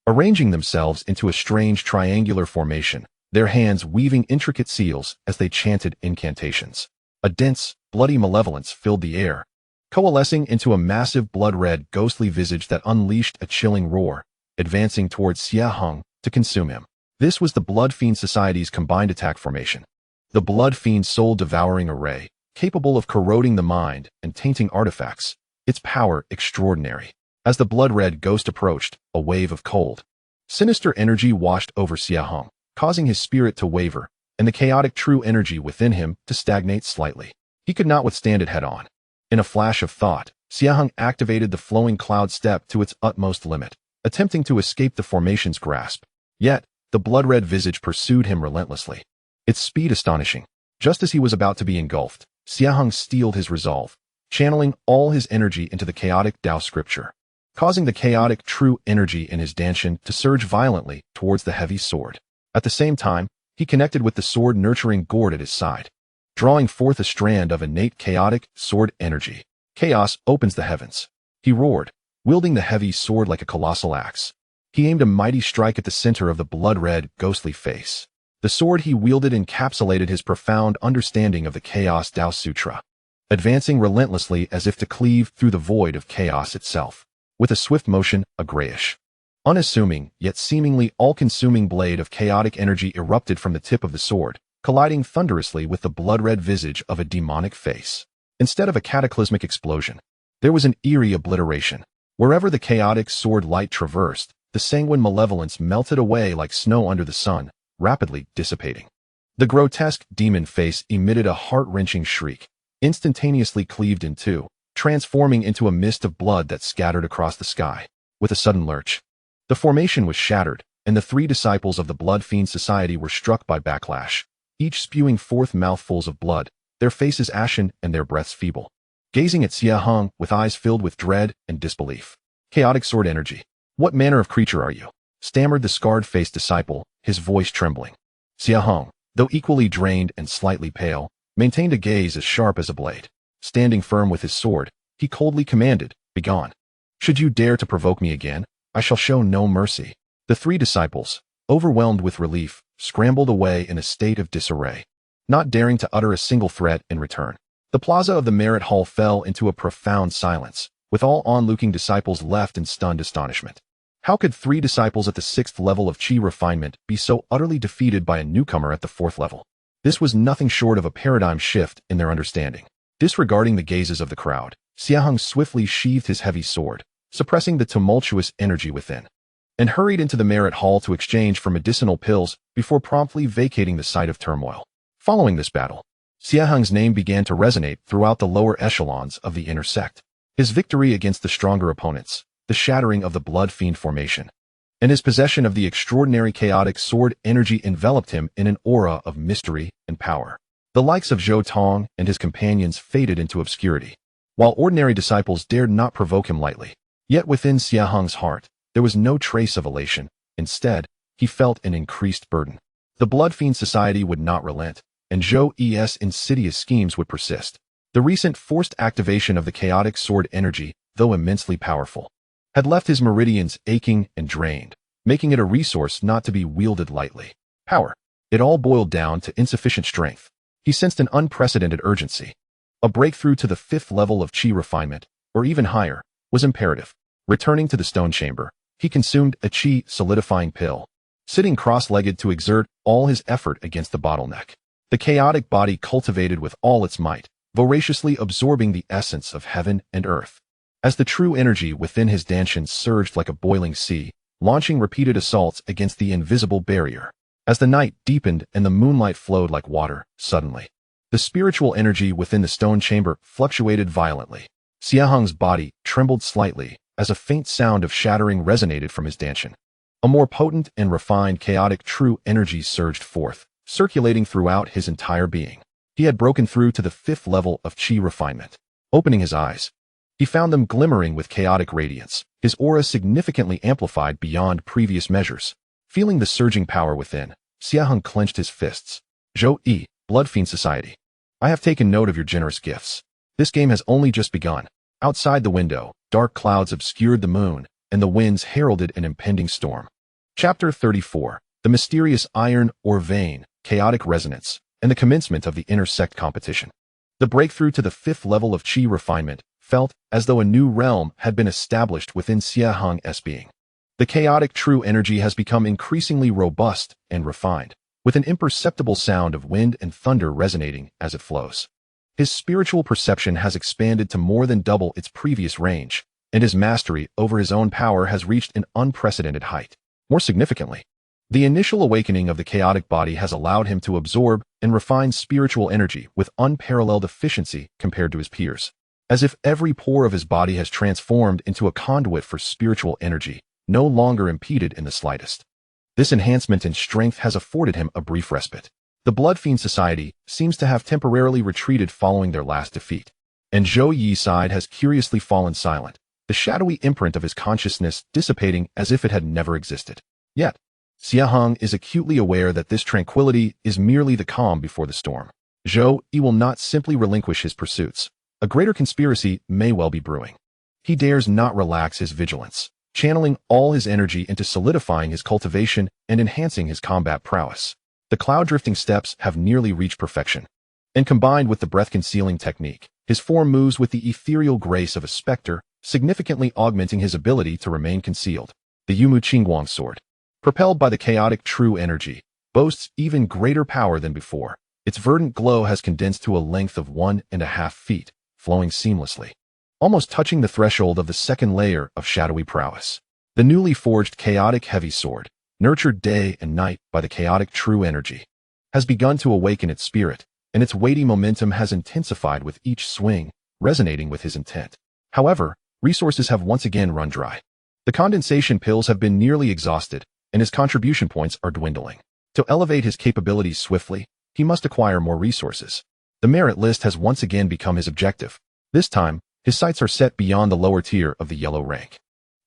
arranging themselves into a strange triangular formation, their hands weaving intricate seals as they chanted incantations. A dense, bloody malevolence filled the air, coalescing into a massive blood-red, ghostly visage that unleashed a chilling roar, advancing towards Xie Heng to consume him. This was the Blood Fiend Society's combined attack formation. The Blood Fiend soul-devouring array, capable of corroding the mind and tainting artifacts, its power extraordinary. As the blood-red ghost approached, a wave of cold, sinister energy washed over Xie Heng, causing his spirit to waver, and the chaotic true energy within him to stagnate slightly. He could not withstand it head-on. In a flash of thought, Xie Heng activated the flowing cloud step to its utmost limit, attempting to escape the formation's grasp. Yet, the blood-red visage pursued him relentlessly, its speed astonishing. Just as he was about to be engulfed, Xie Heng steeled his resolve, channeling all his energy into the chaotic Tao scripture, causing the chaotic true energy in his Danshan to surge violently towards the heavy sword. At the same time, he connected with the sword-nurturing gourd at his side, drawing forth a strand of innate chaotic sword energy. Chaos opens the heavens. He roared, wielding the heavy sword like a colossal axe. He aimed a mighty strike at the center of the blood-red, ghostly face. The sword he wielded encapsulated his profound understanding of the Chaos Tao Sutra, advancing relentlessly as if to cleave through the void of chaos itself. With a swift motion, a grayish, unassuming, yet seemingly all-consuming blade of chaotic energy erupted from the tip of the sword, colliding thunderously with the blood-red visage of a demonic face. Instead of a cataclysmic explosion, there was an eerie obliteration. Wherever the chaotic sword light traversed, the sanguine malevolence melted away like snow under the sun, rapidly dissipating. The grotesque demon face emitted a heart-wrenching shriek, instantaneously cleaved in two, transforming into a mist of blood that scattered across the sky. With a sudden lurch, the formation was shattered, and the 3 disciples of the Blood Fiend Society were struck by backlash, each spewing forth mouthfuls of blood, their faces ashen and their breaths feeble, gazing at Xie Heng with eyes filled with dread and disbelief. Chaotic sword energy. What manner of creature are you? Stammered the scarred-faced disciple, his voice trembling. Xie Heng, though equally drained and slightly pale, maintained a gaze as sharp as a blade. Standing firm with his sword, he coldly commanded, "Begone. Should you dare to provoke me again, I shall show no mercy." The 3 disciples, overwhelmed with relief, scrambled away in a state of disarray, not daring to utter a single threat in return. The plaza of the Merit Hall fell into a profound silence, with all onlooking disciples left in stunned astonishment. How could 3 disciples at the 6th level of Qi refinement be so utterly defeated by a newcomer at the 4th level? This was nothing short of a paradigm shift in their understanding. Disregarding the gazes of the crowd, Xie Heng swiftly sheathed his heavy sword, suppressing the tumultuous energy within, and hurried into the Merit Hall to exchange for medicinal pills before promptly vacating the site of turmoil. Following this battle, Xie Heng's name began to resonate throughout the lower echelons of the inner sect. His victory against the stronger opponents, the shattering of the Blood Fiend formation, and his possession of the extraordinary chaotic sword energy enveloped him in an aura of mystery and power. The likes of Zhou Tong and his companions faded into obscurity, while ordinary disciples dared not provoke him lightly. Yet within Xie Heng's heart, there was no trace of elation. Instead, he felt an increased burden. The Blood Fiend Society would not relent, and Zhou Yi's insidious schemes would persist. The recent forced activation of the chaotic sword energy, though immensely powerful, had left his meridians aching and drained, making it a resource not to be wielded lightly. Power. It all boiled down to insufficient strength. He sensed an unprecedented urgency. A breakthrough to the 5th level of Qi refinement, or even higher, was imperative. Returning to the stone chamber, he consumed a Qi solidifying pill, sitting cross-legged to exert all his effort against the bottleneck. The chaotic body cultivated with all its might, voraciously absorbing the essence of heaven and earth. As the true energy within his Danshan surged like a boiling sea, launching repeated assaults against the invisible barrier. As the night deepened and the moonlight flowed like water, suddenly, the spiritual energy within the stone chamber fluctuated violently. Xie Heng's body trembled slightly as a faint sound of shattering resonated from his Danshan. A more potent and refined chaotic true energy surged forth, circulating throughout his entire being. He had broken through to the 5th level of Qi refinement. Opening his eyes, he found them glimmering with chaotic radiance, his aura significantly amplified beyond previous measures. Feeling the surging power within, Xie Heng clenched his fists. Zhou, Blood Fiend Society. I have taken note of your generous gifts. This game has only just begun. Outside the window, dark clouds obscured the moon, and the winds heralded an impending storm. Chapter 34. The mysterious iron or vein, chaotic resonance, and the commencement of the inner sect competition. The breakthrough to the 5th level of Qi refinement felt as though a new realm had been established within Xie Heng's being. The chaotic true energy has become increasingly robust and refined, with an imperceptible sound of wind and thunder resonating as it flows. His spiritual perception has expanded to more than double its previous range, and his mastery over his own power has reached an unprecedented height. More significantly, the initial awakening of the chaotic body has allowed him to absorb and refine spiritual energy with unparalleled efficiency compared to his peers. As if every pore of his body has transformed into a conduit for spiritual energy, no longer impeded in the slightest. This enhancement in strength has afforded him a brief respite. The Blood Fiend Society seems to have temporarily retreated following their last defeat, and Zhou Yi's side has curiously fallen silent, the shadowy imprint of his consciousness dissipating as if it had never existed. Yet, Xie Heng is acutely aware that this tranquility is merely the calm before the storm. Zhou Yi will not simply relinquish his pursuits. A greater conspiracy may well be brewing. He dares not relax his vigilance, channeling all his energy into solidifying his cultivation and enhancing his combat prowess. The cloud-drifting steps have nearly reached perfection, and combined with the breath-concealing technique, his form moves with the ethereal grace of a specter, significantly augmenting his ability to remain concealed. The Yumu Qingguang sword, propelled by the chaotic true energy, boasts even greater power than before. Its verdant glow has condensed to a length of 1.5 feet, flowing seamlessly, almost touching the threshold of the 2nd layer of shadowy prowess. The newly forged chaotic heavy sword, nurtured day and night by the chaotic true energy, has begun to awaken its spirit, and its weighty momentum has intensified with each swing, resonating with his intent. However, resources have once again run dry. The condensation pills have been nearly exhausted, and his contribution points are dwindling. To elevate his capabilities swiftly, he must acquire more resources. The merit list has once again become his objective. This time, his sights are set beyond the lower tier of the yellow rank.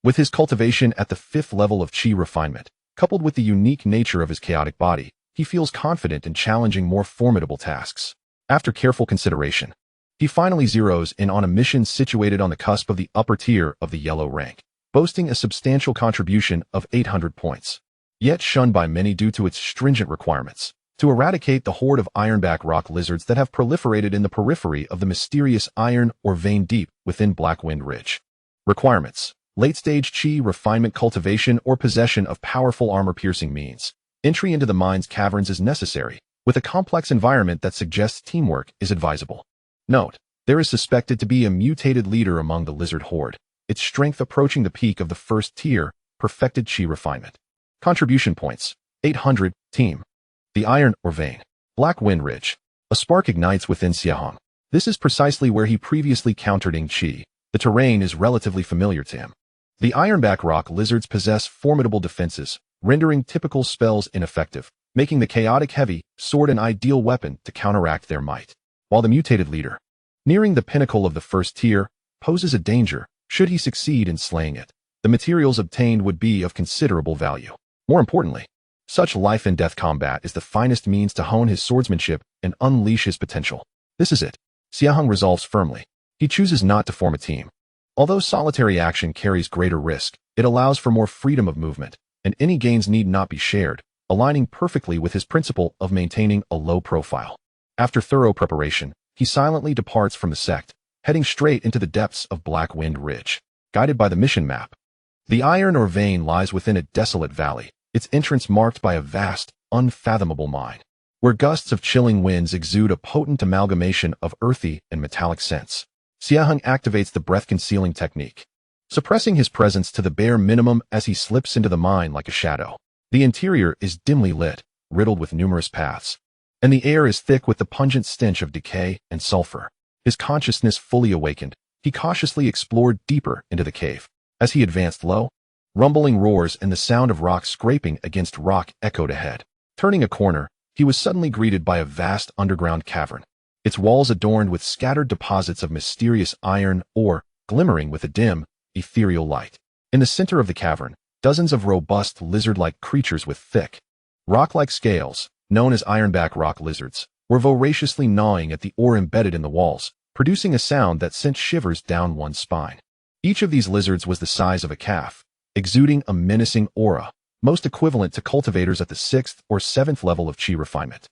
With his cultivation at the 5th level of Qi refinement, coupled with the unique nature of his chaotic body, he feels confident in challenging more formidable tasks. After careful consideration, he finally zeroes in on a mission situated on the cusp of the upper tier of the yellow rank, boasting a substantial contribution of 800 points, yet shunned by many due to its stringent requirements. To eradicate the horde of ironback rock lizards that have proliferated in the periphery of the mysterious iron or vein deep within Blackwind Ridge. Requirements: late-stage Qi refinement, cultivation or possession of powerful armor-piercing means. Entry into the mine's caverns is necessary, with a complex environment that suggests teamwork is advisable. Note: there is suspected to be a mutated leader among the lizard horde, its strength approaching the peak of the 1st tier, perfected Qi refinement. Contribution points: 800, team. The iron or vein. Blackwind Ridge. A spark ignites within Xie Heng. This is precisely where he previously countered Ying Qi. The terrain is relatively familiar to him. The ironback rock lizards possess formidable defenses, rendering typical spells ineffective, making the chaotic heavy sword an ideal weapon to counteract their might. While the mutated leader, nearing the pinnacle of the 1st tier, poses a danger should he succeed in slaying it. The materials obtained would be of considerable value. More importantly, such life-and-death combat is the finest means to hone his swordsmanship and unleash his potential. This is it. Xie Heng resolves firmly. He chooses not to form a team. Although solitary action carries greater risk, it allows for more freedom of movement, and any gains need not be shared, aligning perfectly with his principle of maintaining a low profile. After thorough preparation, he silently departs from the sect, heading straight into the depths of Blackwind Ridge. Guided by the mission map, the iron or vein lies within a desolate valley, its entrance marked by a vast, unfathomable mine, where gusts of chilling winds exude a potent amalgamation of earthy and metallic scents. Xie Heng activates the breath-concealing technique, suppressing his presence to the bare minimum as he slips into the mine like a shadow. The interior is dimly lit, riddled with numerous paths, and the air is thick with the pungent stench of decay and sulfur. His consciousness fully awakened, he cautiously explored deeper into the cave. As he advanced low, Rumbling roars and the sound of rock scraping against rock echoed ahead. Turning a corner, he was suddenly greeted by a vast underground cavern, its walls adorned with scattered deposits of mysterious iron ore glimmering with a dim, ethereal light. In the center of the cavern, dozens of robust lizard-like creatures with thick, rock-like scales, known as ironback rock lizards, were voraciously gnawing at the ore embedded in the walls, producing a sound that sent shivers down one's spine. Each of these lizards was the size of a calf, exuding a menacing aura, most equivalent to cultivators at the 6th or 7th level of Qi refinement.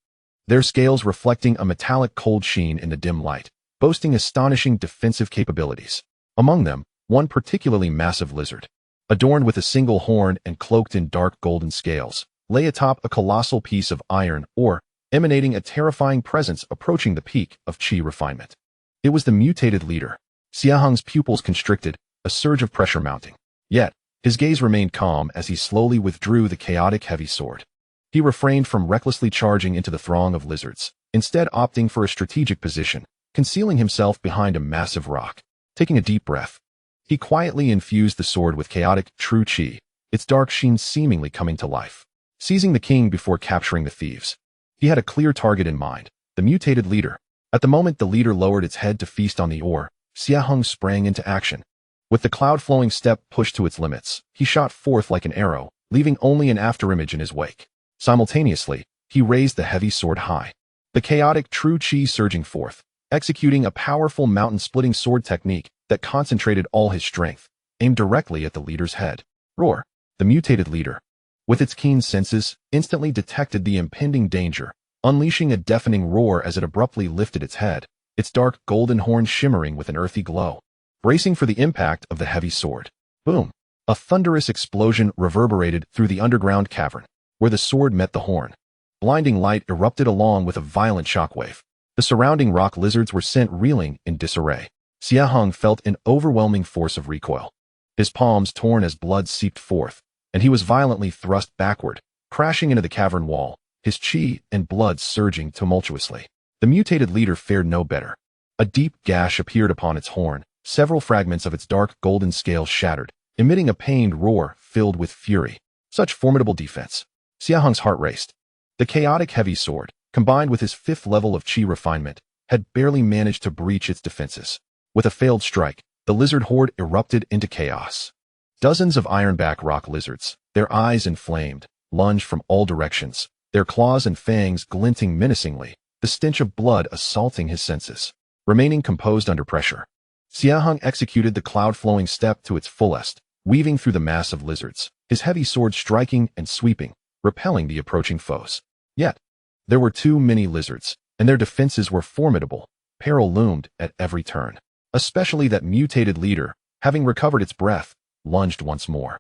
Their scales reflecting a metallic cold sheen in the dim light, boasting astonishing defensive capabilities. Among them, one particularly massive lizard, adorned with a single horn and cloaked in dark golden scales, lay atop a colossal piece of iron ore, emanating a terrifying presence approaching the peak of Qi refinement. It was the mutated leader. Xie Heng's pupils constricted, a surge of pressure mounting. Yet, his gaze remained calm as he slowly withdrew the chaotic heavy sword. He refrained from recklessly charging into the throng of lizards, instead opting for a strategic position, concealing himself behind a massive rock. Taking a deep breath, he quietly infused the sword with chaotic, true Qi, its dark sheen seemingly coming to life. Seizing the king before capturing the thieves, he had a clear target in mind, the mutated leader. At the moment the leader lowered its head to feast on the ore, Xie Heng sprang into action. With the cloud-flowing step pushed to its limits, he shot forth like an arrow, leaving only an afterimage in his wake. Simultaneously, he raised the heavy sword high, the chaotic true Qi surging forth, executing a powerful mountain-splitting sword technique that concentrated all his strength, aimed directly at the leader's head. Roar! The mutated leader, with its keen senses, instantly detected the impending danger, unleashing a deafening roar as it abruptly lifted its head, its dark golden horn shimmering with an earthy glow. Bracing for the impact of the heavy sword. Boom! A thunderous explosion reverberated through the underground cavern, where the sword met the horn. Blinding light erupted along with a violent shockwave. The surrounding rock lizards were sent reeling in disarray. Xie Heng felt an overwhelming force of recoil. His palms torn as blood seeped forth, and he was violently thrust backward, crashing into the cavern wall, his Qi and blood surging tumultuously. The mutated leader fared no better. A deep gash appeared upon its horn, several fragments of its dark golden scales shattered, emitting a pained roar filled with fury. Such formidable defense. Xie Heng's heart raced. The chaotic heavy sword, combined with his 5th level of Qi refinement, had barely managed to breach its defenses. With a failed strike, the lizard horde erupted into chaos. Dozens of ironback rock lizards, their eyes inflamed, lunged from all directions, their claws and fangs glinting menacingly, the stench of blood assaulting his senses. Remaining composed under pressure, Xie Heng executed the cloud-flowing step to its fullest, weaving through the mass of lizards, his heavy sword striking and sweeping, repelling the approaching foes. Yet, there were too many lizards, and their defenses were formidable. Peril loomed at every turn. Especially that mutated leader, having recovered its breath, lunged once more.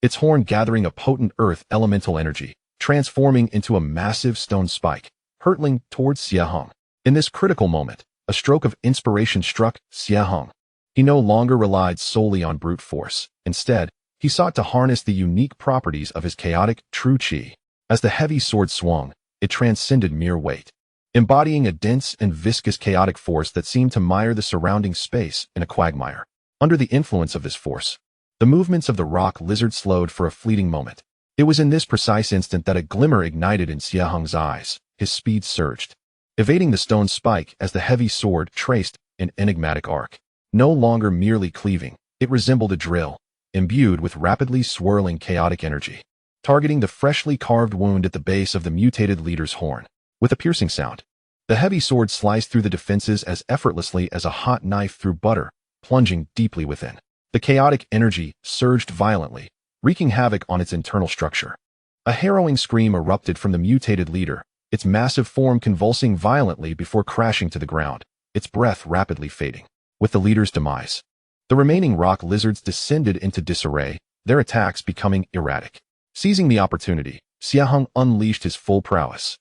Its horn gathering a potent earth elemental energy, transforming into a massive stone spike, hurtling towards Xie Heng. In this critical moment, a stroke of inspiration struck Xie Heng. He no longer relied solely on brute force. Instead, he sought to harness the unique properties of his chaotic, true Qi. As the heavy sword swung, it transcended mere weight, embodying a dense and viscous chaotic force that seemed to mire the surrounding space in a quagmire. Under the influence of this force, the movements of the rock lizard slowed for a fleeting moment. It was in this precise instant that a glimmer ignited in Xie Heng's eyes. His speed surged, evading the stone spike as the heavy sword traced an enigmatic arc. No longer merely cleaving, it resembled a drill, imbued with rapidly swirling chaotic energy, targeting the freshly carved wound at the base of the mutated leader's horn. With a piercing sound, the heavy sword sliced through the defenses as effortlessly as a hot knife through butter, plunging deeply within. The chaotic energy surged violently, wreaking havoc on its internal structure. A harrowing scream erupted from the mutated leader, its massive form convulsing violently before crashing to the ground, its breath rapidly fading. With the leader's demise, the remaining rock lizards descended into disarray, their attacks becoming erratic. Seizing the opportunity, Xie Heng unleashed his full prowess,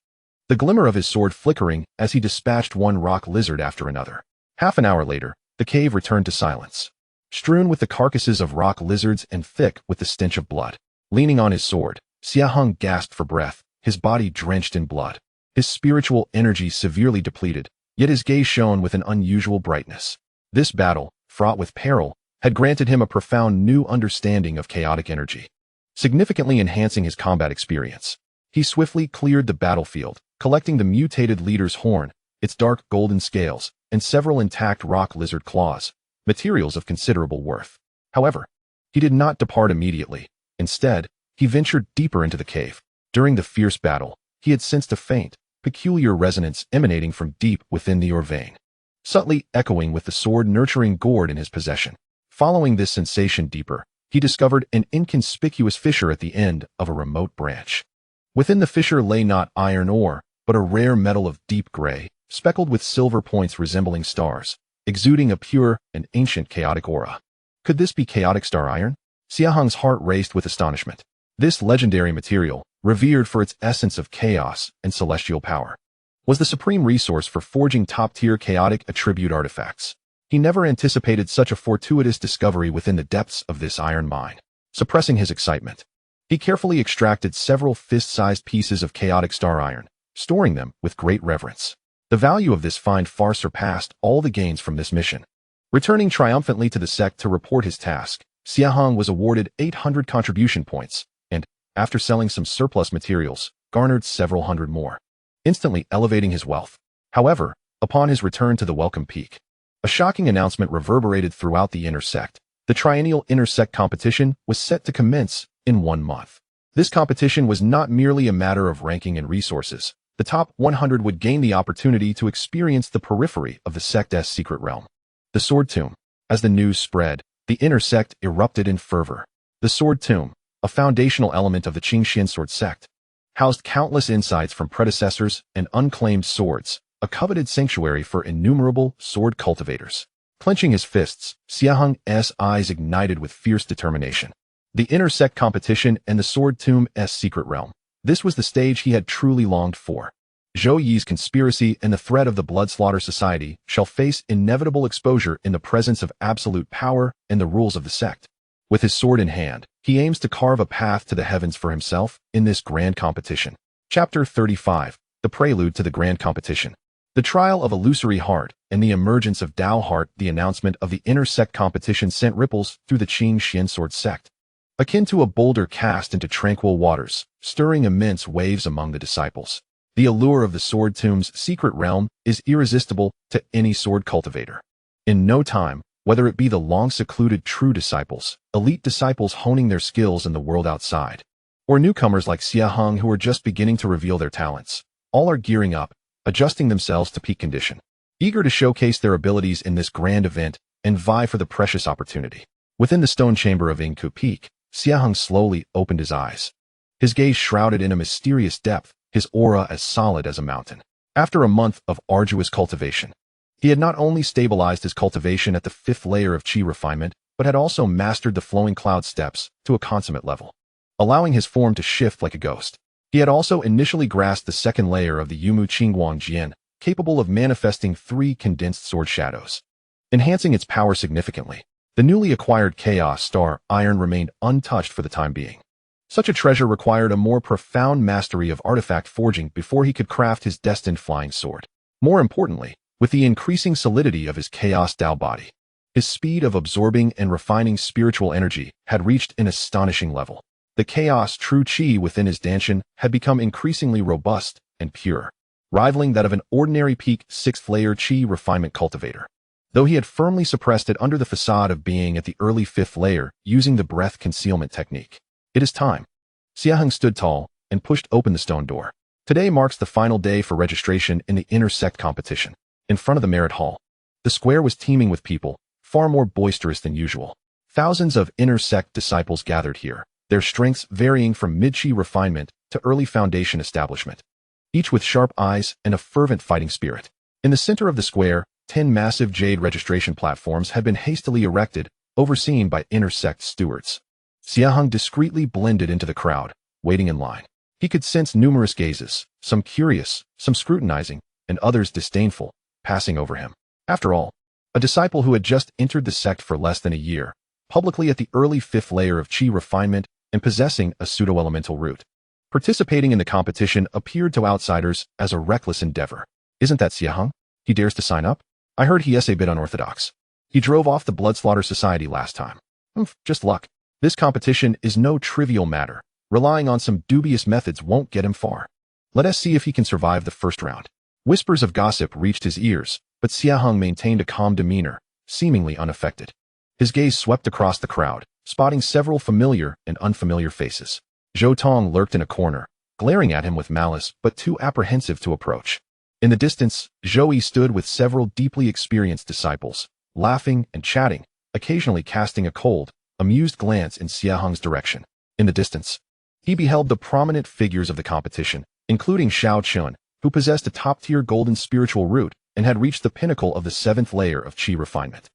the glimmer of his sword flickering as he dispatched one rock lizard after another. Half an hour later, the cave returned to silence, strewn with the carcasses of rock lizards and thick with the stench of blood. Leaning on his sword, Xie Heng gasped for breath, his body drenched in blood, his spiritual energy severely depleted, yet his gaze shone with an unusual brightness. This battle, fraught with peril, had granted him a profound new understanding of chaotic energy, significantly enhancing his combat experience. He swiftly cleared the battlefield, collecting the mutated leader's horn, its dark golden scales, and several intact rock lizard claws, materials of considerable worth. However, he did not depart immediately. Instead, he ventured deeper into the cave. During the fierce battle, he had sensed a faint, peculiar resonance emanating from deep within the vein, subtly echoing with the sword-nurturing gourd in his possession. Following this sensation deeper, he discovered an inconspicuous fissure at the end of a remote branch. Within the fissure lay not iron ore, but a rare metal of deep gray, speckled with silver points resembling stars, exuding a pure and ancient chaotic aura. Could this be chaotic star iron? Xie Heng's heart raced with astonishment. This legendary material, revered for its essence of chaos and celestial power, was the supreme resource for forging top-tier chaotic attribute artifacts. He never anticipated such a fortuitous discovery within the depths of this iron mine. Suppressing his excitement, he carefully extracted several fist-sized pieces of chaotic star iron, storing them with great reverence. The value of this find far surpassed all the gains from this mission. Returning triumphantly to the sect to report his task, Xie Heng was awarded 800 contribution points, and, after selling some surplus materials, garnered several hundred more, instantly elevating his wealth. However, upon his return to the Welcome Peak, a shocking announcement reverberated throughout the inner sect. The triennial inner sect competition was set to commence in 1 month. This competition was not merely a matter of ranking and resources. The top 100 would gain the opportunity to experience the periphery of the sect's secret realm, the Sword Tomb. As the news spread, the inner sect erupted in fervor. The Sword Tomb, a foundational element of the Qingxian sword sect, housed countless insights from predecessors and unclaimed swords, a coveted sanctuary for innumerable sword cultivators. Clenching his fists, Xie Heng's eyes ignited with fierce determination. The inner sect competition and the Sword Tomb's secret realm. This was the stage he had truly longed for. Zhou Yi's conspiracy and the threat of the Blood Slaughter Society shall face inevitable exposure in the presence of absolute power and the rules of the sect. With his sword in hand, he aims to carve a path to the heavens for himself in this grand competition. Chapter 35. The Prelude to the Grand Competition. The trial of illusory heart and the emergence of Dao Heart. The announcement of the inner sect competition sent ripples through the Qingxian sword sect, akin to a boulder cast into tranquil waters, stirring immense waves among the disciples. The allure of the Sword Tomb's secret realm is irresistible to any sword cultivator. In no time, whether it be the long-secluded true disciples, elite disciples honing their skills in the world outside, or newcomers like Xie Heng who are just beginning to reveal their talents, all are gearing up, adjusting themselves to peak condition, eager to showcase their abilities in this grand event and vie for the precious opportunity. Within the stone chamber of Inku Peak, Xie Heng slowly opened his eyes. His gaze shrouded in a mysterious depth, his aura as solid as a mountain. After a month of arduous cultivation, he had not only stabilized his cultivation at the 5th layer of Qi refinement, but had also mastered the flowing cloud steps to a consummate level, allowing his form to shift like a ghost. He had also initially grasped the 2nd layer of the Yumu Qingguang Jian, capable of manifesting 3 condensed sword shadows, enhancing its power significantly. The newly acquired Chaos Star Iron remained untouched for the time being. Such a treasure required a more profound mastery of artifact forging before he could craft his destined flying sword. More importantly, with the increasing solidity of his Chaos Dao body, his speed of absorbing and refining spiritual energy had reached an astonishing level. The Chaos True Qi within his Danshan had become increasingly robust and pure, rivaling that of an ordinary peak 6th layer Qi refinement cultivator. Though he had firmly suppressed it under the facade of being at the early 5th layer using the breath concealment technique. It is time. Xie Heng stood tall and pushed open the stone door. Today marks the final day for registration in the inner sect competition. In front of the Merit Hall, the square was teeming with people, far more boisterous than usual. Thousands of inner sect disciples gathered here, their strengths varying from mid-Qi refinement to early foundation establishment, each with sharp eyes and a fervent fighting spirit. In the center of the square, 10 massive jade registration platforms had been hastily erected, overseen by inner sect stewards. Xie Heng discreetly blended into the crowd, waiting in line. He could sense numerous gazes, some curious, some scrutinizing, and others disdainful, passing over him. After all, a disciple who had just entered the sect for less than a year, publicly at the early 5th layer of Qi refinement and possessing a pseudo-elemental root. Participating in the competition appeared to outsiders as a reckless endeavor. Isn't that Xie Heng? He dares to sign up? I heard he is a bit unorthodox. He drove off the Bloodslaughter Society last time. Just luck. This competition is no trivial matter. Relying on some dubious methods won't get him far. Let us see if he can survive the first round. Whispers of gossip reached his ears, but Xie Heng maintained a calm demeanor, seemingly unaffected. His gaze swept across the crowd, spotting several familiar and unfamiliar faces. Zhou Tong lurked in a corner, glaring at him with malice but too apprehensive to approach. In the distance, Zhou Yi stood with several deeply experienced disciples, laughing and chatting, occasionally casting a cold, amused glance in Xie Heng's direction. In the distance, he beheld the prominent figures of the competition, including Xiao Chun, who possessed a top-tier golden spiritual root and had reached the pinnacle of the 7th layer of qi refinement,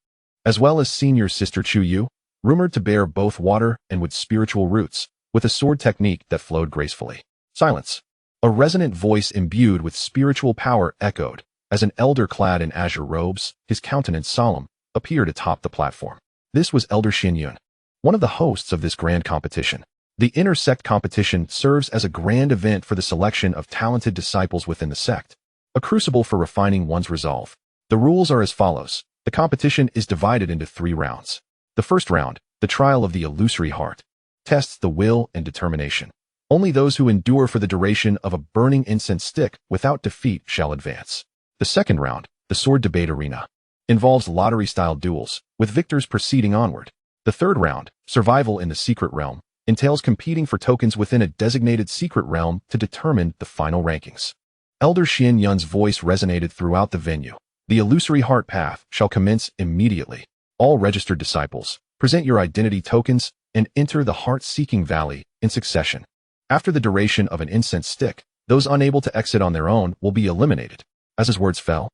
as well as senior sister Chu Yu, rumored to bear both water and wood spiritual roots, with a sword technique that flowed gracefully. Silence. A resonant voice imbued with spiritual power echoed, as an elder clad in azure robes, his countenance solemn, appeared atop the platform. This was Elder Xin Yun, one of the hosts of this grand competition. The inner sect competition serves as a grand event for the selection of talented disciples within the sect, a crucible for refining one's resolve. The rules are as follows. The competition is divided into 3 rounds. The first round, the trial of the illusory heart, tests the will and determination. Only those who endure for the duration of a burning incense stick without defeat shall advance. The second round, the sword debate arena, involves lottery-style duels, with victors proceeding onward. The third round, survival in the secret realm, entails competing for tokens within a designated secret realm to determine the final rankings. Elder Xin Yun's voice resonated throughout the venue. The illusory heart path shall commence immediately. All registered disciples, present your identity tokens and enter the heart-seeking valley in succession. After the duration of an incense stick, those unable to exit on their own will be eliminated. As his words fell,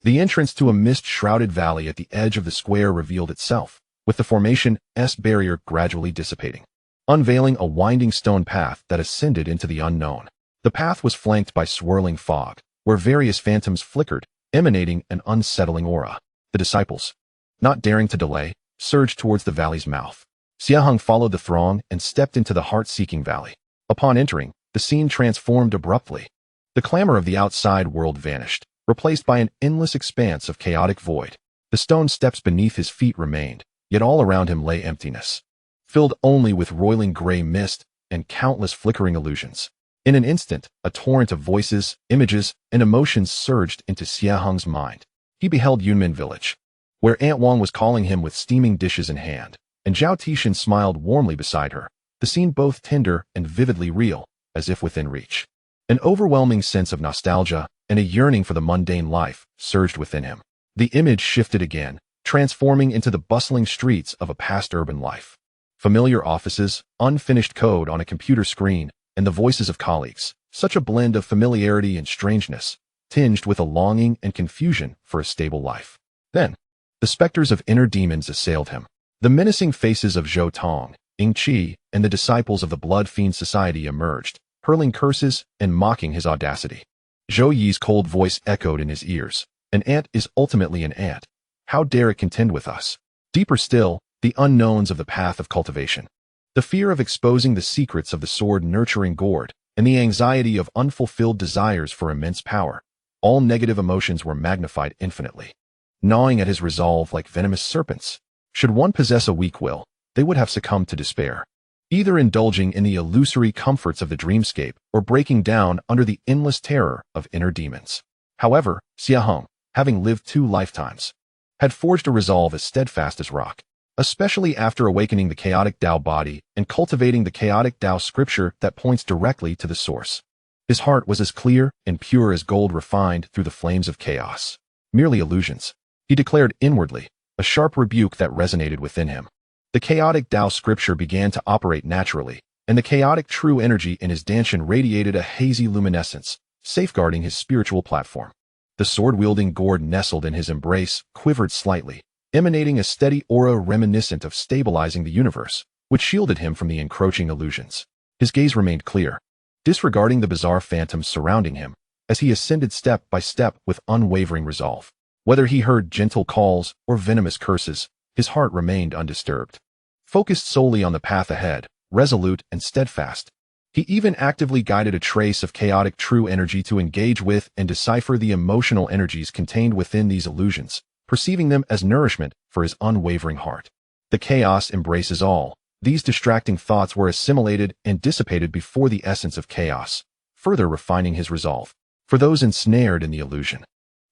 the entrance to a mist-shrouded valley at the edge of the square revealed itself, with the formation S barrier gradually dissipating, unveiling a winding stone path that ascended into the unknown. The path was flanked by swirling fog, where various phantoms flickered, emanating an unsettling aura. The disciples, not daring to delay, surged towards the valley's mouth. Xie Heng followed the throng and stepped into the heart-seeking valley. Upon entering, the scene transformed abruptly. The clamor of the outside world vanished, replaced by an endless expanse of chaotic void. The stone steps beneath his feet remained, yet all around him lay emptiness, filled only with roiling gray mist and countless flickering illusions. In an instant, a torrent of voices, images, and emotions surged into Xie Heng's mind. He beheld Yunmin village, where Aunt Wang was calling him with steaming dishes in hand, and Zhao Tixin smiled warmly beside her, the scene both tender and vividly real, as if within reach. An overwhelming sense of nostalgia and a yearning for the mundane life surged within him. The image shifted again, transforming into the bustling streets of a past urban life. Familiar offices, unfinished code on a computer screen, and the voices of colleagues, such a blend of familiarity and strangeness, tinged with a longing and confusion for a stable life. Then, the specters of inner demons assailed him. The menacing faces of Zhou Tong, Ying Qi, and the disciples of the Blood Fiend Society emerged, hurling curses and mocking his audacity. Zhou Yi's cold voice echoed in his ears. An ant is ultimately an ant. How dare it contend with us? Deeper still, the unknowns of the path of cultivation. The fear of exposing the secrets of the sword-nurturing gourd, and the anxiety of unfulfilled desires for immense power. All negative emotions were magnified infinitely, gnawing at his resolve like venomous serpents. Should one possess a weak will, they would have succumbed to despair, either indulging in the illusory comforts of the dreamscape or breaking down under the endless terror of inner demons. However, Xie Heng, having lived 2 lifetimes, had forged a resolve as steadfast as rock, especially after awakening the chaotic Tao body and cultivating the chaotic Tao scripture that points directly to the source. His heart was as clear and pure as gold refined through the flames of chaos. Merely illusions, he declared inwardly, a sharp rebuke that resonated within him. The chaotic Tao scripture began to operate naturally, and the chaotic true energy in his Danshan radiated a hazy luminescence, safeguarding his spiritual platform. The sword-wielding gourd nestled in his embrace quivered slightly, emanating a steady aura reminiscent of stabilizing the universe, which shielded him from the encroaching illusions. His gaze remained clear, disregarding the bizarre phantoms surrounding him, as he ascended step by step with unwavering resolve. Whether he heard gentle calls or venomous curses, his heart remained undisturbed. Focused solely on the path ahead, resolute and steadfast, he even actively guided a trace of chaotic true energy to engage with and decipher the emotional energies contained within these illusions, perceiving them as nourishment for his unwavering heart. The chaos embraces all. These distracting thoughts were assimilated and dissipated before the essence of chaos, further refining his resolve. For those ensnared in the illusion,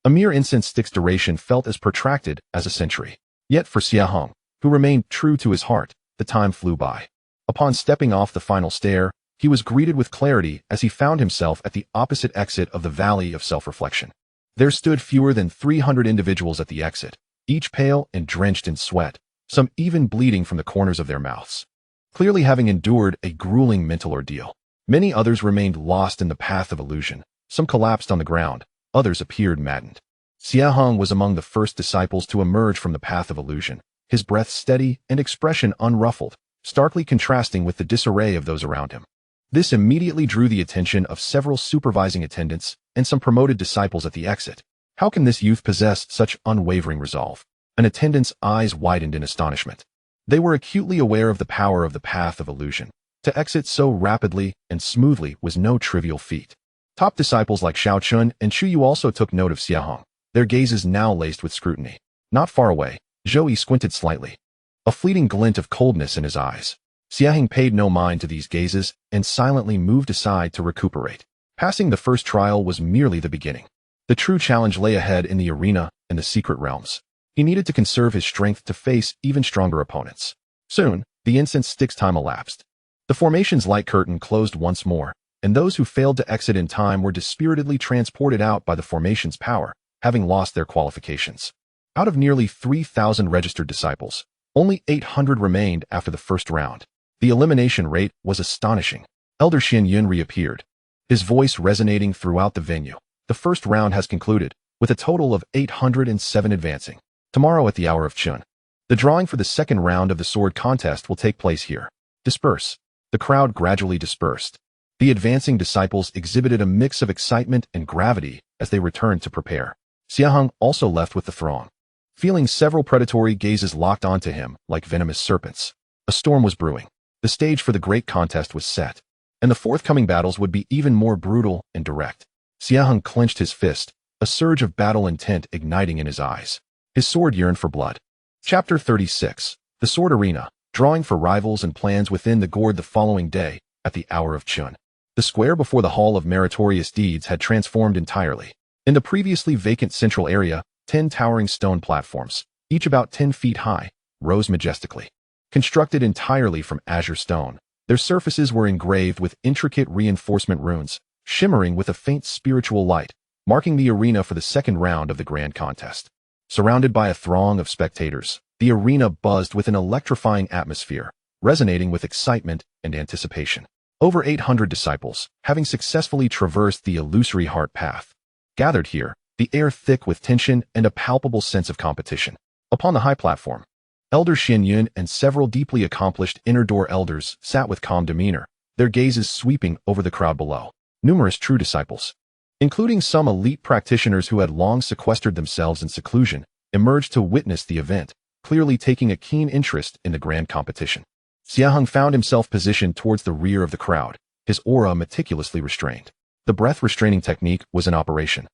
a mere incense stick's duration felt as protracted as a century. Yet for Xie Heng, who remained true to his heart, the time flew by. Upon stepping off the final stair, he was greeted with clarity as he found himself at the opposite exit of the Valley of Self-Reflection. There stood fewer than 300 individuals at the exit, each pale and drenched in sweat, some even bleeding from the corners of their mouths, clearly having endured a grueling mental ordeal. Many others remained lost in the path of illusion. Some collapsed on the ground, others appeared maddened. Xie Heng was among the first disciples to emerge from the path of illusion, his breath steady and expression unruffled, starkly contrasting with the disarray of those around him. This immediately drew the attention of several supervising attendants and some promoted disciples at the exit. How can this youth possess such unwavering resolve? An attendant's eyes widened in astonishment. They were acutely aware of the power of the path of illusion. To exit so rapidly and smoothly was no trivial feat. Top disciples like Shao Chun and Chu Yu also took note of Xie Heng, their gazes now laced with scrutiny. Not far away, Zhou Yi squinted slightly, a fleeting glint of coldness in his eyes. Xie Heng paid no mind to these gazes and silently moved aside to recuperate. Passing the first trial was merely the beginning. The true challenge lay ahead in the arena and the secret realms. He needed to conserve his strength to face even stronger opponents. Soon, the incense stick's time elapsed. The formation's light curtain closed once more, and those who failed to exit in time were dispiritedly transported out by the formation's power, having lost their qualifications. Out of nearly 3,000 registered disciples, only 800 remained after the first round. The elimination rate was astonishing. Elder Xianyun reappeared, his voice resonating throughout the venue. The first round has concluded, with a total of 807 advancing. Tomorrow at the hour of Chun, the drawing for the second round of the sword contest will take place here. Disperse. The crowd gradually dispersed. The advancing disciples exhibited a mix of excitement and gravity as they returned to prepare. Xie Heng also left with the throng, feeling several predatory gazes locked onto him like venomous serpents. A storm was brewing. The stage for the great contest was set, and the forthcoming battles would be even more brutal and direct. Xie Heng clenched his fist, a surge of battle intent igniting in his eyes. His sword yearned for blood. Chapter 36. The Sword Arena, drawing for rivals and plans within the gourd the following day, at the hour of Chun. The square before the Hall of Meritorious Deeds had transformed entirely. In the previously vacant central area, 10 towering stone platforms, each about 10 feet high, rose majestically. Constructed entirely from azure stone, their surfaces were engraved with intricate reinforcement runes, shimmering with a faint spiritual light, marking the arena for the second round of the grand contest. Surrounded by a throng of spectators, the arena buzzed with an electrifying atmosphere, resonating with excitement and anticipation. Over 800 disciples, having successfully traversed the illusory heart path, gathered here, the air thick with tension and a palpable sense of competition. Upon the high platform, Elder Xianyun and several deeply accomplished inner door elders sat with calm demeanor, their gazes sweeping over the crowd below. Numerous true disciples, including some elite practitioners who had long sequestered themselves in seclusion, emerged to witness the event, clearly taking a keen interest in the grand competition. Xie Heng found himself positioned towards the rear of the crowd, his aura meticulously restrained. The breath-restraining technique was in operation,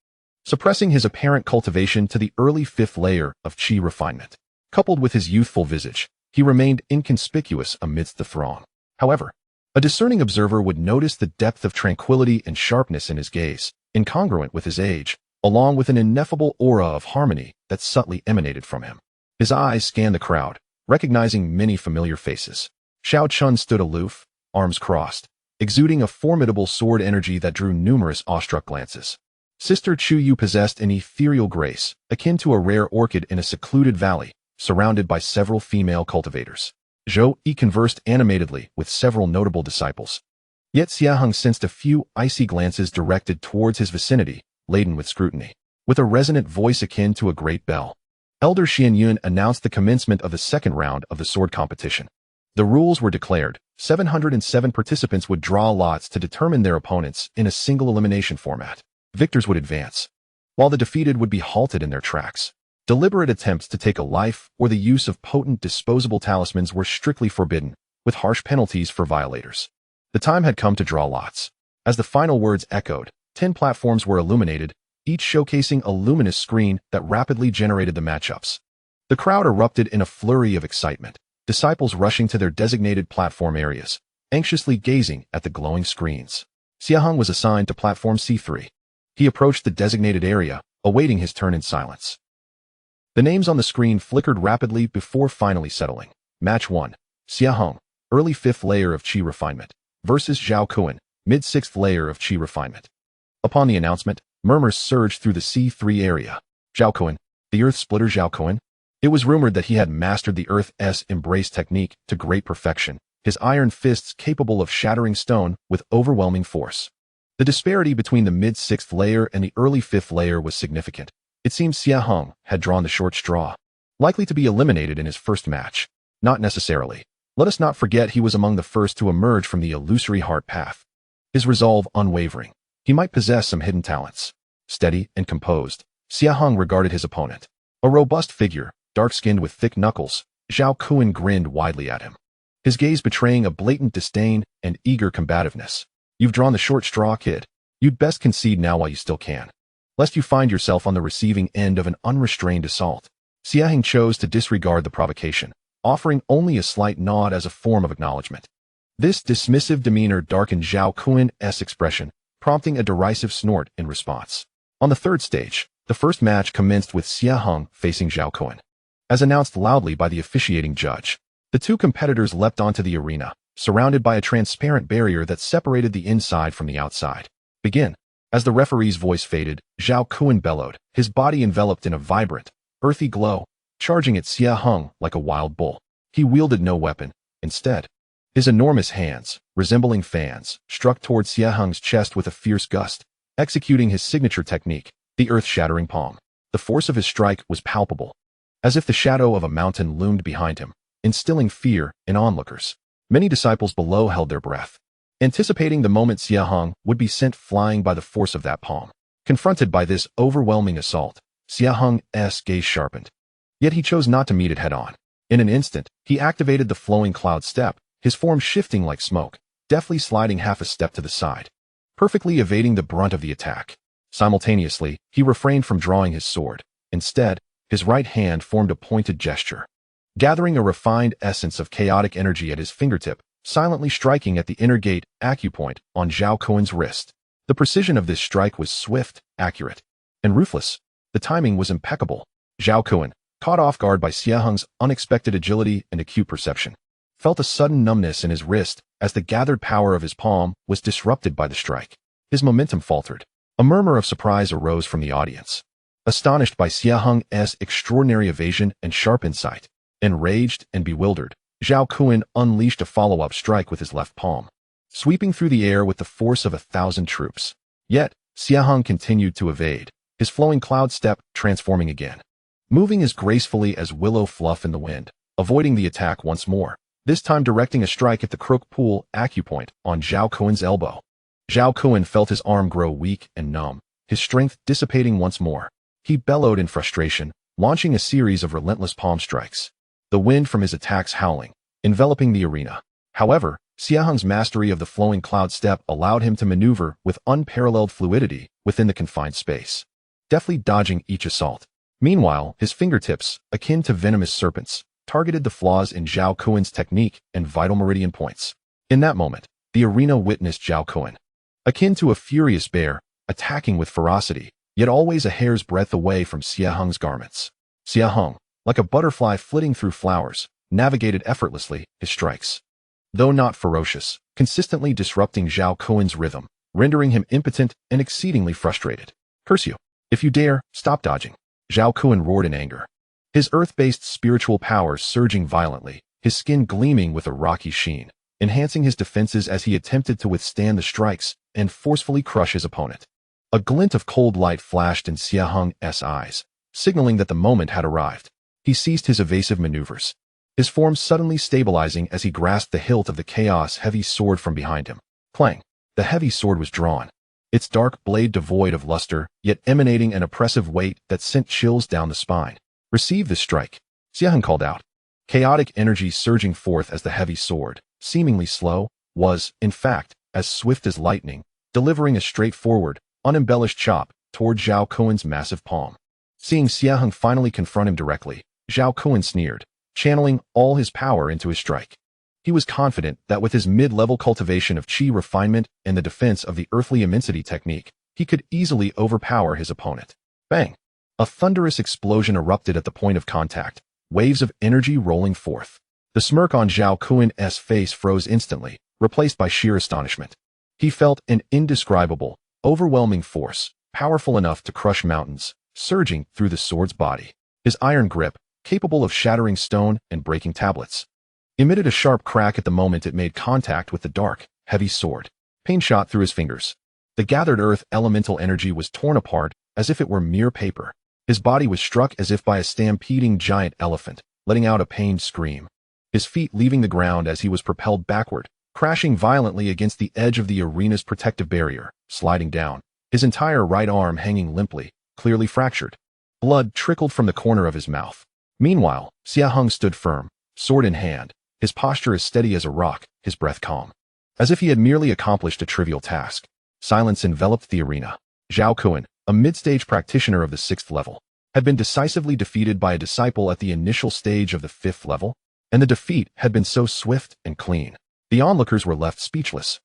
suppressing his apparent cultivation to the early fifth layer of chi refinement. Coupled with his youthful visage, he remained inconspicuous amidst the throng. However, a discerning observer would notice the depth of tranquility and sharpness in his gaze, incongruent with his age, along with an ineffable aura of harmony that subtly emanated from him. His eyes scanned the crowd, recognizing many familiar faces. Shao Chun stood aloof, arms crossed, exuding a formidable sword energy that drew numerous awestruck glances. Sister Chu Yu possessed an ethereal grace, akin to a rare orchid in a secluded valley, surrounded by several female cultivators. Zhou Yi conversed animatedly with several notable disciples. Yet Xie Heng sensed a few icy glances directed towards his vicinity, laden with scrutiny. With a resonant voice akin to a great bell, Elder Xianyun announced the commencement of the second round of the sword competition. The rules were declared. 707 participants would draw lots to determine their opponents in a single elimination format. Victors would advance, while the defeated would be halted in their tracks. Deliberate attempts to take a life or the use of potent disposable talismans were strictly forbidden, with harsh penalties for violators. The time had come to draw lots. As the final words echoed, 10 platforms were illuminated, each showcasing a luminous screen that rapidly generated the matchups. The crowd erupted in a flurry of excitement, disciples rushing to their designated platform areas, anxiously gazing at the glowing screens. Xie Heng was assigned to platform C3. He approached the designated area, awaiting his turn in silence. The names on the screen flickered rapidly before finally settling. Match 1. Xie Heng, early 5th layer of Qi refinement, versus Zhao Kuan, mid-6th layer of Qi refinement. Upon the announcement, murmurs surged through the C3 area. Zhao Kuan, the Earth Splitter Zhao Kuan? It was rumored that he had mastered the Earth's embrace technique to great perfection, his iron fists capable of shattering stone with overwhelming force. The disparity between the mid-6th layer and the early 5th layer was significant. It seemed Xie Heng had drawn the short straw. Likely to be eliminated in his first match. Not necessarily. Let us not forget he was among the first to emerge from the illusory heart path. His resolve unwavering. He might possess some hidden talents. Steady and composed, Xie Heng regarded his opponent. A robust figure, dark-skinned with thick knuckles, Zhao Kuan grinned widely at him, his gaze betraying a blatant disdain and eager combativeness. You've drawn the short straw, kid. You'd best concede now while you still can, lest you find yourself on the receiving end of an unrestrained assault. Xie Heng chose to disregard the provocation, offering only a slight nod as a form of acknowledgement. This dismissive demeanor darkened Zhao Kuan's expression, prompting a derisive snort in response. On the third stage, the first match commenced with Xie Heng facing Zhao Kuan. As announced loudly by the officiating judge, the two competitors leapt onto the arena, surrounded by a transparent barrier that separated the inside from the outside. Begin. As the referee's voice faded, Zhao Kuan bellowed, his body enveloped in a vibrant, earthy glow, charging at Xie Heng like a wild bull. He wielded no weapon. Instead, his enormous hands, resembling fans, struck toward Xie Heng's chest with a fierce gust, executing his signature technique, the earth-shattering palm. The force of his strike was palpable, as if the shadow of a mountain loomed behind him, instilling fear in onlookers. Many disciples below held their breath, anticipating the moment Xie Heng would be sent flying by the force of that palm. Confronted by this overwhelming assault, Xie Heng's gaze sharpened. Yet he chose not to meet it head-on. In an instant, he activated the flowing cloud step, his form shifting like smoke, deftly sliding half a step to the side, perfectly evading the brunt of the attack. Simultaneously, he refrained from drawing his sword. Instead, his right hand formed a pointed gesture, gathering a refined essence of chaotic energy at his fingertip, silently striking at the inner gate acupoint on Zhao Kuan's wrist. The precision of this strike was swift, accurate, and ruthless. The timing was impeccable. Zhao Kuan, caught off guard by Xie Heng's unexpected agility and acute perception, felt a sudden numbness in his wrist as the gathered power of his palm was disrupted by the strike. His momentum faltered. A murmur of surprise arose from the audience, astonished by Xie Heng's extraordinary evasion and sharp insight. Enraged and bewildered, Zhao Kuan unleashed a follow-up strike with his left palm, sweeping through the air with the force of 1,000 troops. Yet, Xie Heng continued to evade, his flowing cloud step transforming again, moving as gracefully as willow fluff in the wind, avoiding the attack once more, this time directing a strike at the crook pool acupoint on Zhao Kuan's elbow. Zhao Kuan felt his arm grow weak and numb, his strength dissipating once more. He bellowed in frustration, launching a series of relentless palm strikes, the wind from his attacks howling, enveloping the arena. However, Xie Heng's mastery of the flowing cloud step allowed him to maneuver with unparalleled fluidity within the confined space, deftly dodging each assault. Meanwhile, his fingertips, akin to venomous serpents, targeted the flaws in Zhao Kuan's technique and vital meridian points. In that moment, the arena witnessed Zhao Kuan, akin to a furious bear, attacking with ferocity, yet always a hair's breadth away from Xie Heng's garments. Xie Heng, like a butterfly flitting through flowers, navigated effortlessly his strikes, though not ferocious, consistently disrupting Zhao Kuan's rhythm, rendering him impotent and exceedingly frustrated. Curse you! If you dare, stop dodging! Zhao Kuan roared in anger, his earth-based spiritual powers surging violently, his skin gleaming with a rocky sheen, enhancing his defenses as he attempted to withstand the strikes and forcefully crush his opponent. A glint of cold light flashed in Xie Heng's eyes, signaling that the moment had arrived. He ceased his evasive maneuvers, his form suddenly stabilizing as he grasped the hilt of the chaos-heavy sword from behind him. Clang! The heavy sword was drawn, its dark blade devoid of luster, yet emanating an oppressive weight that sent chills down the spine. Receive this strike, Xie Heng called out, chaotic energy surging forth as the heavy sword, seemingly slow, was, in fact, as swift as lightning, delivering a straightforward, unembellished chop toward Zhao Kuen's massive palm. Seeing Xie Heng finally confront him directly, Zhao Kuen sneered, channeling all his power into his strike. He was confident that with his mid-level cultivation of qi refinement and the defense of the earthly immensity technique, he could easily overpower his opponent. Bang! A thunderous explosion erupted at the point of contact, waves of energy rolling forth. The smirk on Zhao Kuen's face froze instantly, replaced by sheer astonishment. He felt an indescribable, overwhelming force, powerful enough to crush mountains, surging through the sword's body. His iron grip, capable of shattering stone and breaking tablets, emitted a sharp crack at the moment it made contact with the dark, heavy sword. Pain shot through his fingers. The gathered earth elemental energy was torn apart as if it were mere paper. His body was struck as if by a stampeding giant elephant, letting out a pained scream. His feet leaving the ground as he was propelled backward, crashing violently against the edge of the arena's protective barrier, sliding down, his entire right arm hanging limply, clearly fractured. Blood trickled from the corner of his mouth. Meanwhile, Xie Heng stood firm, sword in hand, his posture as steady as a rock, his breath calm, as if he had merely accomplished a trivial task. Silence enveloped the arena. Zhao Kuen, a mid-stage practitioner of the 6th level, had been decisively defeated by a disciple at the initial stage of the 5th level, and the defeat had been so swift and clean. The onlookers were left speechless,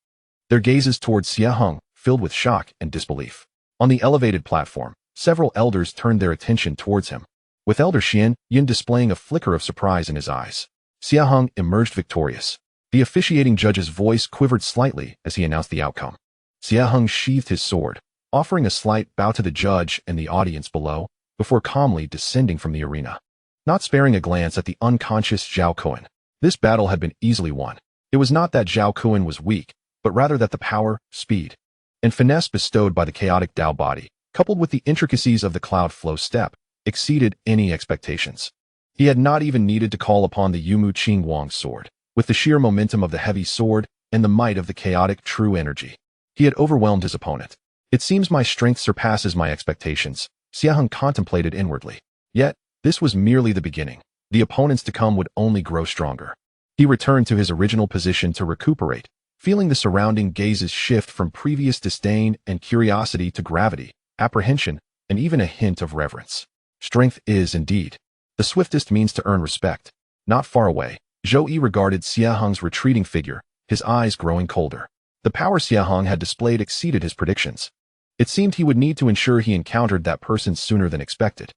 their gazes towards Xie Heng filled with shock and disbelief. On the elevated platform, several elders turned their attention towards him, with Elder Yin displaying a flicker of surprise in his eyes. Xie Heng emerged victorious. The officiating judge's voice quivered slightly as he announced the outcome. Xie Heng sheathed his sword, offering a slight bow to the judge and the audience below, before calmly descending from the arena, not sparing a glance at the unconscious Zhao Kuen. This battle had been easily won. It was not that Zhao Kuen was weak, but rather that the power, speed, and finesse bestowed by the chaotic Dao body, coupled with the intricacies of the cloud flow step, exceeded any expectations. He had not even needed to call upon the Yumu Qingguang's sword. With the sheer momentum of the heavy sword and the might of the chaotic true energy, he had overwhelmed his opponent. It seems my strength surpasses my expectations, Xie Heng contemplated inwardly. Yet, this was merely the beginning. The opponents to come would only grow stronger. He returned to his original position to recuperate, feeling the surrounding gazes shift from previous disdain and curiosity to gravity, apprehension, and even a hint of reverence. Strength is, indeed, the swiftest means to earn respect. Not far away, Zhou Yi regarded Xie Heng's retreating figure, his eyes growing colder. The power Xie Heng had displayed exceeded his predictions. It seemed he would need to ensure he encountered that person sooner than expected.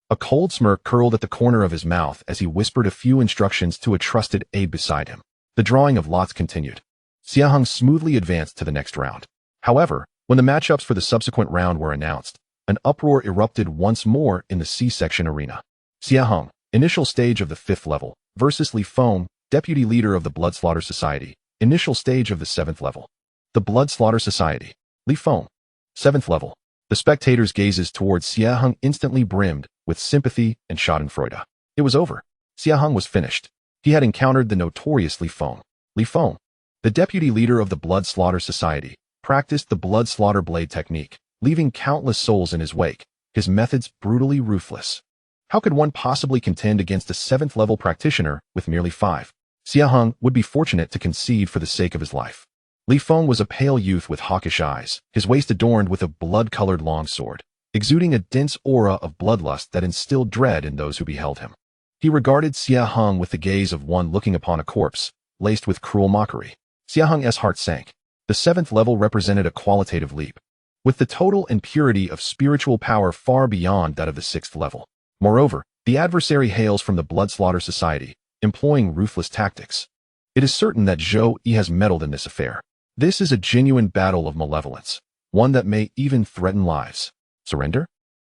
A cold smirk curled at the corner of his mouth as he whispered a few instructions to a trusted aide beside him. The drawing of lots continued. Xie Heng smoothly advanced to the next round. However, when the matchups for the subsequent round were announced, an uproar erupted once more in the C-section arena. Xie Heng, initial stage of the 5th level, versus Li Feng, deputy leader of the Blood Slaughter Society, initial stage of the 7th level. The Blood Slaughter Society, Li Feng, 7th level. The spectators' gazes towards Xie Heng instantly brimmed with sympathy and schadenfreude. It was over. Xie Heng was finished. He had encountered the notorious Li Feng. Li Feng, the deputy leader of the Blood Slaughter Society, practiced the blood slaughter blade technique, leaving countless souls in his wake, his methods brutally ruthless. How could one possibly contend against a 7th level practitioner with merely 5? Xie Heng would be fortunate to concede for the sake of his life. Li Feng was a pale youth with hawkish eyes, his waist adorned with a blood-colored longsword, exuding a dense aura of bloodlust that instilled dread in those who beheld him. He regarded Xie Heng with the gaze of one looking upon a corpse, laced with cruel mockery. Xie Heng's heart sank. The 7th level represented a qualitative leap, with the total and purity of spiritual power far beyond that of the 6th level. Moreover, the adversary hails from the Blood Slaughter Society, employing ruthless tactics. It is certain that Zhou Yi has meddled in this affair. This is a genuine battle of malevolence, one that may even threaten lives. Surrender?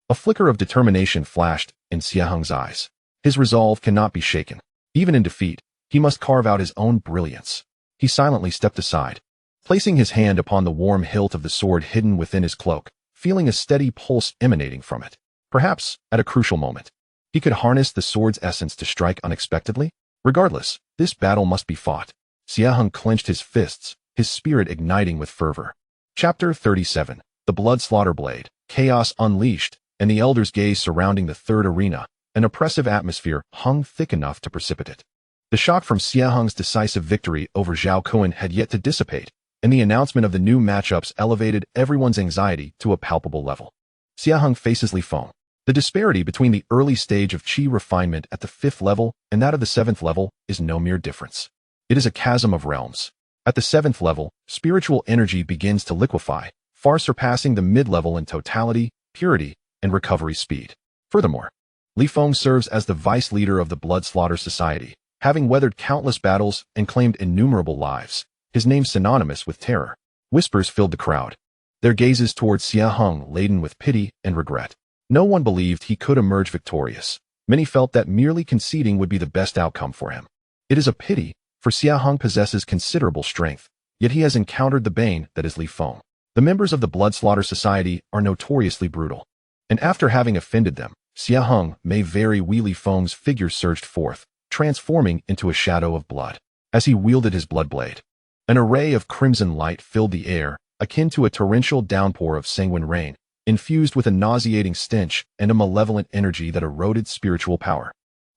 A flicker of determination flashed in Xie Heng's eyes. His resolve cannot be shaken. Even in defeat, he must carve out his own brilliance. He silently stepped aside, placing his hand upon the warm hilt of the sword hidden within his cloak, feeling a steady pulse emanating from it. Perhaps, at a crucial moment, he could harness the sword's essence to strike unexpectedly. Regardless, this battle must be fought. Xie Heng clenched his fists, his spirit igniting with fervor. Chapter 37. The Blood Slaughter Blade. Chaos unleashed, and the elders' gaze surrounding the third arena. An oppressive atmosphere hung thick enough to precipitate. The shock from Xie Heng's decisive victory over Zhao Kuen had yet to dissipate, and the announcement of the new matchups elevated everyone's anxiety to a palpable level. Xie Heng faces Li Feng. The disparity between the early stage of qi refinement at the 5th level and that of the 7th level is no mere difference. It is a chasm of realms. At the 7th level, spiritual energy begins to liquefy, far surpassing the mid-level in totality, purity, and recovery speed. Furthermore, Li Feng serves as the vice leader of the Blood Slaughter Society, having weathered countless battles and claimed innumerable lives, his name synonymous with terror. Whispers filled the crowd, their gazes towards Xie Heng laden with pity and regret. No one believed he could emerge victorious. Many felt that merely conceding would be the best outcome for him. It is a pity, for Xie Heng possesses considerable strength, yet he has encountered the bane that is Li Feng. The members of the Blood Slaughter Society are notoriously brutal, and after having offended them, Xie Heng may very well Li Feng's figure surged forth, transforming into a shadow of blood. As he wielded his blood blade, an array of crimson light filled the air, akin to a torrential downpour of sanguine rain, infused with a nauseating stench and a malevolent energy that eroded spiritual power.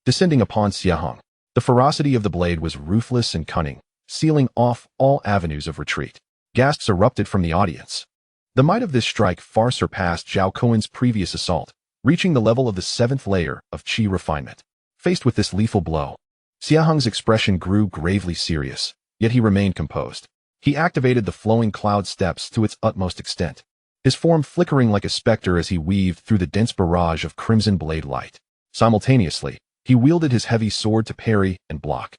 Descending upon Xie Heng, the ferocity of the blade was ruthless and cunning, sealing off all avenues of retreat. Gasps erupted from the audience. The might of this strike far surpassed Zhao Kuan's previous assault, reaching the level of the 7th layer of qi refinement. Faced with this lethal blow, Xie Heng's expression grew gravely serious, yet he remained composed. He activated the flowing cloud steps to its utmost extent, his form flickering like a specter as he weaved through the dense barrage of crimson blade light. Simultaneously, he wielded his heavy sword to parry and block,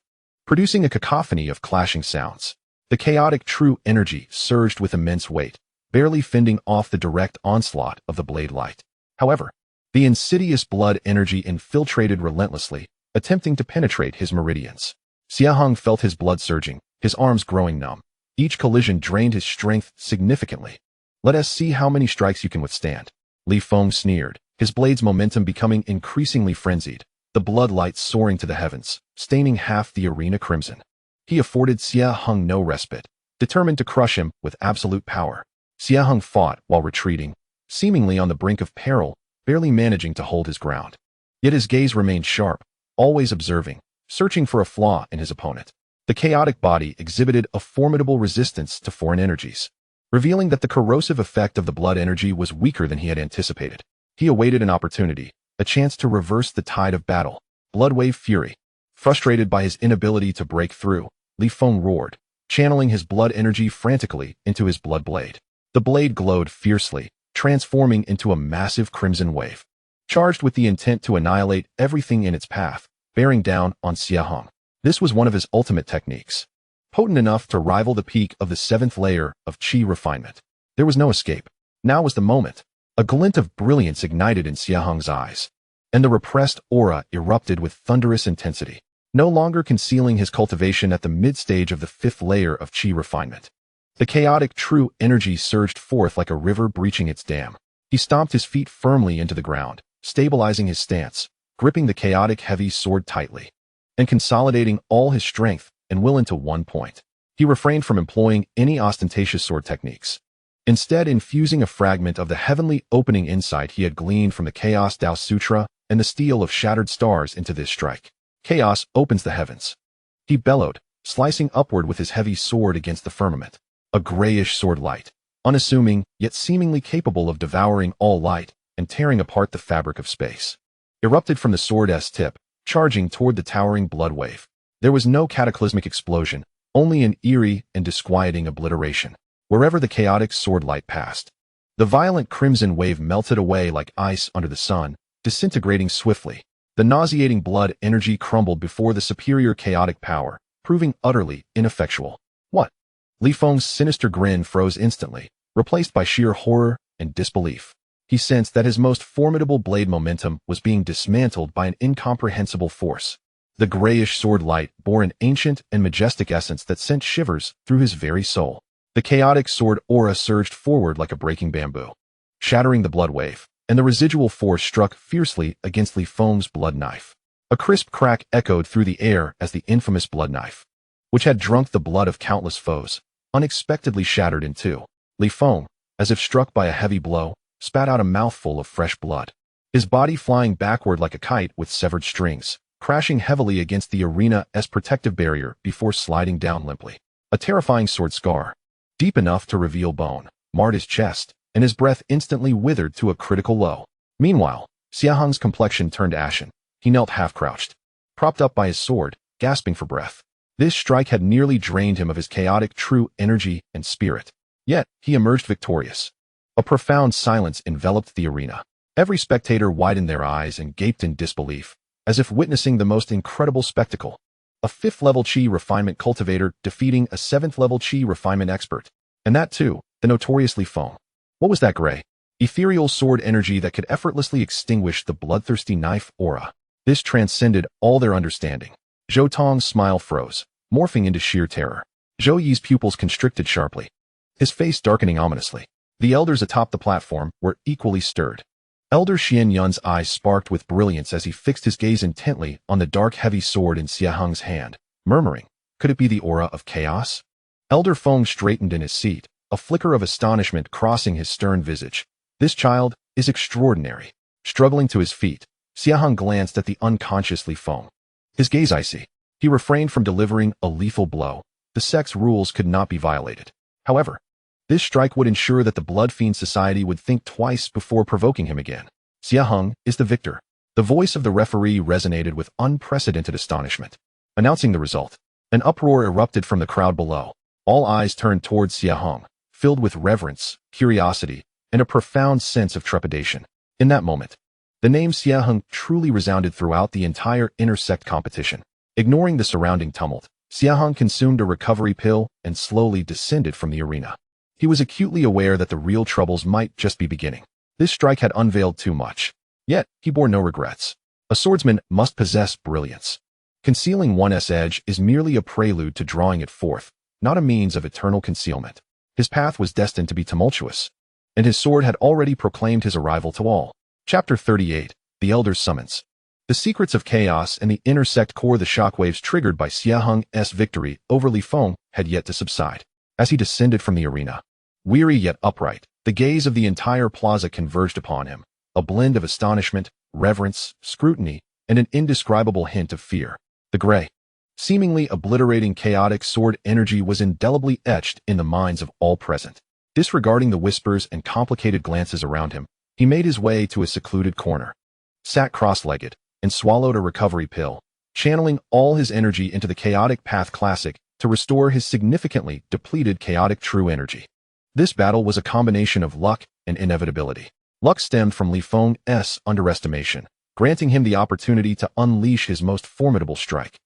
producing a cacophony of clashing sounds. The chaotic true energy surged with immense weight, barely fending off the direct onslaught of the blade light. However, the insidious blood energy infiltrated relentlessly, attempting to penetrate his meridians. Xie Heng felt his blood surging, his arms growing numb. Each collision drained his strength significantly. Let us see how many strikes you can withstand. Li Feng sneered, his blade's momentum becoming increasingly frenzied, the blood light soaring to the heavens, staining half the arena crimson. He afforded Xie Heng no respite, determined to crush him with absolute power. Xie Heng fought while retreating, seemingly on the brink of peril, barely managing to hold his ground. Yet his gaze remained sharp, always observing, searching for a flaw in his opponent. The chaotic body exhibited a formidable resistance to foreign energies, revealing that the corrosive effect of the blood energy was weaker than he had anticipated. He awaited an opportunity, a chance to reverse the tide of battle. Bloodwave fury. Frustrated by his inability to break through, Li Feng roared, channeling his blood energy frantically into his blood blade. The blade glowed fiercely, transforming into a massive crimson wave, charged with the intent to annihilate everything in its path, bearing down on Xie Heng. This was one of his ultimate techniques, potent enough to rival the peak of the 7th layer of qi refinement. There was no escape. Now was the moment. A glint of brilliance ignited in Xie Heng's eyes, and the repressed aura erupted with thunderous intensity, no longer concealing his cultivation at the mid-stage of the 5th layer of qi refinement. The chaotic true energy surged forth like a river breaching its dam. He stomped his feet firmly into the ground, stabilizing his stance, gripping the chaotic heavy sword tightly, and consolidating all his strength and will into one point. He refrained from employing any ostentatious sword techniques, instead infusing a fragment of the heavenly opening insight he had gleaned from the Chaos Tao Sutra and the steel of shattered stars into this strike. Chaos opens the heavens. He bellowed, slicing upward with his heavy sword against the firmament. A grayish sword light, unassuming yet seemingly capable of devouring all light and tearing apart the fabric of space, erupted from the sword's tip, charging toward the towering blood wave. There was no cataclysmic explosion, only an eerie and disquieting obliteration. Wherever the chaotic sword light passed, the violent crimson wave melted away like ice under the sun, disintegrating swiftly. The nauseating blood energy crumbled before the superior chaotic power, proving utterly ineffectual. What? Li Feng's sinister grin froze instantly, replaced by sheer horror and disbelief. He sensed that his most formidable blade momentum was being dismantled by an incomprehensible force. The grayish sword light bore an ancient and majestic essence that sent shivers through his very soul. The chaotic sword aura surged forward like a breaking bamboo, shattering the blood wave, and the residual force struck fiercely against Li Feng's blood knife. A crisp crack echoed through the air as the infamous blood knife, which had drunk the blood of countless foes, unexpectedly shattered in two. Li Feng, as if struck by a heavy blow, spat out a mouthful of fresh blood, his body flying backward like a kite with severed strings, crashing heavily against the arena's protective barrier before sliding down limply. A terrifying sword scar, deep enough to reveal bone, marred his chest, and his breath instantly withered to a critical low. Meanwhile, Xie Heng's complexion turned ashen. He knelt half-crouched, propped up by his sword, gasping for breath. This strike had nearly drained him of his chaotic true energy and spirit. Yet, he emerged victorious. A profound silence enveloped the arena. Every spectator widened their eyes and gaped in disbelief, as if witnessing the most incredible spectacle. A 5th-level Qi refinement cultivator defeating a 7th-level Qi refinement expert. And that too, the notoriously Feng. What was that gray, ethereal sword energy that could effortlessly extinguish the bloodthirsty knife aura? This transcended all their understanding. Zhou Tong's smile froze, morphing into sheer terror. Zhou Yi's pupils constricted sharply, his face darkening ominously. The elders atop the platform were equally stirred. Elder Xian Yun's eyes sparked with brilliance as he fixed his gaze intently on the dark heavy sword in Xie Heng's hand, murmuring, "Could it be the aura of chaos?" Elder Feng straightened in his seat, a flicker of astonishment crossing his stern visage. "This child is extraordinary." Struggling to his feet, Xie Heng glanced at the unconscious Li Feng. His gaze icy. He refrained from delivering a lethal blow. The sect's rules could not be violated. However, this strike would ensure that the Blood Fiend Society would think twice before provoking him again. Xie Heng is the victor. The voice of the referee resonated with unprecedented astonishment. Announcing the result, an uproar erupted from the crowd below. All eyes turned towards Xie Heng, filled with reverence, curiosity, and a profound sense of trepidation. In that moment, the name Xie Heng truly resounded throughout the entire inter-sect competition. Ignoring the surrounding tumult, Xie Heng consumed a recovery pill and slowly descended from the arena. He was acutely aware that the real troubles might just be beginning. This strike had unveiled too much. Yet, he bore no regrets. A swordsman must possess brilliance. Concealing one's edge is merely a prelude to drawing it forth, not a means of eternal concealment. His path was destined to be tumultuous, and his sword had already proclaimed his arrival to all. Chapter 38, The Elder's Summons. The secrets of chaos and the intersect core the shockwaves triggered by Xie Heng's victory over Li Feng had yet to subside. As he descended from the arena, weary yet upright, the gaze of the entire plaza converged upon him, a blend of astonishment, reverence, scrutiny, and an indescribable hint of fear. The gray, seemingly obliterating chaotic sword energy was indelibly etched in the minds of all present. Disregarding the whispers and complicated glances around him, he made his way to a secluded corner, sat cross-legged, and swallowed a recovery pill, channeling all his energy into the Chaotic Path Classic to restore his significantly depleted chaotic true energy. This battle was a combination of luck and inevitability. Luck stemmed from Li Feng's underestimation, granting him the opportunity to unleash his most formidable strike.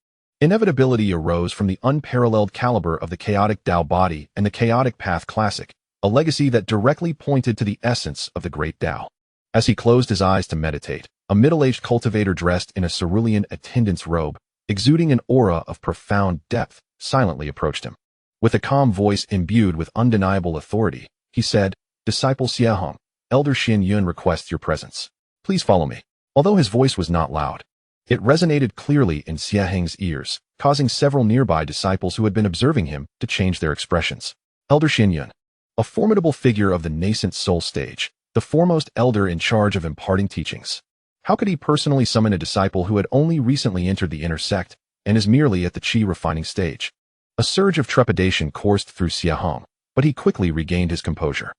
Inevitability arose from the unparalleled caliber of the chaotic Dao body and the Chaotic Path Classic, a legacy that directly pointed to the essence of the great Dao. As he closed his eyes to meditate, a middle-aged cultivator dressed in a cerulean attendant's robe, exuding an aura of profound depth, silently approached him. With a calm voice imbued with undeniable authority, he said, "Disciple Xie Heng, Elder Xian Yun requests your presence. Please follow me." Although his voice was not loud, it resonated clearly in Xie Heng's ears, causing several nearby disciples who had been observing him to change their expressions. Elder Xian Yun, a formidable figure of the nascent soul stage, the foremost elder in charge of imparting teachings. How could he personally summon a disciple who had only recently entered the inner sect and is merely at the Qi refining stage? A surge of trepidation coursed through Xie Heng, but he quickly regained his composure.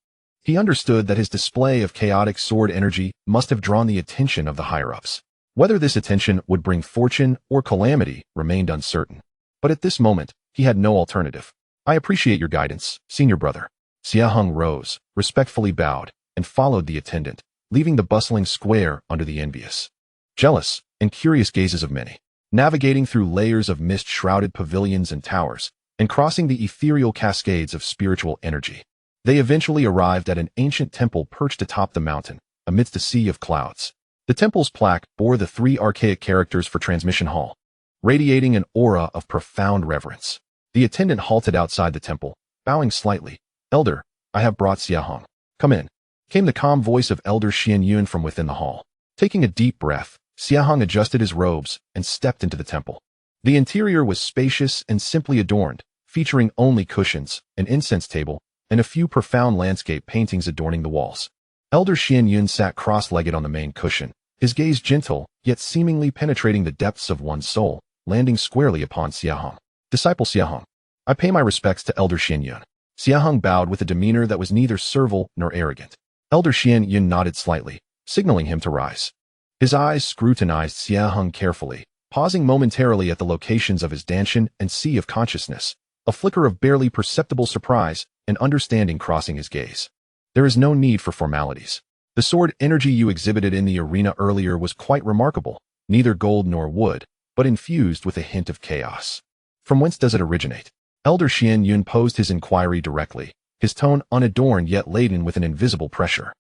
He understood that his display of chaotic sword energy must have drawn the attention of the higher-ups. Whether this attention would bring fortune or calamity remained uncertain. But at this moment, he had no alternative. "I appreciate your guidance, senior brother." Xie Heng rose, respectfully bowed, and followed the attendant, leaving the bustling square under the envious, jealous, and curious gazes of many. Navigating through layers of mist-shrouded pavilions and towers, and crossing the ethereal cascades of spiritual energy, they eventually arrived at an ancient temple perched atop the mountain, amidst a sea of clouds. The temple's plaque bore the 3 archaic characters for Transmission Hall, radiating an aura of profound reverence. The attendant halted outside the temple, bowing slightly. "Elder, I have brought Xie Heng. Come in," came the calm voice of Elder Xian Yun from within the hall. Taking a deep breath, Xie Heng adjusted his robes and stepped into the temple. The interior was spacious and simply adorned, featuring only cushions, an incense table, and a few profound landscape paintings adorning the walls. Elder Xian Yun sat cross-legged on the main cushion, his gaze gentle, yet seemingly penetrating the depths of one's soul, landing squarely upon Xie Heng. "Disciple Xie Heng, I pay my respects to Elder Xian Yun." Xie Heng bowed with a demeanor that was neither servile nor arrogant. Elder Xian Yun nodded slightly, signaling him to rise. His eyes scrutinized Xie Heng carefully, pausing momentarily at the locations of his Danshan and sea of consciousness, a flicker of barely perceptible surprise and understanding crossing his gaze. There is no need for formalities. The sword energy you exhibited in the arena earlier was quite remarkable, neither gold nor wood, but infused with a hint of chaos. From whence does it originate? Elder Xian Yun posed his inquiry directly, his tone unadorned yet laden with an invisible pressure.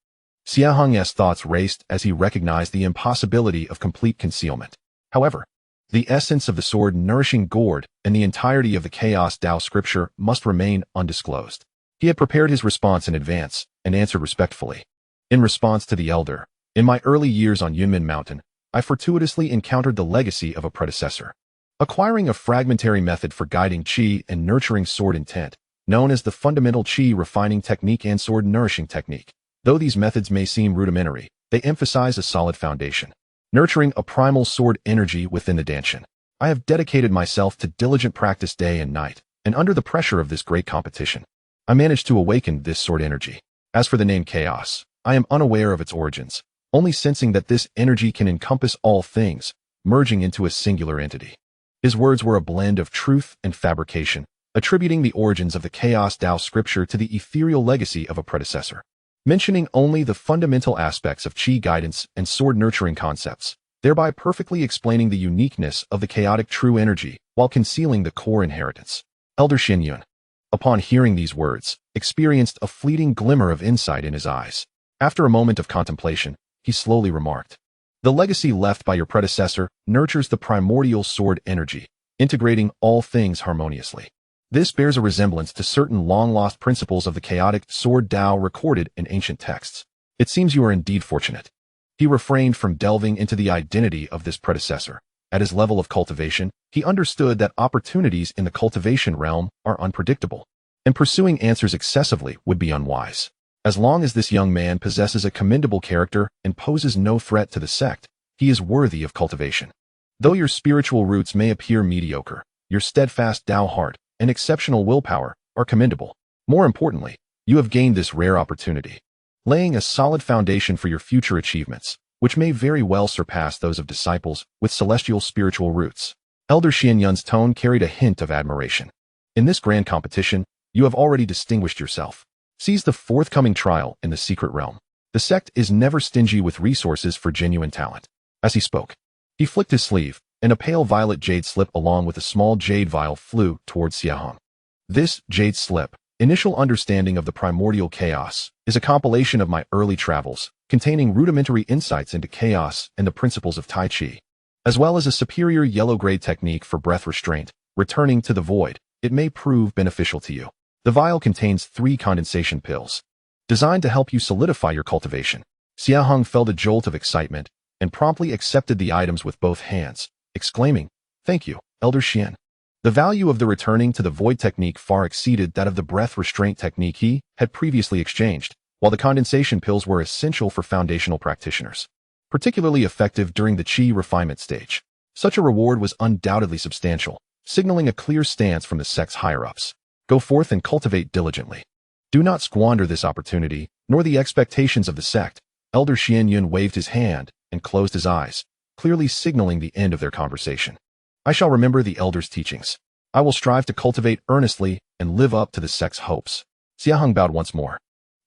Xie Heng's thoughts raced as he recognized the impossibility of complete concealment. However, the essence of the sword nourishing gourd and the entirety of the Chaos Tao scripture must remain undisclosed. He had prepared his response in advance and answered respectfully. In response to the elder, in my early years on Yunmin Mountain, I fortuitously encountered the legacy of a predecessor. Acquiring a fragmentary method for guiding qi and nurturing sword intent, known as the fundamental qi refining technique and sword nourishing technique. Though these methods may seem rudimentary, they emphasize a solid foundation, nurturing a primal sword energy within the Danshan. I have dedicated myself to diligent practice day and night, and under the pressure of this great competition, I managed to awaken this sword energy. As for the name Chaos, I am unaware of its origins, only sensing that this energy can encompass all things, merging into a singular entity. His words were a blend of truth and fabrication, attributing the origins of the Chaos Tao scripture to the ethereal legacy of a predecessor, mentioning only the fundamental aspects of qi guidance and sword nurturing concepts, thereby perfectly explaining the uniqueness of the chaotic true energy while concealing the core inheritance. Elder Xian Yun, upon hearing these words, experienced a fleeting glimmer of insight in his eyes. After a moment of contemplation, he slowly remarked, "The legacy left by your predecessor nurtures the primordial sword energy, integrating all things harmoniously. This bears a resemblance to certain long-lost principles of the chaotic sword Tao recorded in ancient texts. It seems you are indeed fortunate." He refrained from delving into the identity of this predecessor. At his level of cultivation, he understood that opportunities in the cultivation realm are unpredictable, and pursuing answers excessively would be unwise. As long as this young man possesses a commendable character and poses no threat to the sect, he is worthy of cultivation. Though your spiritual roots may appear mediocre, your steadfast Tao heart and exceptional willpower are commendable. More importantly, you have gained this rare opportunity, laying a solid foundation for your future achievements, which may very well surpass those of disciples with celestial spiritual roots. Elder Xian Yun's tone carried a hint of admiration. In this grand competition, you have already distinguished yourself. Seize the forthcoming trial in the secret realm. The sect is never stingy with resources for genuine talent. As he spoke, he flicked his sleeve, and a pale violet jade slip along with a small jade vial flew towards Xie Heng. This jade slip, initial understanding of the primordial chaos, is a compilation of my early travels, containing rudimentary insights into chaos and the principles of Tai Chi, as well as a superior yellow-grade technique for breath restraint, returning to the void. It may prove beneficial to you. The vial contains 3 condensation pills, designed to help you solidify your cultivation. Xie Heng felt a jolt of excitement and promptly accepted the items with both hands, exclaiming, "Thank you, Elder Xian." The value of the returning to the void technique far exceeded that of the breath restraint technique he had previously exchanged, while the condensation pills were essential for foundational practitioners, particularly effective during the qi refinement stage. Such a reward was undoubtedly substantial, signaling a clear stance from the sect's higher-ups. Go forth and cultivate diligently. Do not squander this opportunity, nor the expectations of the sect. Elder Xian Yun waved his hand and closed his eyes, clearly signaling the end of their conversation. I shall remember the elder's teachings. I will strive to cultivate earnestly and live up to the sect's hopes. Xie Heng bowed once more,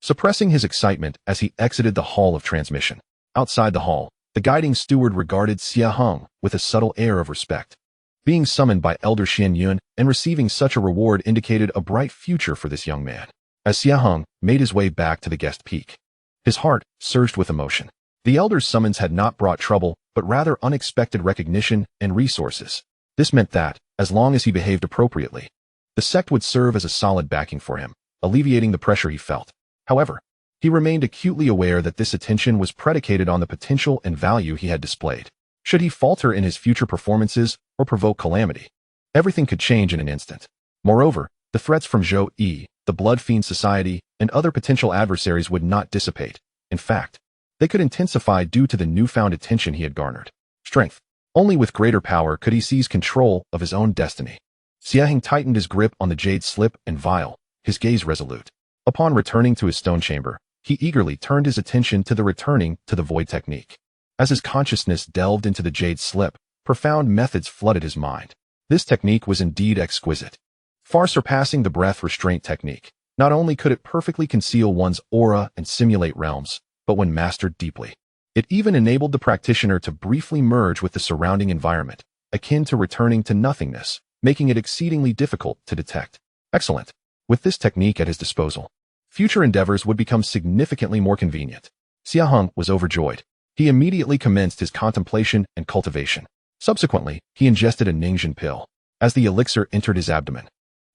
suppressing his excitement as he exited the hall of transmission. Outside the hall, the guiding steward regarded Xie Heng with a subtle air of respect. Being summoned by Elder Xian Yun and receiving such a reward indicated a bright future for this young man. As Xie Heng made his way back to the guest peak, his heart surged with emotion. The elder's summons had not brought trouble, but rather unexpected recognition and resources. This meant that, as long as he behaved appropriately, the sect would serve as a solid backing for him, alleviating the pressure he felt. However, he remained acutely aware that this attention was predicated on the potential and value he had displayed. Should he falter in his future performances or provoke calamity, everything could change in an instant. Moreover, the threats from Zhou Yi, the Blood Fiend Society, and other potential adversaries would not dissipate. In fact, they could intensify due to the newfound attention he had garnered. Strength. Only with greater power could he seize control of his own destiny. Xie Heng tightened his grip on the jade slip and vial, his gaze resolute. Upon returning to his stone chamber, he eagerly turned his attention to the returning to the void technique. As his consciousness delved into the jade slip, profound methods flooded his mind. This technique was indeed exquisite, far surpassing the breath restraint technique. Not only could it perfectly conceal one's aura and simulate realms, but when mastered deeply, it even enabled the practitioner to briefly merge with the surrounding environment, akin to returning to nothingness, making it exceedingly difficult to detect. Excellent. With this technique at his disposal, future endeavors would become significantly more convenient. Xie Heng was overjoyed. He immediately commenced his contemplation and cultivation. Subsequently, he ingested a Ningxian pill. As the elixir entered his abdomen,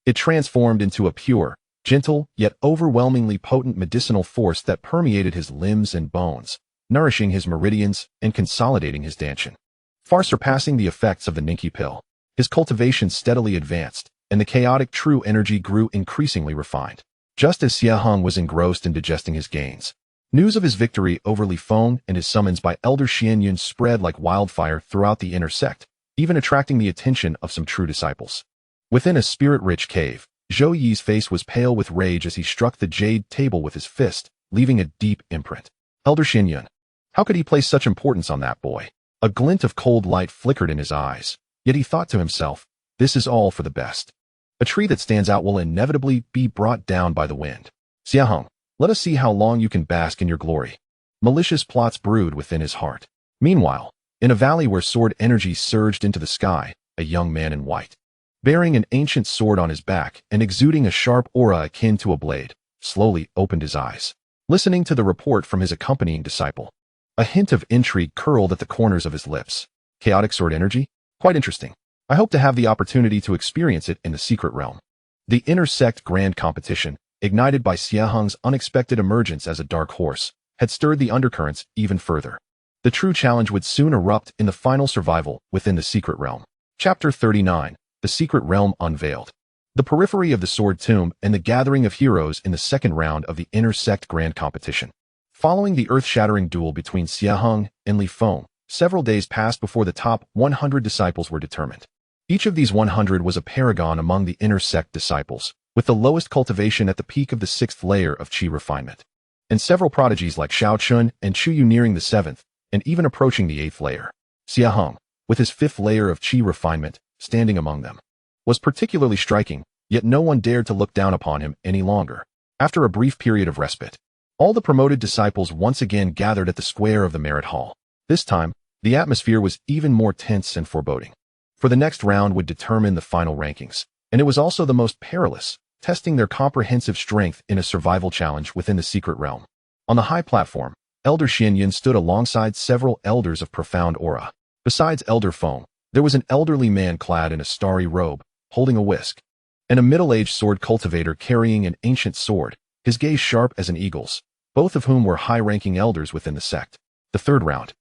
it transformed into a pure, gentle, yet overwhelmingly potent medicinal force that permeated his limbs and bones, nourishing his meridians and consolidating his dantian. Far surpassing the effects of the Ningxi pill, his cultivation steadily advanced, and the chaotic true energy grew increasingly refined. Just as Xie Heng was engrossed in digesting his gains, news of his victory over Li Feng and his summons by Elder Xianyun spread like wildfire throughout the inner sect, even attracting the attention of some true disciples. Within a spirit-rich cave, Zhou Yi's face was pale with rage as he struck the jade table with his fist, leaving a deep imprint. Elder Xianyun, how could he place such importance on that boy? A glint of cold light flickered in his eyes, yet he thought to himself, this is all for the best. A tree that stands out will inevitably be brought down by the wind. Xie Heng, let us see how long you can bask in your glory. Malicious plots brewed within his heart. Meanwhile, in a valley where sword energy surged into the sky, a young man in white, bearing an ancient sword on his back and exuding a sharp aura akin to a blade, slowly opened his eyes. Listening to the report from his accompanying disciple, a hint of intrigue curled at the corners of his lips. Chaotic sword energy? Quite interesting. I hope to have the opportunity to experience it in the secret realm. The inner sect grand competition, ignited by Xie Heng's unexpected emergence as a dark horse, had stirred the undercurrents even further. The true challenge would soon erupt in the final survival within the secret realm. Chapter 39. The Secret Realm Unveiled. The periphery of the Sword Tomb and the gathering of heroes in the second round of the inner sect grand competition. Following the earth-shattering duel between Xie Heng and Li Feng, several days passed before the top 100 disciples were determined. Each of these 100 was a paragon among the inner sect disciples, with the lowest cultivation at the peak of the 6th layer of qi refinement, and several prodigies like Shao Chun and Chu Yu nearing the 7th, and even approaching the 8th layer. Xie Heng, with his 5th layer of qi refinement, standing among them, was particularly striking, yet no one dared to look down upon him any longer. After a brief period of respite, all the promoted disciples once again gathered at the square of the Merit Hall. This time, the atmosphere was even more tense and foreboding. For the next round would determine the final rankings, and it was also the most perilous, testing their comprehensive strength in a survival challenge within the secret realm. On the high platform, Elder Xianyun stood alongside several elders of profound aura. Besides Elder Feng, there was an elderly man clad in a starry robe, holding a whisk, and a middle-aged sword cultivator carrying an ancient sword, his gaze sharp as an eagle's, both of whom were high-ranking elders within the sect. The third round,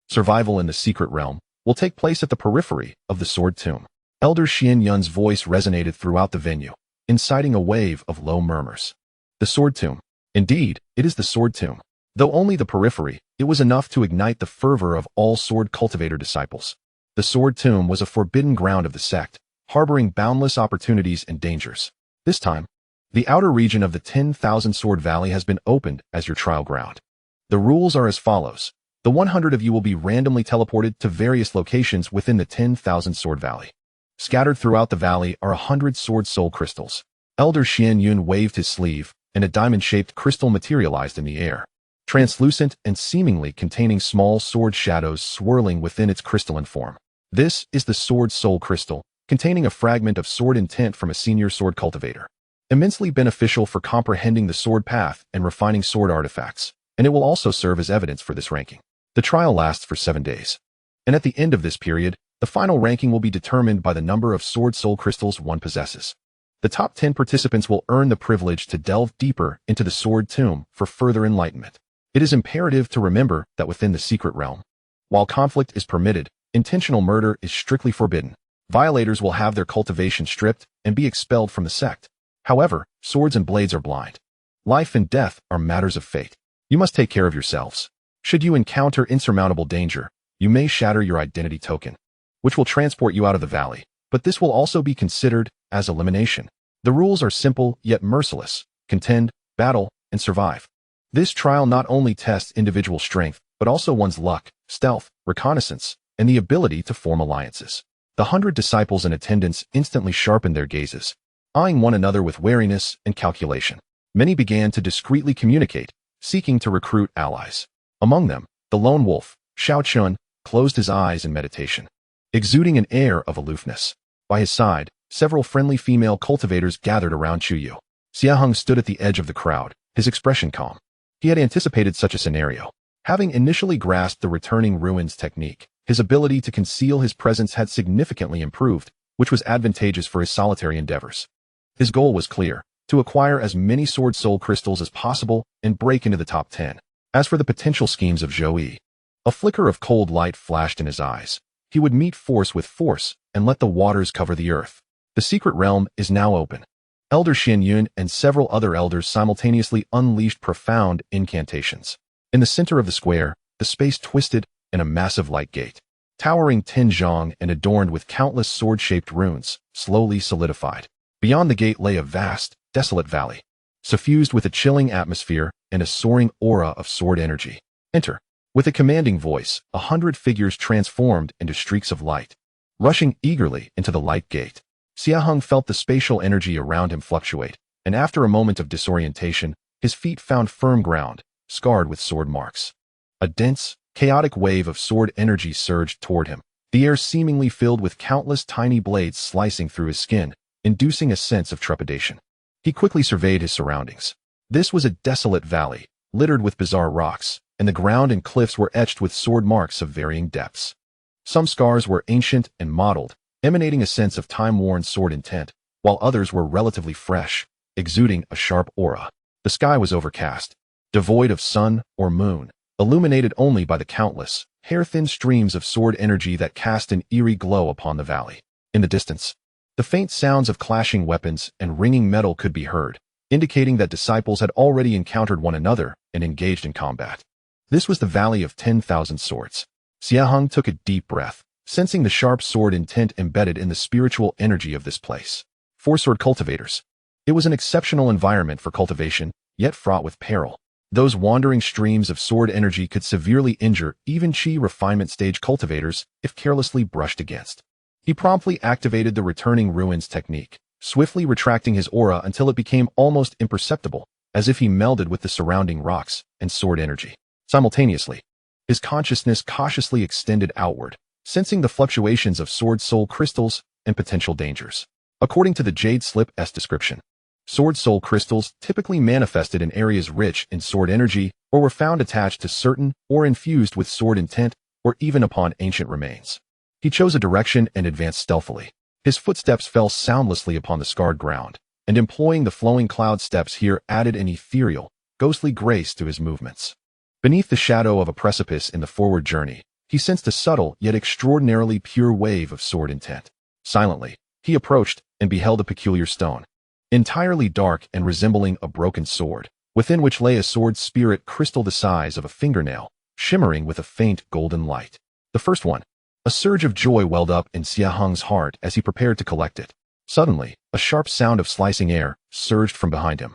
survival in the secret realm, will take place at the periphery of the Sword Tomb. Elder Xianyun's voice resonated throughout the venue, inciting a wave of low murmurs. The Sword Tomb. Indeed, it is the Sword Tomb. Though only the periphery, it was enough to ignite the fervor of all sword cultivator disciples. The Sword Tomb was a forbidden ground of the sect, harboring boundless opportunities and dangers. This time, the outer region of the 10,000 Sword Valley has been opened as your trial ground. The rules are as follows. The 100 of you will be randomly teleported to various locations within the 10,000 Sword Valley. Scattered throughout the valley are 100 sword soul crystals. Elder Xianyun waved his sleeve, and a diamond-shaped crystal materialized in the air, translucent and seemingly containing small sword shadows swirling within its crystalline form. This is the Sword Soul Crystal, containing a fragment of sword intent from a senior sword cultivator. Immensely beneficial for comprehending the sword path and refining sword artifacts, and it will also serve as evidence for this ranking. The trial lasts for 7 days, and at the end of this period, the final ranking will be determined by the number of Sword Soul Crystals one possesses. The top 10 participants will earn the privilege to delve deeper into the Sword Tomb for further enlightenment. It is imperative to remember that within the secret realm, while conflict is permitted, intentional murder is strictly forbidden. Violators will have their cultivation stripped and be expelled from the sect. However, swords and blades are blind. Life and death are matters of fate. You must take care of yourselves. Should you encounter insurmountable danger, you may shatter your identity token, which will transport you out of the valley, but this will also be considered as elimination. The rules are simple yet merciless: contend, battle, and survive. This trial not only tests individual strength, but also one's luck, stealth, reconnaissance, and the ability to form alliances. The 100 disciples in attendance instantly sharpened their gazes, eyeing one another with wariness and calculation. Many began to discreetly communicate, seeking to recruit allies. Among them, the lone wolf, Xiao Chun, closed his eyes in meditation, exuding an air of aloofness. By his side, several friendly female cultivators gathered around Chuyu. Xie Heng stood at the edge of the crowd, his expression calm. He had anticipated such a scenario. Having initially grasped the returning ruins technique, his ability to conceal his presence had significantly improved, which was advantageous for his solitary endeavors. His goal was clear: to acquire as many sword soul crystals as possible and break into the top 10. As for the potential schemes of Zhou, a flicker of cold light flashed in his eyes. He would meet force with force and let the waters cover the earth. The secret realm is now open. Elder Xin Yun and several other elders simultaneously unleashed profound incantations. In the center of the square, the space twisted and a massive light gate, towering 10 zhang and adorned with countless sword-shaped runes, slowly solidified. Beyond the gate lay a vast, desolate valley, suffused with a chilling atmosphere and a soaring aura of sword energy. Enter. With a commanding voice, 100 figures transformed into streaks of light, rushing eagerly into the light gate. Xie Heng felt the spatial energy around him fluctuate, and after a moment of disorientation, his feet found firm ground, scarred with sword marks. A dense, chaotic wave of sword energy surged toward him, the air seemingly filled with countless tiny blades slicing through his skin, inducing a sense of trepidation. He quickly surveyed his surroundings. This was a desolate valley, littered with bizarre rocks, and the ground and cliffs were etched with sword marks of varying depths. Some scars were ancient and mottled, emanating a sense of time-worn sword intent, while others were relatively fresh, exuding a sharp aura. The sky was overcast, devoid of sun or moon, illuminated only by the countless, hair-thin streams of sword energy that cast an eerie glow upon the valley. In the distance, the faint sounds of clashing weapons and ringing metal could be heard, indicating that disciples had already encountered one another and engaged in combat. This was the Valley of 10,000 Swords. Xie Heng took a deep breath, sensing the sharp sword intent embedded in the spiritual energy of this place. 4 sword cultivators. It was an exceptional environment for cultivation, yet fraught with peril. Those wandering streams of sword energy could severely injure even Qi refinement stage cultivators if carelessly brushed against. He promptly activated the returning ruins technique, swiftly retracting his aura until it became almost imperceptible, as if he melded with the surrounding rocks and sword energy. Simultaneously, his consciousness cautiously extended outward, sensing the fluctuations of sword soul crystals and potential dangers. According to the Jade Slip S description, sword soul crystals typically manifested in areas rich in sword energy or were found attached to certain or infused with sword intent or even upon ancient remains. He chose a direction and advanced stealthily. His footsteps fell soundlessly upon the scarred ground, and employing the flowing cloud steps here added an ethereal, ghostly grace to his movements. Beneath the shadow of a precipice in the forward journey, he sensed a subtle yet extraordinarily pure wave of sword intent. Silently, he approached and beheld a peculiar stone, entirely dark and resembling a broken sword, within which lay a sword spirit crystal the size of a fingernail, shimmering with a faint golden light. The first one. A surge of joy welled up in Xie Heng's heart as he prepared to collect it. Suddenly, a sharp sound of slicing air surged from behind him.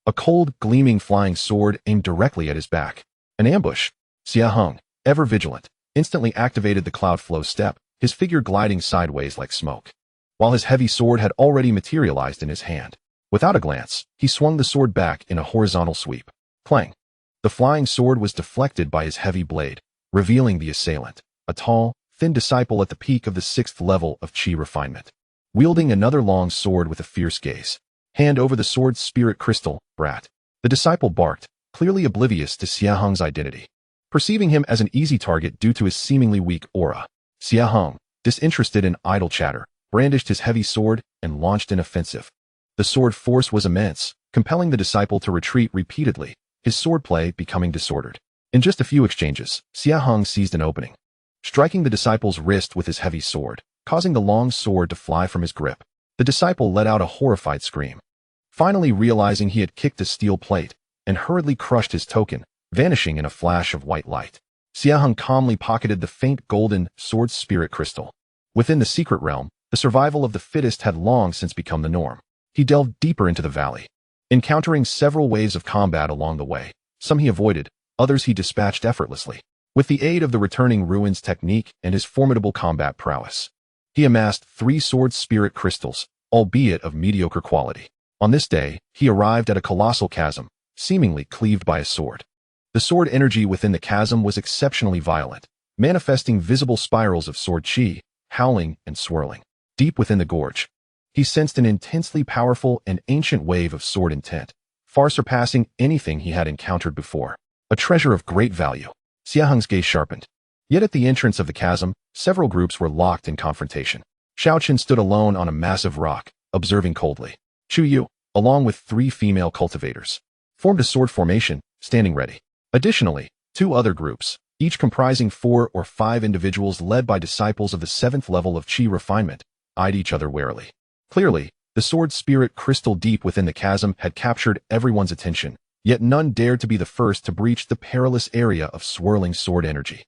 A cold, gleaming flying sword aimed directly at his back. An ambush. Xie Heng, ever vigilant, instantly activated the cloud flow step, his figure gliding sideways like smoke, while his heavy sword had already materialized in his hand. Without a glance, he swung the sword back in a horizontal sweep. Clang! The flying sword was deflected by his heavy blade, revealing the assailant, a tall, thin disciple at the peak of the 6th level of Qi refinement, wielding another long sword with a fierce gaze. Hand over the sword's spirit crystal, brat. The disciple barked, clearly oblivious to Xie Heng's identity. Perceiving him as an easy target due to his seemingly weak aura, Xie Heng, disinterested in idle chatter, brandished his heavy sword and launched an offensive. The sword force was immense, compelling the disciple to retreat repeatedly, his swordplay becoming disordered. In just a few exchanges, Xie Heng seized an opening, striking the disciple's wrist with his heavy sword, causing the long sword to fly from his grip. The disciple let out a horrified scream, finally realizing he had kicked a steel plate, and hurriedly crushed his token, vanishing in a flash of white light. Xie Heng calmly pocketed the faint golden sword spirit crystal. Within the secret realm, the survival of the fittest had long since become the norm. He delved deeper into the valley, encountering several waves of combat along the way. Some he avoided, others he dispatched effortlessly. With the aid of the returning ruins technique and his formidable combat prowess, he amassed 3 sword spirit crystals, albeit of mediocre quality. On this day, he arrived at a colossal chasm, seemingly cleaved by a sword. The sword energy within the chasm was exceptionally violent, manifesting visible spirals of sword chi, howling and swirling. Deep within the gorge, he sensed an intensely powerful and ancient wave of sword intent, far surpassing anything he had encountered before. A treasure of great value. Xie Heng's gaze sharpened. Yet at the entrance of the chasm, several groups were locked in confrontation. Xiaoqin stood alone on a massive rock, observing coldly. Chu Yu, along with 3 female cultivators, formed a sword formation, standing ready. Additionally, 2 other groups, each comprising 4 or 5 individuals led by disciples of the 7th level of Qi refinement, eyed each other warily. Clearly, the sword spirit crystal deep within the chasm had captured everyone's attention, yet none dared to be the first to breach the perilous area of swirling sword energy.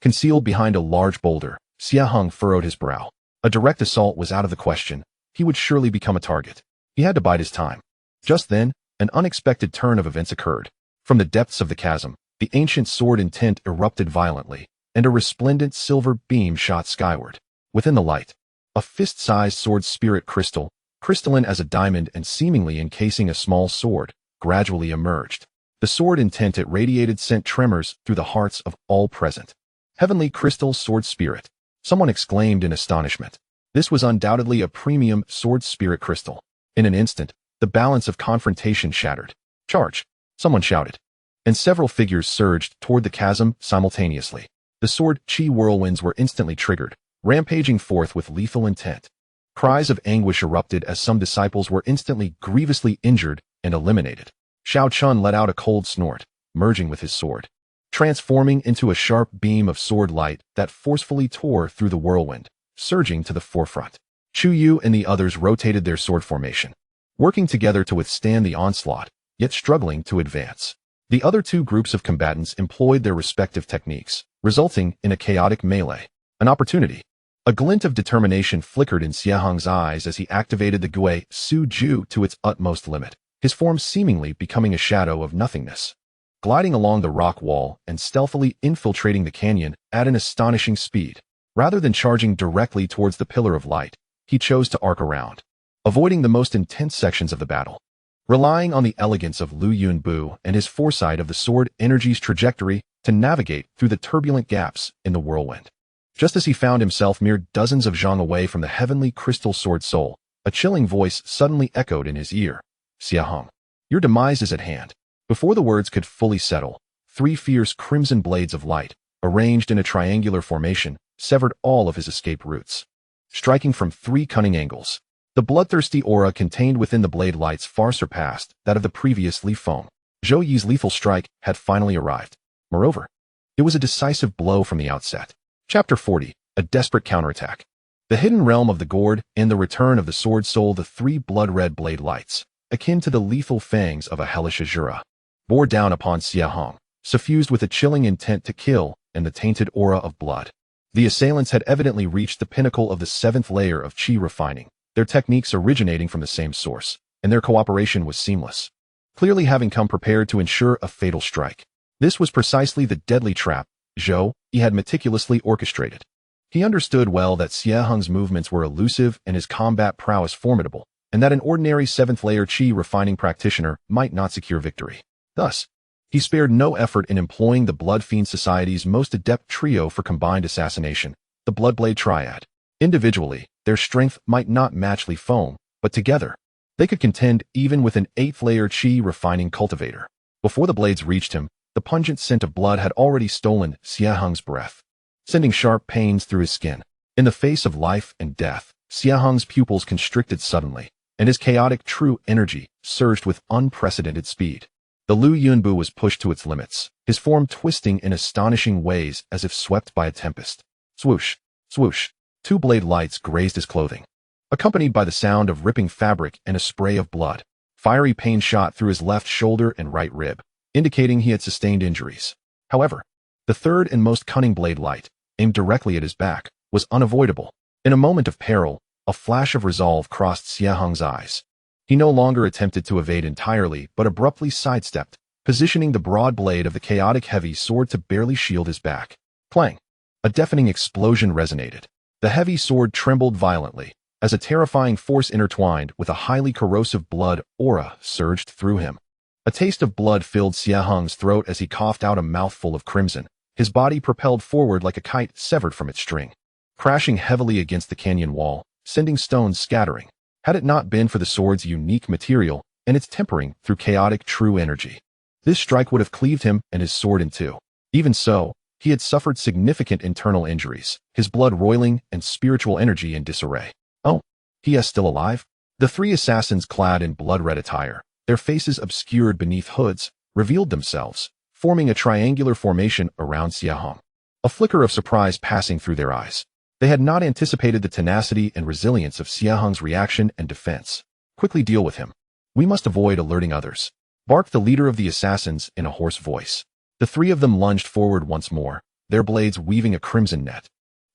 Concealed behind a large boulder, Xie Heng furrowed his brow. A direct assault was out of the question. He would surely become a target. He had to bide his time. Just then, an unexpected turn of events occurred. From the depths of the chasm, the ancient sword intent erupted violently, and a resplendent silver beam shot skyward. Within the light, a fist-sized sword spirit crystal, crystalline as a diamond and seemingly encasing a small sword, gradually emerged. The sword intent it radiated sent tremors through the hearts of all present. Heavenly crystal sword spirit. Someone exclaimed in astonishment. This was undoubtedly a premium sword spirit crystal. In an instant, the balance of confrontation shattered. Charge! Someone shouted. And several figures surged toward the chasm simultaneously. The sword chi whirlwinds were instantly triggered, rampaging forth with lethal intent. Cries of anguish erupted as some disciples were instantly grievously injured and eliminated. Xiao Chun let out a cold snort, merging with his sword, transforming into a sharp beam of sword light that forcefully tore through the whirlwind, surging to the forefront. Chu Yu and the others rotated their sword formation, working together to withstand the onslaught, yet struggling to advance. The other 2 groups of combatants employed their respective techniques, resulting in a chaotic melee. An opportunity. A glint of determination flickered in Xie Heng's eyes as he activated the Gui Su Ju to its utmost limit, his form seemingly becoming a shadow of nothingness. Gliding along the rock wall and stealthily infiltrating the canyon at an astonishing speed. Rather than charging directly towards the pillar of light, he chose to arc around, avoiding the most intense sections of the battle. Relying on the elegance of Lu Yunbu and his foresight of the sword energy's trajectory to navigate through the turbulent gaps in the whirlwind. Just as he found himself mere dozens of zhang away from the heavenly crystal sword soul, a chilling voice suddenly echoed in his ear. Xie Heng, your demise is at hand. Before the words could fully settle, 3 fierce crimson blades of light, arranged in a triangular formation, severed all of his escape routes. Striking from 3 cunning angles, the bloodthirsty aura contained within the blade lights far surpassed that of the previous leaf foam. Zhou Yi's lethal strike had finally arrived. Moreover, it was a decisive blow from the outset. Chapter 40, a desperate counterattack. The hidden realm of the gourd and the return of the sword soul, the 3 blood-red blade lights, akin to the lethal fangs of a hellish Azure, bore down upon Xie Heng, suffused with a chilling intent to kill and the tainted aura of blood. The assailants had evidently reached the pinnacle of the 7th layer of Qi refining, their techniques originating from the same source, and their cooperation was seamless. Clearly having come prepared to ensure a fatal strike. This was precisely the deadly trap Zhou Yi had meticulously orchestrated. He understood well that Xie Heng's movements were elusive and his combat prowess formidable, and that an ordinary 7th layer Qi refining practitioner might not secure victory. Thus, he spared no effort in employing the Blood Fiend Society's most adept trio for combined assassination, the Bloodblade Triad. Individually, their strength might not match Li Foam, but together, they could contend even with an 8th layer Qi refining cultivator. Before the blades reached him, the pungent scent of blood had already stolen Xie Heng's breath, sending sharp pains through his skin. In the face of life and death, Xie Heng's pupils constricted suddenly, and his chaotic true energy surged with unprecedented speed. The Lu Yunbu was pushed to its limits, his form twisting in astonishing ways as if swept by a tempest. Swoosh, swoosh, 2 blade lights grazed his clothing, accompanied by the sound of ripping fabric and a spray of blood. Fiery pain shot through his left shoulder and right rib, indicating he had sustained injuries. However, the 3rd and most cunning blade light, aimed directly at his back, was unavoidable. In a moment of peril, a flash of resolve crossed Xie Heng's eyes. He no longer attempted to evade entirely, but abruptly sidestepped, positioning the broad blade of the chaotic heavy sword to barely shield his back. Clang! A deafening explosion resonated. The heavy sword trembled violently, as a terrifying force intertwined with a highly corrosive blood aura surged through him. A taste of blood filled Xie Heng's throat as he coughed out a mouthful of crimson, his body propelled forward like a kite severed from its string, crashing heavily against the canyon wall, sending stones scattering. Had it not been for the sword's unique material and its tempering through chaotic true energy, this strike would have cleaved him and his sword in two. Even so, he had suffered significant internal injuries, his blood roiling and spiritual energy in disarray. Oh, he is still alive? The three assassins clad in blood-red attire, their faces obscured beneath hoods, revealed themselves, forming a triangular formation around Xie Heng. A flicker of surprise passing through their eyes. They had not anticipated the tenacity and resilience of Xie Heng's reaction and defense. Quickly deal with him. We must avoid alerting others, barked the leader of the assassins in a hoarse voice. The three of them lunged forward once more, their blades weaving a crimson net,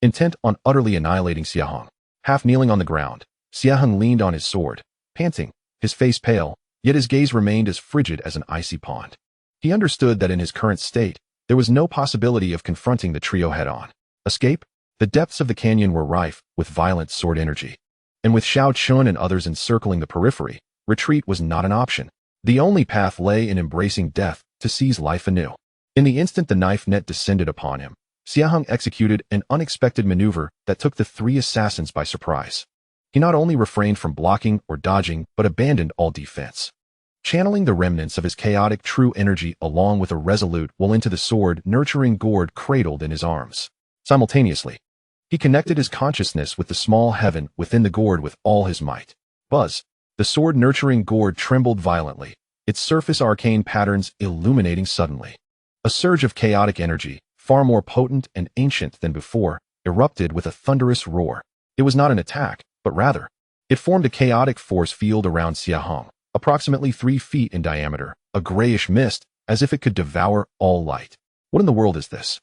intent on utterly annihilating Xie Heng. Half kneeling on the ground, Xie Heng leaned on his sword, panting, his face pale, yet his gaze remained as frigid as an icy pond. He understood that in his current state, there was no possibility of confronting the trio head-on. Escape? The depths of the canyon were rife with violent sword energy. And with Xiao Chun and others encircling the periphery, retreat was not an option. The only path lay in embracing death to seize life anew. In the instant the knife net descended upon him, Xie Heng executed an unexpected maneuver that took the three assassins by surprise. He not only refrained from blocking or dodging, but abandoned all defense. Channeling the remnants of his chaotic true energy along with a resolute will into the sword-nurturing gourd cradled in his arms. Simultaneously, he connected his consciousness with the small heaven within the gourd with all his might. Buzz! The sword-nurturing gourd trembled violently, its surface arcane patterns illuminating suddenly. A surge of chaotic energy, far more potent and ancient than before, erupted with a thunderous roar. It was not an attack, but rather, it formed a chaotic force field around Xie Heng, approximately 3 feet in diameter, a grayish mist, as if it could devour all light. What in the world is this?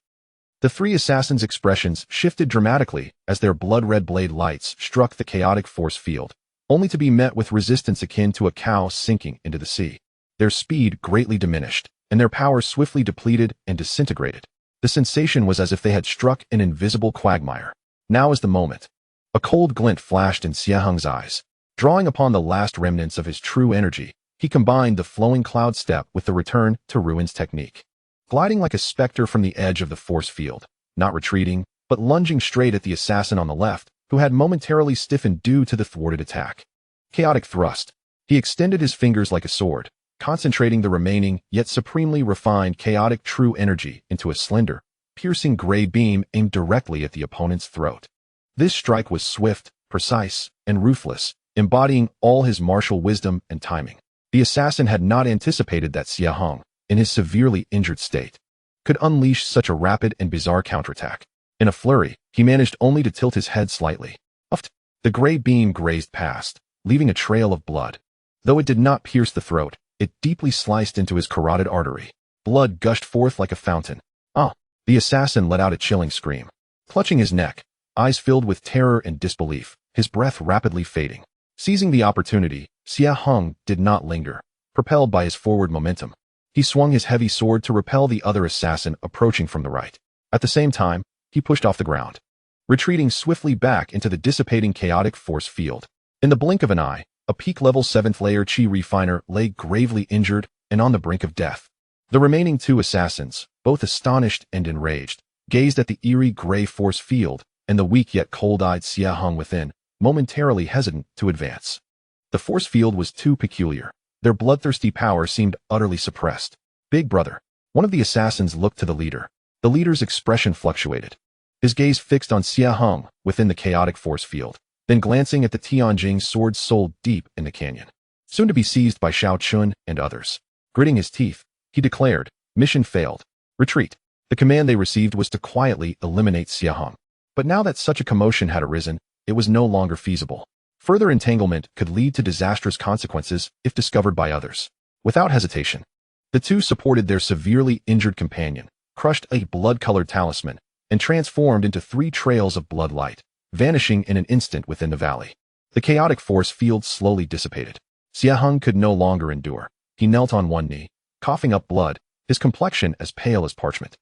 The three assassins' expressions shifted dramatically as their blood-red blade lights struck the chaotic force field, only to be met with resistance akin to a cow sinking into the sea. Their speed greatly diminished, and their power swiftly depleted and disintegrated. The sensation was as if they had struck an invisible quagmire. Now is the moment. A cold glint flashed in Xie Heng's eyes. Drawing upon the last remnants of his true energy, he combined the flowing cloud step with the return to ruins technique. Gliding like a specter from the edge of the force field, not retreating, but lunging straight at the assassin on the left, who had momentarily stiffened due to the thwarted attack. Chaotic thrust. He extended his fingers like a sword, concentrating the remaining, yet supremely refined chaotic true energy into a slender, piercing gray beam aimed directly at the opponent's throat. This strike was swift, precise, and ruthless, embodying all his martial wisdom and timing. The assassin had not anticipated that Xie Heng, in his severely injured state, could unleash such a rapid and bizarre counterattack. In a flurry, he managed only to tilt his head slightly. Uffed! The gray beam grazed past, leaving a trail of blood. Though it did not pierce the throat, it deeply sliced into his carotid artery. Blood gushed forth like a fountain. Ah! The assassin let out a chilling scream. Clutching his neck, eyes filled with terror and disbelief, his breath rapidly fading. Seizing the opportunity, Xie Heng did not linger, propelled by his forward momentum. He swung his heavy sword to repel the other assassin approaching from the right. At the same time, he pushed off the ground, retreating swiftly back into the dissipating chaotic force field. In the blink of an eye, a peak-level 7th-layer Qi refiner lay gravely injured and on the brink of death. The remaining 2 assassins, both astonished and enraged, gazed at the eerie gray force field and the weak yet cold-eyed Xie Heng within, momentarily hesitant to advance. The force field was too peculiar. Their bloodthirsty power seemed utterly suppressed. Big brother. One of the assassins looked to the leader. The leader's expression fluctuated, his gaze fixed on Xie Heng within the chaotic force field, then glancing at the Tianjing's sword soul deep in the canyon, soon to be seized by Xiao Chun and others. Gritting his teeth, he declared, mission failed. Retreat. The command they received was to quietly eliminate Xie Heng. But now that such a commotion had arisen, it was no longer feasible. Further entanglement could lead to disastrous consequences if discovered by others. Without hesitation, the 2 supported their severely injured companion, crushed a blood-colored talisman, and transformed into 3 trails of blood light, vanishing in an instant within the valley. The chaotic force field slowly dissipated. Xie Heng could no longer endure. He knelt on one knee, coughing up blood, his complexion as pale as parchment.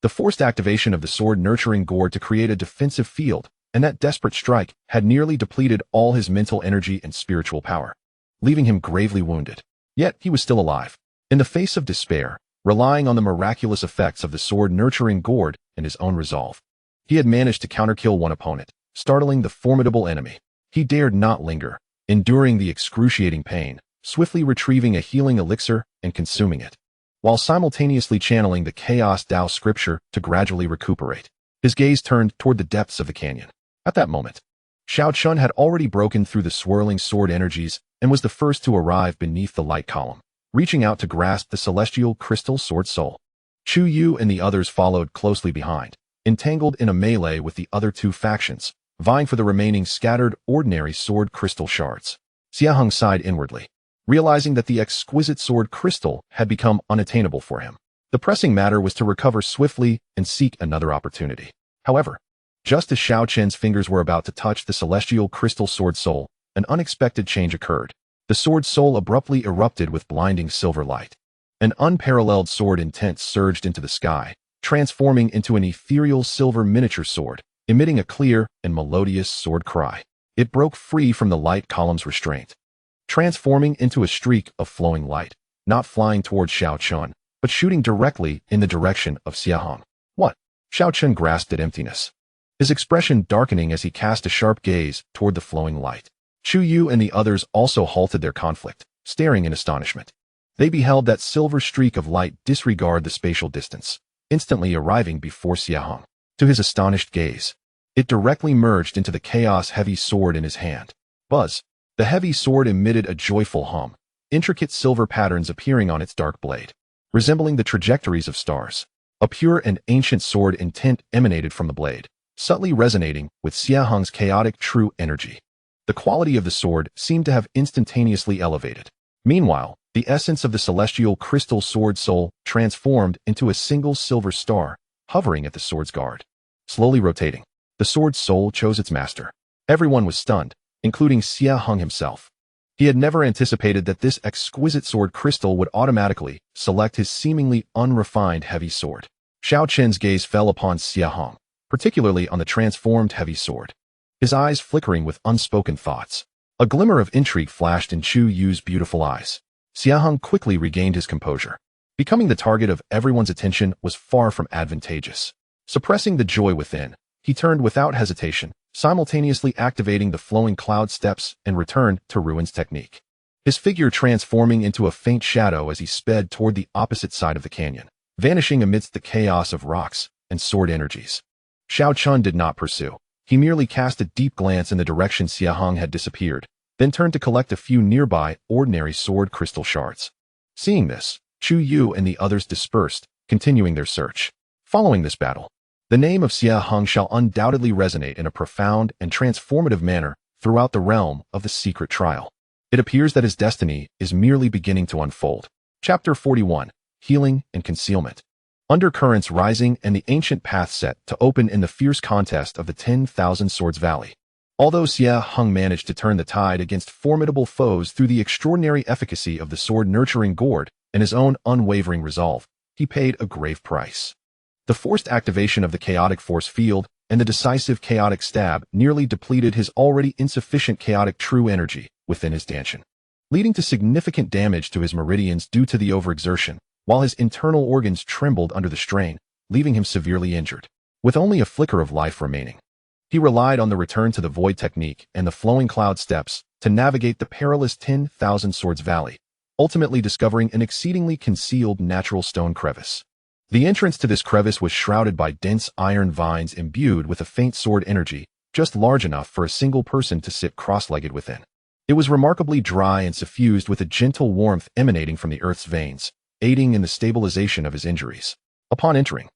The forced activation of the sword-nurturing gourd to create a defensive field, and that desperate strike, had nearly depleted all his mental energy and spiritual power, leaving him gravely wounded. Yet he was still alive. In the face of despair, relying on the miraculous effects of the sword-nurturing gourd and his own resolve, he had managed to counterkill one opponent, startling the formidable enemy. He dared not linger, enduring the excruciating pain, swiftly retrieving a healing elixir and consuming it, while simultaneously channeling the Chaos Tao scripture to gradually recuperate. His gaze turned toward the depths of the canyon. At that moment, Xiao Chun had already broken through the swirling sword energies and was the first to arrive beneath the light column, reaching out to grasp the celestial crystal sword soul. Chu Yu and the others followed closely behind, entangled in a melee with the other two factions, vying for the remaining scattered ordinary sword crystal shards. Xie Heng sighed inwardly, realizing that the exquisite sword crystal had become unattainable for him. The pressing matter was to recover swiftly and seek another opportunity. However, just as Xiao Chen's fingers were about to touch the celestial crystal sword soul, an unexpected change occurred. The sword soul abruptly erupted with blinding silver light. An unparalleled sword intent surged into the sky, transforming into an ethereal silver miniature sword, emitting a clear and melodious sword cry. It broke free from the light column's restraint, transforming into a streak of flowing light, not flying towards Xiao Chun, but shooting directly in the direction of Xie Heng. What? Xiao Chun grasped at emptiness, his expression darkening as he cast a sharp gaze toward the flowing light. Chu Yu and the others also halted their conflict, staring in astonishment. They beheld that silver streak of light disregard the spatial distance, instantly arriving before Xie Heng. To his astonished gaze, it directly merged into the chaos-heavy sword in his hand. Buzz! The heavy sword emitted a joyful hum, intricate silver patterns appearing on its dark blade, resembling the trajectories of stars. A pure and ancient sword intent emanated from the blade, subtly resonating with Xie Heng's chaotic true energy. The quality of the sword seemed to have instantaneously elevated. Meanwhile, the essence of the celestial crystal sword soul transformed into a single silver star, hovering at the sword's guard. Slowly rotating, the sword's soul chose its master. Everyone was stunned, including Xie Heng himself. He had never anticipated that this exquisite sword crystal would automatically select his seemingly unrefined heavy sword. Xiao Chen's gaze fell upon Xie Heng, particularly on the transformed heavy sword, his eyes flickering with unspoken thoughts. A glimmer of intrigue flashed in Chu Yu's beautiful eyes. Xie Heng quickly regained his composure. Becoming the target of everyone's attention was far from advantageous. Suppressing the joy within, he turned without hesitation, simultaneously activating the flowing cloud steps and returned to Ruin's technique, his figure transforming into a faint shadow as he sped toward the opposite side of the canyon, vanishing amidst the chaos of rocks and sword energies. Xiao Chun did not pursue. He merely cast a deep glance in the direction Xie Heng had disappeared, then turned to collect a few nearby ordinary sword crystal shards. Seeing this, Chu Yu and the others dispersed, continuing their search. Following this battle, the name of Xie Heng shall undoubtedly resonate in a profound and transformative manner throughout the realm of the secret trial. It appears that his destiny is merely beginning to unfold. Chapter 41. Healing and Concealment. Undercurrents rising and the ancient path set to open in the fierce contest of the 10,000 Swords Valley. Although Xie Heng managed to turn the tide against formidable foes through the extraordinary efficacy of the sword-nurturing gourd and his own unwavering resolve, he paid a grave price. The forced activation of the chaotic force field and the decisive chaotic stab nearly depleted his already insufficient chaotic true energy within his dantian, leading to significant damage to his meridians due to the overexertion, while his internal organs trembled under the strain, leaving him severely injured. With only a flicker of life remaining, he relied on the return to the void technique and the flowing cloud steps to navigate the perilous 10,000 Swords Valley, ultimately discovering an exceedingly concealed natural stone crevice. The entrance to this crevice was shrouded by dense iron vines imbued with a faint sword energy, just large enough for a single person to sit cross-legged within. It was remarkably dry and suffused with a gentle warmth emanating from the earth's veins, aiding in the stabilization of his injuries. Upon entering,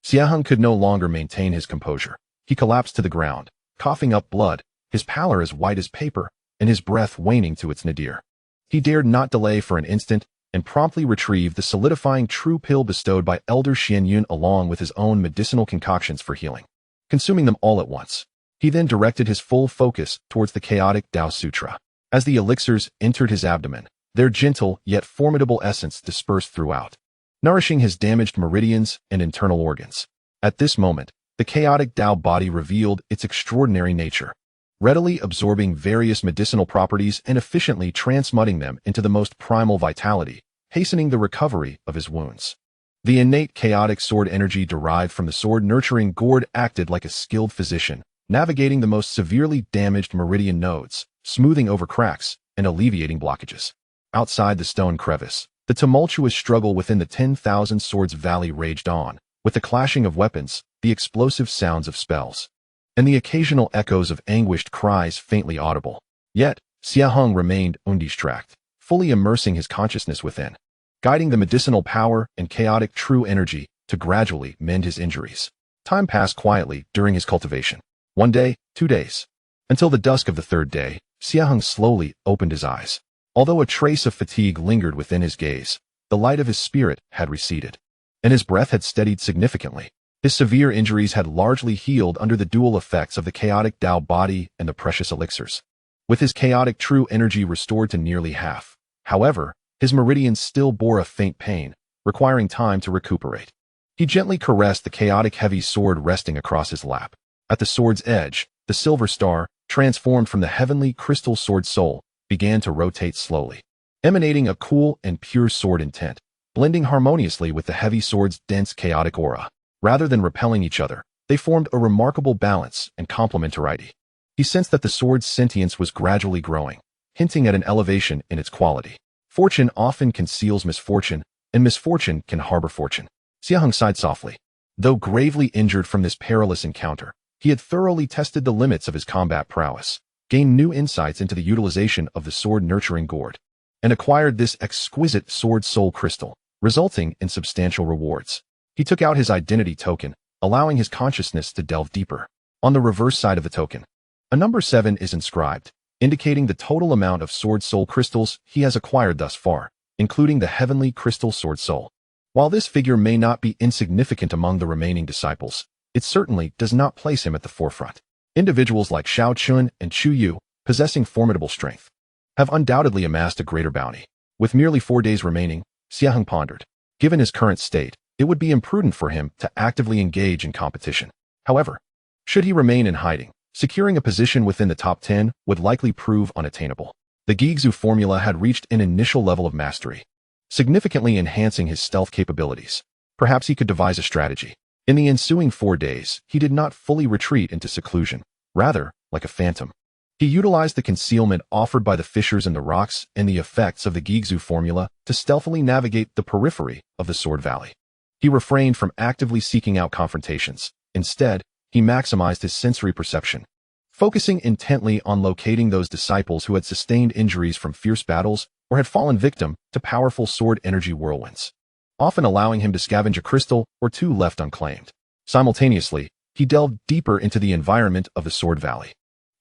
Xie Heng could no longer maintain his composure. He collapsed to the ground, coughing up blood, his pallor as white as paper, and his breath waning to its nadir. He dared not delay for an instant, and promptly retrieved the solidifying true pill bestowed by Elder Xian Yun along with his own medicinal concoctions for healing. Consuming them all at once, he then directed his full focus towards the chaotic Tao Sutra. As the elixirs entered his abdomen, their gentle yet formidable essence dispersed throughout, nourishing his damaged meridians and internal organs. At this moment, the chaotic Tao body revealed its extraordinary nature, readily absorbing various medicinal properties and efficiently transmuting them into the most primal vitality, hastening the recovery of his wounds. The innate chaotic sword energy derived from the sword-nurturing gourd acted like a skilled physician, navigating the most severely damaged meridian nodes, smoothing over cracks, and alleviating blockages. Outside the stone crevice, the tumultuous struggle within the 10,000 Swords Valley raged on, with the clashing of weapons, the explosive sounds of spells, and the occasional echoes of anguished cries faintly audible. Yet, Xie Heng remained undistracted, fully immersing his consciousness within, guiding the medicinal power and chaotic true energy to gradually mend his injuries. Time passed quietly during his cultivation. 1 day, 2 days. Until the dusk of the 3rd day, Xie Heng slowly opened his eyes. Although a trace of fatigue lingered within his gaze, the light of his spirit had receded, and his breath had steadied significantly. His severe injuries had largely healed under the dual effects of the chaotic Tao body and the precious elixirs. With his chaotic true energy restored to nearly half, however, his meridians still bore a faint pain, requiring time to recuperate. He gently caressed the chaotic heavy sword resting across his lap. At the sword's edge, the silver star, transformed from the heavenly crystal sword soul, began to rotate slowly, emanating a cool and pure sword intent, blending harmoniously with the heavy sword's dense chaotic aura. Rather than repelling each other, they formed a remarkable balance and complementarity. He sensed that the sword's sentience was gradually growing, hinting at an elevation in its quality. Fortune often conceals misfortune, and misfortune can harbor fortune. Xie Heng sighed softly. Though gravely injured from this perilous encounter, he had thoroughly tested the limits of his combat prowess, gained new insights into the utilization of the sword-nurturing gourd, and acquired this exquisite sword soul crystal, resulting in substantial rewards. He took out his identity token, allowing his consciousness to delve deeper. On the reverse side of the token, a number 7 is inscribed, indicating the total amount of sword soul crystals he has acquired thus far, including the heavenly crystal sword soul. While this figure may not be insignificant among the remaining disciples, it certainly does not place him at the forefront. Individuals like Shao Chun and Chu Yu, possessing formidable strength, have undoubtedly amassed a greater bounty. With merely 4 days remaining, Xie Heng pondered. Given his current state, it would be imprudent for him to actively engage in competition. However, should he remain in hiding, securing a position within the top 10 would likely prove unattainable. The Gigzu formula had reached an initial level of mastery, significantly enhancing his stealth capabilities. Perhaps he could devise a strategy. In the ensuing 4 days, he did not fully retreat into seclusion. Rather, like a phantom, he utilized the concealment offered by the fissures in the rocks and the effects of the Gigzu formula to stealthily navigate the periphery of the Sword Valley. He refrained from actively seeking out confrontations. Instead, he maximized his sensory perception, focusing intently on locating those disciples who had sustained injuries from fierce battles or had fallen victim to powerful sword energy whirlwinds, often allowing him to scavenge a crystal or 2 left unclaimed. Simultaneously, he delved deeper into the environment of the Sword Valley.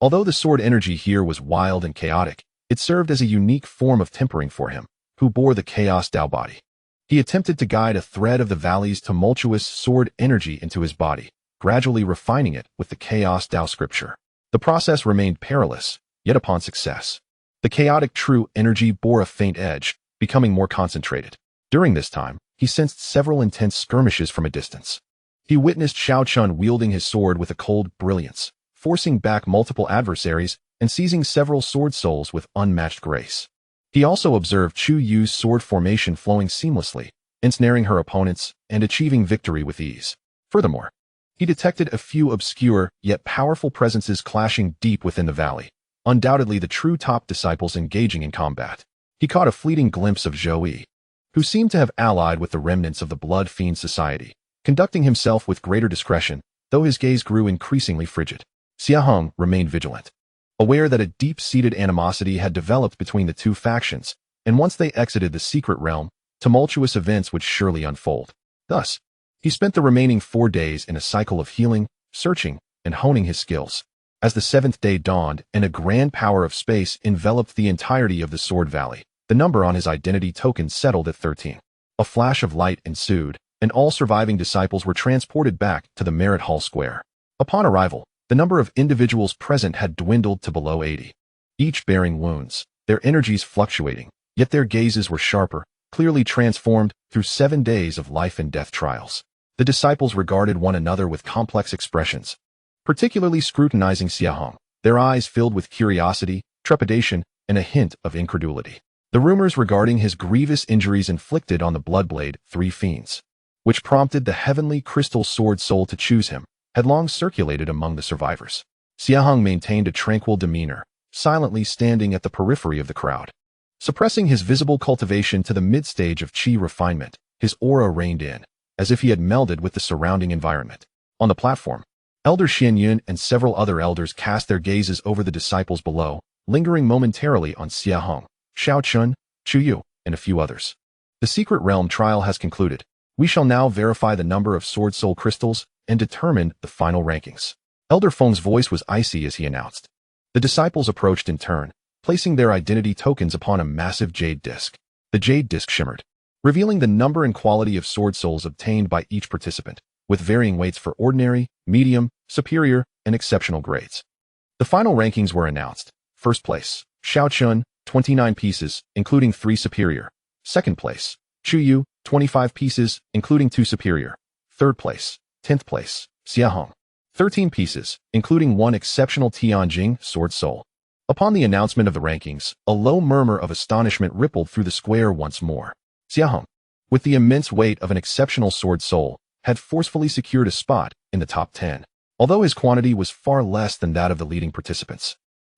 Although the sword energy here was wild and chaotic, it served as a unique form of tempering for him, who bore the chaos Tao body. He attempted to guide a thread of the valley's tumultuous sword energy into his body, gradually refining it with the chaos Tao scripture. The process remained perilous, yet upon success, the chaotic true energy bore a faint edge, becoming more concentrated. During this time, he sensed several intense skirmishes from a distance. He witnessed Shao Chun wielding his sword with a cold brilliance, forcing back multiple adversaries and seizing several sword souls with unmatched grace. He also observed Chu Yu's sword formation flowing seamlessly, ensnaring her opponents and achieving victory with ease. Furthermore, he detected a few obscure yet powerful presences clashing deep within the valley, undoubtedly the true top disciples engaging in combat. He caught a fleeting glimpse of Zhou Yi, who seemed to have allied with the remnants of the Blood Fiend Society, conducting himself with greater discretion, though his gaze grew increasingly frigid. Xie Heng remained vigilant, aware that a deep-seated animosity had developed between the 2 factions, and once they exited the secret realm, tumultuous events would surely unfold. Thus, he spent the remaining 4 days in a cycle of healing, searching, and honing his skills. As the 7th day dawned and a grand power of space enveloped the entirety of the Sword Valley, the number on his identity token settled at 13. A flash of light ensued, and all surviving disciples were transported back to the Merit Hall Square. Upon arrival, the number of individuals present had dwindled to below 80. each bearing wounds, their energies fluctuating, yet their gazes were sharper, clearly transformed through 7 days of life and death trials. The disciples regarded one another with complex expressions, particularly scrutinizing Xie Heng, their eyes filled with curiosity, trepidation, and a hint of incredulity. The rumors regarding his grievous injuries inflicted on the Bloodblade 3 fiends, which prompted the heavenly crystal sword soul to choose him, had long circulated among the survivors. Xie Heng maintained a tranquil demeanor, silently standing at the periphery of the crowd. Suppressing his visible cultivation to the mid-stage of chi refinement, his aura reigned in, as if he had melded with the surrounding environment. On the platform, Elder Xianyun and several other elders cast their gazes over the disciples below, lingering momentarily on Xie Heng, Xiao Chun, Chu Yu, and a few others. The secret realm trial has concluded. We shall now verify the number of sword soul crystals and determine the final rankings. Elder Feng's voice was icy as he announced. The disciples approached in turn, placing their identity tokens upon a massive jade disc. The jade disc shimmered, revealing the number and quality of sword souls obtained by each participant, with varying weights for ordinary, medium, superior, and exceptional grades. The final rankings were announced. First place, Xiao Chun, 29 pieces, including 3 superior. Second place, Chu Yu, 25 pieces, including 2 superior. Third place, 10th place, Xie Heng, 13 pieces, including 1 exceptional Tianjing sword soul. Upon the announcement of the rankings, a low murmur of astonishment rippled through the square once more. Xie Heng, with the immense weight of an exceptional sword soul, had forcefully secured a spot in the top 10, although his quantity was far less than that of the leading participants.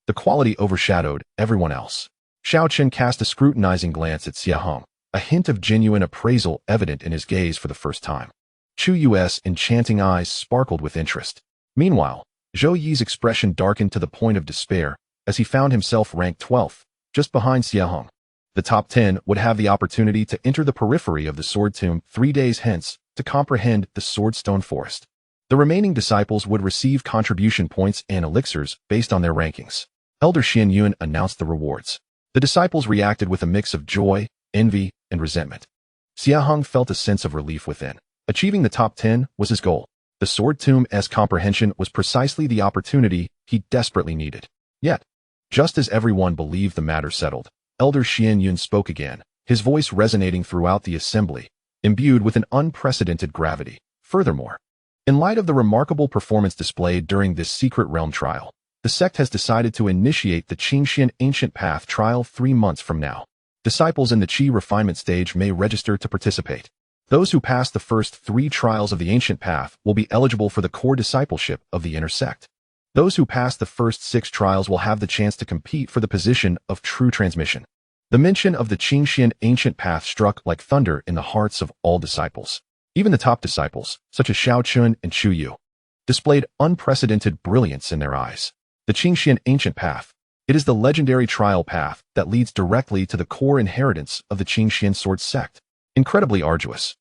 The quality overshadowed everyone else. Xiao Chen cast a scrutinizing glance at Xie Heng, a hint of genuine appraisal evident in his gaze for the first time. Chu Yu's enchanting eyes sparkled with interest. Meanwhile, Zhou Yi's expression darkened to the point of despair as he found himself ranked 12th, just behind Xie Heng. The top 10 would have the opportunity to enter the periphery of the Sword Tomb 3 days hence to comprehend the Swordstone Forest. The remaining disciples would receive contribution points and elixirs based on their rankings. Elder Xianyun announced the rewards. The disciples reacted with a mix of joy, envy, and resentment. Xie Heng felt a sense of relief within. Achieving the top 10 was his goal. The Sword Tomb's comprehension was precisely the opportunity he desperately needed. Yet, just as everyone believed the matter settled, Elder Xianyun spoke again, his voice resonating throughout the assembly, imbued with an unprecedented gravity. Furthermore, in light of the remarkable performance displayed during this secret realm trial, the sect has decided to initiate the Qingxian Ancient Path trial 3 months from now. Disciples in the Qi refinement stage may register to participate. Those who pass the first 3 trials of the Ancient Path will be eligible for the core discipleship of the inner sect. Those who pass the first 6 trials will have the chance to compete for the position of true transmission. The mention of the Qingxian Ancient Path struck like thunder in the hearts of all disciples. Even the top disciples, such as Xiao Chun and Chu Yu, displayed unprecedented brilliance in their eyes. The Qingxian Ancient Path. It is the legendary trial path that leads directly to the core inheritance of the Qingxian sword sect. Incredibly arduous.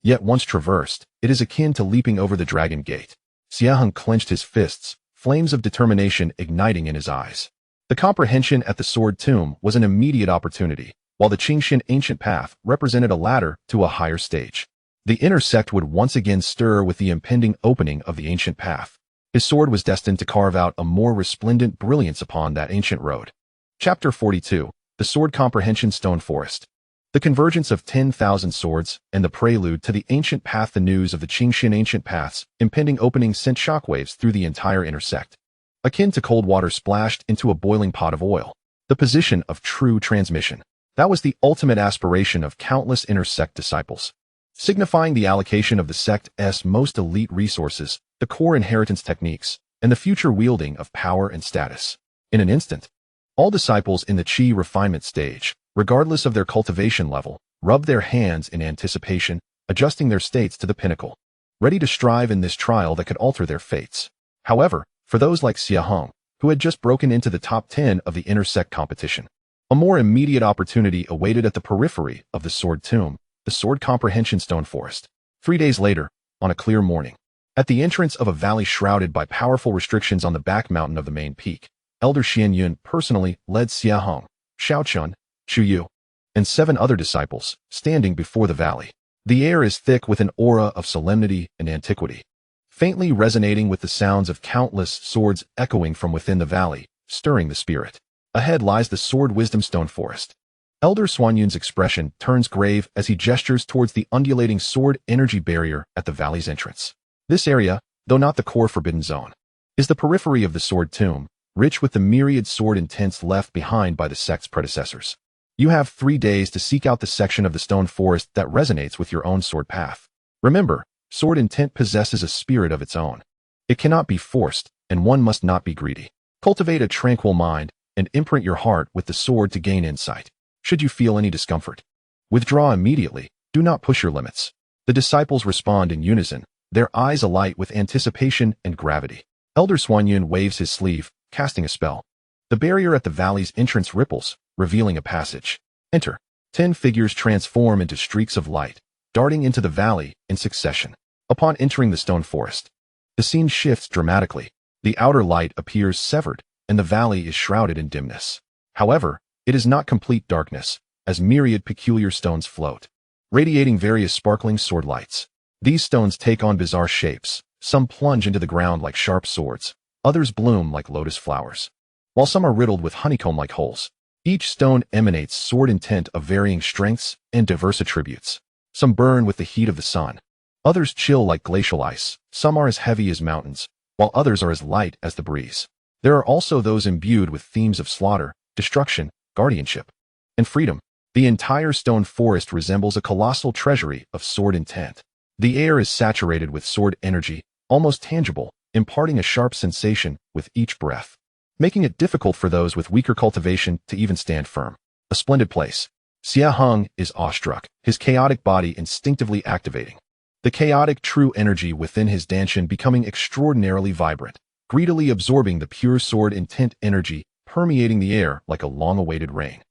Yet once traversed, it is akin to leaping over the dragon gate. Xie Heng clenched his fists, flames of determination igniting in his eyes. The comprehension at the Sword Tomb was an immediate opportunity, while the Qingxian Ancient Path represented a ladder to a higher stage. The inner sect would once again stir with the impending opening of the Ancient Path. His sword was destined to carve out a more resplendent brilliance upon that ancient road. Chapter 42, The Sword Comprehension Stone Forest. The convergence of 10,000 swords and the prelude to the Ancient Path. The news of the Qingxian Ancient Path's impending opening sent shockwaves through the entire inner sect. Akin to cold water splashed into a boiling pot of oil. The position of true transmission. That was the ultimate aspiration of countless inner sect disciples, signifying the allocation of the sect's most elite resources, the core inheritance techniques, and the future wielding of power and status. In an instant, all disciples in the Qi refinement stage, regardless of their cultivation level, rubbed their hands in anticipation, adjusting their states to the pinnacle, ready to strive in this trial that could alter their fates. However, for those like Xie Heng, who had just broken into the top 10 of the inner sect competition, a more immediate opportunity awaited at the periphery of the Sword Tomb, the Sword Comprehension Stone Forest. 3 days later, on a clear morning, at the entrance of a valley shrouded by powerful restrictions on the back mountain of the main peak, Elder Xianyun personally led Xie Heng, Xiao Chun, Chu Yu, and 7 other disciples, standing before the valley. The air is thick with an aura of solemnity and antiquity, faintly resonating with the sounds of countless swords echoing from within the valley, stirring the spirit. Ahead lies the Sword Wisdom Stone Forest. Elder Xuanyun's expression turns grave as he gestures towards the undulating sword energy barrier at the valley's entrance. This area, though not the core forbidden zone, is the periphery of the sword tomb, rich with the myriad sword intents left behind by the sect's predecessors. You have 3 days to seek out the section of the stone forest that resonates with your own sword path. Remember, sword intent possesses a spirit of its own. It cannot be forced, and one must not be greedy. Cultivate a tranquil mind and imprint your heart with the sword to gain insight. Should you feel any discomfort, withdraw immediately. Do not push your limits. The disciples respond in unison, their eyes alight with anticipation and gravity. Elder Xuanyun waves his sleeve, casting a spell. The barrier at the valley's entrance ripples, revealing a passage. Enter. 10 figures transform into streaks of light, darting into the valley in succession. Upon entering the stone forest, the scene shifts dramatically. The outer light appears severed, and the valley is shrouded in dimness. However, it is not complete darkness, as myriad peculiar stones float, radiating various sparkling sword lights. These stones take on bizarre shapes. Some plunge into the ground like sharp swords, others bloom like lotus flowers, while some are riddled with honeycomb-like holes. Each stone emanates sword intent of varying strengths and diverse attributes. Some burn with the heat of the sun, others chill like glacial ice, some are as heavy as mountains, while others are as light as the breeze. There are also those imbued with themes of slaughter, destruction, guardianship, and freedom. The entire stone forest resembles a colossal treasury of sword intent. The air is saturated with sword energy, almost tangible, imparting a sharp sensation with each breath, making it difficult for those with weaker cultivation to even stand firm. A splendid place. Xie Heng is awestruck, his chaotic body instinctively activating. The chaotic true energy within his danshan becoming extraordinarily vibrant, greedily absorbing the pure sword intent energy, permeating the air like a long-awaited rain.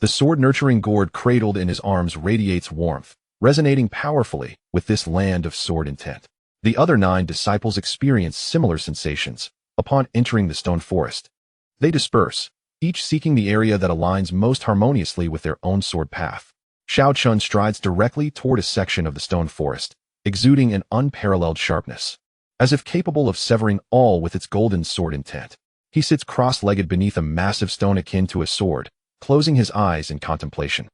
The sword-nurturing gourd cradled in his arms radiates warmth, resonating powerfully with this land of sword intent. The other 9 disciples experience similar sensations upon entering the stone forest. They disperse, each seeking the area that aligns most harmoniously with their own sword path. Xiao Chun strides directly toward a section of the stone forest, exuding an unparalleled sharpness, as if capable of severing all with its golden sword intent. He sits cross-legged beneath a massive stone akin to a sword, closing his eyes in contemplation.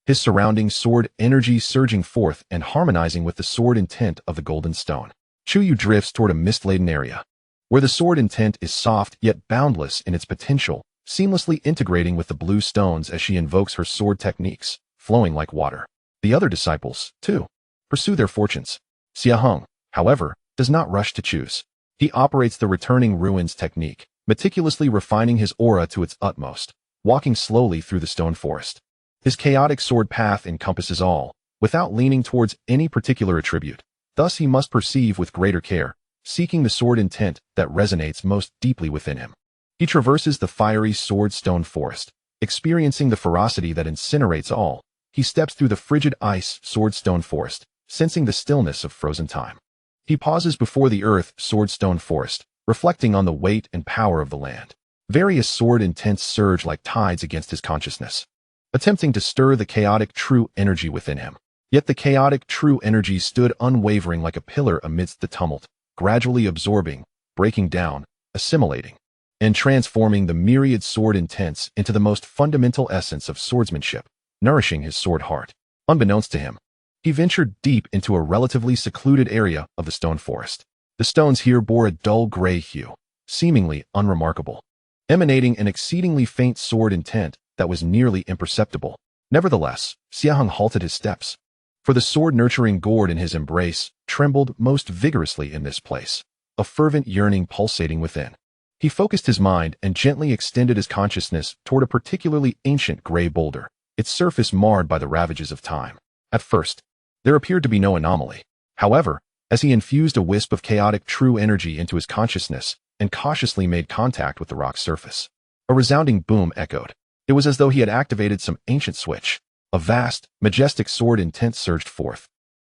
His surrounding sword energy surging forth and harmonizing with the sword intent of the golden stone. Chuyu drifts toward a mist-laden area, where the sword intent is soft yet boundless in its potential, seamlessly integrating with the blue stones as she invokes her sword techniques, flowing like water. The other disciples, too, pursue their fortunes. Xie Heng, however, does not rush to choose. He operates the returning ruins technique, meticulously refining his aura to its utmost, walking slowly through the stone forest. His chaotic sword path encompasses all, without leaning towards any particular attribute. Thus he must perceive with greater care, seeking the sword intent that resonates most deeply within him. He traverses the fiery sword stone forest, experiencing the ferocity that incinerates all. He steps through the frigid ice sword stone forest, sensing the stillness of frozen time. He pauses before the earth sword stone forest, reflecting on the weight and power of the land. Various sword intents surge like tides against his consciousness, attempting to stir the chaotic true energy within him. Yet the chaotic true energy stood unwavering like a pillar amidst the tumult, gradually absorbing, breaking down, assimilating, and transforming the myriad sword intents into the most fundamental essence of swordsmanship, nourishing his sword heart. Unbeknownst to him, he ventured deep into a relatively secluded area of the stone forest. The stones here bore a dull gray hue, seemingly unremarkable, emanating an exceedingly faint sword intent that was nearly imperceptible. Nevertheless, Xie Heng halted his steps, for the sword-nurturing gourd in his embrace trembled most vigorously in this place, a fervent yearning pulsating within. He focused his mind and gently extended his consciousness toward a particularly ancient gray boulder, its surface marred by the ravages of time. At first, there appeared to be no anomaly. However, as he infused a wisp of chaotic true energy into his consciousness and cautiously made contact with the rock's surface, a resounding boom echoed. It was as though he had activated some ancient switch. A vast, majestic sword intent surged forth,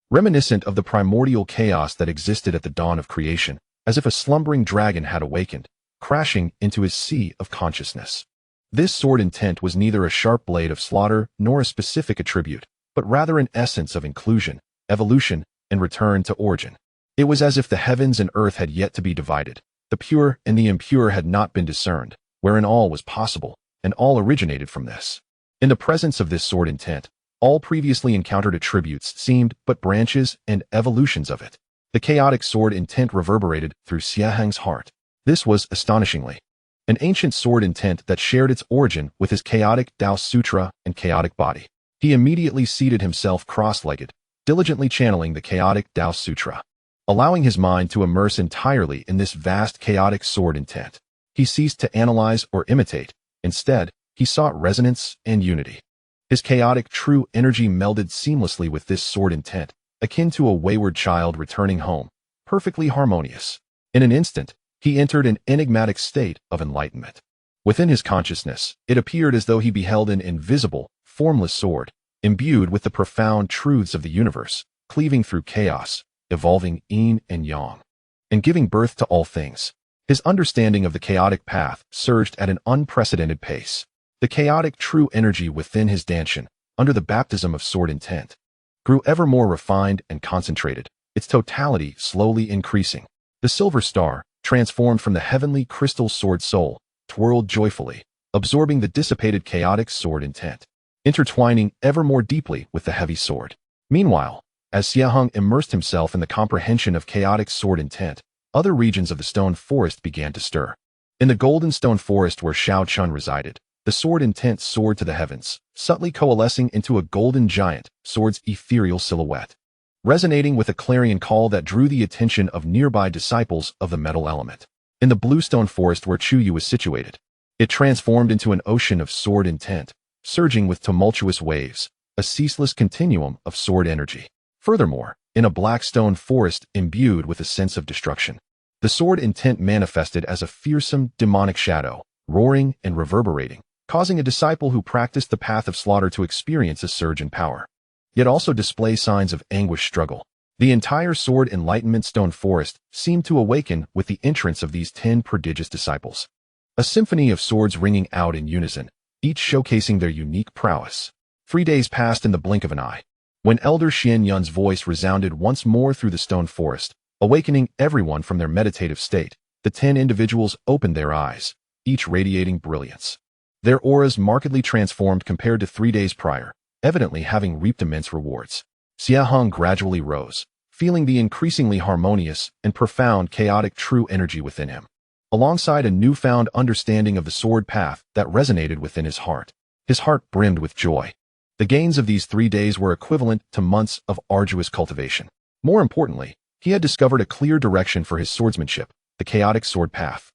reminiscent of the primordial chaos that existed at the dawn of creation, as if a slumbering dragon had awakened, crashing into his sea of consciousness. This sword intent was neither a sharp blade of slaughter nor a specific attribute, but rather an essence of inclusion, evolution, and return to origin. It was as if the heavens and earth had yet to be divided, the pure and the impure had not been discerned, wherein all was possible, and all originated from this. In the presence of this sword intent, all previously encountered attributes seemed but branches and evolutions of it. The chaotic sword intent reverberated through Xie Heng's heart. This was, astonishingly, an ancient sword intent that shared its origin with his chaotic Dao Sutra and chaotic body. He immediately seated himself cross-legged, diligently channeling the chaotic Dao Sutra, allowing his mind to immerse entirely in this vast chaotic sword intent. He ceased to analyze or imitate. Instead, he sought resonance and unity. His chaotic true energy melded seamlessly with this sword intent, akin to a wayward child returning home, perfectly harmonious. In an instant, he entered an enigmatic state of enlightenment. Within his consciousness, it appeared as though he beheld an invisible, formless sword, imbued with the profound truths of the universe, cleaving through chaos, evolving yin and yang, and giving birth to all things. His understanding of the chaotic path surged at an unprecedented pace. The chaotic true energy within his Danshan, under the baptism of sword intent, grew ever more refined and concentrated, its totality slowly increasing. The silver star, transformed from the heavenly crystal sword soul, twirled joyfully, absorbing the dissipated chaotic sword intent, intertwining ever more deeply with the heavy sword. Meanwhile, as Xie Heng immersed himself in the comprehension of chaotic sword intent, other regions of the stone forest began to stir. In the golden stone forest where Shao Chun resided, the sword intent soared to the heavens, subtly coalescing into a golden giant, sword's ethereal silhouette, resonating with a clarion call that drew the attention of nearby disciples of the metal element. In the blue stone forest where Chu Yu was situated, it transformed into an ocean of sword intent, surging with tumultuous waves, a ceaseless continuum of sword energy. Furthermore, in a black stone forest imbued with a sense of destruction, the sword intent manifested as a fearsome, demonic shadow, roaring and reverberating, causing a disciple who practiced the path of slaughter to experience a surge in power, yet also display signs of anguish struggle. The entire sword enlightenment stone forest seemed to awaken with the entrance of these 10 prodigious disciples. A symphony of swords ringing out in unison, each showcasing their unique prowess. 3 days passed in the blink of an eye. When Elder Xian Yun's voice resounded once more through the stone forest, awakening everyone from their meditative state, the 10 individuals opened their eyes, each radiating brilliance. Their auras markedly transformed compared to 3 days prior, evidently having reaped immense rewards. Xie Heng gradually rose, feeling the increasingly harmonious and profound chaotic true energy within him, alongside a newfound understanding of the sword path that resonated within his heart. His heart brimmed with joy. The gains of these 3 days were equivalent to months of arduous cultivation. More importantly, he had discovered a clear direction for his swordsmanship, the chaotic sword path.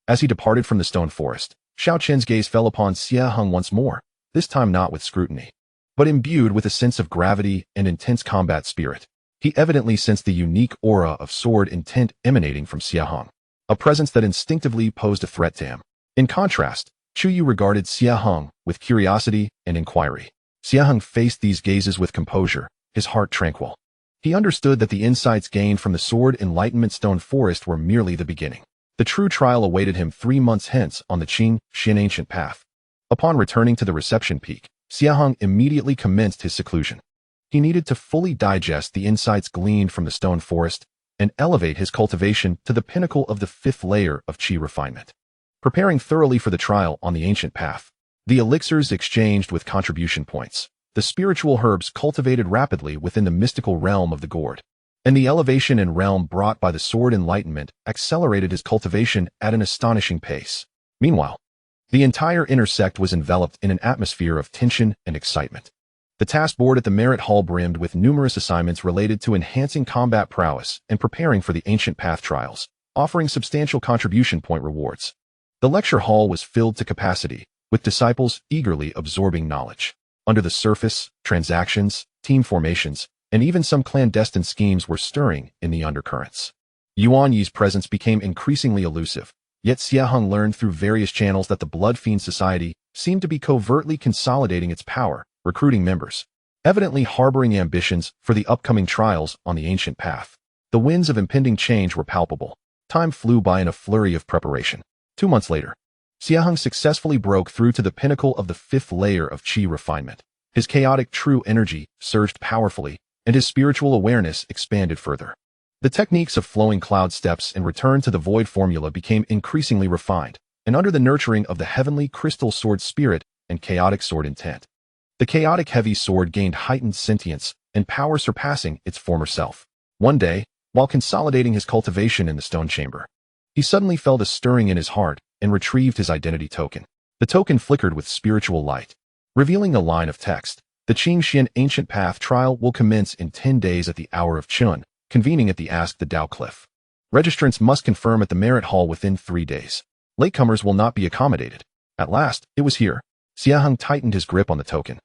As he departed from the stone forest, Shao Chen's gaze fell upon Xie Heng once more, this time not with scrutiny, but imbued with a sense of gravity and intense combat spirit. He evidently sensed the unique aura of sword intent emanating from Xie Heng, a presence that instinctively posed a threat to him. In contrast, Chu Yu regarded Xie Heng with curiosity and inquiry. Xie Heng faced these gazes with composure, his heart tranquil. He understood that the insights gained from the sword enlightenment stone forest were merely the beginning. The true trial awaited him 3 months hence on the Qing Xin ancient path. Upon returning to the reception peak, Xie Heng immediately commenced his seclusion. He needed to fully digest the insights gleaned from the stone forest and elevate his cultivation to the pinnacle of the 5th layer of Qi refinement. Preparing thoroughly for the trial on the ancient path, the elixirs exchanged with contribution points, the spiritual herbs cultivated rapidly within the mystical realm of the gourd, and the elevation and realm brought by the sword enlightenment accelerated his cultivation at an astonishing pace. Meanwhile, the entire inner sect was enveloped in an atmosphere of tension and excitement. The task board at the merit hall brimmed with numerous assignments related to enhancing combat prowess and preparing for the ancient path trials, offering substantial contribution point rewards. The lecture hall was filled to capacity, with disciples eagerly absorbing knowledge. Under the surface, transactions, team formations, and even some clandestine schemes were stirring in the undercurrents. Yuan Yi's presence became increasingly elusive, yet Xie Heng learned through various channels that the Blood Fiend Society seemed to be covertly consolidating its power, recruiting members, evidently harboring ambitions for the upcoming trials on the ancient path. The winds of impending change were palpable. Time flew by in a flurry of preparation. 2 months later, Xie Heng successfully broke through to the pinnacle of the 5th layer of Qi refinement. His chaotic true energy surged powerfully, and his spiritual awareness expanded further. The techniques of flowing cloud steps and return to the void formula became increasingly refined, and under the nurturing of the heavenly crystal sword spirit and chaotic sword intent. The chaotic heavy sword gained heightened sentience and power surpassing its former self. One day, while consolidating his cultivation in the stone chamber, he suddenly felt a stirring in his heart and retrieved his identity token. The token flickered with spiritual light, revealing a line of text. The Qingxian Ancient Path trial will commence in 10 days at the hour of Chun, convening at the Ask the Tao Cliff. Registrants must confirm at the Merit Hall within 3 days. Latecomers will not be accommodated. At last, it was here. Xie Heng tightened his grip on the token,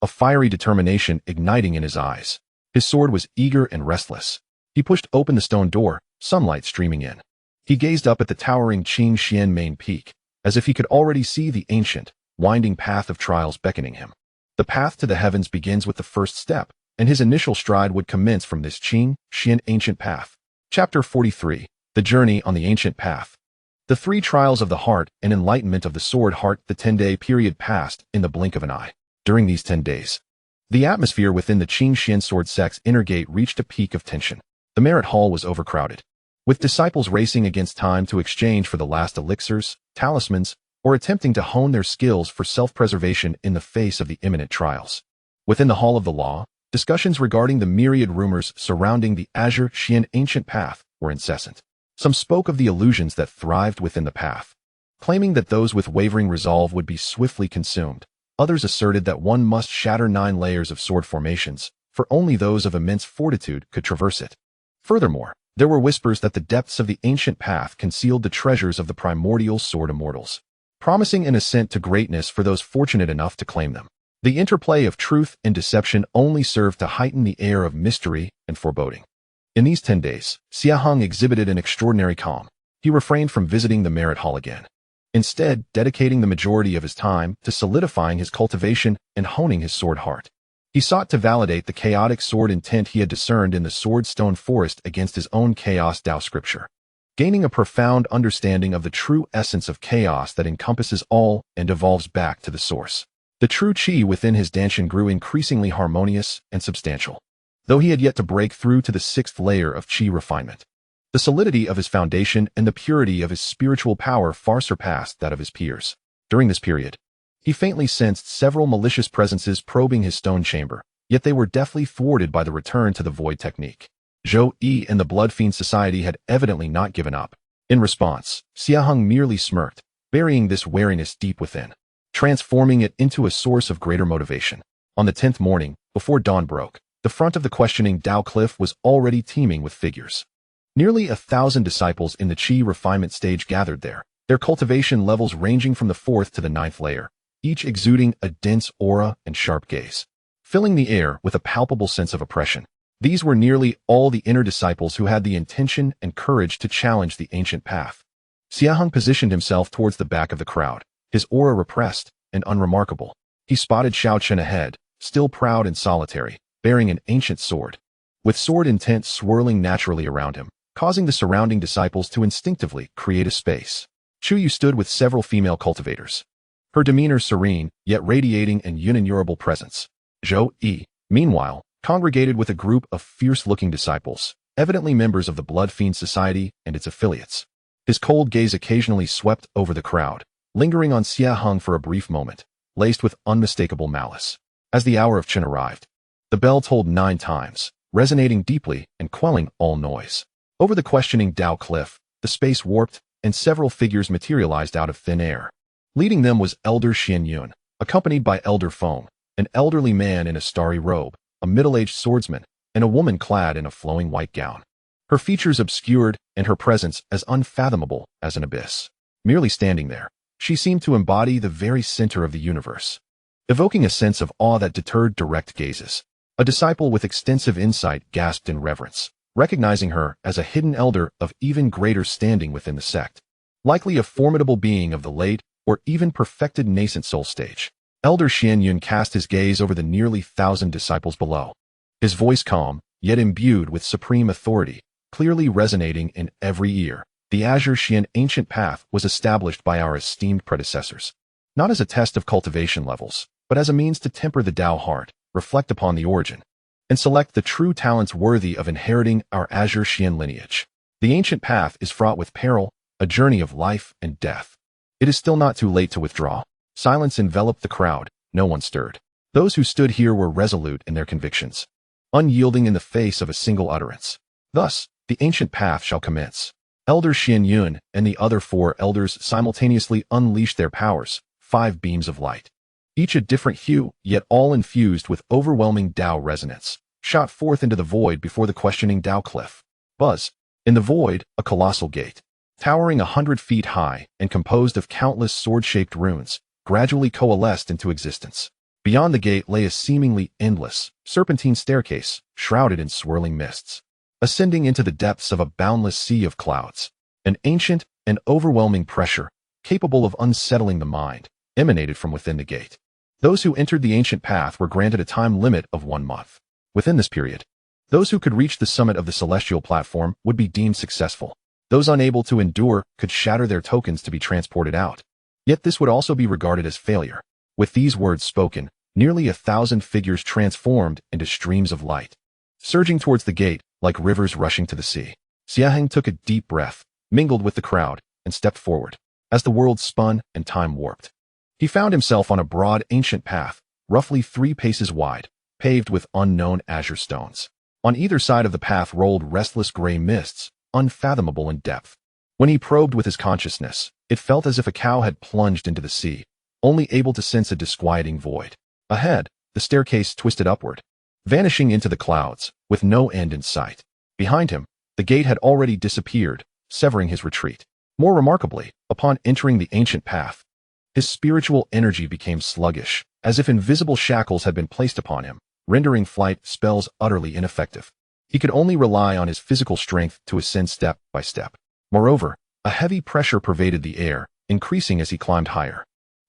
a fiery determination igniting in his eyes. His sword was eager and restless. He pushed open the stone door, sunlight streaming in. He gazed up at the towering Qingxian main peak, as if he could already see the ancient, winding path of trials beckoning him. The path to the heavens begins with the first step, and his initial stride would commence from this Qingxian Ancient Path. Chapter 43. The Journey on the Ancient Path. The 3 trials of the heart and enlightenment of the sword heart. The 10-day period passed in the blink of an eye. During these 10 days, the atmosphere within the Qingxian sword sect's inner gate reached a peak of tension. The Merit Hall was overcrowded, with disciples racing against time to exchange for the last elixirs, talismans, or attempting to hone their skills for self-preservation in the face of the imminent trials. Within the Hall of the Law, discussions regarding the myriad rumors surrounding the Azure Ancient Path were incessant. Some spoke of the illusions that thrived within the path, claiming that those with wavering resolve would be swiftly consumed. Others asserted that one must shatter 9 layers of sword formations, for only those of immense fortitude could traverse it. Furthermore, there were whispers that the depths of the ancient path concealed the treasures of the primordial sword immortals, promising an ascent to greatness for those fortunate enough to claim them. The interplay of truth and deception only served to heighten the air of mystery and foreboding. In these 10 days, Xie Heng exhibited an extraordinary calm. He refrained from visiting the Merit Hall again, instead dedicating the majority of his time to solidifying his cultivation and honing his sword heart. He sought to validate the chaotic sword intent he had discerned in the sword stone forest against his own chaos Tao scripture, gaining a profound understanding of the true essence of chaos that encompasses all and evolves back to the source. The true qi within his danshan grew increasingly harmonious and substantial, though he had yet to break through to the 6th layer of qi refinement. The solidity of his foundation and the purity of his spiritual power far surpassed that of his peers. During this period, he faintly sensed several malicious presences probing his stone chamber, yet they were deftly thwarted by the return to the void technique. Zhou Yi and the Blood Fiend Society had evidently not given up. In response, Xie Heng merely smirked, burying this wariness deep within, transforming it into a source of greater motivation. On the 10th morning, before dawn broke, the front of the questioning Tao Cliff was already teeming with figures. Nearly 1,000 disciples in the Qi refinement stage gathered there, their cultivation levels ranging from the 4th to the 9th layer, each exuding a dense aura and sharp gaze, filling the air with a palpable sense of oppression. These were nearly all the inner disciples who had the intention and courage to challenge the ancient path. Xie Heng positioned himself towards the back of the crowd, his aura repressed and unremarkable. He spotted Xiao Chen ahead, still proud and solitary, bearing an ancient sword, with sword intent swirling naturally around him, causing the surrounding disciples to instinctively create a space. Chu Yu stood with several female cultivators, her demeanor serene, yet radiating an unignorable presence. Zhou Yi, meanwhile, congregated with a group of fierce-looking disciples, evidently members of the Blood Fiend Society and its affiliates. His cold gaze occasionally swept over the crowd, lingering on Xie Heng for a brief moment, laced with unmistakable malice. As the hour of Qin arrived, the bell tolled 9 times, resonating deeply and quelling all noise. Over the questioning Tao Cliff, the space warped, and several figures materialized out of thin air. Leading them was Elder Xian Yun, accompanied by Elder Feng, an elderly man in a starry robe, a middle-aged swordsman, and a woman clad in a flowing white gown. Her features obscured and her presence as unfathomable as an abyss. Merely standing there, she seemed to embody the very center of the universe, evoking a sense of awe that deterred direct gazes. A disciple with extensive insight gasped in reverence, recognizing her as a hidden elder of even greater standing within the sect, likely a formidable being of the late or even perfected nascent soul stage. Elder Xian Yun cast his gaze over the nearly 1,000 disciples below, his voice calm, yet imbued with supreme authority, clearly resonating in every ear. The Azure Ancient Path was established by our esteemed predecessors, not as a test of cultivation levels, but as a means to temper the Tao heart, reflect upon the origin, and select the true talents worthy of inheriting our Azure lineage. The ancient path is fraught with peril, a journey of life and death. It is still not too late to withdraw. Silence enveloped the crowd. No one stirred. Those who stood here were resolute in their convictions, unyielding in the face of a single utterance. Thus, the ancient path shall commence. Elder Xian Yun and the other 4 elders simultaneously unleashed their powers, 5 beams of light, each a different hue, yet all infused with overwhelming Tao resonance, shot forth into the void before the questioning Tao cliff. Buzz. In the void, a colossal gate, towering 100 feet high and composed of countless sword-shaped runes, gradually coalesced into existence. Beyond the gate lay a seemingly endless, serpentine staircase, shrouded in swirling mists, ascending into the depths of a boundless sea of clouds. An ancient and overwhelming pressure, capable of unsettling the mind, emanated from within the gate. Those who entered the ancient path were granted a time limit of 1 month. Within this period, those who could reach the summit of the celestial platform would be deemed successful. Those unable to endure could shatter their tokens to be transported out. Yet this would also be regarded as failure. With these words spoken, nearly 1,000 figures transformed into streams of light, surging towards the gate like rivers rushing to the sea. Xie Heng took a deep breath, mingled with the crowd, and stepped forward. As the world spun and time warped, he found himself on a broad ancient path, roughly 3 paces wide, paved with unknown azure stones. On either side of the path rolled restless gray mists, unfathomable in depth. When he probed with his consciousness, it felt as if a cow had plunged into the sea, only able to sense a disquieting void. Ahead, the staircase twisted upward, vanishing into the clouds, with no end in sight. Behind him, the gate had already disappeared, severing his retreat. More remarkably, upon entering the ancient path, his spiritual energy became sluggish, as if invisible shackles had been placed upon him, rendering flight spells utterly ineffective. He could only rely on his physical strength to ascend step by step. Moreover, a heavy pressure pervaded the air, increasing as he climbed higher.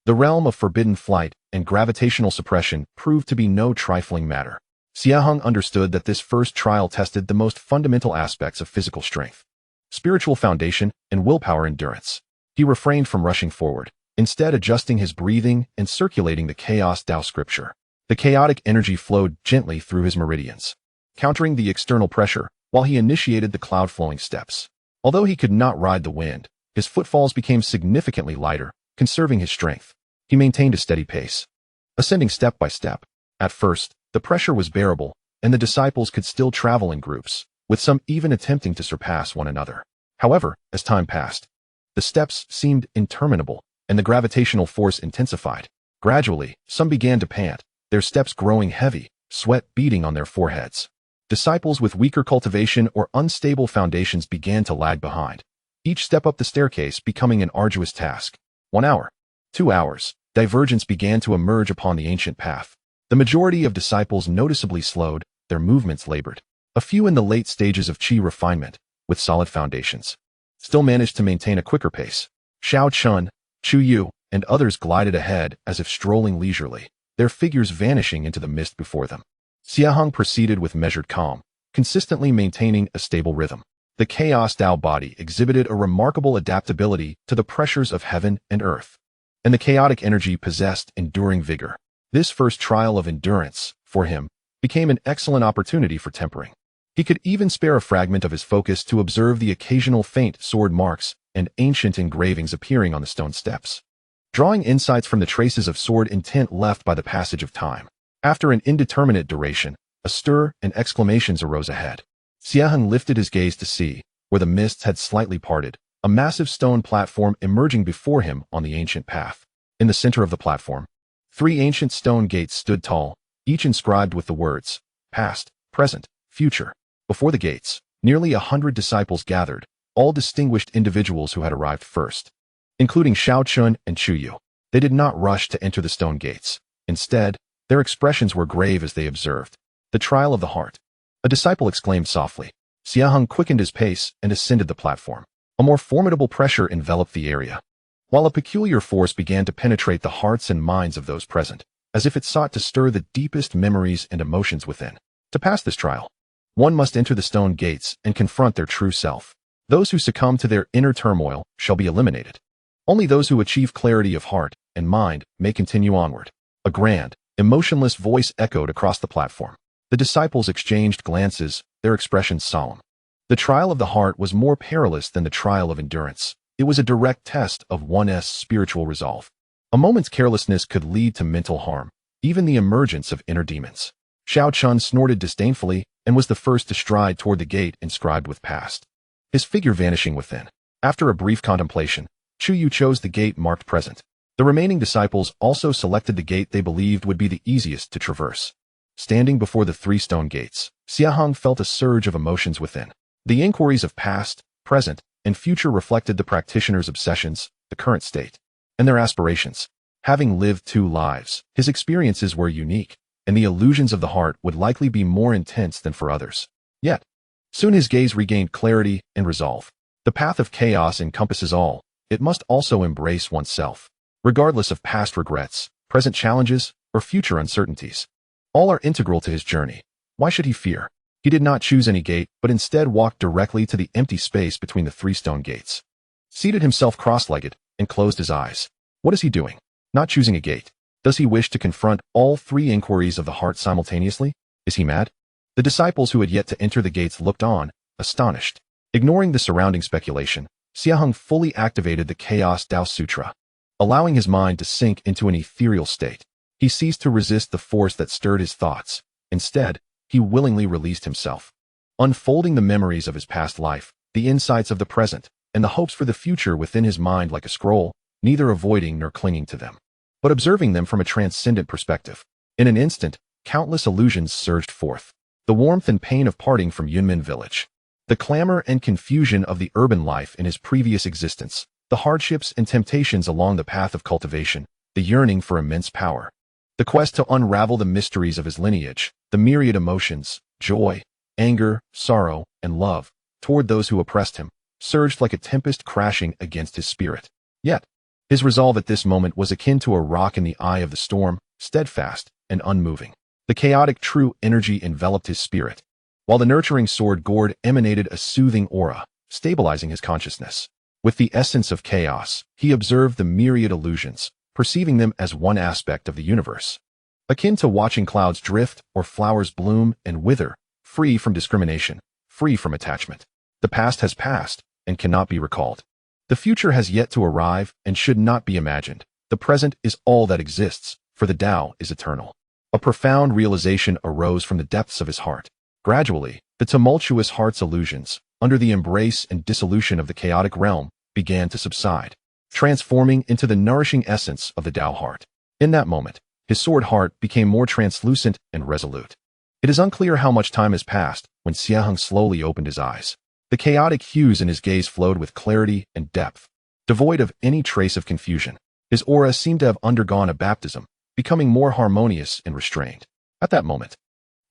The realm of forbidden flight and gravitational suppression proved to be no trifling matter. Xie Heng understood that this first trial tested the most fundamental aspects of physical strength, spiritual foundation, and willpower endurance. He refrained from rushing forward, instead adjusting his breathing and circulating the chaos Tao scripture. The chaotic energy flowed gently through his meridians, countering the external pressure while he initiated the cloud-flowing steps. Although he could not ride the wind, his footfalls became significantly lighter, conserving his strength. He maintained a steady pace, ascending step by step. At first, the pressure was bearable, and the disciples could still travel in groups, with some even attempting to surpass one another. However, as time passed, the steps seemed interminable, and the gravitational force intensified. Gradually, some began to pant, their steps growing heavy, sweat beading on their foreheads. Disciples with weaker cultivation or unstable foundations began to lag behind, each step up the staircase becoming an arduous task. 1 hour, 2 hours, divergence began to emerge upon the ancient path. The majority of disciples noticeably slowed, their movements labored. A few in the late stages of qi refinement, with solid foundations, still managed to maintain a quicker pace. Xiao Chun, Chu Yu, and others glided ahead as if strolling leisurely, their figures vanishing into the mist before them. Xie Heng proceeded with measured calm, consistently maintaining a stable rhythm. The chaos Tao body exhibited a remarkable adaptability to the pressures of heaven and earth, and the chaotic energy possessed enduring vigor. This first trial of endurance, for him, became an excellent opportunity for tempering. He could even spare a fragment of his focus to observe the occasional faint sword marks and ancient engravings appearing on the stone steps, drawing insights from the traces of sword intent left by the passage of time. After an indeterminate duration, a stir and exclamations arose ahead. Xie Heng lifted his gaze to see, where the mists had slightly parted, a massive stone platform emerging before him on the ancient path. In the center of the platform, 3 ancient stone gates stood tall, each inscribed with the words, past, present, future. Before the gates, nearly 100 disciples gathered, all distinguished individuals who had arrived first, including Xiao Chun and Chu Yu. They did not rush to enter the stone gates. Instead, their expressions were grave as they observed the trial of the heart. A disciple exclaimed softly. Xie Heng quickened his pace and ascended the platform. A more formidable pressure enveloped the area, while a peculiar force began to penetrate the hearts and minds of those present, as if it sought to stir the deepest memories and emotions within. To pass this trial, one must enter the stone gates and confront their true self. Those who succumb to their inner turmoil shall be eliminated. Only those who achieve clarity of heart and mind may continue onward. A grand, emotionless voice echoed across the platform. The disciples exchanged glances, their expressions solemn. The trial of the heart was more perilous than the trial of endurance. It was a direct test of one's spiritual resolve. A moment's carelessness could lead to mental harm, even the emergence of inner demons. Xiao Chun snorted disdainfully and was the first to stride toward the gate inscribed with past, his figure vanishing within. After a brief contemplation, Chu Yu chose the gate marked present. The remaining disciples also selected the gate they believed would be the easiest to traverse. Standing before the 3 stone gates, Xie Heng felt a surge of emotions within. The inquiries of past, present, and future reflected the practitioner's obsessions, the current state, and their aspirations. Having lived 2 lives, his experiences were unique, and the illusions of the heart would likely be more intense than for others. Yet, soon his gaze regained clarity and resolve. The path of chaos encompasses all. It must also embrace oneself, regardless of past regrets, present challenges, or future uncertainties. All are integral to his journey. Why should he fear? He did not choose any gate, but instead walked directly to the empty space between the 3 stone gates. Seated himself cross-legged and closed his eyes. What is he doing? Not choosing a gate. Does he wish to confront all 3 inquiries of the heart simultaneously? Is he mad? The disciples who had yet to enter the gates looked on, astonished. Ignoring the surrounding speculation, Xie Heng fully activated the Chaos Tao Sutra, allowing his mind to sink into an ethereal state. He ceased to resist the force that stirred his thoughts. Instead, he willingly released himself, unfolding the memories of his past life, the insights of the present, and the hopes for the future within his mind like a scroll, neither avoiding nor clinging to them, but observing them from a transcendent perspective. In an instant, countless illusions surged forth. The warmth and pain of parting from Yunmen village, the clamor and confusion of the urban life in his previous existence, the hardships and temptations along the path of cultivation, the yearning for immense power, the quest to unravel the mysteries of his lineage, the myriad emotions, joy, anger, sorrow, and love, toward those who oppressed him, surged like a tempest crashing against his spirit. Yet, his resolve at this moment was akin to a rock in the eye of the storm, steadfast and unmoving. The chaotic true energy enveloped his spirit, while the nurturing sword gourd emanated a soothing aura, stabilizing his consciousness. With the essence of chaos, he observed the myriad illusions, perceiving them as one aspect of the universe, akin to watching clouds drift or flowers bloom and wither, free from discrimination, free from attachment. The past has passed and cannot be recalled. The future has yet to arrive and should not be imagined. The present is all that exists, for the Tao is eternal. A profound realization arose from the depths of his heart. Gradually, the tumultuous heart's illusions, under the embrace and dissolution of the chaotic realm, began to subside, transforming into the nourishing essence of the Tao heart. In that moment, his sword heart became more translucent and resolute. It is unclear how much time has passed when Xie Heng slowly opened his eyes. The chaotic hues in his gaze flowed with clarity and depth, devoid of any trace of confusion. His aura seemed to have undergone a baptism, becoming more harmonious and restrained. At that moment,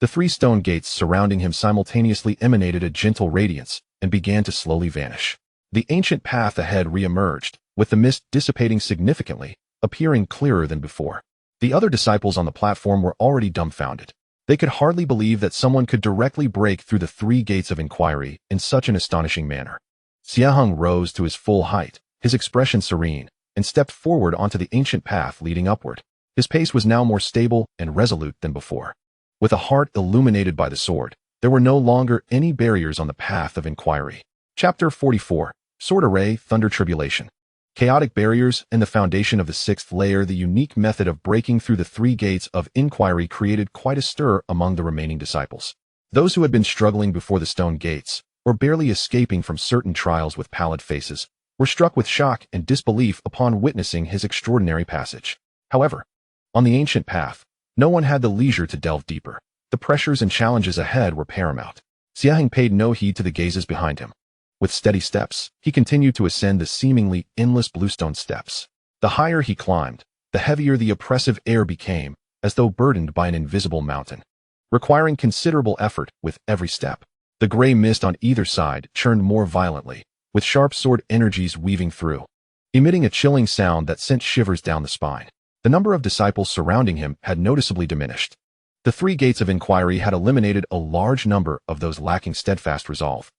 the 3 stone gates surrounding him simultaneously emanated a gentle radiance and began to slowly vanish. The ancient path ahead re-emerged, with the mist dissipating significantly, appearing clearer than before. The other disciples on the platform were already dumbfounded. They could hardly believe that someone could directly break through the 3 gates of inquiry in such an astonishing manner. Xie Heng rose to his full height, his expression serene, and stepped forward onto the ancient path leading upward. His pace was now more stable and resolute than before. With a heart illuminated by the sword, there were no longer any barriers on the path of inquiry. Chapter 44. Sword Array, Thunder Tribulation. Chaotic barriers and the foundation of the 6th layer. The unique method of breaking through the 3 gates of inquiry created quite a stir among the remaining disciples. Those who had been struggling before the stone gates, or barely escaping from certain trials with pallid faces, were struck with shock and disbelief upon witnessing his extraordinary passage. However, on the ancient path, no one had the leisure to delve deeper. The pressures and challenges ahead were paramount. Xie Heng paid no heed to the gazes behind him. With steady steps, he continued to ascend the seemingly endless bluestone steps. The higher he climbed, the heavier the oppressive air became, as though burdened by an invisible mountain, requiring considerable effort with every step. The gray mist on either side churned more violently, with sharp sword energies weaving through, emitting a chilling sound that sent shivers down the spine. The number of disciples surrounding him had noticeably diminished. The 3 gates of inquiry had eliminated a large number of those lacking steadfast resolve,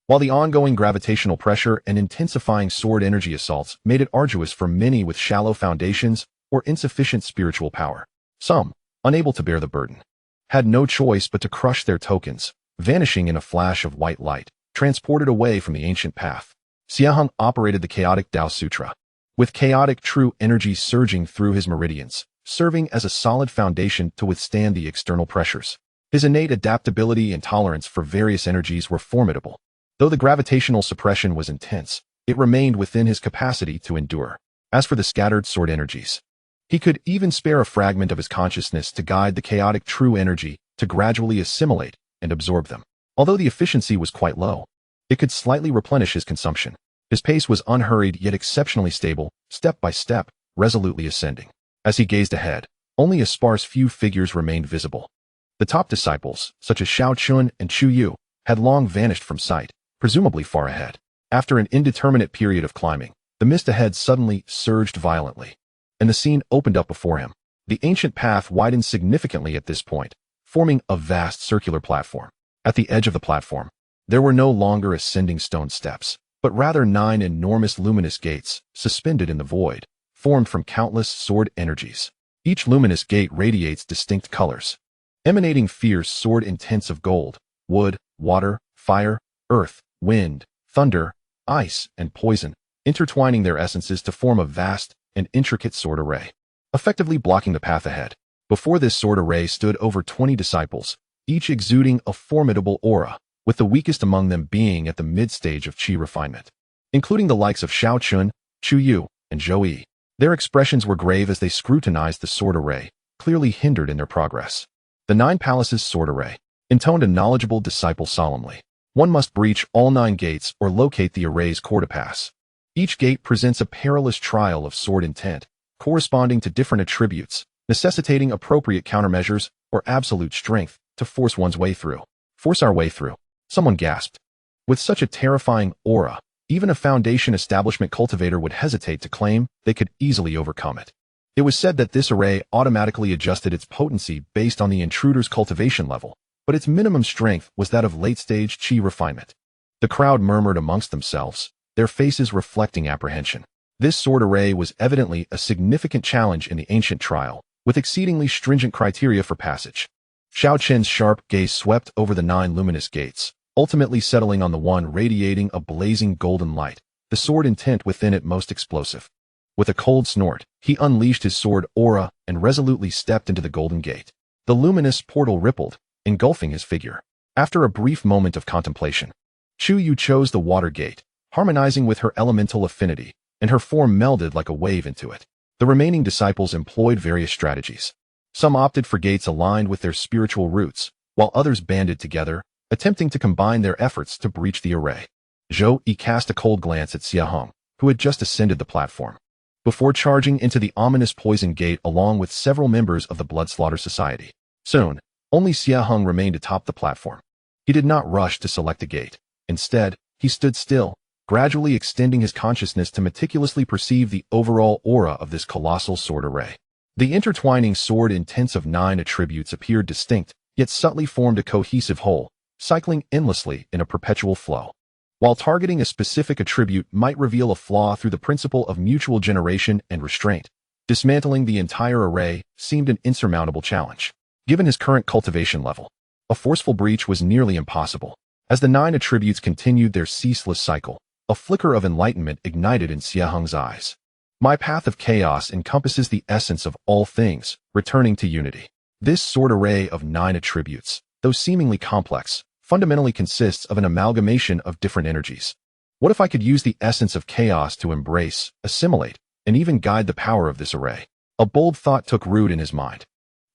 while the ongoing gravitational pressure and intensifying sword energy assaults made it arduous for many with shallow foundations or insufficient spiritual power. Some, unable to bear the burden, had no choice but to crush their tokens, vanishing in a flash of white light, transported away from the ancient path. Xie Heng operated the chaotic Tao Sutra, with chaotic true energy surging through his meridians, serving as a solid foundation to withstand the external pressures. His innate adaptability and tolerance for various energies were formidable. Though the gravitational suppression was intense, it remained within his capacity to endure. As for the scattered sword energies, he could even spare a fragment of his consciousness to guide the chaotic true energy to gradually assimilate and absorb them. Although the efficiency was quite low, it could slightly replenish his consumption. His pace was unhurried yet exceptionally stable, step by step, resolutely ascending. As he gazed ahead, only a sparse few figures remained visible. The top disciples, such as Shao Chun and Chu Yu, had long vanished from sight, presumably far ahead. After an indeterminate period of climbing, the mist ahead suddenly surged violently, and the scene opened up before him. The ancient path widened significantly at this point, forming a vast circular platform. At the edge of the platform, there were no longer ascending stone steps, but rather 9 enormous luminous gates, suspended in the void, formed from countless sword energies. Each luminous gate radiates distinct colors, emanating fierce sword intents of gold, wood, water, fire, earth, wind, thunder, ice, and poison, intertwining their essences to form a vast and intricate sword array, effectively blocking the path ahead. Before this sword array stood over 20 disciples, each exuding a formidable aura, with the weakest among them being at the mid-stage of chi refinement, including the likes of Shao Chun, Chu Yu, and Zhou Yi. Their expressions were grave as they scrutinized the sword array, clearly hindered in their progress. The 9 palaces sword array, intoned a knowledgeable disciple solemnly. One must breach all 9 gates or locate the array's core to pass. Each gate presents a perilous trial of sword intent, corresponding to different attributes, necessitating appropriate countermeasures or absolute strength to force one's way through. Force our way through. Someone gasped. With such a terrifying aura, even a foundation establishment cultivator would hesitate to claim they could easily overcome it. It was said that this array automatically adjusted its potency based on the intruder's cultivation level, but its minimum strength was that of late-stage chi refinement. The crowd murmured amongst themselves, their faces reflecting apprehension. This sword array was evidently a significant challenge in the ancient trial, with exceedingly stringent criteria for passage. Shao Chen's sharp gaze swept over the 9 luminous gates, ultimately settling on the one radiating a blazing golden light, the sword intent within it most explosive. With a cold snort, he unleashed his sword aura and resolutely stepped into the golden gate. The luminous portal rippled, engulfing his figure. After a brief moment of contemplation, Chu Yu chose the water gate, harmonizing with her elemental affinity, and her form melded like a wave into it. The remaining disciples employed various strategies. Some opted for gates aligned with their spiritual roots, while others banded together, attempting to combine their efforts to breach the array. Zhou Yi cast a cold glance at Xie Heng, who had just ascended the platform, before charging into the ominous poison gate along with several members of the Blood Slaughter Society. Soon, only Xie Heng remained atop the platform. He did not rush to select a gate. Instead, he stood still, gradually extending his consciousness to meticulously perceive the overall aura of this colossal sword array. The intertwining sword intents of 9 attributes appeared distinct, yet subtly formed a cohesive whole, cycling endlessly in a perpetual flow. While targeting a specific attribute might reveal a flaw through the principle of mutual generation and restraint, dismantling the entire array seemed an insurmountable challenge. Given his current cultivation level, a forceful breach was nearly impossible. As the 9 attributes continued their ceaseless cycle, a flicker of enlightenment ignited in Xie Heng's eyes. My path of chaos encompasses the essence of all things, returning to unity. This sword array of 9 attributes, though seemingly complex, fundamentally consists of an amalgamation of different energies. What if I could use the essence of chaos to embrace, assimilate, and even guide the power of this array? A bold thought took root in his mind.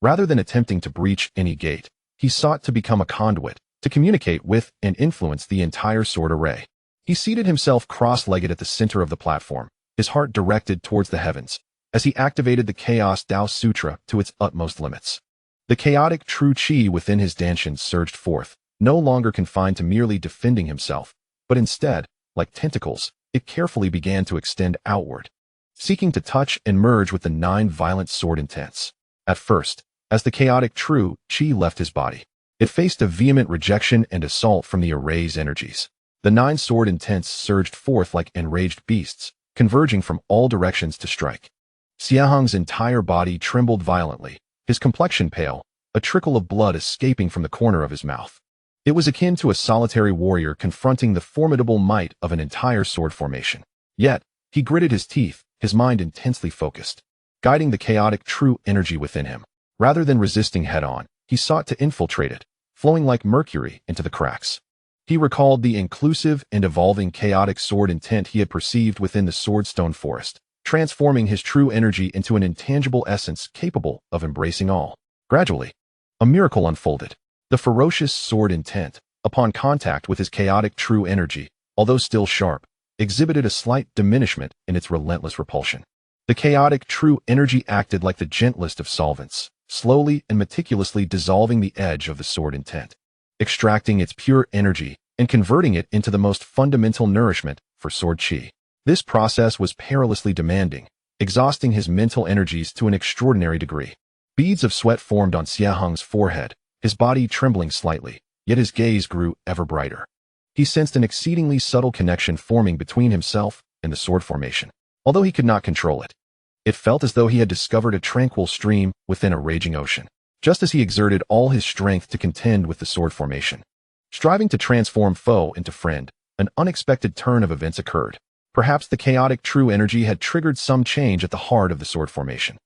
Rather than attempting to breach any gate, he sought to become a conduit, to communicate with and influence the entire sword array. He seated himself cross-legged at the center of the platform, his heart directed towards the heavens, as he activated the Chaos Tao Sutra to its utmost limits. The chaotic true chi within his danshin surged forth, no longer confined to merely defending himself, but instead, like tentacles, it carefully began to extend outward, seeking to touch and merge with the 9 violent sword intents. At first, as the chaotic true chi left his body, it faced a vehement rejection and assault from the array's energies. The 9 sword intents surged forth like enraged beasts, converging from all directions to strike. Xie Heng's entire body trembled violently, his complexion pale, a trickle of blood escaping from the corner of his mouth. It was akin to a solitary warrior confronting the formidable might of an entire sword formation. Yet, he gritted his teeth, his mind intensely focused, guiding the chaotic true energy within him. Rather than resisting head-on, he sought to infiltrate it, flowing like mercury into the cracks. He recalled the inclusive and evolving chaotic sword intent he had perceived within the swordstone forest, transforming his true energy into an intangible essence capable of embracing all. Gradually, a miracle unfolded. The ferocious sword intent, upon contact with his chaotic true energy, although still sharp, exhibited a slight diminishment in its relentless repulsion. The chaotic true energy acted like the gentlest of solvents, slowly and meticulously dissolving the edge of the sword intent, extracting its pure energy and converting it into the most fundamental nourishment for sword chi. This process was perilously demanding, exhausting his mental energies to an extraordinary degree. Beads of sweat formed on Xie Heng's forehead, his body trembling slightly, yet his gaze grew ever brighter. He sensed an exceedingly subtle connection forming between himself and the sword formation. Although he could not control it, it felt as though he had discovered a tranquil stream within a raging ocean. Just as he exerted all his strength to contend with the sword formation, striving to transform foe into friend, an unexpected turn of events occurred. Perhaps the chaotic true energy had triggered some change at the heart of the sword formation.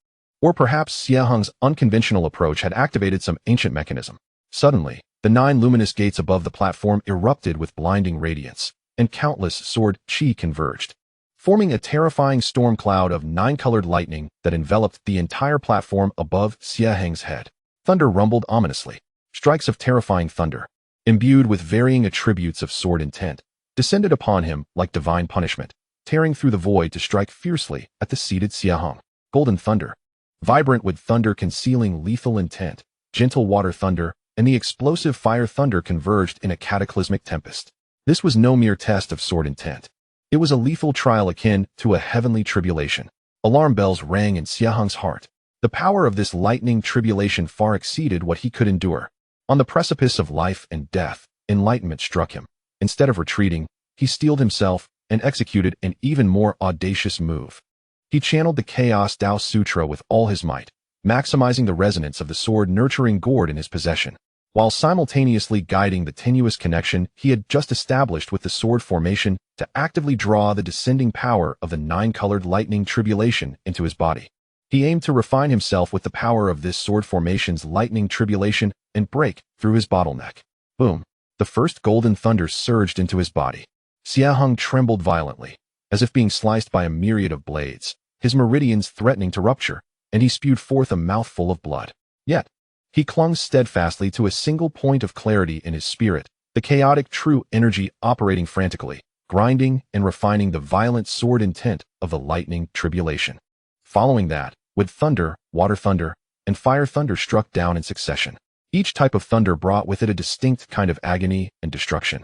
Or perhaps Xie Heng's unconventional approach had activated some ancient mechanism. Suddenly, the 9 luminous gates above the platform erupted with blinding radiance, and countless sword chi converged, forming a terrifying storm cloud of 9-colored lightning that enveloped the entire platform above Xie Heng's head. Thunder rumbled ominously. Strikes of terrifying thunder, imbued with varying attributes of sword intent, descended upon him like divine punishment, tearing through the void to strike fiercely at the seated Xie Heng. Golden thunder, vibrant with thunder concealing lethal intent, gentle water thunder, and the explosive fire thunder converged in a cataclysmic tempest. This was no mere test of sword intent. It was a lethal trial akin to a heavenly tribulation. Alarm bells rang in Xie Heng's heart. The power of this lightning tribulation far exceeded what he could endure. On the precipice of life and death, enlightenment struck him. Instead of retreating, he steeled himself and executed an even more audacious move. He channeled the Chaos Tao Sutra with all his might, maximizing the resonance of the sword-nurturing gourd in his possession, while simultaneously guiding the tenuous connection he had just established with the sword formation to actively draw the descending power of the 9-colored lightning tribulation into his body. He aimed to refine himself with the power of this sword formation's lightning tribulation and break through his bottleneck. Boom! The first golden thunder surged into his body. Xie Heng trembled violently, as if being sliced by a myriad of blades, his meridians threatening to rupture, and he spewed forth a mouthful of blood. Yet, he clung steadfastly to a single point of clarity in his spirit, the chaotic true energy operating frantically, grinding and refining the violent sword intent of the lightning tribulation. Following that, with thunder, water thunder, and fire thunder struck down in succession. Each type of thunder brought with it a distinct kind of agony and destruction.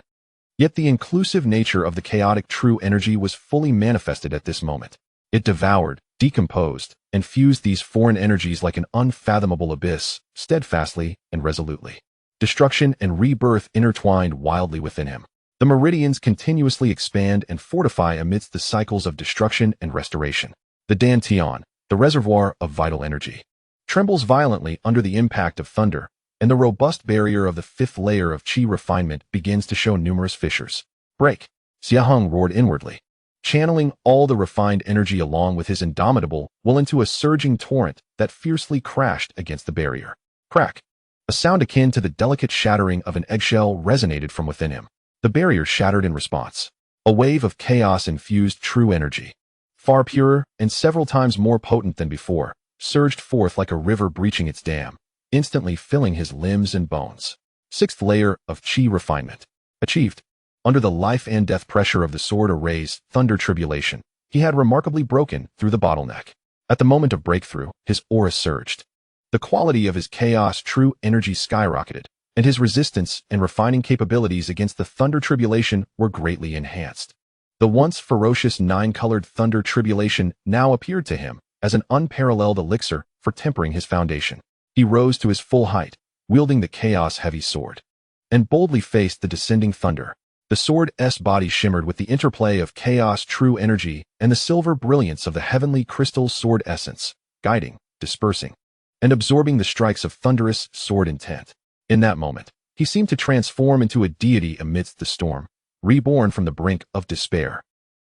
Yet the inclusive nature of the chaotic true energy was fully manifested at this moment. It devoured, decomposed, and fused these foreign energies like an unfathomable abyss, steadfastly and resolutely. Destruction and rebirth intertwined wildly within him. The meridians continuously expand and fortify amidst the cycles of destruction and restoration. The Dantian, the reservoir of vital energy, trembles violently under the impact of thunder, and the robust barrier of the 5th layer of chi refinement begins to show numerous fissures. Break! Xie Heng roared inwardly, channeling all the refined energy along with his indomitable will into a surging torrent that fiercely crashed against the barrier. Crack! A sound akin to the delicate shattering of an eggshell resonated from within him. The barrier shattered in response. A wave of chaos-infused true energy, far purer and several times more potent than before, surged forth like a river breaching its dam, instantly filling his limbs and bones. 6th layer of chi refinement. Achieved. Under the life and death pressure of the sword array's thunder tribulation, he had remarkably broken through the bottleneck. At the moment of breakthrough, his aura surged. The quality of his chaos true energy skyrocketed, and his resistance and refining capabilities against the thunder tribulation were greatly enhanced. The once ferocious 9-colored thunder tribulation now appeared to him as an unparalleled elixir for tempering his foundation. He rose to his full height, wielding the chaos-heavy sword, and boldly faced the descending thunder. The sword's body shimmered with the interplay of chaos true energy and the silver brilliance of the heavenly crystal sword essence, guiding, dispersing, and absorbing the strikes of thunderous sword intent. In that moment, He seemed to transform into a deity amidst the storm, reborn from the brink of despair.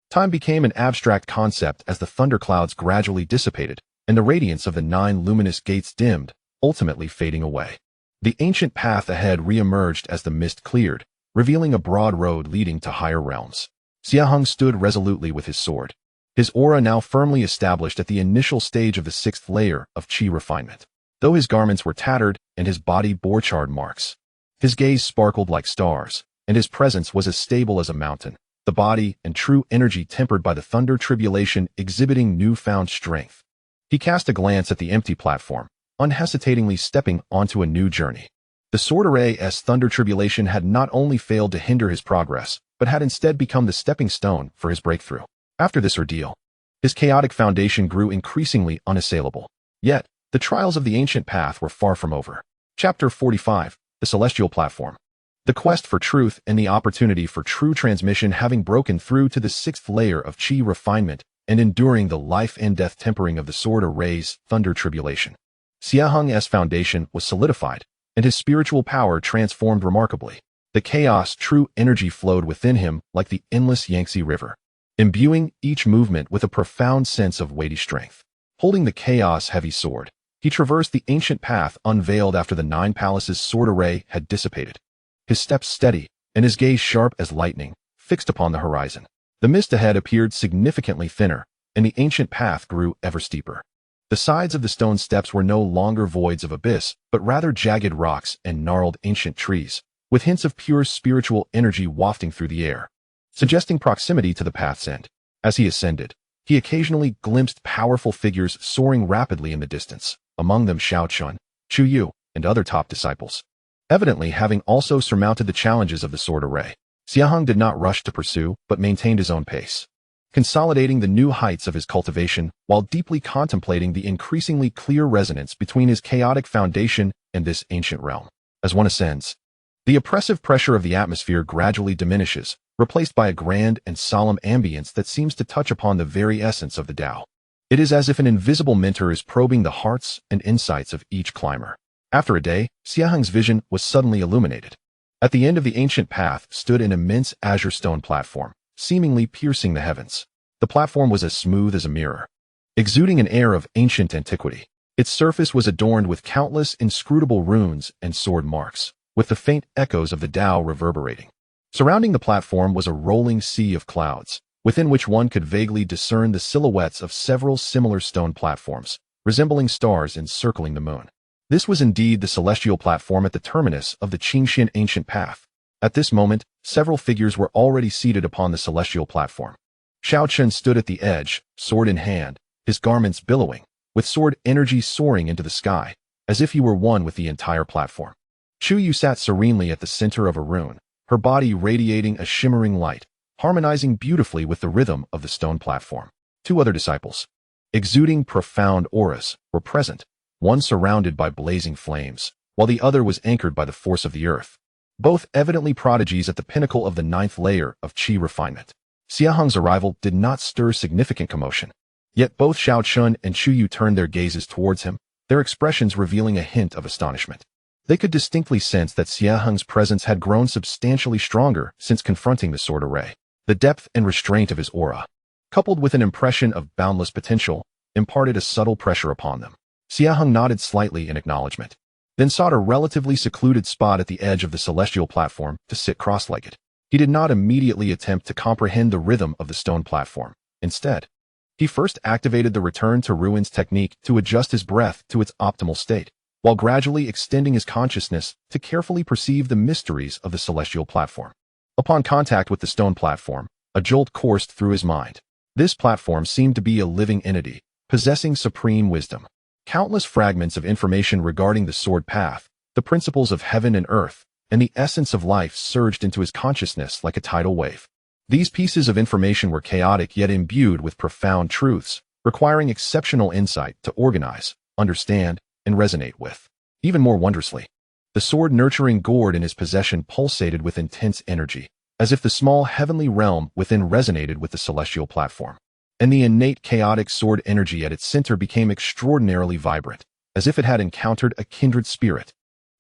Time became an abstract concept as the thunderclouds gradually dissipated, and the radiance of the 9 luminous gates dimmed, ultimately fading away. The ancient path ahead re-emerged as the mist cleared, revealing a broad road leading to higher realms. Xie Heng stood resolutely with his sword, his aura now firmly established at the initial stage of the 6th layer of Qi refinement. Though his garments were tattered and his body bore charred marks, his gaze sparkled like stars, and his presence was as stable as a mountain, the body and true energy tempered by the thunder tribulation exhibiting newfound strength. He cast a glance at the empty platform, unhesitatingly stepping onto a new journey. The sword array's thunder tribulation had not only failed to hinder his progress, but had instead become the stepping stone for his breakthrough. After this ordeal, his chaotic foundation grew increasingly unassailable. Yet, the trials of the ancient path were far from over. Chapter 45, The Celestial Platform. The quest for truth and the opportunity for true transmission having broken through to the 6th layer of Qi refinement and enduring the life and death tempering of the sword array's thunder tribulation. Xie Heng's foundation was solidified, and his spiritual power transformed remarkably. The chaos true energy flowed within him like the endless Yangtze River, imbuing each movement with a profound sense of weighty strength. Holding the chaos-heavy sword, he traversed the ancient path unveiled after the 9 palaces' sword array had dissipated. His steps steady, and his gaze sharp as lightning, fixed upon the horizon. The mist ahead appeared significantly thinner, and the ancient path grew ever steeper. The sides of the stone steps were no longer voids of abyss, but rather jagged rocks and gnarled ancient trees, with hints of pure spiritual energy wafting through the air, suggesting proximity to the path's end. As he ascended, he occasionally glimpsed powerful figures soaring rapidly in the distance, among them Shao Chun, Chu Yu, and other top disciples. Evidently having also surmounted the challenges of the sword array, Xie Heng did not rush to pursue, but maintained his own pace, consolidating the new heights of his cultivation while deeply contemplating the increasingly clear resonance between his chaotic foundation and this ancient realm. As one ascends, the oppressive pressure of the atmosphere gradually diminishes, replaced by a grand and solemn ambience that seems to touch upon the very essence of the Tao. It is as if an invisible mentor is probing the hearts and insights of each climber. After a day, Xie Heng's vision was suddenly illuminated. At the end of the ancient path stood an immense azure stone platform, seemingly piercing the heavens. The platform was as smooth as a mirror, exuding an air of ancient antiquity. Its surface was adorned with countless inscrutable runes and sword marks, with the faint echoes of the Tao reverberating. Surrounding the platform was a rolling sea of clouds, within which one could vaguely discern the silhouettes of several similar stone platforms, resembling stars encircling the moon. This was indeed the celestial platform at the terminus of the Qingxian ancient path. At this moment, several figures were already seated upon the celestial platform. Shao Chun stood at the edge, sword in hand, his garments billowing, with sword energy soaring into the sky, as if he were one with the entire platform. Chu Yu sat serenely at the center of a rune, her body radiating a shimmering light, harmonizing beautifully with the rhythm of the stone platform. 2 other disciples, exuding profound auras, were present, one surrounded by blazing flames, while the other was anchored by the force of the earth. Both evidently prodigies at the pinnacle of the 9th layer of Qi refinement. Xie Heng's arrival did not stir significant commotion. Yet both Shao Chun and Chu Yu turned their gazes towards him, their expressions revealing a hint of astonishment. They could distinctly sense that Xie Heng's presence had grown substantially stronger since confronting the sword array. The depth and restraint of his aura, coupled with an impression of boundless potential, imparted a subtle pressure upon them. Xie Heng nodded slightly in acknowledgement, then sought a relatively secluded spot at the edge of the celestial platform to sit cross-legged. He did not immediately attempt to comprehend the rhythm of the stone platform. Instead, he first activated the return to ruins technique to adjust his breath to its optimal state, while gradually extending his consciousness to carefully perceive the mysteries of the celestial platform. Upon contact with the stone platform, a jolt coursed through his mind. This platform seemed to be a living entity, possessing supreme wisdom. Countless fragments of information regarding the sword path, the principles of heaven and earth, and the essence of life surged into his consciousness like a tidal wave. These pieces of information were chaotic yet imbued with profound truths, requiring exceptional insight to organize, understand, and resonate with. Even more wondrously, the sword-nurturing gourd in his possession pulsated with intense energy, as if the small heavenly realm within resonated with the celestial platform. And the innate chaotic sword energy at its center became extraordinarily vibrant, as if it had encountered a kindred spirit.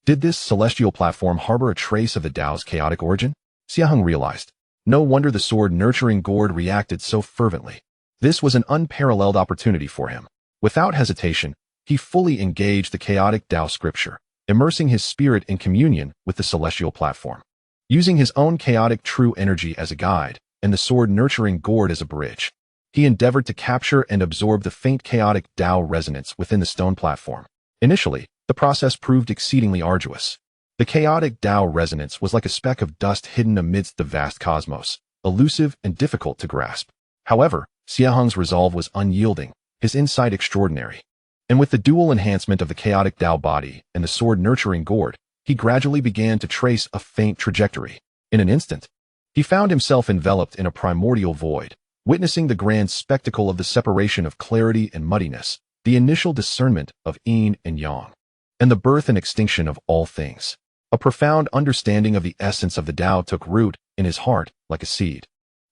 Did this celestial platform harbor a trace of the Tao's chaotic origin? Xie Heng realized. No wonder the sword-nurturing gourd reacted so fervently. This was an unparalleled opportunity for him. Without hesitation, he fully engaged the chaotic Tao scripture, immersing his spirit in communion with the celestial platform. Using his own chaotic true energy as a guide, and the sword-nurturing gourd as a bridge, he endeavored to capture and absorb the faint chaotic Tao resonance within the stone platform. Initially, the process proved exceedingly arduous. The chaotic Tao resonance was like a speck of dust hidden amidst the vast cosmos, elusive and difficult to grasp. However, Xie Heng's resolve was unyielding, his insight extraordinary. And with the dual enhancement of the chaotic Tao body and the sword-nurturing gourd, he gradually began to trace a faint trajectory. In an instant, he found himself enveloped in a primordial void, witnessing the grand spectacle of the separation of clarity and muddiness, the initial discernment of yin and yang, and the birth and extinction of all things. A profound understanding of the essence of the Tao took root in his heart like a seed,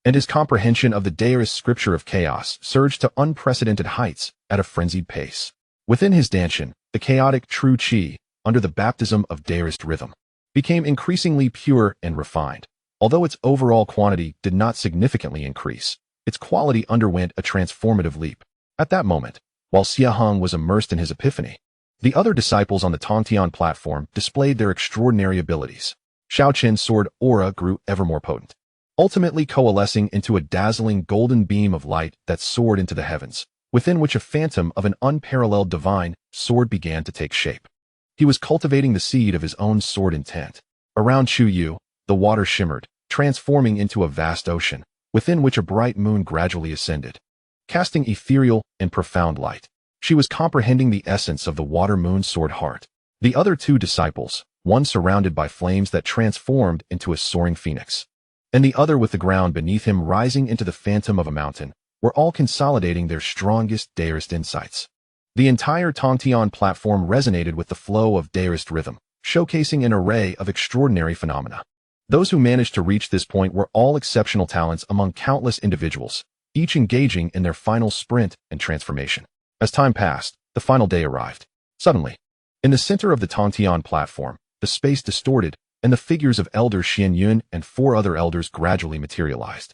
and his comprehension of the Taoist scripture of chaos surged to unprecedented heights at a frenzied pace. Within his Danshan, the chaotic true Qi, under the baptism of Taoist rhythm, became increasingly pure and refined. Although its overall quantity did not significantly increase, its quality underwent a transformative leap. At that moment, while Xie Heng was immersed in his epiphany, the other disciples on the Tongtian platform displayed their extraordinary abilities. Shao Qin's sword aura grew ever more potent, ultimately coalescing into a dazzling golden beam of light that soared into the heavens, within which a phantom of an unparalleled divine sword began to take shape. He was cultivating the seed of his own sword intent. Around Chu Yu, the water shimmered, transforming into a vast ocean, within which a bright moon gradually ascended, casting ethereal and profound light. She was comprehending the essence of the water-moon sword heart. The other two disciples, one surrounded by flames that transformed into a soaring phoenix, and the other with the ground beneath him rising into the phantom of a mountain, were all consolidating their strongest Taoist insights. The entire Tongtian platform resonated with the flow of Taoist rhythm, showcasing an array of extraordinary phenomena. Those who managed to reach this point were all exceptional talents among countless individuals, each engaging in their final sprint and transformation. As time passed, the final day arrived. Suddenly, in the center of the Tongtian platform, the space distorted, and the figures of Elder Xian Yun and 4 other elders gradually materialized.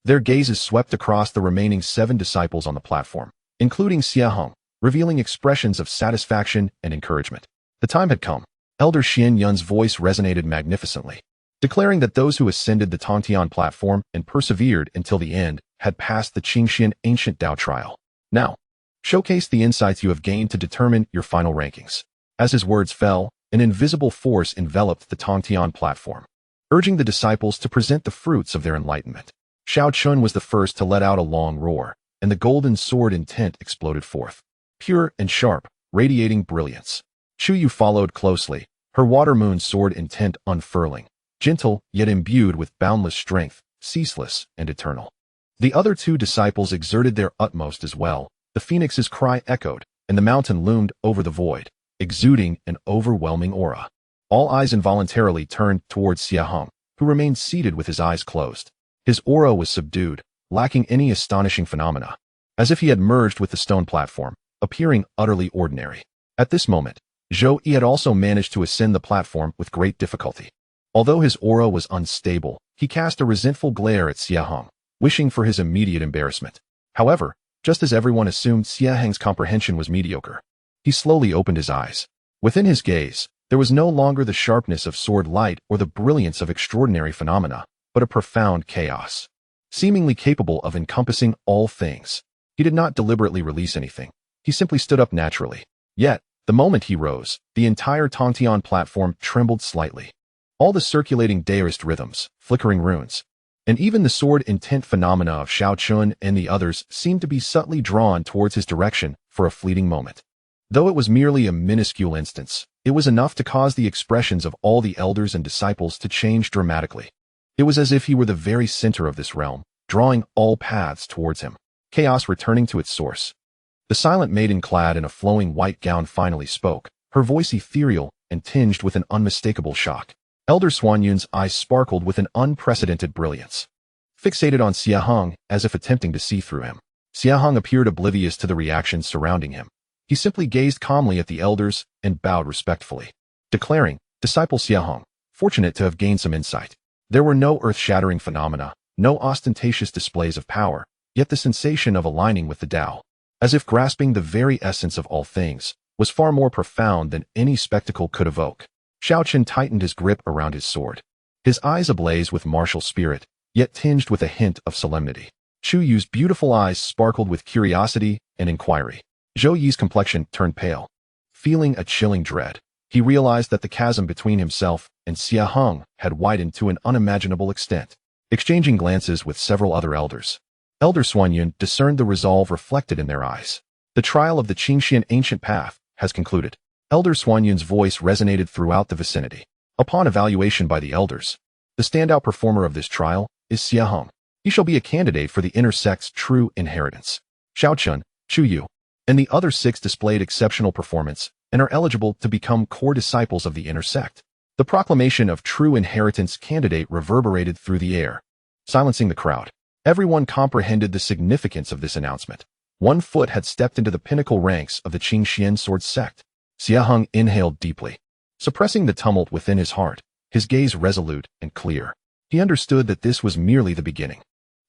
Their gazes swept across the remaining 7 disciples on the platform, including Xie Heng, revealing expressions of satisfaction and encouragement. The time had come. Elder Xian Yun's voice resonated magnificently, declaring that those who ascended the Tongtian platform and persevered until the end had passed the Qingxian ancient Tao trial. Now, showcase the insights you have gained to determine your final rankings. As his words fell, an invisible force enveloped the Tongtian platform, urging the disciples to present the fruits of their enlightenment. Shao Chun was the first to let out a long roar, and the golden sword intent exploded forth, pure and sharp, radiating brilliance. Chu Yu followed closely, her water moon sword intent unfurling, gentle yet imbued with boundless strength, ceaseless and eternal. The other 2 disciples exerted their utmost as well. The phoenix's cry echoed, and the mountain loomed over the void, exuding an overwhelming aura. All eyes involuntarily turned towards Xie Heng, who remained seated with his eyes closed. His aura was subdued, lacking any astonishing phenomena, as if he had merged with the stone platform, appearing utterly ordinary. At this moment, Zhou Yi had also managed to ascend the platform with great difficulty. Although his aura was unstable, he cast a resentful glare at Xie Heng, wishing for his immediate embarrassment. However, just as everyone assumed Xie Heng's comprehension was mediocre, he slowly opened his eyes. Within his gaze, there was no longer the sharpness of sword light or the brilliance of extraordinary phenomena, but a profound chaos, seemingly capable of encompassing all things. He did not deliberately release anything. He simply stood up naturally. Yet, the moment he rose, the entire Tongtian platform trembled slightly. All the circulating Taoist rhythms, flickering runes, and even the sword intent phenomena of Shao Chun and the others seemed to be subtly drawn towards his direction for a fleeting moment. Though it was merely a minuscule instance, it was enough to cause the expressions of all the elders and disciples to change dramatically. It was as if he were the very center of this realm, drawing all paths towards him, chaos returning to its source. The silent maiden clad in a flowing white gown finally spoke, her voice ethereal and tinged with an unmistakable shock. Elder Xuan Yun's eyes sparkled with an unprecedented brilliance, fixated on Xie Heng as if attempting to see through him. Xie Heng appeared oblivious to the reactions surrounding him. He simply gazed calmly at the elders and bowed respectfully. declaring, "Disciple Xie Heng, fortunate to have gained some insight." There were no earth-shattering phenomena, no ostentatious displays of power, yet the sensation of aligning with the Tao, as if grasping the very essence of all things, was far more profound than any spectacle could evoke. Xiaoqian tightened his grip around his sword, his eyes ablaze with martial spirit, yet tinged with a hint of solemnity. Chu Yu's beautiful eyes sparkled with curiosity and inquiry. Zhou Yi's complexion turned pale. Feeling a chilling dread, he realized that the chasm between himself and Xie Heng had widened to an unimaginable extent. Exchanging glances with several other elders, Elder Xuanyun discerned the resolve reflected in their eyes. The trial of the Qingxian ancient path has concluded. Elder Xuanyun's voice resonated throughout the vicinity. Upon evaluation by the elders, the standout performer of this trial is Xie Heng. He shall be a candidate for the inner sect's true inheritance. Xiaoqian, Chu Yu, and the other 6 displayed exceptional performance and are eligible to become core disciples of the inner sect. The proclamation of true inheritance candidate reverberated through the air, silencing the crowd. Everyone comprehended the significance of this announcement. One foot had stepped into the pinnacle ranks of the Qingxian sword sect. Xie Heng inhaled deeply, suppressing the tumult within his heart, his gaze resolute and clear. He understood that this was merely the beginning.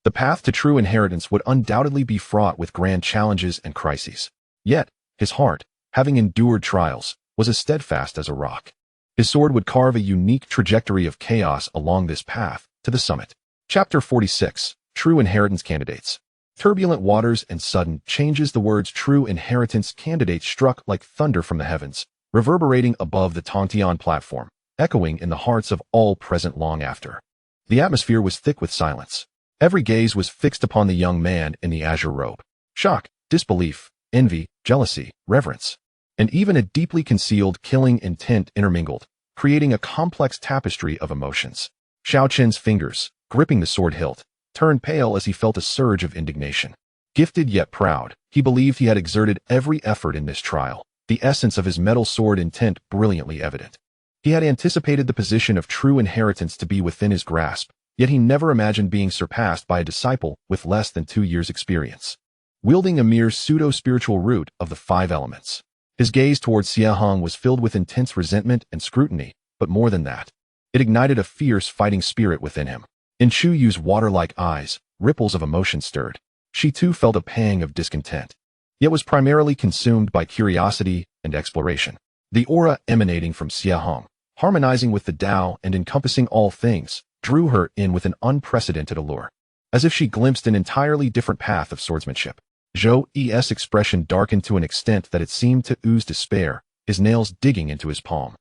The path to true inheritance would undoubtedly be fraught with grand challenges and crises. Yet, his heart, having endured trials, was as steadfast as a rock. His sword would carve a unique trajectory of chaos along this path to the summit. Chapter 46. True Inheritance Candidates. Turbulent waters and sudden changes. The words true inheritance candidate struck like thunder from the heavens, reverberating above the Tongtian platform, echoing in the hearts of all present long after. The atmosphere was thick with silence. Every gaze was fixed upon the young man in the azure robe. Shock, disbelief, envy, jealousy, reverence, and even a deeply concealed killing intent intermingled, creating a complex tapestry of emotions. Xiaoqian's fingers, gripping the sword hilt, turned pale as he felt a surge of indignation. Gifted yet proud, he believed he had exerted every effort in this trial, the essence of his metal sword intent brilliantly evident. He had anticipated the position of true inheritance to be within his grasp, yet he never imagined being surpassed by a disciple with less than 2 years' experience, wielding a mere pseudo-spiritual root of the 5 elements. His gaze towards Xie Heng was filled with intense resentment and scrutiny, but more than that, it ignited a fierce fighting spirit within him. In Chu Yu's water-like eyes, ripples of emotion stirred. She too felt a pang of discontent, yet was primarily consumed by curiosity and exploration. The aura emanating from Xie Heng, harmonizing with the Tao and encompassing all things, drew her in with an unprecedented allure, as if she glimpsed an entirely different path of swordsmanship. Zhou Yi's expression darkened to an extent that it seemed to ooze despair, his nails digging into his palm.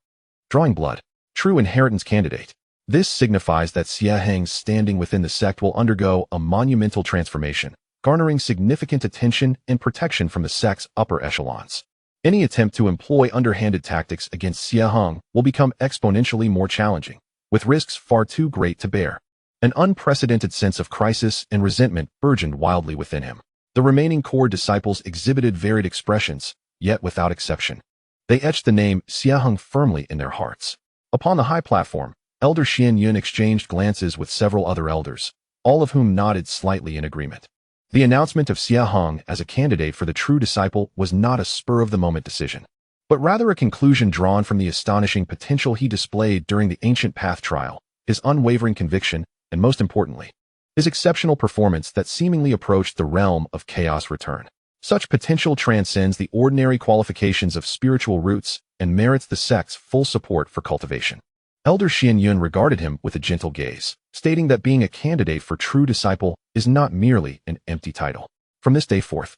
Drawing blood. True inheritance candidate. This signifies that Xie Heng's standing within the sect will undergo a monumental transformation, garnering significant attention and protection from the sect's upper echelons. Any attempt to employ underhanded tactics against Xie Heng will become exponentially more challenging, with risks far too great to bear. An unprecedented sense of crisis and resentment burgeoned wildly within him. The remaining core disciples exhibited varied expressions, yet without exception, they etched the name Xie Heng firmly in their hearts. Upon the high platform, Elder Xianyun exchanged glances with several other elders, all of whom nodded slightly in agreement. The announcement of Xie Heng as a candidate for the true disciple was not a spur-of-the-moment decision, but rather a conclusion drawn from the astonishing potential he displayed during the ancient path trial, his unwavering conviction, and most importantly, his exceptional performance that seemingly approached the realm of chaos return. Such potential transcends the ordinary qualifications of spiritual roots and merits the sect's full support for cultivation. Elder Xianyun regarded him with a gentle gaze, stating that being a candidate for true disciple is not merely an empty title. From this day forth,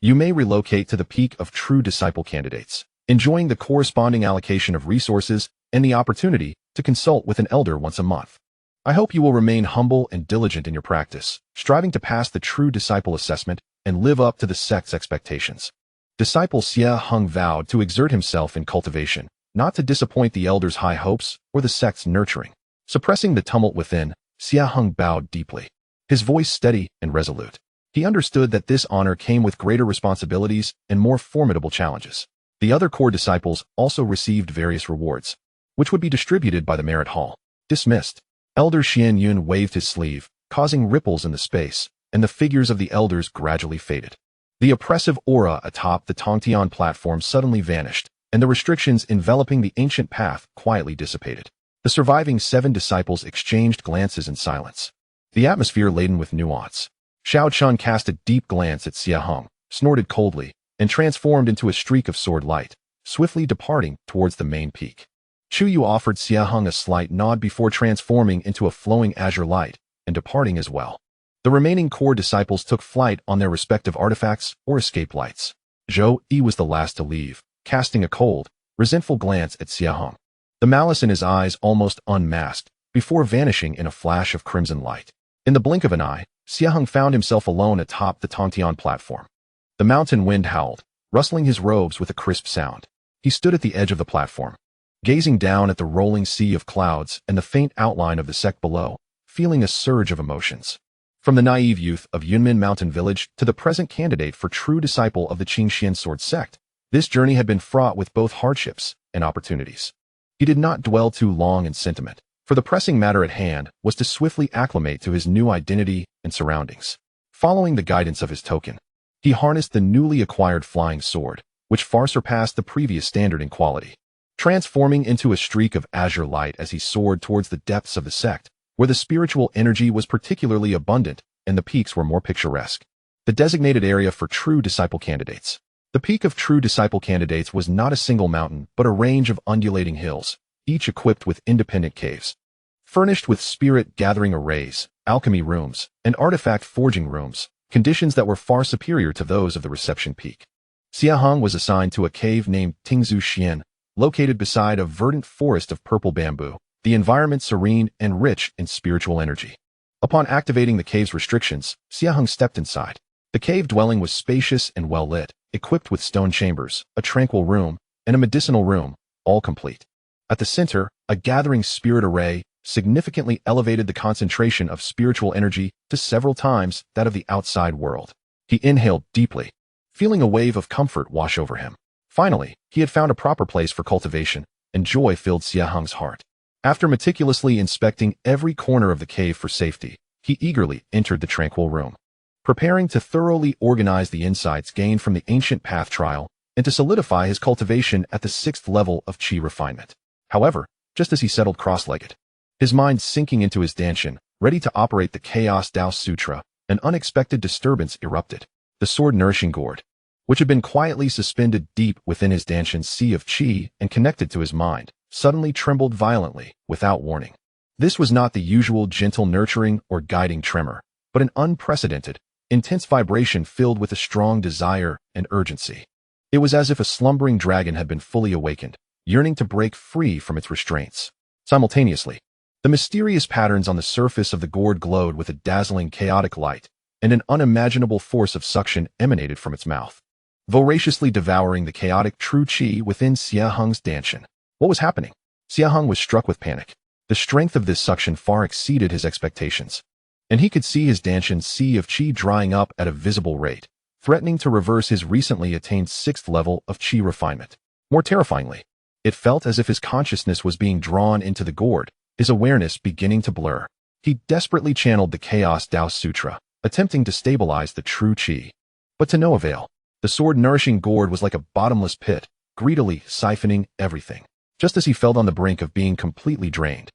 you may relocate to the peak of true disciple candidates, enjoying the corresponding allocation of resources and the opportunity to consult with an elder once a month. I hope you will remain humble and diligent in your practice, striving to pass the true disciple assessment and live up to the sect's expectations. Disciple Xie Heng vowed to exert himself in cultivation, not to disappoint the elder's high hopes or the sect's nurturing. Suppressing the tumult within, Xie Heng bowed deeply, his voice steady and resolute. He understood that this honor came with greater responsibilities and more formidable challenges. The other core disciples also received various rewards, which would be distributed by the merit hall. Dismissed. Elder Xianyun waved his sleeve, causing ripples in the space, and the figures of the elders gradually faded. The oppressive aura atop the Tongtian platform suddenly vanished, and the restrictions enveloping the ancient path quietly dissipated. The surviving 7 disciples exchanged glances in silence, the atmosphere laden with nuance. Xiao Chun cast a deep glance at Xie Heng, snorted coldly, and transformed into a streak of sword light, swiftly departing towards the main peak. Chu Yu offered Xie Heng a slight nod before transforming into a flowing azure light and departing as well. The remaining core disciples took flight on their respective artifacts or escape lights. Zhou Yi was the last to leave, casting a cold, resentful glance at Xie Heng. The malice in his eyes almost unmasked before vanishing in a flash of crimson light. In the blink of an eye, Xie Heng found himself alone atop the Tongtian platform. The mountain wind howled, rustling his robes with a crisp sound. He stood at the edge of the platform, gazing down at the rolling sea of clouds and the faint outline of the sect below, feeling a surge of emotions. From the naive youth of Yunmin Mountain Village to the present candidate for true disciple of the Qingxian Sword sect, this journey had been fraught with both hardships and opportunities. He did not dwell too long in sentiment, for the pressing matter at hand was to swiftly acclimate to his new identity and surroundings. Following the guidance of his token, he harnessed the newly acquired flying sword, which far surpassed the previous standard in quality, transforming into a streak of azure light as he soared towards the depths of the sect, where the spiritual energy was particularly abundant and the peaks were more picturesque. The designated area for true disciple candidates. The peak of true disciple candidates was not a single mountain, but a range of undulating hills, each equipped with independent caves. Furnished with spirit-gathering arrays, alchemy rooms, and artifact forging rooms, conditions that were far superior to those of the reception peak. Xie Heng was assigned to a cave named Tingzu Xian, located beside a verdant forest of purple bamboo, the environment serene and rich in spiritual energy. Upon activating the cave's restrictions, Xie Heng stepped inside. The cave dwelling was spacious and well-lit, equipped with stone chambers, a tranquil room, and a medicinal room, all complete. At the center, a gathering spirit array significantly elevated the concentration of spiritual energy to several times that of the outside world. He inhaled deeply, feeling a wave of comfort wash over him. Finally, he had found a proper place for cultivation, and joy filled Xie Heng's heart. After meticulously inspecting every corner of the cave for safety, he eagerly entered the tranquil room, preparing to thoroughly organize the insights gained from the ancient path trial and to solidify his cultivation at the 6th level of Qi refinement. However, just as he settled cross-legged, his mind sinking into his danshan, ready to operate the Chaos Dao Sutra, an unexpected disturbance erupted. The sword-nourishing gourd, which had been quietly suspended deep within his danshan's sea of Qi and connected to his mind, suddenly trembled violently, without warning. This was not the usual gentle nurturing or guiding tremor, but an unprecedented, intense vibration filled with a strong desire and urgency. It was as if a slumbering dragon had been fully awakened, yearning to break free from its restraints. Simultaneously, the mysterious patterns on the surface of the gourd glowed with a dazzling chaotic light, and an unimaginable force of suction emanated from its mouth, voraciously devouring the chaotic true Qi within Xie Heng's danshan. What was happening? Xie Heng was struck with panic. The strength of this suction far exceeded his expectations, and he could see his danshan's sea of Qi drying up at a visible rate, threatening to reverse his recently attained 6th level of Qi refinement. More terrifyingly, it felt as if his consciousness was being drawn into the gourd, his awareness beginning to blur. He desperately channeled the Chaos Dao Sutra, attempting to stabilize the true Qi, but to no avail. The sword-nourishing gourd was like a bottomless pit, greedily siphoning everything. Just as he felt on the brink of being completely drained,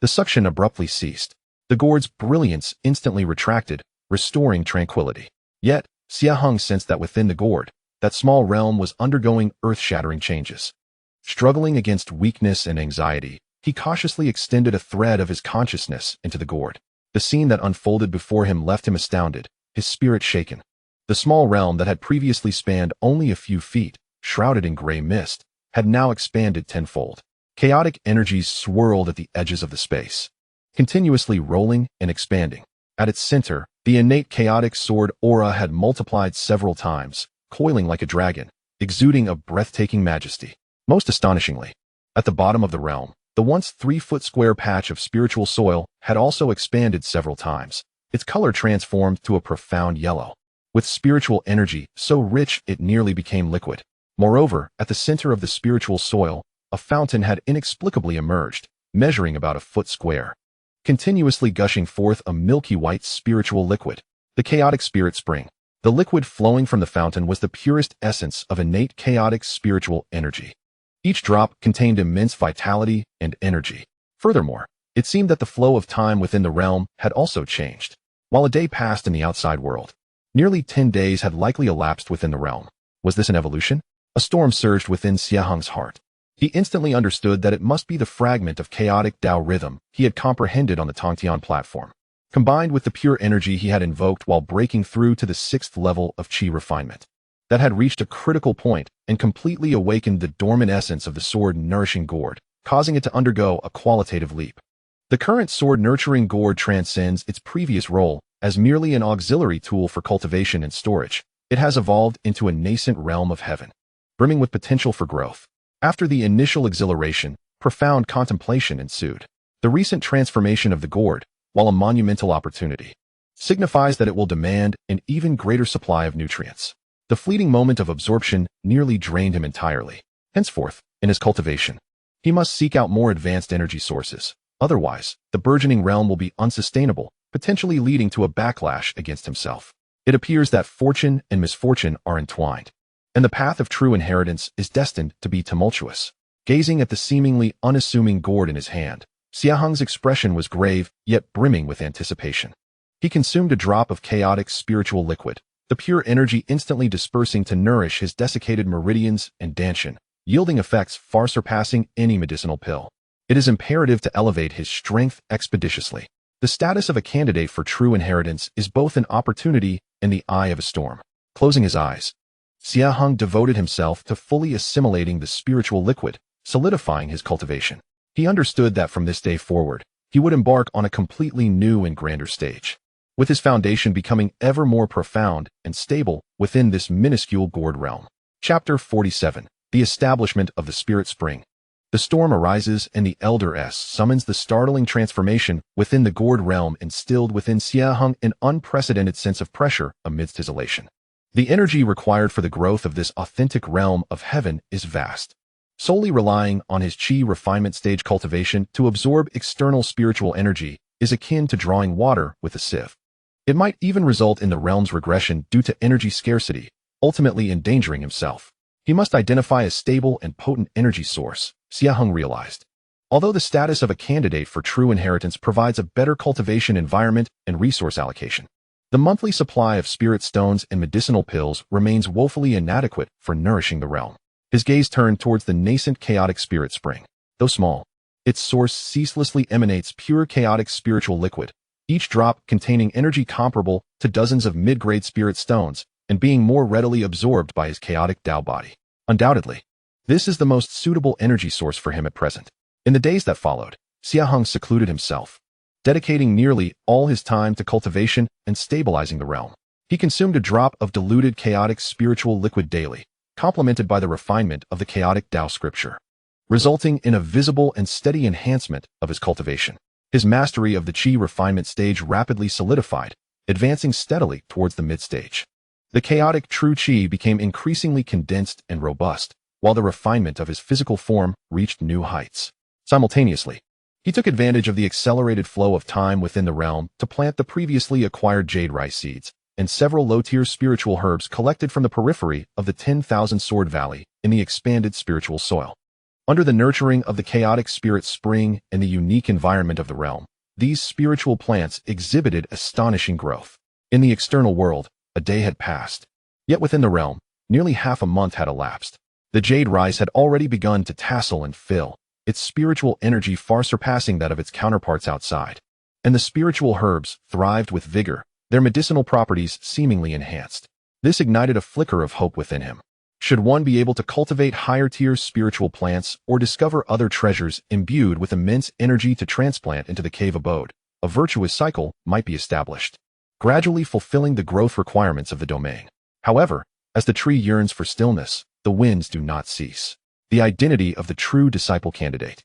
the suction abruptly ceased. The gourd's brilliance instantly retracted, restoring tranquility. Yet, Xie Heng sensed that within the gourd, that small realm was undergoing earth-shattering changes. Struggling against weakness and anxiety, he cautiously extended a thread of his consciousness into the gourd. The scene that unfolded before him left him astounded, his spirit shaken. The small realm that had previously spanned only a few feet, shrouded in gray mist, had now expanded tenfold. Chaotic energies swirled at the edges of the space, continuously rolling and expanding. At its center, the innate chaotic sword aura had multiplied several times, coiling like a dragon, exuding a breathtaking majesty. Most astonishingly, at the bottom of the realm, the once 3-foot square patch of spiritual soil had also expanded several times, its color transformed to a profound yellow, with spiritual energy so rich it nearly became liquid. Moreover, at the center of the spiritual soil, a fountain had inexplicably emerged, measuring about a foot square, continuously gushing forth a milky white spiritual liquid, the chaotic spirit spring. The liquid flowing from the fountain was the purest essence of innate chaotic spiritual energy. Each drop contained immense vitality and energy. Furthermore, it seemed that the flow of time within the realm had also changed. While a day passed in the outside world, nearly 10 days had likely elapsed within the realm. Was this an evolution? A storm surged within Xie Heng's heart. He instantly understood that it must be the fragment of chaotic Tao rhythm he had comprehended on the Tongtian platform, combined with the pure energy he had invoked while breaking through to the 6th level of Qi refinement, that had reached a critical point and completely awakened the dormant essence of the sword-nourishing gourd, causing it to undergo a qualitative leap. The current sword-nurturing gourd transcends its previous role as merely an auxiliary tool for cultivation and storage. It has evolved into a nascent realm of heaven, brimming with potential for growth. After the initial exhilaration, profound contemplation ensued. The recent transformation of the gourd, while a monumental opportunity, signifies that it will demand an even greater supply of nutrients. The fleeting moment of absorption nearly drained him entirely. Henceforth, in his cultivation, he must seek out more advanced energy sources. Otherwise, the burgeoning realm will be unsustainable, potentially leading to a backlash against himself. It appears that fortune and misfortune are entwined, and the path of true inheritance is destined to be tumultuous. Gazing at the seemingly unassuming gourd in his hand, Xie Heng's expression was grave, yet brimming with anticipation. He consumed a drop of chaotic spiritual liquid, the pure energy instantly dispersing to nourish his desiccated meridians and danshan, yielding effects far surpassing any medicinal pill. It is imperative to elevate his strength expeditiously. The status of a candidate for true inheritance is both an opportunity and the eye of a storm. Closing his eyes, Xie Heng devoted himself to fully assimilating the spiritual liquid, solidifying his cultivation. He understood that from this day forward, he would embark on a completely new and grander stage, with his foundation becoming ever more profound and stable within this minuscule gourd realm. Chapter 47. The Establishment of the Spirit Spring. The storm arises and the Elder S summons the startling transformation within the gourd realm, instilled within Xie Heng an unprecedented sense of pressure amidst his elation. The energy required for the growth of this authentic realm of heaven is vast. Solely relying on his Qi refinement stage cultivation to absorb external spiritual energy is akin to drawing water with a sieve. It might even result in the realm's regression due to energy scarcity, ultimately endangering himself. He must identify a stable and potent energy source, Xie Heng realized. Although the status of a candidate for true inheritance provides a better cultivation environment and resource allocation, the monthly supply of spirit stones and medicinal pills remains woefully inadequate for nourishing the realm. His gaze turned towards the nascent chaotic spirit spring. Though small, its source ceaselessly emanates pure chaotic spiritual liquid, each drop containing energy comparable to dozens of mid-grade spirit stones and being more readily absorbed by his chaotic Tao body. Undoubtedly, this is the most suitable energy source for him at present. In the days that followed, Xie Heng secluded himself, dedicating nearly all his time to cultivation and stabilizing the realm. He consumed a drop of diluted chaotic spiritual liquid daily, complemented by the refinement of the chaotic Tao scripture, resulting in a visible and steady enhancement of his cultivation. His mastery of the Qi refinement stage rapidly solidified, advancing steadily towards the mid-stage. The chaotic true Qi became increasingly condensed and robust, while the refinement of his physical form reached new heights. Simultaneously, he took advantage of the accelerated flow of time within the realm to plant the previously acquired jade rice seeds and several low-tier spiritual herbs collected from the periphery of the 10,000 Sword Valley in the expanded spiritual soil. Under the nurturing of the chaotic spirit spring and the unique environment of the realm, these spiritual plants exhibited astonishing growth. In the external world, a day had passed. Yet within the realm, nearly half a month had elapsed. The jade rice had already begun to tassel and fill, its spiritual energy far surpassing that of its counterparts outside. And the spiritual herbs thrived with vigor, their medicinal properties seemingly enhanced. This ignited a flicker of hope within him. Should one be able to cultivate higher-tier spiritual plants or discover other treasures imbued with immense energy to transplant into the cave abode, a virtuous cycle might be established, gradually fulfilling the growth requirements of the domain. However, as the tree yearns for stillness, the winds do not cease. The identity of the true disciple candidate,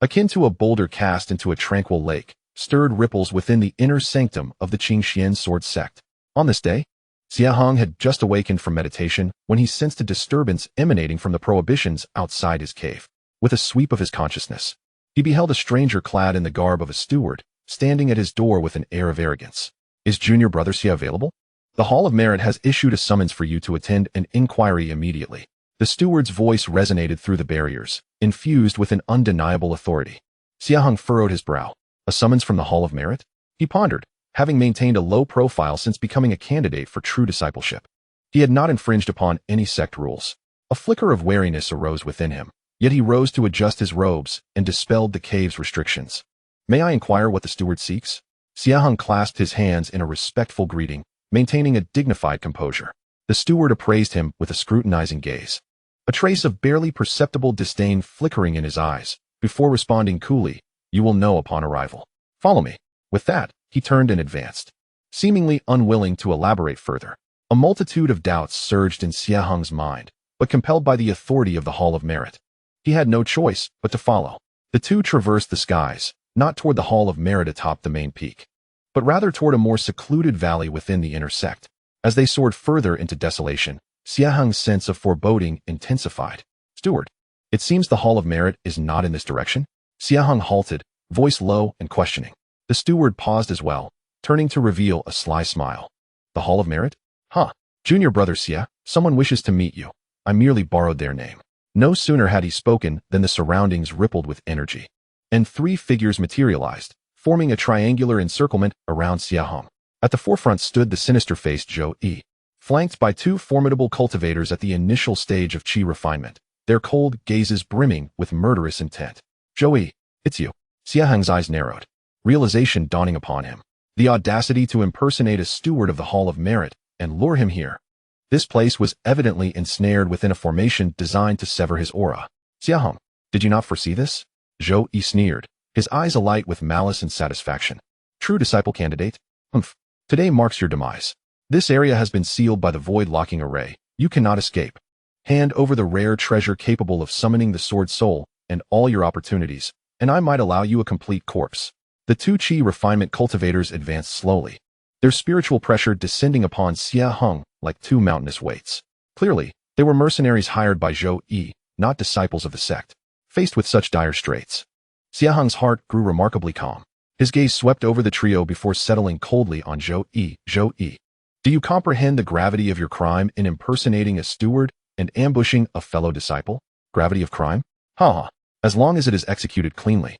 akin to a boulder cast into a tranquil lake, stirred ripples within the inner sanctum of the Qingxian sword sect. On this day, Xie Heng had just awakened from meditation when he sensed a disturbance emanating from the prohibitions outside his cave. With a sweep of his consciousness, he beheld a stranger clad in the garb of a steward, standing at his door with an air of arrogance. Is junior brother Xie available? The Hall of Merit has issued a summons for you to attend an inquiry immediately. The steward's voice resonated through the barriers, infused with an undeniable authority. Xie Heng furrowed his brow. A summons from the Hall of Merit? He pondered, having maintained a low profile since becoming a candidate for true discipleship. He had not infringed upon any sect rules. A flicker of wariness arose within him, yet he rose to adjust his robes and dispelled the cave's restrictions. May I inquire what the steward seeks? Xie Heng clasped his hands in a respectful greeting, maintaining a dignified composure. The steward appraised him with a scrutinizing gaze, a trace of barely perceptible disdain flickering in his eyes, before responding coolly, "You will know upon arrival. Follow me." With that, he turned and advanced, seemingly unwilling to elaborate further. A multitude of doubts surged in Xie Heng's mind, but compelled by the authority of the Hall of Merit, he had no choice but to follow. The two traversed the skies, not toward the Hall of Merit atop the main peak, but rather toward a more secluded valley within the inner sect. As they soared further into desolation, Xie Heng's sense of foreboding intensified. "Steward, it seems the Hall of Merit is not in this direction?" Xie Heng halted, voice low and questioning. The steward paused as well, turning to reveal a sly smile. "The Hall of Merit? Huh. Junior brother Xie, someone wishes to meet you. I merely borrowed their name." No sooner had he spoken than the surroundings rippled with energy, and three figures materialized, forming a triangular encirclement around Xie Heng. At the forefront stood the sinister-faced Zhou Yi, flanked by two formidable cultivators at the initial stage of qi refinement, their cold gazes brimming with murderous intent. "Zhou Yi, it's you." Xie Heng's eyes narrowed, realization dawning upon him. The audacity to impersonate a steward of the Hall of Merit and lure him here. This place was evidently ensnared within a formation designed to sever his aura. "Xie Heng, did you not foresee this?" Zhou Yi sneered, his eyes alight with malice and satisfaction. "True disciple candidate? Humph. Today marks your demise. This area has been sealed by the void locking array. You cannot escape. Hand over the rare treasure capable of summoning the sword soul and all your opportunities, and I might allow you a complete corpse." The two qi refinement cultivators advanced slowly, their spiritual pressure descending upon Xie Heng like two mountainous weights. Clearly, they were mercenaries hired by Zhou Yi, not disciples of the sect. Faced with such dire straits, Xie Heng's heart grew remarkably calm. His gaze swept over the trio before settling coldly on Zhou Yi. "Zhou Yi, do you comprehend the gravity of your crime in impersonating a steward and ambushing a fellow disciple?" "Gravity of crime? Ha ha. As long as it is executed cleanly.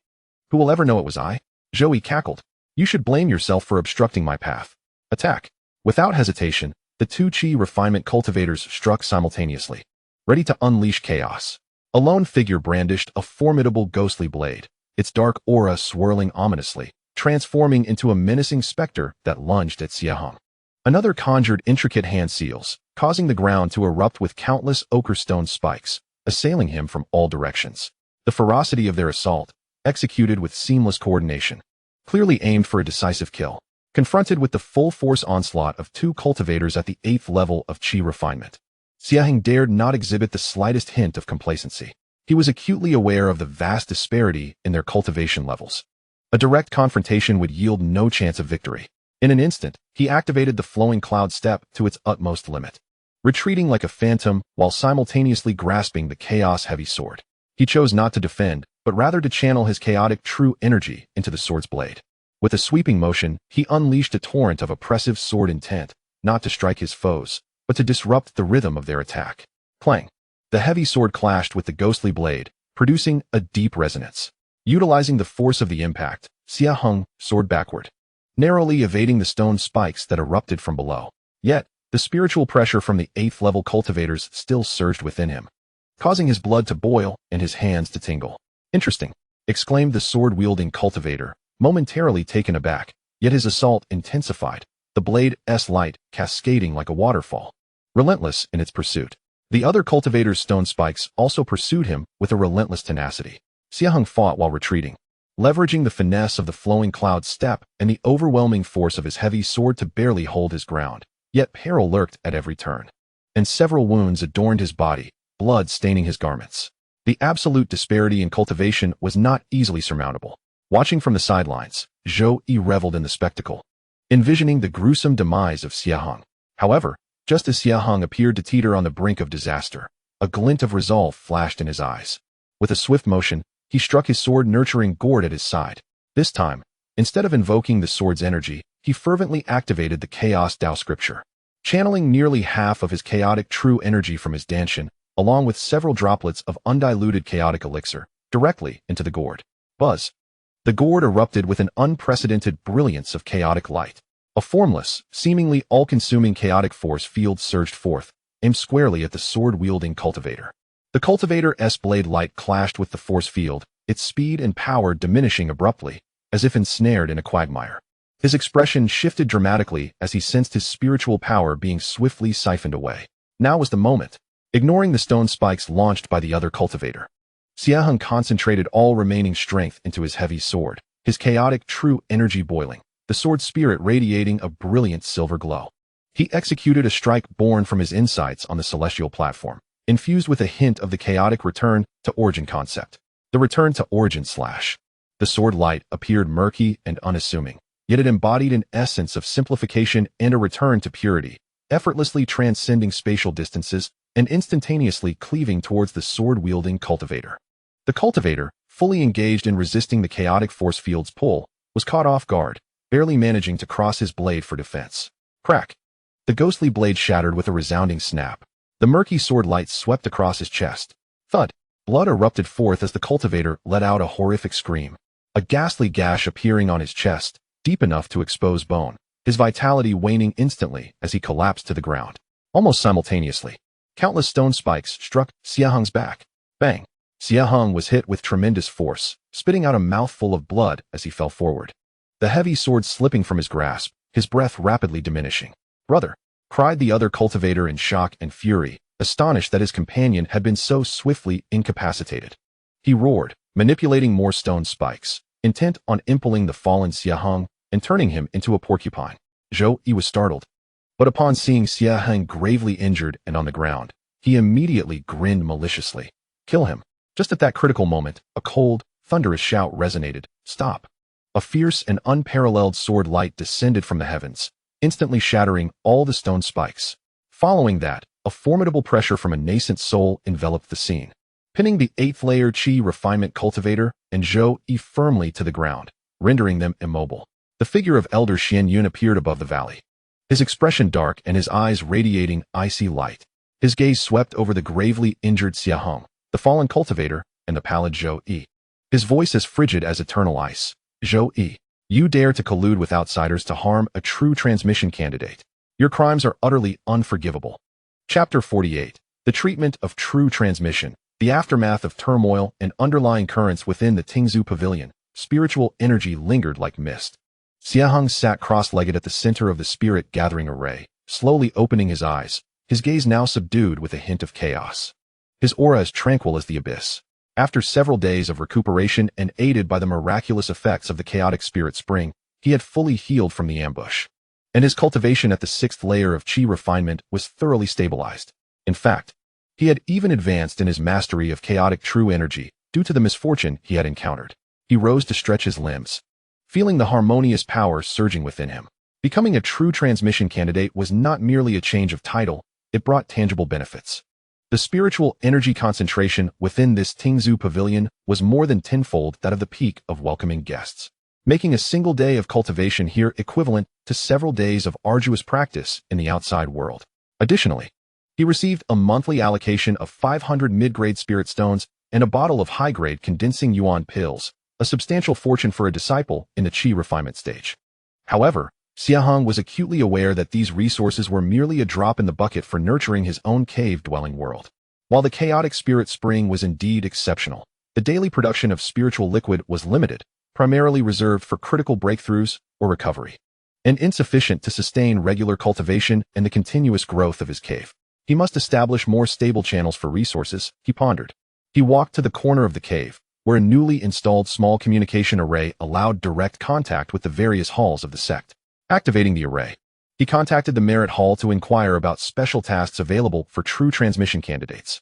Who will ever know it was I?" Zhou Yi cackled. "You should blame yourself for obstructing my path. Attack." Without hesitation, the two qi refinement cultivators struck simultaneously, ready to unleash chaos. A lone figure brandished a formidable ghostly blade, its dark aura swirling ominously, transforming into a menacing specter that lunged at Xie Heng. Another conjured intricate hand seals, causing the ground to erupt with countless ochre stone spikes, assailing him from all directions. The ferocity of their assault, executed with seamless coordination, clearly aimed for a decisive kill. Confronted with the full-force onslaught of two cultivators at the 8th level of qi refinement, Xie Heng dared not exhibit the slightest hint of complacency. He was acutely aware of the vast disparity in their cultivation levels. A direct confrontation would yield no chance of victory. In an instant, he activated the flowing cloud step to its utmost limit, retreating like a phantom while simultaneously grasping the chaos-heavy sword. He chose not to defend, but rather to channel his chaotic true energy into the sword's blade. With a sweeping motion, he unleashed a torrent of oppressive sword intent, not to strike his foes, but to disrupt the rhythm of their attack. Clang! The heavy sword clashed with the ghostly blade, producing a deep resonance. Utilizing the force of the impact, Xie Heng soared backward, narrowly evading the stone spikes that erupted from below. Yet, the spiritual pressure from the 8th level cultivators still surged within him, causing his blood to boil and his hands to tingle. "Interesting," exclaimed the sword-wielding cultivator, momentarily taken aback, yet his assault intensified, the blade's light cascading like a waterfall, relentless in its pursuit. The other cultivator's stone spikes also pursued him with a relentless tenacity. Xie Heng fought while retreating, leveraging the finesse of the flowing cloud step and the overwhelming force of his heavy sword to barely hold his ground. Yet peril lurked at every turn, and several wounds adorned his body, blood staining his garments. The absolute disparity in cultivation was not easily surmountable. Watching from the sidelines, Zhou Yi reveled in the spectacle, envisioning the gruesome demise of Xie Heng. However, just as Xie Heng appeared to teeter on the brink of disaster, a glint of resolve flashed in his eyes. With a swift motion, he struck his sword-nurturing gourd at his side. This time, instead of invoking the sword's energy, he fervently activated the Chaos Dao scripture. Channeling nearly half of his chaotic true energy from his danshan, along with several droplets of undiluted chaotic elixir, directly into the gourd. Buzz. The gourd erupted with an unprecedented brilliance of chaotic light. A formless, seemingly all-consuming chaotic force field surged forth, aimed squarely at the sword-wielding cultivator. The cultivator's blade light clashed with the force field, its speed and power diminishing abruptly, as if ensnared in a quagmire. His expression shifted dramatically as he sensed his spiritual power being swiftly siphoned away. Now was the moment. Ignoring the stone spikes launched by the other cultivator, Xie Heng concentrated all remaining strength into his heavy sword, his chaotic true energy boiling, the sword spirit radiating a brilliant silver glow. He executed a strike born from his insights on the celestial platform, infused with a hint of the chaotic return to origin concept. The return to origin slash. The sword light appeared murky and unassuming, yet it embodied an essence of simplification and a return to purity, effortlessly transcending spatial distances and instantaneously cleaving towards the sword-wielding cultivator. The cultivator, fully engaged in resisting the chaotic force field's pull, was caught off guard, barely managing to cross his blade for defense. Crack! The ghostly blade shattered with a resounding snap. The murky sword light swept across his chest. Thud! Blood erupted forth as the cultivator let out a horrific scream. A ghastly gash appearing on his chest, deep enough to expose bone, his vitality waning instantly as he collapsed to the ground. Almost simultaneously, countless stone spikes struck Xie Heng's back. Bang! Xie Heng was hit with tremendous force, spitting out a mouthful of blood as he fell forward. The heavy sword slipping from his grasp, his breath rapidly diminishing. Brother! Cried the other cultivator in shock and fury, astonished that his companion had been so swiftly incapacitated. He roared, manipulating more stone spikes, intent on impaling the fallen Xie Heng and turning him into a porcupine. Zhou Yi was startled. But upon seeing Xie Heng gravely injured and on the ground, he immediately grinned maliciously. Kill him. Just at that critical moment, a cold, thunderous shout resonated. Stop. A fierce and unparalleled sword light descended from the heavens, instantly shattering all the stone spikes. Following that, a formidable pressure from a nascent soul enveloped the scene, pinning the 8th-layer Qi refinement cultivator and Zhou Yi firmly to the ground, rendering them immobile. The figure of Elder Xian Yun appeared above the valley, his expression dark and his eyes radiating icy light. His gaze swept over the gravely injured Xie Heng, the fallen cultivator, and the pallid Zhou Yi. His voice as frigid as eternal ice. Zhou Yi, you dare to collude with outsiders to harm a true transmission candidate. Your crimes are utterly unforgivable. Chapter 48. The treatment of true transmission. The aftermath of turmoil and underlying currents within the Tingzhu Pavilion. Spiritual energy lingered like mist. Xie Heng sat cross-legged at the center of the spirit-gathering array, slowly opening his eyes, his gaze now subdued with a hint of chaos. His aura as tranquil as the abyss. After several days of recuperation and aided by the miraculous effects of the chaotic spirit spring, he had fully healed from the ambush. And his cultivation at the 6th layer of Qi refinement was thoroughly stabilized. In fact, he had even advanced in his mastery of chaotic true energy due to the misfortune he had encountered. He rose to stretch his limbs, feeling the harmonious power surging within him. Becoming a true transmission candidate was not merely a change of title, it brought tangible benefits. The spiritual energy concentration within this Tingzhu pavilion was more than tenfold that of the peak of welcoming guests, making a single day of cultivation here equivalent to several days of arduous practice in the outside world. Additionally, he received a monthly allocation of 500 mid-grade spirit stones and a bottle of high-grade condensing yuan pills, a substantial fortune for a disciple in the Qi refinement stage. However, Xie Heng was acutely aware that these resources were merely a drop in the bucket for nurturing his own cave-dwelling world. While the chaotic spirit spring was indeed exceptional, the daily production of spiritual liquid was limited, primarily reserved for critical breakthroughs or recovery, and insufficient to sustain regular cultivation and the continuous growth of his cave. He must establish more stable channels for resources, he pondered. He walked to the corner of the cave, where a newly installed small communication array allowed direct contact with the various halls of the sect. Activating the array, he contacted the Merit Hall to inquire about special tasks available for true transmission candidates.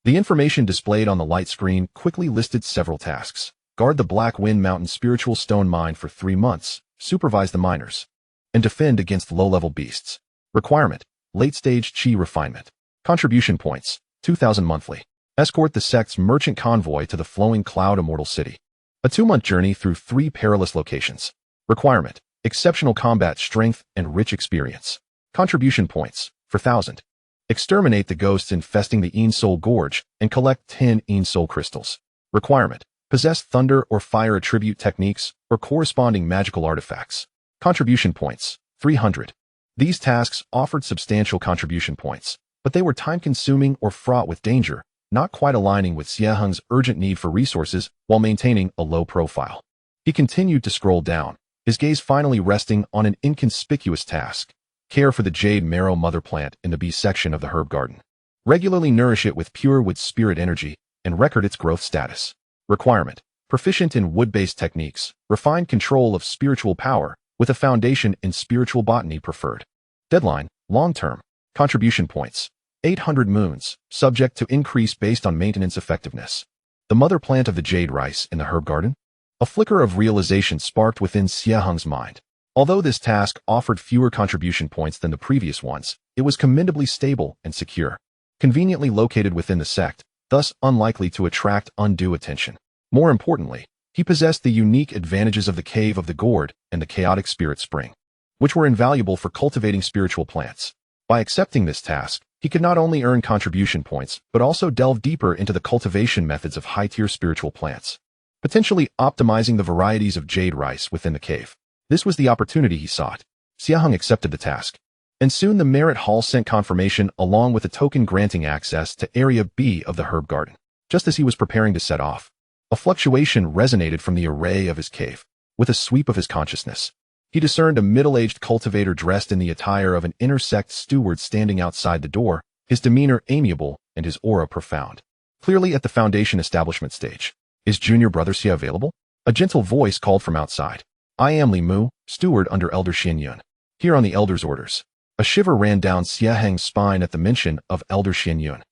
The information displayed on the light screen quickly listed several tasks. Guard the Black Wind Mountain Spiritual Stone Mine for 3 months, supervise the miners, and defend against low-level beasts. Requirement: late-stage Qi refinement. Contribution points: 2,000 monthly. Escort the sect's merchant convoy to the Flowing Cloud Immortal City. A 2-month journey through 3 perilous locations. Requirement: exceptional combat strength and rich experience. Contribution points: 4,000. Exterminate the ghosts infesting the Een Soul Gorge and collect 10 Een Soul crystals. Requirement: possess thunder or fire attribute techniques or corresponding magical artifacts. Contribution points: 300. These tasks offered substantial contribution points, but they were time-consuming or fraught with danger, not quite aligning with Xie Heng's urgent need for resources while maintaining a low profile. He continued to scroll down, his gaze finally resting on an inconspicuous task: care for the jade marrow mother plant in the B section of the herb garden. Regularly nourish it with pure wood spirit energy and record its growth status. Requirement: proficient in wood-based techniques, refined control of spiritual power, with a foundation in spiritual botany preferred. Deadline: long-term. Contribution points: 800 moons, subject to increase based on maintenance effectiveness. The mother plant of the jade rice in the herb garden? A flicker of realization sparked within Xie Heng's mind. Although this task offered fewer contribution points than the previous ones, it was commendably stable and secure. Conveniently located within the sect, thus unlikely to attract undue attention. More importantly, he possessed the unique advantages of the Cave of the Gourd and the Chaotic Spirit Spring, which were invaluable for cultivating spiritual plants. By accepting this task, he could not only earn contribution points, but also delve deeper into the cultivation methods of high-tier spiritual plants, potentially optimizing the varieties of jade rice within the cave. This was the opportunity he sought. Xie Heng accepted the task, and soon the Merit Hall sent confirmation along with a token granting access to Area B of the herb garden. Just as he was preparing to set off, a fluctuation resonated from the array of his cave. With a sweep of his consciousness, he discerned a middle-aged cultivator dressed in the attire of an intersect steward standing outside the door, his demeanor amiable and his aura profound. Clearly at the foundation establishment stage. Is junior brother Xie available? A gentle voice called from outside. I am Li Mu, steward under Elder Xian Yun. Here on the Elder's orders. A shiver ran down Xie Heng's spine at the mention of Elder Xian Yun,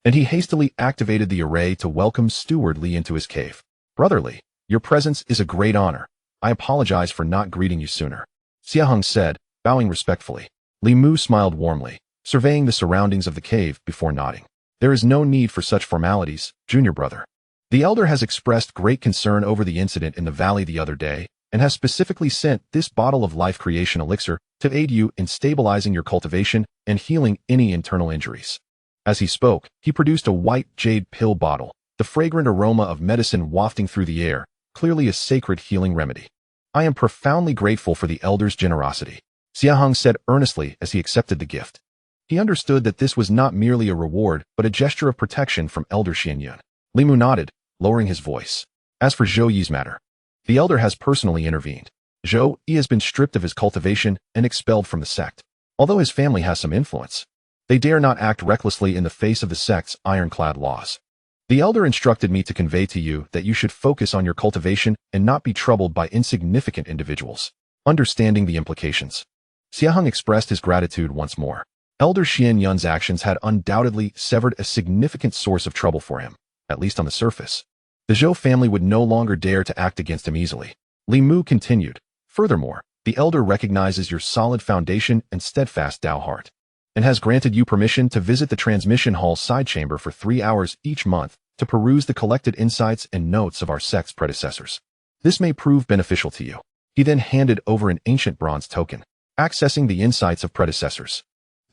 and he hastily activated the array to welcome Steward Li into his cave. Brother Li, your presence is a great honor. I apologize for not greeting you sooner, Xie Heng said, bowing respectfully. Li Mu smiled warmly, surveying the surroundings of the cave before nodding. There is no need for such formalities, junior brother. The elder has expressed great concern over the incident in the valley the other day, and has specifically sent this bottle of life creation elixir to aid you in stabilizing your cultivation and healing any internal injuries. As he spoke, he produced a white jade pill bottle, the fragrant aroma of medicine wafting through the air, clearly a sacred healing remedy. I am profoundly grateful for the elder's generosity, Xie Heng said earnestly as he accepted the gift. He understood that this was not merely a reward, but a gesture of protection from Elder Xian Yun. Li Mu nodded, lowering his voice. As for Zhou Yi's matter, the elder has personally intervened. Zhou Yi has been stripped of his cultivation and expelled from the sect. Although his family has some influence, they dare not act recklessly in the face of the sect's ironclad laws. The elder instructed me to convey to you that you should focus on your cultivation and not be troubled by insignificant individuals. Understanding the implications, Xie Heng expressed his gratitude once more. Elder Xian Yun's actions had undoubtedly severed a significant source of trouble for him, at least on the surface. The Zhou family would no longer dare to act against him easily. Li Mu continued. Furthermore, the elder recognizes your solid foundation and steadfast Dao heart, and has granted you permission to visit the transmission hall side chamber for 3 hours each month to peruse the collected insights and notes of our sect's predecessors. This may prove beneficial to you. He then handed over an ancient bronze token, accessing the insights of predecessors.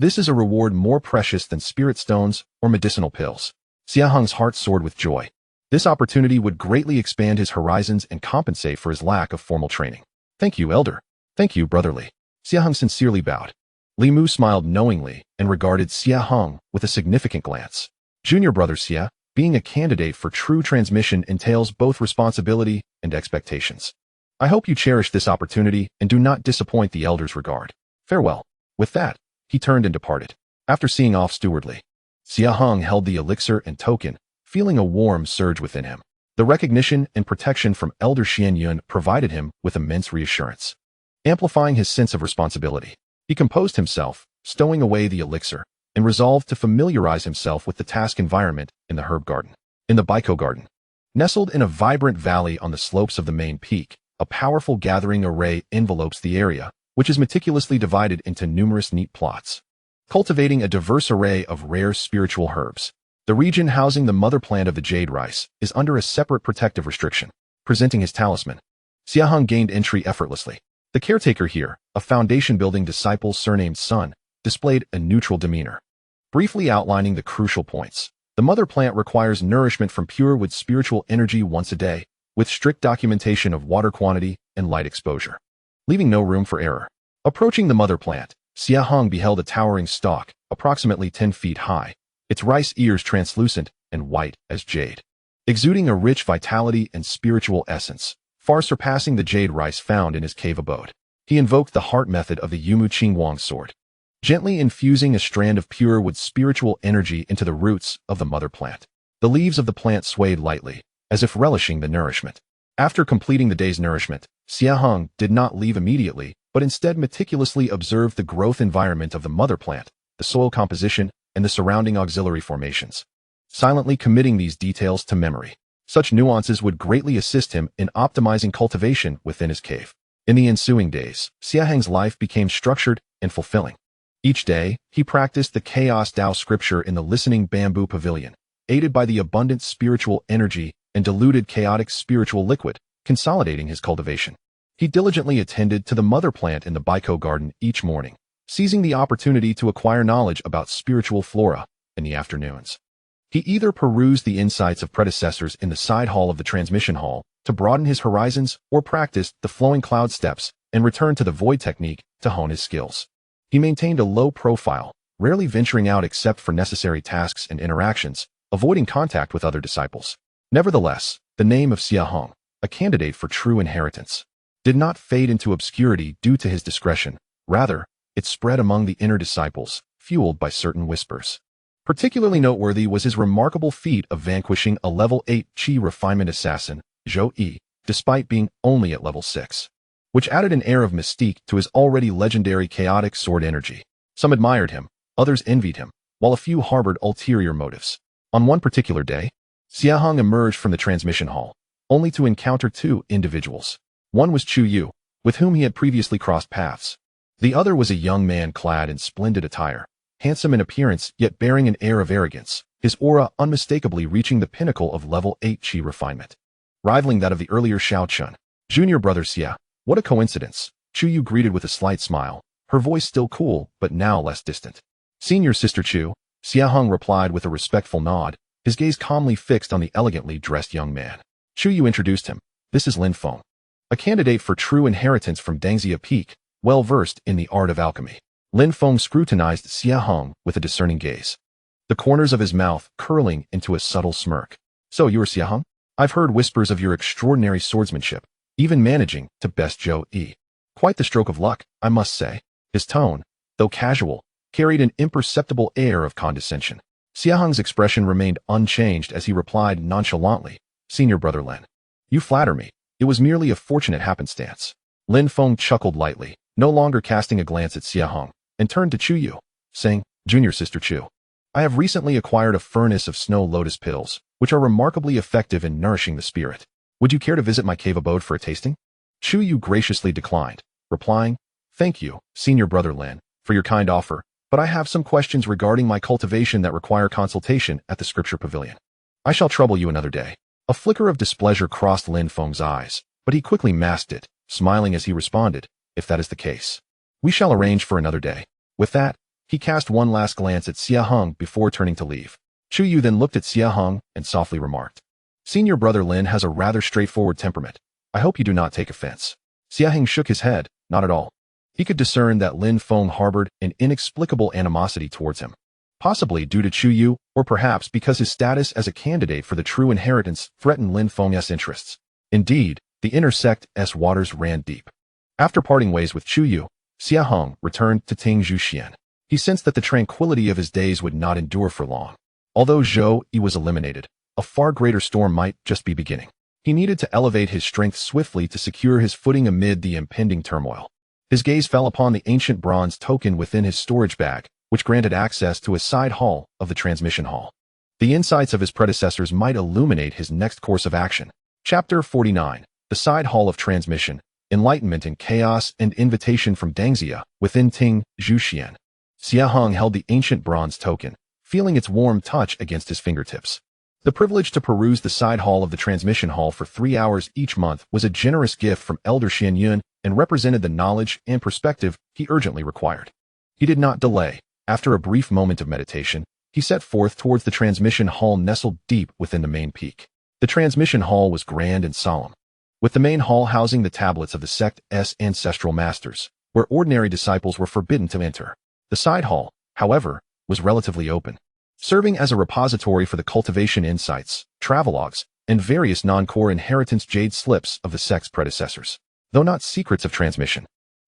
This is a reward more precious than spirit stones or medicinal pills. Xie Heng's heart soared with joy. This opportunity would greatly expand his horizons and compensate for his lack of formal training. Thank you, elder. Thank you, brother Li. Xie Heng sincerely bowed. Li Mu smiled knowingly and regarded Xie Heng with a significant glance. Junior brother Xie, being a candidate for true transmission entails both responsibility and expectations. I hope you cherish this opportunity and do not disappoint the elder's regard. Farewell. With that, he turned and departed. After seeing off Steward Li, Xie Heng held the elixir and token, feeling a warm surge within him. The recognition and protection from Elder Xian Yun provided him with immense reassurance. Amplifying his sense of responsibility, he composed himself, stowing away the elixir, and resolved to familiarize himself with the task environment in the herb garden. In the Baiko garden, nestled in a vibrant valley on the slopes of the main peak, a powerful gathering array envelopes the area, which is meticulously divided into numerous neat plots, cultivating a diverse array of rare spiritual herbs. The region housing the mother plant of the jade rice is under a separate protective restriction. Presenting his talisman, Xie Heng gained entry effortlessly. The caretaker here, a foundation-building disciple surnamed Sun, displayed a neutral demeanor. Briefly outlining the crucial points. The mother plant requires nourishment from pure with spiritual energy once a day, with strict documentation of water quantity and light exposure, leaving no room for error. Approaching the mother plant, Xie Heng beheld a towering stalk, approximately 10 feet high, its rice ears translucent and white as jade, exuding a rich vitality and spiritual essence, far surpassing the jade rice found in his cave abode. He invoked the heart method of the Yumu Qingguang sword, gently infusing a strand of pure with spiritual energy into the roots of the mother plant. The leaves of the plant swayed lightly, as if relishing the nourishment. After completing the day's nourishment, Xie Heng did not leave immediately, but instead meticulously observed the growth environment of the mother plant, the soil composition, and the surrounding auxiliary formations, silently committing these details to memory. Such nuances would greatly assist him in optimizing cultivation within his cave. In the ensuing days, Xie Heng's life became structured and fulfilling. Each day, he practiced the Chaos Dao scripture in the listening bamboo pavilion, aided by the abundant spiritual energy and diluted chaotic spiritual liquid, consolidating his cultivation. He diligently attended to the mother plant in the Baiko garden each morning, seizing the opportunity to acquire knowledge about spiritual flora in the afternoons. He either perused the insights of predecessors in the side hall of the transmission hall to broaden his horizons or practiced the flowing cloud steps and returned to the void technique to hone his skills. He maintained a low profile, rarely venturing out except for necessary tasks and interactions, avoiding contact with other disciples. Nevertheless, the name of Xie Heng, a candidate for true inheritance, did not fade into obscurity due to his discretion. Rather, it spread among the inner disciples, fueled by certain whispers. Particularly noteworthy was his remarkable feat of vanquishing a level 8 Qi refinement assassin, Zhou Yi, despite being only at level 6, which added an air of mystique to his already legendary chaotic sword energy. Some admired him, others envied him, while a few harbored ulterior motives. On one particular day, Xie Heng emerged from the transmission hall, only to encounter two individuals. One was Chu Yu, with whom he had previously crossed paths. The other was a young man clad in splendid attire, handsome in appearance yet bearing an air of arrogance, his aura unmistakably reaching the pinnacle of level 8 Qi refinement, rivaling that of the earlier Xiao Chun. Junior brother Xie, what a coincidence, Chu Yu greeted with a slight smile, her voice still cool but now less distant. Senior sister Chu, Xie Heng replied with a respectful nod, his gaze calmly fixed on the elegantly dressed young man. Chu Yu introduced him. This is Lin Feng, a candidate for true inheritance from Dangxia Peak, well versed in the art of alchemy. Lin Feng scrutinized Xie Heng with a discerning gaze, the corners of his mouth curling into a subtle smirk. So you are Xie Heng? I've heard whispers of your extraordinary swordsmanship, even managing to best Zhou Yi. Quite the stroke of luck, I must say. His tone, though casual, carried an imperceptible air of condescension. Xie Heng's expression remained unchanged as he replied nonchalantly, Senior brother Lin, you flatter me. It was merely a fortunate happenstance. Lin Feng chuckled lightly, no longer casting a glance at Xie Heng, and turned to Chu Yu, saying, Junior sister Chu, I have recently acquired a furnace of snow lotus pills, which are remarkably effective in nourishing the spirit. Would you care to visit my cave abode for a tasting? Chu Yu graciously declined, replying, Thank you, Senior brother Lin, for your kind offer, but I have some questions regarding my cultivation that require consultation at the scripture pavilion. I shall trouble you another day. A flicker of displeasure crossed Lin Feng's eyes, but he quickly masked it, smiling as he responded, If that is the case, we shall arrange for another day. With that, he cast one last glance at Xie Heng before turning to leave. Chu Yu then looked at Xie Heng and softly remarked, Senior brother Lin has a rather straightforward temperament. I hope you do not take offense. Xie Heng shook his head, not at all. He could discern that Lin Feng harbored an inexplicable animosity towards him, possibly due to Chu Yu, or perhaps because his status as a candidate for the true inheritance threatened Lin Feng's interests. Indeed, the inner sect's waters ran deep. After parting ways with Chu Yu, Xie Heng returned to Ting Zhuxian. He sensed that the tranquility of his days would not endure for long. Although Zhou Yi was eliminated, a far greater storm might just be beginning. He needed to elevate his strength swiftly to secure his footing amid the impending turmoil. His gaze fell upon the ancient bronze token within his storage bag, which granted access to a side hall of the transmission hall. The insights of his predecessors might illuminate his next course of action. Chapter 49. The Side Hall of Transmission, Enlightenment in Chaos and Invitation from Dangxia, within Ting Zhuxian. Xie Heng held the ancient bronze token, feeling its warm touch against his fingertips. The privilege to peruse the side hall of the transmission hall for 3 hours each month was a generous gift from Elder Xian Yun and represented the knowledge and perspective he urgently required. He did not delay, After a brief moment of meditation, he set forth towards the transmission hall nestled deep within the main peak. The transmission hall was grand and solemn, with the main hall housing the tablets of the sect's ancestral masters, where ordinary disciples were forbidden to enter. The side hall, however, was relatively open, serving as a repository for the cultivation insights, travelogues, and various non-core inheritance jade slips of the sect's predecessors. Though not secrets of transmission,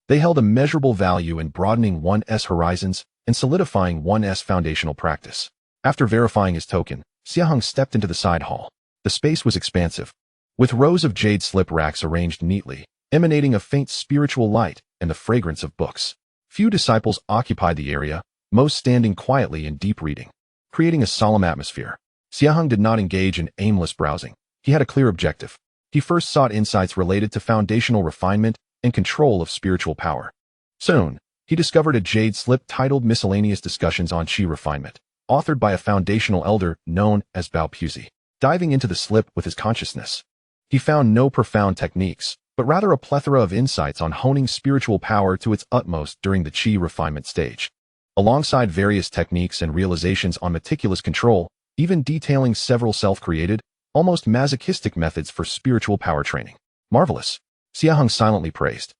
they held immeasurable value in broadening one's horizons and solidifying one's foundational practice. After verifying his token, Xie Heng stepped into the side hall. The space was expansive, with rows of jade slip racks arranged neatly, emanating a faint spiritual light and the fragrance of books. Few disciples occupied the area, most standing quietly in deep reading, creating a solemn atmosphere. Xie Heng did not engage in aimless browsing. He had a clear objective. He first sought insights related to foundational refinement and control of spiritual power. Soon, he discovered a jade slip titled Miscellaneous Discussions on Qi Refinement, authored by a foundational elder known as Bao Puzi. Diving into the slip with his consciousness, he found no profound techniques, but rather a plethora of insights on honing spiritual power to its utmost during the Qi refinement stage. Alongside various techniques and realizations on meticulous control, even detailing several self-created, almost masochistic methods for spiritual power training. Marvelous, Xie Heng silently praised.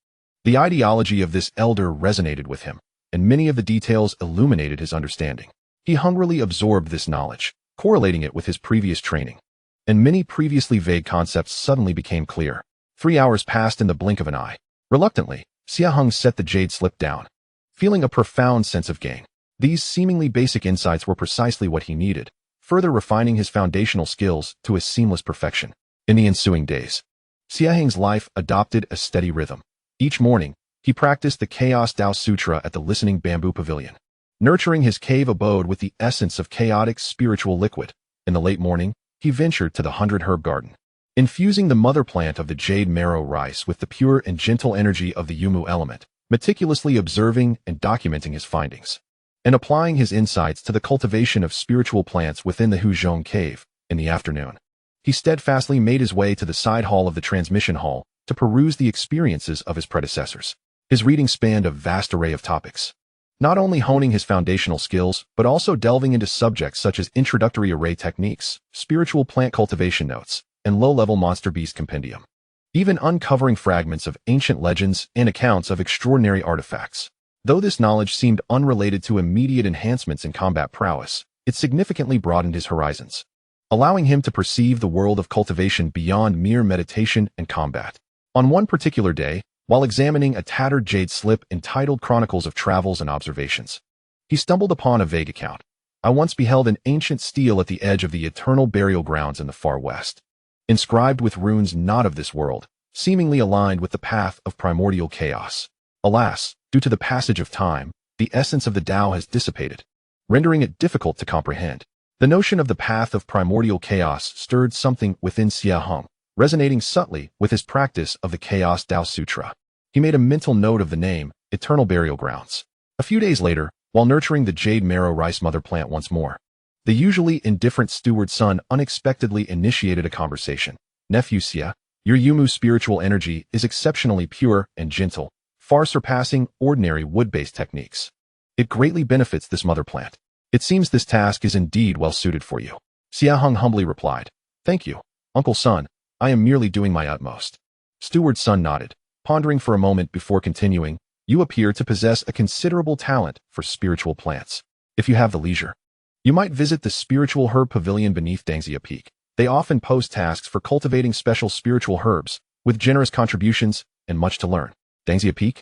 The ideology of this elder resonated with him, and many of the details illuminated his understanding. He hungrily absorbed this knowledge, correlating it with his previous training, and many previously vague concepts suddenly became clear. 3 hours passed in the blink of an eye. Reluctantly, Xie Heng set the jade slip down, feeling a profound sense of gain. These seemingly basic insights were precisely what he needed, further refining his foundational skills to a seamless perfection. In the ensuing days, Xie Heng's life adopted a steady rhythm. Each morning, he practiced the Chaos Tao Sutra at the Listening Bamboo Pavilion, nurturing his cave abode with the essence of chaotic spiritual liquid. In the late morning, he ventured to the 100 Herb Garden, infusing the mother plant of the jade marrow rice with the pure and gentle energy of the Yumu element, meticulously observing and documenting his findings, and applying his insights to the cultivation of spiritual plants within the Huzhong cave. In the afternoon, he steadfastly made his way to the side hall of the transmission hall to peruse the experiences of his predecessors. His reading spanned a vast array of topics, not only honing his foundational skills, but also delving into subjects such as introductory array techniques, spiritual plant cultivation notes, and low-level monster beast compendium, even uncovering fragments of ancient legends and accounts of extraordinary artifacts. Though this knowledge seemed unrelated to immediate enhancements in combat prowess, it significantly broadened his horizons, allowing him to perceive the world of cultivation beyond mere meditation and combat. On one particular day, while examining a tattered jade slip entitled Chronicles of Travels and Observations, he stumbled upon a vague account. I once beheld an ancient stele at the edge of the eternal burial grounds in the far west, inscribed with runes not of this world, seemingly aligned with the path of primordial chaos. Alas, due to the passage of time, the essence of the Tao has dissipated, rendering it difficult to comprehend. The notion of the path of primordial chaos stirred something within Xie Heng, resonating subtly with his practice of the Chaos Tao Sutra. He made a mental note of the name, Eternal Burial Grounds. A few days later, while nurturing the jade marrow rice mother plant once more, the usually indifferent steward's son unexpectedly initiated a conversation. Nephew Xie, your Yumu spiritual energy is exceptionally pure and gentle, far surpassing ordinary wood-based techniques. It greatly benefits this mother plant. It seems this task is indeed well suited for you. Xie Heng humbly replied, Thank you, Uncle Son. I am merely doing my utmost. Steward's son nodded, pondering for a moment before continuing. You appear to possess a considerable talent for spiritual plants. If you have the leisure, you might visit the Spiritual Herb Pavilion beneath Dangxia Peak. They often post tasks for cultivating special spiritual herbs, with generous contributions and much to learn. Dangxia Peak?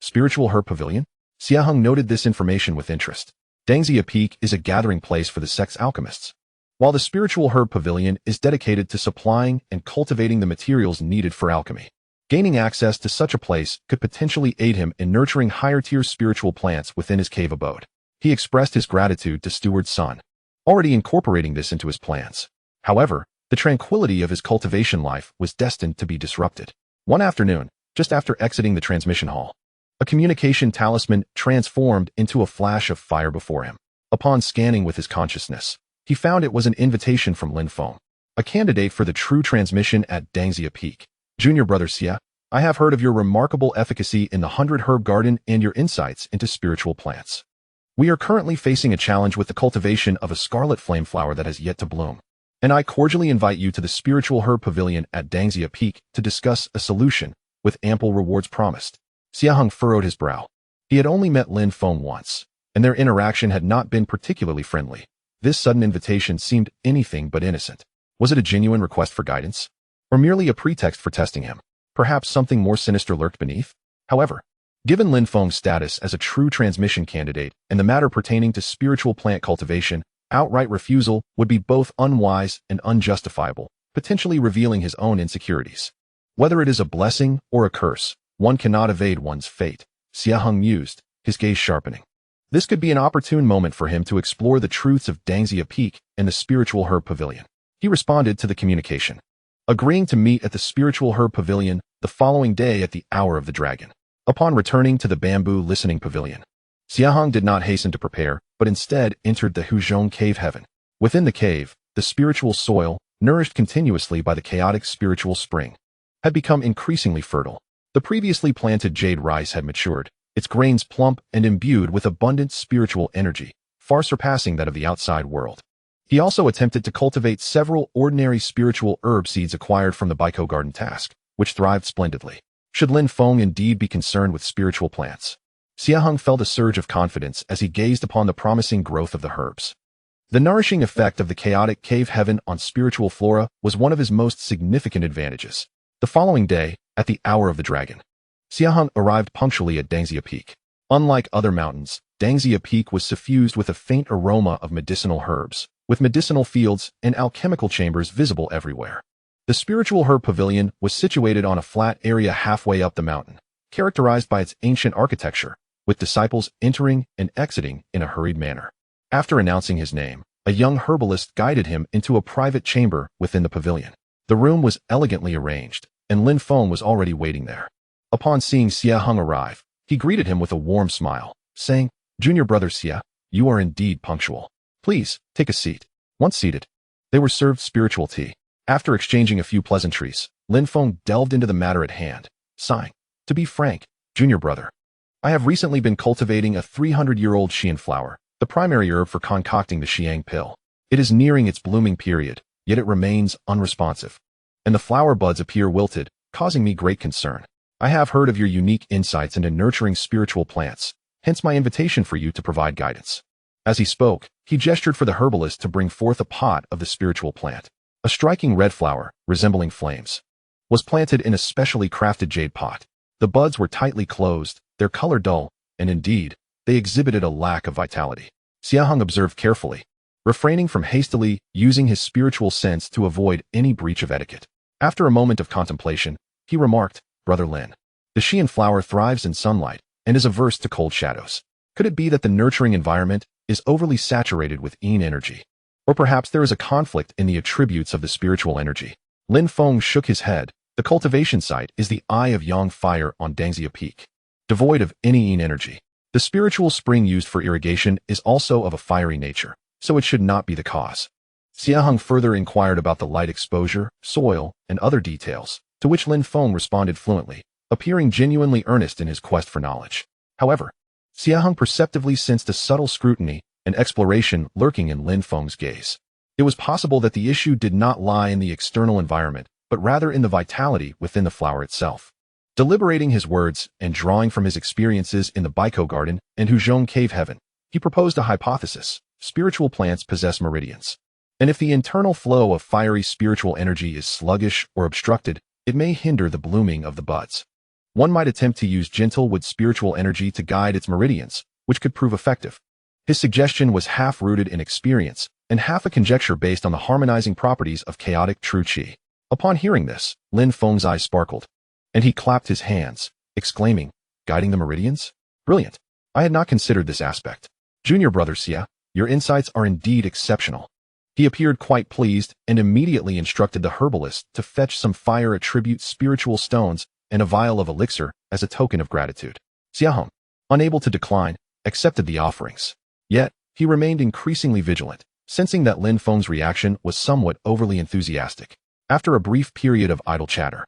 Spiritual Herb Pavilion? Xie Heng noted this information with interest. Dangxia Peak is a gathering place for the sect's alchemists, while the Spiritual Herb Pavilion is dedicated to supplying and cultivating the materials needed for alchemy. Gaining access to such a place could potentially aid him in nurturing higher-tier spiritual plants within his cave abode. He expressed his gratitude to Steward's son, already incorporating this into his plans. However, the tranquility of his cultivation life was destined to be disrupted. One afternoon, just after exiting the transmission hall, a communication talisman transformed into a flash of fire before him. Upon scanning with his consciousness, he found it was an invitation from Lin Feng, a candidate for the true transmission at Dangxia Peak. Junior brother Xie, I have heard of your remarkable efficacy in the 100 Herb Garden and your insights into spiritual plants. We are currently facing a challenge with the cultivation of a scarlet flame flower that has yet to bloom. And I cordially invite you to the Spiritual Herb Pavilion at Dangxia Peak to discuss a solution with ample rewards promised. Xie Heng furrowed his brow. He had only met Lin Feng once, and their interaction had not been particularly friendly. This sudden invitation seemed anything but innocent. Was it a genuine request for guidance? Or merely a pretext for testing him? Perhaps something more sinister lurked beneath? However, given Lin Feng's status as a true transmission candidate and the matter pertaining to spiritual plant cultivation, outright refusal would be both unwise and unjustifiable, potentially revealing his own insecurities. Whether it is a blessing or a curse, one cannot evade one's fate, Xie Heng mused, his gaze sharpening. This could be an opportune moment for him to explore the truths of Dangxia Peak and the Spiritual Herb Pavilion. He responded to the communication, agreeing to meet at the Spiritual Herb Pavilion the following day at the Hour of the Dragon. Upon returning to the Bamboo Listening Pavilion, Xie Heng did not hasten to prepare, but instead entered the Huzhong Cave Heaven. Within the cave, the spiritual soil, nourished continuously by the chaotic spiritual spring, had become increasingly fertile. The previously planted jade rice had matured, its grains plump and imbued with abundant spiritual energy, far surpassing that of the outside world. He also attempted to cultivate several ordinary spiritual herb seeds acquired from the Baiko Garden task, which thrived splendidly. Should Lin Feng indeed be concerned with spiritual plants? Xie Heng felt a surge of confidence as he gazed upon the promising growth of the herbs. The nourishing effect of the chaotic cave heaven on spiritual flora was one of his most significant advantages. The following day, at the Hour of the Dragon, Xie Heng arrived punctually at Dangxia Peak. Unlike other mountains, Dangxia Peak was suffused with a faint aroma of medicinal herbs, with medicinal fields and alchemical chambers visible everywhere. The Spiritual Herb Pavilion was situated on a flat area halfway up the mountain, characterized by its ancient architecture, with disciples entering and exiting in a hurried manner. After announcing his name, a young herbalist guided him into a private chamber within the pavilion. The room was elegantly arranged, and Lin Feng was already waiting there. Upon seeing Xie Heng arrive, he greeted him with a warm smile, saying, "Junior brother Xie, you are indeed punctual. Please, take a seat." Once seated, they were served spiritual tea. After exchanging a few pleasantries, Lin Feng delved into the matter at hand, sighing, "To be frank, junior brother, I have recently been cultivating a 300-year-old Xian flower, the primary herb for concocting the Xie Heng pill. It is nearing its blooming period, yet it remains unresponsive, and the flower buds appear wilted, causing me great concern. I have heard of your unique insights into nurturing spiritual plants, hence my invitation for you to provide guidance." As he spoke, he gestured for the herbalist to bring forth a pot of the spiritual plant. A striking red flower, resembling flames, was planted in a specially crafted jade pot. The buds were tightly closed, their color dull, and indeed, they exhibited a lack of vitality. Xie Heng observed carefully, refraining from hastily using his spiritual sense to avoid any breach of etiquette. After a moment of contemplation, he remarked, "Brother Lin, the Xian flower thrives in sunlight and is averse to cold shadows. Could it be that the nurturing environment is overly saturated with yin energy? Or perhaps there is a conflict in the attributes of the spiritual energy?" Lin Feng shook his head. The cultivation site is the Eye of Yang fire on Dangxia Peak, devoid of any yin energy. The spiritual spring used for irrigation is also of a fiery nature, so it should not be the cause. Xie Heng further inquired about the light exposure, soil, and other details, to which Lin Feng responded fluently, appearing genuinely earnest in his quest for knowledge. However, Xie Heng perceptibly sensed a subtle scrutiny and exploration lurking in Lin Feng's gaze. It was possible that the issue did not lie in the external environment, but rather in the vitality within the flower itself. Deliberating his words and drawing from his experiences in the Baiko Garden and Huzhong Cave Heaven, he proposed a hypothesis: spiritual plants possess meridians. And if the internal flow of fiery spiritual energy is sluggish or obstructed, it may hinder the blooming of the buds. One might attempt to use gentle wood spiritual energy to guide its meridians, which could prove effective. His suggestion was half rooted in experience and half a conjecture based on the harmonizing properties of chaotic true qi. Upon hearing this, Lin Feng's eyes sparkled, and he clapped his hands, exclaiming, "Guiding the meridians? Brilliant! I had not considered this aspect. Junior brother Xie, your insights are indeed exceptional." He appeared quite pleased and immediately instructed the herbalist to fetch some fire attribute spiritual stones and a vial of elixir as a token of gratitude. Xie Heng, unable to decline, accepted the offerings. Yet, he remained increasingly vigilant, sensing that Lin Feng's reaction was somewhat overly enthusiastic. After a brief period of idle chatter,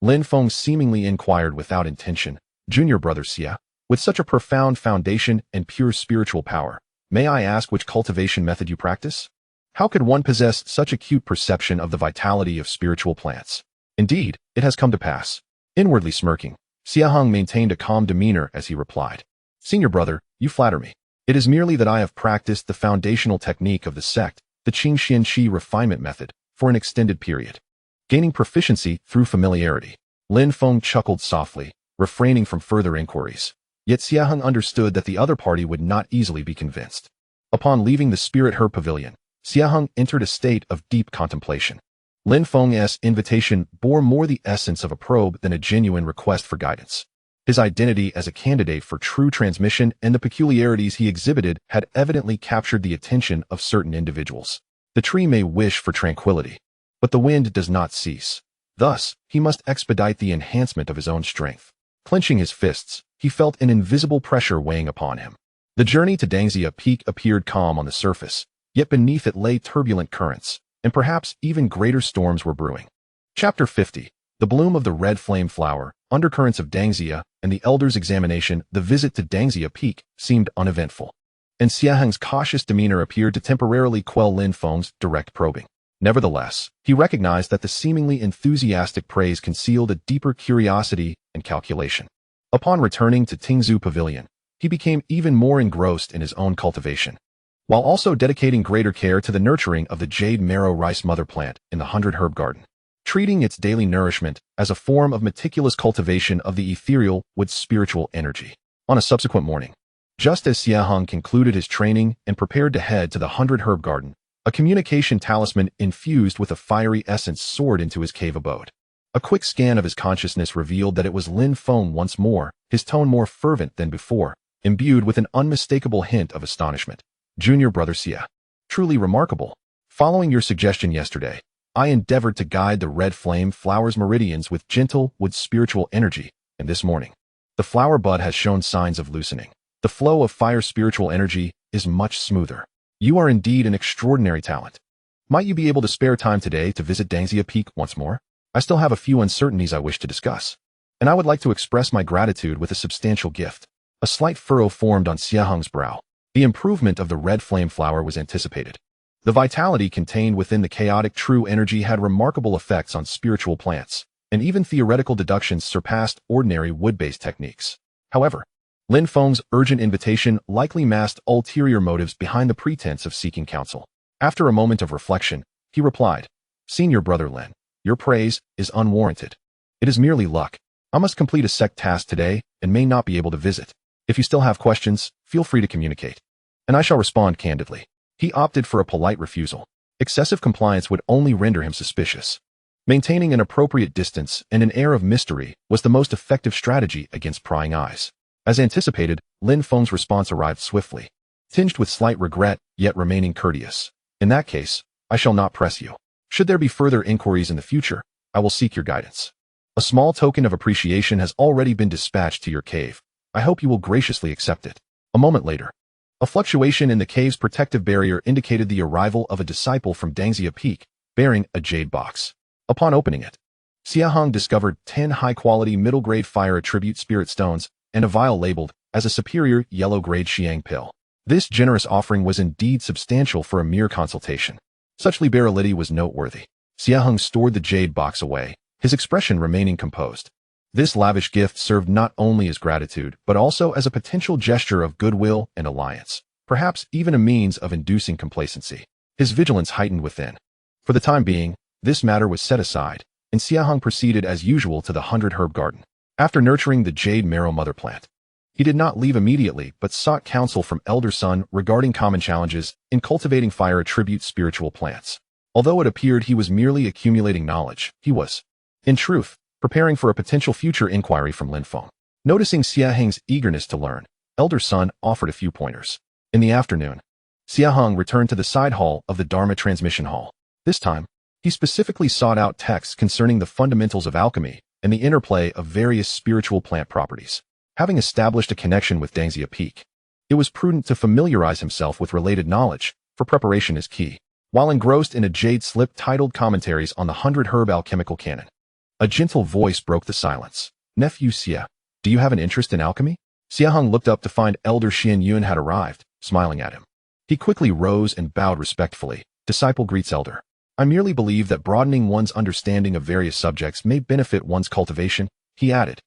Lin Feng seemingly inquired without intention, "Junior brother Xie, With such a profound foundation and pure spiritual power, may I ask which cultivation method you practice? How could one possess such acute perception of the vitality of spiritual plants? Indeed, it has come to pass. Inwardly smirking, Xie Heng maintained a calm demeanor as he replied, Senior brother, you flatter me. It is merely that I have practiced the foundational technique of the sect, the Qingxianqi refinement method, for an extended period, gaining proficiency through familiarity. Lin Feng chuckled softly, refraining from further inquiries. Yet Xie Heng understood that the other party would not easily be convinced. Upon leaving the spirit herb pavilion, Xie Heng entered a state of deep contemplation. Lin Feng's invitation bore more the essence of a probe than a genuine request for guidance. His identity as a candidate for true transmission and the peculiarities he exhibited had evidently captured the attention of certain individuals. The tree may wish for tranquility, but the wind does not cease. Thus, he must expedite the enhancement of his own strength. Clenching his fists, he felt an invisible pressure weighing upon him. The journey to Dangxia Peak appeared calm on the surface, yet beneath it lay turbulent currents, and perhaps even greater storms were brewing. Chapter 50. The bloom of the red flame flower, undercurrents of Dangxia, and the elder's examination. The visit to Dangxia Peak seemed uneventful, and Xie Heng's cautious demeanor appeared to temporarily quell Lin Feng's direct probing. Nevertheless, he recognized that the seemingly enthusiastic praise concealed a deeper curiosity and calculation. Upon returning to Tingzhou Pavilion, he became even more engrossed in his own cultivation, while also dedicating greater care to the nurturing of the jade marrow rice mother plant in the 100 herb garden, treating its daily nourishment as a form of meticulous cultivation of the ethereal with spiritual energy. On a subsequent morning, just as Xie Heng concluded his training and prepared to head to the 100 herb garden, a communication talisman infused with a fiery essence soared into his cave abode. A quick scan of his consciousness revealed that it was Lin Feng once more, his tone more fervent than before, imbued with an unmistakable hint of astonishment. Junior brother Xie. Truly remarkable. Following your suggestion yesterday, I endeavored to guide the red flame flower's meridians with gentle, with spiritual energy, and this morning, the flower bud has shown signs of loosening. The flow of fire spiritual energy is much smoother. You are indeed an extraordinary talent. Might you be able to spare time today to visit Dangxia Peak once more? I still have a few uncertainties I wish to discuss, and I would like to express my gratitude with a substantial gift. A slight furrow formed on Xie Heng's brow. The improvement of the red flame flower was anticipated. The vitality contained within the chaotic true energy had remarkable effects on spiritual plants, and even theoretical deductions surpassed ordinary wood-based techniques. However, Lin Feng's urgent invitation likely masked ulterior motives behind the pretense of seeking counsel. After a moment of reflection, he replied, Senior brother Lin, your praise is unwarranted. It is merely luck. I must complete a sect task today and may not be able to visit. If you still have questions, feel free to communicate, and I shall respond candidly. He opted for a polite refusal. Excessive compliance would only render him suspicious. Maintaining an appropriate distance and an air of mystery was the most effective strategy against prying eyes. As anticipated, Lin Feng's response arrived swiftly, tinged with slight regret, yet remaining courteous. In that case, I shall not press you. Should there be further inquiries in the future, I will seek your guidance. A small token of appreciation has already been dispatched to your cave. I hope you will graciously accept it. A moment later, a fluctuation in the cave's protective barrier indicated the arrival of a disciple from Dangxia Peak, bearing a jade box. Upon opening it, Xie Heng discovered 10 high-quality middle-grade fire attribute spirit stones and a vial labeled as a superior yellow-grade Xiang pill. This generous offering was indeed substantial for a mere consultation. Such liberality was noteworthy. Xie Heng stored the jade box away, his expression remaining composed. This lavish gift served not only as gratitude, but also as a potential gesture of goodwill and alliance, perhaps even a means of inducing complacency. His vigilance heightened within. For the time being, this matter was set aside, and Xie Heng proceeded as usual to the 100 herb garden. After nurturing the jade marrow mother plant, he did not leave immediately, but sought counsel from elder son regarding common challenges in cultivating fire attribute spiritual plants. Although it appeared he was merely accumulating knowledge, he was, in truth, preparing for a potential future inquiry from Lin Feng. Noticing Xie Heng's eagerness to learn, elder son offered a few pointers. In the afternoon, Xie Heng returned to the side hall of the Dharma transmission hall. This time, he specifically sought out texts concerning the fundamentals of alchemy and the interplay of various spiritual plant properties. Having established a connection with Dangxia Peak, it was prudent to familiarize himself with related knowledge, for preparation is key. While engrossed in a jade slip titled Commentaries on the 100 Herb Alchemical Canon, a gentle voice broke the silence. Nephew Xie, do you have an interest in alchemy? Xie Heng looked up to find Elder Xian Yun had arrived, smiling at him. He quickly rose and bowed respectfully. Disciple greets Elder. I merely believe that broadening one's understanding of various subjects may benefit one's cultivation, he added.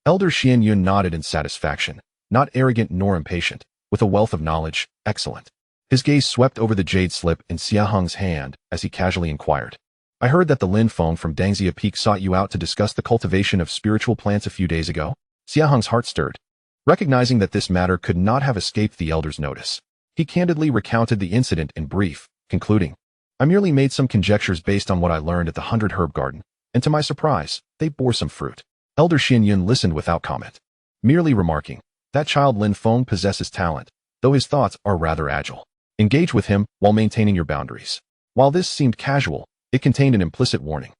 Elder Xian Yun nodded in satisfaction, not arrogant nor impatient, with a wealth of knowledge, excellent. His gaze swept over the jade slip in Xie Heng's hand as he casually inquired. I heard that the Lin Feng from Dangxia Peak sought you out to discuss the cultivation of spiritual plants a few days ago. Xie Heng's heart stirred. Recognizing that this matter could not have escaped the elder's notice, he candidly recounted the incident in brief, concluding, I merely made some conjectures based on what I learned at the 100 Herb Garden, and to my surprise, they bore some fruit. Elder Xian Yun listened without comment, merely remarking, that child Lin Feng possesses talent, though his thoughts are rather agile. Engage with him while maintaining your boundaries. While this seemed casual, it contained an implicit warning.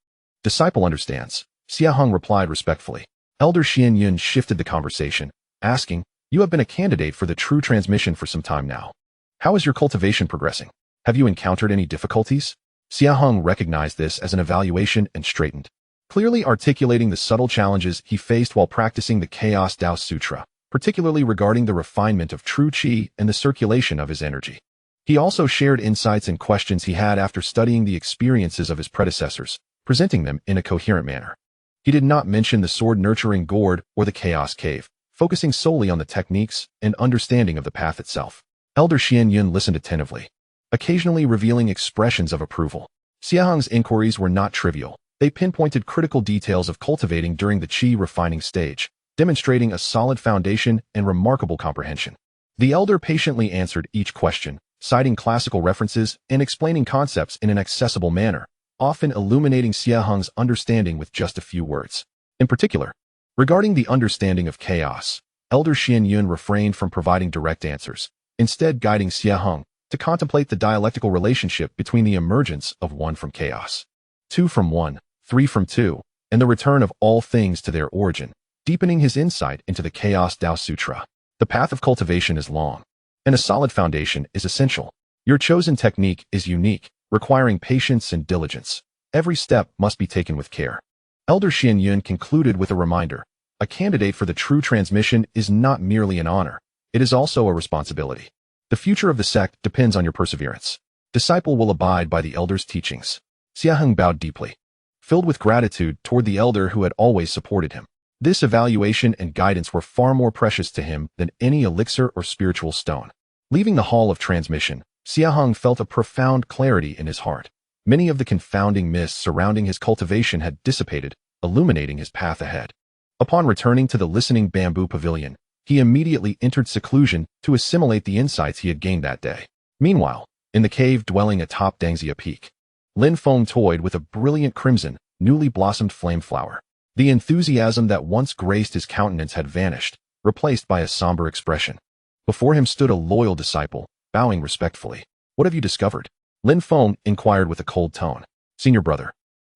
Disciple understands, Xie Heng replied respectfully. Elder Xian Yun shifted the conversation, asking, you have been a candidate for the true transmission for some time now. How is your cultivation progressing? Have you encountered any difficulties? Xie Heng recognized this as an evaluation and straightened, clearly articulating the subtle challenges he faced while practicing the Chaos Dao Sutra, particularly regarding the refinement of true qi and the circulation of his energy. He also shared insights and questions he had after studying the experiences of his predecessors, presenting them in a coherent manner. He did not mention the sword-nurturing gourd or the chaos cave, focusing solely on the techniques and understanding of the path itself. Elder Xian Yun listened attentively, occasionally revealing expressions of approval. Xie Heng's inquiries were not trivial. They pinpointed critical details of cultivating during the qi refining stage, demonstrating a solid foundation and remarkable comprehension. The elder patiently answered each question, citing classical references and explaining concepts in an accessible manner, often illuminating Xie Heng's understanding with just a few words. In particular, regarding the understanding of chaos, Elder Xian Yun refrained from providing direct answers, instead guiding Xie Heng to contemplate the dialectical relationship between the emergence of one from chaos, two from one, three from two, and the return of all things to their origin, deepening his insight into the Chaos Dao Sutra. The path of cultivation is long, and a solid foundation is essential. Your chosen technique is unique, requiring patience and diligence. Every step must be taken with care. Elder Xian Yun concluded with a reminder. A candidate for the true transmission is not merely an honor, it is also a responsibility. The future of the sect depends on your perseverance. Disciple will abide by the elder's teachings. Xie Heng bowed deeply, filled with gratitude toward the elder who had always supported him. This evaluation and guidance were far more precious to him than any elixir or spiritual stone. Leaving the hall of transmission, Xie Heng felt a profound clarity in his heart. Many of the confounding mists surrounding his cultivation had dissipated, illuminating his path ahead. Upon returning to the listening bamboo pavilion, he immediately entered seclusion to assimilate the insights he had gained that day. Meanwhile, in the cave dwelling atop Dangxia Peak, Lin Feng toyed with a brilliant crimson, newly blossomed flame flower. The enthusiasm that once graced his countenance had vanished, replaced by a somber expression. Before him stood a loyal disciple, bowing respectfully. What have you discovered? Lin Feng inquired with a cold tone. Senior brother,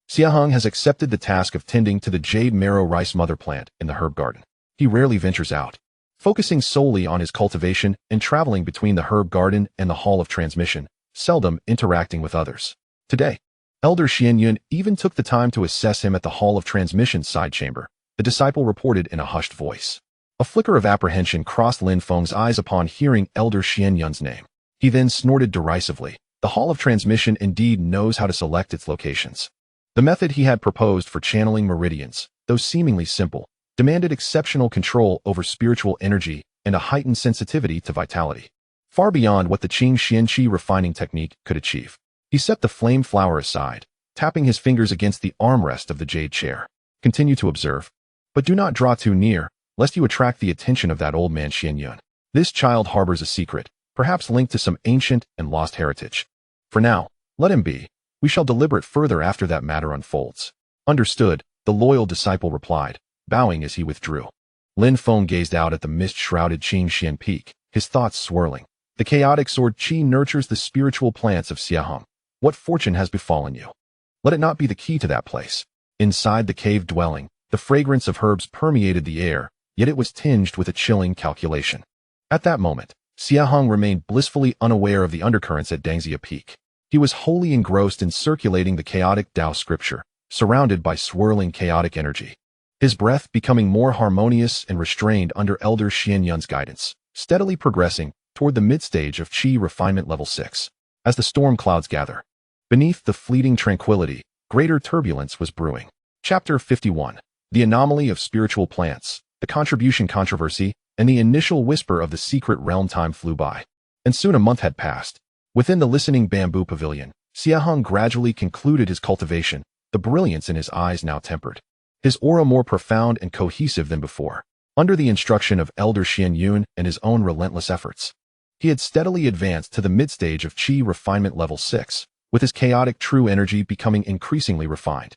Xie Heng has accepted the task of tending to the jade marrow rice mother plant in the herb garden. He rarely ventures out, focusing solely on his cultivation and traveling between the herb garden and the hall of transmission, seldom interacting with others. Today, Elder Xian Yun even took the time to assess him at the hall of transmission side chamber, the disciple reported in a hushed voice. A flicker of apprehension crossed Lin Feng's eyes upon hearing Elder Xian Yun's name. He then snorted derisively. The hall of transmission indeed knows how to select its locations. The method he had proposed for channeling meridians, though seemingly simple, demanded exceptional control over spiritual energy and a heightened sensitivity to vitality, far beyond what the Qing Xianqi refining technique could achieve. He set the flame flower aside, tapping his fingers against the armrest of the jade chair. Continue to observe, but do not draw too near, lest you attract the attention of that old man Xian Yun. This child harbors a secret, perhaps linked to some ancient and lost heritage. For now, let him be. We shall deliberate further after that matter unfolds. Understood, the loyal disciple replied, bowing as he withdrew. Lin Feng gazed out at the mist-shrouded Qingxian peak, his thoughts swirling. The chaotic sword qi nurtures the spiritual plants of Xie Heng. What fortune has befallen you? Let it not be the key to that place. Inside the cave dwelling, the fragrance of herbs permeated the air, yet it was tinged with a chilling calculation. At that moment, Xie Heng remained blissfully unaware of the undercurrents at Dangxia Peak. He was wholly engrossed in circulating the chaotic Dao scripture, surrounded by swirling chaotic energy. his breath becoming more harmonious and restrained under Elder Xian Yun's guidance, steadily progressing toward the mid-stage of Qi refinement level 6. As the storm clouds gather, beneath the fleeting tranquility, greater turbulence was brewing. Chapter 51. The Anomaly of Spiritual Plants, the Contribution Controversy, and the initial whisper of the secret realm. Time flew by, and soon a month had passed. Within the listening bamboo pavilion, Xie Heng gradually concluded his cultivation, the brilliance in his eyes now tempered, his aura more profound and cohesive than before. Under the instruction of Elder Xian Yun and his own relentless efforts, he had steadily advanced to the mid-stage of Qi refinement level 6, with his chaotic true energy becoming increasingly refined,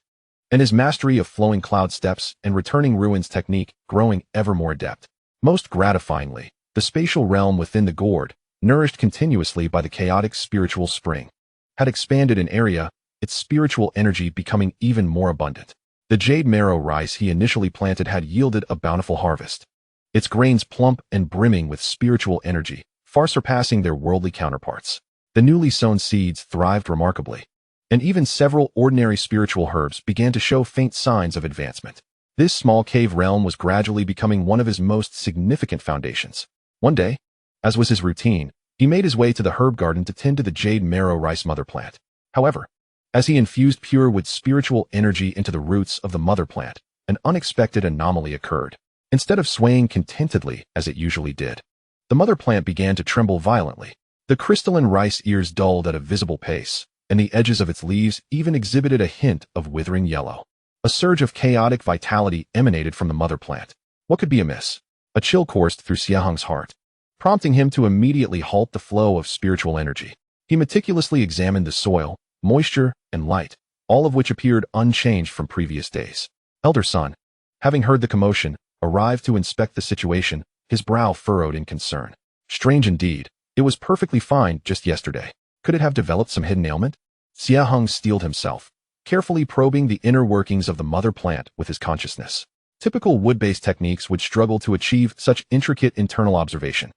and his mastery of flowing cloud steps and returning ruins technique growing ever more adept. Most gratifyingly, the spatial realm within the gourd, nourished continuously by the chaotic spiritual spring, had expanded in area, its spiritual energy becoming even more abundant. The jade marrow rice he initially planted had yielded a bountiful harvest, its grains plump and brimming with spiritual energy, far surpassing their worldly counterparts. The newly sown seeds thrived remarkably, and even several ordinary spiritual herbs began to show faint signs of advancement. This small cave realm was gradually becoming one of his most significant foundations. One day, as was his routine, he made his way to the herb garden to tend to the jade marrow rice mother plant. However, as he infused pure wood spiritual energy into the roots of the mother plant, an unexpected anomaly occurred. Instead of swaying contentedly as it usually did, the mother plant began to tremble violently. The crystalline rice ears dulled at a visible pace, and the edges of its leaves even exhibited a hint of withering yellow. A surge of chaotic vitality emanated from the mother plant. What could be amiss? A chill coursed through Xie Heng's heart, prompting him to immediately halt the flow of spiritual energy. He meticulously examined the soil, moisture, and light, all of which appeared unchanged from previous days. Elder Sun, having heard the commotion, arrived to inspect the situation, his brow furrowed in concern. Strange indeed. It was perfectly fine just yesterday. Could it have developed some hidden ailment? Xie Heng steeled himself, carefully probing the inner workings of the mother plant with his consciousness. Typical wood-based techniques would struggle to achieve such intricate internal observation.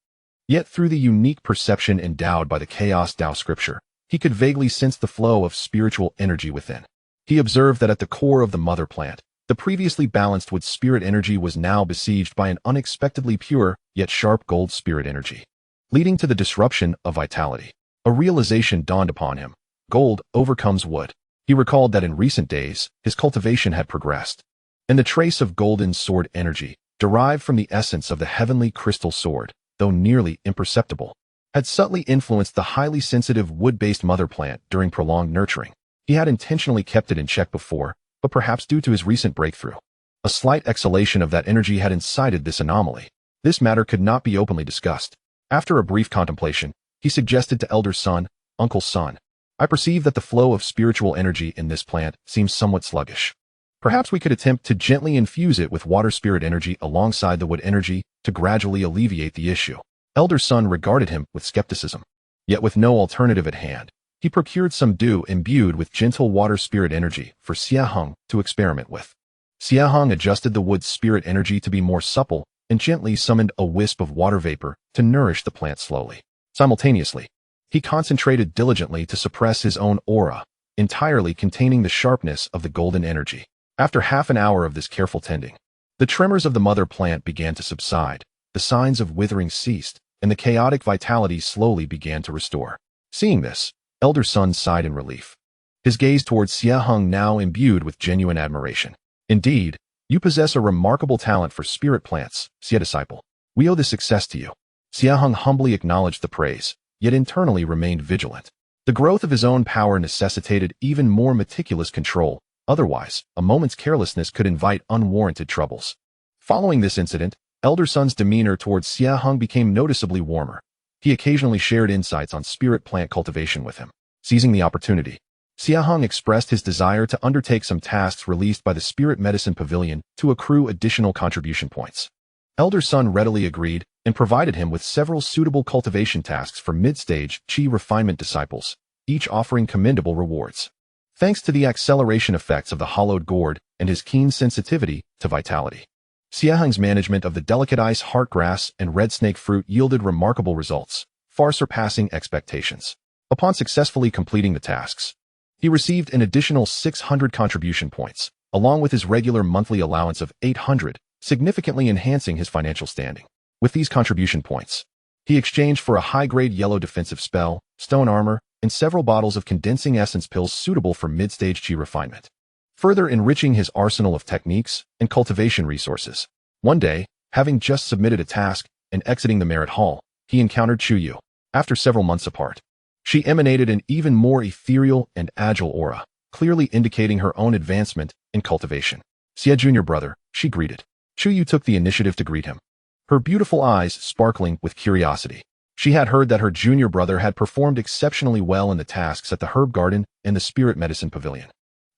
Yet through the unique perception endowed by the Chaos Tao scripture, he could vaguely sense the flow of spiritual energy within. He observed that at the core of the mother plant, the previously balanced wood spirit energy was now besieged by an unexpectedly pure, yet sharp gold spirit energy, leading to the disruption of vitality. A realization dawned upon him. Gold overcomes wood. He recalled that in recent days, his cultivation had progressed, and the trace of golden sword energy, derived from the essence of the heavenly crystal sword, though nearly imperceptible, had subtly influenced the highly sensitive wood-based mother plant during prolonged nurturing. He had intentionally kept it in check before, but perhaps due to his recent breakthrough, a slight exhalation of that energy had incited this anomaly. This matter could not be openly discussed. After a brief contemplation, he suggested to Elder Sun, Uncle Sun, I perceive that the flow of spiritual energy in this plant seems somewhat sluggish. Perhaps we could attempt to gently infuse it with water spirit energy alongside the wood energy to gradually alleviate the issue. Elder Sun regarded him with skepticism. Yet with no alternative at hand, he procured some dew imbued with gentle water spirit energy for Xie Heng to experiment with. Xie Heng adjusted the wood spirit energy to be more supple and gently summoned a wisp of water vapor to nourish the plant slowly. Simultaneously, he concentrated diligently to suppress his own aura, entirely containing the sharpness of the golden energy. After half an hour of this careful tending, the tremors of the mother plant began to subside, the signs of withering ceased, and the chaotic vitality slowly began to restore. Seeing this, Elder Sun sighed in relief, his gaze towards Xie Heng now imbued with genuine admiration. Indeed, you possess a remarkable talent for spirit plants, Xie disciple. We owe this success to you. Xie Heng humbly acknowledged the praise, yet internally remained vigilant. The growth of his own power necessitated even more meticulous control. Otherwise, a moment's carelessness could invite unwarranted troubles. Following this incident, Elder Sun's demeanor towards Xie Heng became noticeably warmer. He occasionally shared insights on spirit plant cultivation with him. Seizing the opportunity, Xie Heng expressed his desire to undertake some tasks released by the Spirit Medicine Pavilion to accrue additional contribution points. Elder Sun readily agreed and provided him with several suitable cultivation tasks for mid-stage Qi refinement disciples, each offering commendable rewards. Thanks to the acceleration effects of the hollowed gourd and his keen sensitivity to vitality, Xie Heng's management of the delicate ice heartgrass and red snake fruit yielded remarkable results, far surpassing expectations. Upon successfully completing the tasks, he received an additional 600 contribution points, along with his regular monthly allowance of 800, significantly enhancing his financial standing. With these contribution points, he exchanged for a high-grade yellow defensive spell, stone armor, and several bottles of condensing essence pills suitable for mid-stage chi refinement, further enriching his arsenal of techniques and cultivation resources. One day, having just submitted a task and exiting the merit hall, he encountered Chu Yu. After several months apart, she emanated an even more ethereal and agile aura, clearly indicating her own advancement in cultivation. Xie junior brother, she greeted. Chu Yu took the initiative to greet him, her beautiful eyes sparkling with curiosity. She had heard that her junior brother had performed exceptionally well in the tasks at the herb garden and the spirit medicine pavilion,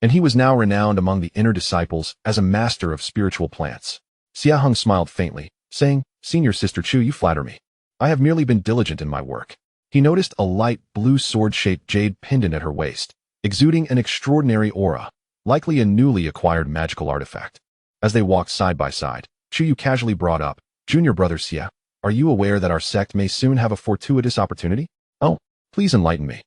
and he was now renowned among the inner disciples as a master of spiritual plants. Xie Heng smiled faintly, saying, "Senior sister Chu, you flatter me. I have merely been diligent in my work." He noticed a light blue sword-shaped jade pendant at her waist, exuding an extraordinary aura, likely a newly acquired magical artifact. As they walked side by side, Chu Yu casually brought up, "Junior brother Xie, are you aware that our sect may soon have a fortuitous opportunity?" "Oh, please enlighten me."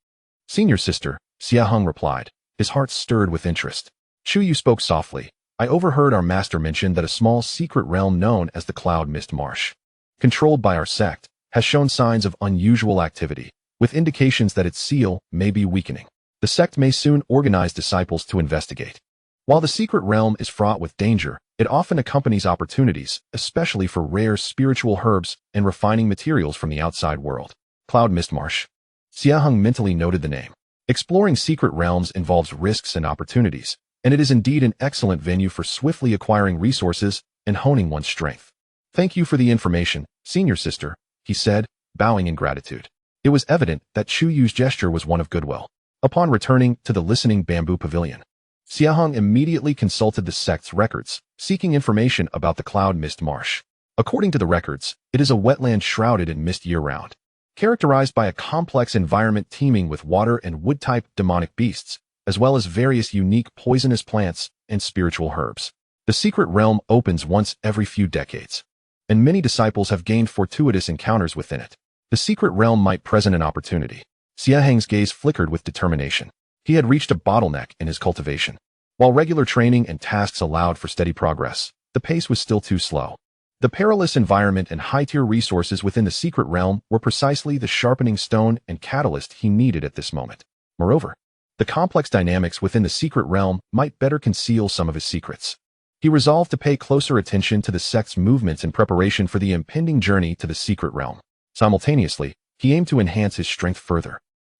"Senior sister," Xie Heng replied, his heart stirred with interest. Chu Yu spoke softly. "I overheard our master mention that a small secret realm known as the Cloud Mist Marsh, controlled by our sect, has shown signs of unusual activity, with indications that its seal may be weakening. The sect may soon organize disciples to investigate. While the secret realm is fraught with danger, it often accompanies opportunities, especially for rare spiritual herbs and refining materials from the outside world." Cloud Mist Marsh. Xie Heng mentally noted the name. Exploring secret realms involves risks and opportunities, and it is indeed an excellent venue for swiftly acquiring resources and honing one's strength. "Thank you for the information, senior sister," he said, bowing in gratitude. It was evident that Chu Yu's gesture was one of goodwill. Upon returning to the listening bamboo pavilion, Xie Heng immediately consulted the sect's records, seeking information about the Cloud Mist Marsh. According to the records, it is a wetland shrouded in mist year-round, characterized by a complex environment teeming with water and wood-type demonic beasts, as well as various unique poisonous plants and spiritual herbs. The secret realm opens once every few decades, and many disciples have gained fortuitous encounters within it. The secret realm might present an opportunity. Xie Heng's gaze flickered with determination. He had reached a bottleneck in his cultivation. While regular training and tasks allowed for steady progress, the pace was still too slow. The perilous environment and high-tier resources within the secret realm were precisely the sharpening stone and catalyst he needed at this moment. Moreover, the complex dynamics within the secret realm might better conceal some of his secrets. He resolved to pay closer attention to the sect's movements in preparation for the impending journey to the secret realm. Simultaneously, he aimed to enhance his strength further.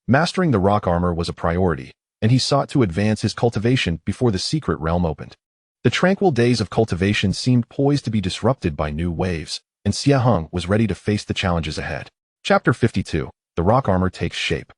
Mastering the rock armor was a priority, and he sought to advance his cultivation before the secret realm opened. The tranquil days of cultivation seemed poised to be disrupted by new waves, and Xie Heng was ready to face the challenges ahead. Chapter 52. The rock armor takes shape.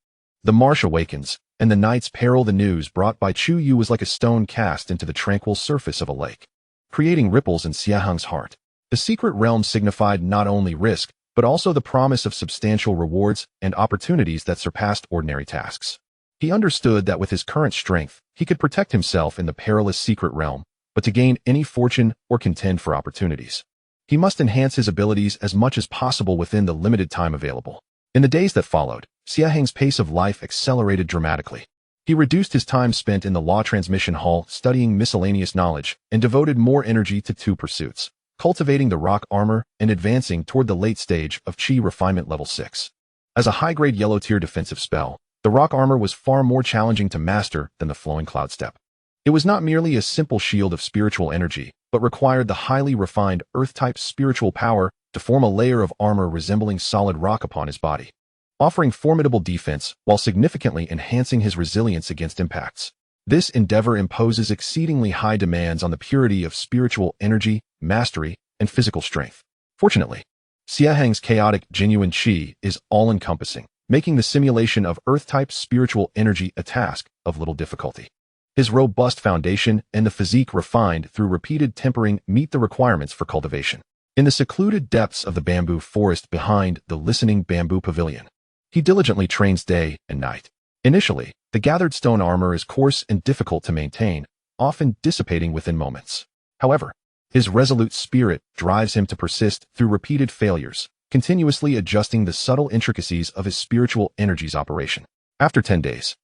The marsh awakens, and the night's peril. The news brought by Chu Yu was like a stone cast into the tranquil surface of a lake, creating ripples in Xie Heng's heart. The secret realm signified not only risk, but also the promise of substantial rewards and opportunities that surpassed ordinary tasks. He understood that with his current strength, he could protect himself in the perilous secret realm, but to gain any fortune or contend for opportunities, he must enhance his abilities as much as possible within the limited time available. In the days that followed, Xie Heng's pace of life accelerated dramatically. He reduced his time spent in the law transmission hall studying miscellaneous knowledge and devoted more energy to two pursuits: cultivating the rock armor and advancing toward the late stage of Chi refinement level 6. As a high-grade yellow-tier defensive spell, the rock armor was far more challenging to master than the flowing cloud step. It was not merely a simple shield of spiritual energy, but required the highly refined earth-type spiritual power to form a layer of armor resembling solid rock upon his body, offering formidable defense while significantly enhancing his resilience against impacts. This endeavor imposes exceedingly high demands on the purity of spiritual energy, mastery, and physical strength. Fortunately, Xie Heng's chaotic genuine chi is all-encompassing, making the simulation of earth-type spiritual energy a task of little difficulty. His robust foundation and the physique refined through repeated tempering meet the requirements for cultivation. In the secluded depths of the bamboo forest behind the listening bamboo pavilion, he diligently trains day and night. Initially, the gathered stone armor is coarse and difficult to maintain, often dissipating within moments. However, his resolute spirit drives him to persist through repeated failures, continuously adjusting the subtle intricacies of his spiritual energy's operation. After 10 days,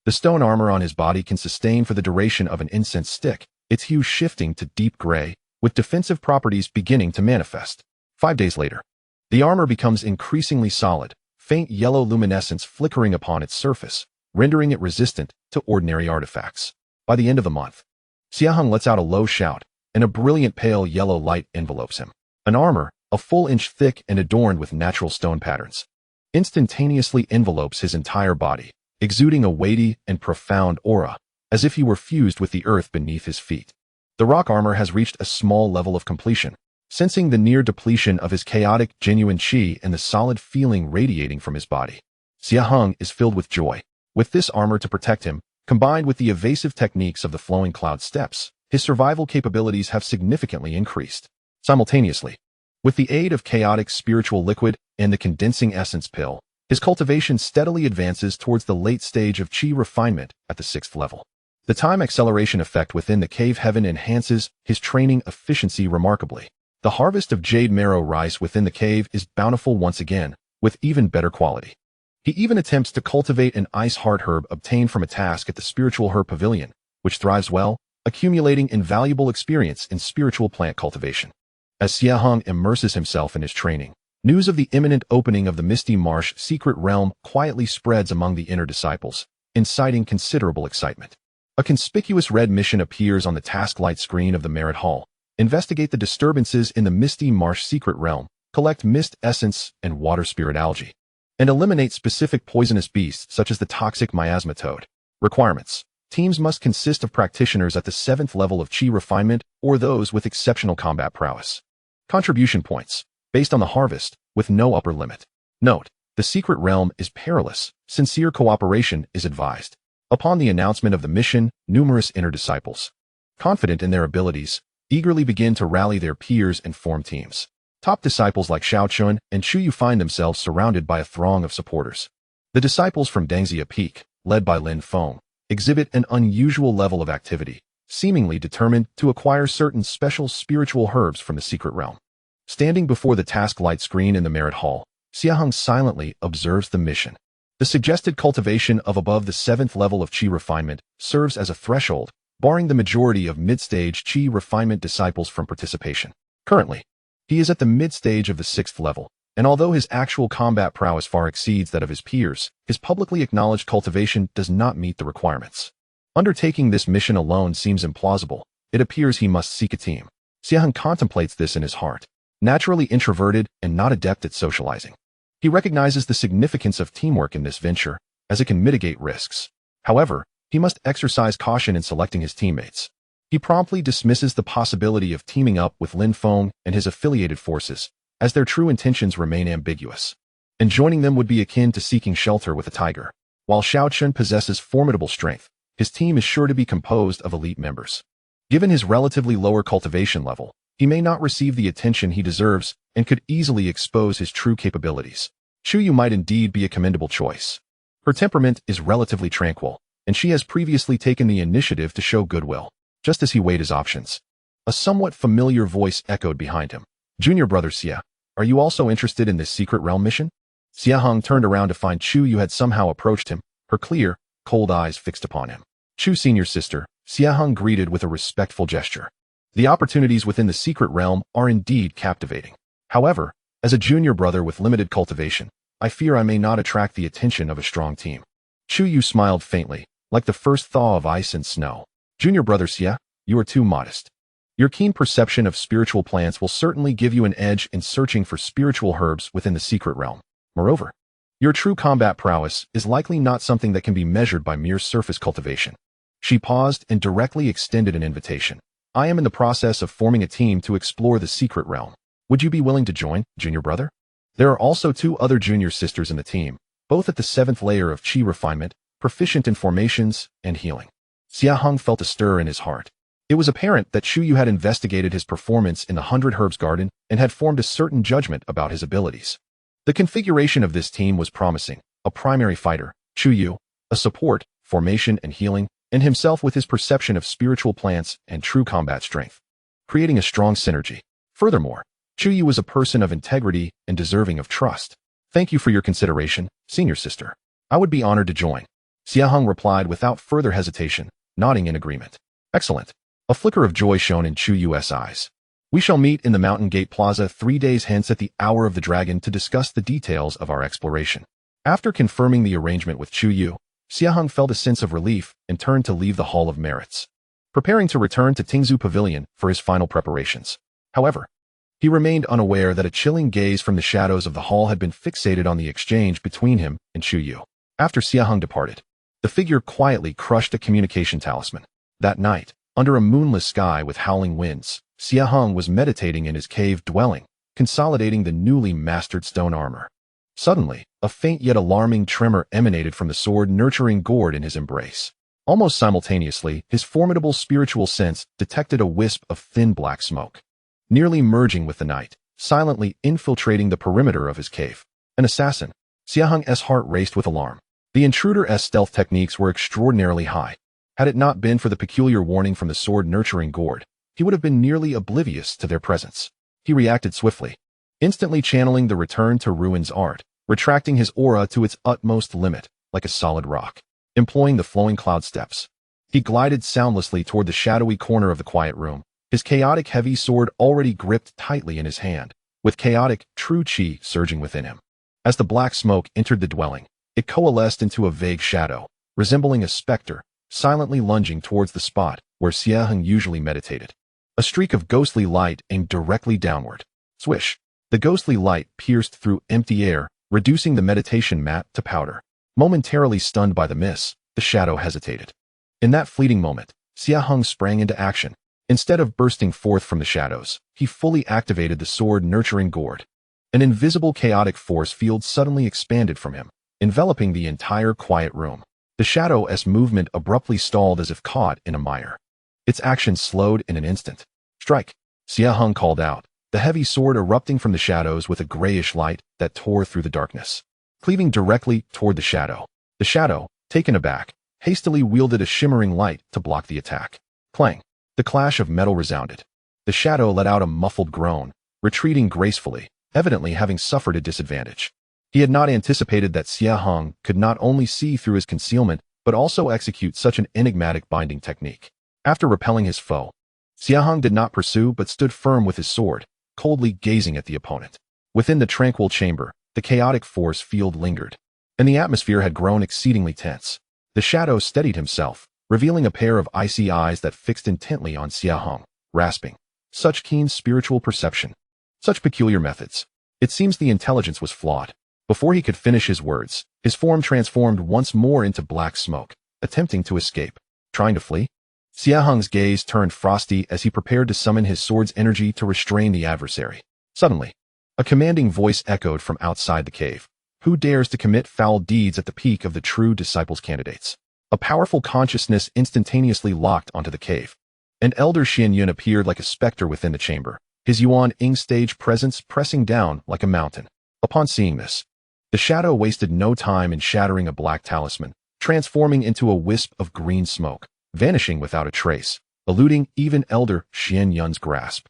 the stone armor on his body can sustain for the duration of an incense stick, its hue shifting to deep gray, with defensive properties beginning to manifest. 5 days later, the armor becomes increasingly solid, faint yellow luminescence flickering upon its surface, rendering it resistant to ordinary artifacts. By the end of the month, Xie Heng lets out a low shout, and a brilliant pale yellow light envelopes him. An armor, a full inch thick and adorned with natural stone patterns, instantaneously envelopes his entire body, exuding a weighty and profound aura, as if he were fused with the earth beneath his feet. The rock armor has reached a small level of completion. Sensing the near depletion of his chaotic, genuine chi and the solid feeling radiating from his body, Xie Heng is filled with joy. With this armor to protect him, combined with the evasive techniques of the flowing cloud steps, his survival capabilities have significantly increased. Simultaneously, with the aid of chaotic spiritual liquid and the condensing essence pill, his cultivation steadily advances towards the late stage of chi refinement at the 6th level. The time acceleration effect within the cave heaven enhances his training efficiency remarkably. The harvest of jade marrow rice within the cave is bountiful once again, with even better quality. He even attempts to cultivate an ice heart herb obtained from a task at the spiritual herb pavilion, which thrives well, accumulating invaluable experience in spiritual plant cultivation. As Xie Heng immerses himself in his training, news of the imminent opening of the Misty Marsh secret realm quietly spreads among the inner disciples, inciting considerable excitement. A conspicuous red mission appears on the task light screen of the Merit Hall. Investigate the disturbances in the Misty Marsh secret realm, collect mist essence and water spirit algae, and eliminate specific poisonous beasts such as the toxic miasma toad. Requirements. Teams must consist of practitioners at the 7th level of chi refinement or those with exceptional combat prowess. Contribution points, based on the harvest, with no upper limit. Note, the secret realm is perilous. Sincere cooperation is advised. Upon the announcement of the mission, numerous inner disciples, confident in their abilities, eagerly begin to rally their peers and form teams. Top disciples like Xiaochun and Chuyu find themselves surrounded by a throng of supporters. The disciples from Dangxia Peak, led by Lin Feng, exhibit an unusual level of activity, seemingly determined to acquire certain special spiritual herbs from the secret realm. Standing before the task light screen in the Merit Hall, Xie Heng silently observes the mission. The suggested cultivation of above the 7th level of chi refinement serves as a threshold, barring the majority of mid-stage chi refinement disciples from participation. Currently, he is at the mid-stage of the 6th level, and although his actual combat prowess far exceeds that of his peers, his publicly acknowledged cultivation does not meet the requirements. Undertaking this mission alone seems implausible. It appears he must seek a team. Xie Heng contemplates this in his heart. Naturally introverted and not adept at socializing, he recognizes the significance of teamwork in this venture, as it can mitigate risks. However, he must exercise caution in selecting his teammates. He promptly dismisses the possibility of teaming up with Lin Feng and his affiliated forces, as their true intentions remain ambiguous. And joining them would be akin to seeking shelter with a tiger. While Xiaochun possesses formidable strength, his team is sure to be composed of elite members. Given his relatively lower cultivation level, he may not receive the attention he deserves and could easily expose his true capabilities. Chuyu might indeed be a commendable choice. Her temperament is relatively tranquil, and she has previously taken the initiative to show goodwill. Just as he weighed his options, a somewhat familiar voice echoed behind him. Junior brother Xie, are you also interested in this secret realm mission? Xie Heng turned around to find Chuyu had somehow approached him, her clear, cold eyes fixed upon him. Chu senior sister, Xie Heng greeted with a respectful gesture. The opportunities within the secret realm are indeed captivating. However, as a junior brother with limited cultivation, I fear I may not attract the attention of a strong team. Chuyu smiled faintly, like the first thaw of ice and snow. Junior brother Xie, you are too modest. Your keen perception of spiritual plants will certainly give you an edge in searching for spiritual herbs within the secret realm. Moreover, your true combat prowess is likely not something that can be measured by mere surface cultivation. She paused and directly extended an invitation. I am in the process of forming a team to explore the secret realm. Would you be willing to join, junior brother? There are also 2 other junior sisters in the team, both at the 7th layer of chi refinement, proficient in formations and healing. Xie Heng felt a stir in his heart. It was apparent that Chuyu had investigated his performance in the 100 Herbs Garden and had formed a certain judgment about his abilities. The configuration of this team was promising: a primary fighter, Chuyu, a support, formation and healing, and himself with his perception of spiritual plants and true combat strength, creating a strong synergy. Furthermore, Chuyu was a person of integrity and deserving of trust. Thank you for your consideration, senior sister. I would be honored to join. Xie Heng replied without further hesitation, nodding in agreement. Excellent. A flicker of joy shone in Chu Yu's eyes. We shall meet in the Mountain Gate Plaza 3 days hence at the Hour of the Dragon to discuss the details of our exploration. After confirming the arrangement with Chu Yu, Xie Heng felt a sense of relief and turned to leave the Hall of Merits, preparing to return to Tingzhu Pavilion for his final preparations. However, he remained unaware that a chilling gaze from the shadows of the hall had been fixated on the exchange between him and Chu Yu. After Xie Heng departed, the figure quietly crushed a communication talisman. That night, under a moonless sky with howling winds, Xie Heng was meditating in his cave dwelling, consolidating the newly mastered stone armor. Suddenly, a faint yet alarming tremor emanated from the sword-nurturing gourd in his embrace. Almost simultaneously, his formidable spiritual sense detected a wisp of thin black smoke, nearly merging with the night, silently infiltrating the perimeter of his cave. An assassin. Xie Heng's heart raced with alarm. The intruder's stealth techniques were extraordinarily high. Had it not been for the peculiar warning from the sword-nurturing gourd, he would have been nearly oblivious to their presence. He reacted swiftly, instantly channeling the return to ruins art, retracting his aura to its utmost limit, like a solid rock. Employing the flowing cloud steps, he glided soundlessly toward the shadowy corner of the quiet room, his chaotic heavy sword already gripped tightly in his hand, with chaotic, true chi surging within him. As the black smoke entered the dwelling, it coalesced into a vague shadow, resembling a specter, silently lunging towards the spot where Xie Heng usually meditated. A streak of ghostly light aimed directly downward. Swish! The ghostly light pierced through empty air, reducing the meditation mat to powder. Momentarily stunned by the miss, the shadow hesitated. In that fleeting moment, Xie Heng sprang into action. Instead of bursting forth from the shadows, he fully activated the sword-nurturing gourd. An invisible chaotic force field suddenly expanded from him, enveloping the entire quiet room. The shadow's movement abruptly stalled as if caught in a mire. Its action slowed in an instant. Strike! Xie Heng called out, the heavy sword erupting from the shadows with a grayish light that tore through the darkness, cleaving directly toward the shadow. The shadow, taken aback, hastily wielded a shimmering light to block the attack. Clang! The clash of metal resounded. The shadow let out a muffled groan, retreating gracefully, evidently having suffered a disadvantage. He had not anticipated that Xie Heng could not only see through his concealment, but also execute such an enigmatic binding technique. After repelling his foe, Xie Heng did not pursue but stood firm with his sword, coldly gazing at the opponent. Within the tranquil chamber, the chaotic force field lingered, and the atmosphere had grown exceedingly tense. The shadow steadied himself, revealing a pair of icy eyes that fixed intently on Xie Heng, rasping. Such keen spiritual perception. Such peculiar methods. It seems the intelligence was flawed. Before he could finish his words, his form transformed once more into black smoke, attempting to escape. Trying to flee? Xie Heng's gaze turned frosty as he prepared to summon his sword's energy to restrain the adversary. Suddenly, a commanding voice echoed from outside the cave. Who dares to commit foul deeds at the peak of the true disciples' candidates? A powerful consciousness instantaneously locked onto the cave. An elder Xian Yun appeared like a specter within the chamber, his Yuan Ing stage presence pressing down like a mountain. Upon seeing this, the shadow wasted no time in shattering a black talisman, transforming into a wisp of green smoke, vanishing without a trace, eluding even elder Xian Yun's grasp.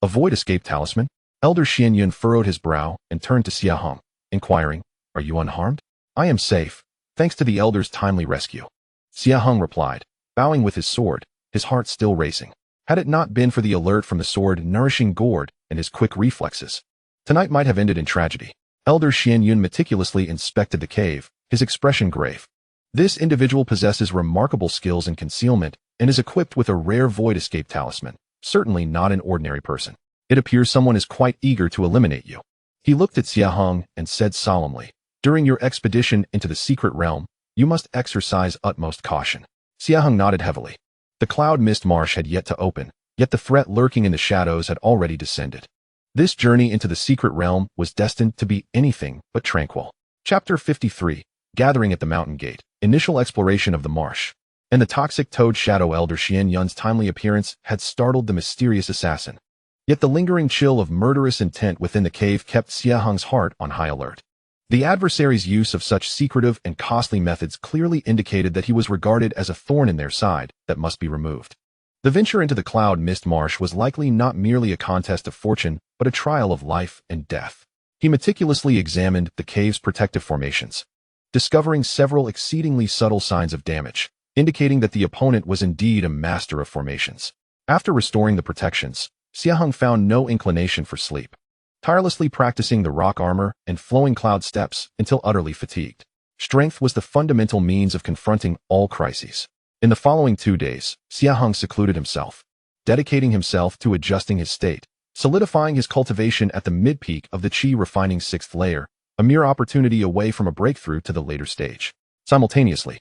A void escape talisman? Elder Xian Yun furrowed his brow and turned to Xie Heng, inquiring, "Are you unharmed?" "I am safe, thanks to the elder's timely rescue," Xie Heng replied, bowing with his sword, his heart still racing. Had it not been for the alert from the sword-nourishing gourd and his quick reflexes, tonight might have ended in tragedy. Elder Xian Yun meticulously inspected the cave, his expression grave. This individual possesses remarkable skills in concealment and is equipped with a rare void escape talisman, certainly not an ordinary person. It appears someone is quite eager to eliminate you. He looked at Xie Heng and said solemnly, "During your expedition into the secret realm, you must exercise utmost caution." Xie Heng nodded heavily. The cloud mist marsh had yet to open, yet the threat lurking in the shadows had already descended. This journey into the secret realm was destined to be anything but tranquil. Chapter 53, Gathering at the Mountain Gate, Initial Exploration of the Marsh. And the toxic toad shadow elder Xian Yun's timely appearance had startled the mysterious assassin. Yet the lingering chill of murderous intent within the cave kept Xie Heng's heart on high alert. The adversary's use of such secretive and costly methods clearly indicated that he was regarded as a thorn in their side that must be removed. The venture into the cloud mist marsh was likely not merely a contest of fortune, but a trial of life and death. He meticulously examined the cave's protective formations, discovering several exceedingly subtle signs of damage, indicating that the opponent was indeed a master of formations. After restoring the protections, Xie Heng found no inclination for sleep, tirelessly practicing the rock armor and flowing cloud steps until utterly fatigued. Strength was the fundamental means of confronting all crises. In the following 2 days, Xie Heng secluded himself, dedicating himself to adjusting his state, solidifying his cultivation at the mid-peak of the Qi refining 6th layer, a mere opportunity away from a breakthrough to the later stage. Simultaneously,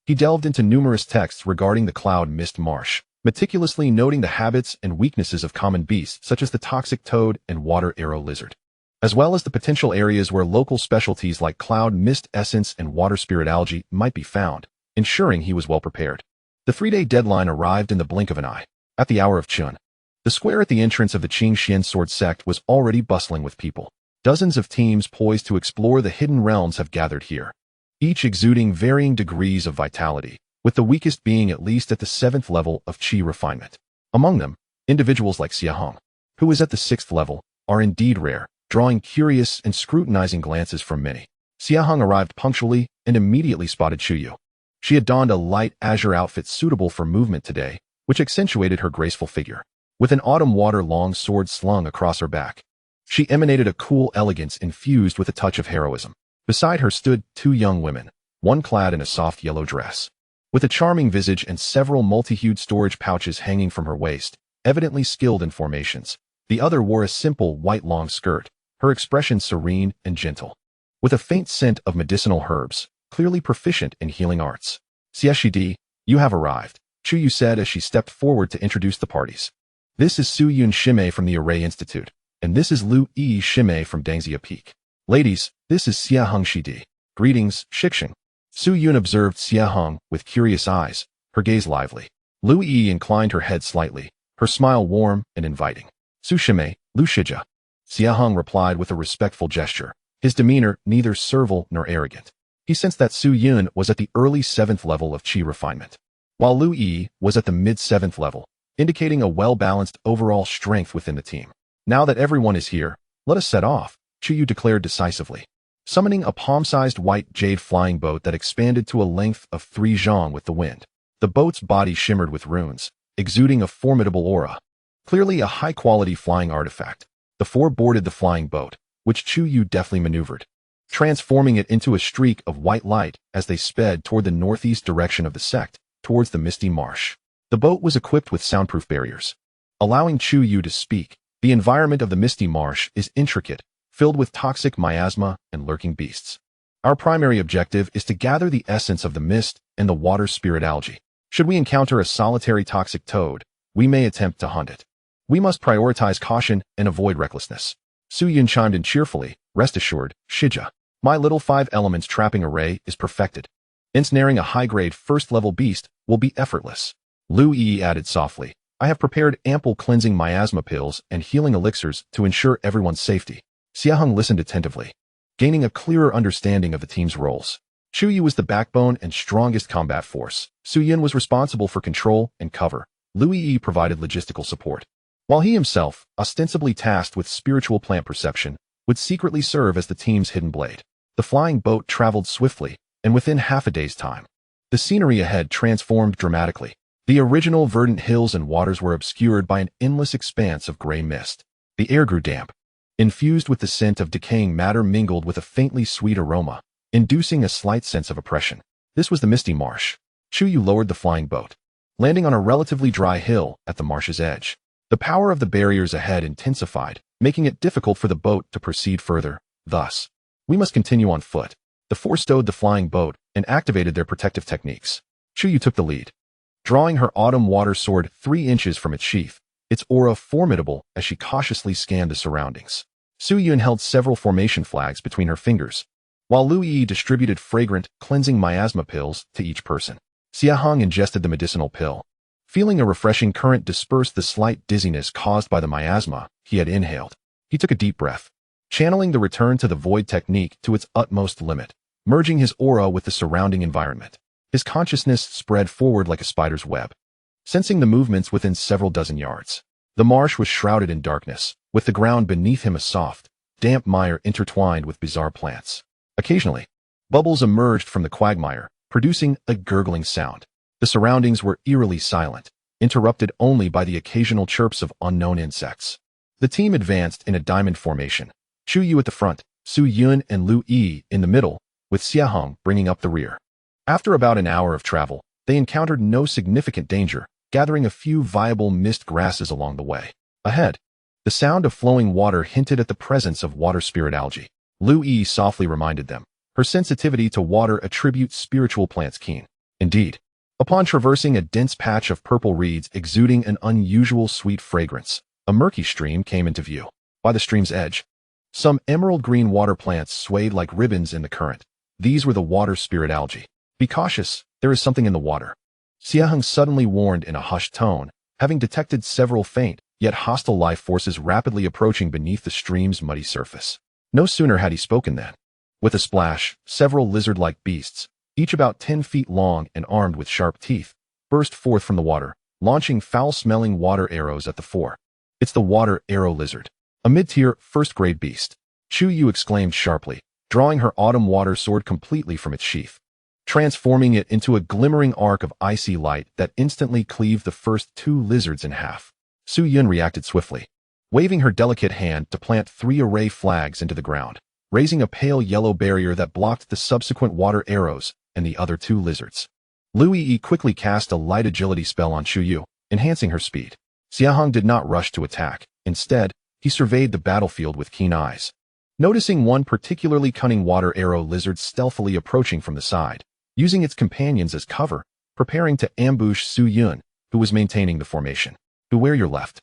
he delved into numerous texts regarding the cloud mist marsh, meticulously noting the habits and weaknesses of common beasts such as the toxic toad and water arrow lizard, as well as the potential areas where local specialties like cloud mist essence and water spirit algae might be found, ensuring he was well prepared. The 3-day deadline arrived in the blink of an eye. At the hour of Chun, the square at the entrance of the Qingxian sword sect was already bustling with people. Dozens of teams poised to explore the hidden realms have gathered here, each exuding varying degrees of vitality, with the weakest being at least at the 7th level of Qi refinement. Among them, individuals like Xie Heng, who is at the 6th level, are indeed rare, drawing curious and scrutinizing glances from many. Xie Heng arrived punctually and immediately spotted Chuyu. She had donned a light azure outfit suitable for movement today, which accentuated her graceful figure. With an autumn water long sword slung across her back, she emanated a cool elegance infused with a touch of heroism. Beside her stood 2 young women, one clad in a soft yellow dress, with a charming visage and several multi-hued storage pouches hanging from her waist, evidently skilled in formations. The other wore a simple white long skirt, her expression serene and gentle, with a faint scent of medicinal herbs, clearly proficient in healing arts. "Xie, you have arrived," Chuyu said as she stepped forward to introduce the parties. "This is Su Yun Shimei from the Array Institute, and this is Lu Yi Shimei from Dangxia Peak. Ladies, this is Xie Heng Shidi. Greetings, Shixing." Su Yun observed Xie Heng with curious eyes, her gaze lively. Lu Yi inclined her head slightly, her smile warm and inviting. "Su Shimei, Lu Shija." Xie Heng replied with a respectful gesture, his demeanor neither servile nor arrogant. He sensed that Su Yun was at the early 7th level of Qi refinement, while Lu Yi was at the mid-7th level, indicating a well-balanced overall strength within the team. "Now that everyone is here, let us set off," Chuyu declared decisively, summoning a palm-sized white jade flying boat that expanded to a length of 3 zhang with the wind. The boat's body shimmered with runes, exuding a formidable aura. Clearly a high-quality flying artifact. The 4 boarded the flying boat, which Chuyu deftly maneuvered, transforming it into a streak of white light as they sped toward the northeast direction of the sect, towards the misty marsh. The boat was equipped with soundproof barriers, allowing Chuyu to speak. The environment of the misty marsh is intricate, filled with toxic miasma and lurking beasts. Our primary objective is to gather the essence of the mist and the water spirit algae. Should we encounter a solitary toxic toad, we may attempt to hunt it. We must prioritize caution and avoid recklessness. Su Yun chimed in cheerfully, "Rest assured, Shija, my little 5 elements trapping array is perfected. Ensnaring a high-grade 1st-level beast will be effortless." Lu Yi added softly, "I have prepared ample cleansing miasma pills and healing elixirs to ensure everyone's safety." Xie Heng listened attentively, gaining a clearer understanding of the team's roles. Chuyu was the backbone and strongest combat force. Su Yun was responsible for control and cover. Lu Yi provided logistical support, while he himself, ostensibly tasked with spiritual plant perception, would secretly serve as the team's hidden blade. The flying boat traveled swiftly, and within half a day's time, the scenery ahead transformed dramatically. The original verdant hills and waters were obscured by an endless expanse of gray mist. The air grew damp, infused with the scent of decaying matter mingled with a faintly sweet aroma, inducing a slight sense of oppression. This was the misty marsh. Chuyu lowered the flying boat, landing on a relatively dry hill at the marsh's edge. The power of the barriers ahead intensified, making it difficult for the boat to proceed further. Thus, we must continue on foot. The 4 stowed the flying boat and activated their protective techniques. Chuyu took the lead, drawing her autumn water sword 3 inches from its sheath, its aura formidable as she cautiously scanned the surroundings. Su Yun held several formation flags between her fingers, while Lu Yi distributed fragrant, cleansing miasma pills to each person. Xie Heng ingested the medicinal pill. Feeling a refreshing current disperse the slight dizziness caused by the miasma he had inhaled. He took a deep breath, channeling the return to the void technique to its utmost limit, merging his aura with the surrounding environment. His consciousness spread forward like a spider's web, sensing the movements within several dozen yards. The marsh was shrouded in darkness, with the ground beneath him a soft, damp mire intertwined with bizarre plants. Occasionally, bubbles emerged from the quagmire, producing a gurgling sound. The surroundings were eerily silent, interrupted only by the occasional chirps of unknown insects. The team advanced in a diamond formation, Chu Yu at the front, Su Yun and Lu Yi in the middle, with Xie Heng bringing up the rear. After about an hour of travel, they encountered no significant danger, gathering a few viable mist grasses along the way. Ahead, the sound of flowing water hinted at the presence of water spirit algae. Lu Yi softly reminded them. Her sensitivity to water attributes spiritual plants keen. Indeed, upon traversing a dense patch of purple reeds exuding an unusual sweet fragrance, a murky stream came into view. By the stream's edge, some emerald green water plants swayed like ribbons in the current. These were the water spirit algae. Be cautious, there is something in the water. Xie Heng suddenly warned in a hushed tone, having detected several faint, yet hostile life forces rapidly approaching beneath the stream's muddy surface. No sooner had he spoken than, with a splash, several lizard-like beasts, each about 10 feet long and armed with sharp teeth, burst forth from the water, launching foul-smelling water arrows at the four. It's the water arrow lizard, a mid-tier, first-grade beast. Chu Yu exclaimed sharply, drawing her autumn water sword completely from its sheath, transforming it into a glimmering arc of icy light that instantly cleaved the first two lizards in half. Su Yun reacted swiftly, waving her delicate hand to plant 3 array flags into the ground, raising a pale yellow barrier that blocked the subsequent water arrows and the other 2 lizards. Lu Yi quickly cast a light agility spell on Chu Yu, enhancing her speed. Xie Heng did not rush to attack. Instead, he surveyed the battlefield with keen eyes, noticing one particularly cunning water arrow lizard stealthily approaching from the side, using its companions as cover, preparing to ambush Su Yun, who was maintaining the formation. "Beware your left,"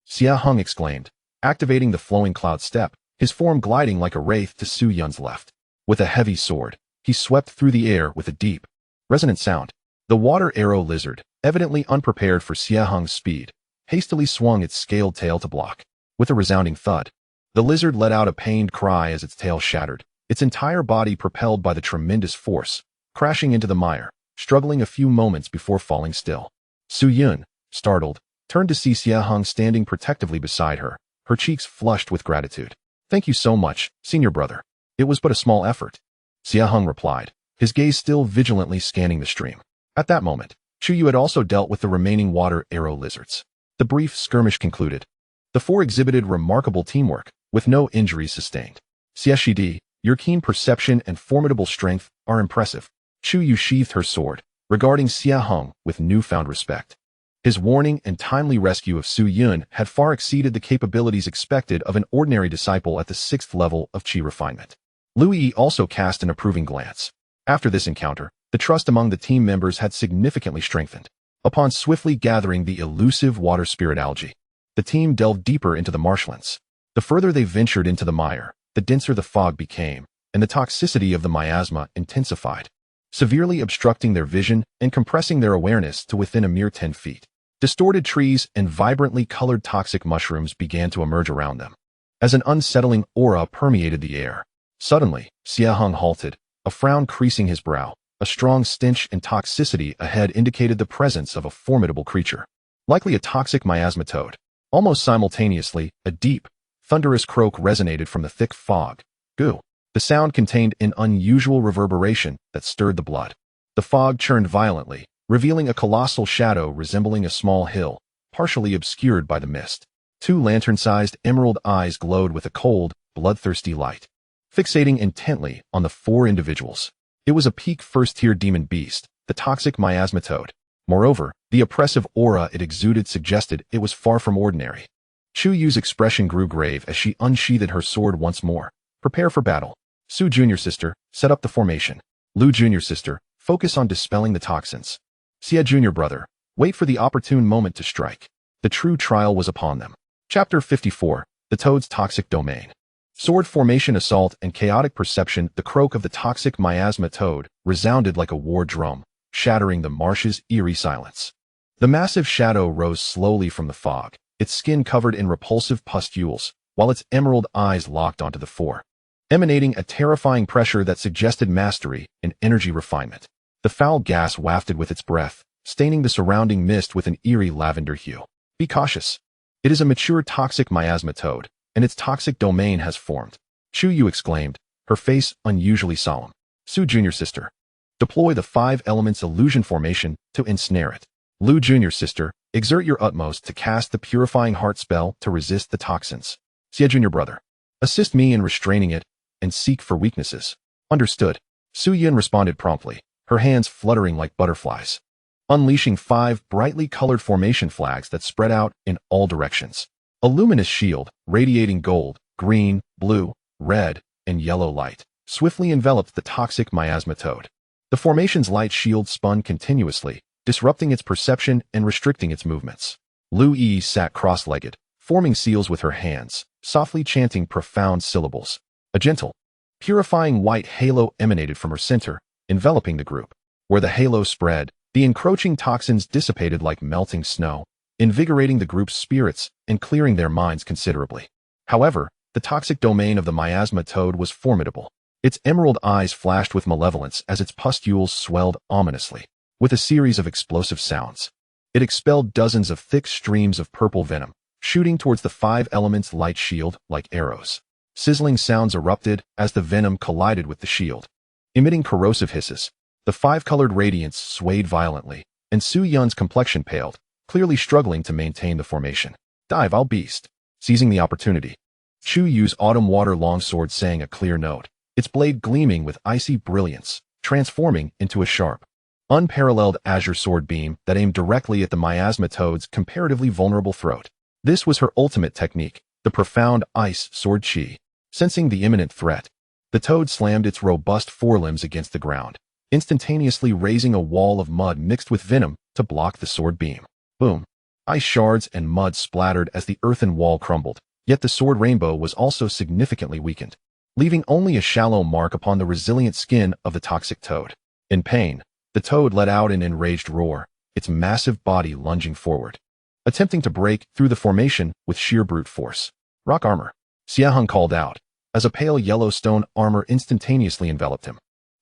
Xie Heng exclaimed, activating the flowing cloud step, his form gliding like a wraith to Su Yun's left. With a heavy sword, he swept through the air with a deep, resonant sound. The water arrow lizard, evidently unprepared for Xie Heng's speed, hastily swung its scaled tail to block. With a resounding thud, the lizard let out a pained cry as its tail shattered, its entire body propelled by the tremendous force, crashing into the mire, struggling a few moments before falling still. Su Yun, startled, turned to see Xie Heng standing protectively beside her, her cheeks flushed with gratitude. "Thank you so much, senior brother. It was but a small effort," Xie Heng replied, his gaze still vigilantly scanning the stream. At that moment, Chu Yu had also dealt with the remaining water arrow lizards. The brief skirmish concluded. The 4 exhibited remarkable teamwork, with no injuries sustained. "Xie, your keen perception and formidable strength are impressive." Chu Yu sheathed her sword, regarding Xie Heng with newfound respect. His warning and timely rescue of Su Yun had far exceeded the capabilities expected of an ordinary disciple at the 6th level of Qi refinement. Lu Yi also cast an approving glance. After this encounter, the trust among the team members had significantly strengthened. Upon swiftly gathering the elusive water spirit algae, the team delved deeper into the marshlands. The further they ventured into the mire, the denser the fog became, and the toxicity of the miasma intensified, severely obstructing their vision and compressing their awareness to within a mere 10 feet. Distorted trees and vibrantly colored toxic mushrooms began to emerge around them, as an unsettling aura permeated the air. Suddenly, Xie Heng halted, a frown creasing his brow. A strong stench and toxicity ahead indicated the presence of a formidable creature, likely a toxic miasma toad. Almost simultaneously, a deep, thunderous croak resonated from the thick fog. Goo! The sound contained an unusual reverberation that stirred the blood. The fog churned violently, revealing a colossal shadow resembling a small hill, partially obscured by the mist. 2 lantern-sized emerald eyes glowed with a cold, bloodthirsty light, fixating intently on the 4 individuals. It was a peak first-tier demon beast, the toxic miasma toad. Moreover, the oppressive aura it exuded suggested it was far from ordinary. Chu Yu's expression grew grave as she unsheathed her sword once more. "Prepare for battle. Su Junior Sister, set up the formation. Lu Junior Sister, focus on dispelling the toxins. Xie Junior Brother, wait for the opportune moment to strike." The true trial was upon them. Chapter 54, The Toad's Toxic Domain. Sword formation assault and chaotic perception. The croak of the toxic miasma toad resounded like a war drum, shattering the marsh's eerie silence. The massive shadow rose slowly from the fog, its skin covered in repulsive pustules, while its emerald eyes locked onto the 4, emanating a terrifying pressure that suggested mastery and energy refinement. The foul gas wafted with its breath, staining the surrounding mist with an eerie lavender hue. "Be cautious. It is a mature toxic miasma toad, and its toxic domain has formed," Chu Yu exclaimed, her face unusually solemn. "Su Junior Sister, deploy the 5 elements illusion formation to ensnare it." Lu Jr. Sister, exert your utmost to cast the purifying heart spell to resist the toxins. Xie Jr. Brother, assist me in restraining it and seek for weaknesses. Understood. Su Yun responded promptly, her hands fluttering like butterflies, unleashing 5 brightly colored formation flags that spread out in all directions. A luminous shield, radiating gold, green, blue, red, and yellow light, swiftly enveloped the toxic miasma toad. The formation's light shield spun continuously, disrupting its perception and restricting its movements. Lu Yi sat cross-legged, forming seals with her hands, softly chanting profound syllables. A gentle, purifying white halo emanated from her center, enveloping the group. Where the halo spread, the encroaching toxins dissipated like melting snow, invigorating the group's spirits and clearing their minds considerably. However, the toxic domain of the miasma toad was formidable. Its emerald eyes flashed with malevolence as its pustules swelled ominously. With a series of explosive sounds, it expelled dozens of thick streams of purple venom, shooting towards the 5 elements light shield like arrows. Sizzling sounds erupted as the venom collided with the shield. Emitting corrosive hisses, the 5-colored radiance swayed violently, and Su Yun's complexion paled, clearly struggling to maintain the formation. Dive, I'll beast. Seizing the opportunity, Chu Yu's autumn water longsword sang a clear note, its blade gleaming with icy brilliance, transforming into a sharp, unparalleled azure sword beam that aimed directly at the miasma toad's comparatively vulnerable throat. This was her ultimate technique, the profound ice sword chi. Sensing the imminent threat, the toad slammed its robust forelimbs against the ground, instantaneously raising a wall of mud mixed with venom to block the sword beam. Boom! Ice shards and mud splattered as the earthen wall crumbled, yet the sword rainbow was also significantly weakened, leaving only a shallow mark upon the resilient skin of the toxic toad. In pain, the toad let out an enraged roar, its massive body lunging forward, attempting to break through the formation with sheer brute force. Rock armor, Xie Heng called out, as a pale yellow stone armor instantaneously enveloped him.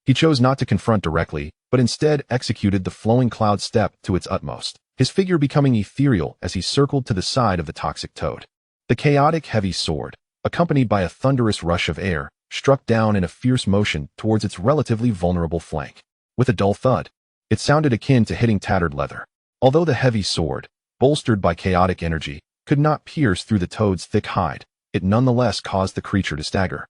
He chose not to confront directly, but instead executed the flowing cloud step to its utmost, his figure becoming ethereal as he circled to the side of the toxic toad. The chaotic heavy sword, accompanied by a thunderous rush of air, struck down in a fierce motion towards its relatively vulnerable flank. With a dull thud, it sounded akin to hitting tattered leather. Although the heavy sword, bolstered by chaotic energy, could not pierce through the toad's thick hide, it nonetheless caused the creature to stagger,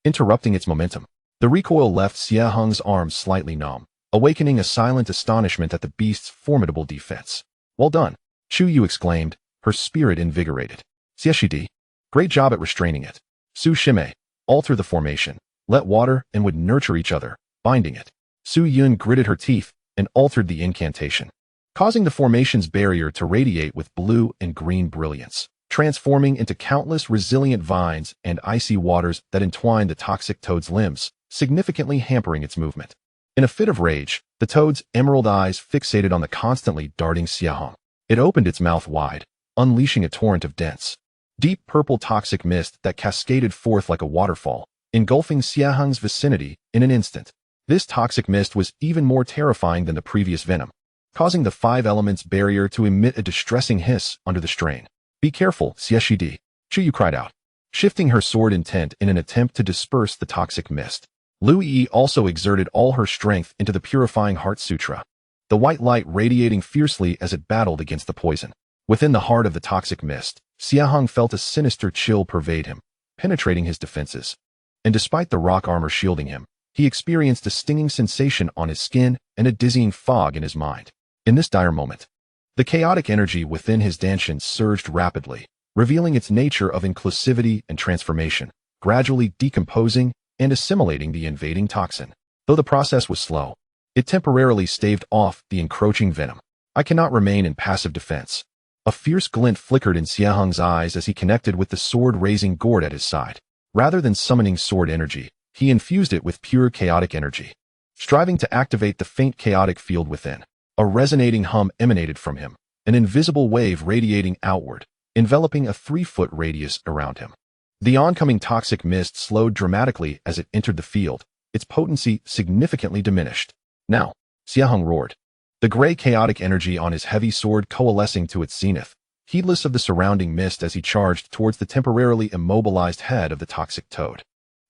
interrupting its momentum. The recoil left Xie Heng's arms slightly numb, awakening a silent astonishment at the beast's formidable defense. Well done, Chu Yu exclaimed, her spirit invigorated. Xieshidi, great job at restraining it. Su Shime, alter the formation, let water and wood nurture each other, binding it. Su Yun gritted her teeth and altered the incantation, causing the formation's barrier to radiate with blue and green brilliance, transforming into countless resilient vines and icy waters that entwined the toxic toad's limbs, significantly hampering its movement. In a fit of rage, the toad's emerald eyes fixated on the constantly darting Xie Heng. It opened its mouth wide, unleashing a torrent of dense, deep purple toxic mist that cascaded forth like a waterfall, engulfing Xie Heng's vicinity in an instant. This toxic mist was even more terrifying than the previous venom, causing the 5 elements barrier to emit a distressing hiss under the strain. Be careful, Xieshidi, Chu Yu cried out, shifting her sword intent in an attempt to disperse the toxic mist. Lu Yi also exerted all her strength into the purifying heart sutra, the white light radiating fiercely as it battled against the poison. Within the heart of the toxic mist, Xie Heng felt a sinister chill pervade him, penetrating his defenses. And despite the rock armor shielding him, he experienced a stinging sensation on his skin and a dizzying fog in his mind. In this dire moment, the chaotic energy within his danshin surged rapidly, revealing its nature of inclusivity and transformation, gradually decomposing and assimilating the invading toxin. Though the process was slow, it temporarily staved off the encroaching venom. I cannot remain in passive defense. A fierce glint flickered in Xie Heng's eyes as he connected with the sword-raising gourd at his side. Rather than summoning sword energy, he infused it with pure chaotic energy, striving to activate the faint chaotic field within. A resonating hum emanated from him, an invisible wave radiating outward, enveloping a 3-foot radius around him. The oncoming toxic mist slowed dramatically as it entered the field, its potency significantly diminished. Now, Xie Heng roared, the gray chaotic energy on his heavy sword coalescing to its zenith, heedless of the surrounding mist as he charged towards the temporarily immobilized head of the toxic toad,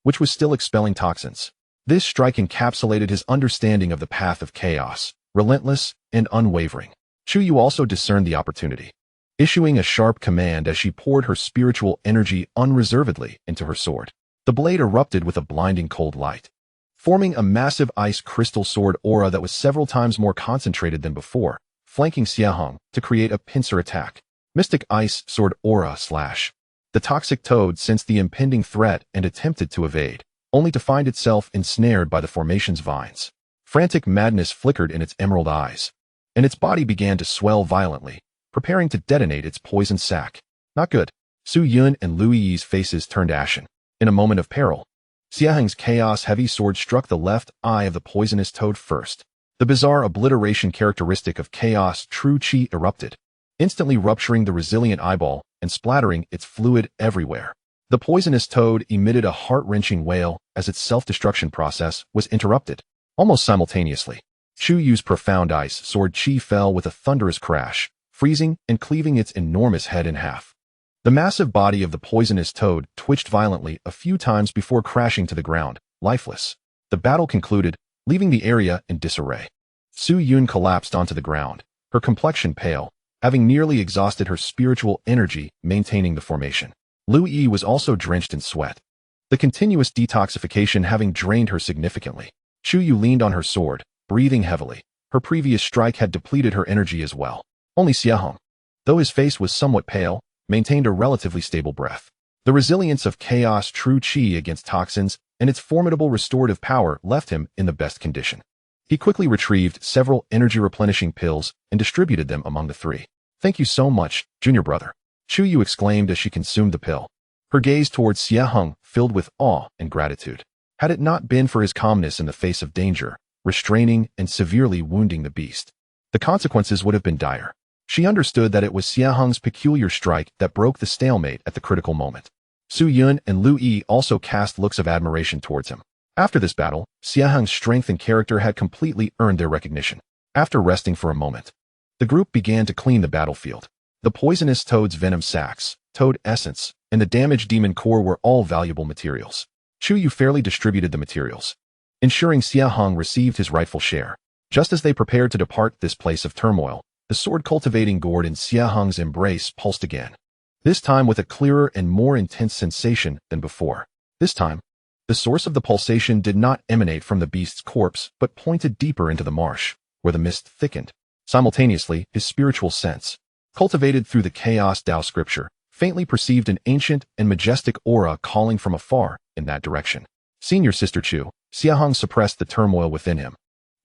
which was still expelling toxins. This strike encapsulated his understanding of the path of chaos, relentless and unwavering. Chu Yu also discerned the opportunity, issuing a sharp command as she poured her spiritual energy unreservedly into her sword. The blade erupted with a blinding cold light, forming a massive ice crystal sword aura that was several times more concentrated than before, flanking Xie Heng to create a pincer attack. Mystic Ice Sword Aura Slash. The toxic toad sensed the impending threat and attempted to evade, only to find itself ensnared by the formation's vines. Frantic madness flickered in its emerald eyes, and its body began to swell violently, preparing to detonate its poison sac. Not good. Su Yun and Lu Yi's faces turned ashen. In a moment of peril, Xie Heng's chaos-heavy sword struck the left eye of the poisonous toad first. The bizarre obliteration characteristic of chaos true chi erupted, instantly rupturing the resilient eyeball and splattering its fluid everywhere. The poisonous toad emitted a heart-wrenching wail as its self-destruction process was interrupted. Almost simultaneously, Chu Yu's profound ice sword chi fell with a thunderous crash, freezing and cleaving its enormous head in half. The massive body of the poisonous toad twitched violently a few times before crashing to the ground, lifeless. The battle concluded, leaving the area in disarray. Su Yun collapsed onto the ground, her complexion pale, having nearly exhausted her spiritual energy maintaining the formation. Lu Yi was also drenched in sweat, the continuous detoxification having drained her significantly. Chu Yu leaned on her sword, breathing heavily. Her previous strike had depleted her energy as well. Only Xie Heng, though his face was somewhat pale, maintained a relatively stable breath. The resilience of chaos true chi against toxins and its formidable restorative power left him in the best condition. He quickly retrieved several energy-replenishing pills and distributed them among the three. "Thank you so much, junior brother," Chu Yu exclaimed as she consumed the pill, her gaze towards Xie Heng filled with awe and gratitude. Had it not been for his calmness in the face of danger, restraining and severely wounding the beast, the consequences would have been dire. She understood that it was Xie Heng's peculiar strike that broke the stalemate at the critical moment. Su Yun and Lu Yi also cast looks of admiration towards him. After this battle, Xie Heng's strength and character had completely earned their recognition. After resting for a moment, the group began to clean the battlefield. The poisonous toad's venom sacs, toad essence, and the damaged demon core were all valuable materials. Chu Yu fairly distributed the materials, ensuring Xie Heng received his rightful share. Just as they prepared to depart this place of turmoil, the sword-cultivating gourd in Xie Heng's embrace pulsed again, this time with a clearer and more intense sensation than before. This time, the source of the pulsation did not emanate from the beast's corpse, but pointed deeper into the marsh, where the mist thickened. Simultaneously, his spiritual sense, cultivated through the chaos Tao scripture, faintly perceived an ancient and majestic aura calling from afar in that direction. Senior Sister Chu, Xie Heng suppressed the turmoil within him.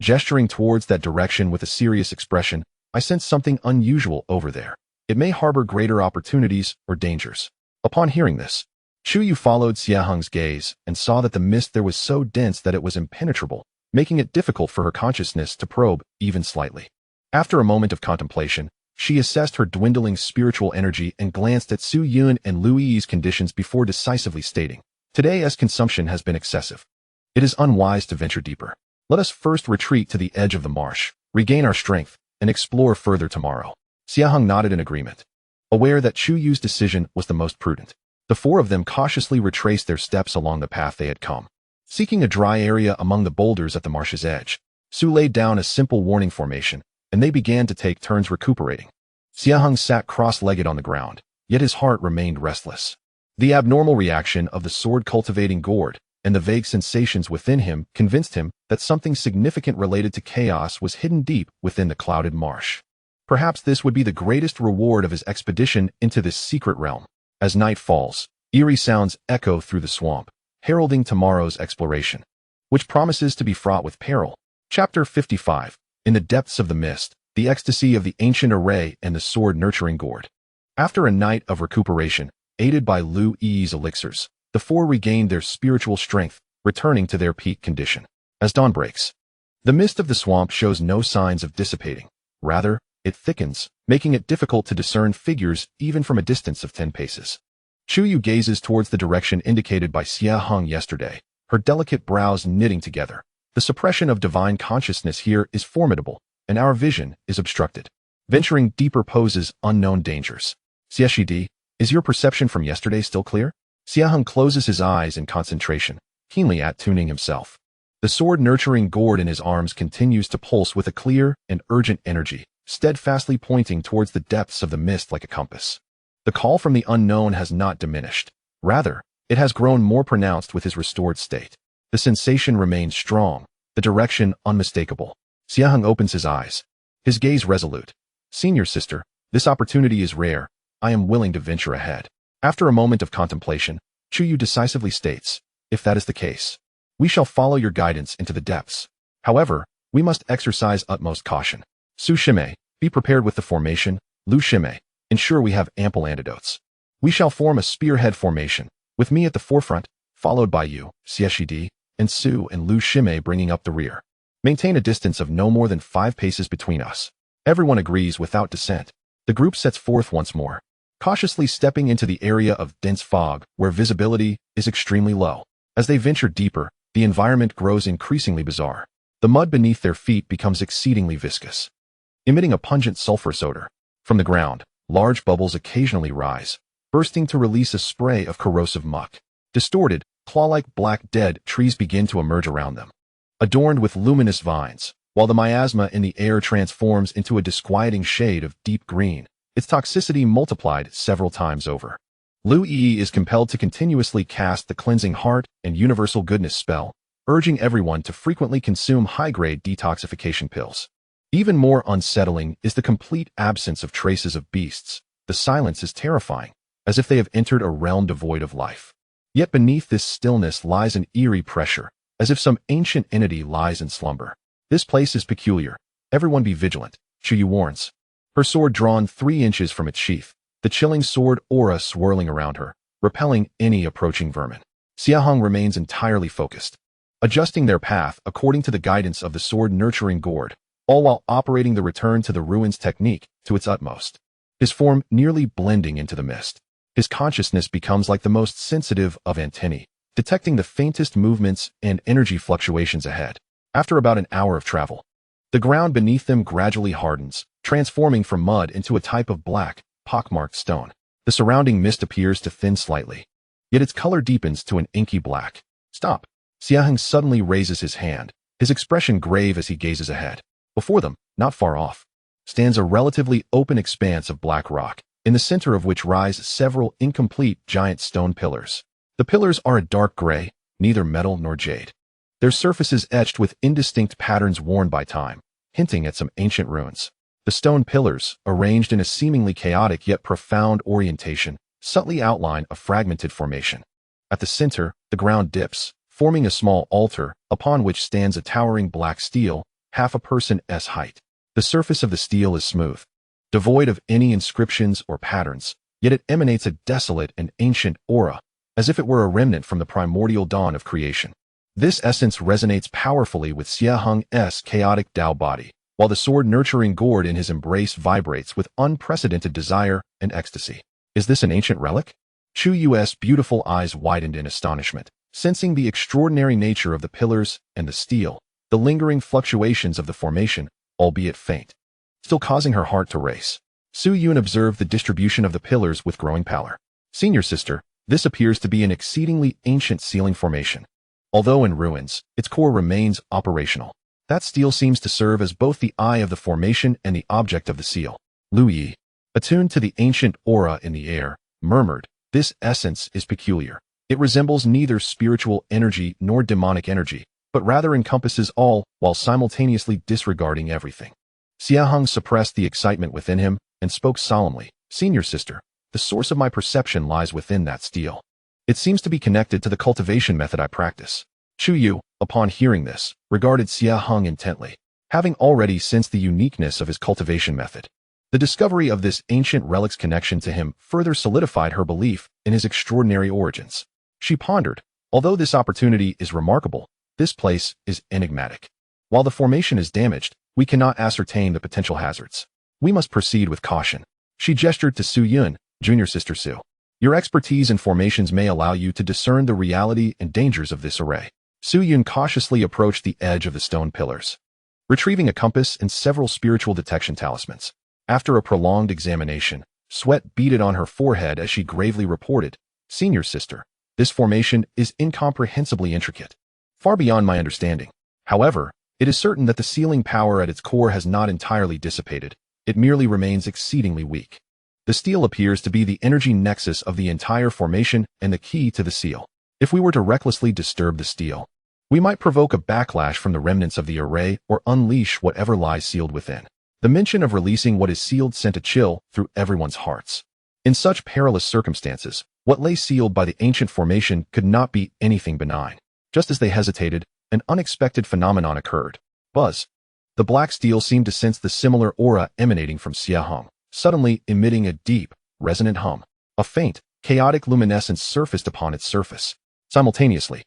Gesturing towards that direction with a serious expression, "I sense something unusual over there. It may harbor greater opportunities or dangers." Upon hearing this, Chu Yu followed Xie Heng's gaze and saw that the mist there was so dense that it was impenetrable, making it difficult for her consciousness to probe even slightly. After a moment of contemplation, she assessed her dwindling spiritual energy and glanced at Su Yun and Lu Yi's conditions before decisively stating, "Today's consumption has been excessive. It is unwise to venture deeper. Let us first retreat to the edge of the marsh, regain our strength, and explore further tomorrow." Xie Heng nodded in agreement, aware that Chu Yu's decision was the most prudent. The four of them cautiously retraced their steps along the path they had come, seeking a dry area among the boulders at the marsh's edge. Su laid down a simple warning formation, and they began to take turns recuperating. Xie Heng sat cross-legged on the ground, yet his heart remained restless. The abnormal reaction of the sword-cultivating gourd and the vague sensations within him convinced him that something significant related to chaos was hidden deep within the clouded marsh. Perhaps this would be the greatest reward of his expedition into this secret realm. As night falls, eerie sounds echo through the swamp, heralding tomorrow's exploration, which promises to be fraught with peril. Chapter 55. In the depths of the mist, the ecstasy of the ancient array and the sword-nurturing gourd. After a night of recuperation, aided by Lu Yi's elixirs, the four regained their spiritual strength, returning to their peak condition. As dawn breaks, the mist of the swamp shows no signs of dissipating. Rather, it thickens, making it difficult to discern figures even from a distance of 10 paces. Chu Yu gazes towards the direction indicated by Xie Heng yesterday, her delicate brows knitting together. The suppression of divine consciousness here is formidable, and our vision is obstructed. Venturing deeper poses unknown dangers. Xie, is your perception from yesterday still clear? Xie Heng closes his eyes in concentration, keenly attuning himself. The sword-nurturing gourd in his arms continues to pulse with a clear and urgent energy, steadfastly pointing towards the depths of the mist like a compass. The call from the unknown has not diminished. Rather, it has grown more pronounced with his restored state. The sensation remains strong, the direction unmistakable. Xie Heng opens his eyes, his gaze resolute. Senior sister, this opportunity is rare. I am willing to venture ahead. After a moment of contemplation, Chu Yu decisively states, if that is the case, we shall follow your guidance into the depths. However, we must exercise utmost caution. Su Shimei, be prepared with the formation. Lu Shimei, ensure we have ample antidotes. We shall form a spearhead formation, with me at the forefront, followed by you, Xie and Su and Lu Shimei bringing up the rear. Maintain a distance of no more than 5 paces between us. Everyone agrees without dissent. The group sets forth once more, cautiously stepping into the area of dense fog where visibility is extremely low. As they venture deeper, the environment grows increasingly bizarre. The mud beneath their feet becomes exceedingly viscous, emitting a pungent sulfurous odor. From the ground, large bubbles occasionally rise, bursting to release a spray of corrosive muck. Distorted, claw-like black dead trees begin to emerge around them, adorned with luminous vines, while the miasma in the air transforms into a disquieting shade of deep green, its toxicity multiplied several times over. Lu Yi is compelled to continuously cast the cleansing heart and universal goodness spell, urging everyone to frequently consume high-grade detoxification pills. Even more unsettling is the complete absence of traces of beasts. The silence is terrifying, as if they have entered a realm devoid of life. Yet beneath this stillness lies an eerie pressure, as if some ancient entity lies in slumber. This place is peculiar. Everyone be vigilant, Chu Yu warns. Her sword drawn 3 inches from its sheath, the chilling sword aura swirling around her, repelling any approaching vermin. Xie Heng remains entirely focused, adjusting their path according to the guidance of the sword-nurturing gourd, all while operating the return to the ruins technique to its utmost. His form nearly blending into the mist. His consciousness becomes like the most sensitive of antennae, detecting the faintest movements and energy fluctuations ahead. After about an hour of travel, the ground beneath them gradually hardens, transforming from mud into a type of black, pockmarked stone. The surrounding mist appears to thin slightly, yet its color deepens to an inky black. Stop! Xie Heng suddenly raises his hand, his expression grave as he gazes ahead. Before them, not far off, stands a relatively open expanse of black rock, in the center of which rise several incomplete giant stone pillars. The pillars are a dark gray, neither metal nor jade. Their surface is etched with indistinct patterns worn by time, hinting at some ancient ruins. The stone pillars, arranged in a seemingly chaotic yet profound orientation, subtly outline a fragmented formation. At the center, the ground dips, forming a small altar upon which stands a towering black stele, half a person's height. The surface of the stele is smooth, devoid of any inscriptions or patterns, yet it emanates a desolate and ancient aura, as if it were a remnant from the primordial dawn of creation. This essence resonates powerfully with Xie Heng's chaotic Tao body, while the sword-nurturing gourd in his embrace vibrates with unprecedented desire and ecstasy. Is this an ancient relic? Chu Yu's beautiful eyes widened in astonishment, sensing the extraordinary nature of the pillars and the stele, the lingering fluctuations of the formation, albeit faint, still causing her heart to race. Su Yun observed the distribution of the pillars with growing pallor. Senior sister, this appears to be an exceedingly ancient ceiling formation. Although in ruins, its core remains operational. That stele seems to serve as both the eye of the formation and the object of the seal. Lu Yi, attuned to the ancient aura in the air, murmured, this essence is peculiar. It resembles neither spiritual energy nor demonic energy, but rather encompasses all while simultaneously disregarding everything. Xie Heng suppressed the excitement within him and spoke solemnly. Senior sister, the source of my perception lies within that stele. It seems to be connected to the cultivation method I practice. Chu Yu, upon hearing this, regarded Xie Heng intently, having already sensed the uniqueness of his cultivation method. The discovery of this ancient relic's connection to him further solidified her belief in his extraordinary origins. She pondered, although this opportunity is remarkable, this place is enigmatic. While the formation is damaged, we cannot ascertain the potential hazards. We must proceed with caution. She gestured to Su Yun, junior sister Su. Your expertise in formations may allow you to discern the reality and dangers of this array. Su Yun cautiously approached the edge of the stone pillars, retrieving a compass and several spiritual detection talismans. After a prolonged examination, sweat beaded on her forehead as she gravely reported, Senior sister, this formation is incomprehensibly intricate, far beyond my understanding. However, it is certain that the sealing power at its core has not entirely dissipated. it merely remains exceedingly weak. The steel appears to be the energy nexus of the entire formation and the key to the seal. If we were to recklessly disturb the steel, we might provoke a backlash from the remnants of the array or unleash whatever lies sealed within. The mention of releasing what is sealed sent a chill through everyone's hearts. In such perilous circumstances, what lay sealed by the ancient formation could not be anything benign. Just as they hesitated, an unexpected phenomenon occurred. Buzz. The black steel seemed to sense the similar aura emanating from Xie Heng, suddenly emitting a deep, resonant hum. A faint, chaotic luminescence surfaced upon its surface. Simultaneously,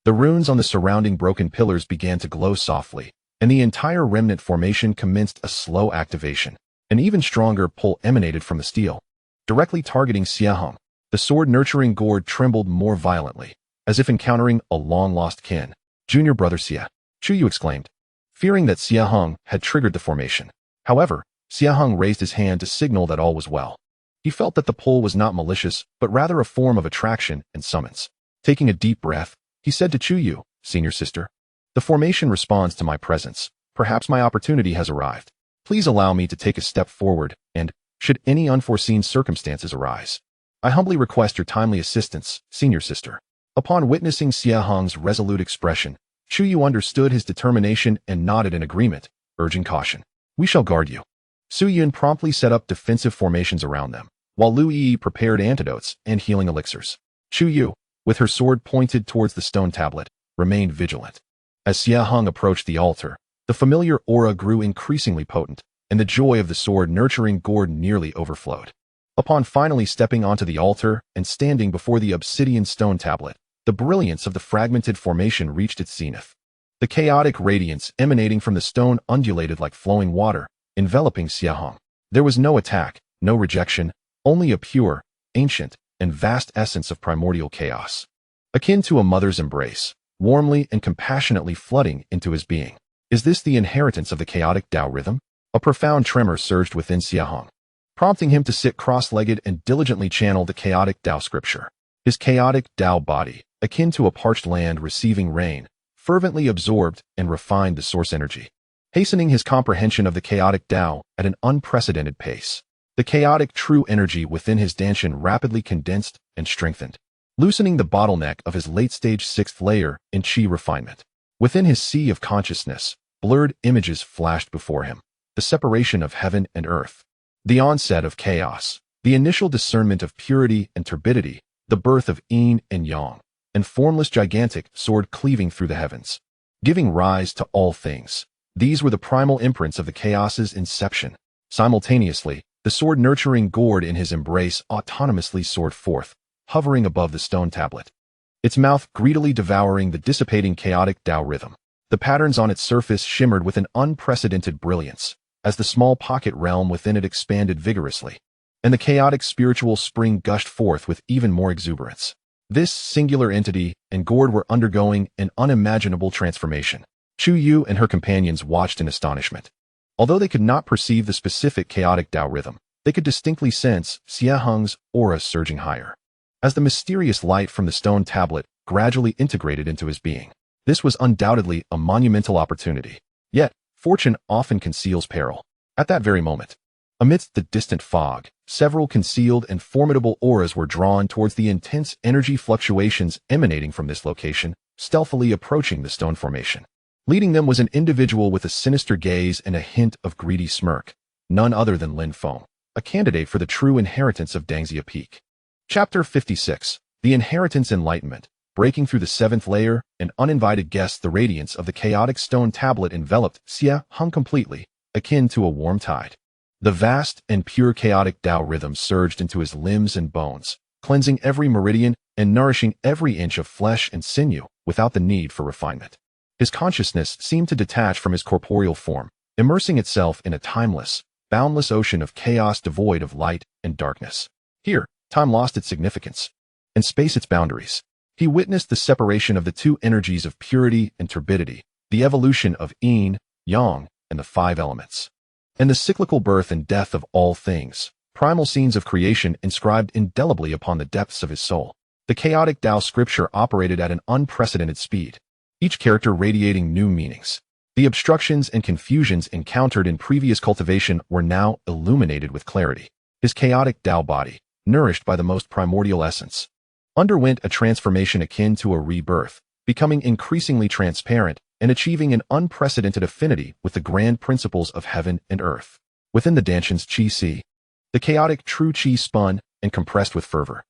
the runes on the surrounding broken pillars began to glow softly, and the entire remnant formation commenced a slow activation. An even stronger pull emanated from the steel, directly targeting Xie Heng. The sword-nurturing gourd trembled more violently, as if encountering a long-lost kin. "Junior brother Xie," Chu Yu exclaimed, fearing that Xie Heng had triggered the formation. However, Xie Heng raised his hand to signal that all was well. He felt that the pull was not malicious, but rather a form of attraction and summons. Taking a deep breath, he said to Chu Yu, "Senior sister, the formation responds to my presence. Perhaps my opportunity has arrived. Please allow me to take a step forward, and, should any unforeseen circumstances arise, I humbly request your timely assistance, senior sister." Upon witnessing Xie Heng's resolute expression, Chu Yu understood his determination and nodded in agreement, urging caution. "We shall guard you." Su Yun promptly set up defensive formations around them, while Lu Yi prepared antidotes and healing elixirs. Chu Yu, with her sword pointed towards the stone tablet, remained vigilant. As Xie Heng approached the altar, the familiar aura grew increasingly potent, and the joy of the sword-nurturing gourd nearly overflowed. Upon finally stepping onto the altar and standing before the obsidian stone tablet, the brilliance of the fragmented formation reached its zenith. The chaotic radiance emanating from the stone undulated like flowing water, enveloping Xie Heng. There was no attack, no rejection, only a pure, ancient, and vast essence of primordial chaos. Akin to a mother's embrace, warmly and compassionately flooding into his being. Is this the inheritance of the chaotic Tao rhythm? A profound tremor surged within Xie Heng, prompting him to sit cross-legged and diligently channel the chaotic Tao scripture. His chaotic Tao body, akin to a parched land receiving rain, fervently absorbed and refined the source energy, hastening his comprehension of the chaotic Tao at an unprecedented pace. The chaotic true energy within his Danshan rapidly condensed and strengthened, loosening the bottleneck of his late-stage sixth layer in Qi refinement. Within his sea of consciousness, blurred images flashed before him, the separation of heaven and earth, the onset of chaos, the initial discernment of purity and turbidity, the birth of yin and yang, and formless gigantic sword cleaving through the heavens, giving rise to all things. These were the primal imprints of the chaos's inception. Simultaneously, the sword-nurturing gourd in his embrace autonomously soared forth, hovering above the stone tablet, its mouth greedily devouring the dissipating chaotic Tao rhythm. The patterns on its surface shimmered with an unprecedented brilliance, as the small pocket realm within it expanded vigorously, and the chaotic spiritual spring gushed forth with even more exuberance. This singular entity and gourd were undergoing an unimaginable transformation. Chu Yu and her companions watched in astonishment. Although they could not perceive the specific chaotic Tao rhythm, they could distinctly sense Xie Heng's aura surging higher, as the mysterious light from the stone tablet gradually integrated into his being. This was undoubtedly a monumental opportunity. Yet, fortune often conceals peril. At that very moment, amidst the distant fog, several concealed and formidable auras were drawn towards the intense energy fluctuations emanating from this location, stealthily approaching the stone formation. Leading them was an individual with a sinister gaze and a hint of greedy smirk, none other than Lin Feng, a candidate for the true inheritance of Dangxia Peak. Chapter 56. The Inheritance Enlightenment. Breaking through the seventh layer, an uninvited guest, the radiance of the chaotic stone tablet enveloped Xie Heng completely, akin to a warm tide. The vast and pure chaotic Tao rhythm surged into his limbs and bones, cleansing every meridian and nourishing every inch of flesh and sinew without the need for refinement. His consciousness seemed to detach from his corporeal form, immersing itself in a timeless, boundless ocean of chaos devoid of light and darkness. Here, time lost its significance, and space its boundaries. He witnessed the separation of the two energies of purity and turbidity, the evolution of yin, yang, and the five elements, and the cyclical birth and death of all things, primal scenes of creation inscribed indelibly upon the depths of his soul. The chaotic Tao scripture operated at an unprecedented speed, each character radiating new meanings. The obstructions and confusions encountered in previous cultivation were now illuminated with clarity. His chaotic Tao body, nourished by the most primordial essence, underwent a transformation akin to a rebirth, becoming increasingly transparent and achieving an unprecedented affinity with the grand principles of heaven and earth. Within the Danshan's Qi, the chaotic true Qi spun and compressed with fervor.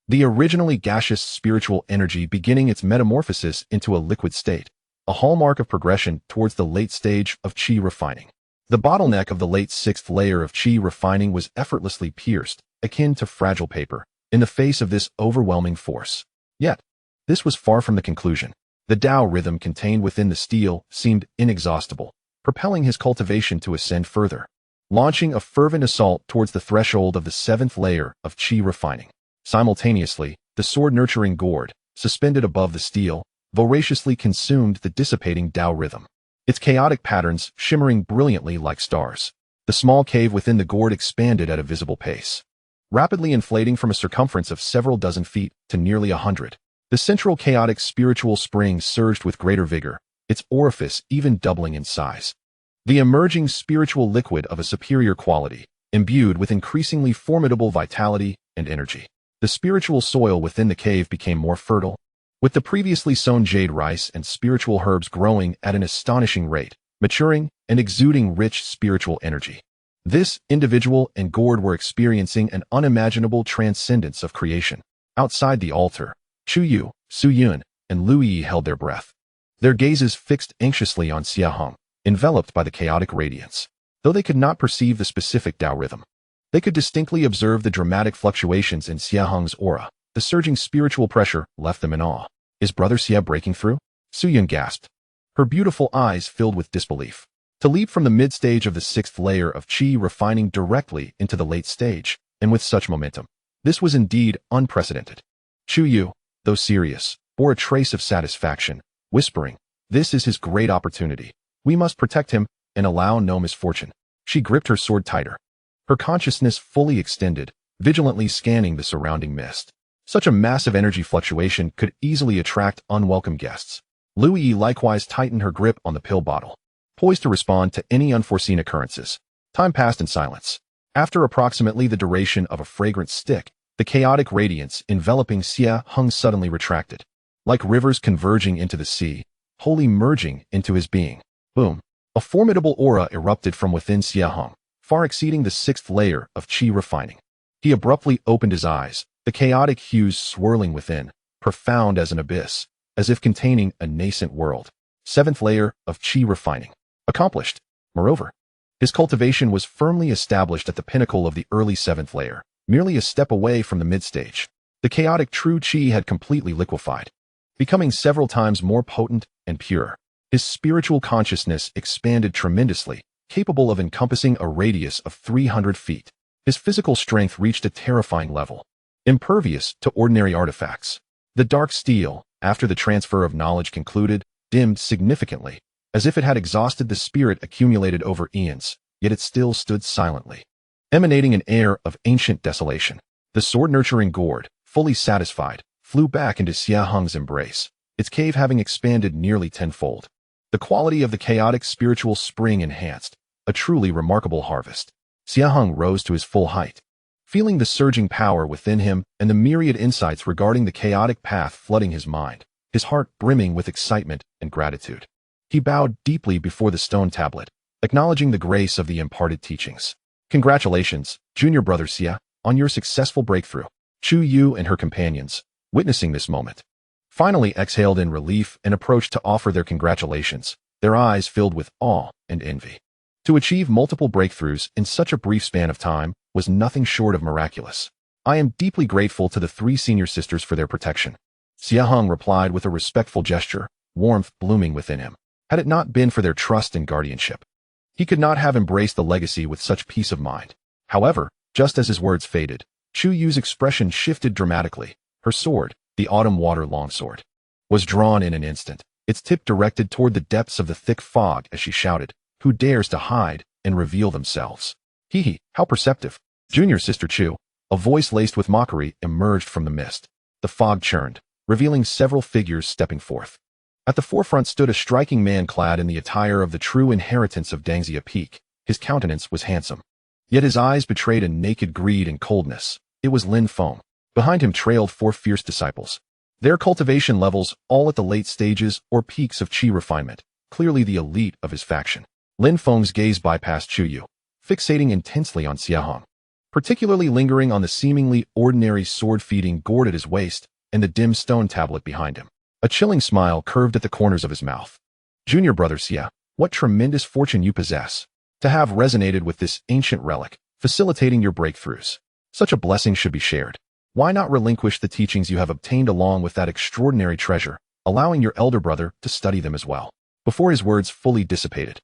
The originally gaseous spiritual energy beginning its metamorphosis into a liquid state, a hallmark of progression towards the late stage of Qi refining. The bottleneck of the late sixth layer of Qi refining was effortlessly pierced, akin to fragile paper, in the face of this overwhelming force. Yet, this was far from the conclusion. The Tao rhythm contained within the steel seemed inexhaustible, propelling his cultivation to ascend further, launching a fervent assault towards the threshold of the seventh layer of Qi refining. Simultaneously, the sword-nurturing gourd, suspended above the steel, voraciously consumed the dissipating Tao rhythm, its chaotic patterns shimmering brilliantly like stars. The small cave within the gourd expanded at a visible pace, rapidly inflating from a circumference of several dozen feet to nearly 100. The central chaotic spiritual spring surged with greater vigor, its orifice even doubling in size. The emerging spiritual liquid of a superior quality, imbued with increasingly formidable vitality and energy. The spiritual soil within the cave became more fertile, with the previously sown jade rice and spiritual herbs growing at an astonishing rate, maturing and exuding rich spiritual energy. This individual and gourd were experiencing an unimaginable transcendence of creation. Outside the altar, Chu Yu, Su Yun, and Lu Yi held their breath, their gazes fixed anxiously on Xie Heng, enveloped by the chaotic radiance. Though they could not perceive the specific Tao rhythm, they could distinctly observe the dramatic fluctuations in Xie Heng's aura. The surging spiritual pressure left them in awe. Is Brother Xie breaking through? Su Yun gasped, her beautiful eyes filled with disbelief. To leap from the mid-stage of the sixth layer of Qi refining directly into the late stage, and with such momentum, this was indeed unprecedented. Chu Yu, though serious, bore a trace of satisfaction, whispering, "This is his great opportunity. We must protect him and allow no misfortune." She gripped her sword tighter, her consciousness fully extended, vigilantly scanning the surrounding mist. Such a massive energy fluctuation could easily attract unwelcome guests. Lu Yi likewise tightened her grip on the pill bottle, poised to respond to any unforeseen occurrences. Time passed in silence. After approximately the duration of a fragrant stick, the chaotic radiance enveloping Xie Heng suddenly retracted, like rivers converging into the sea, wholly merging into his being. Boom! A formidable aura erupted from within Xie Heng, far exceeding the sixth layer of Qi refining. He abruptly opened his eyes, the chaotic hues swirling within, profound as an abyss, as if containing a nascent world. Seventh layer of Qi refining. Accomplished. Moreover, his cultivation was firmly established at the pinnacle of the early seventh layer, merely a step away from the mid-stage. The chaotic true Qi had completely liquefied, becoming several times more potent and pure. His spiritual consciousness expanded tremendously, capable of encompassing a radius of 300 feet. His physical strength reached a terrifying level, impervious to ordinary artifacts. The dark steel, after the transfer of knowledge concluded, dimmed significantly, as if it had exhausted the spirit accumulated over eons, yet it still stood silently, emanating an air of ancient desolation. The sword-nurturing gourd, fully satisfied, flew back into Xie Heng's embrace, its cave having expanded nearly tenfold. The quality of the chaotic spiritual spring enhanced, a truly remarkable harvest. Xie Heng rose to his full height, feeling the surging power within him and the myriad insights regarding the chaotic path flooding his mind, his heart brimming with excitement and gratitude. He bowed deeply before the stone tablet, acknowledging the grace of the imparted teachings. Congratulations, junior brother Xie, on your successful breakthrough. Chu Yu and her companions, witnessing this moment, finally exhaled in relief and approached to offer their congratulations, their eyes filled with awe and envy. To achieve multiple breakthroughs in such a brief span of time was nothing short of miraculous. I am deeply grateful to the three senior sisters for their protection. Xie Heng replied with a respectful gesture, warmth blooming within him. Had it not been for their trust and guardianship, he could not have embraced the legacy with such peace of mind. However, just as his words faded, Chu Yu's expression shifted dramatically. Her sword, the autumn water longsword, was drawn in an instant, its tip directed toward the depths of the thick fog as she shouted, "Who dares to hide and reveal themselves?" Hee, how perceptive. Junior sister Chu, a voice laced with mockery, emerged from the mist. The fog churned, revealing several figures stepping forth. At the forefront stood a striking man clad in the attire of the true inheritance of Dangxia Peak. His countenance was handsome, yet his eyes betrayed a naked greed and coldness. It was Lin Feng. Behind him trailed 4 fierce disciples, their cultivation levels all at the late stages or peaks of qi refinement, clearly the elite of his faction. Lin Feng's gaze bypassed Chu Yu, fixating intensely on Xie Heng, particularly lingering on the seemingly ordinary sword-feeding gourd at his waist and the dim stone tablet behind him. A chilling smile curved at the corners of his mouth. Junior brother Xie, what tremendous fortune you possess, to have resonated with this ancient relic, facilitating your breakthroughs. Such a blessing should be shared. Why not relinquish the teachings you have obtained along with that extraordinary treasure, allowing your elder brother to study them as well? Before his words fully dissipated,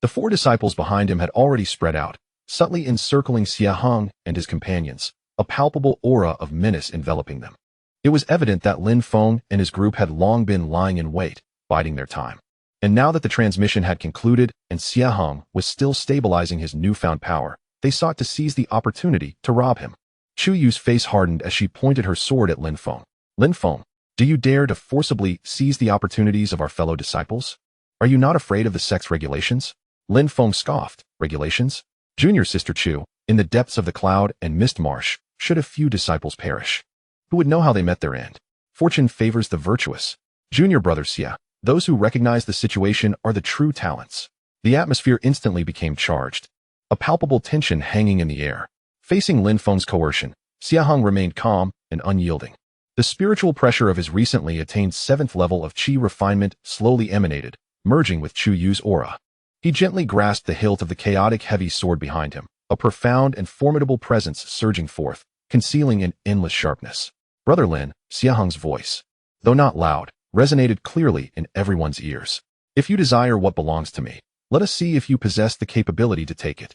the 4 disciples behind him had already spread out, subtly encircling Xie Heng and his companions, a palpable aura of menace enveloping them. It was evident that Lin Feng and his group had long been lying in wait, biding their time. And now that the transmission had concluded and Xie Heng was still stabilizing his newfound power, they sought to seize the opportunity to rob him. Chu Yu's face hardened as she pointed her sword at Lin Feng. Lin Feng, do you dare to forcibly seize the opportunities of our fellow disciples? Are you not afraid of the sect's regulations? Lin Feng scoffed. Regulations? Junior sister Chu, in the depths of the cloud and mist marsh, should a few disciples perish, who would know how they met their end? Fortune favors the virtuous. Junior brother Xie, those who recognize the situation are the true talents. The atmosphere instantly became charged, a palpable tension hanging in the air. Facing Lin Feng's coercion, Xie Heng remained calm and unyielding. The spiritual pressure of his recently attained 7th level of qi refinement slowly emanated, merging with Chu Yu's aura. He gently grasped the hilt of the chaotic heavy sword behind him, a profound and formidable presence surging forth, concealing an endless sharpness. Brother Lin, Xie Heng's voice, though not loud, resonated clearly in everyone's ears. If you desire what belongs to me, let us see if you possess the capability to take it.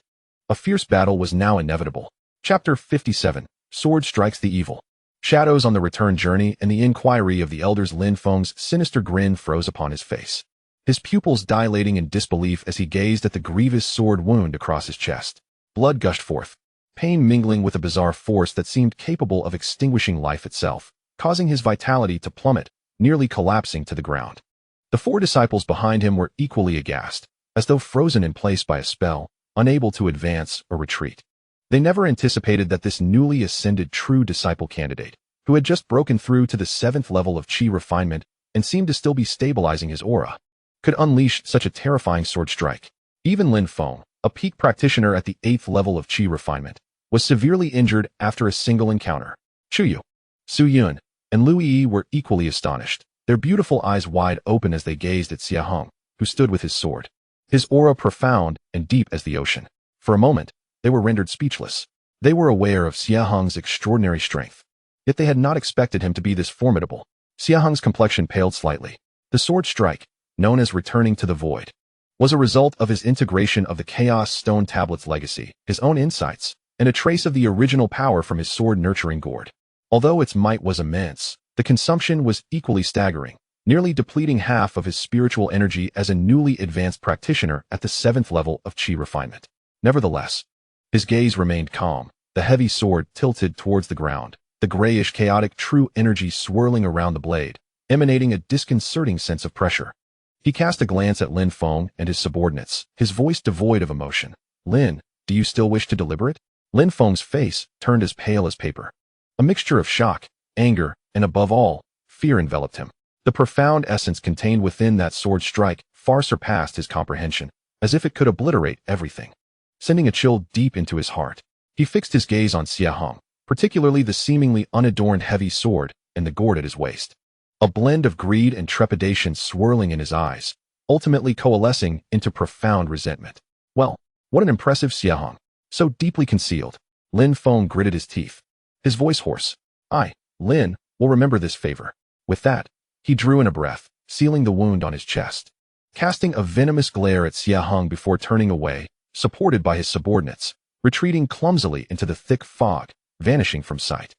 A fierce battle was now inevitable. Chapter 57, Sword Strikes the Evil. Shadows on the return journey and the inquiry of the elders. Lin Feng's sinister grin froze upon his face, his pupils dilating in disbelief as he gazed at the grievous sword wound across his chest. Blood gushed forth, pain mingling with a bizarre force that seemed capable of extinguishing life itself, causing his vitality to plummet, nearly collapsing to the ground. The 4 disciples behind him were equally aghast, as though frozen in place by a spell, unable to advance or retreat. They never anticipated that this newly ascended true disciple candidate, who had just broken through to the 7th level of qi refinement and seemed to still be stabilizing his aura, could unleash such a terrifying sword strike. Even Lin Feng, a peak practitioner at the 8th level of qi refinement, was severely injured after a single encounter. Chu Yu, Su Yun, and Lu Yi were equally astonished, their beautiful eyes wide open as they gazed at Xie Heng, who stood with his sword, his aura profound and deep as the ocean. For a moment, they were rendered speechless. They were aware of Xie Heng's extraordinary strength, yet they had not expected him to be this formidable. Xie Heng's complexion paled slightly. The sword strike, known as returning to the void, was a result of his integration of the Chaos Stone Tablet's legacy, his own insights, and a trace of the original power from his sword-nurturing gourd. Although its might was immense, the consumption was equally staggering, nearly depleting half of his spiritual energy as a newly advanced practitioner at the 7th level of qi refinement. Nevertheless, his gaze remained calm, the heavy sword tilted towards the ground, the grayish chaotic true energy swirling around the blade, emanating a disconcerting sense of pressure. He cast a glance at Lin Feng and his subordinates, his voice devoid of emotion. Lin, do you still wish to deliberate? Lin Feng's face turned as pale as paper. A mixture of shock, anger, and above all, fear enveloped him. The profound essence contained within that sword strike far surpassed his comprehension, as if it could obliterate everything. Sending a chill deep into his heart, he fixed his gaze on Xie Heng, particularly the seemingly unadorned heavy sword and the gourd at his waist. A blend of greed and trepidation swirling in his eyes, ultimately coalescing into profound resentment. Well, what an impressive Xie Heng, so deeply concealed. Lin Feng gritted his teeth, his voice hoarse. I, Lin, will remember this favor. With that, he drew in a breath, sealing the wound on his chest. Casting a venomous glare at Xie Heng before turning away, supported by his subordinates, retreating clumsily into the thick fog, vanishing from sight.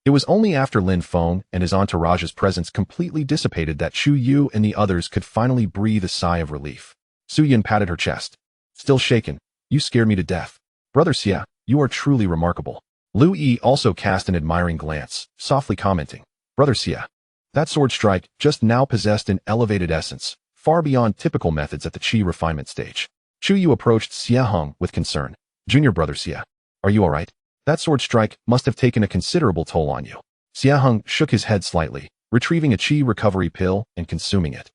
It was only after Lin Feng and his entourage's presence completely dissipated that Chu Yu and the others could finally breathe a sigh of relief. Su Yun patted her chest. Still shaken, you scared me to death. Brother Xie, you are truly remarkable. Lu Yi also cast an admiring glance, softly commenting, Brother Xie, That sword strike just now possessed an elevated essence, far beyond typical methods at the Qi refinement stage. Chu Yu approached Xie Heng with concern. Junior brother Xie, are you alright? That sword strike must have taken a considerable toll on you. Xie Heng shook his head slightly, retrieving a Qi recovery pill and consuming it.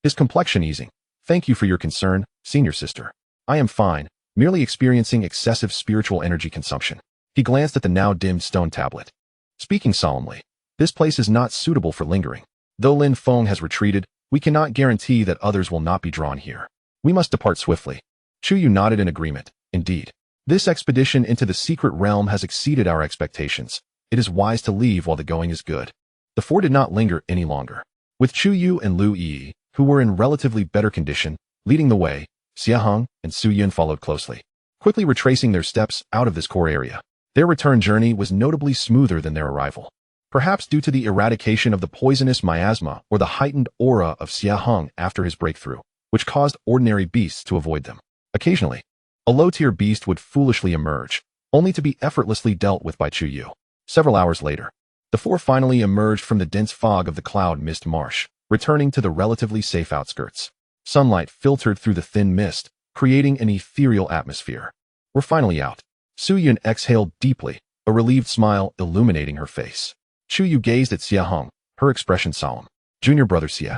His complexion easing. Thank you for your concern, senior sister. I am fine, merely experiencing excessive spiritual energy consumption. He glanced at the now dimmed stone tablet. Speaking solemnly, this place is not suitable for lingering. Though Lin Feng has retreated, we cannot guarantee that others will not be drawn here. We must depart swiftly. Chu Yu nodded in agreement. Indeed. This expedition into the secret realm has exceeded our expectations. It is wise to leave while the going is good. The four did not linger any longer. With Chu Yu and Lu Yi, who were in relatively better condition, leading the way, Xie Heng and Su Yun followed closely, quickly retracing their steps out of this core area. Their return journey was notably smoother than their arrival. Perhaps due to the eradication of the poisonous miasma or the heightened aura of Xie Heng after his breakthrough, which caused ordinary beasts to avoid them. Occasionally, a low-tier beast would foolishly emerge, only to be effortlessly dealt with by Chu Yu. Several hours later, the four finally emerged from the dense fog of the cloud mist marsh, returning to the relatively safe outskirts. Sunlight filtered through the thin mist, creating an ethereal atmosphere. We're finally out. Su Yun exhaled deeply, a relieved smile illuminating her face. Chu Yu gazed at Xie Heng, her expression solemn. Junior brother Xie,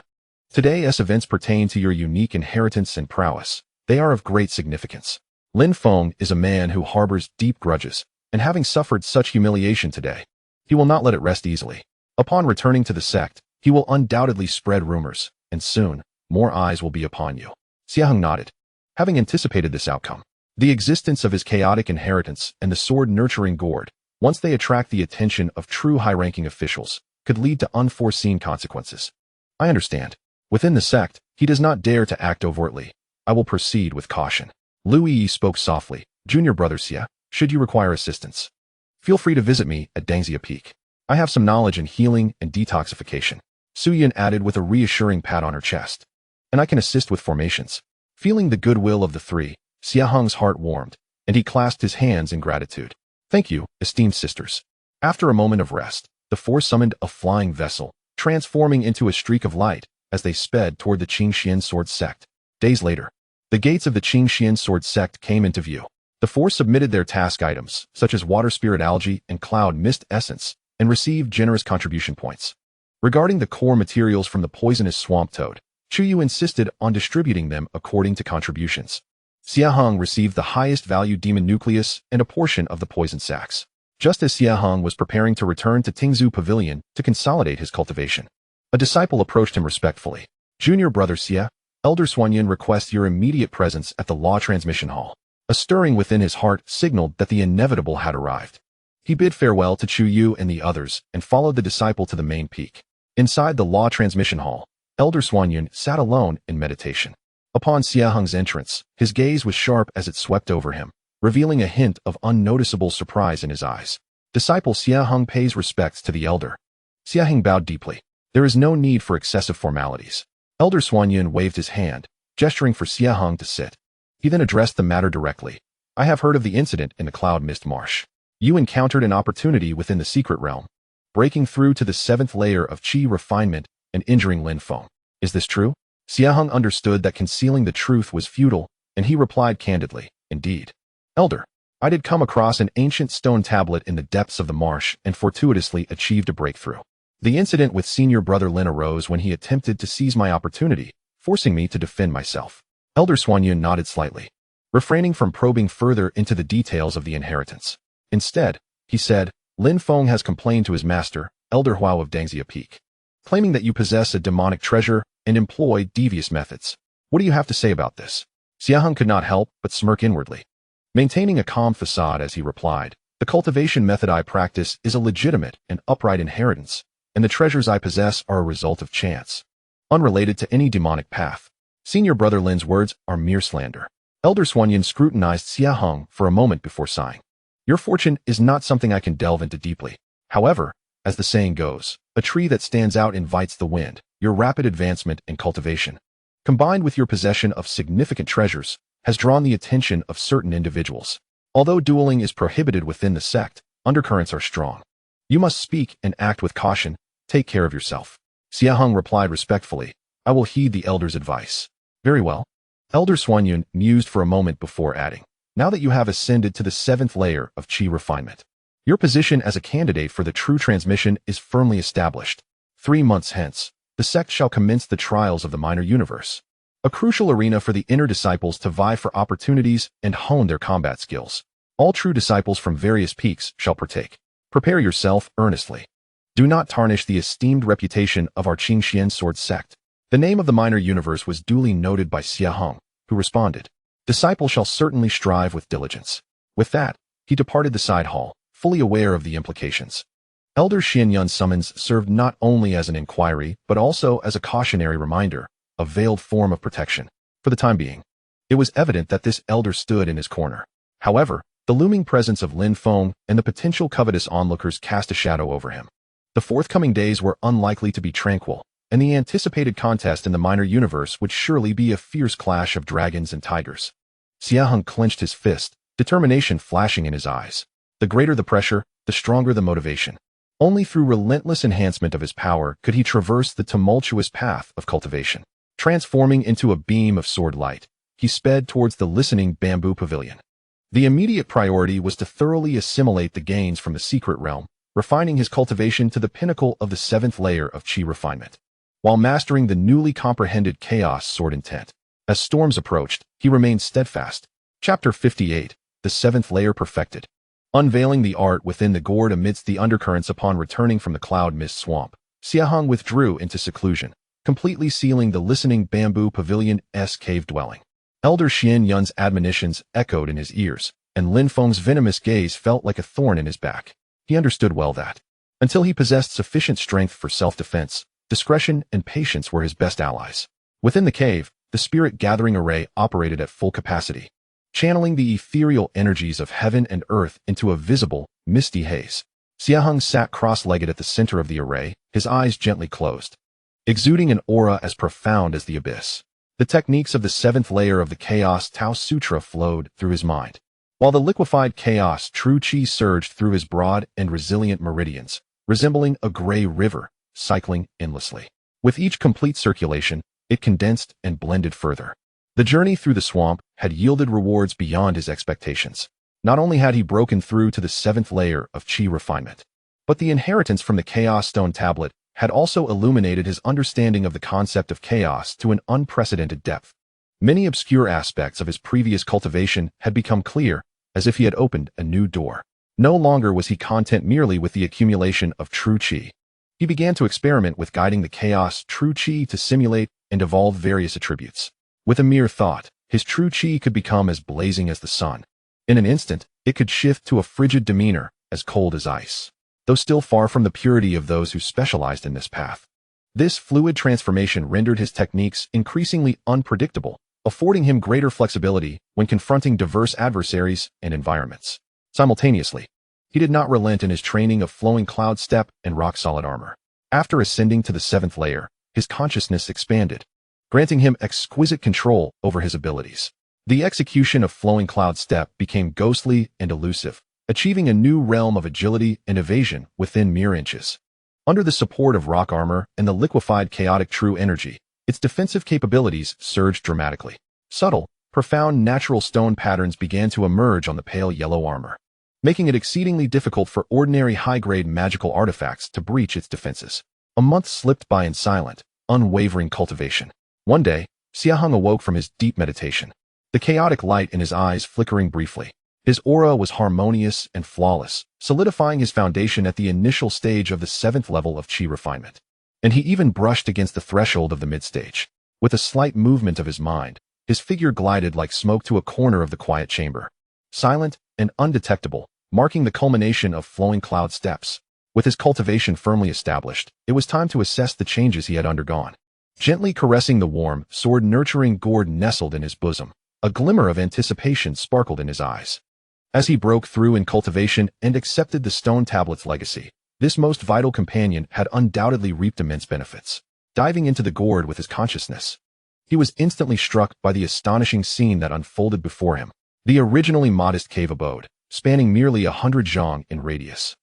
today's events pertain to your unique inheritance and prowess. They are of great significance. Lin Feng is a man who harbors deep grudges, and having suffered such humiliation today, he will not let it rest easily. Upon returning to the sect, he will undoubtedly spread rumors, and soon, more eyes will be upon you. Xie Heng nodded. Having anticipated this outcome, the existence of his chaotic inheritance and the sword-nurturing gourd, once they attract the attention of true high-ranking officials, could lead to unforeseen consequences. I understand. Within the sect, he does not dare to act overtly. I will proceed with caution. Lu Yi spoke softly. Junior brother Xie, should you require assistance, feel free to visit me at Dangxia Peak. I have some knowledge in healing and detoxification. Su Yun added with a reassuring pat on her chest. And I can assist with formations. Feeling the goodwill of the three, Xie Heng's heart warmed, and he clasped his hands in gratitude. Thank you, esteemed sisters. After a moment of rest, the four summoned a flying vessel, transforming into a streak of light as they sped toward the Qingxian sword sect. Days later, the gates of the Qingxian sword sect came into view. The four submitted their task items, such as water spirit algae and cloud mist essence, and received generous contribution points. Regarding the core materials from the poisonous swamp toad, Chu Yu insisted on distributing them according to contributions. Xie Heng received the highest value demon nucleus and a portion of the poison sacs. Just as Xie Heng was preparing to return to Tingzhu Pavilion to consolidate his cultivation, a disciple approached him respectfully. Junior brother Xie, Elder Xuanyun requests your immediate presence at the Law Transmission Hall. A stirring within his heart signaled that the inevitable had arrived. He bid farewell to Chu Yu and the others and followed the disciple to the main peak. Inside the Law Transmission Hall, Elder Xuanyun sat alone in meditation. Upon Xie Heng's entrance, his gaze was sharp as it swept over him, revealing a hint of unnoticeable surprise in his eyes. Disciple Xie Heng pays respects to the elder. Xie Heng bowed deeply. There is no need for excessive formalities. Elder Xuanyun waved his hand, gesturing for Xie Heng to sit. He then addressed the matter directly. I have heard of the incident in the Cloud Mist Marsh. You encountered an opportunity within the secret realm, breaking through to the 7th layer of Qi refinement and injuring Lin Feng. Is this true? Xie Heng understood that concealing the truth was futile, and he replied candidly, Indeed. Elder, I did come across an ancient stone tablet in the depths of the marsh and fortuitously achieved a breakthrough. The incident with senior brother Lin arose when he attempted to seize my opportunity, forcing me to defend myself. Elder Xuanyun nodded slightly, refraining from probing further into the details of the inheritance. Instead, he said, Lin Feng has complained to his master, Elder Huao of Dangxia Peak, claiming that you possess a demonic treasure and employ devious methods. What do you have to say about this? Xie Heng could not help but smirk inwardly, maintaining a calm facade as he replied, The cultivation method I practice is a legitimate and upright inheritance, and the treasures I possess are a result of chance, unrelated to any demonic path. Senior brother Lin's words are mere slander. Elder Xuanyun scrutinized Xie Heng for a moment before sighing. Your fortune is not something I can delve into deeply. However, as the saying goes, a tree that stands out invites the wind. Your rapid advancement in cultivation, combined with your possession of significant treasures, has drawn the attention of certain individuals. Although dueling is prohibited within the sect, undercurrents are strong. You must speak and act with caution. Take care of yourself. Xie Heng replied respectfully, I will heed the elder's advice. Very well. Elder Xuanyun mused for a moment before adding, now that you have ascended to the 7th layer of Qi refinement, your position as a candidate for the true transmission is firmly established. 3 months hence, the sect shall commence the trials of the minor universe, a crucial arena for the inner disciples to vie for opportunities and hone their combat skills. All true disciples from various peaks shall partake. Prepare yourself earnestly. Do not tarnish the esteemed reputation of our Qingxian sword sect. The name of the minor universe was duly noted by Xie Heng, who responded, Disciple shall certainly strive with diligence. With that, he departed the side hall, fully aware of the implications. Elder Xianyun's summons served not only as an inquiry, but also as a cautionary reminder, a veiled form of protection. For the time being, it was evident that this elder stood in his corner. However, the looming presence of Lin Feng and the potential covetous onlookers cast a shadow over him. The forthcoming days were unlikely to be tranquil, and the anticipated contest in the minor universe would surely be a fierce clash of dragons and tigers. Xie Heng clenched his fist, determination flashing in his eyes. The greater the pressure, the stronger the motivation. Only through relentless enhancement of his power could he traverse the tumultuous path of cultivation. Transforming into a beam of sword light, he sped towards the listening bamboo pavilion. The immediate priority was to thoroughly assimilate the gains from the secret realm, refining his cultivation to the pinnacle of the 7th layer of Qi refinement. While mastering the newly comprehended chaos sword intent, as storms approached, he remained steadfast. Chapter 58, the 7th layer perfected. Unveiling the art within the gourd amidst the undercurrents upon returning from the cloud mist swamp, Xie Heng withdrew into seclusion, completely sealing the listening bamboo pavilion's cave dwelling. Elder Xianyun's admonitions echoed in his ears, and Lin Feng's venomous gaze felt like a thorn in his back. He understood well that, until he possessed sufficient strength for self-defense, discretion and patience were his best allies. Within the cave, the spirit-gathering array operated at full capacity, channeling the ethereal energies of heaven and earth into a visible, misty haze. Xie Heng sat cross-legged at the center of the array, his eyes gently closed, exuding an aura as profound as the abyss. The techniques of the 7th layer of the Chaos Tao Sutra flowed through his mind, while the liquefied chaos true Qi surged through his broad and resilient meridians, resembling a gray river, cycling endlessly. With each complete circulation, it condensed and blended further. The journey through the swamp had yielded rewards beyond his expectations. Not only had he broken through to the 7th layer of Qi refinement, but the inheritance from the Chaos Stone Tablet had also illuminated his understanding of the concept of chaos to an unprecedented depth. Many obscure aspects of his previous cultivation had become clear, as if he had opened a new door. No longer was he content merely with the accumulation of true Qi. He began to experiment with guiding the chaos true Qi to simulate and evolve various attributes. With a mere thought, his true Qi could become as blazing as the sun. In an instant, it could shift to a frigid demeanor, as cold as ice, though still far from the purity of those who specialized in this path. This fluid transformation rendered his techniques increasingly unpredictable, affording him greater flexibility when confronting diverse adversaries and environments. Simultaneously, he did not relent in his training of flowing cloud step and rock-solid armor. After ascending to the 7th layer, his consciousness expanded, granting him exquisite control over his abilities. The execution of flowing cloud step became ghostly and elusive, achieving a new realm of agility and evasion within mere inches. Under the support of rock armor and the liquefied chaotic true energy, its defensive capabilities surged dramatically. Subtle, profound natural stone patterns began to emerge on the pale yellow armor, making it exceedingly difficult for ordinary high-grade magical artifacts to breach its defenses. A month slipped by in silent, unwavering cultivation. One day, Xie Heng awoke from his deep meditation, the chaotic light in his eyes flickering briefly. His aura was harmonious and flawless, solidifying his foundation at the initial stage of the 7th level of Qi refinement. And he even brushed against the threshold of the mid-stage. With a slight movement of his mind, his figure glided like smoke to a corner of the quiet chamber, silent and undetectable, marking the culmination of flowing cloud steps. With his cultivation firmly established, it was time to assess the changes he had undergone. Gently caressing the warm, sword-nurturing gourd nestled in his bosom, a glimmer of anticipation sparkled in his eyes. As he broke through in cultivation and accepted the stone tablet's legacy, this most vital companion had undoubtedly reaped immense benefits. Diving into the gourd with his consciousness, he was instantly struck by the astonishing scene that unfolded before him. The originally modest cave abode, spanning merely 100 zhang in radius,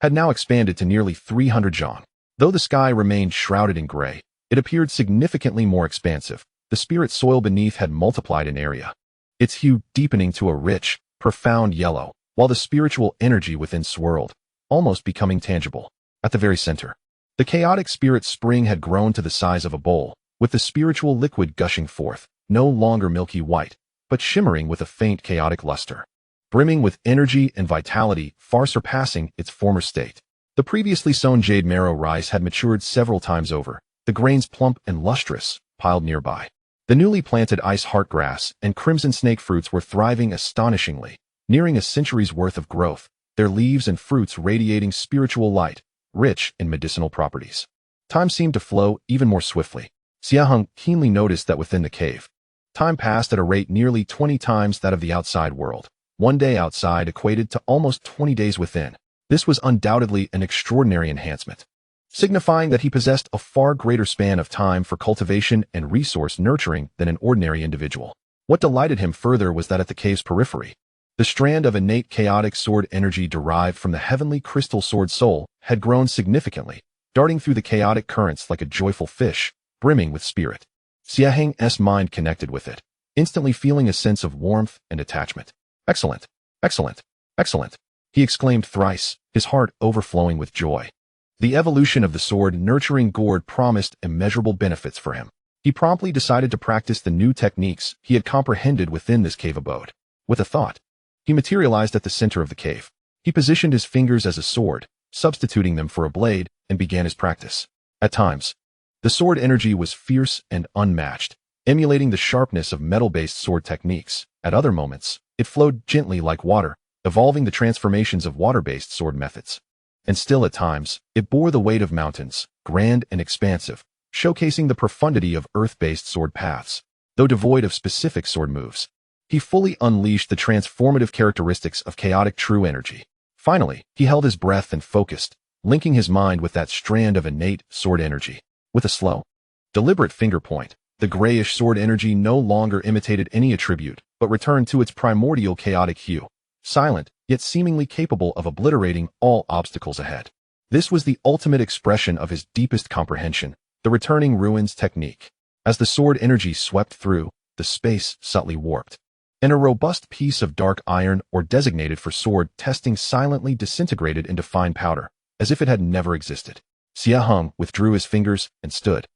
had now expanded to nearly 300 zhang. Though the sky remained shrouded in gray, it appeared significantly more expansive. The spirit soil beneath had multiplied in area, its hue deepening to a rich, profound yellow, while the spiritual energy within swirled, almost becoming tangible. At the very center, the chaotic spirit spring had grown to the size of a bowl, with the spiritual liquid gushing forth, no longer milky white, but shimmering with a faint chaotic luster, brimming with energy and vitality far surpassing its former state. The previously sown jade marrow rice had matured several times over, the grains plump and lustrous, piled nearby. The newly planted ice heartgrass and crimson snake fruits were thriving astonishingly, nearing a century's worth of growth, their leaves and fruits radiating spiritual light, rich in medicinal properties. Time seemed to flow even more swiftly. Xie Heng keenly noticed that within the cave, time passed at a rate nearly 20 times that of the outside world. One day outside equated to almost 20 days within. This was undoubtedly an extraordinary enhancement, signifying that he possessed a far greater span of time for cultivation and resource nurturing than an ordinary individual. What delighted him further was that at the cave's periphery, the strand of innate chaotic sword energy derived from the heavenly crystal sword soul had grown significantly, darting through the chaotic currents like a joyful fish, brimming with spirit. Xie Heng's mind connected with it, instantly feeling a sense of warmth and attachment. Excellent, excellent, excellent, he exclaimed thrice, his heart overflowing with joy. The evolution of the sword-nurturing gourd promised immeasurable benefits for him. He promptly decided to practice the new techniques he had comprehended within this cave abode. With a thought, he materialized at the center of the cave. He positioned his fingers as a sword, substituting them for a blade, and began his practice. At times, the sword energy was fierce and unmatched, emulating the sharpness of metal-based sword techniques. At other moments, it flowed gently like water, evolving the transformations of water-based sword methods. And still at times, it bore the weight of mountains, grand and expansive, showcasing the profundity of earth-based sword paths. Though devoid of specific sword moves, he fully unleashed the transformative characteristics of chaotic true energy. Finally, he held his breath and focused, linking his mind with that strand of innate sword energy. With a slow, deliberate finger point, the grayish sword energy no longer imitated any attribute, but returned to its primordial chaotic hue, silent, yet seemingly capable of obliterating all obstacles ahead. This was the ultimate expression of his deepest comprehension, the returning ruins technique. As the sword energy swept through, the space subtly warped, and a robust piece of dark iron or designated for sword testing silently disintegrated into fine powder, as if it had never existed. Xie Heng withdrew his fingers and stood,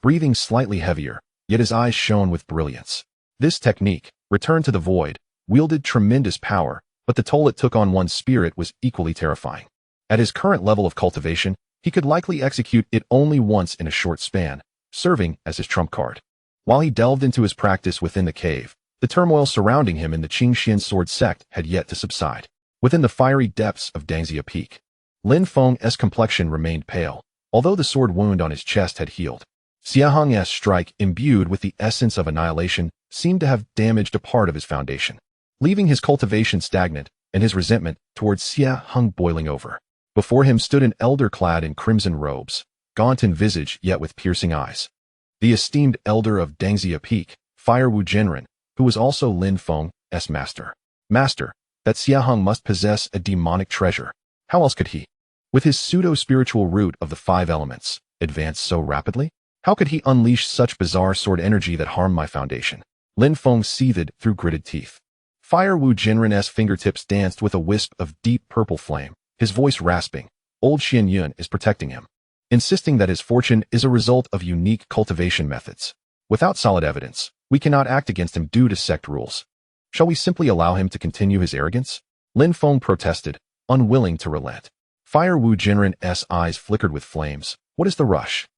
breathing slightly heavier, yet his eyes shone with brilliance. This technique, returned to the void, wielded tremendous power, but the toll it took on one's spirit was equally terrifying. At his current level of cultivation, he could likely execute it only once in a short span, serving as his trump card. While he delved into his practice within the cave, the turmoil surrounding him in the Qingxian sword sect had yet to subside. Within the fiery depths of Dangxia Peak, Lin Feng's complexion remained pale, although the sword wound on his chest had healed. Xie Heng's strike, imbued with the essence of annihilation, seemed to have damaged a part of his foundation, leaving his cultivation stagnant and his resentment towards Xie Heng boiling over. Before him stood an elder clad in crimson robes, gaunt in visage yet with piercing eyes. The esteemed elder of Dangxia Peak, Fire Wu Jinren, who was also Lin Feng's master. Master, that Xie Heng must possess a demonic treasure. How else could he, with his pseudo-spiritual root of the 5 elements, advance so rapidly? How could he unleash such bizarre sword energy that harmed my foundation? Lin Feng seethed through gritted teeth. Fire Wu Jinren's fingertips danced with a wisp of deep purple flame, his voice rasping. Old Xian Yun is protecting him, insisting that his fortune is a result of unique cultivation methods. Without solid evidence, we cannot act against him due to sect rules. Shall we simply allow him to continue his arrogance? Lin Feng protested, unwilling to relent. Fire Wu Jinren's eyes flickered with flames. What is the rush?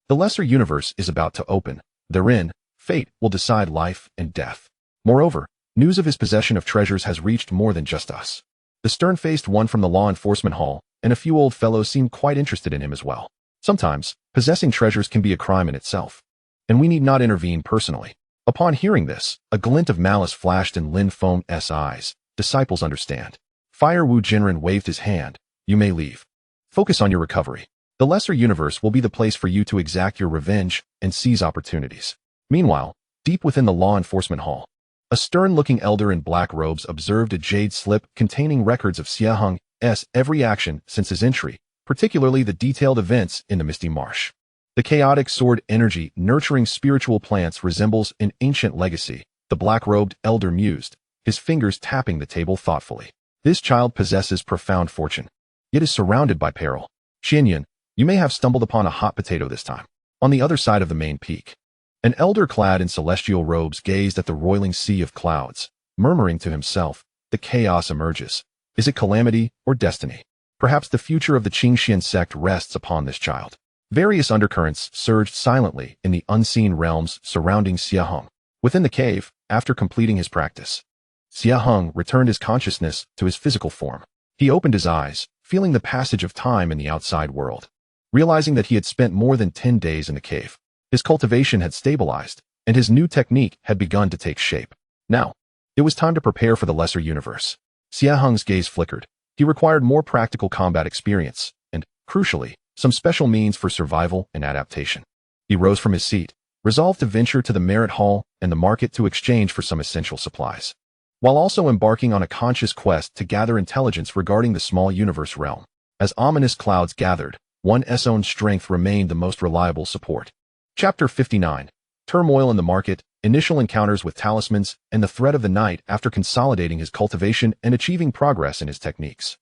The lesser universe is about to open. Therein, fate will decide life and death. Moreover, news of his possession of treasures has reached more than just us. The stern-faced one from the law enforcement hall and a few old fellows seem quite interested in him as well. Sometimes, possessing treasures can be a crime in itself, and we need not intervene personally. Upon hearing this, a glint of malice flashed in Lin Feng's eyes. Disciples understand. Fire Wu Jinren waved his hand. You may leave. Focus on your recovery. The lesser universe will be the place for you to exact your revenge and seize opportunities. Meanwhile, deep within the law enforcement hall, a stern-looking elder in black robes observed a jade slip containing records of Xie Heng's every action since his entry, particularly the detailed events in the Misty Marsh. The chaotic sword energy nurturing spiritual plants resembles an ancient legacy, the black-robed elder mused, his fingers tapping the table thoughtfully. This child possesses profound fortune, yet is surrounded by peril. Xie, you may have stumbled upon a hot potato this time. On the other side of the main peak, an elder clad in celestial robes gazed at the roiling sea of clouds, murmuring to himself, the chaos emerges. Is it calamity or destiny? Perhaps the future of the Qingxian sect rests upon this child. Various undercurrents surged silently in the unseen realms surrounding Xie Heng. Within the cave, after completing his practice, Xie Heng returned his consciousness to his physical form. He opened his eyes, feeling the passage of time in the outside world. Realizing that he had spent more than 10 days in the cave, his cultivation had stabilized, and his new technique had begun to take shape. Now, it was time to prepare for the lesser universe. Xie Heng's gaze flickered. He required more practical combat experience, and, crucially, some special means for survival and adaptation. He rose from his seat, resolved to venture to the merit hall and the market to exchange for some essential supplies, while also embarking on a conscious quest to gather intelligence regarding the small universe realm. As ominous clouds gathered, one's own strength remained the most reliable support. Chapter 59. Turmoil in the market, initial encounters with talismans, and the threat of the night after consolidating his cultivation and achieving progress in his techniques.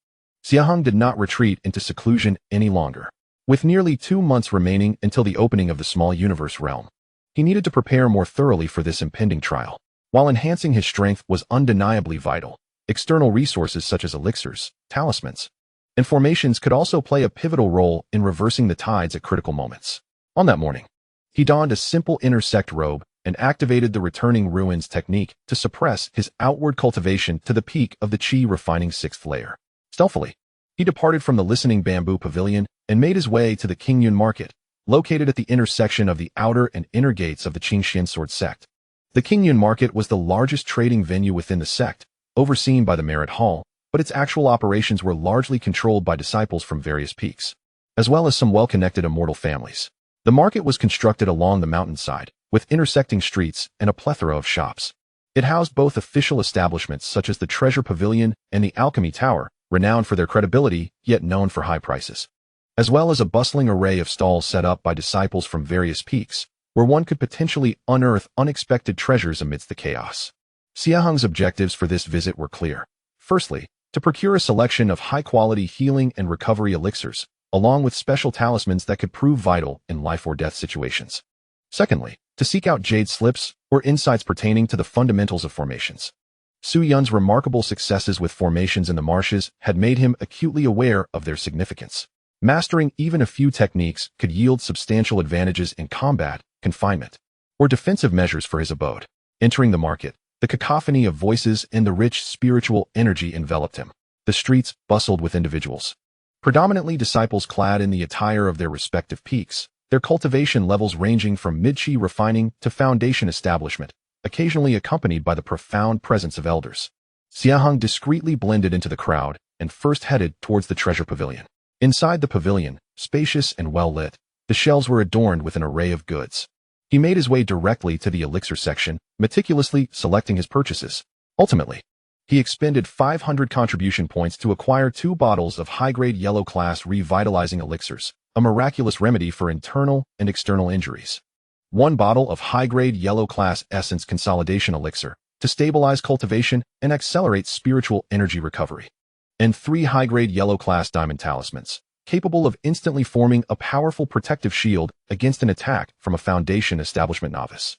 Xie Heng did not retreat into seclusion any longer. With nearly 2 months remaining until the opening of the small universe realm, he needed to prepare more thoroughly for this impending trial. While enhancing his strength was undeniably vital, external resources such as elixirs, talismans, and formations could also play a pivotal role in reversing the tides at critical moments. On that morning, he donned a simple inner sect robe and activated the returning ruins technique to suppress his outward cultivation to the peak of the Qi refining 6th layer. Stealthily, he departed from the listening bamboo pavilion and made his way to the Qingyun market, located at the intersection of the outer and inner gates of the Qingxian sword sect. The Qingyun market was the largest trading venue within the sect, overseen by the merit hall, but its actual operations were largely controlled by disciples from various peaks, as well as some well-connected immortal families. The market was constructed along the mountainside, with intersecting streets and a plethora of shops. It housed both official establishments such as the Treasure Pavilion and the Alchemy Tower, renowned for their credibility, yet known for high prices, as well as a bustling array of stalls set up by disciples from various peaks, where one could potentially unearth unexpected treasures amidst the chaos. Xie Heng's objectives for this visit were clear. Firstly, to procure a selection of high-quality healing and recovery elixirs, along with special talismans that could prove vital in life-or-death situations. Secondly, to seek out jade slips or insights pertaining to the fundamentals of formations. Su Yun's remarkable successes with formations in the marshes had made him acutely aware of their significance. Mastering even a few techniques could yield substantial advantages in combat, confinement, or defensive measures for his abode. Entering the market, the cacophony of voices and the rich spiritual energy enveloped him. The streets bustled with individuals, predominantly disciples clad in the attire of their respective peaks, their cultivation levels ranging from mid-Qi refining to foundation establishment, occasionally accompanied by the profound presence of elders. Xie Heng discreetly blended into the crowd and first headed towards the Treasure Pavilion. Inside the pavilion, spacious and well-lit, the shelves were adorned with an array of goods. He made his way directly to the elixir section, meticulously selecting his purchases. Ultimately, he expended 500 contribution points to acquire 2 bottles of high-grade yellow-class revitalizing elixirs, a miraculous remedy for internal and external injuries. 1 bottle of high-grade yellow-class essence consolidation elixir to stabilize cultivation and accelerate spiritual energy recovery, and 3 high-grade yellow-class diamond talismans, capable of instantly forming a powerful protective shield against an attack from a foundation establishment novice.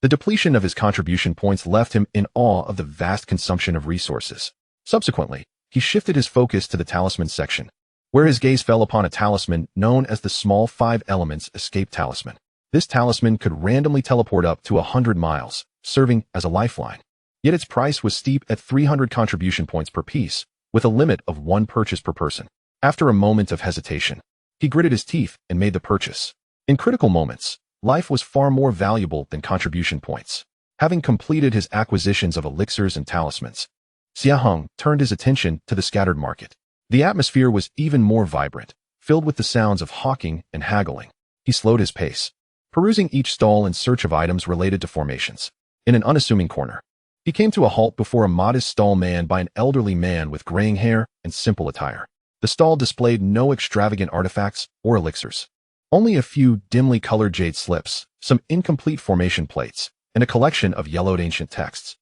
The depletion of his contribution points left him in awe of the vast consumption of resources. Subsequently, he shifted his focus to the talisman section, where his gaze fell upon a talisman known as the Small 5 Elements Escape Talisman. This talisman could randomly teleport up to 100 miles, serving as a lifeline. Yet its price was steep at 300 contribution points per piece, with a limit of 1 purchase per person. After a moment of hesitation, he gritted his teeth and made the purchase. In critical moments, life was far more valuable than contribution points. Having completed his acquisitions of elixirs and talismans, Xie Heng turned his attention to the scattered market. The atmosphere was even more vibrant, filled with the sounds of hawking and haggling. He slowed his pace, perusing each stall in search of items related to formations. In an unassuming corner, he came to a halt before a modest stall manned by an elderly man with graying hair and simple attire. The stall displayed no extravagant artifacts or elixirs. Only a few dimly colored jade slips, some incomplete formation plates, and a collection of yellowed ancient texts.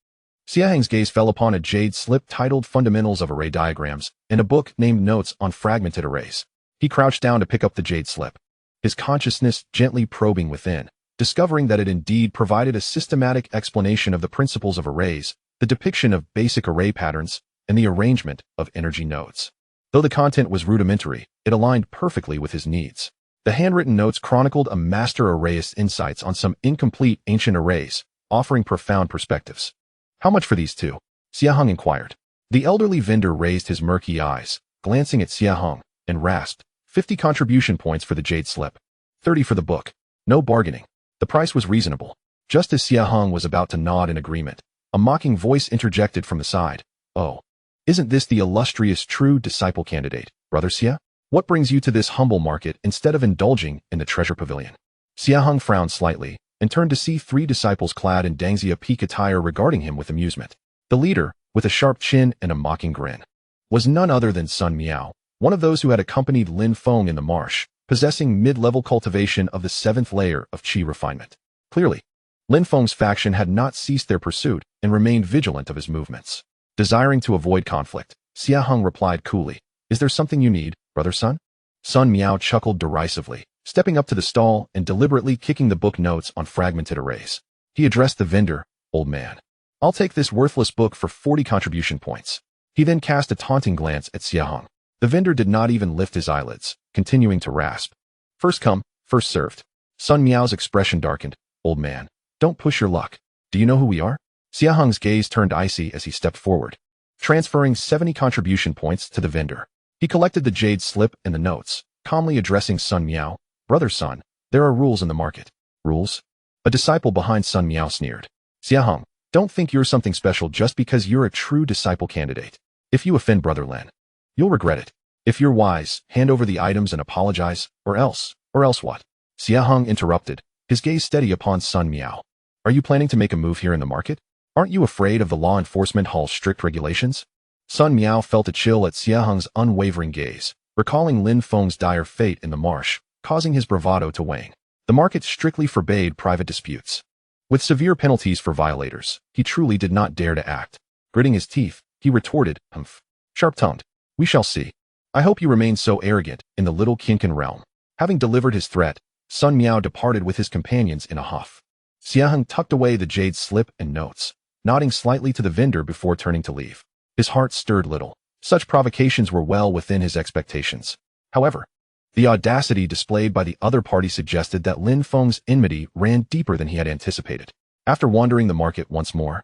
Xie Heng's gaze fell upon a jade slip titled Fundamentals of Array Diagrams and a book named Notes on Fragmented Arrays. He crouched down to pick up the jade slip, his consciousness gently probing within, discovering that it indeed provided a systematic explanation of the principles of arrays, the depiction of basic array patterns, and the arrangement of energy nodes. Though the content was rudimentary, it aligned perfectly with his needs. The handwritten notes chronicled a master arrayist's insights on some incomplete ancient arrays, offering profound perspectives. How much for these two? Xie Heng inquired. The elderly vendor raised his murky eyes, glancing at Xie Heng, and rasped, 50 contribution points for the jade slip. 30 for the book. No bargaining. The price was reasonable. Just as Xie Heng was about to nod in agreement, a mocking voice interjected from the side. Oh, isn't this the illustrious true disciple candidate, Brother Xie? What brings you to this humble market instead of indulging in the treasure pavilion? Xie Heng frowned slightly and turned to see three disciples clad in Dangxia peak attire regarding him with amusement. The leader, with a sharp chin and a mocking grin, was none other than Sun Miao, one of those who had accompanied Lin Feng in the marsh, possessing mid-level cultivation of the 7th layer of qi refinement. Clearly, Lin Feng's faction had not ceased their pursuit and remained vigilant of his movements. Desiring to avoid conflict, Xie Heng replied coolly, "Is there something you need, Brother Sun?" Sun Miao chuckled derisively, stepping up to the stall and deliberately kicking the book Notes on Fragmented Arrays. He addressed the vendor, "Old man, I'll take this worthless book for 40 contribution points." He then cast a taunting glance at Xie Heng. The vendor did not even lift his eyelids, continuing to rasp. "First come, first served." Sun Miao's expression darkened. "Old man, don't push your luck. Do you know who we are?" Xie Heng's gaze turned icy as he stepped forward, transferring 70 contribution points to the vendor. He collected the jade slip and the notes, calmly addressing Sun Miao. "Brother Sun, there are rules in the market." "Rules?" A disciple behind Sun Miao sneered. "Xie Heng, don't think you're something special just because you're a true disciple candidate. If you offend Brother Lin, you'll regret it. If you're wise, hand over the items and apologize, or else what?" Xie Heng interrupted, his gaze steady upon Sun Miao. "Are you planning to make a move here in the market? Aren't you afraid of the law enforcement hall's strict regulations?" Sun Miao felt a chill at Xie Heng's unwavering gaze, recalling Lin Feng's dire fate in the marsh, causing his bravado to wane. The market strictly forbade private disputes, with severe penalties for violators. He truly did not dare to act. Gritting his teeth, he retorted, "Humph. Sharp-tongued. We shall see. I hope you remain so arrogant in the little Qincan realm." Having delivered his threat, Sun Miao departed with his companions in a huff. Xie Heng tucked away the jade slip and notes, nodding slightly to the vendor before turning to leave. His heart stirred little. Such provocations were well within his expectations. However, the audacity displayed by the other party suggested that Lin Feng's enmity ran deeper than he had anticipated. After wandering the market once more,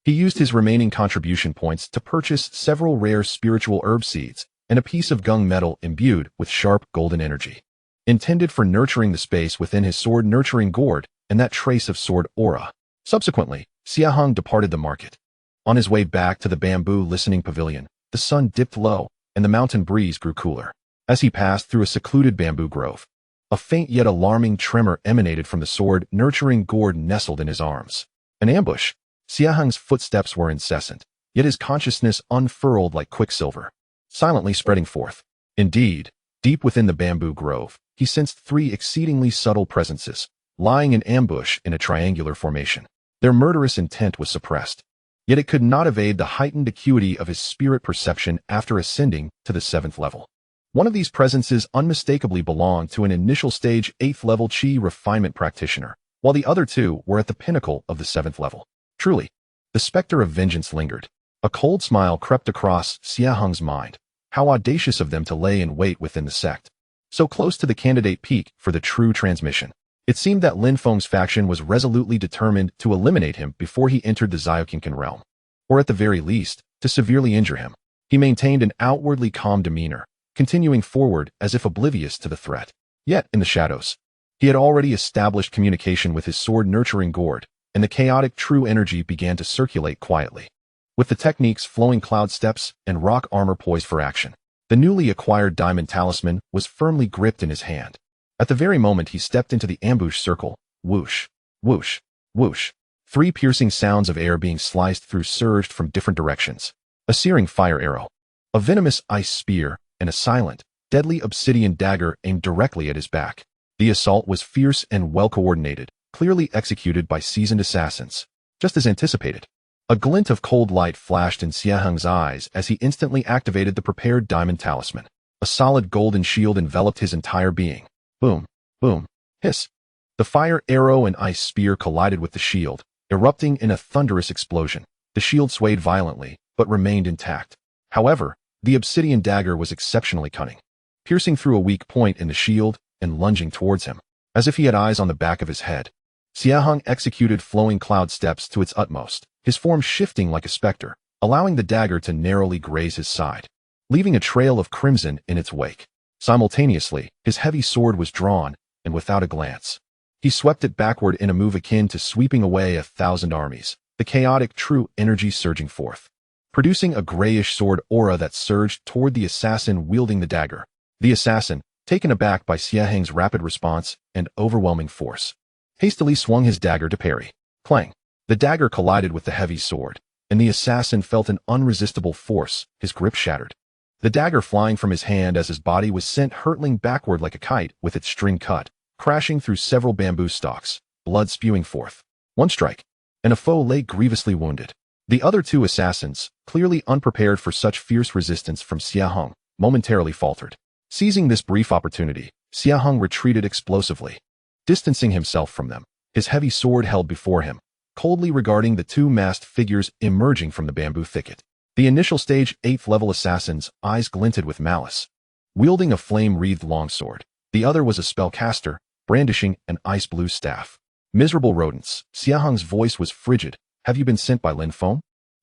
he used his remaining contribution points to purchase several rare spiritual herb seeds and a piece of gung metal imbued with sharp golden energy, intended for nurturing the space within his sword-nurturing gourd and that trace of sword aura. Subsequently, Xie Heng departed the market. On his way back to the bamboo listening pavilion, the sun dipped low and the mountain breeze grew cooler. As he passed through a secluded bamboo grove, a faint yet alarming tremor emanated from the sword-nurturing gourd nestled in his arms. An ambush. Xie Heng's footsteps were incessant, yet his consciousness unfurled like quicksilver, silently spreading forth. Indeed, deep within the bamboo grove, he sensed three exceedingly subtle presences, lying in ambush in a triangular formation. Their murderous intent was suppressed, yet it could not evade the heightened acuity of his spirit perception after ascending to the 7th level. One of these presences unmistakably belonged to an initial stage 8th level qi refinement practitioner, while the other two were at the pinnacle of the 7th level. Truly, the specter of vengeance lingered. A cold smile crept across Xie Heng's mind. How audacious of them to lay in wait within the sect, so close to the candidate peak for the true transmission. It seemed that Lin Feng's faction was resolutely determined to eliminate him before he entered the Xiaoqincan realm, or at the very least, to severely injure him. He maintained an outwardly calm demeanor, continuing forward as if oblivious to the threat. Yet, in the shadows, he had already established communication with his sword-nurturing gourd, and the chaotic true energy began to circulate quietly. With the technique's flowing cloud steps and rock armor poised for action, the newly acquired diamond talisman was firmly gripped in his hand. At the very moment he stepped into the ambush circle, whoosh, whoosh, whoosh, 3 piercing sounds of air being sliced through surged from different directions. A searing fire arrow, a venomous ice spear, and a silent, deadly obsidian dagger aimed directly at his back. The assault was fierce and well-coordinated, clearly executed by seasoned assassins. Just as anticipated, a glint of cold light flashed in Xie Heng's eyes as he instantly activated the prepared diamond talisman. A solid golden shield enveloped his entire being. Boom, boom, hiss. The fire arrow and ice spear collided with the shield, erupting in a thunderous explosion. The shield swayed violently, but remained intact. However, the obsidian dagger was exceptionally cunning, piercing through a weak point in the shield and lunging towards him, as if he had eyes on the back of his head. Xie Heng executed flowing cloud steps to its utmost, his form shifting like a specter, allowing the dagger to narrowly graze his side, leaving a trail of crimson in its wake. Simultaneously, his heavy sword was drawn, and without a glance, he swept it backward in a move akin to sweeping away 1,000 armies, the chaotic true energy surging forth, producing a grayish sword aura that surged toward the assassin wielding the dagger. The assassin, taken aback by Xie Heng's rapid response and overwhelming force, hastily swung his dagger to parry. Clang! The dagger collided with the heavy sword, and the assassin felt an unresistible force, his grip shattered. The dagger flying from his hand as his body was sent hurtling backward like a kite with its string cut, crashing through several bamboo stalks, blood spewing forth. One strike, and a foe lay grievously wounded. The other two assassins, clearly unprepared for such fierce resistance from Xie Heng, momentarily faltered. Seizing this brief opportunity, Xie Heng retreated explosively, distancing himself from them, his heavy sword held before him, coldly regarding the two masked figures emerging from the bamboo thicket. The initial stage 8th level assassin's eyes glinted with malice, wielding a flame-wreathed longsword. The other was a spellcaster, brandishing an ice-blue staff. Miserable rodents, Xie Heng's voice was frigid. Have you been sent by Lin Feng?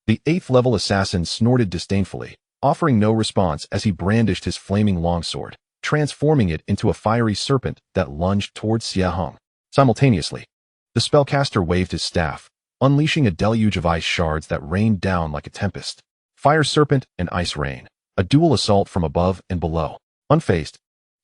The 8th level assassin snorted disdainfully, offering no response as he brandished his flaming longsword, transforming it into a fiery serpent that lunged towards Xie Heng. Simultaneously, the spellcaster waved his staff, unleashing a deluge of ice shards that rained down like a tempest. Fire serpent and ice rain, a dual assault from above and below. Unfazed,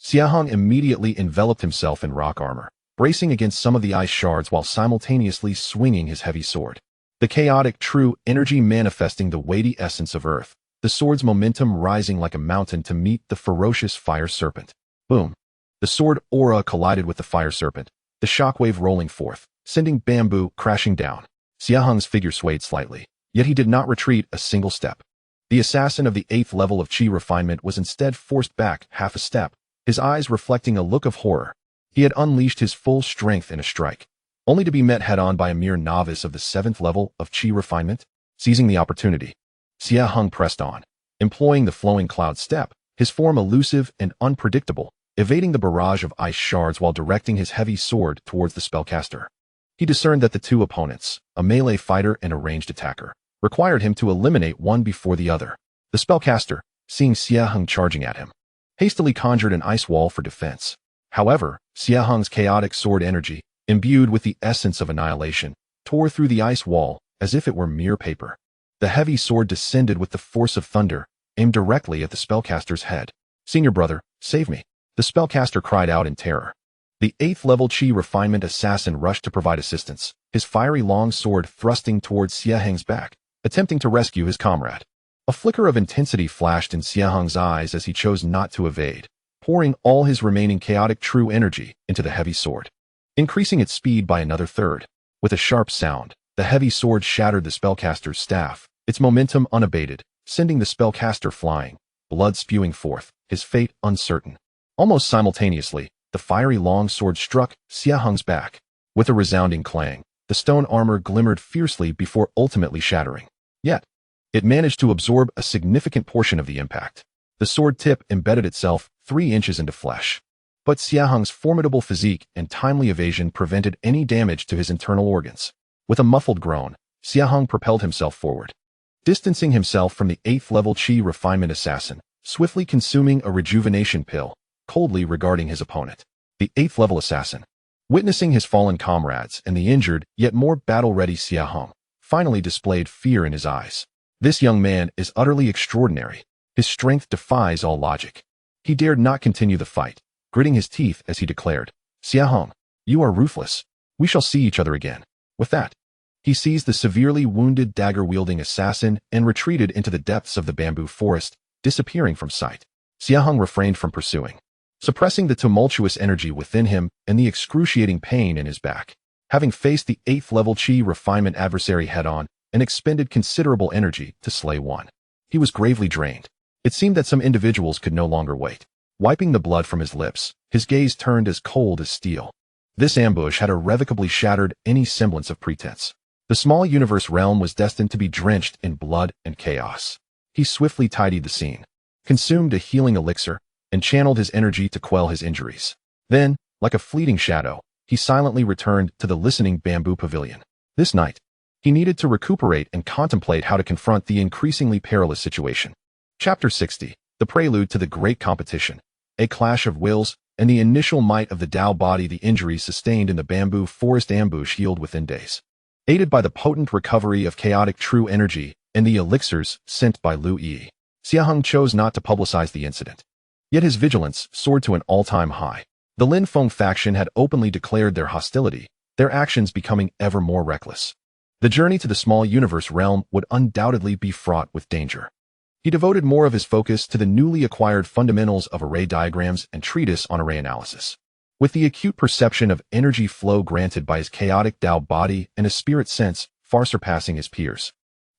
Xie Heng immediately enveloped himself in rock armor, bracing against some of the ice shards while simultaneously swinging his heavy sword. The chaotic true energy manifesting the weighty essence of earth, the sword's momentum rising like a mountain to meet the ferocious fire serpent. Boom! The sword aura collided with the fire serpent, the shockwave rolling forth, sending bamboo crashing down. Xie Heng's figure swayed slightly, yet he did not retreat a single step. The assassin of the 8th level of Qi refinement was instead forced back half a step, his eyes reflecting a look of horror. He had unleashed his full strength in a strike, only to be met head-on by a mere novice of the 7th level of Qi refinement. Seizing the opportunity, Xie Heng pressed on, employing the flowing cloud step, his form elusive and unpredictable, evading the barrage of ice shards while directing his heavy sword towards the spellcaster. He discerned that the two opponents, a melee fighter and a ranged attacker, required him to eliminate one before the other. The spellcaster, seeing Xie Heng charging at him, hastily conjured an ice wall for defense. However, Xie Heng's chaotic sword energy, imbued with the essence of annihilation, tore through the ice wall as if it were mere paper. The heavy sword descended with the force of thunder, aimed directly at the spellcaster's head. "Senior brother, save me!" the spellcaster cried out in terror. The 8th level Qi refinement assassin rushed to provide assistance, his fiery long sword thrusting towards Xie Heng's back, attempting to rescue his comrade. A flicker of intensity flashed in Xie Heng's eyes as he chose not to evade, pouring all his remaining chaotic true energy into the heavy sword, increasing its speed by another third. With a sharp sound, the heavy sword shattered the spellcaster's staff, its momentum unabated, sending the spellcaster flying, blood spewing forth, his fate uncertain. Almost simultaneously, the fiery long sword struck Xie Heng's back. With a resounding clang, the stone armor glimmered fiercely before ultimately shattering. Yet, it managed to absorb a significant portion of the impact. The sword tip embedded itself 3 inches into flesh. But Xie Heng's formidable physique and timely evasion prevented any damage to his internal organs. With a muffled groan, Xie Heng propelled himself forward, distancing himself from the 8th level Qi refinement assassin, swiftly consuming a rejuvenation pill, coldly regarding his opponent. The 8th level assassin, witnessing his fallen comrades and the injured yet more battle-ready Xie Heng, finally displayed fear in his eyes. This young man is utterly extraordinary. His strength defies all logic. He dared not continue the fight, gritting his teeth as he declared, "Xie Heng, you are ruthless. We shall see each other again." With that, he seized the severely wounded dagger-wielding assassin and retreated into the depths of the bamboo forest, disappearing from sight. Xie Heng refrained from pursuing, suppressing the tumultuous energy within him and the excruciating pain in his back. Having faced the 8th level Qi refinement adversary head-on and expended considerable energy to slay one, he was gravely drained. It seemed that some individuals could no longer wait. Wiping the blood from his lips, his gaze turned as cold as steel. This ambush had irrevocably shattered any semblance of pretense. The small universe realm was destined to be drenched in blood and chaos. He swiftly tidied the scene, consumed a healing elixir, and channeled his energy to quell his injuries. Then, like a fleeting shadow, he silently returned to the listening bamboo pavilion. This night, he needed to recuperate and contemplate how to confront the increasingly perilous situation. Chapter 60, the prelude to the great competition. A clash of wills, and the initial might of the Tao body. The injuries sustained in the bamboo forest ambush healed within days. Aided by the potent recovery of chaotic true energy and the elixirs sent by Lu Yi, Xie Heng chose not to publicize the incident. Yet his vigilance soared to an all-time high. The Lin Feng faction had openly declared their hostility, their actions becoming ever more reckless. The journey to the small universe realm would undoubtedly be fraught with danger. He devoted more of his focus to the newly acquired fundamentals of array diagrams and treatise on array analysis. With the acute perception of energy flow granted by his chaotic Tao body and a spirit sense far surpassing his peers,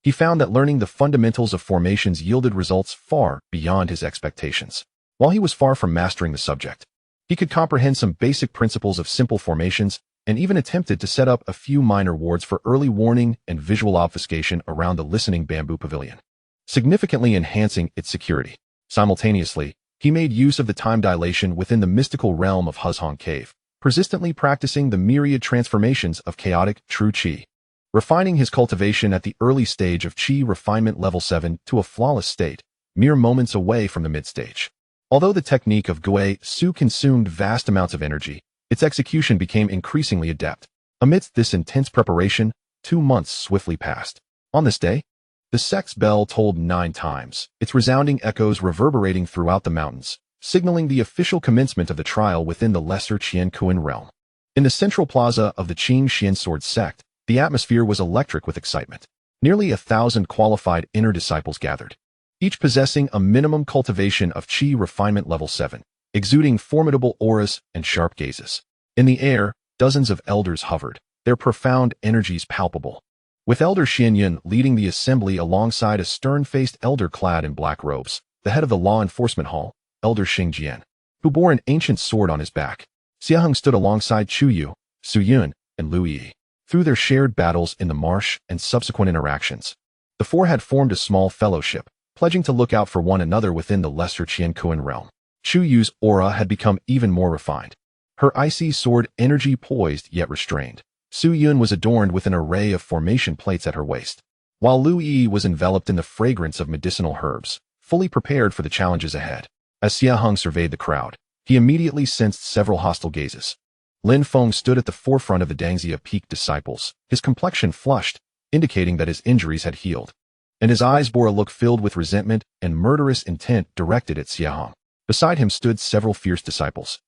he found that learning the fundamentals of formations yielded results far beyond his expectations. While he was far from mastering the subject, he could comprehend some basic principles of simple formations and even attempted to set up a few minor wards for early warning and visual obfuscation around the listening bamboo pavilion, significantly enhancing its security. Simultaneously, he made use of the time dilation within the mystical realm of Huzhong Cave, persistently practicing the myriad transformations of chaotic true Qi, refining his cultivation at the early stage of Qi refinement level 7 to a flawless state, mere moments away from the mid-stage. Although the technique of Gui Su consumed vast amounts of energy, its execution became increasingly adept. Amidst this intense preparation, 2 months swiftly passed. On this day, the sect's bell tolled 9 times, its resounding echoes reverberating throughout the mountains, signaling the official commencement of the trial within the lesser Qian Kuan realm. In the central plaza of the Qing Xian Sword sect, the atmosphere was electric with excitement. Nearly 1,000 qualified inner disciples gathered, each possessing a minimum cultivation of Qi refinement level 7, exuding formidable auras and sharp gazes. In the air, dozens of elders hovered, their profound energies palpable, with Elder Xianyun leading the assembly alongside a stern-faced elder clad in black robes, the head of the law enforcement hall, Elder Xingjian, who bore an ancient sword on his back. Xie Heng stood alongside Chu Yu, Su Yun, and Lu Yi. Through their shared battles in the marsh and subsequent interactions, the four had formed a small fellowship, pledging to look out for one another within the lesser Qian Kuan realm. Chu Yu's aura had become even more refined, her icy sword energy poised yet restrained. Su Yun was adorned with an array of formation plates at her waist, while Lu Yi was enveloped in the fragrance of medicinal herbs, fully prepared for the challenges ahead. As Xie Heng surveyed the crowd, he immediately sensed several hostile gazes. Lin Feng stood at the forefront of the Dangxia Peak disciples, his complexion flushed, indicating that his injuries had healed, and his eyes bore a look filled with resentment and murderous intent directed at Xie Heng. Beside him stood several fierce disciples,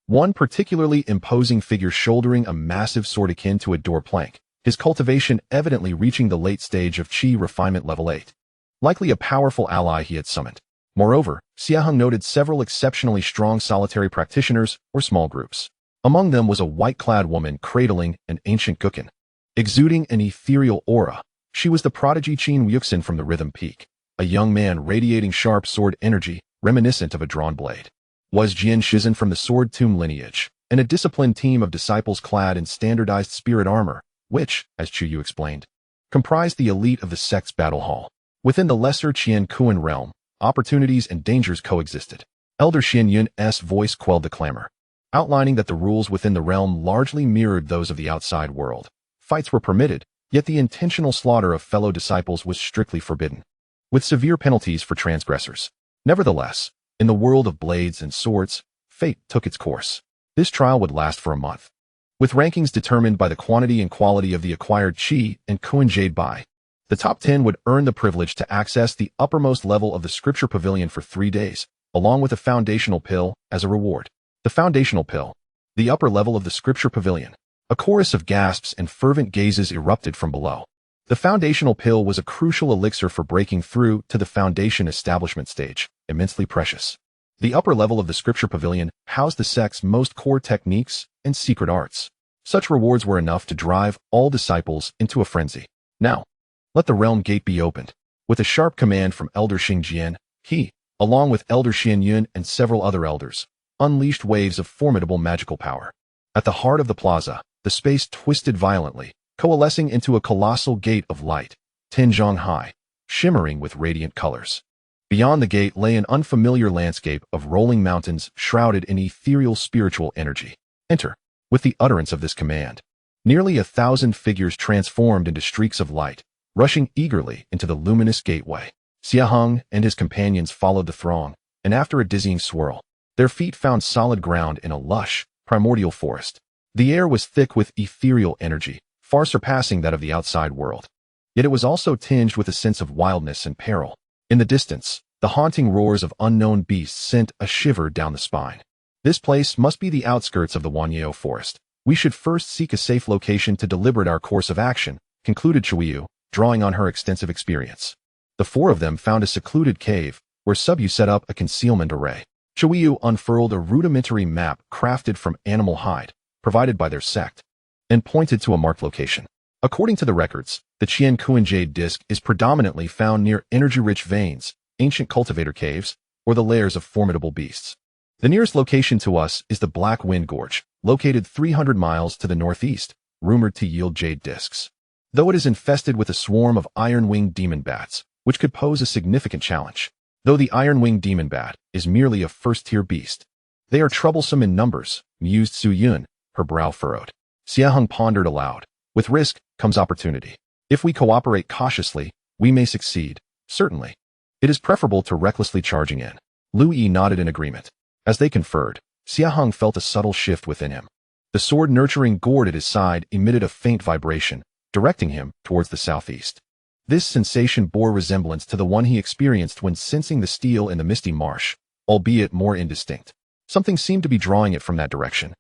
one particularly imposing figure shouldering a massive sword akin to a door plank, his cultivation evidently reaching the late stage of Qi refinement level 8. Likely a powerful ally he had summoned. Moreover, Xie Heng noted several exceptionally strong solitary practitioners or small groups. Among them was a white-clad woman cradling an ancient guqin, exuding an ethereal aura. She was the prodigy Qin Yuxin from the Rhythm Peak, a young man radiating sharp sword energy, reminiscent of a drawn blade. Was Jian Shizhen from the Sword Tomb lineage, and a disciplined team of disciples clad in standardized spirit armor, which, as Chu Yu explained, comprised the elite of the sect's battle hall. Within the lesser Qian Kuan realm, opportunities and dangers coexisted. Elder Xian Yun's voice quelled the clamor, outlining that the rules within the realm largely mirrored those of the outside world. Fights were permitted, yet the intentional slaughter of fellow disciples was strictly forbidden, with severe penalties for transgressors. Nevertheless, in the world of blades and swords, fate took its course. This trial would last for a month, with rankings determined by the quantity and quality of the acquired Qi and Kuan Jade Bai. The top 10 would earn the privilege to access the uppermost level of the Scripture Pavilion for 3 days, along with a foundational pill as a reward. The foundational pill, the upper level of the Scripture Pavilion. A chorus of gasps and fervent gazes erupted from below. The foundational pill was a crucial elixir for breaking through to the foundation establishment stage, immensely precious. The upper level of the scripture pavilion housed the sect's most core techniques and secret arts. Such rewards were enough to drive all disciples into a frenzy. Now, let the realm gate be opened. With a sharp command from Elder Xingjian, he, along with Elder Xianyun and several other elders, unleashed waves of formidable magical power. At the heart of the plaza, the space twisted violently, coalescing into a colossal gate of light, 10 zhang high, shimmering with radiant colors. Beyond the gate lay an unfamiliar landscape of rolling mountains shrouded in ethereal spiritual energy. Enter. With the utterance of this command, nearly 1,000 figures transformed into streaks of light, rushing eagerly into the luminous gateway. Xie Heng and his companions followed the throng, and after a dizzying swirl, their feet found solid ground in a lush, primordial forest. The air was thick with ethereal energy, far surpassing that of the outside world. Yet it was also tinged with a sense of wildness and peril. In the distance, the haunting roars of unknown beasts sent a shiver down the spine. This place must be the outskirts of the Wanyeo forest. We should first seek a safe location to deliberate our course of action, concluded Chuiyu, drawing on her extensive experience. The four of them found a secluded cave, where Subu set up a concealment array. Chuiyu unfurled a rudimentary map crafted from animal hide, provided by their sect, and pointed to a marked location. According to the records, the Qian Kuan Jade Disk is predominantly found near energy-rich veins, ancient cultivator caves, or the lairs of formidable beasts. The nearest location to us is the Black Wind Gorge, located 300 miles to the northeast, rumored to yield jade disks. Though it is infested with a swarm of iron-winged demon bats, which could pose a significant challenge. Though the iron-winged demon bat is merely a first-tier beast, they are troublesome in numbers, mused Su Yun, her brow furrowed. Xie Heng pondered aloud. With risk comes opportunity. If we cooperate cautiously, we may succeed, certainly. It is preferable to recklessly charging in. Lu Yi nodded in agreement. As they conferred, Xie Heng felt a subtle shift within him. The sword-nurturing gourd at his side emitted a faint vibration, directing him towards the southeast. This sensation bore resemblance to the one he experienced when sensing the steel in the misty marsh, albeit more indistinct. Something seemed to be drawing it from that direction.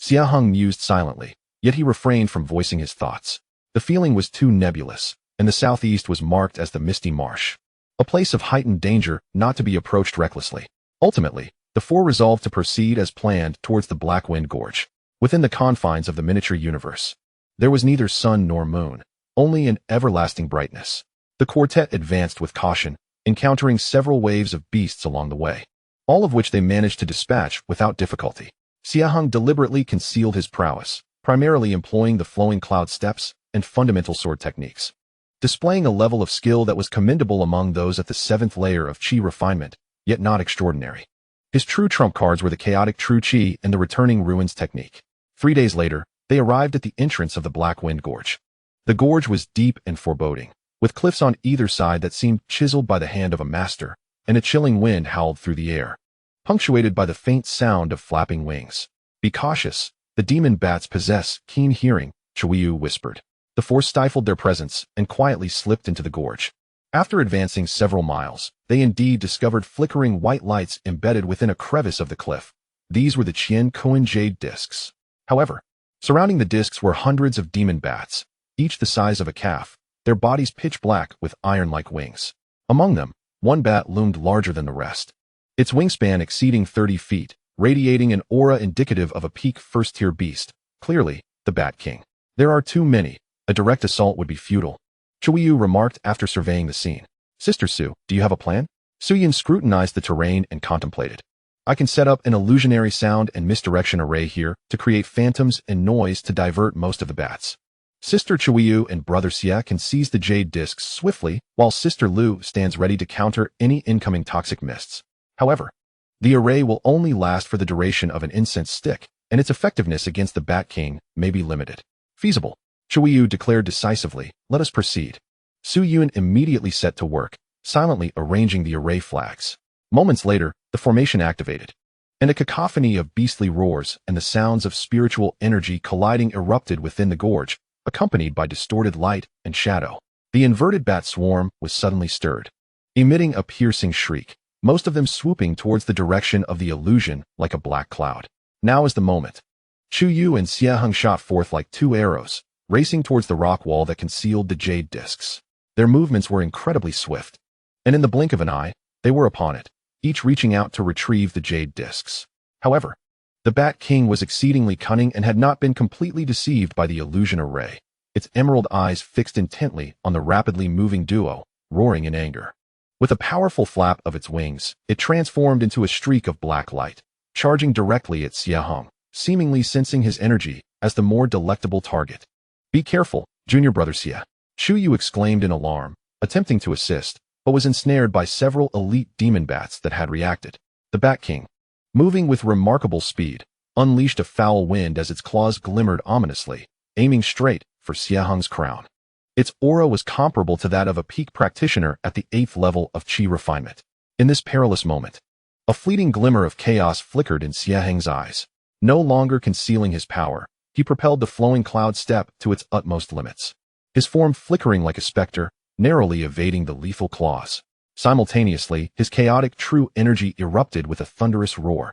Xie Heng mused silently, yet he refrained from voicing his thoughts. The feeling was too nebulous, and the southeast was marked as the misty marsh, a place of heightened danger not to be approached recklessly. Ultimately, the four resolved to proceed as planned towards the Black Wind Gorge. Within the confines of the miniature universe, there was neither sun nor moon, only an everlasting brightness. The quartet advanced with caution, encountering several waves of beasts along the way, all of which they managed to dispatch without difficulty. Xie Heng deliberately concealed his prowess, primarily employing the flowing cloud steps and fundamental sword techniques, displaying a level of skill that was commendable among those at the 7th layer of Qi refinement, yet not extraordinary. His true trump cards were the chaotic true Qi and the returning ruins technique. 3 days later, they arrived at the entrance of the Black Wind Gorge. The gorge was deep and foreboding, with cliffs on either side that seemed chiseled by the hand of a master, and a chilling wind howled through the air, punctuated by the faint sound of flapping wings. Be cautious, the demon bats possess keen hearing, Chuiyu whispered. The four stifled their presence and quietly slipped into the gorge. After advancing several miles, they indeed discovered flickering white lights embedded within a crevice of the cliff. These were the Qian Kuan Jade disks. However, surrounding the disks were hundreds of demon bats, each the size of a calf, their bodies pitch black with iron-like wings. Among them, one bat loomed larger than the rest, its wingspan exceeding 30 feet, radiating an aura indicative of a peak first-tier beast, clearly, the Bat King. There are too many. A direct assault would be futile, Chuiyu remarked after surveying the scene. Sister Su, do you have a plan? Su Yin scrutinized the terrain and contemplated. I can set up an illusionary sound and misdirection array here to create phantoms and noise to divert most of the bats. Sister Chuiyu and Brother Xie can seize the jade discs swiftly, while Sister Lu stands ready to counter any incoming toxic mists. However, the array will only last for the duration of an incense stick, and its effectiveness against the Bat King may be limited. Feasible, Chuiyu declared decisively. Let us proceed. Su Yun immediately set to work, silently arranging the array flags. Moments later, the formation activated, and a cacophony of beastly roars and the sounds of spiritual energy colliding erupted within the gorge, accompanied by distorted light and shadow. The inverted bat swarm was suddenly stirred, emitting a piercing shriek, most of them swooping towards the direction of the illusion like a black cloud. Now is the moment. Chuiyu and Xie Heng shot forth like two arrows, racing towards the rock wall that concealed the jade discs. Their movements were incredibly swift, and in the blink of an eye, they were upon it. each reaching out to retrieve the jade discs. However, the Bat King was exceedingly cunning and had not been completely deceived by the illusion array, its emerald eyes fixed intently on the rapidly moving duo, roaring in anger. With a powerful flap of its wings, it transformed into a streak of black light, charging directly at Xie Heng, seemingly sensing his energy as the more delectable target. "Be careful, junior brother Xie," Shu Yu exclaimed in alarm, attempting to assist, but was ensnared by several elite demon bats that had reacted. The Bat King, moving with remarkable speed, unleashed a foul wind as its claws glimmered ominously, aiming straight for Xie Heng's crown. Its aura was comparable to that of a peak practitioner at the 8th level of Qi refinement. In this perilous moment, a fleeting glimmer of chaos flickered in Xie Heng's eyes. No longer concealing his power, he propelled the flowing cloud step to its utmost limits, his form flickering like a specter, narrowly evading the lethal claws. Simultaneously, his chaotic true energy erupted with a thunderous roar,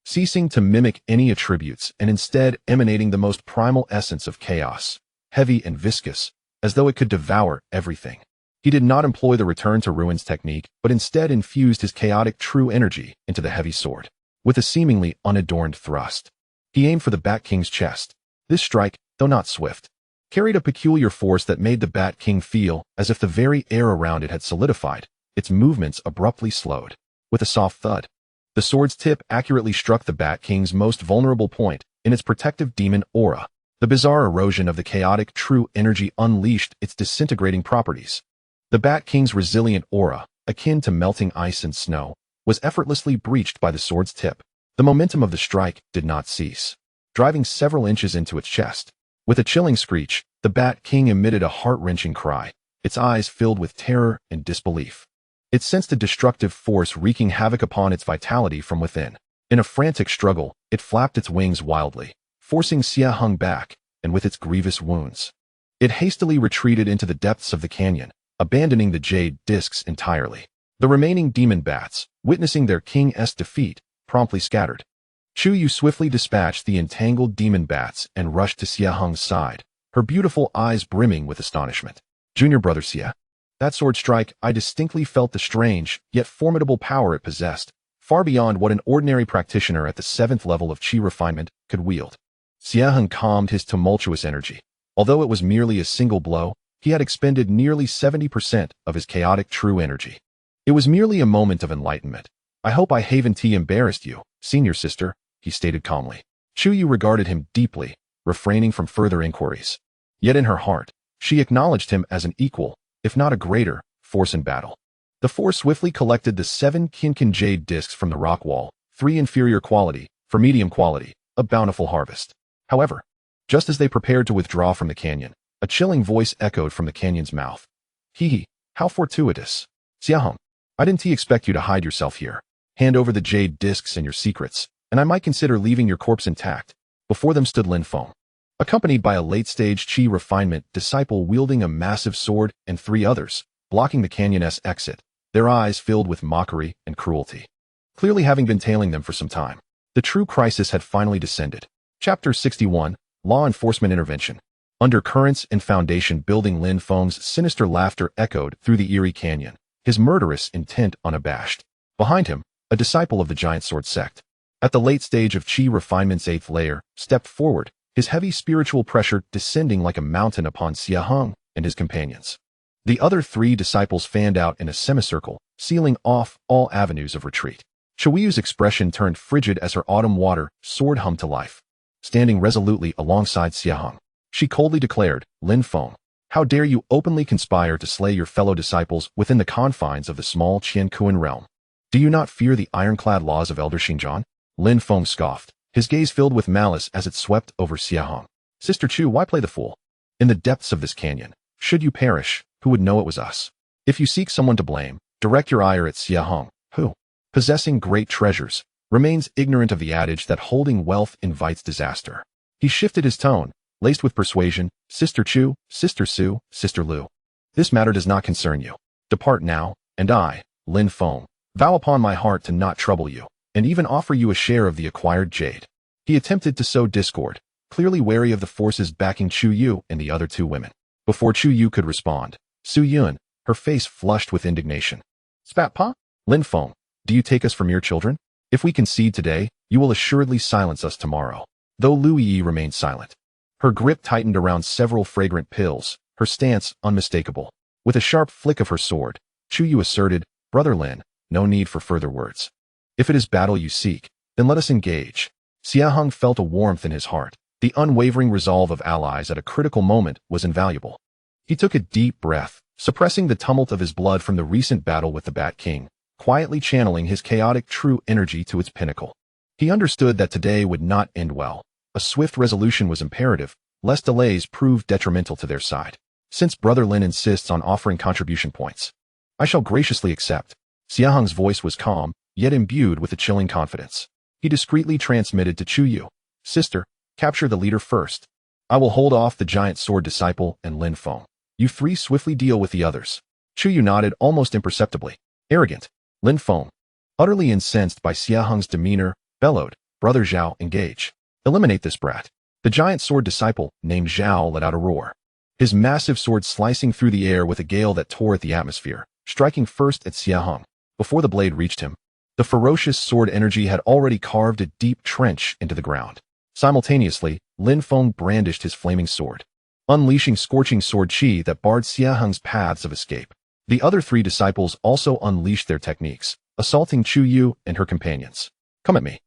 ceasing to mimic any attributes and instead emanating the most primal essence of chaos, heavy and viscous, as though it could devour everything. He did not employ the return to ruins technique, but instead infused his chaotic true energy into the heavy sword. With a seemingly unadorned thrust, he aimed for the Bat King's chest. This strike, though not swift, carried a peculiar force that made the Bat King feel as if the very air around it had solidified, its movements abruptly slowed. With a soft thud, the sword's tip accurately struck the Bat King's most vulnerable point in its protective demon aura. The bizarre erosion of the chaotic true energy unleashed its disintegrating properties. The Bat King's resilient aura, akin to melting ice and snow, was effortlessly breached by the sword's tip. The momentum of the strike did not cease, driving several inches into its chest. With a chilling screech, the Bat King emitted a heart-wrenching cry, its eyes filled with terror and disbelief. It sensed a destructive force wreaking havoc upon its vitality from within. In a frantic struggle, it flapped its wings wildly, forcing Xie Heng back, and with its grievous wounds, it hastily retreated into the depths of the canyon, abandoning the jade discs entirely. The remaining demon bats, witnessing their king's defeat, promptly scattered. Shu Yu swiftly dispatched the entangled demon bats and rushed to Xie Heng's side, her beautiful eyes brimming with astonishment. "Junior brother Xie, that sword strike, I distinctly felt the strange, yet formidable power it possessed, far beyond what an ordinary practitioner at the 7th level of Qi refinement could wield." Xie Heng calmed his tumultuous energy. Although it was merely a single blow, he had expended nearly 70% of his chaotic true energy. "It was merely a moment of enlightenment. I hope I haven't embarrassed you, senior sister," he stated calmly. Shu Yu regarded him deeply, refraining from further inquiries. Yet in her heart, she acknowledged him as an equal, if not a greater, force in battle. The four swiftly collected the 7 Kinkin jade discs from the rock wall, 3 inferior quality, for medium quality, a bountiful harvest. However, just as they prepared to withdraw from the canyon, a chilling voice echoed from the canyon's mouth. "Hee, how fortuitous. Xie Heng, I didn't expect you to hide yourself here. Hand over the jade discs and your secrets, and I might consider leaving your corpse intact." Before them stood Lin Feng, accompanied by a late-stage Qi refinement disciple wielding a massive sword and 3 others, blocking the canyon's exit, their eyes filled with mockery and cruelty. Clearly having been tailing them for some time, the true crisis had finally descended. Chapter 61, Law Enforcement Intervention. Under currents and foundation building, Lin Feng's sinister laughter echoed through the eerie canyon, his murderous intent unabashed. Behind him, a disciple of the giant sword sect, at the late stage of Qi refinement's 8th layer, stepped forward, his heavy spiritual pressure descending like a mountain upon Xie Heng and his companions. The other 3 disciples fanned out in a semicircle, sealing off all avenues of retreat. Shuiyu's expression turned frigid as her autumn water sword hummed to life. Standing resolutely alongside Xie Heng, she coldly declared, "Lin Feng, how dare you openly conspire to slay your fellow disciples within the confines of the small Qiankuan realm? Do you not fear the ironclad laws of Elder Xinjiang?" Lin Feng scoffed, his gaze filled with malice as it swept over Xie Heng. "Sister Chu, why play the fool? In the depths of this canyon, should you perish, who would know it was us? If you seek someone to blame, direct your ire at Xie Heng, who, possessing great treasures, remains ignorant of the adage that holding wealth invites disaster." He shifted his tone, laced with persuasion. "Sister Chu, Sister Su, Sister Lu, this matter does not concern you. Depart now, and I, Lin Feng, vow upon my heart to not trouble you, and even offer you a share of the acquired jade." He attempted to sow discord, clearly wary of the forces backing Chu Yu and the other 2 women. Before Chu Yu could respond, Su Yun, her face flushed with indignation, "Spat Pa? Lin Feng, Do you take us for mere children? If we concede today, you will assuredly silence us tomorrow. Though Lu Yi remained silent. Her grip tightened around several fragrant pills, her stance unmistakable. With a sharp flick of her sword, Chu Yu asserted, Brother Lin, no need for further words. If it is battle you seek, then let us engage. Xie Heng felt a warmth in his heart. The unwavering resolve of allies at a critical moment was invaluable. He took a deep breath, suppressing the tumult of his blood from the recent battle with the Bat King, quietly channeling his chaotic true energy to its pinnacle. He understood that today would not end well. A swift resolution was imperative, lest delays prove detrimental to their side. Since Brother Lin insists on offering contribution points, I shall graciously accept. Xie Heng's voice was calm, yet imbued with a chilling confidence. He discreetly transmitted to Chu Yu, Sister, capture the leader first. I will hold off the giant sword disciple and Lin Feng. You three swiftly deal with the others. Chu Yu nodded almost imperceptibly. Arrogant. Lin Feng, utterly incensed by Xie Heng's demeanor, bellowed, Brother Zhao, engage. Eliminate this brat. The giant sword disciple, named Zhao, let out a roar. His massive sword slicing through the air with a gale that tore at the atmosphere, striking first at Xie Heng. Before the blade reached him, the ferocious sword energy had already carved a deep trench into the ground. Simultaneously, Lin Feng brandished his flaming sword, unleashing scorching sword chi that barred Xie Heng's paths of escape. The other three disciples also unleashed their techniques, assaulting Chu Yu and her companions. Come at me.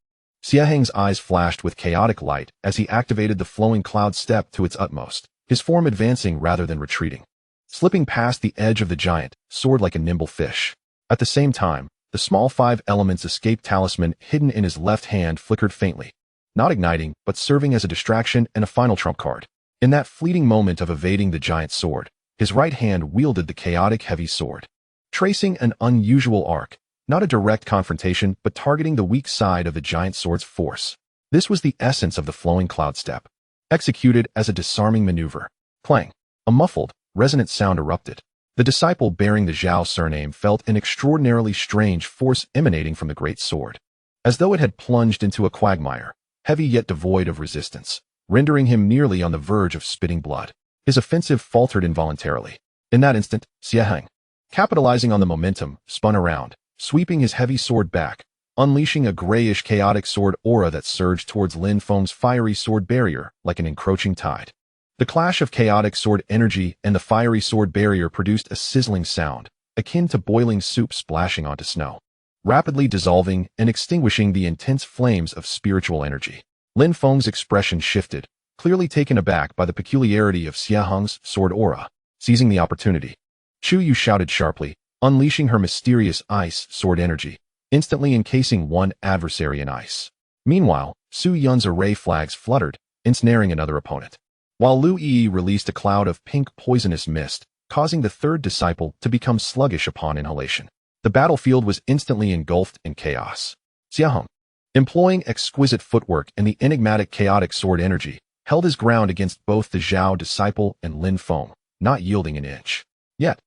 Xie Heng's eyes flashed with chaotic light as he activated the flowing cloud step to its utmost, his form advancing rather than retreating, slipping past the edge of the giant, soared like a nimble fish. At the same time, the small 5 elements escape talisman hidden in his left hand flickered faintly, not igniting, but serving as a distraction and a final trump card. In that fleeting moment of evading the giant sword, his right hand wielded the chaotic heavy sword, tracing an unusual arc, not a direct confrontation, but targeting the weak side of the giant sword's force. This was the essence of the flowing cloud step, executed as a disarming maneuver. Clang! A muffled, resonant sound erupted. The disciple bearing the Zhao surname felt an extraordinarily strange force emanating from the great sword, as though it had plunged into a quagmire, heavy yet devoid of resistance, rendering him nearly on the verge of spitting blood. His offensive faltered involuntarily. In that instant, Xie Heng, capitalizing on the momentum, spun around, sweeping his heavy sword back, unleashing a grayish chaotic sword aura that surged towards Lin Feng's fiery sword barrier like an encroaching tide. The clash of chaotic sword energy and the fiery sword barrier produced a sizzling sound, akin to boiling soup splashing onto snow, rapidly dissolving and extinguishing the intense flames of spiritual energy. Lin Feng's expression shifted, clearly taken aback by the peculiarity of Xie Heng's sword aura. Seizing the opportunity, Chu Yu shouted sharply, unleashing her mysterious ice sword energy, instantly encasing one adversary in ice. Meanwhile, Su Yun's array flags fluttered, ensnaring another opponent, while Lu Yi released a cloud of pink poisonous mist, causing the third disciple to become sluggish upon inhalation. The battlefield was instantly engulfed in chaos. Xie Heng, employing exquisite footwork and the enigmatic chaotic sword energy, held his ground against both the Zhao disciple and Lin Feng, not yielding an inch. Yet,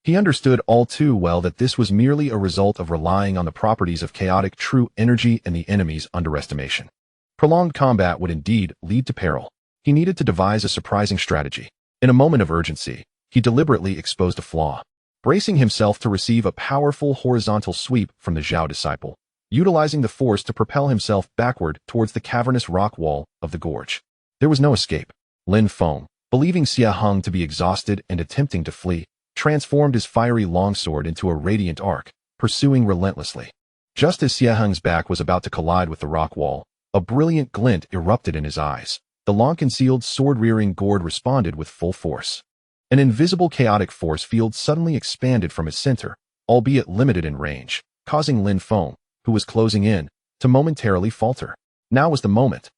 he understood all too well that this was merely a result of relying on the properties of chaotic true energy and the enemy's underestimation. Prolonged combat would indeed lead to peril. He needed to devise a surprising strategy. In a moment of urgency, he deliberately exposed a flaw, bracing himself to receive a powerful horizontal sweep from the Zhao disciple, utilizing the force to propel himself backward towards the cavernous rock wall of the gorge. There was no escape. Lin Feng, believing Xie Heng to be exhausted and attempting to flee, transformed his fiery longsword into a radiant arc, pursuing relentlessly. Just as Xie Heng's back was about to collide with the rock wall, a brilliant glint erupted in his eyes. The long-concealed sword-rearing gourd responded with full force. An invisible chaotic force field suddenly expanded from its center, albeit limited in range, causing Lin Feng, who was closing in, to momentarily falter. Now was the moment.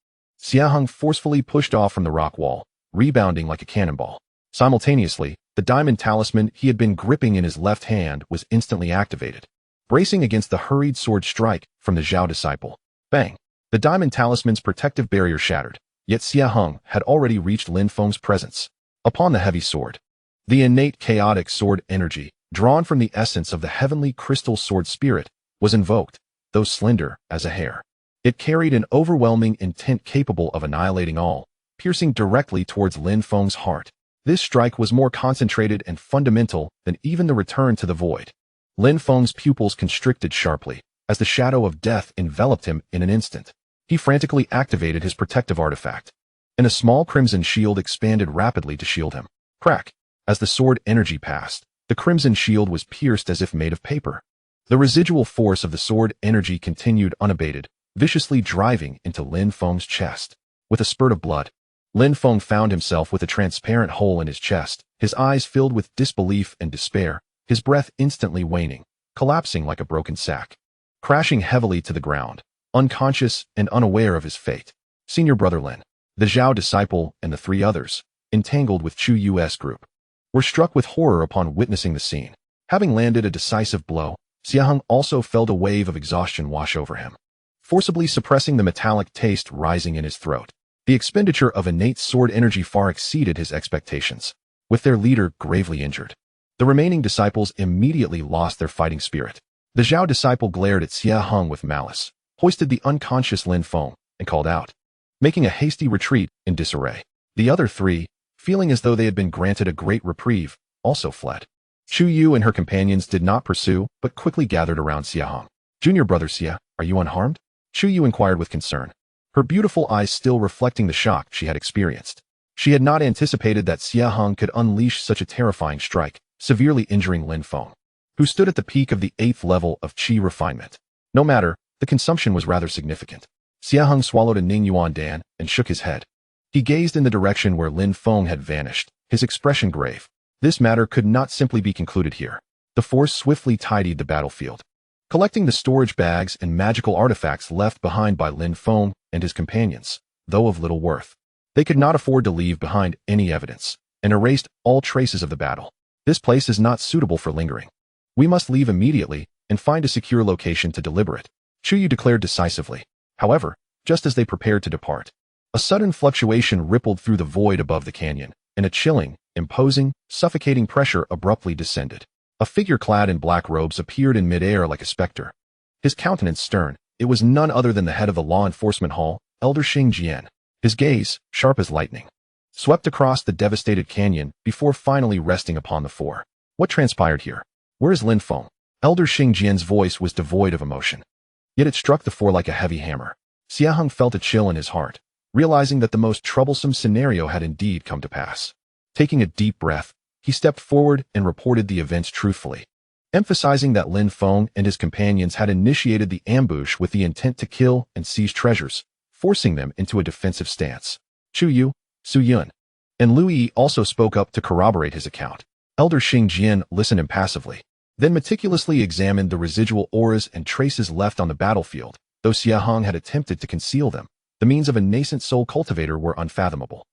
Xie Heng forcefully pushed off from the rock wall, rebounding like a cannonball. Simultaneously, the diamond talisman he had been gripping in his left hand was instantly activated, bracing against the hurried sword strike from the Zhao disciple. Bang! The diamond talisman's protective barrier shattered, yet Xie Heng had already reached Lin Feng's presence. Upon the heavy sword, the innate chaotic sword energy, drawn from the essence of the heavenly crystal sword spirit, was invoked, though slender as a hair. It carried an overwhelming intent capable of annihilating all, piercing directly towards Lin Feng's heart. This strike was more concentrated and fundamental than even the return to the void. Lin Feng's pupils constricted sharply, as the shadow of death enveloped him in an instant. He frantically activated his protective artifact, and a small crimson shield expanded rapidly to shield him. Crack! As the sword energy passed, the crimson shield was pierced as if made of paper. The residual force of the sword energy continued unabated, viciously driving into Lin Feng's chest. With a spurt of blood, Lin Feng found himself with a transparent hole in his chest, his eyes filled with disbelief and despair, his breath instantly waning, collapsing like a broken sack. Crashing heavily to the ground, unconscious and unaware of his fate, senior brother Lin, the Zhao disciple, and the three others, entangled with Chu Yu's group, were struck with horror upon witnessing the scene. Having landed a decisive blow, Xie Heng also felt a wave of exhaustion wash over him, forcibly suppressing the metallic taste rising in his throat. The expenditure of innate sword energy far exceeded his expectations. With their leader gravely injured, the remaining disciples immediately lost their fighting spirit. The Zhao disciple glared at Xie Heng with malice, hoisted the unconscious Lin Feng, and called out, making a hasty retreat in disarray. The other three, feeling as though they had been granted a great reprieve, also fled. Chu Yu and her companions did not pursue, but quickly gathered around Xie Heng. Junior brother Xie, are you unharmed? Chu Yu inquired with concern, her beautiful eyes still reflecting the shock she had experienced. She had not anticipated that Xie Heng could unleash such a terrifying strike, severely injuring Lin Feng, who stood at the peak of the 8th level of qi refinement. No matter, the consumption was rather significant. Xie Heng swallowed a Ning Yuan Dan and shook his head. He gazed in the direction where Lin Feng had vanished, his expression grave. This matter could not simply be concluded here. The force swiftly tidied the battlefield, collecting the storage bags and magical artifacts left behind by Lin Feng and his companions, though of little worth. They could not afford to leave behind any evidence, and erased all traces of the battle. This place is not suitable for lingering. We must leave immediately and find a secure location to deliberate, Chu Yu declared decisively. However, just as they prepared to depart, a sudden fluctuation rippled through the void above the canyon, and a chilling, imposing, suffocating pressure abruptly descended. A figure clad in black robes appeared in midair like a specter. His countenance stern, it was none other than the head of the law enforcement hall, Elder Xing Jian. His gaze, sharp as lightning, swept across the devastated canyon before finally resting upon the four. What transpired here? Where is Lin Feng? Elder Xing Jian's voice was devoid of emotion, yet it struck the four like a heavy hammer. Xie Heng felt a chill in his heart, realizing that the most troublesome scenario had indeed come to pass. Taking a deep breath, he stepped forward and reported the events truthfully, emphasizing that Lin Feng and his companions had initiated the ambush with the intent to kill and seize treasures, forcing them into a defensive stance. Chu Yu, Su Yun, and Lu Yi also spoke up to corroborate his account. Elder Xing Jian listened impassively, then meticulously examined the residual auras and traces left on the battlefield. Though Xie Heng had attempted to conceal them, the means of a nascent soul cultivator were unfathomable.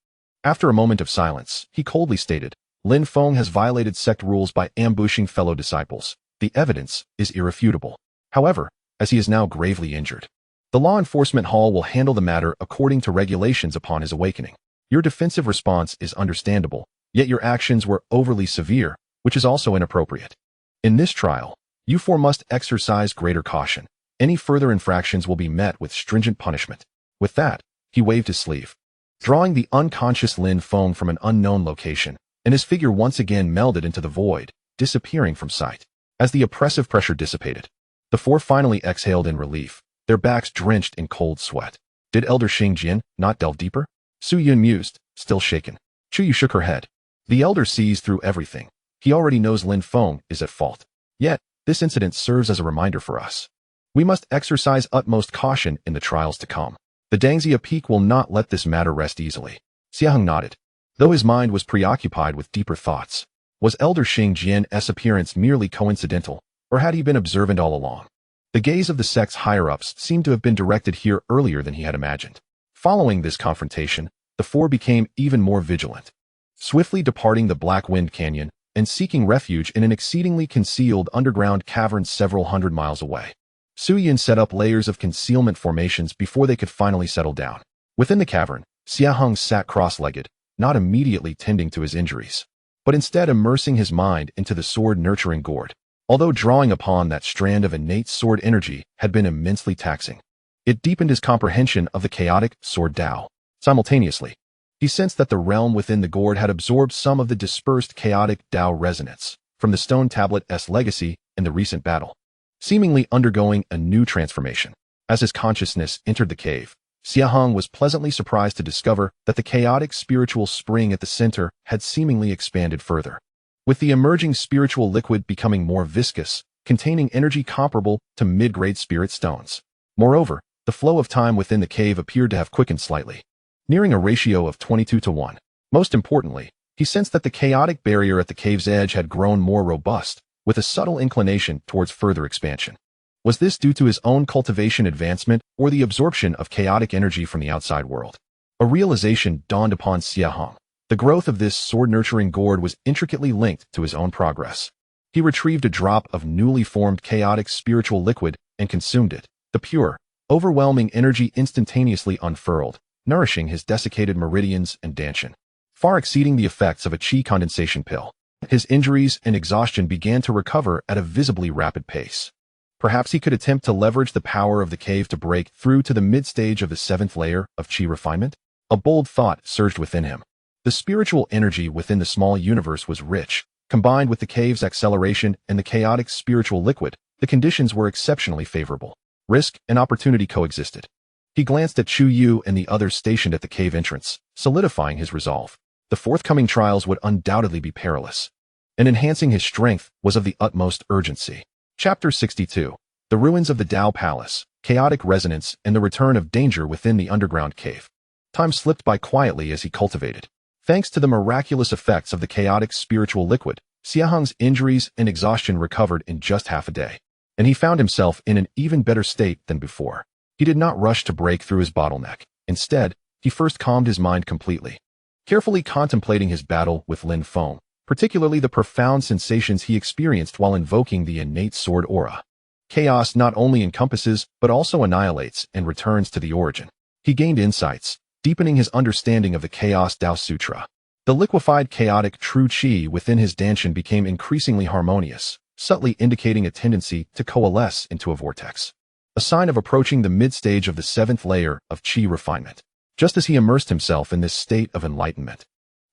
After a moment of silence, he coldly stated, Lin Feng has violated sect rules by ambushing fellow disciples. The evidence is irrefutable. However, as he is now gravely injured, the law enforcement hall will handle the matter according to regulations upon his awakening. Your defensive response is understandable, yet your actions were overly severe, which is also inappropriate. In this trial, you four must exercise greater caution. Any further infractions will be met with stringent punishment. With that, he waved his sleeve, drawing the unconscious Lin Feng from an unknown location, and his figure once again melded into the void, disappearing from sight. As the oppressive pressure dissipated, the four finally exhaled in relief, their backs drenched in cold sweat. Did Elder Xing Jian not delve deeper? Su Yun mused, still shaken. Chu Yu shook her head. The elder sees through everything. He already knows Lin Feng is at fault. Yet, this incident serves as a reminder for us. We must exercise utmost caution in the trials to come. The Dangxia Peak will not let this matter rest easily. Xie Heng nodded, though his mind was preoccupied with deeper thoughts. Was Elder Xing Jian's appearance merely coincidental, or had he been observant all along? The gaze of the sect's higher-ups seemed to have been directed here earlier than he had imagined. Following this confrontation, the four became even more vigilant, swiftly departing the Black Wind Canyon and seeking refuge in an exceedingly concealed underground cavern several hundred miles away. Su Yin set up layers of concealment formations before they could finally settle down. Within the cavern, Xie Heng sat cross-legged, not immediately tending to his injuries, but instead immersing his mind into the sword-nurturing gourd. Although drawing upon that strand of innate sword energy had been immensely taxing, it deepened his comprehension of the chaotic sword Tao. Simultaneously, he sensed that the realm within the gourd had absorbed some of the dispersed chaotic Tao resonance from the stone tablet's legacy in the recent battle. seemingly undergoing a new transformation. As his consciousness entered the cave, Xie Heng was pleasantly surprised to discover that the chaotic spiritual spring at the center had seemingly expanded further, with the emerging spiritual liquid becoming more viscous, containing energy comparable to mid-grade spirit stones. Moreover, the flow of time within the cave appeared to have quickened slightly, nearing a ratio of 22-1. Most importantly, he sensed that the chaotic barrier at the cave's edge had grown more robust, with a subtle inclination towards further expansion. Was this due to his own cultivation advancement or the absorption of chaotic energy from the outside world? A realization dawned upon Xie Heng. The growth of this sword-nurturing gourd was intricately linked to his own progress. He retrieved a drop of newly formed chaotic spiritual liquid and consumed it. The pure, overwhelming energy instantaneously unfurled, nourishing his desiccated meridians and dantian, far exceeding the effects of a qi condensation pill. His injuries and exhaustion began to recover at a visibly rapid pace. Perhaps he could attempt to leverage the power of the cave to break through to the mid-stage of the 7th layer of qi refinement? A bold thought surged within him. The spiritual energy within the small universe was rich. Combined with the cave's acceleration and the chaotic spiritual liquid, the conditions were exceptionally favorable. Risk and opportunity coexisted. He glanced at Chu Yu and the others stationed at the cave entrance, solidifying his resolve. The forthcoming trials would undoubtedly be perilous, and enhancing his strength was of the utmost urgency. Chapter 62. The Ruins of the Dao Palace, Chaotic Resonance, and the Return of Danger Within the Underground Cave. Time slipped by quietly as he cultivated. Thanks to the miraculous effects of the chaotic spiritual liquid, Xie Heng's injuries and exhaustion recovered in just half a day, and he found himself in an even better state than before. He did not rush to break through his bottleneck. Instead, he first calmed his mind completely, carefully contemplating his battle with Lin Feng, particularly the profound sensations he experienced while invoking the innate sword aura. Chaos not only encompasses, but also annihilates and returns to the origin. He gained insights, deepening his understanding of the Chaos Dao Sutra. The liquefied chaotic true qi within his dantian became increasingly harmonious, subtly indicating a tendency to coalesce into a vortex, a sign of approaching the mid-stage of the 7th layer of qi refinement. Just as he immersed himself in this state of enlightenment,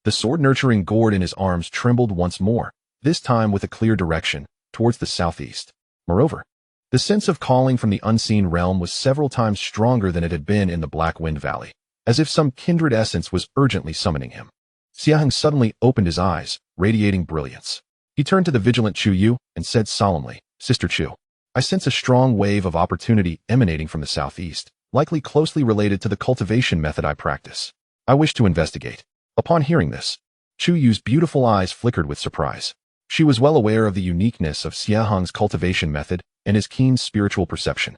the sword-nurturing gourd in his arms trembled once more, this time with a clear direction, towards the southeast. Moreover, the sense of calling from the unseen realm was several times stronger than it had been in the Black Wind Valley, as if some kindred essence was urgently summoning him. Xie Heng suddenly opened his eyes, radiating brilliance. He turned to the vigilant Chu Yu and said solemnly, "Sister Chu, I sense a strong wave of opportunity emanating from the southeast, likely closely related to the cultivation method I practice. I wish to investigate." Upon hearing this, Chu Yu's beautiful eyes flickered with surprise. She was well aware of the uniqueness of Xie Heng's cultivation method and his keen spiritual perception.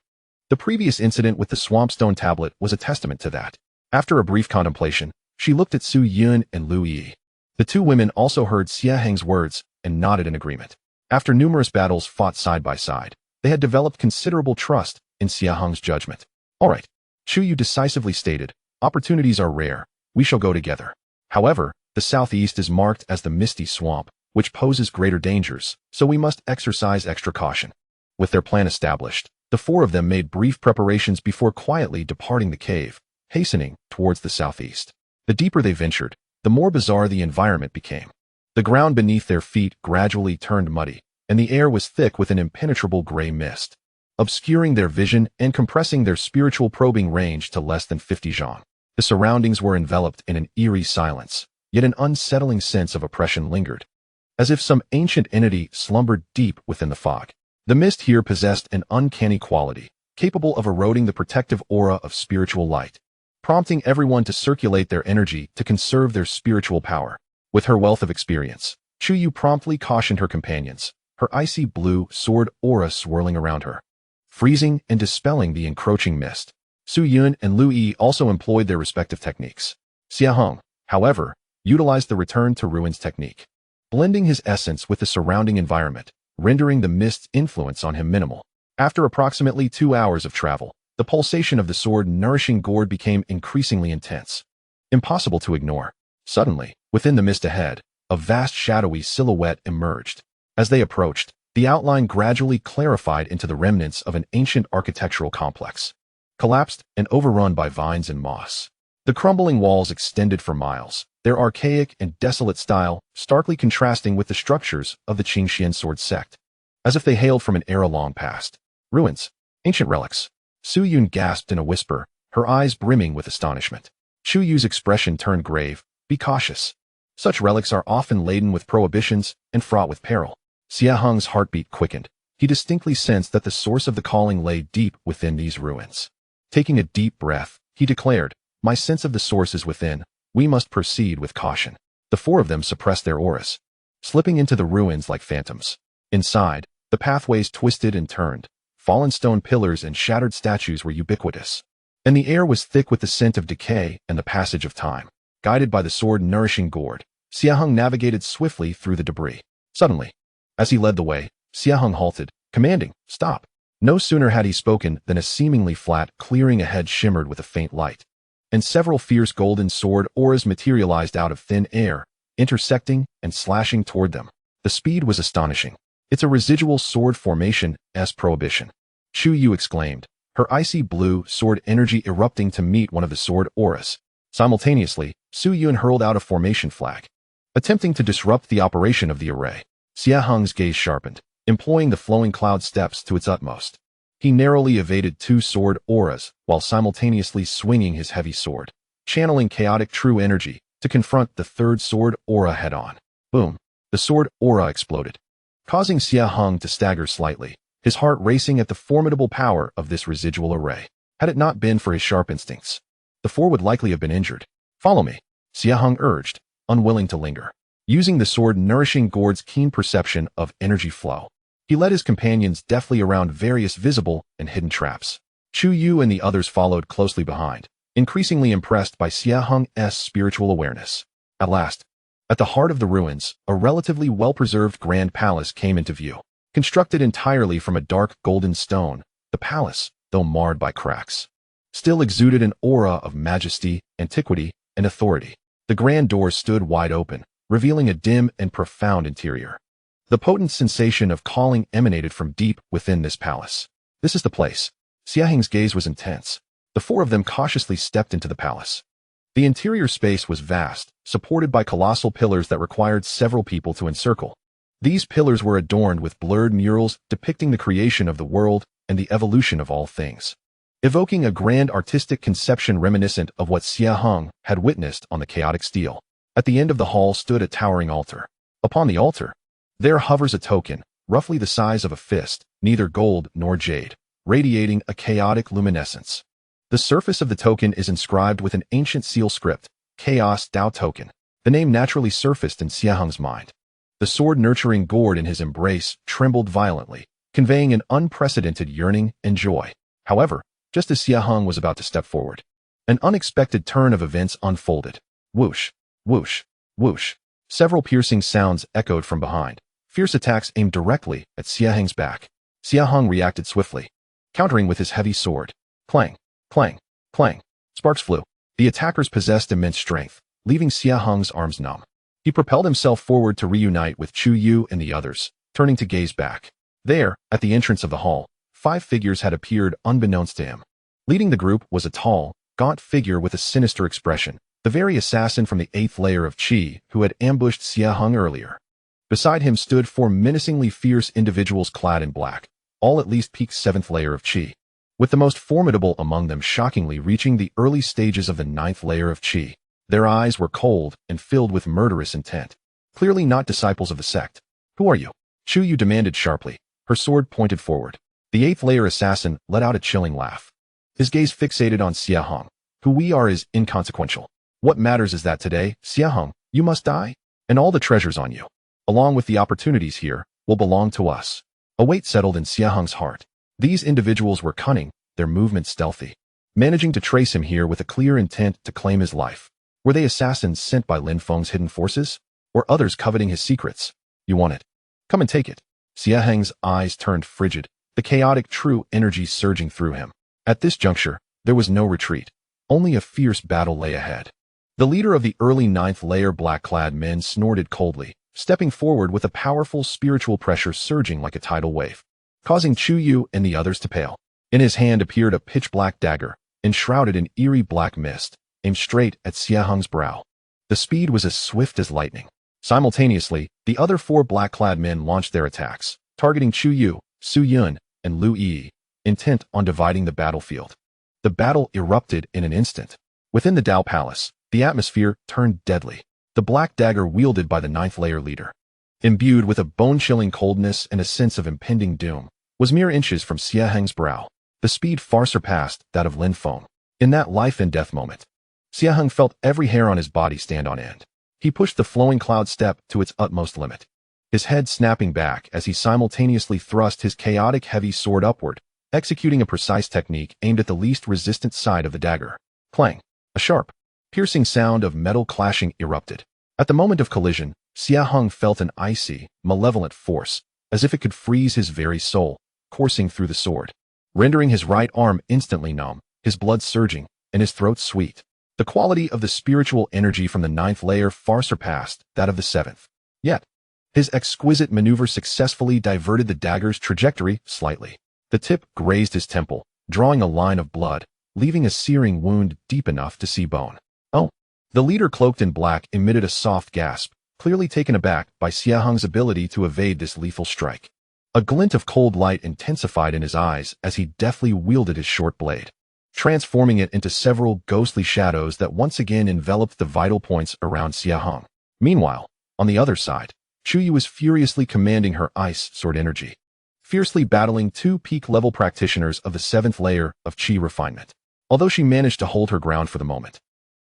The previous incident with the swampstone tablet was a testament to that. After a brief contemplation, she looked at Su Yun and Lu Yi. The two women also heard Xie Heng's words and nodded in agreement. After numerous battles fought side by side, they had developed considerable trust in Xie Heng's judgment. "All right," Chu Yu decisively stated, "opportunities are rare. We shall go together. However, the southeast is marked as the misty swamp, which poses greater dangers, so we must exercise extra caution." With their plan established, the four of them made brief preparations before quietly departing the cave, hastening towards the southeast. The deeper they ventured, the more bizarre the environment became. The ground beneath their feet gradually turned muddy, and the air was thick with an impenetrable gray mist, obscuring their vision and compressing their spiritual probing range to less than 50 zhang. The surroundings were enveloped in an eerie silence, yet an unsettling sense of oppression lingered, as if some ancient entity slumbered deep within the fog. The mist here possessed an uncanny quality, capable of eroding the protective aura of spiritual light, prompting everyone to circulate their energy to conserve their spiritual power. With her wealth of experience, Chu Yu promptly cautioned her companions, her icy blue sword aura swirling around her, freezing and dispelling the encroaching mist. Su Yun and Lu Yi also employed their respective techniques. Xie Heng, however, utilized the return to ruins technique, blending his essence with the surrounding environment, rendering the mist's influence on him minimal. After approximately 2 hours of travel, the pulsation of the sword-nourishing gourd became increasingly intense, impossible to ignore. Suddenly, within the mist ahead, a vast shadowy silhouette emerged. As they approached, the outline gradually clarified into the remnants of an ancient architectural complex, collapsed and overrun by vines and moss. The crumbling walls extended for miles, their archaic and desolate style starkly contrasting with the structures of the Qingxian sword sect. as if they hailed from an era long past. Ruins. Ancient relics. Su Yun gasped in a whisper, her eyes brimming with astonishment. Chu Yu's expression turned grave. Be cautious. Such relics are often laden with prohibitions and fraught with peril. Xie Heng's heartbeat quickened. He distinctly sensed that the source of the calling lay deep within these ruins. Taking a deep breath, he declared, "My sense of the source is within. We must proceed with caution." The four of them suppressed their auras, slipping into the ruins like phantoms. Inside, the pathways twisted and turned. Fallen stone pillars and shattered statues were ubiquitous, and the air was thick with the scent of decay and the passage of time. Guided by the sword-nourishing gourd, Xie Heng navigated swiftly through the debris. Suddenly, as he led the way, Xie Heng halted, commanding, "Stop." No sooner had he spoken than a seemingly flat clearing ahead shimmered with a faint light, and several fierce golden sword auras materialized out of thin air, intersecting and slashing toward them. The speed was astonishing. "It's a residual sword formation, S prohibition," Chu Yu exclaimed, her icy blue sword energy erupting to meet one of the sword auras. Simultaneously, Su Yun hurled out a formation flag, attempting to disrupt the operation of the array. Xie Heng's gaze sharpened, employing the flowing cloud steps to its utmost. He narrowly evaded two sword auras while simultaneously swinging his heavy sword, channeling chaotic true energy to confront the third sword aura head-on. Boom! The sword aura exploded, causing Xie Heng to stagger slightly, his heart racing at the formidable power of this residual array. Had it not been for his sharp instincts, the four would likely have been injured. "Follow me," Xie Heng urged, unwilling to linger. Using the sword nourishing gourd's keen perception of energy flow, he led his companions deftly around various visible and hidden traps. Chu Yu and the others followed closely behind, increasingly impressed by Xie Heng's spiritual awareness. At last, at the heart of the ruins, a relatively well-preserved grand palace came into view. Constructed entirely from a dark golden stone, the palace, though marred by cracks, still exuded an aura of majesty, antiquity, and authority. The grand doors stood wide open, revealing a dim and profound interior. The potent sensation of calling emanated from deep within this palace. "This is the place." Xie Heng's gaze was intense. The four of them cautiously stepped into the palace. The interior space was vast, supported by colossal pillars that required several people to encircle. These pillars were adorned with blurred murals depicting the creation of the world and the evolution of all things, evoking a grand artistic conception reminiscent of what Xie Heng had witnessed on the chaotic steel. At the end of the hall stood a towering altar. Upon the altar, there hovers a token, roughly the size of a fist, neither gold nor jade, radiating a chaotic luminescence. The surface of the token is inscribed with an ancient seal script, Chaos Dao Token. The name naturally surfaced in Xie Heng's mind. The sword-nurturing gourd in his embrace trembled violently, conveying an unprecedented yearning and joy. However, just as Xie Heng was about to step forward, an unexpected turn of events unfolded. Whoosh, whoosh, whoosh. Several piercing sounds echoed from behind, fierce attacks aimed directly at Xie Heng's back. Xie Heng reacted swiftly, countering with his heavy sword. Clang, clang, clang. Sparks flew. The attackers possessed immense strength, leaving Xie Heng's arms numb. He propelled himself forward to reunite with Chu Yu and the others, turning to gaze back. There, at the entrance of the hall, 5 figures had appeared unbeknownst to him. Leading the group was a tall, gaunt figure with a sinister expression, the very assassin from the 8th layer of Qi who had ambushed Xie Heng earlier. Beside him stood 4 menacingly fierce individuals clad in black, all at least peak 7th layer of Qi, with the most formidable among them shockingly reaching the early stages of the 9th layer of Qi. Their eyes were cold and filled with murderous intent, clearly not disciples of the sect. "Who are you?" Chu Yu demanded sharply, her sword pointed forward. The 8th layer assassin let out a chilling laugh, his gaze fixated on Xie Heng. "Who we are is inconsequential. What matters is that today, Xie Heng, you must die, and all the treasures on you, along with the opportunities here, will belong to us." A weight settled in Xie Heng's heart. These individuals were cunning, their movements stealthy, managing to trace him here with a clear intent to claim his life. Were they assassins sent by Lin Feng's hidden forces, or others coveting his secrets? "You want it? Come and take it." Xie Heng's eyes turned frigid, the chaotic true energy surging through him. At this juncture, there was no retreat. Only a fierce battle lay ahead. The leader of the early 9th layer black-clad men snorted coldly, stepping forward with a powerful spiritual pressure surging like a tidal wave, causing Chu Yu and the others to pale. In his hand appeared a pitch-black dagger, enshrouded in eerie black mist, aimed straight at Xie Heng's brow. The speed was as swift as lightning. Simultaneously, the other 4 black-clad men launched their attacks, targeting Chu Yu, Su Yun, and Lu Yi, intent on dividing the battlefield. The battle erupted in an instant. Within the Dao Palace, the atmosphere turned deadly. The black dagger wielded by the ninth layer leader, imbued with a bone-chilling coldness and a sense of impending doom, was mere inches from Xie Heng's brow. The speed far surpassed that of Lin Feng. In that life-and-death moment, Xie Heng felt every hair on his body stand on end. He pushed the flowing cloud step to its utmost limit, his head snapping back as he simultaneously thrust his chaotic heavy sword upward, executing a precise technique aimed at the least resistant side of the dagger. Clang! A sharp, piercing sound of metal clashing erupted. At the moment of collision, Xie Heng felt an icy, malevolent force, as if it could freeze his very soul, coursing through the sword, rendering his right arm instantly numb, his blood surging, and his throat sweet. The quality of the spiritual energy from the ninth layer far surpassed that of the seventh. Yet, his exquisite maneuver successfully diverted the dagger's trajectory slightly. The tip grazed his temple, drawing a line of blood, leaving a searing wound deep enough to see bone. Oh! The leader cloaked in black emitted a soft gasp, clearly taken aback by Xie Heng's ability to evade this lethal strike. A glint of cold light intensified in his eyes as he deftly wielded his short blade, transforming it into several ghostly shadows that once again enveloped the vital points around Xie Heng. Meanwhile, on the other side, Chu Yu was furiously commanding her ice sword energy, fiercely battling two peak-level practitioners of the seventh layer of Qi refinement. Although she managed to hold her ground for the moment,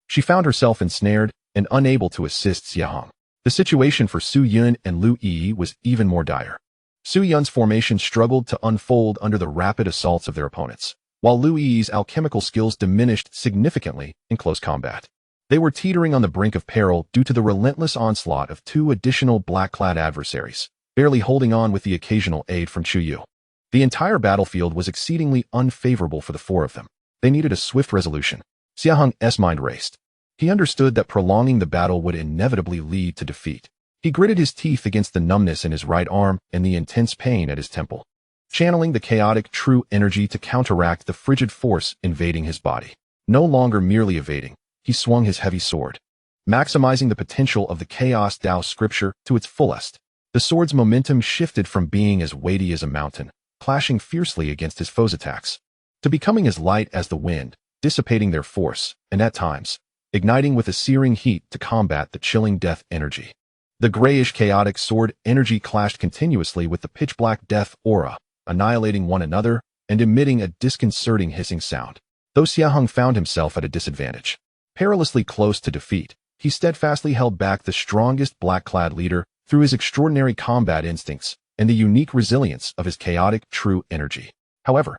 she found herself ensnared and unable to assist Xie Heng. The situation for Su Yun and Lu Yi was even more dire. Su Yun's formation struggled to unfold under the rapid assaults of their opponents, while Lu Yi's alchemical skills diminished significantly in close combat. They were teetering on the brink of peril due to the relentless onslaught of two additional black-clad adversaries, barely holding on with the occasional aid from Chu Yu. The entire battlefield was exceedingly unfavorable for the four of them. They needed a swift resolution. Xie Heng's mind raced. He understood that prolonging the battle would inevitably lead to defeat. He gritted his teeth against the numbness in his right arm and the intense pain at his temple, channeling the chaotic true energy to counteract the frigid force invading his body. No longer merely evading, he swung his heavy sword, maximizing the potential of the Chaos Dao scripture to its fullest. The sword's momentum shifted from being as weighty as a mountain, clashing fiercely against his foe's attacks, to becoming as light as the wind, dissipating their force, and at times, igniting with a searing heat to combat the chilling death energy. The grayish chaotic sword energy clashed continuously with the pitch-black death aura, annihilating one another and emitting a disconcerting hissing sound. Though Xie Heng found himself at a disadvantage, perilously close to defeat, he steadfastly held back the strongest black-clad leader through his extraordinary combat instincts and the unique resilience of his chaotic true energy. However,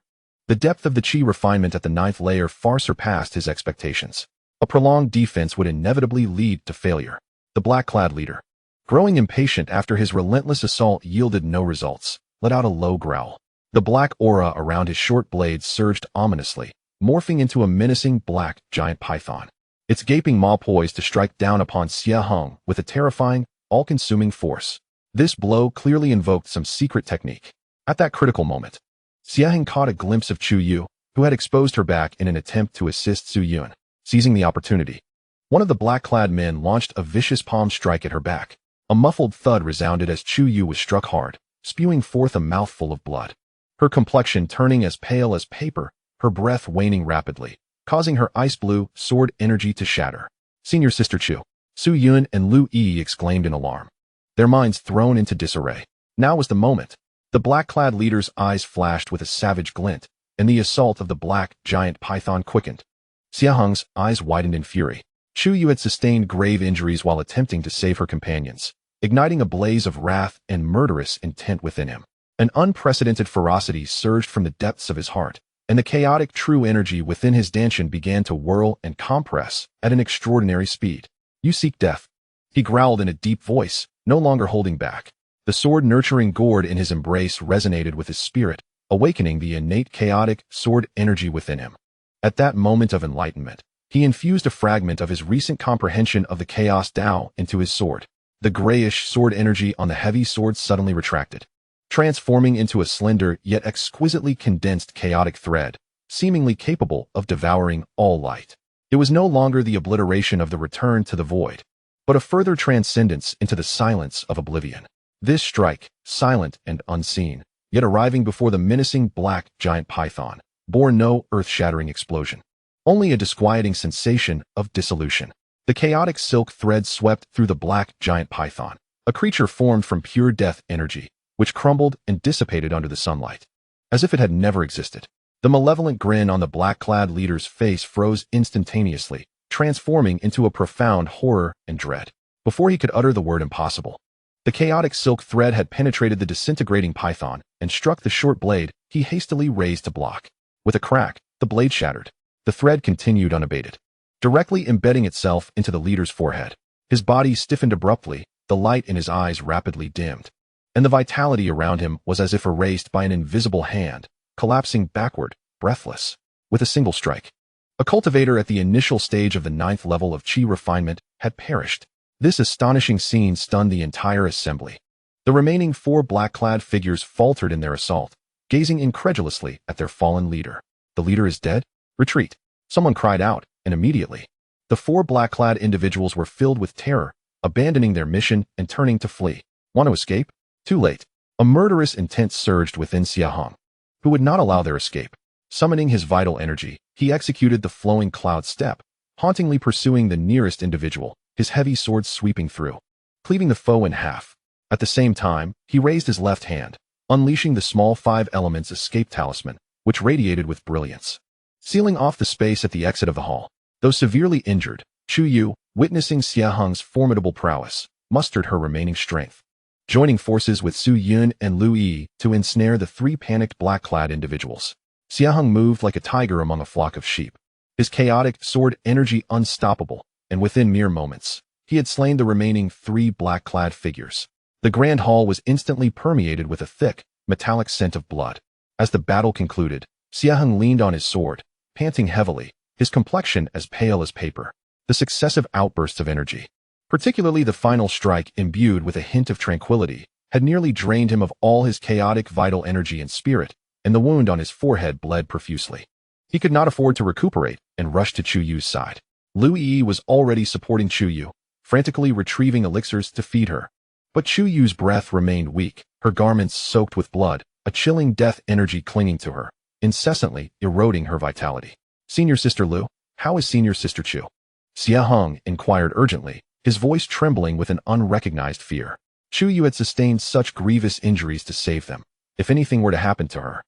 the depth of the Qi refinement at the ninth layer far surpassed his expectations. A prolonged defense would inevitably lead to failure. The black-clad leader, growing impatient after his relentless assault yielded no results, let out a low growl. The black aura around his short blade surged ominously, morphing into a menacing black giant python, its gaping maw poised to strike down upon Xie Heng with a terrifying, all-consuming force. This blow clearly invoked some secret technique. At that critical moment, Xie Heng caught a glimpse of Chu Yu, who had exposed her back in an attempt to assist Su Yun. Seizing the opportunity, one of the black-clad men launched a vicious palm strike at her back. A muffled thud resounded as Chu Yu was struck hard, spewing forth a mouthful of blood. Her complexion turning as pale as paper, her breath waning rapidly, causing her ice-blue sword energy to shatter. Senior Sister Chu, Su Yun and Lu Yi exclaimed in alarm, their minds thrown into disarray. Now was the moment. The black-clad leader's eyes flashed with a savage glint, and the assault of the black giant python quickened. Xie Heng's eyes widened in fury. Chu Yu had sustained grave injuries while attempting to save her companions, igniting a blaze of wrath and murderous intent within him. An unprecedented ferocity surged from the depths of his heart, and the chaotic true energy within his dantian began to whirl and compress at an extraordinary speed. You seek death, he growled in a deep voice, no longer holding back. The sword-nurturing gourd in his embrace resonated with his spirit, awakening the innate chaotic sword energy within him. At that moment of enlightenment, he infused a fragment of his recent comprehension of the Chaos Dao into his sword. The grayish sword energy on the heavy sword suddenly retracted, transforming into a slender yet exquisitely condensed chaotic thread, seemingly capable of devouring all light. It was no longer the obliteration of the return to the void, but a further transcendence into the silence of oblivion. This strike, silent and unseen, yet arriving before the menacing black giant python, bore no earth-shattering explosion. Only a disquieting sensation of dissolution. The chaotic silk thread swept through the black giant python, a creature formed from pure death energy, which crumbled and dissipated under the sunlight, as if it had never existed. The malevolent grin on the black-clad leader's face froze instantaneously, transforming into a profound horror and dread. Before he could utter the word impossible, the chaotic silk thread had penetrated the disintegrating python and struck the short blade he hastily raised to block. With a crack, the blade shattered. The thread continued unabated, directly embedding itself into the leader's forehead. His body stiffened abruptly, the light in his eyes rapidly dimmed, and the vitality around him was as if erased by an invisible hand, collapsing backward, breathless, with a single strike. A cultivator at the initial stage of the 9th level of Qi refinement had perished. This astonishing scene stunned the entire assembly. The remaining 4 black-clad figures faltered in their assault, gazing incredulously at their fallen leader. The leader is dead? Retreat! Someone cried out, and immediately, the 4 black-clad individuals were filled with terror, abandoning their mission and turning to flee. Want to escape? Too late. A murderous intent surged within Xie Heng, who would not allow their escape. Summoning his vital energy, he executed the flowing cloud step, hauntingly pursuing the nearest individual, his heavy sword sweeping through, cleaving the foe in half. At the same time, he raised his left hand, unleashing the small 5 elements escape talisman, which radiated with brilliance, sealing off the space at the exit of the hall. Though severely injured, Chu Yu, witnessing Xie Heng's formidable prowess, mustered her remaining strength, joining forces with Su Yun and Lu Yi to ensnare the 3 panicked black-clad individuals. Xie Heng moved like a tiger among a flock of sheep, his chaotic sword energy unstoppable, and within mere moments, he had slain the remaining 3 black-clad figures. The grand hall was instantly permeated with a thick, metallic scent of blood. As the battle concluded, Xie Heng leaned on his sword, panting heavily, his complexion as pale as paper. The successive outbursts of energy, particularly the final strike imbued with a hint of tranquility, had nearly drained him of all his chaotic vital energy and spirit, and the wound on his forehead bled profusely. He could not afford to recuperate and rushed to Chu Yu's side. Lu Yi was already supporting Chu Yu, frantically retrieving elixirs to feed her. But Chu Yu's breath remained weak, her garments soaked with blood, a chilling death energy clinging to her, incessantly eroding her vitality. Senior Sister Lu, how is Senior Sister Chu? Xie Heng inquired urgently, his voice trembling with an unrecognized fear. Chu Yu had sustained such grievous injuries to save them. If anything were to happen to her,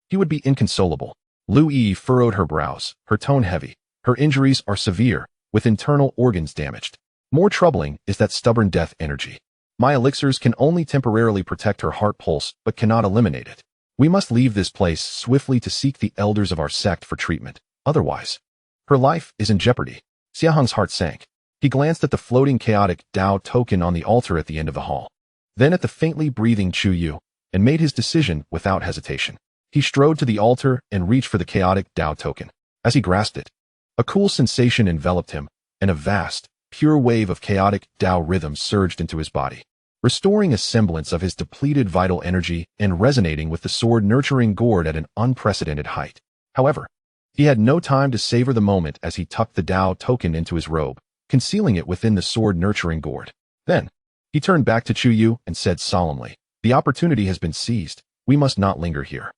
he would be inconsolable. Lu Yi furrowed her brows, her tone heavy. Her injuries are severe, with internal organs damaged. More troubling is that stubborn death energy. My elixirs can only temporarily protect her heart pulse, but cannot eliminate it. We must leave this place swiftly to seek the elders of our sect for treatment. Otherwise, her life is in jeopardy. Xie Heng's heart sank. He glanced at the floating chaotic Dao token on the altar at the end of the hall, then at the faintly breathing Chu Yu, and made his decision without hesitation. He strode to the altar and reached for the chaotic Dao token. As he grasped it, a cool sensation enveloped him, and a vast, pure wave of chaotic Dao rhythm surged into his body, restoring a semblance of his depleted vital energy and resonating with the sword-nurturing gourd at an unprecedented height. However, he had no time to savor the moment as he tucked the Dao token into his robe, concealing it within the sword-nurturing gourd. Then, he turned back to Chu Yu and said solemnly, "The opportunity has been seized. We must not linger here.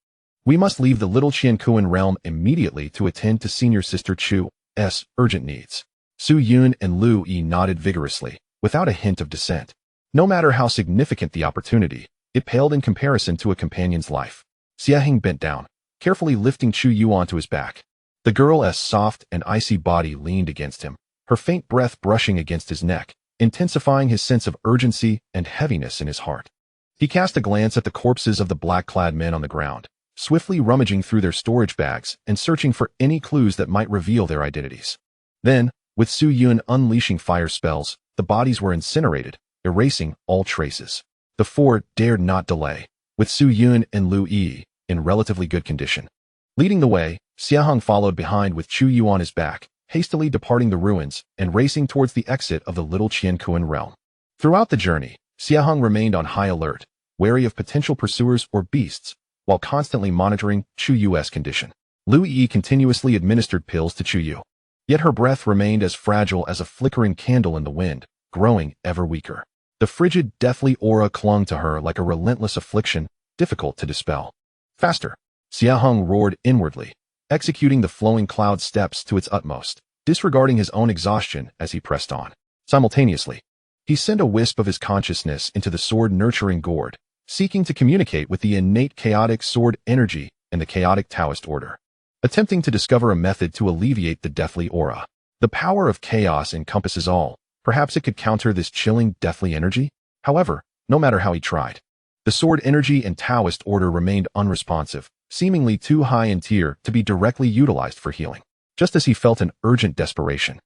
We must leave the Little Qiankuan realm immediately to attend to Senior Sister Chu's urgent needs." Su Yun and Lu Yi nodded vigorously, without a hint of dissent. No matter how significant the opportunity, it paled in comparison to a companion's life. Xie Heng bent down, carefully lifting Chu Yu onto his back. The girl's soft and icy body leaned against him, her faint breath brushing against his neck, intensifying his sense of urgency and heaviness in his heart. He cast a glance at the corpses of the black-clad men on the ground, swiftly rummaging through their storage bags and searching for any clues that might reveal their identities. Then, with Su Yun unleashing fire spells, the bodies were incinerated, erasing all traces. The 4 dared not delay, with Su Yun and Lu Yi in relatively good condition. Leading the way, Xie Heng followed behind with Chu Yu on his back, hastily departing the ruins and racing towards the exit of the Little Qiankuan realm. Throughout the journey, Xie Heng remained on high alert, wary of potential pursuers or beasts, while constantly monitoring Chu Yu's condition. Lu Yi continuously administered pills to Chu Yu, yet her breath remained as fragile as a flickering candle in the wind, growing ever weaker. The frigid, deathly aura clung to her like a relentless affliction, difficult to dispel. Faster! Xie Heng roared inwardly, executing the flowing cloud steps to its utmost, disregarding his own exhaustion as he pressed on. Simultaneously, he sent a wisp of his consciousness into the sword-nurturing gourd, seeking to communicate with the innate chaotic sword energy and the chaotic Taoist order, attempting to discover a method to alleviate the deathly aura. The power of chaos encompasses all. Perhaps it could counter this chilling, deathly energy? However, no matter how he tried, the sword energy and Taoist order remained unresponsive, seemingly too high in tier to be directly utilized for healing. Just as he felt an urgent desperation,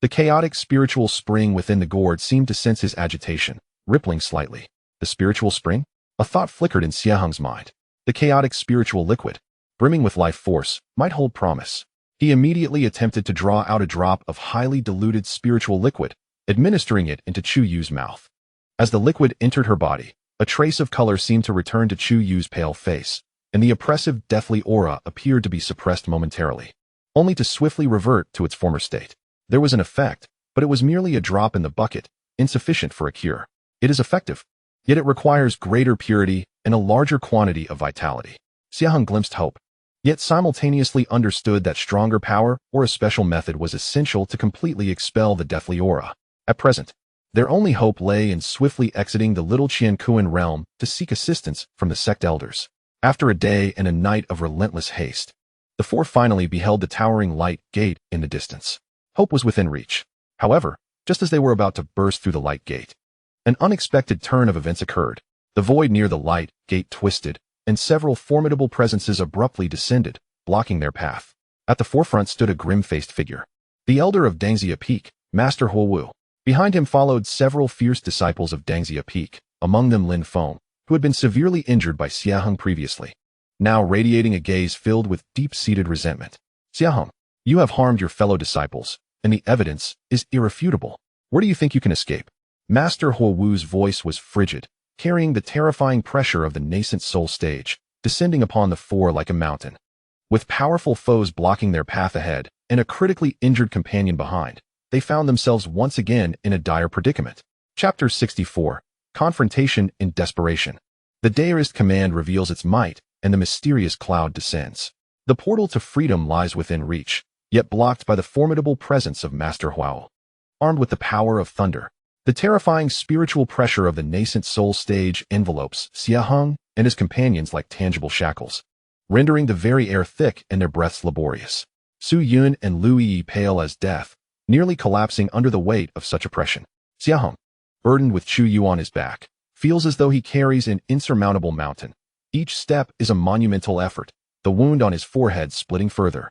the chaotic spiritual spring within the gourd seemed to sense his agitation, rippling slightly. The spiritual spring? A thought flickered in Xie Heng's mind. The chaotic spiritual liquid, brimming with life force, might hold promise. He immediately attempted to draw out a drop of highly diluted spiritual liquid, administering it into Chu Yu's mouth. As the liquid entered her body, a trace of color seemed to return to Chu Yu's pale face, and the oppressive, deathly aura appeared to be suppressed momentarily, only to swiftly revert to its former state. There was an effect, but it was merely a drop in the bucket, insufficient for a cure. It is effective, yet it requires greater purity and a larger quantity of vitality. Xie Heng glimpsed hope, yet simultaneously understood that stronger power or a special method was essential to completely expel the deathly aura. At present, their only hope lay in swiftly exiting the little Qiankuan realm to seek assistance from the sect elders. After a day and a night of relentless haste, the four finally beheld the towering light gate in the distance. Hope was within reach. However, just as they were about to burst through the light gate, an unexpected turn of events occurred. The void near the light gate twisted, and several formidable presences abruptly descended, blocking their path. At the forefront stood a grim-faced figure, the elder of Dangxia Peak, Master Huowu. Behind him followed several fierce disciples of Dangxia Peak, among them Lin Feng, who had been severely injured by Xie Heng previously, now radiating a gaze filled with deep-seated resentment. Xie Heng, you have harmed your fellow disciples, and the evidence is irrefutable. Where do you think you can escape? Master Huowu's voice was frigid, carrying the terrifying pressure of the nascent soul stage, descending upon the four like a mountain. With powerful foes blocking their path ahead and a critically injured companion behind, they found themselves once again in a dire predicament. Chapter 64. Confrontation in Desperation. The Dairist command reveals its might, and the mysterious cloud descends. The portal to freedom lies within reach, yet blocked by the formidable presence of Master Huao. Armed with the power of thunder, the terrifying spiritual pressure of the nascent soul stage envelopes Xie Heng and his companions like tangible shackles, rendering the very air thick and their breaths laborious. Su Yun and Lu Yi pale as death, nearly collapsing under the weight of such oppression. Xie Heng, burdened with Chu Yu on his back, feels as though he carries an insurmountable mountain. Each step is a monumental effort, the wound on his forehead splitting further,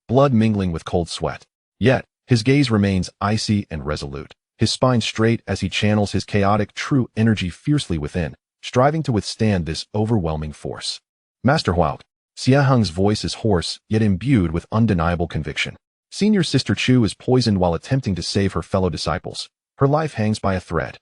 blood mingling with cold sweat. Yet, his gaze remains icy and resolute, his spine straight as he channels his chaotic true energy fiercely within, striving to withstand this overwhelming force. Master Huao, Xie Heng's voice is hoarse yet imbued with undeniable conviction. Senior Sister Chu is poisoned while attempting to save her fellow disciples. Her life hangs by a thread.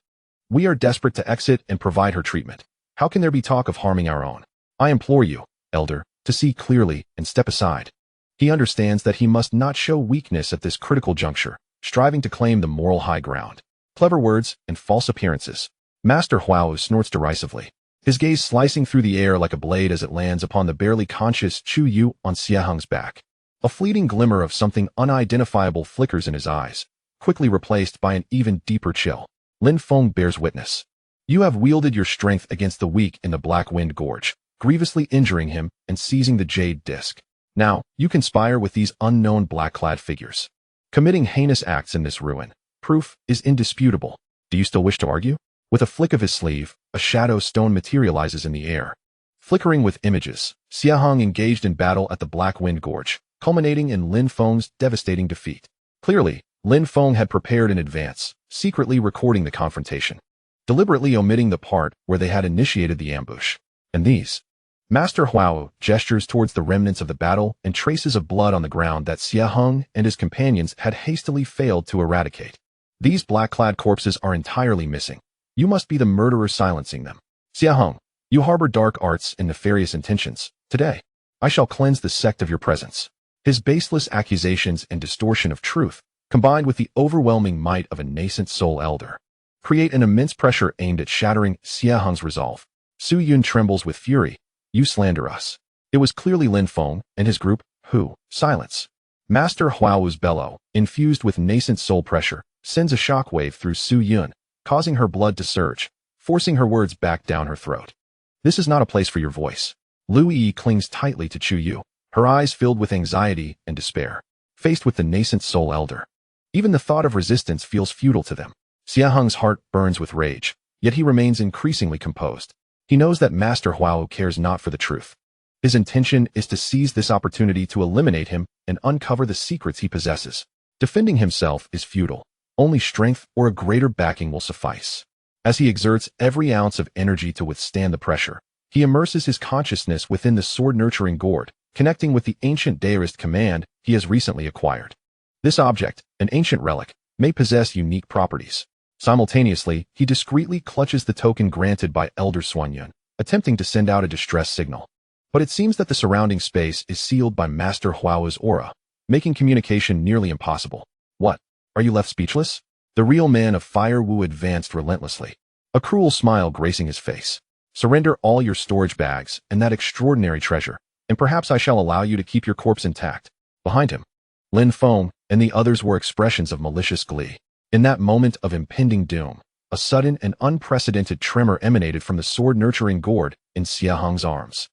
We are desperate to exit and provide her treatment. How can there be talk of harming our own? I implore you, Elder, to see clearly and step aside. He understands that he must not show weakness at this critical juncture, striving to claim the moral high ground. Clever words and false appearances. Master Huao snorts derisively, his gaze slicing through the air like a blade as it lands upon the barely conscious Chu Yu on Xie Heng's back. A fleeting glimmer of something unidentifiable flickers in his eyes, quickly replaced by an even deeper chill. Lin Feng bears witness. You have wielded your strength against the weak in the Black Wind Gorge, grievously injuring him and seizing the jade disc. Now, you conspire with these unknown black-clad figures, committing heinous acts in this ruin. Proof is indisputable. Do you still wish to argue? With a flick of his sleeve, a shadow stone materializes in the air. Flickering with images, Xie Heng engaged in battle at the Black Wind Gorge, culminating in Lin Feng's devastating defeat. Clearly, Lin Feng had prepared in advance, secretly recording the confrontation, deliberately omitting the part where they had initiated the ambush. And these? Master Huao gestures towards the remnants of the battle and traces of blood on the ground that Xie Heng and his companions had hastily failed to eradicate. These black-clad corpses are entirely missing. You must be the murderer silencing them. Xie Heng, you harbor dark arts and nefarious intentions. Today, I shall cleanse the sect of your presence. His baseless accusations and distortion of truth, combined with the overwhelming might of a nascent soul elder, create an immense pressure aimed at shattering Xie Heng's resolve. Su Yun trembles with fury. You slander us. It was clearly Lin Feng and his group who, silence. Master Huao's bellow, infused with nascent soul pressure, sends a shockwave through Su Yun, causing her blood to surge, forcing her words back down her throat. This is not a place for your voice. Lu Yi clings tightly to Chu Yu, her eyes filled with anxiety and despair, faced with the nascent soul elder. Even the thought of resistance feels futile to them. Xie Heng's heart burns with rage, yet he remains increasingly composed. He knows that Master Huao cares not for the truth. His intention is to seize this opportunity to eliminate him and uncover the secrets he possesses. Defending himself is futile. Only strength or a greater backing will suffice. As he exerts every ounce of energy to withstand the pressure, he immerses his consciousness within the sword-nurturing gourd, connecting with the ancient deist command he has recently acquired. This object, an ancient relic, may possess unique properties. Simultaneously, he discreetly clutches the token granted by Elder Xuanyun, attempting to send out a distress signal. But it seems that the surrounding space is sealed by Master Huao's aura, making communication nearly impossible. What? Are you left speechless? The real man of Fire Wu advanced relentlessly, a cruel smile gracing his face. Surrender all your storage bags and that extraordinary treasure, and perhaps I shall allow you to keep your corpse intact. Behind him, Lin Feng and the others were expressions of malicious glee. In that moment of impending doom, a sudden and unprecedented tremor emanated from the sword-nurturing gourd in Xie Heng's arms.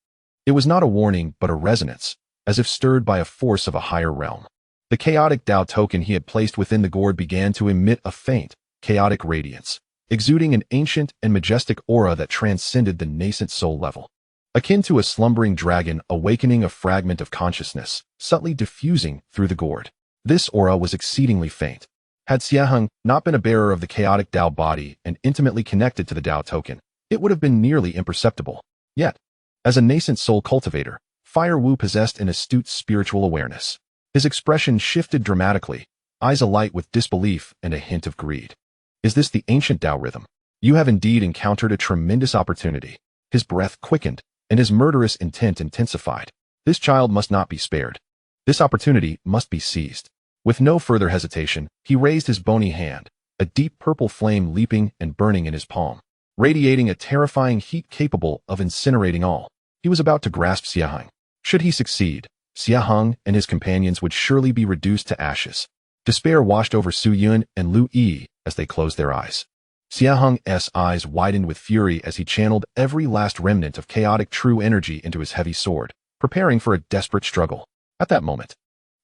It was not a warning, but a resonance, as if stirred by a force of a higher realm. The chaotic Dao token he had placed within the gourd began to emit a faint, chaotic radiance, exuding an ancient and majestic aura that transcended the nascent soul level. Akin to a slumbering dragon awakening a fragment of consciousness, subtly diffusing through the gourd. This aura was exceedingly faint. Had Xie Heng not been a bearer of the chaotic Dao body and intimately connected to the Dao token, it would have been nearly imperceptible. Yet, as a nascent soul cultivator, Fire Wu possessed an astute spiritual awareness. His expression shifted dramatically, eyes alight with disbelief and a hint of greed. Is this the ancient Dao rhythm? You have indeed encountered a tremendous opportunity. His breath quickened, and his murderous intent intensified. This child must not be spared. This opportunity must be seized. With no further hesitation, he raised his bony hand, a deep purple flame leaping and burning in his palm, radiating a terrifying heat capable of incinerating all. He was about to grasp Xie Heng. Should he succeed, Xie Heng and his companions would surely be reduced to ashes. Despair washed over Su Yun and Lu Yi as they closed their eyes. Xie Heng's eyes widened with fury as he channeled every last remnant of chaotic true energy into his heavy sword, preparing for a desperate struggle. At that moment,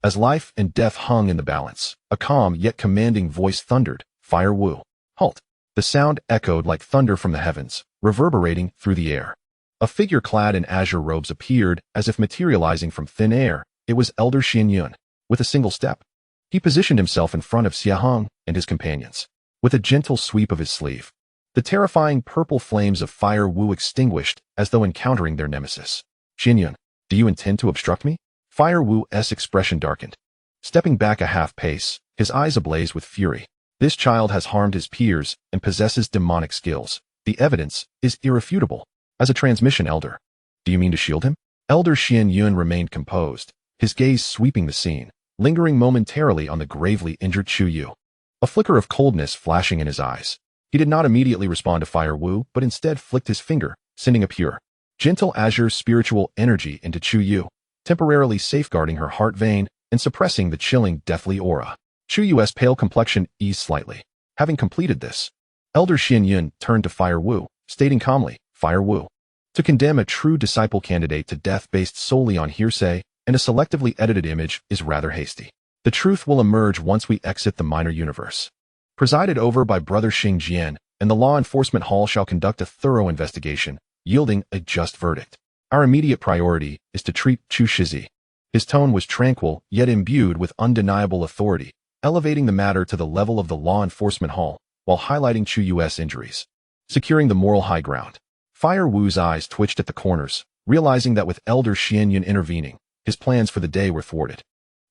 as life and death hung in the balance, a calm yet commanding voice thundered, "Fire Wu, halt!" The sound echoed like thunder from the heavens, reverberating through the air. A figure clad in azure robes appeared, as if materializing from thin air. It was Elder Xuanyun. With a single step, he positioned himself in front of Xie Heng and his companions. With a gentle sweep of his sleeve, the terrifying purple flames of Fire Wu extinguished as though encountering their nemesis. "Xuanyun, do you intend to obstruct me?" Fire Wu's expression darkened. Stepping back a half pace, his eyes ablaze with fury. This child has harmed his peers and possesses demonic skills. The evidence is irrefutable. As a transmission elder, do you mean to shield him? Elder Xuanyun remained composed, his gaze sweeping the scene, lingering momentarily on the gravely injured Chu Yu. A flicker of coldness flashing in his eyes. He did not immediately respond to Fire Wu, but instead flicked his finger, sending a pure, gentle azure spiritual energy into Chu Yu, temporarily safeguarding her heart vein and suppressing the chilling deathly aura. Chu Yu's pale complexion eased slightly. Having completed this, Elder Xuanyun turned to Fire Wu, stating calmly, "Fire Wu, to condemn a true disciple candidate to death based solely on hearsay and a selectively edited image is rather hasty. The truth will emerge once we exit the minor universe. Presided over by Brother Xing Jian, and the Law Enforcement Hall shall conduct a thorough investigation, yielding a just verdict. Our immediate priority is to treat Chu Shizi." His tone was tranquil, yet imbued with undeniable authority, elevating the matter to the level of the Law Enforcement Hall, while highlighting Chu Yu's injuries. Securing the moral high ground. Fire Wu's eyes twitched at the corners, realizing that with Elder Xuanyun intervening, his plans for the day were thwarted.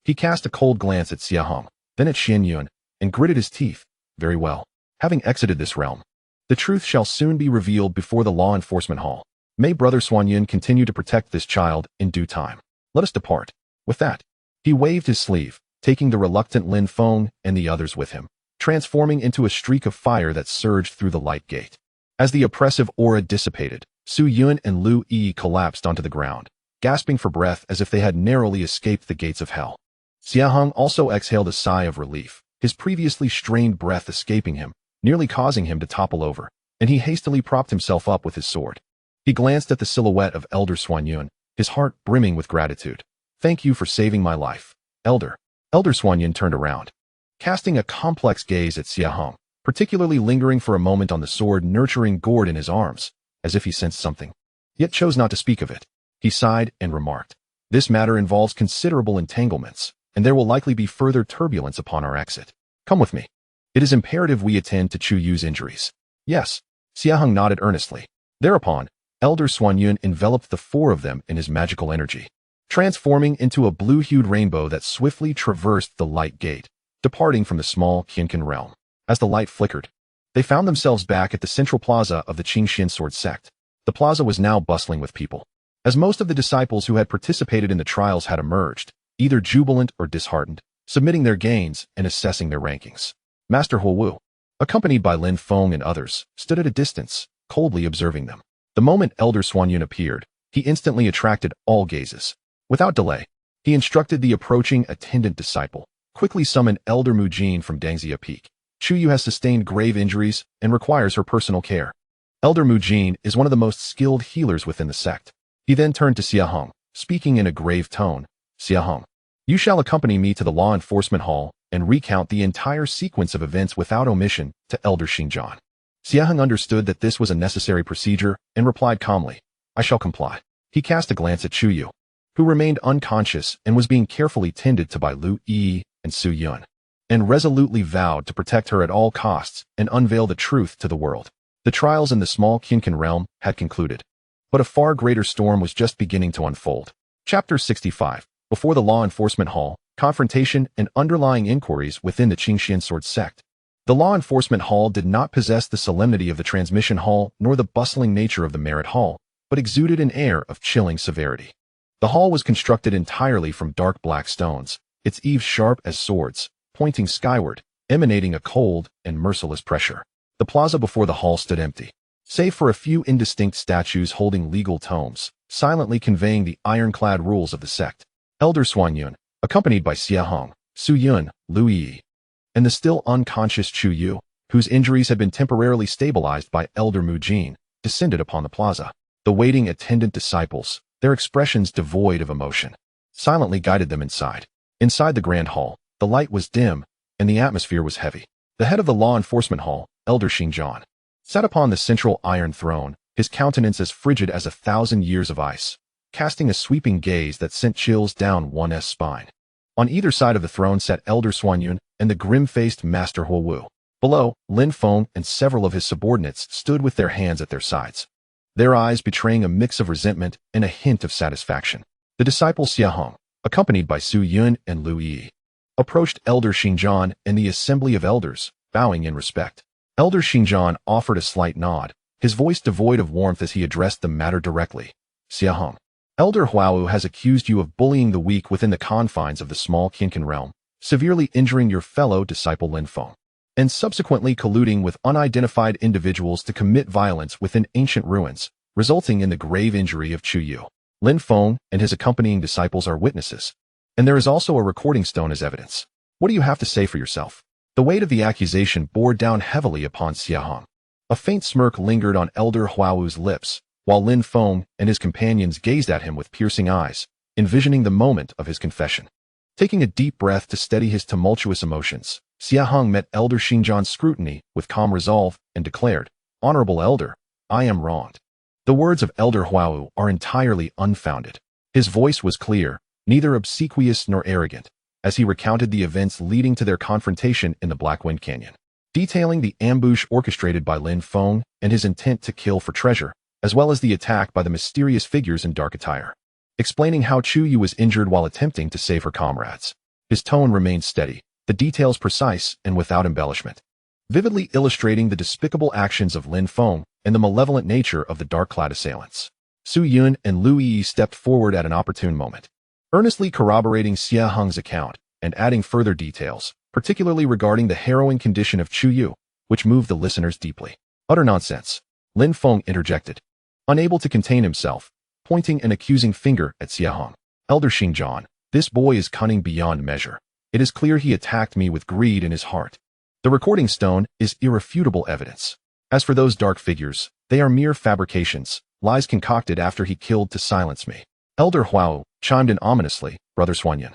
He cast a cold glance at Xie Heng, then at Xuanyun, and gritted his teeth. Very well. Having exited this realm, the truth shall soon be revealed before the Law Enforcement Hall. May Brother Xuanyun continue to protect this child in due time. Let us depart. With that, he waved his sleeve, taking the reluctant Lin Feng and the others with him, transforming into a streak of fire that surged through the light gate. As the oppressive aura dissipated, Su Yun and Lu Yi collapsed onto the ground, gasping for breath as if they had narrowly escaped the gates of hell. Xie Heng also exhaled a sigh of relief, his previously strained breath escaping him, nearly causing him to topple over, and he hastily propped himself up with his sword. He glanced at the silhouette of Elder Swan Yun, his heart brimming with gratitude. "Thank you for saving my life, Elder." Elder Swan Yun turned around, casting a complex gaze at Xie Heng, particularly lingering for a moment on the sword-nurturing gourd in his arms, as if he sensed something, yet chose not to speak of it. He sighed and remarked, "This matter involves considerable entanglements, and there will likely be further turbulence upon our exit. Come with me. It is imperative we attend to Chu Yu's injuries." "Yes." Xie Heng nodded earnestly. Thereupon, Elder Swan Yun enveloped the four of them in his magical energy, transforming into a blue-hued rainbow that swiftly traversed the light gate, departing from the small Qianqin realm. As the light flickered, they found themselves back at the central plaza of the Qingxian sword sect. The plaza was now bustling with people, as most of the disciples who had participated in the trials had emerged, either jubilant or disheartened, submitting their gains and assessing their rankings. Master Huowu, accompanied by Lin Feng and others, stood at a distance, coldly observing them. The moment Elder Swan Yun appeared, he instantly attracted all gazes. Without delay, he instructed the approaching attendant disciple, "Quickly summon Elder Mujin from Dangxia Peak. Chu Yu has sustained grave injuries and requires her personal care." Elder Mujin is one of the most skilled healers within the sect. He then turned to Xie Heng, speaking in a grave tone. "Xie Heng, you shall accompany me to the law enforcement hall and recount the entire sequence of events without omission to Elder Xinjian." Xie Heng understood that this was a necessary procedure and replied calmly, "I shall comply." He cast a glance at Chu Yu, who remained unconscious and was being carefully tended to by Lu Yi and Su Yun, and resolutely vowed to protect her at all costs and unveil the truth to the world. The trials in the small Qianqin realm had concluded, but a far greater storm was just beginning to unfold. Chapter 65. Before the law enforcement hall, confrontation and underlying inquiries within the Qingxian sword sect. The law enforcement hall did not possess the solemnity of the transmission hall nor the bustling nature of the merit hall, but exuded an air of chilling severity. The hall was constructed entirely from dark black stones, its eaves sharp as swords, pointing skyward, emanating a cold and merciless pressure. The plaza before the hall stood empty, save for a few indistinct statues holding legal tomes, silently conveying the ironclad rules of the sect. Elder Swan Yun, accompanied by Xie Heng, Su Yun, Lu Yi, and the still unconscious Chu Yu, whose injuries had been temporarily stabilized by Elder Mujin, descended upon the plaza. The waiting attendant disciples, their expressions devoid of emotion, silently guided them inside. Inside the grand hall, the light was dim, and the atmosphere was heavy. The head of the law enforcement hall, Elder Xinjian, sat upon the central iron throne, his countenance as frigid as 1,000 years of ice, casting a sweeping gaze that sent chills down one's spine. On either side of the throne sat Elder Swan Yun and the grim-faced Master Huowu. Below, Lin Feng and several of his subordinates stood with their hands at their sides, their eyes betraying a mix of resentment and a hint of satisfaction. The disciple Xie Heng, accompanied by Su Yun and Lu Yi, approached Elder Xinjian and the assembly of elders, bowing in respect. Elder Xinjian offered a slight nod, his voice devoid of warmth as he addressed the matter directly. "Xie Heng, Elder Huowu has accused you of bullying the weak within the confines of the small Qianqin realm, severely injuring your fellow disciple Lin Feng, and subsequently colluding with unidentified individuals to commit violence within ancient ruins, resulting in the grave injury of Chu Yu. Lin Feng and his accompanying disciples are witnesses, and there is also a recording stone as evidence. What do you have to say for yourself?" The weight of the accusation bore down heavily upon Xie Heng. A faint smirk lingered on Elder Huowu's lips, while Lin Feng and his companions gazed at him with piercing eyes, envisioning the moment of his confession. Taking a deep breath to steady his tumultuous emotions, Xie Heng met Elder Xinjian's scrutiny with calm resolve and declared, "Honorable Elder, I am wronged." The words of Elder Huowu are entirely unfounded. His voice was clear, neither obsequious nor arrogant, as he recounted the events leading to their confrontation in the Blackwind Canyon, detailing the ambush orchestrated by Lin Feng and his intent to kill for treasure, as well as the attack by the mysterious figures in dark attire, explaining how Chu Yu was injured while attempting to save her comrades. His tone remained steady, the details precise and without embellishment, vividly illustrating the despicable actions of Lin Feng and the malevolent nature of the dark-clad assailants. Su Yun and Lu Yi stepped forward at an opportune moment, earnestly corroborating Xie Heng's account and adding further details, particularly regarding the harrowing condition of Chu Yu, which moved the listeners deeply. Utter nonsense, Lin Feng interjected, unable to contain himself, pointing an accusing finger at Xie Heng. Elder Xingjian, this boy is cunning beyond measure. It is clear he attacked me with greed in his heart. The recording stone is irrefutable evidence. As for those dark figures, they are mere fabrications, lies concocted after he killed to silence me. Elder Huao chimed in ominously, Brother Xuanyan.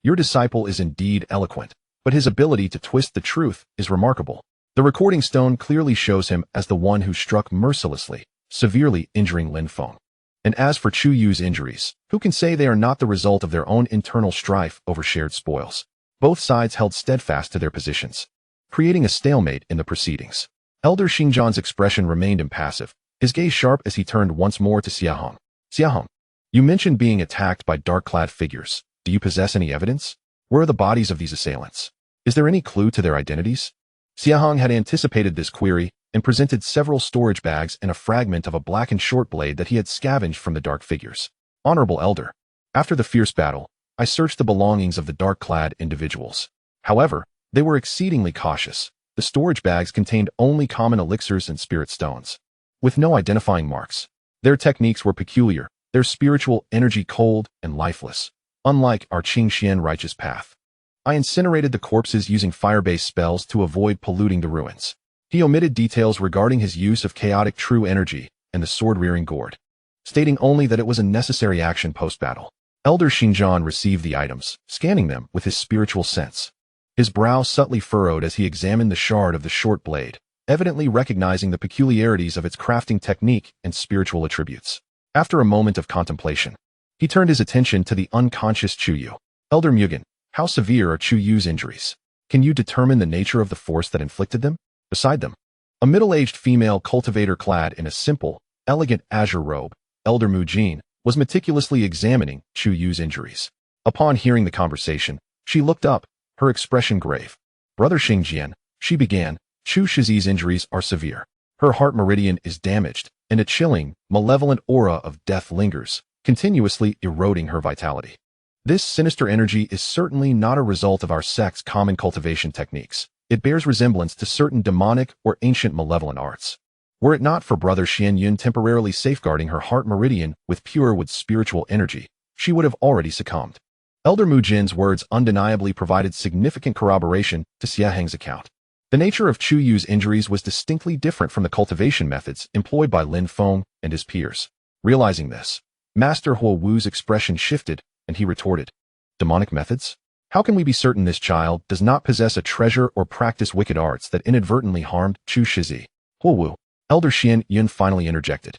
Your disciple is indeed eloquent, but his ability to twist the truth is remarkable. The recording stone clearly shows him as the one who struck mercilessly, severely injuring Lin Feng. And as for Chu Yu's injuries, who can say they are not the result of their own internal strife over shared spoils? Both sides held steadfast to their positions, creating a stalemate in the proceedings. Elder Xingjian's expression remained impassive, his gaze sharp as he turned once more to Xie Heng. Xie Heng, you mentioned being attacked by dark-clad figures. Do you possess any evidence? Where are the bodies of these assailants? Is there any clue to their identities? Xie Heng had anticipated this query and presented several storage bags and a fragment of a blackened short blade that he had scavenged from the dark figures. Honorable Elder, after the fierce battle, I searched the belongings of the dark-clad individuals. However, they were exceedingly cautious. The storage bags contained only common elixirs and spirit stones, with no identifying marks. Their techniques were peculiar, their spiritual energy cold and lifeless, unlike our Qingxian righteous path. I incinerated the corpses using fire-based spells to avoid polluting the ruins. He omitted details regarding his use of chaotic true energy and the sword-rearing gourd, stating only that it was a necessary action post-battle. Elder Xingjian received the items, scanning them with his spiritual sense. His brow subtly furrowed as he examined the shard of the short blade, evidently recognizing the peculiarities of its crafting technique and spiritual attributes. After a moment of contemplation, he turned his attention to the unconscious Chu Yu. Elder Mugen, how severe are Chu Yu's injuries? Can you determine the nature of the force that inflicted them? Beside them, a middle-aged female cultivator clad in a simple, elegant azure robe, Elder Mujin, was meticulously examining Chu Yu's injuries. Upon hearing the conversation, she looked up, her expression grave. Brother Xingjian, she began, Chu Shizi's injuries are severe. Her heart meridian is damaged, and a chilling, malevolent aura of death lingers, continuously eroding her vitality. This sinister energy is certainly not a result of our sect's common cultivation techniques. It bears resemblance to certain demonic or ancient malevolent arts. Were it not for Brother Xian Yun temporarily safeguarding her heart meridian with pure wood spiritual energy, she would have already succumbed. Elder Mujin's words undeniably provided significant corroboration to Xie Heng's account. The nature of Chu Yu's injuries was distinctly different from the cultivation methods employed by Lin Feng and his peers. Realizing this, Master Huo Wu's expression shifted, and he retorted, demonic methods? How can we be certain this child does not possess a treasure or practice wicked arts that inadvertently harmed Chu Shizi? Huo Wu, Elder Xian Yun finally interjected,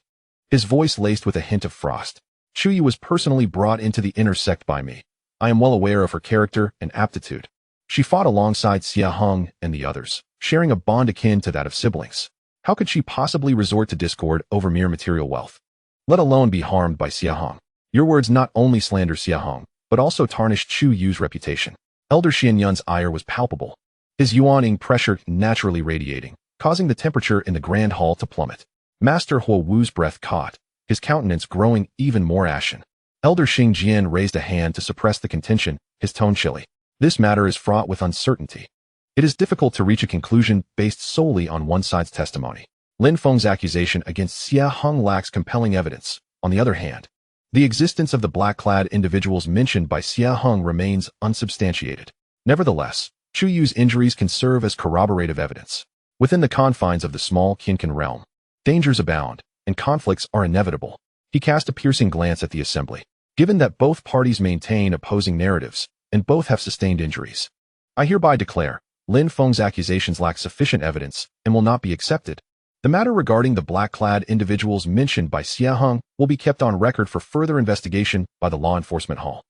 his voice laced with a hint of frost. Chu Yu was personally brought into the inner sect by me. I am well aware of her character and aptitude. She fought alongside Xie Heng and the others, sharing a bond akin to that of siblings. How could she possibly resort to discord over mere material wealth, let alone be harmed by Xie Heng? Your words not only slander Xie Heng, but also tarnished Chu Yu's reputation. Elder Xian Yun's ire was palpable, his yuaning pressure naturally radiating, causing the temperature in the grand hall to plummet. Master Huo Wu's breath caught, his countenance growing even more ashen. Elder Xingjian raised a hand to suppress the contention, his tone chilly. This matter is fraught with uncertainty. It is difficult to reach a conclusion based solely on one side's testimony. Lin Feng's accusation against Xie Heng lacks compelling evidence. On the other hand, the existence of the black-clad individuals mentioned by Xie Heng remains unsubstantiated. Nevertheless, Chu Yu's injuries can serve as corroborative evidence. Within the confines of the small Qinkan realm, dangers abound, and conflicts are inevitable. He cast a piercing glance at the assembly. Given that both parties maintain opposing narratives, and both have sustained injuries, I hereby declare, Lin Feng's accusations lack sufficient evidence and will not be accepted. The matter regarding the black-clad individuals mentioned by Xie Heng will be kept on record for further investigation by the Law Enforcement Hall.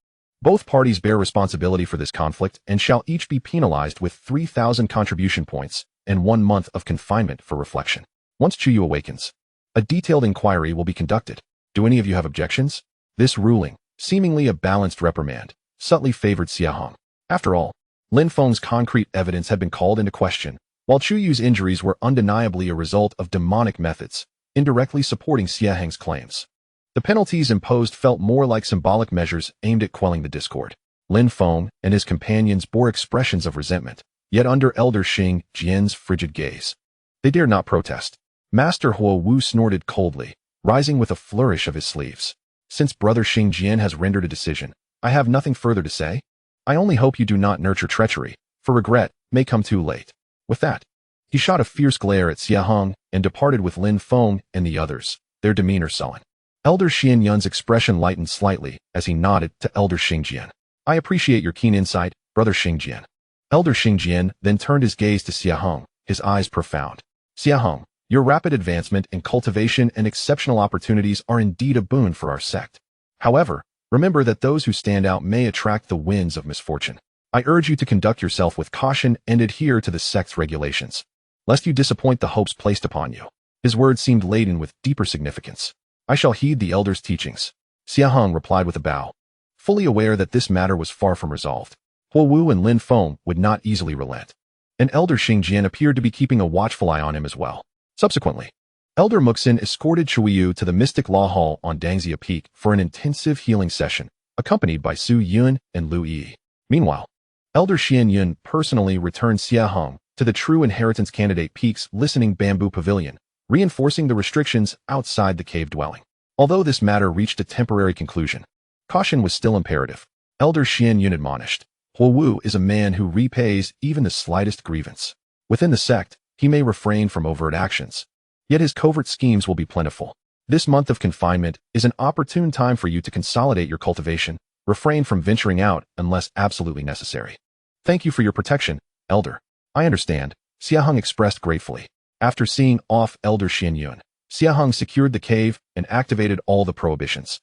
Both parties bear responsibility for this conflict and shall each be penalized with 3,000 contribution points and 1 month of confinement for reflection. Once Chu Yu awakens, a detailed inquiry will be conducted. Do any of you have objections? This ruling, seemingly a balanced reprimand, subtly favored Xie Heng. After all, Lin Feng's concrete evidence had been called into question, while Chu Yu's injuries were undeniably a result of demonic methods, indirectly supporting Xie Heng's claims. The penalties imposed felt more like symbolic measures aimed at quelling the discord. Lin Feng and his companions bore expressions of resentment, yet under Elder Xie Jian's frigid gaze. They dared not protest. Master Huo Wu snorted coldly, rising with a flourish of his sleeves. Since Brother Xie Jian has rendered a decision, I have nothing further to say. I only hope you do not nurture treachery, for regret may come too late. With that, he shot a fierce glare at Xie Heng and departed with Lin Feng and the others, their demeanor sullen. Elder Xian Yun's expression lightened slightly as he nodded to Elder Xie Jian. I appreciate your keen insight, Brother Xie Jian. Elder Xie Jian then turned his gaze to Xie Heng, his eyes profound. Xie Heng, your rapid advancement in cultivation and exceptional opportunities are indeed a boon for our sect. However, remember that those who stand out may attract the winds of misfortune. I urge you to conduct yourself with caution and adhere to the sect's regulations, lest you disappoint the hopes placed upon you. His words seemed laden with deeper significance. I shall heed the elder's teachings. Xie Heng replied with a bow, fully aware that this matter was far from resolved. Huo Wu and Lin Feng would not easily relent, and Elder Xie Jian appeared to be keeping a watchful eye on him as well. Subsequently, Elder Muxin escorted Chuiyu to the Mystic Law Hall on Dangxia Peak for an intensive healing session, accompanied by Su Yun and Lu Yi. Meanwhile, Elder Xian Yun personally returned Xie Heng to the True Inheritance Candidate Peak's listening bamboo pavilion, reinforcing the restrictions outside the cave dwelling. Although this matter reached a temporary conclusion, caution was still imperative. Elder Xian Yun admonished, Huo Wu is a man who repays even the slightest grievance. Within the sect, he may refrain from overt actions, yet his covert schemes will be plentiful. This month of confinement is an opportune time for you to consolidate your cultivation, refrain from venturing out unless absolutely necessary. Thank you for your protection, Elder. I understand, Xie Heng expressed gratefully. After seeing off Elder Xian Yun, Xie Heng secured the cave and activated all the prohibitions,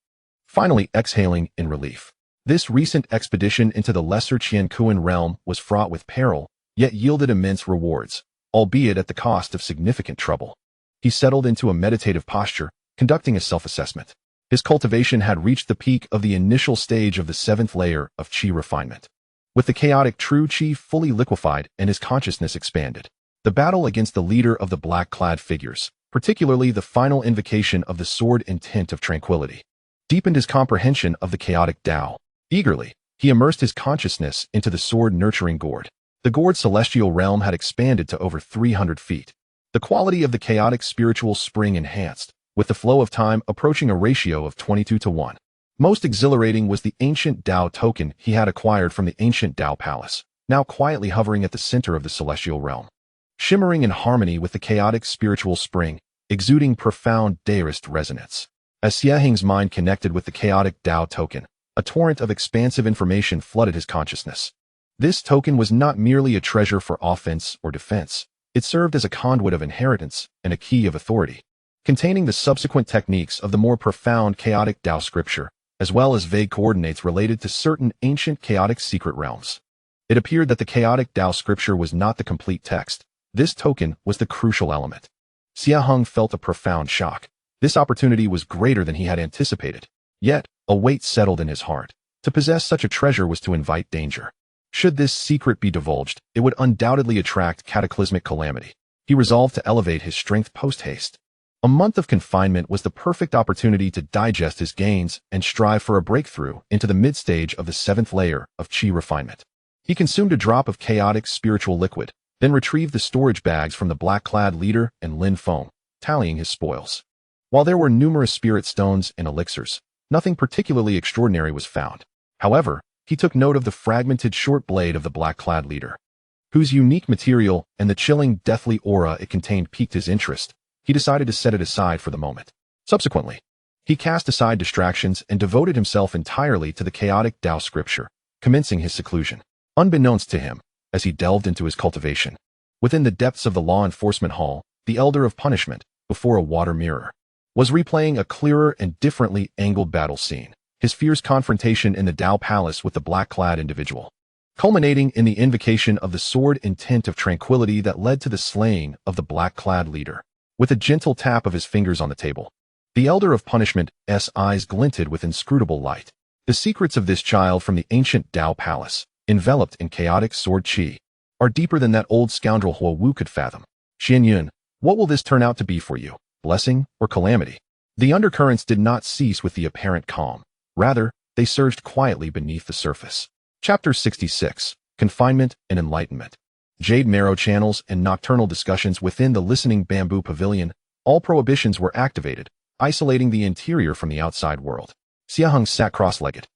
finally exhaling in relief. This recent expedition into the lesser Qiankuan realm was fraught with peril, yet yielded immense rewards, albeit at the cost of significant trouble. He settled into a meditative posture, conducting a self-assessment. His cultivation had reached the peak of the initial stage of the 7th layer of Qi refinement. With the chaotic true Qi fully liquefied and his consciousness expanded, the battle against the leader of the black-clad figures, particularly the final invocation of the sword intent of tranquility, deepened his comprehension of the chaotic Tao. Eagerly, he immersed his consciousness into the sword-nurturing gourd. The gourd celestial realm had expanded to over 300 feet. The quality of the chaotic spiritual spring enhanced, with the flow of time approaching a ratio of 22:1. Most exhilarating was the ancient Tao token he had acquired from the ancient Tao palace, now quietly hovering at the center of the celestial realm. Shimmering in harmony with the chaotic spiritual spring, exuding profound deist resonance. As Xie Heng's mind connected with the chaotic Tao token, a torrent of expansive information flooded his consciousness. This token was not merely a treasure for offense or defense. It served as a conduit of inheritance and a key of authority, containing the subsequent techniques of the more profound chaotic Tao scripture, as well as vague coordinates related to certain ancient chaotic secret realms. It appeared that the chaotic Tao scripture was not the complete text. This token was the crucial element. Xie Heng felt a profound shock. This opportunity was greater than he had anticipated. Yet, a weight settled in his heart. To possess such a treasure was to invite danger. Should this secret be divulged, it would undoubtedly attract cataclysmic calamity. He resolved to elevate his strength post-haste. A month of confinement was the perfect opportunity to digest his gains and strive for a breakthrough into the mid-stage of the 7th layer of Qi refinement. He consumed a drop of chaotic spiritual liquid, then retrieved the storage bags from the black-clad leader and Lin Feng, tallying his spoils. While there were numerous spirit stones and elixirs, nothing particularly extraordinary was found. However, he took note of the fragmented short blade of the black-clad leader, whose unique material and the chilling, deathly aura it contained piqued his interest. He decided to set it aside for the moment. Subsequently, he cast aside distractions and devoted himself entirely to the chaotic Tao scripture, commencing his seclusion. Unbeknownst to him, as he delved into his cultivation, within the depths of the law enforcement hall, the Elder of Punishment, before a water mirror, was replaying a clearer and differently angled battle scene, his fierce confrontation in the Tao Palace with the black-clad individual, culminating in the invocation of the sword intent of tranquility that led to the slaying of the black-clad leader. With a gentle tap of his fingers on the table, the Elder of Punishment's eyes glinted with inscrutable light. The secrets of this child from the ancient Tao Palace, enveloped in chaotic sword Qi, are deeper than that old scoundrel Huo Wu could fathom. Xian Yun, what will this turn out to be for you, blessing or calamity? The undercurrents did not cease with the apparent calm. Rather, they surged quietly beneath the surface. Chapter 66, Confinement and Enlightenment. jade marrow channels, and nocturnal discussions within the listening bamboo pavilion, all prohibitions were activated, isolating the interior from the outside world. Xie Heng sat cross-legged,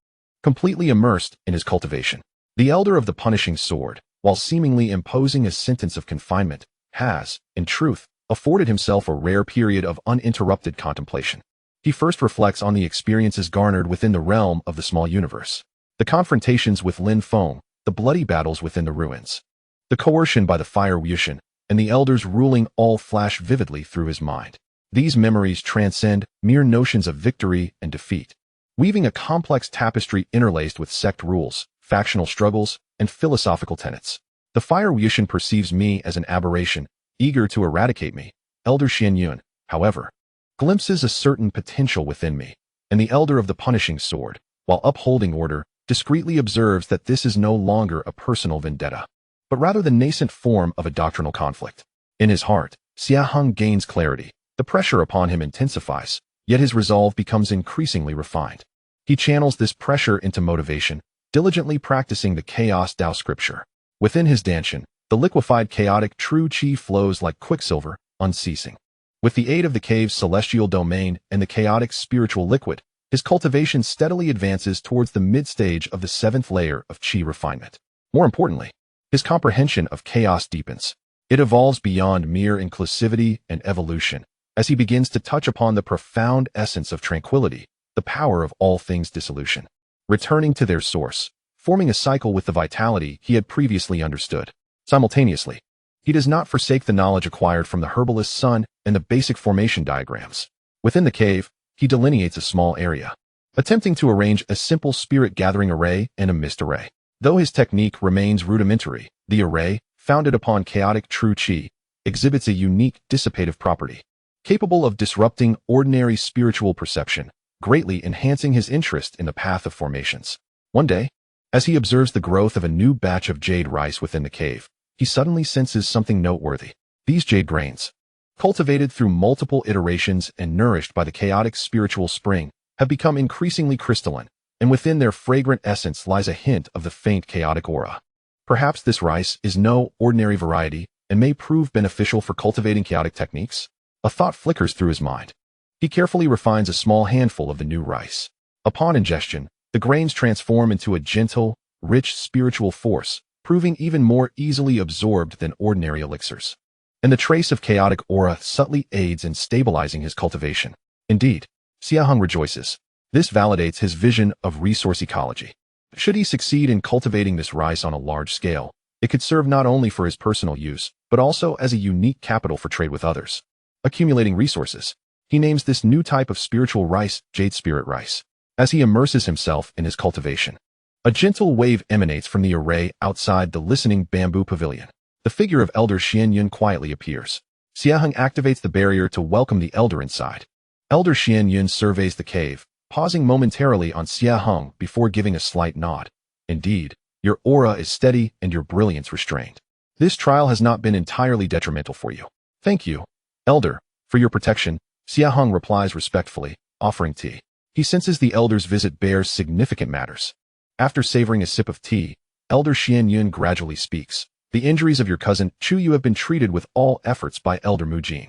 completely immersed in his cultivation. The elder of the punishing sword, while seemingly imposing a sentence of confinement, has, in truth, afforded himself a rare period of uninterrupted contemplation. He first reflects on the experiences garnered within the realm of the small universe. The confrontations with Lin Feng, the bloody battles within the ruins, the coercion by the fire Wushan, and the elders ruling all flash vividly through his mind. These memories transcend mere notions of victory and defeat, weaving a complex tapestry interlaced with sect rules, factional struggles, and philosophical tenets. The fire Wushan perceives me as an aberration, eager to eradicate me. Elder Xianyun, however, glimpses a certain potential within me, and the elder of the punishing sword, while upholding order, discreetly observes that this is no longer a personal vendetta, but rather the nascent form of a doctrinal conflict. In his heart, Xie Heng gains clarity. The pressure upon him intensifies, yet his resolve becomes increasingly refined. He channels this pressure into motivation, diligently practicing the Chaos Tao scripture. Within his danshan, the liquefied chaotic true qi flows like quicksilver, unceasing. With the aid of the cave's celestial domain and the chaotic spiritual liquid, his cultivation steadily advances towards the mid-stage of the 7th layer of qi refinement. More importantly, his comprehension of chaos deepens. It evolves beyond mere inclusivity and evolution, as he begins to touch upon the profound essence of tranquility, the power of all things dissolution, returning to their source, forming a cycle with the vitality he had previously understood. Simultaneously, he does not forsake the knowledge acquired from the herbalist's son and the basic formation diagrams. Within the cave, he delineates a small area, attempting to arrange a simple spirit-gathering array and a mist array. Though his technique remains rudimentary, the array, founded upon chaotic true qi, exhibits a unique dissipative property, capable of disrupting ordinary spiritual perception, greatly enhancing his interest in the path of formations. One day, as he observes the growth of a new batch of jade rice within the cave, he suddenly senses something noteworthy. These jade grains, cultivated through multiple iterations and nourished by the chaotic spiritual spring, have become increasingly crystalline, and within their fragrant essence lies a hint of the faint chaotic aura. Perhaps this rice is no ordinary variety and may prove beneficial for cultivating chaotic techniques. A thought flickers through his mind. He carefully refines a small handful of the new rice. Upon ingestion, the grains transform into a gentle, rich spiritual force, proving even more easily absorbed than ordinary elixirs. And the trace of chaotic aura subtly aids in stabilizing his cultivation. Indeed, Xie Heng rejoices. This validates his vision of resource ecology. Should he succeed in cultivating this rice on a large scale, it could serve not only for his personal use, but also as a unique capital for trade with others. Accumulating resources, he names this new type of spiritual rice Jade Spirit Rice. As he immerses himself in his cultivation, a gentle wave emanates from the array outside the listening bamboo pavilion. The figure of Elder Xianyun quietly appears. Xie Heng activates the barrier to welcome the elder inside. Elder Xianyun surveys the cave, pausing momentarily on Xie Heng before giving a slight nod. Indeed, your aura is steady and your brilliance restrained. This trial has not been entirely detrimental for you. Thank you, Elder, for your protection. Xie Heng replies respectfully, offering tea. He senses the elder's visit bears significant matters. After savoring a sip of tea, Elder Xianyun gradually speaks. The injuries of your cousin Chu Yu have been treated with all efforts by Elder Mu Jin.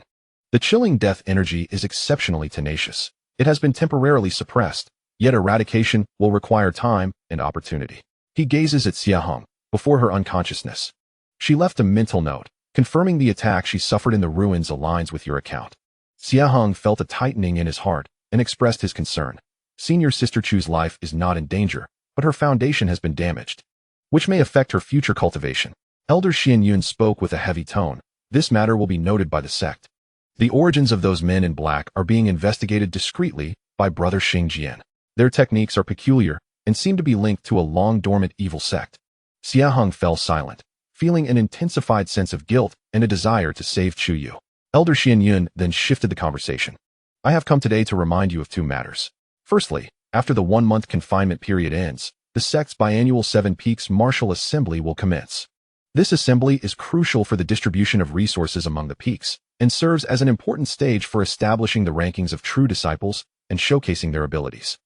The chilling death energy is exceptionally tenacious. It has been temporarily suppressed, yet eradication will require time and opportunity. He gazes at Xie Heng before her unconsciousness. She left a mental note, confirming the attack she suffered in the ruins aligns with your account. Xie Heng felt a tightening in his heart and expressed his concern. Senior Sister Chu's life is not in danger, but her foundation has been damaged, which may affect her future cultivation. Elder Xianyun spoke with a heavy tone. This matter will be noted by the sect. The origins of those men in black are being investigated discreetly by Brother Xingjian. Their techniques are peculiar and seem to be linked to a long-dormant evil sect. Xie Heng fell silent, feeling an intensified sense of guilt and a desire to save Chu Yu. Elder Xianyun then shifted the conversation. I have come today to remind you of two matters. Firstly, after the 1-month confinement period ends, the sect's biannual 7 Peaks Martial Assembly will commence. This assembly is crucial for the distribution of resources among the peaks, and serves as an important stage for establishing the rankings of true disciples and showcasing their abilities.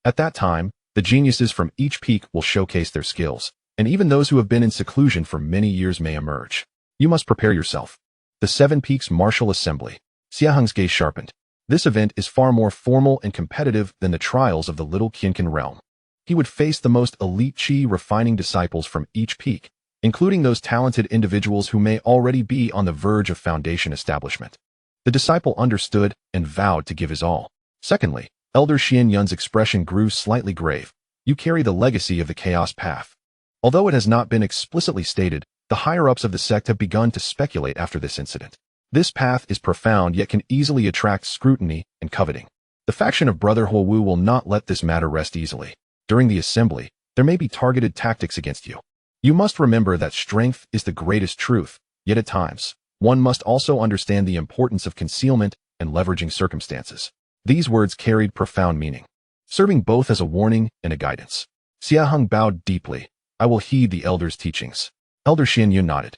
At that time, the geniuses from each peak will showcase their skills, and even those who have been in seclusion for many years may emerge. You must prepare yourself. The Seven Peaks Martial Assembly. Xie Heng's gaze sharpened. This event is far more formal and competitive than the trials of the Little Qianqin realm. He would face the most elite Qi refining disciples from each peak, including those talented individuals who may already be on the verge of foundation establishment. The disciple understood and vowed to give his all. Secondly, Elder Xian Yun's expression grew slightly grave. You carry the legacy of the chaos path. Although it has not been explicitly stated, the higher-ups of the sect have begun to speculate after this incident. This path is profound yet can easily attract scrutiny and coveting. The faction of Brother Huowu will not let this matter rest easily. During the assembly, there may be targeted tactics against you. You must remember that strength is the greatest truth, yet at times, one must also understand the importance of concealment and leveraging circumstances. These words carried profound meaning, serving both as a warning and a guidance. Xie Heng bowed deeply. I will heed the elder's teachings. Elder Xian Yun nodded,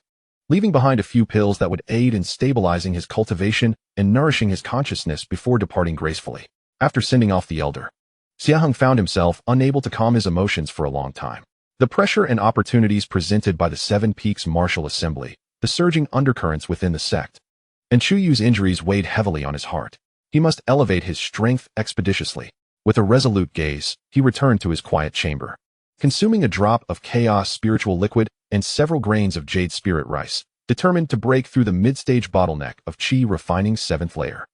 leaving behind a few pills that would aid in stabilizing his cultivation and nourishing his consciousness before departing gracefully. After sending off the elder, Xie Heng found himself unable to calm his emotions for a long time. The pressure and opportunities presented by the Seven Peaks Martial Assembly, the surging undercurrents within the sect, and Chu Yu's injuries weighed heavily on his heart. He must elevate his strength expeditiously. With a resolute gaze, he returned to his quiet chamber, consuming a drop of chaos spiritual liquid and several grains of jade spirit rice, determined to break through the mid-stage bottleneck of Qi refining 7th layer.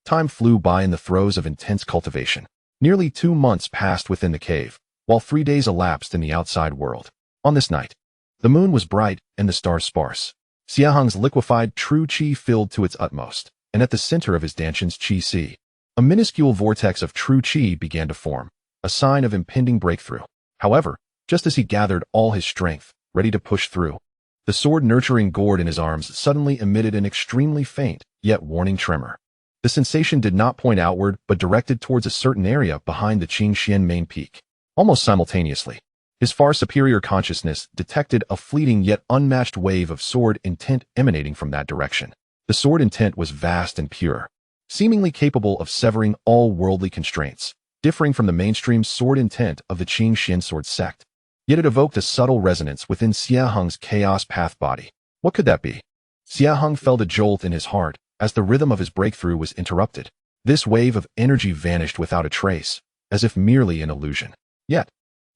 Time flew by in the throes of intense cultivation. Nearly 2 months passed within the cave, while 3 days elapsed in the outside world. On this night, the moon was bright and the stars sparse. Xie Heng's liquefied true Qi filled to its utmost, and at the center of his Danshan's Qi Si, a minuscule vortex of true Qi began to form, a sign of impending breakthrough. However, just as he gathered all his strength, ready to push through, the sword-nurturing gourd in his arms suddenly emitted an extremely faint, yet warning tremor. The sensation did not point outward but directed towards a certain area behind the Qingxian main peak. Almost simultaneously, his far superior consciousness detected a fleeting yet unmatched wave of sword intent emanating from that direction. The sword intent was vast and pure, seemingly capable of severing all worldly constraints, differing from the mainstream sword intent of the Qingxian sword sect. Yet it evoked a subtle resonance within Xie Heng's chaos path body. What could that be? Xie Heng felt a jolt in his heart as the rhythm of his breakthrough was interrupted. This wave of energy vanished without a trace, as if merely an illusion. Yet,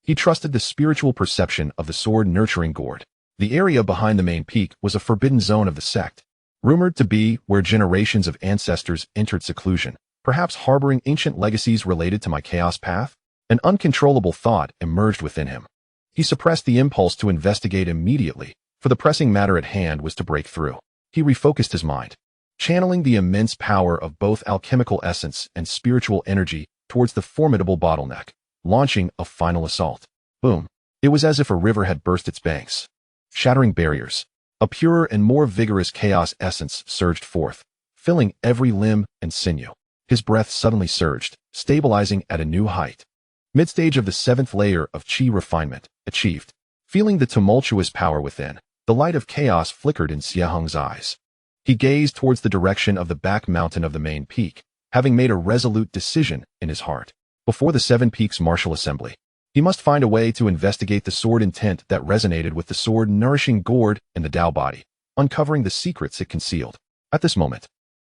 he trusted the spiritual perception of the sword-nurturing gourd. The area behind the main peak was a forbidden zone of the sect, rumored to be where generations of ancestors entered seclusion, perhaps harboring ancient legacies related to my chaos path. An uncontrollable thought emerged within him. He suppressed the impulse to investigate immediately, for the pressing matter at hand was to break through. He refocused his mind, channeling the immense power of both alchemical essence and spiritual energy towards the formidable bottleneck, launching a final assault. Boom. It was as if a river had burst its banks, shattering barriers. A purer and more vigorous chaos essence surged forth, filling every limb and sinew. His breath suddenly surged, stabilizing at a new height. Mid-stage of the 7th layer of Qi refinement, achieved. Feeling the tumultuous power within, the light of chaos flickered in Xie Heng's eyes. He gazed towards the direction of the back mountain of the main peak, having made a resolute decision in his heart. Before the 7 Peaks Martial Assembly, he must find a way to investigate the sword intent that resonated with the sword-nourishing gourd in the Tao body, uncovering the secrets it concealed. At this moment,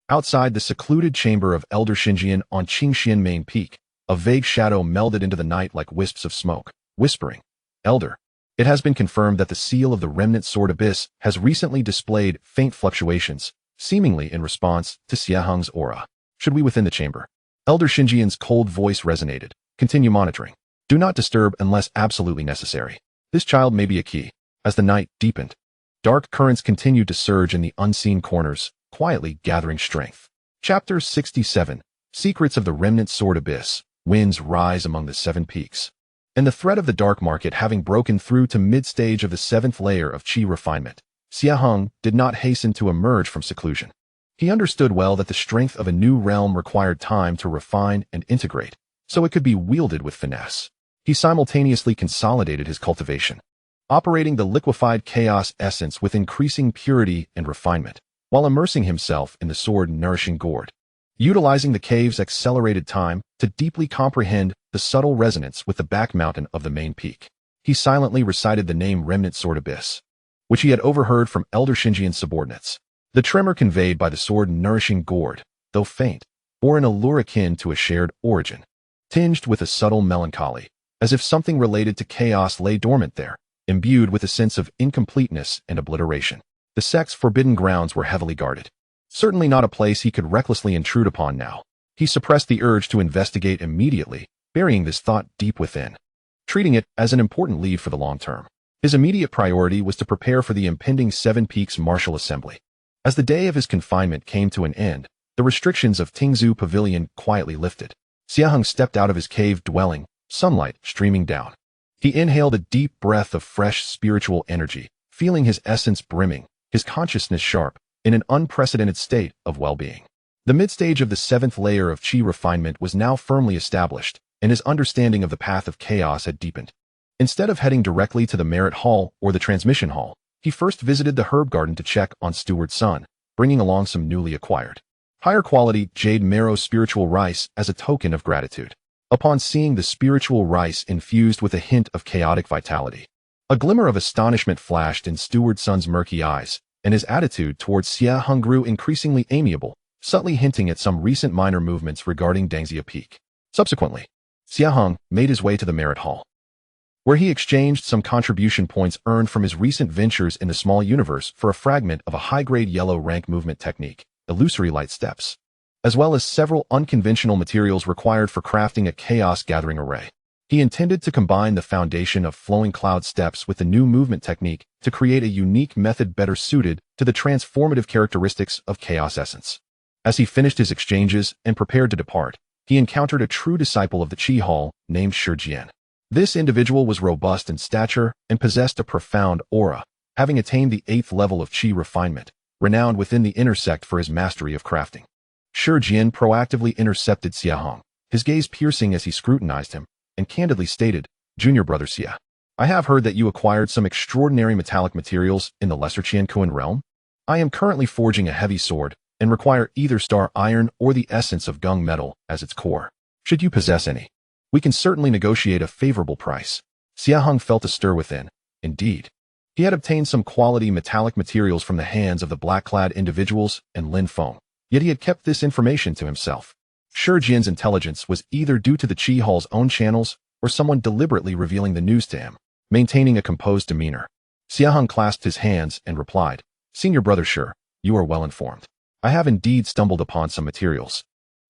outside the secluded chamber of Elder Xinjian on Qingxian main peak, a vague shadow melded into the night like wisps of smoke, whispering, "Elder, it has been confirmed that the seal of the remnant sword abyss has recently displayed faint fluctuations, seemingly in response to Xie Heng's aura. Should we within the chamber?" Elder Xinjian's cold voice resonated. "Continue monitoring. Do not disturb unless absolutely necessary. This child may be a key." As the night deepened, dark currents continued to surge in the unseen corners, quietly gathering strength. Chapter 67. Secrets of the Remnant Sword Abyss. Winds rise among the 7 peaks. And the threat of the dark market having broken through to mid-stage of the 7th layer of Qi refinement, Xie Heng did not hasten to emerge from seclusion. He understood well that the strength of a new realm required time to refine and integrate, so it could be wielded with finesse. He simultaneously consolidated his cultivation, operating the liquefied chaos essence with increasing purity and refinement, while immersing himself in the sword-nourishing gourd, utilizing the cave's accelerated time to deeply comprehend the subtle resonance with the back mountain of the main peak. he silently recited the name Remnant Sword Abyss, which he had overheard from Elder Shinjian's subordinates. The tremor conveyed by the sword nourishing gourd, though faint, bore an allure akin to a shared origin, tinged with a subtle melancholy, as if something related to chaos lay dormant there, imbued with a sense of incompleteness and obliteration. The sect's forbidden grounds were heavily guarded. Certainly not a place he could recklessly intrude upon now. He suppressed the urge to investigate immediately, burying this thought deep within, treating it as an important lead for the long term. His immediate priority was to prepare for the impending Seven Peaks Martial Assembly. As the day of his confinement came to an end, the restrictions of Tingzhou Pavilion quietly lifted. Xie Heng stepped out of his cave dwelling, sunlight streaming down. He inhaled a deep breath of fresh spiritual energy, feeling his essence brimming, his consciousness sharp, in an unprecedented state of well-being. The mid-stage of the seventh layer of Qi refinement was now firmly established, and his understanding of the path of chaos had deepened. Instead of heading directly to the Merit Hall or the Transmission Hall, he first visited the herb garden to check on Steward's son, bringing along some newly acquired, higher-quality jade marrow spiritual rice as a token of gratitude. Upon seeing the spiritual rice infused with a hint of chaotic vitality, a glimmer of astonishment flashed in Steward's son's murky eyes, and his attitude towards Xie Heng grew increasingly amiable, subtly hinting at some recent minor movements regarding Dangxia Peak. Subsequently, Xie Heng made his way to the Merit Hall, where he exchanged some contribution points earned from his recent ventures in the small universe for a fragment of a high-grade yellow rank movement technique, illusory light steps, as well as several unconventional materials required for crafting a chaos gathering array. He intended to combine the foundation of flowing cloud steps with the new movement technique to create a unique method better suited to the transformative characteristics of chaos essence. As he finished his exchanges and prepared to depart, he encountered a true disciple of the Qi Hall named Shi Jian. This individual was robust in stature and possessed a profound aura, having attained the 8th level of Qi refinement, renowned within the inner sect for his mastery of crafting. Shi Jian proactively intercepted Xie Heng, his gaze piercing as he scrutinized him, and candidly stated, "Junior brother Xie, I have heard that you acquired some extraordinary metallic materials in the Lesser Qiankuan realm. I am currently forging a heavy sword and require either star iron or the essence of gung metal as its core. Should you possess any, we can certainly negotiate a favorable price." Xie Heng felt a stir within. Indeed, he had obtained some quality metallic materials from the hands of the black-clad individuals and Lin Feng, yet he had kept this information to himself. Shi Jian's intelligence was either due to the Qi Hall's own channels or someone deliberately revealing the news to him. Maintaining a composed demeanor, Xie Heng clasped his hands and replied, "Senior brother Shi, you are well informed. I have indeed stumbled upon some materials,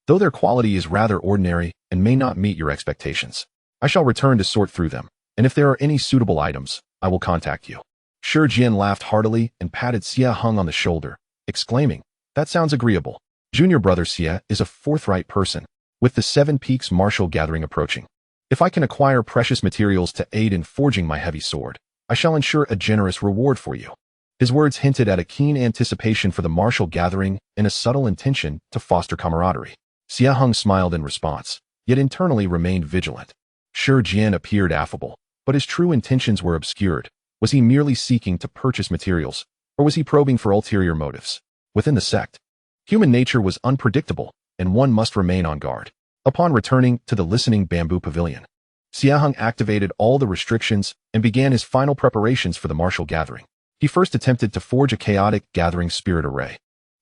though their quality is rather ordinary and may not meet your expectations. I shall return to sort through them, and if there are any suitable items, I will contact you." Shi Jian laughed heartily and patted Xie Heng on the shoulder, exclaiming, "That sounds agreeable. Junior brother Xie is a forthright person, with the Seven Peaks martial gathering approaching. If I can acquire precious materials to aid in forging my heavy sword, I shall ensure a generous reward for you." His words hinted at a keen anticipation for the martial gathering and a subtle intention to foster camaraderie. Xie Heng smiled in response, yet internally remained vigilant. Shi Jian appeared affable, but his true intentions were obscured. Was he merely seeking to purchase materials, or was he probing for ulterior motives? Within the sect, human nature was unpredictable, and one must remain on guard. Upon returning to the listening bamboo pavilion, Xie Heng activated all the restrictions and began his final preparations for the martial gathering. He first attempted to forge a chaotic gathering spirit array.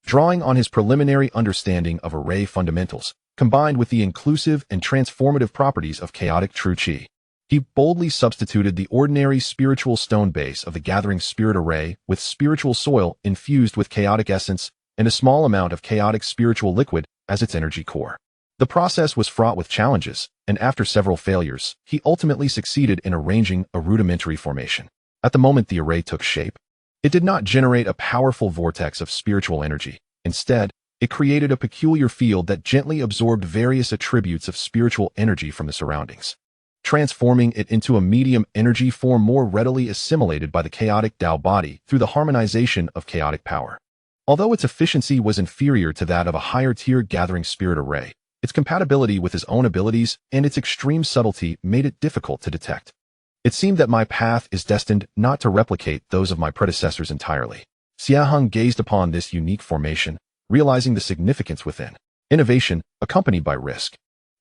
Drawing on his preliminary understanding of array fundamentals, combined with the inclusive and transformative properties of chaotic true Qi, he boldly substituted the ordinary spiritual stone base of the gathering spirit array with spiritual soil infused with chaotic essence and a small amount of chaotic spiritual liquid as its energy core. The process was fraught with challenges, and after several failures, he ultimately succeeded in arranging a rudimentary formation. At the moment the array took shape, it did not generate a powerful vortex of spiritual energy. Instead, it created a peculiar field that gently absorbed various attributes of spiritual energy from the surroundings, transforming it into a medium energy form more readily assimilated by the chaotic Tao body through the harmonization of chaotic power. Although its efficiency was inferior to that of a higher-tier gathering spirit array, its compatibility with his own abilities and its extreme subtlety made it difficult to detect. It seemed that my path is destined not to replicate those of my predecessors entirely. Xie Heng gazed upon this unique formation, realizing the significance within. Innovation, accompanied by risk,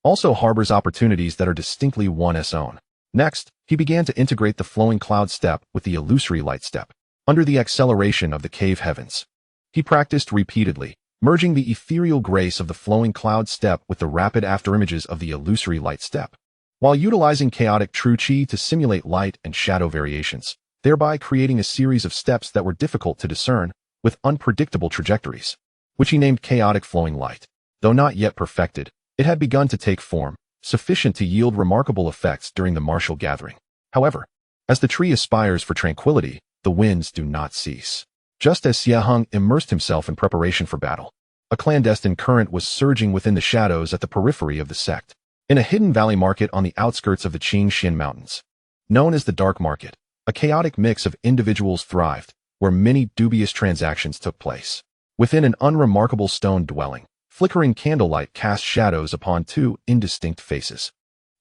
also harbors opportunities that are distinctly one's own. Next, he began to integrate the flowing cloud step with the illusory light step. Under the acceleration of the cave heavens, he practiced repeatedly, merging the ethereal grace of the flowing cloud step with the rapid afterimages of the illusory light step, while utilizing chaotic true chi to simulate light and shadow variations, thereby creating a series of steps that were difficult to discern, with unpredictable trajectories, which he named chaotic flowing light. Though not yet perfected, it had begun to take form, sufficient to yield remarkable effects during the martial gathering. However, as the tree aspires for tranquility, the winds do not cease. Just as Xie Heng immersed himself in preparation for battle, a clandestine current was surging within the shadows at the periphery of the sect. In a hidden valley market on the outskirts of the Qingxian Mountains, known as the Dark Market, a chaotic mix of individuals thrived, where many dubious transactions took place. Within an unremarkable stone dwelling, flickering candlelight cast shadows upon two indistinct faces.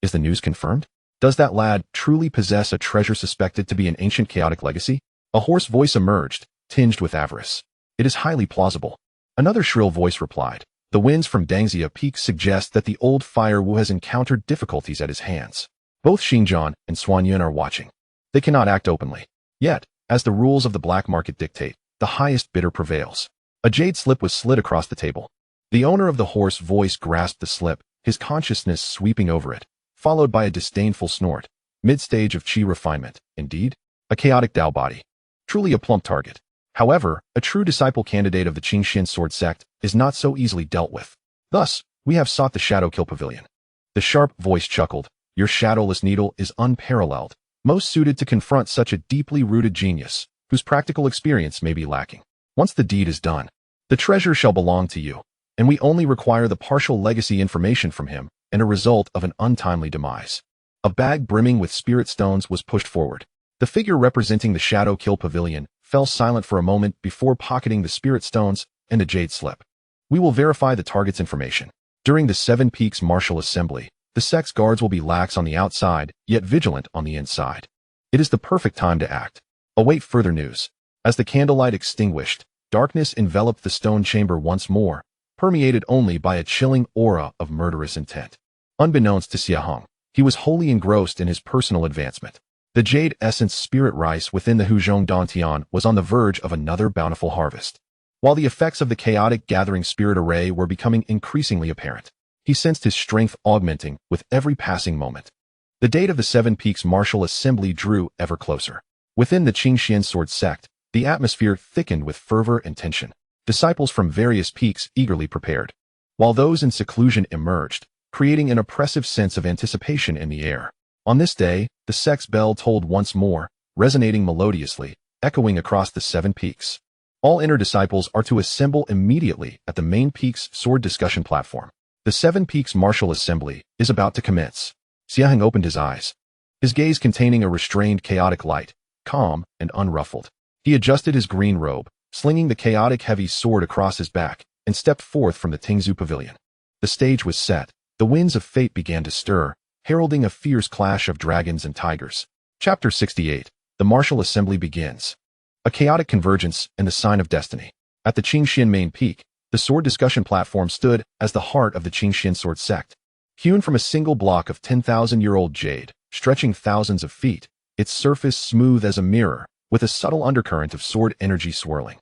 Is the news confirmed? Does that lad truly possess a treasure suspected to be an ancient chaotic legacy? A hoarse voice emerged, tinged with avarice. It is highly plausible. Another shrill voice replied. The winds from Dangxia Peak suggest that the old Fire Wu has encountered difficulties at his hands. Both Xinjiang and Suanyun are watching. They cannot act openly. Yet, as the rules of the black market dictate, the highest bidder prevails. A jade slip was slid across the table. The owner of the hoarse voice grasped the slip, his consciousness sweeping over it, followed by a disdainful snort. Mid-stage of chi refinement, indeed. A chaotic Dao body. Truly a plump target. However, a true disciple candidate of the Qingxian sword sect is not so easily dealt with. Thus, we have sought the Shadow Kill Pavilion. The sharp voice chuckled. Your shadowless needle is unparalleled, most suited to confront such a deeply rooted genius, whose practical experience may be lacking. Once the deed is done, the treasure shall belong to you, and we only require the partial legacy information from him and a result of an untimely demise. A bag brimming with spirit stones was pushed forward. The figure representing the Shadow Kill Pavilion fell silent for a moment before pocketing the spirit stones and a jade slip. We will verify the target's information. During the Seven Peaks Martial Assembly, the sect's guards will be lax on the outside, yet vigilant on the inside. It is the perfect time to act. Await further news. As the candlelight extinguished, darkness enveloped the stone chamber once more, permeated only by a chilling aura of murderous intent. Unbeknownst to Xie Heng, he was wholly engrossed in his personal advancement. The jade essence spirit rice within the Huzhong Dantian was on the verge of another bountiful harvest. While the effects of the chaotic gathering spirit array were becoming increasingly apparent, he sensed his strength augmenting with every passing moment. The date of the Seven Peaks Martial Assembly drew ever closer. Within the Qingxian sword sect, the atmosphere thickened with fervor and tension. Disciples from various peaks eagerly prepared, while those in seclusion emerged, creating an oppressive sense of anticipation in the air. On this day, the sect's bell tolled once more, resonating melodiously, echoing across the Seven Peaks. All inner disciples are to assemble immediately at the main peak's sword discussion platform. The Seven Peaks Martial Assembly is about to commence. Xie Heng opened his eyes, his gaze containing a restrained chaotic light, calm and unruffled. He adjusted his green robe, slinging the chaotic heavy sword across his back, and stepped forth from the Tingzhu Pavilion. The stage was set. The winds of fate began to stir, heralding a fierce clash of dragons and tigers. Chapter 68. The Martial Assembly begins. A chaotic convergence and the sign of destiny. At the Qingxian main peak, the sword discussion platform stood as the heart of the Qingxian sword sect. Hewn from a single block of 10,000-year-old jade, stretching thousands of feet, its surface smooth as a mirror, with a subtle undercurrent of sword energy swirling.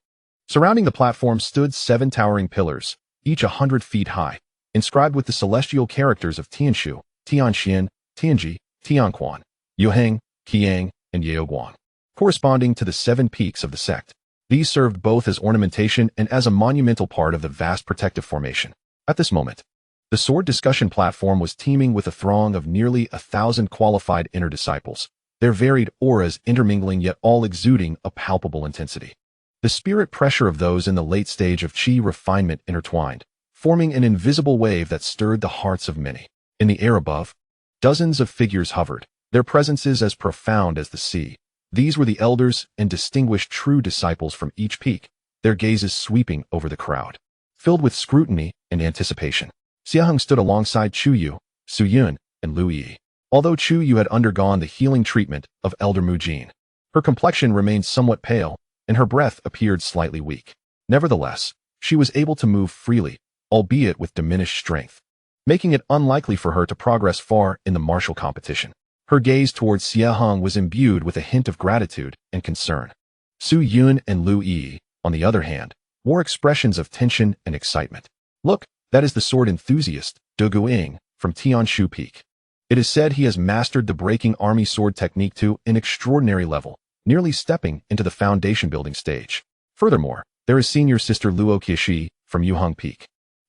Surrounding the platform stood 7 towering pillars, each 100 feet high, inscribed with the celestial characters of Tianshu, Tianxian, Tianji, Tianquan, Yuheng, Qiang, and Yaoguang, corresponding to the 7 peaks of the sect. These served both as ornamentation and as a monumental part of the vast protective formation. At this moment, the sword discussion platform was teeming with a throng of nearly 1,000 qualified inner disciples, their varied auras intermingling yet all exuding a palpable intensity. The spirit pressure of those in the late stage of chi refinement intertwined, forming an invisible wave that stirred the hearts of many. In the air above, dozens of figures hovered, their presences as profound as the sea. These were the elders and distinguished true disciples from each peak, their gazes sweeping over the crowd, filled with scrutiny and anticipation. Xie Heng stood alongside Chu Yu, Su Yun, and Lu Yi. Although Chu Yu had undergone the healing treatment of Elder Mu Jin, her complexion remained somewhat pale, and her breath appeared slightly weak. Nevertheless, she was able to move freely, albeit with diminished strength, making it unlikely for her to progress far in the martial competition. Her gaze towards Xie Heng was imbued with a hint of gratitude and concern. Su Yun and Lu Yi, on the other hand, wore expressions of tension and excitement. Look, that is the sword enthusiast, De Guiying, from Tianshu Peak. It is said he has mastered the breaking army sword technique to an extraordinary level, nearly stepping into the foundation building stage. Furthermore, there is senior sister Luo Qiaxi from Yuheng Peak,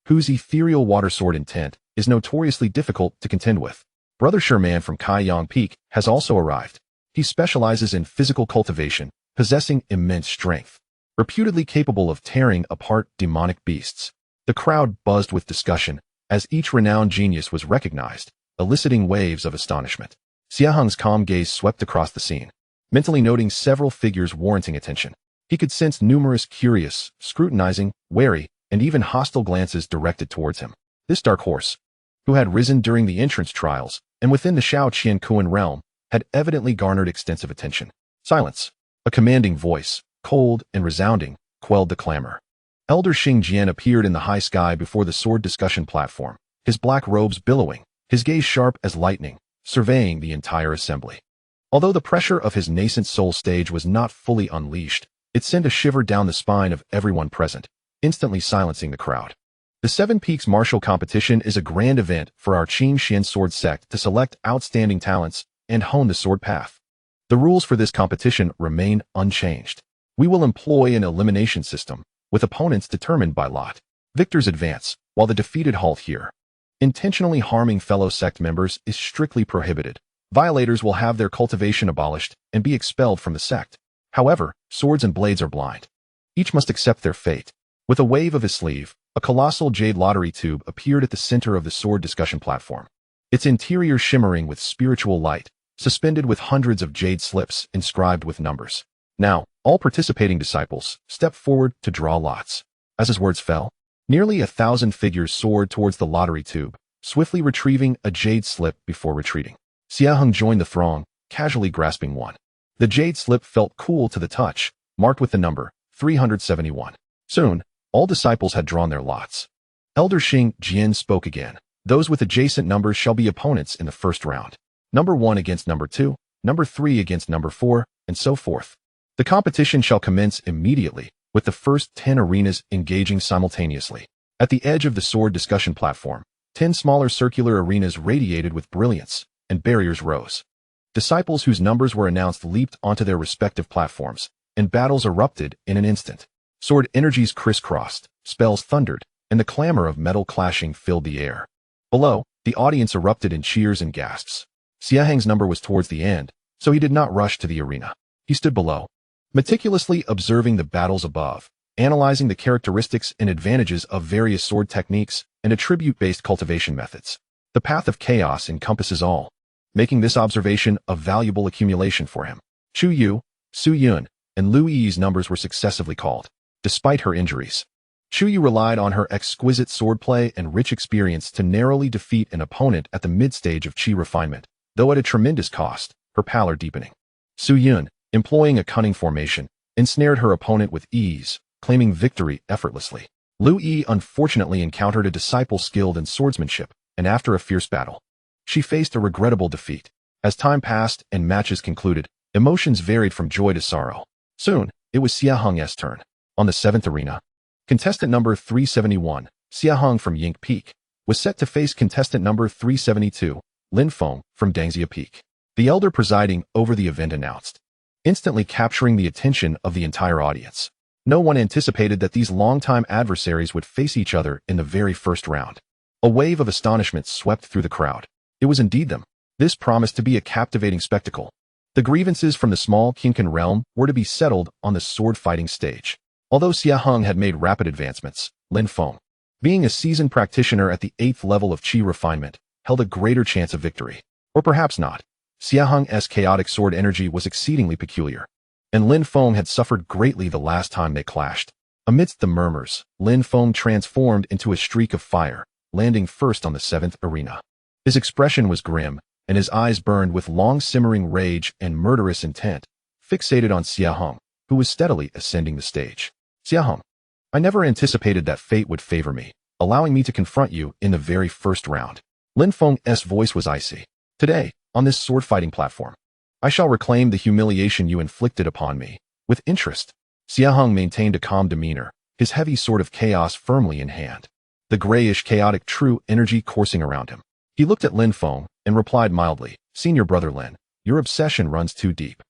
whose ethereal water sword intent is notoriously difficult to contend with. Brother Sherman from Kaiyang Peak has also arrived. He specializes in physical cultivation, possessing immense strength, reputedly capable of tearing apart demonic beasts. The crowd buzzed with discussion as each renowned genius was recognized, eliciting waves of astonishment. Xie Heng's calm gaze swept across the scene, mentally noting several figures warranting attention. He could sense numerous curious, scrutinizing, wary, and even hostile glances directed towards him. This dark horse, who had risen during the entrance trials and within the Shao Qian Kuan realm, had evidently garnered extensive attention. Silence. A commanding voice, cold and resounding, quelled the clamor. Elder Xing Jian appeared in the high sky before the sword discussion platform, his black robes billowing, his gaze sharp as lightning, surveying the entire assembly. Although the pressure of his nascent soul stage was not fully unleashed, it sent a shiver down the spine of everyone present, instantly silencing the crowd. The Seven Peaks Martial Competition is a grand event for our Qin Xian sword sect to select outstanding talents and hone the sword path. The rules for this competition remain unchanged. We will employ an elimination system, with opponents determined by lot. Victors advance, while the defeated halt here. Intentionally harming fellow sect members is strictly prohibited. Violators will have their cultivation abolished and be expelled from the sect. However, swords and blades are blind. Each must accept their fate. With a wave of his sleeve, a colossal jade lottery tube appeared at the center of the sword discussion platform, its interior shimmering with spiritual light, suspended with hundreds of jade slips inscribed with numbers. Now, all participating disciples stepped forward to draw lots. As his words fell, nearly 1,000 figures soared towards the lottery tube, swiftly retrieving a jade slip before retreating. Xie Heng joined the throng, casually grasping one. The jade slip felt cool to the touch, marked with the number 371. Soon, all disciples had drawn their lots. Elder Xing Jian spoke again. Those with adjacent numbers shall be opponents in the first round. Number 1 against number 2, number 3 against number 4, and so forth. The competition shall commence immediately, with the first 10 arenas engaging simultaneously. At the edge of the sword discussion platform, 10 smaller circular arenas radiated with brilliance, and barriers rose. Disciples whose numbers were announced leaped onto their respective platforms, and battles erupted in an instant. Sword energies crisscrossed, spells thundered, and the clamor of metal clashing filled the air. Below, the audience erupted in cheers and gasps. Xie Heng's number was towards the end, so he did not rush to the arena. He stood below, meticulously observing the battles above, analyzing the characteristics and advantages of various sword techniques and attribute-based cultivation methods. The path of chaos encompasses all, making this observation a valuable accumulation for him. Chu Yu, Su Yun, and Lu Yi's numbers were successively called, despite her injuries. Chu Yu relied on her exquisite swordplay and rich experience to narrowly defeat an opponent at the mid-stage of qi refinement, though at a tremendous cost, her pallor deepening. Su Yun, employing a cunning formation, ensnared her opponent with ease, claiming victory effortlessly. Lu Yi unfortunately encountered a disciple skilled in swordsmanship, and after a fierce battle, she faced a regrettable defeat. As time passed and matches concluded, emotions varied from joy to sorrow. Soon, it was Xie Heng's turn. On the 7th arena, contestant number 371, Xie Heng from Yink Peak, was set to face contestant number 372, Lin Feng from Dangxia Peak. The elder presiding over the event announced, instantly capturing the attention of the entire audience. No one anticipated that these longtime adversaries would face each other in the very first round. A wave of astonishment swept through the crowd. It was indeed them. This promised to be a captivating spectacle. The grievances from the small Qinkan realm were to be settled on the sword-fighting stage. Although Xie Heng had made rapid advancements, Lin Feng, being a seasoned practitioner at the 8th level of qi refinement, held a greater chance of victory. Or perhaps not. Xie Heng's chaotic sword energy was exceedingly peculiar, and Lin Feng had suffered greatly the last time they clashed. Amidst the murmurs, Lin Feng transformed into a streak of fire, landing first on the 7th arena. His expression was grim, and his eyes burned with long-simmering rage and murderous intent, fixated on Xie Heng, who was steadily ascending the stage. Xie Heng, I never anticipated that fate would favor me, allowing me to confront you in the very first round. Lin Feng's voice was icy. Today, on this sword-fighting platform. I shall reclaim the humiliation you inflicted upon me, with interest. Xie Heng maintained a calm demeanor, his heavy sword of chaos firmly in hand, the grayish chaotic true energy coursing around him. He looked at Lin Feng and replied mildly, Senior Brother Lin, your obsession runs too deep.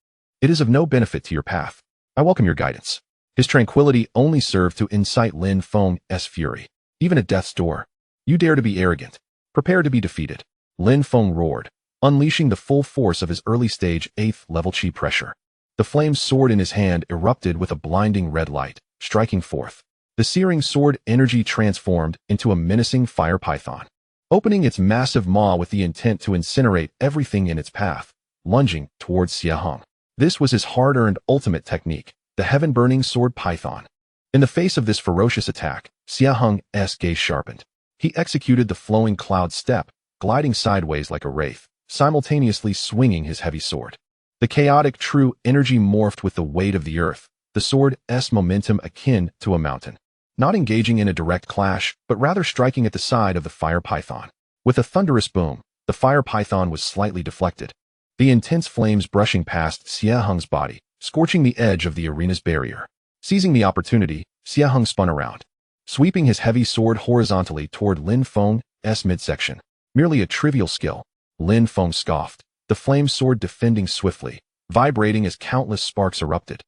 It is of no benefit to your path. I welcome your guidance. His tranquility only served to incite Lin Feng's fury. Even at death's door, you dare to be arrogant. Prepare to be defeated. Lin Feng roared, unleashing the full force of his early-stage 8th level chi pressure. The flamed sword in his hand erupted with a blinding red light, striking forth. The searing sword energy transformed into a menacing fire python, opening its massive maw with the intent to incinerate everything in its path, lunging towards Xie Heng. This was his hard-earned ultimate technique, the heaven-burning sword python. In the face of this ferocious attack, Xie Heng's gaze sharpened. He executed the flowing cloud step, gliding sideways like a wraith, simultaneously swinging his heavy sword. The chaotic true energy morphed with the weight of the earth, the sword's momentum akin to a mountain, not engaging in a direct clash, but rather striking at the side of the fire python. With a thunderous boom, the fire python was slightly deflected, the intense flames brushing past Xie Heng's body, scorching the edge of the arena's barrier. Seizing the opportunity, Xie Heng spun around, sweeping his heavy sword horizontally toward Lin Feng's midsection. Merely a trivial skill, Lin Feng scoffed, the flame sword defending swiftly, vibrating as countless sparks erupted,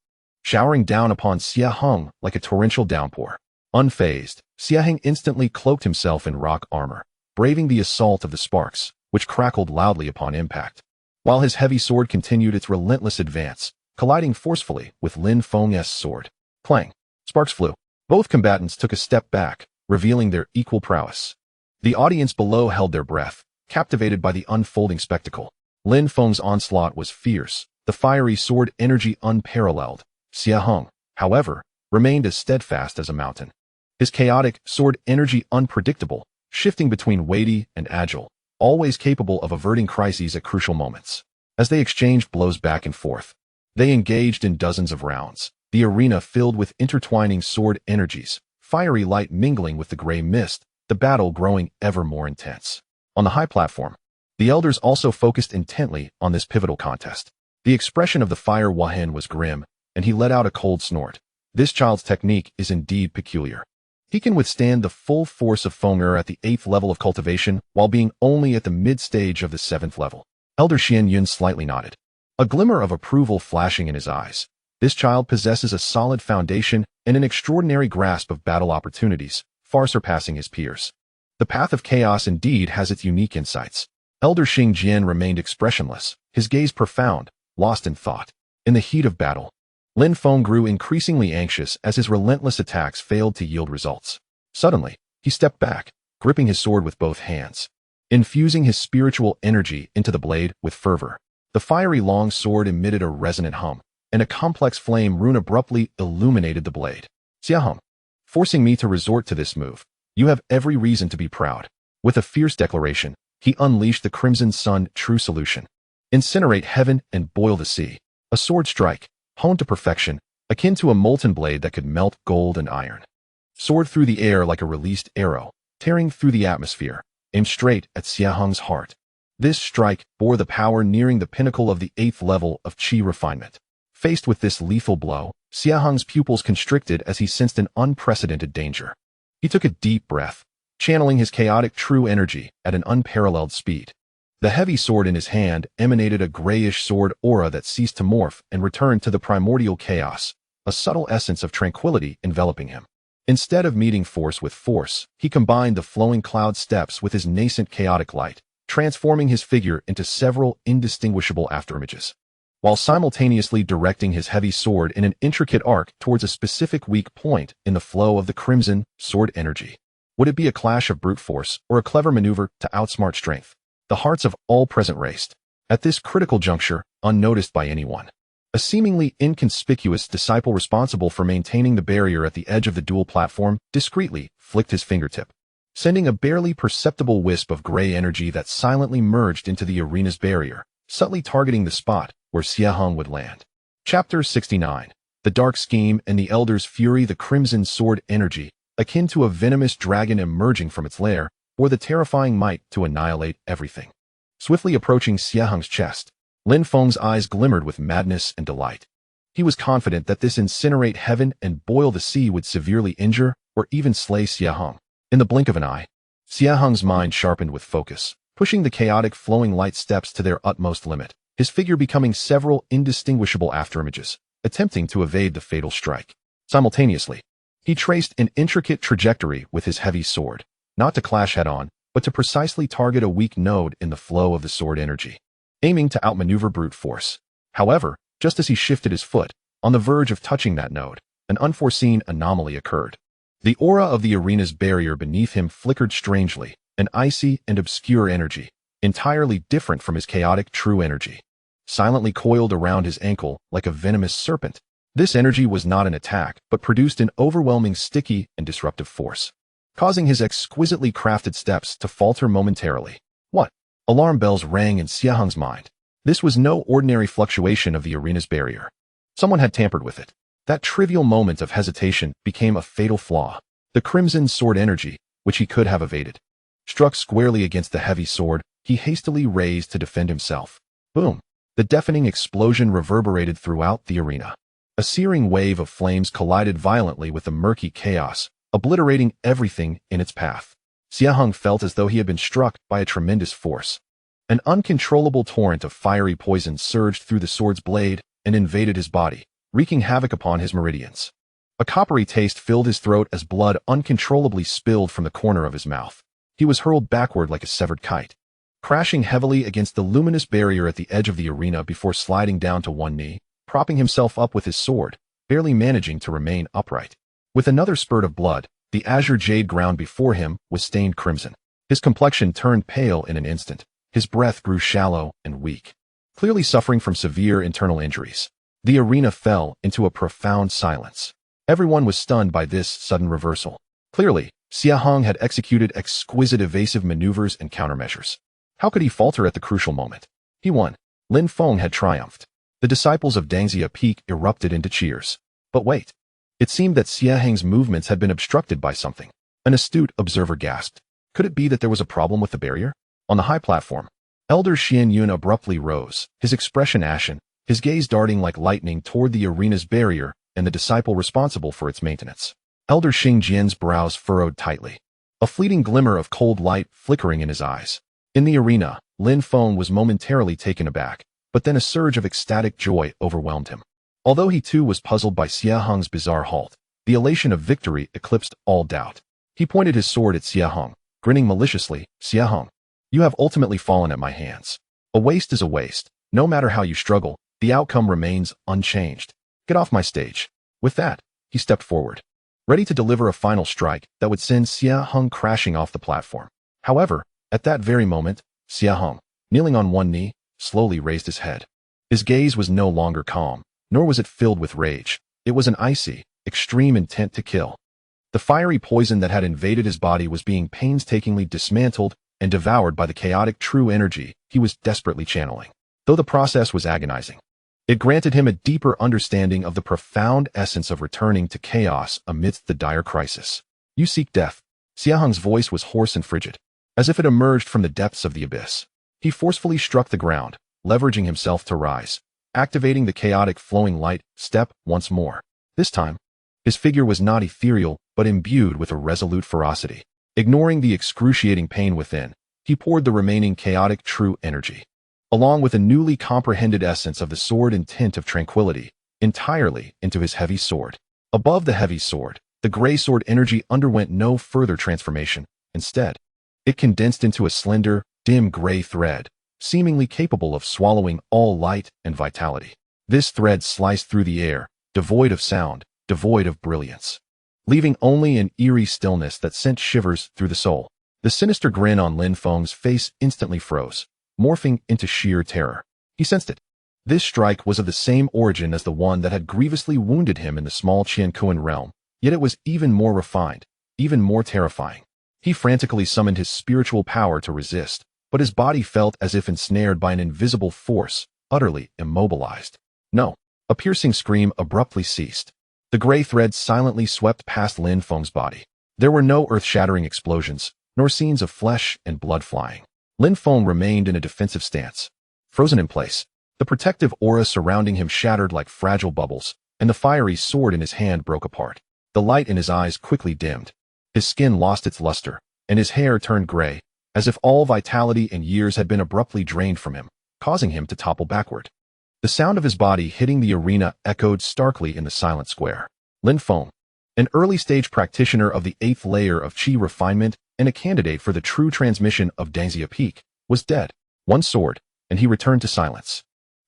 showering down upon Xie Heng like a torrential downpour. Unfazed, Xie Heng instantly cloaked himself in rock armor, braving the assault of the sparks, which crackled loudly upon impact, while his heavy sword continued its relentless advance, colliding forcefully with Lin Feng's sword. Clang! Sparks flew. Both combatants took a step back, revealing their equal prowess. The audience below held their breath, captivated by the unfolding spectacle. Lin Feng's onslaught was fierce, the fiery sword energy unparalleled. Xie Heng, however, remained as steadfast as a mountain. His chaotic sword energy unpredictable, shifting between weighty and agile, always capable of averting crises at crucial moments. As they exchanged blows back and forth, they engaged in dozens of rounds, the arena filled with intertwining sword energies, fiery light mingling with the gray mist, the battle growing ever more intense. On the high platform, the elders also focused intently on this pivotal contest. The expression of the fire Wahen was grim, and he let out a cold snort. This child's technique is indeed peculiar. He can withstand the full force of Feng at the 8th level of cultivation while being only at the mid-stage of the 7th level. Elder Xian Yun slightly nodded, a glimmer of approval flashing in his eyes. This child possesses a solid foundation and an extraordinary grasp of battle opportunities, far surpassing his peers. The path of chaos indeed has its unique insights. Elder Xing Jian remained expressionless, his gaze profound, lost in thought. In the heat of battle, Lin Feng grew increasingly anxious as his relentless attacks failed to yield results. Suddenly, he stepped back, gripping his sword with both hands, infusing his spiritual energy into the blade with fervor. The fiery long sword emitted a resonant hum, and a complex flame rune abruptly illuminated the blade. Xie Heng, forcing me to resort to this move, you have every reason to be proud. With a fierce declaration, he unleashed the Crimson Sun true solution. Incinerate heaven and boil the sea. A sword strike, honed to perfection, akin to a molten blade that could melt gold and iron. Soared through the air like a released arrow, tearing through the atmosphere, aimed straight at Xie Heng's heart. This strike bore the power nearing the pinnacle of the 8th level of chi refinement. Faced with this lethal blow, Xie Heng's pupils constricted as he sensed an unprecedented danger. He took a deep breath, channeling his chaotic true energy at an unparalleled speed. The heavy sword in his hand emanated a grayish sword aura that ceased to morph and returned to the primordial chaos, a subtle essence of tranquility enveloping him. Instead of meeting force with force, he combined the flowing cloud steps with his nascent chaotic light, transforming his figure into several indistinguishable afterimages, while simultaneously directing his heavy sword in an intricate arc towards a specific weak point in the flow of the crimson sword energy. Would it be a clash of brute force or a clever maneuver to outsmart strength? The hearts of all present raced. At this critical juncture, unnoticed by anyone, a seemingly inconspicuous disciple responsible for maintaining the barrier at the edge of the dual platform discreetly flicked his fingertip, sending a barely perceptible wisp of gray energy that silently merged into the arena's barrier, subtly targeting the spot where Xie Heng would land. Chapter 69. The Dark Scheme and the Elder's Fury. The Crimson Sword energy, akin to a venomous dragon emerging from its lair, or the terrifying might to annihilate everything. Swiftly approaching Xie Heng's chest, Lin Feng's eyes glimmered with madness and delight. He was confident that this incinerate heaven and boil the sea would severely injure or even slay Xie Heng. In the blink of an eye, Xie Heng's mind sharpened with focus, pushing the chaotic flowing light steps to their utmost limit, his figure becoming several indistinguishable afterimages, attempting to evade the fatal strike. Simultaneously, he traced an intricate trajectory with his heavy sword, not to clash head-on, but to precisely target a weak node in the flow of the sword energy, aiming to outmaneuver brute force. However, just as he shifted his foot, on the verge of touching that node, an unforeseen anomaly occurred. The aura of the arena's barrier beneath him flickered strangely, an icy and obscure energy, entirely different from his chaotic true energy, silently coiled around his ankle like a venomous serpent. This energy was not an attack, but produced an overwhelming sticky and disruptive force, causing his exquisitely crafted steps to falter momentarily. What? Alarm bells rang in Xie Heng's mind. This was no ordinary fluctuation of the arena's barrier. Someone had tampered with it. That trivial moment of hesitation became a fatal flaw. The crimson sword energy, which he could have evaded, struck squarely against the heavy sword he hastily raised to defend himself. Boom! The deafening explosion reverberated throughout the arena. A searing wave of flames collided violently with the murky chaos, obliterating everything in its path. Xie Heng felt as though he had been struck by a tremendous force. An uncontrollable torrent of fiery poison surged through the sword's blade and invaded his body, wreaking havoc upon his meridians. A coppery taste filled his throat as blood uncontrollably spilled from the corner of his mouth. He was hurled backward like a severed kite, crashing heavily against the luminous barrier at the edge of the arena before sliding down to one knee, propping himself up with his sword, barely managing to remain upright. With another spurt of blood, the azure jade ground before him was stained crimson. His complexion turned pale in an instant. His breath grew shallow and weak, clearly suffering from severe internal injuries. The arena fell into a profound silence. Everyone was stunned by this sudden reversal. Clearly, Xie Heng had executed exquisite evasive maneuvers and countermeasures. How could he falter at the crucial moment? He won. Lin Feng had triumphed. The disciples of Dangxia Peak erupted into cheers. But wait. It seemed that Xie Heng's movements had been obstructed by something. An astute observer gasped. Could it be that there was a problem with the barrier? On the high platform, Elder Xian Yun abruptly rose, his expression ashen, his gaze darting like lightning toward the arena's barrier and the disciple responsible for its maintenance. Elder Xing Jian's brows furrowed tightly, a fleeting glimmer of cold light flickering in his eyes. In the arena, Lin Feng was momentarily taken aback, but then a surge of ecstatic joy overwhelmed him. Although he too was puzzled by Xie Heng's bizarre halt, the elation of victory eclipsed all doubt. He pointed his sword at Xie Heng, grinning maliciously. Xie Heng, you have ultimately fallen at my hands. A waste is a waste. No matter how you struggle, the outcome remains unchanged. Get off my stage. With that, he stepped forward, ready to deliver a final strike that would send Xie Heng crashing off the platform. However, at that very moment, Xie Heng, kneeling on one knee, slowly raised his head. His gaze was no longer calm, nor was it filled with rage. It was an icy, extreme intent to kill. The fiery poison that had invaded his body was being painstakingly dismantled and devoured by the chaotic true energy he was desperately channeling. Though the process was agonizing, it granted him a deeper understanding of the profound essence of returning to chaos amidst the dire crisis. You seek death. Xie Heng's voice was hoarse and frigid, as if it emerged from the depths of the abyss. He forcefully struck the ground, leveraging himself to rise, activating the chaotic flowing light step once more. This time, his figure was not ethereal, but imbued with a resolute ferocity. Ignoring the excruciating pain within, he poured the remaining chaotic true energy, along with a newly comprehended essence of the sword and tint of tranquility, entirely into his heavy sword. Above the heavy sword, the gray sword energy underwent no further transformation. Instead, it condensed into a slender, dim gray thread, seemingly capable of swallowing all light and vitality. This thread sliced through the air, devoid of sound, devoid of brilliance, leaving only an eerie stillness that sent shivers through the soul. The sinister grin on Lin Feng's face instantly froze, morphing into sheer terror. He sensed it. This strike was of the same origin as the one that had grievously wounded him in the small Qiankuan realm, yet it was even more refined, even more terrifying. He frantically summoned his spiritual power to resist, but his body felt as if ensnared by an invisible force, utterly immobilized. No! A piercing scream abruptly ceased. The gray thread silently swept past Lin Feng's body. There were no earth-shattering explosions, nor scenes of flesh and blood flying. Lin Feng remained in a defensive stance. Frozen in place, the protective aura surrounding him shattered like fragile bubbles, and the fiery sword in his hand broke apart. The light in his eyes quickly dimmed. His skin lost its luster, and his hair turned gray, as if all vitality and years had been abruptly drained from him, causing him to topple backward. The sound of his body hitting the arena echoed starkly in the silent square. Lin Feng, an early-stage practitioner of the 8th layer of Qi refinement and a candidate for the true transmission of Dangxia Peak, was dead. One sword, and he returned to silence.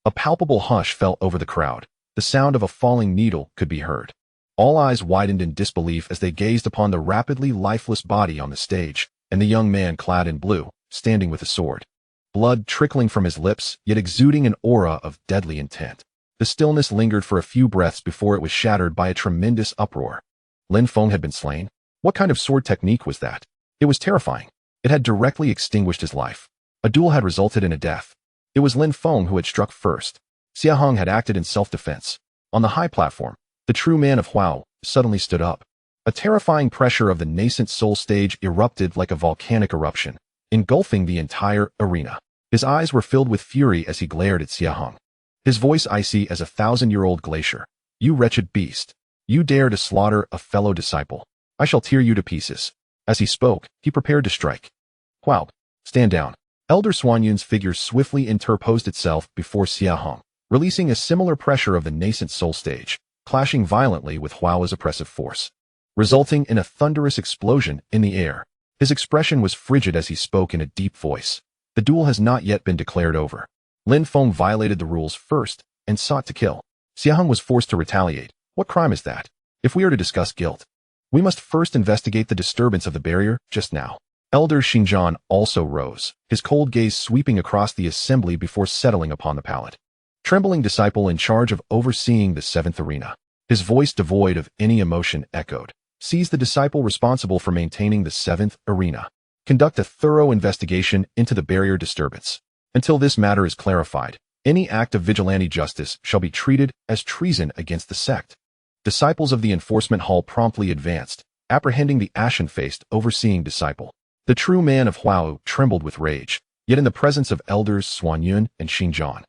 A palpable hush fell over the crowd. The sound of a falling needle could be heard. All eyes widened in disbelief as they gazed upon the rapidly lifeless body on the stage, and the young man clad in blue, standing with a sword. Blood trickling from his lips, yet exuding an aura of deadly intent. The stillness lingered for a few breaths before it was shattered by a tremendous uproar. Lin Feng had been slain? What kind of sword technique was that? It was terrifying. It had directly extinguished his life. A duel had resulted in a death. It was Lin Feng who had struck first. Xie Heng had acted in self-defense. On the high platform, the true man of Huao suddenly stood up. A terrifying pressure of the nascent soul stage erupted like a volcanic eruption, engulfing the entire arena. His eyes were filled with fury as he glared at Xie Heng. His voice icy as a 1,000-year-old glacier. You wretched beast. You dare to slaughter a fellow disciple. I shall tear you to pieces. As he spoke, he prepared to strike. Huao, stand down. Elder Xuanyun's figure swiftly interposed itself before Xie Heng, releasing a similar pressure of the nascent soul stage, clashing violently with Huao's oppressive force, resulting in a thunderous explosion in the air. His expression was frigid as he spoke in a deep voice. The duel has not yet been declared over. Lin Feng violated the rules first and sought to kill. Xie Heng was forced to retaliate. What crime is that? If we are to discuss guilt, we must first investigate the disturbance of the barrier just now. Elder Xinjian also rose, his cold gaze sweeping across the assembly before settling upon the pallet. Trembling disciple in charge of overseeing the 7th arena. His voice devoid of any emotion echoed. Seize the disciple responsible for maintaining the 7th arena. Conduct a thorough investigation into the barrier disturbance. Until this matter is clarified, any act of vigilante justice shall be treated as treason against the sect. Disciples of the enforcement hall promptly advanced, apprehending the ashen-faced overseeing disciple. The true man of Huao trembled with rage, yet in the presence of elders Xuanyun and Xinjian,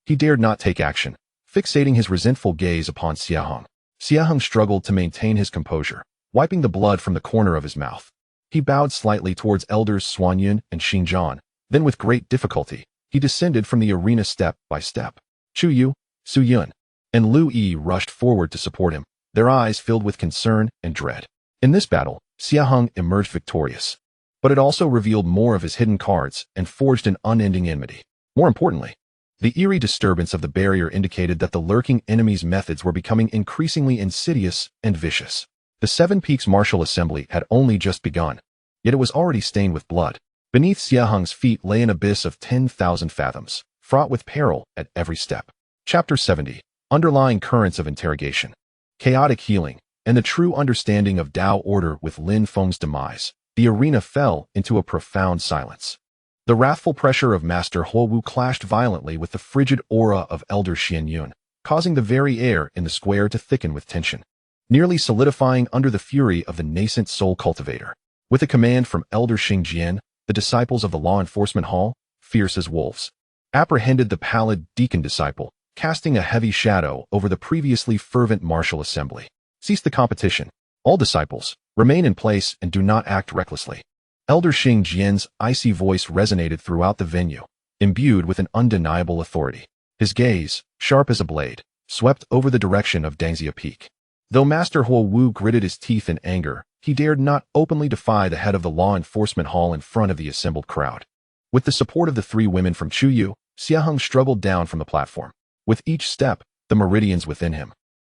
he dared not take action, fixating his resentful gaze upon Xie Heng. Xie Heng struggled to maintain his composure, wiping the blood from the corner of his mouth. He bowed slightly towards elders Xuanyun and Xinjian, then with great difficulty, he descended from the arena step by step. Chu Yu, Su Yun, and Lu Yi rushed forward to support him, their eyes filled with concern and dread. In this battle, Xie Heng emerged victorious. But it also revealed more of his hidden cards and forged an unending enmity. More importantly, the eerie disturbance of the barrier indicated that the lurking enemy's methods were becoming increasingly insidious and vicious. The Seven Peaks Martial Assembly had only just begun, yet it was already stained with blood. Beneath Xie Heng's feet lay an abyss of 10,000 fathoms, fraught with peril at every step. Chapter 70. Underlying Currents of Interrogation. Chaotic healing, and the true understanding of Tao order with Lin Feng's demise. The arena fell into a profound silence. The wrathful pressure of Master Huowu clashed violently with the frigid aura of Elder Xianyun, causing the very air in the square to thicken with tension, nearly solidifying under the fury of the nascent soul cultivator. With a command from Elder Xingjian, the disciples of the law enforcement hall, fierce as wolves, apprehended the pallid deacon disciple, casting a heavy shadow over the previously fervent martial assembly. Cease the competition. All disciples, remain in place and do not act recklessly. Elder Xingjian's icy voice resonated throughout the venue, imbued with an undeniable authority. His gaze, sharp as a blade, swept over the direction of Dangxia Peak. Though Master Huowu gritted his teeth in anger, he dared not openly defy the head of the law enforcement hall in front of the assembled crowd. With the support of the 3 women from Chuyu, Xie Heng struggled down from the platform. With each step, the meridians within him,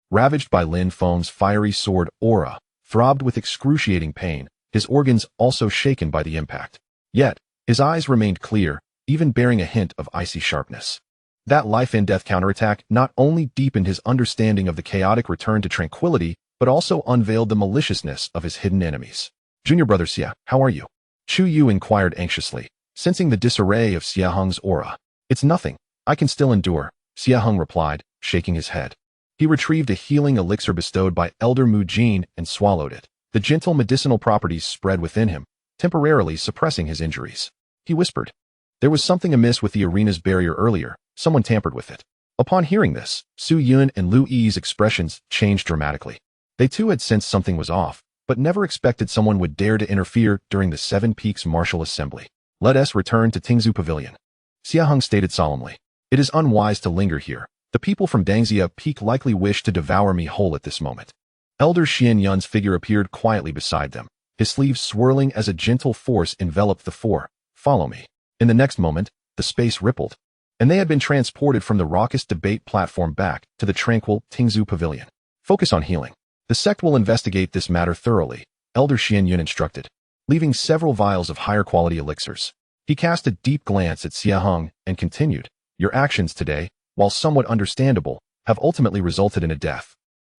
ravaged by Lin Feng's fiery sword aura, throbbed with excruciating pain, his organs also shaken by the impact. Yet, his eyes remained clear, even bearing a hint of icy sharpness. That life-and-death counterattack not only deepened his understanding of the chaotic return to tranquility, but also unveiled the maliciousness of his hidden enemies. Junior brother Xie, how are you? Chu Yu inquired anxiously, sensing the disarray of Xie Heng's aura. It's nothing. I can still endure, Xie Heng replied, shaking his head. He retrieved a healing elixir bestowed by Elder Mu Jin and swallowed it. The gentle medicinal properties spread within him, temporarily suppressing his injuries. He whispered, There was something amiss with the arena's barrier earlier. Someone tampered with it. Upon hearing this, Su Yun and Lu Yi's expressions changed dramatically. They too had sensed something was off, but never expected someone would dare to interfere during the Seven Peaks Martial Assembly. Let us return to Tingzhu Pavilion. Xie Heng stated solemnly. It is unwise to linger here. The people from Dangxia Peak likely wish to devour me whole at this moment. Elder Xian Yun's figure appeared quietly beside them, his sleeves swirling as a gentle force enveloped the four. Follow me. In the next moment, the space rippled, and they had been transported from the raucous debate platform back to the tranquil Tingzhu Pavilion. Focus on healing. The sect will investigate this matter thoroughly, Elder Xian Yun instructed, leaving several vials of higher quality elixirs. He cast a deep glance at Xie Heng and continued, Your actions today, while somewhat understandable, have ultimately resulted in a death,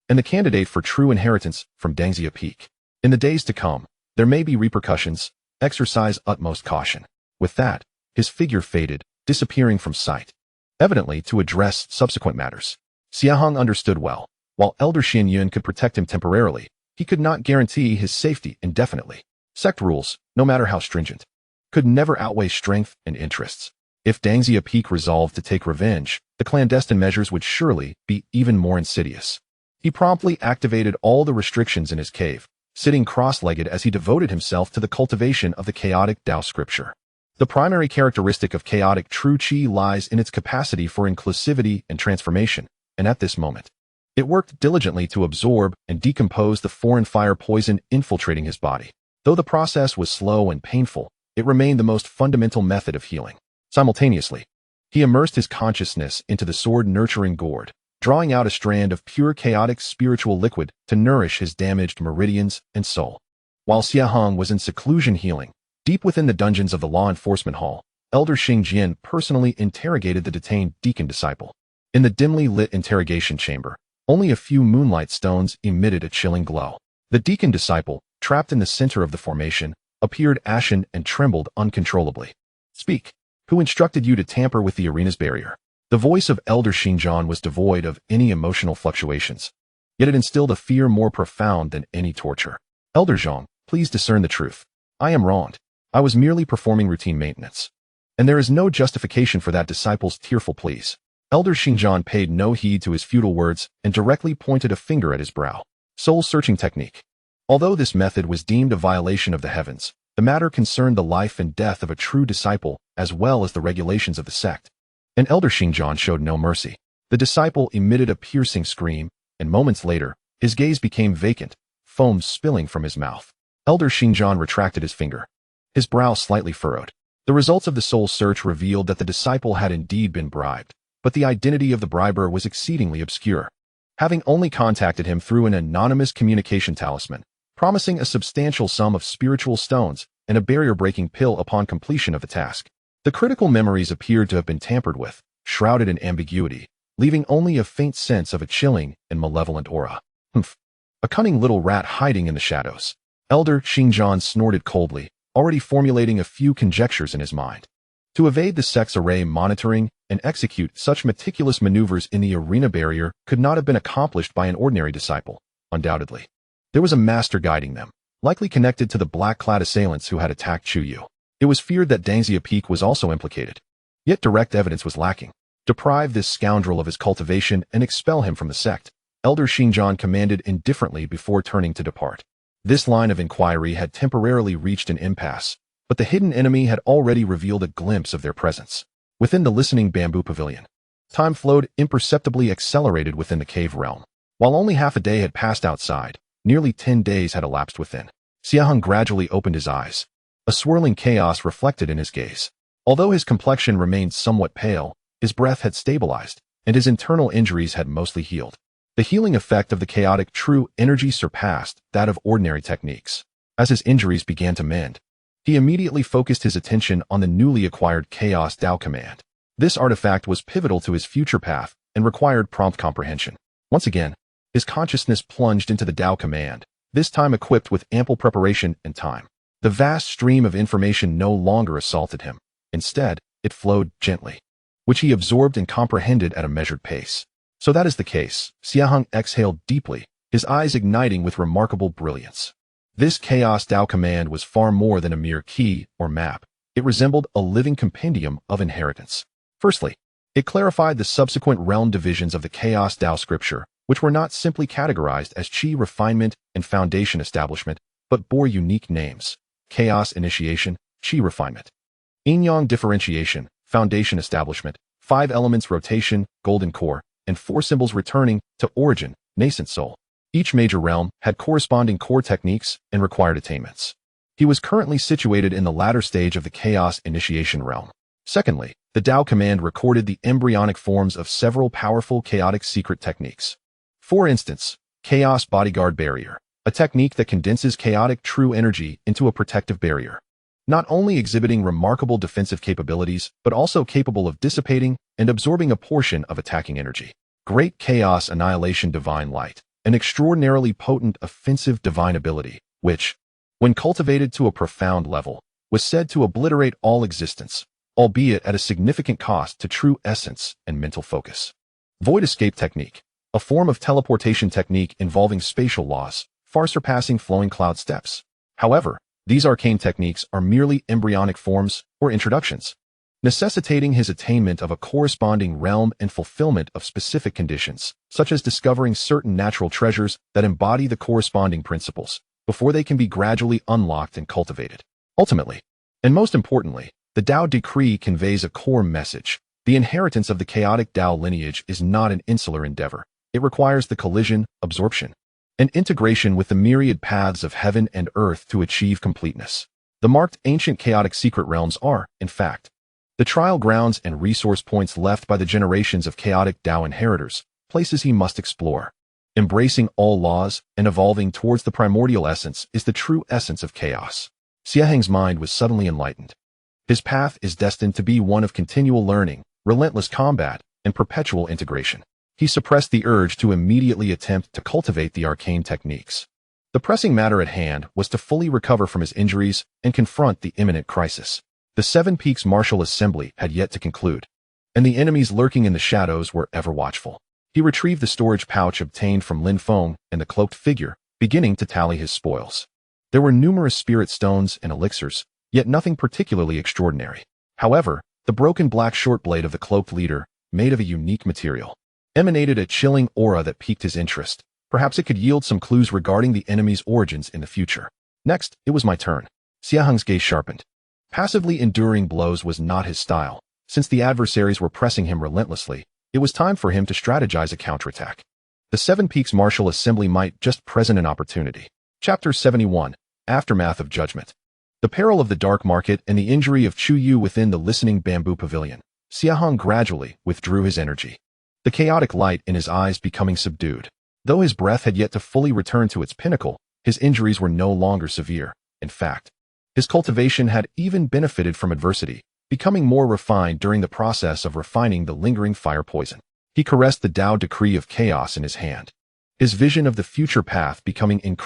and the candidate for true inheritance from Dangxia Peak. In the days to come, there may be repercussions. Exercise utmost caution. With that, his figure faded, disappearing from sight, evidently to address subsequent matters. Xie Heng understood well. While Elder Xian Yun could protect him temporarily, he could not guarantee his safety indefinitely. Sect rules, no matter how stringent, could never outweigh strength and interests. If Dangxia Peak resolved to take revenge, the clandestine measures would surely be even more insidious. He promptly activated all the restrictions in his cave, sitting cross-legged as he devoted himself to the cultivation of the chaotic Tao scripture. The primary characteristic of chaotic true Qi lies in its capacity for inclusivity and transformation, and at this moment, it worked diligently to absorb and decompose the foreign fire poison infiltrating his body. Though the process was slow and painful, it remained the most fundamental method of healing. Simultaneously, he immersed his consciousness into the sword-nurturing gourd, drawing out a strand of pure chaotic spiritual liquid to nourish his damaged meridians and soul. While Xie Heng was in seclusion healing, deep within the dungeons of the law enforcement hall, Elder Xingjian personally interrogated the detained deacon disciple. In the dimly lit interrogation chamber, only a few moonlight stones emitted a chilling glow. The deacon disciple, trapped in the center of the formation, appeared ashen and trembled uncontrollably. Speak. Who instructed you to tamper with the arena's barrier? The voice of Elder Xingjian was devoid of any emotional fluctuations, yet it instilled a fear more profound than any torture. Elder Zhang, please discern the truth. I am wronged. I was merely performing routine maintenance, and there is no justification for that disciple's tearful pleas. Elder Xingjian paid no heed to his futile words and directly pointed a finger at his brow. Soul-searching technique. Although this method was deemed a violation of the heavens, the matter concerned the life and death of a true disciple as well as the regulations of the sect. And Elder Xingjian showed no mercy. The disciple emitted a piercing scream, and moments later, his gaze became vacant, foam spilling from his mouth. Elder Xingjian retracted his finger, his brow slightly furrowed. The results of the soul search revealed that the disciple had indeed been bribed, but the identity of the briber was exceedingly obscure, having only contacted him through an anonymous communication talisman, promising a substantial sum of spiritual stones and a barrier-breaking pill upon completion of the task. The critical memories appeared to have been tampered with, shrouded in ambiguity, leaving only a faint sense of a chilling and malevolent aura. Humph. A cunning little rat hiding in the shadows. Elder Xingjian snorted coldly, already formulating a few conjectures in his mind. To evade the sect's array monitoring and execute such meticulous maneuvers in the arena barrier could not have been accomplished by an ordinary disciple, undoubtedly. There was a master guiding them, likely connected to the black-clad assailants who had attacked Chuyu. It was feared that Dangxia Peak was also implicated. Yet direct evidence was lacking. Deprive this scoundrel of his cultivation and expel him from the sect, Elder Xingjian commanded indifferently before turning to depart. This line of inquiry had temporarily reached an impasse, but the hidden enemy had already revealed a glimpse of their presence. Within the listening bamboo pavilion, time flowed imperceptibly accelerated within the cave realm. While only half a day had passed outside, nearly 10 days had elapsed within. Xie Heng gradually opened his eyes. A swirling chaos reflected in his gaze. Although his complexion remained somewhat pale, his breath had stabilized, and his internal injuries had mostly healed. The healing effect of the chaotic true energy surpassed that of ordinary techniques. As his injuries began to mend, he immediately focused his attention on the newly acquired Chaos Tao command. This artifact was pivotal to his future path and required prompt comprehension. Once again, his consciousness plunged into the Tao command, this time equipped with ample preparation and time. The vast stream of information no longer assaulted him. Instead, it flowed gently, which he absorbed and comprehended at a measured pace. So that is the case. Xie Heng exhaled deeply, his eyes igniting with remarkable brilliance. This Chaos Tao command was far more than a mere key or map. it resembled a living compendium of inheritance. Firstly, it clarified the subsequent realm divisions of the Chaos Dao scripture, which were not simply categorized as Qi refinement and foundation establishment, but bore unique names: Chaos initiation, Qi refinement; Yin-Yang differentiation, foundation establishment; 5 elements rotation, golden core; and 4 symbols returning to origin, nascent soul. Each major realm had corresponding core techniques and required attainments. He was currently situated in the latter stage of the Chaos initiation realm. Secondly, the Dao command recorded the embryonic forms of several powerful chaotic secret techniques. For instance, Chaos Bodyguard Barrier, a technique that condenses chaotic true energy into a protective barrier, not only exhibiting remarkable defensive capabilities, but also capable of dissipating and absorbing a portion of attacking energy. Great Chaos Annihilation Divine Light, an extraordinarily potent offensive divine ability, which, when cultivated to a profound level, was said to obliterate all existence, albeit at a significant cost to true essence and mental focus. Void Escape Technique, a form of teleportation technique involving spatial laws, far surpassing flowing cloud steps. However, these arcane techniques are merely embryonic forms or introductions, necessitating his attainment of a corresponding realm and fulfillment of specific conditions, such as discovering certain natural treasures that embody the corresponding principles, before they can be gradually unlocked and cultivated. Ultimately, and most importantly, the Dao Decree conveys a core message. The inheritance of the chaotic Dao lineage is not an insular endeavor. It requires the collision, absorption, and integration with the myriad paths of heaven and earth to achieve completeness. The marked ancient chaotic secret realms are, in fact, the trial grounds and resource points left by the generations of chaotic Dao inheritors, places he must explore. Embracing all laws and evolving towards the primordial essence is the true essence of chaos. Xie Heng's mind was suddenly enlightened. His path is destined to be one of continual learning, relentless combat, and perpetual integration. He suppressed the urge to immediately attempt to cultivate the arcane techniques. The pressing matter at hand was to fully recover from his injuries and confront the imminent crisis. The Seven Peaks Martial Assembly had yet to conclude, and the enemies lurking in the shadows were ever watchful. He retrieved the storage pouch obtained from Lin Feng and the cloaked figure, beginning to tally his spoils. There were numerous spirit stones and elixirs, yet nothing particularly extraordinary. However, the broken black short blade of the cloaked leader, made of a unique material, emanated a chilling aura that piqued his interest. Perhaps it could yield some clues regarding the enemy's origins in the future. Next, it was my turn. Xie Heng's gaze sharpened. Passively enduring blows was not his style. Since the adversaries were pressing him relentlessly, it was time for him to strategize a counterattack. The Seven Peaks Martial Assembly might just present an opportunity. Chapter 71, Aftermath of Judgment. The peril of the dark market and the injury of Chu Yu within the listening bamboo pavilion. Xie Heng gradually withdrew his energy, the chaotic light in his eyes becoming subdued. Though his breath had yet to fully return to its pinnacle, his injuries were no longer severe. In fact, his cultivation had even benefited from adversity, becoming more refined during the process of refining the lingering fire poison. He caressed the Dao Decree of Chaos in his hand, his vision of the future path becoming increasingly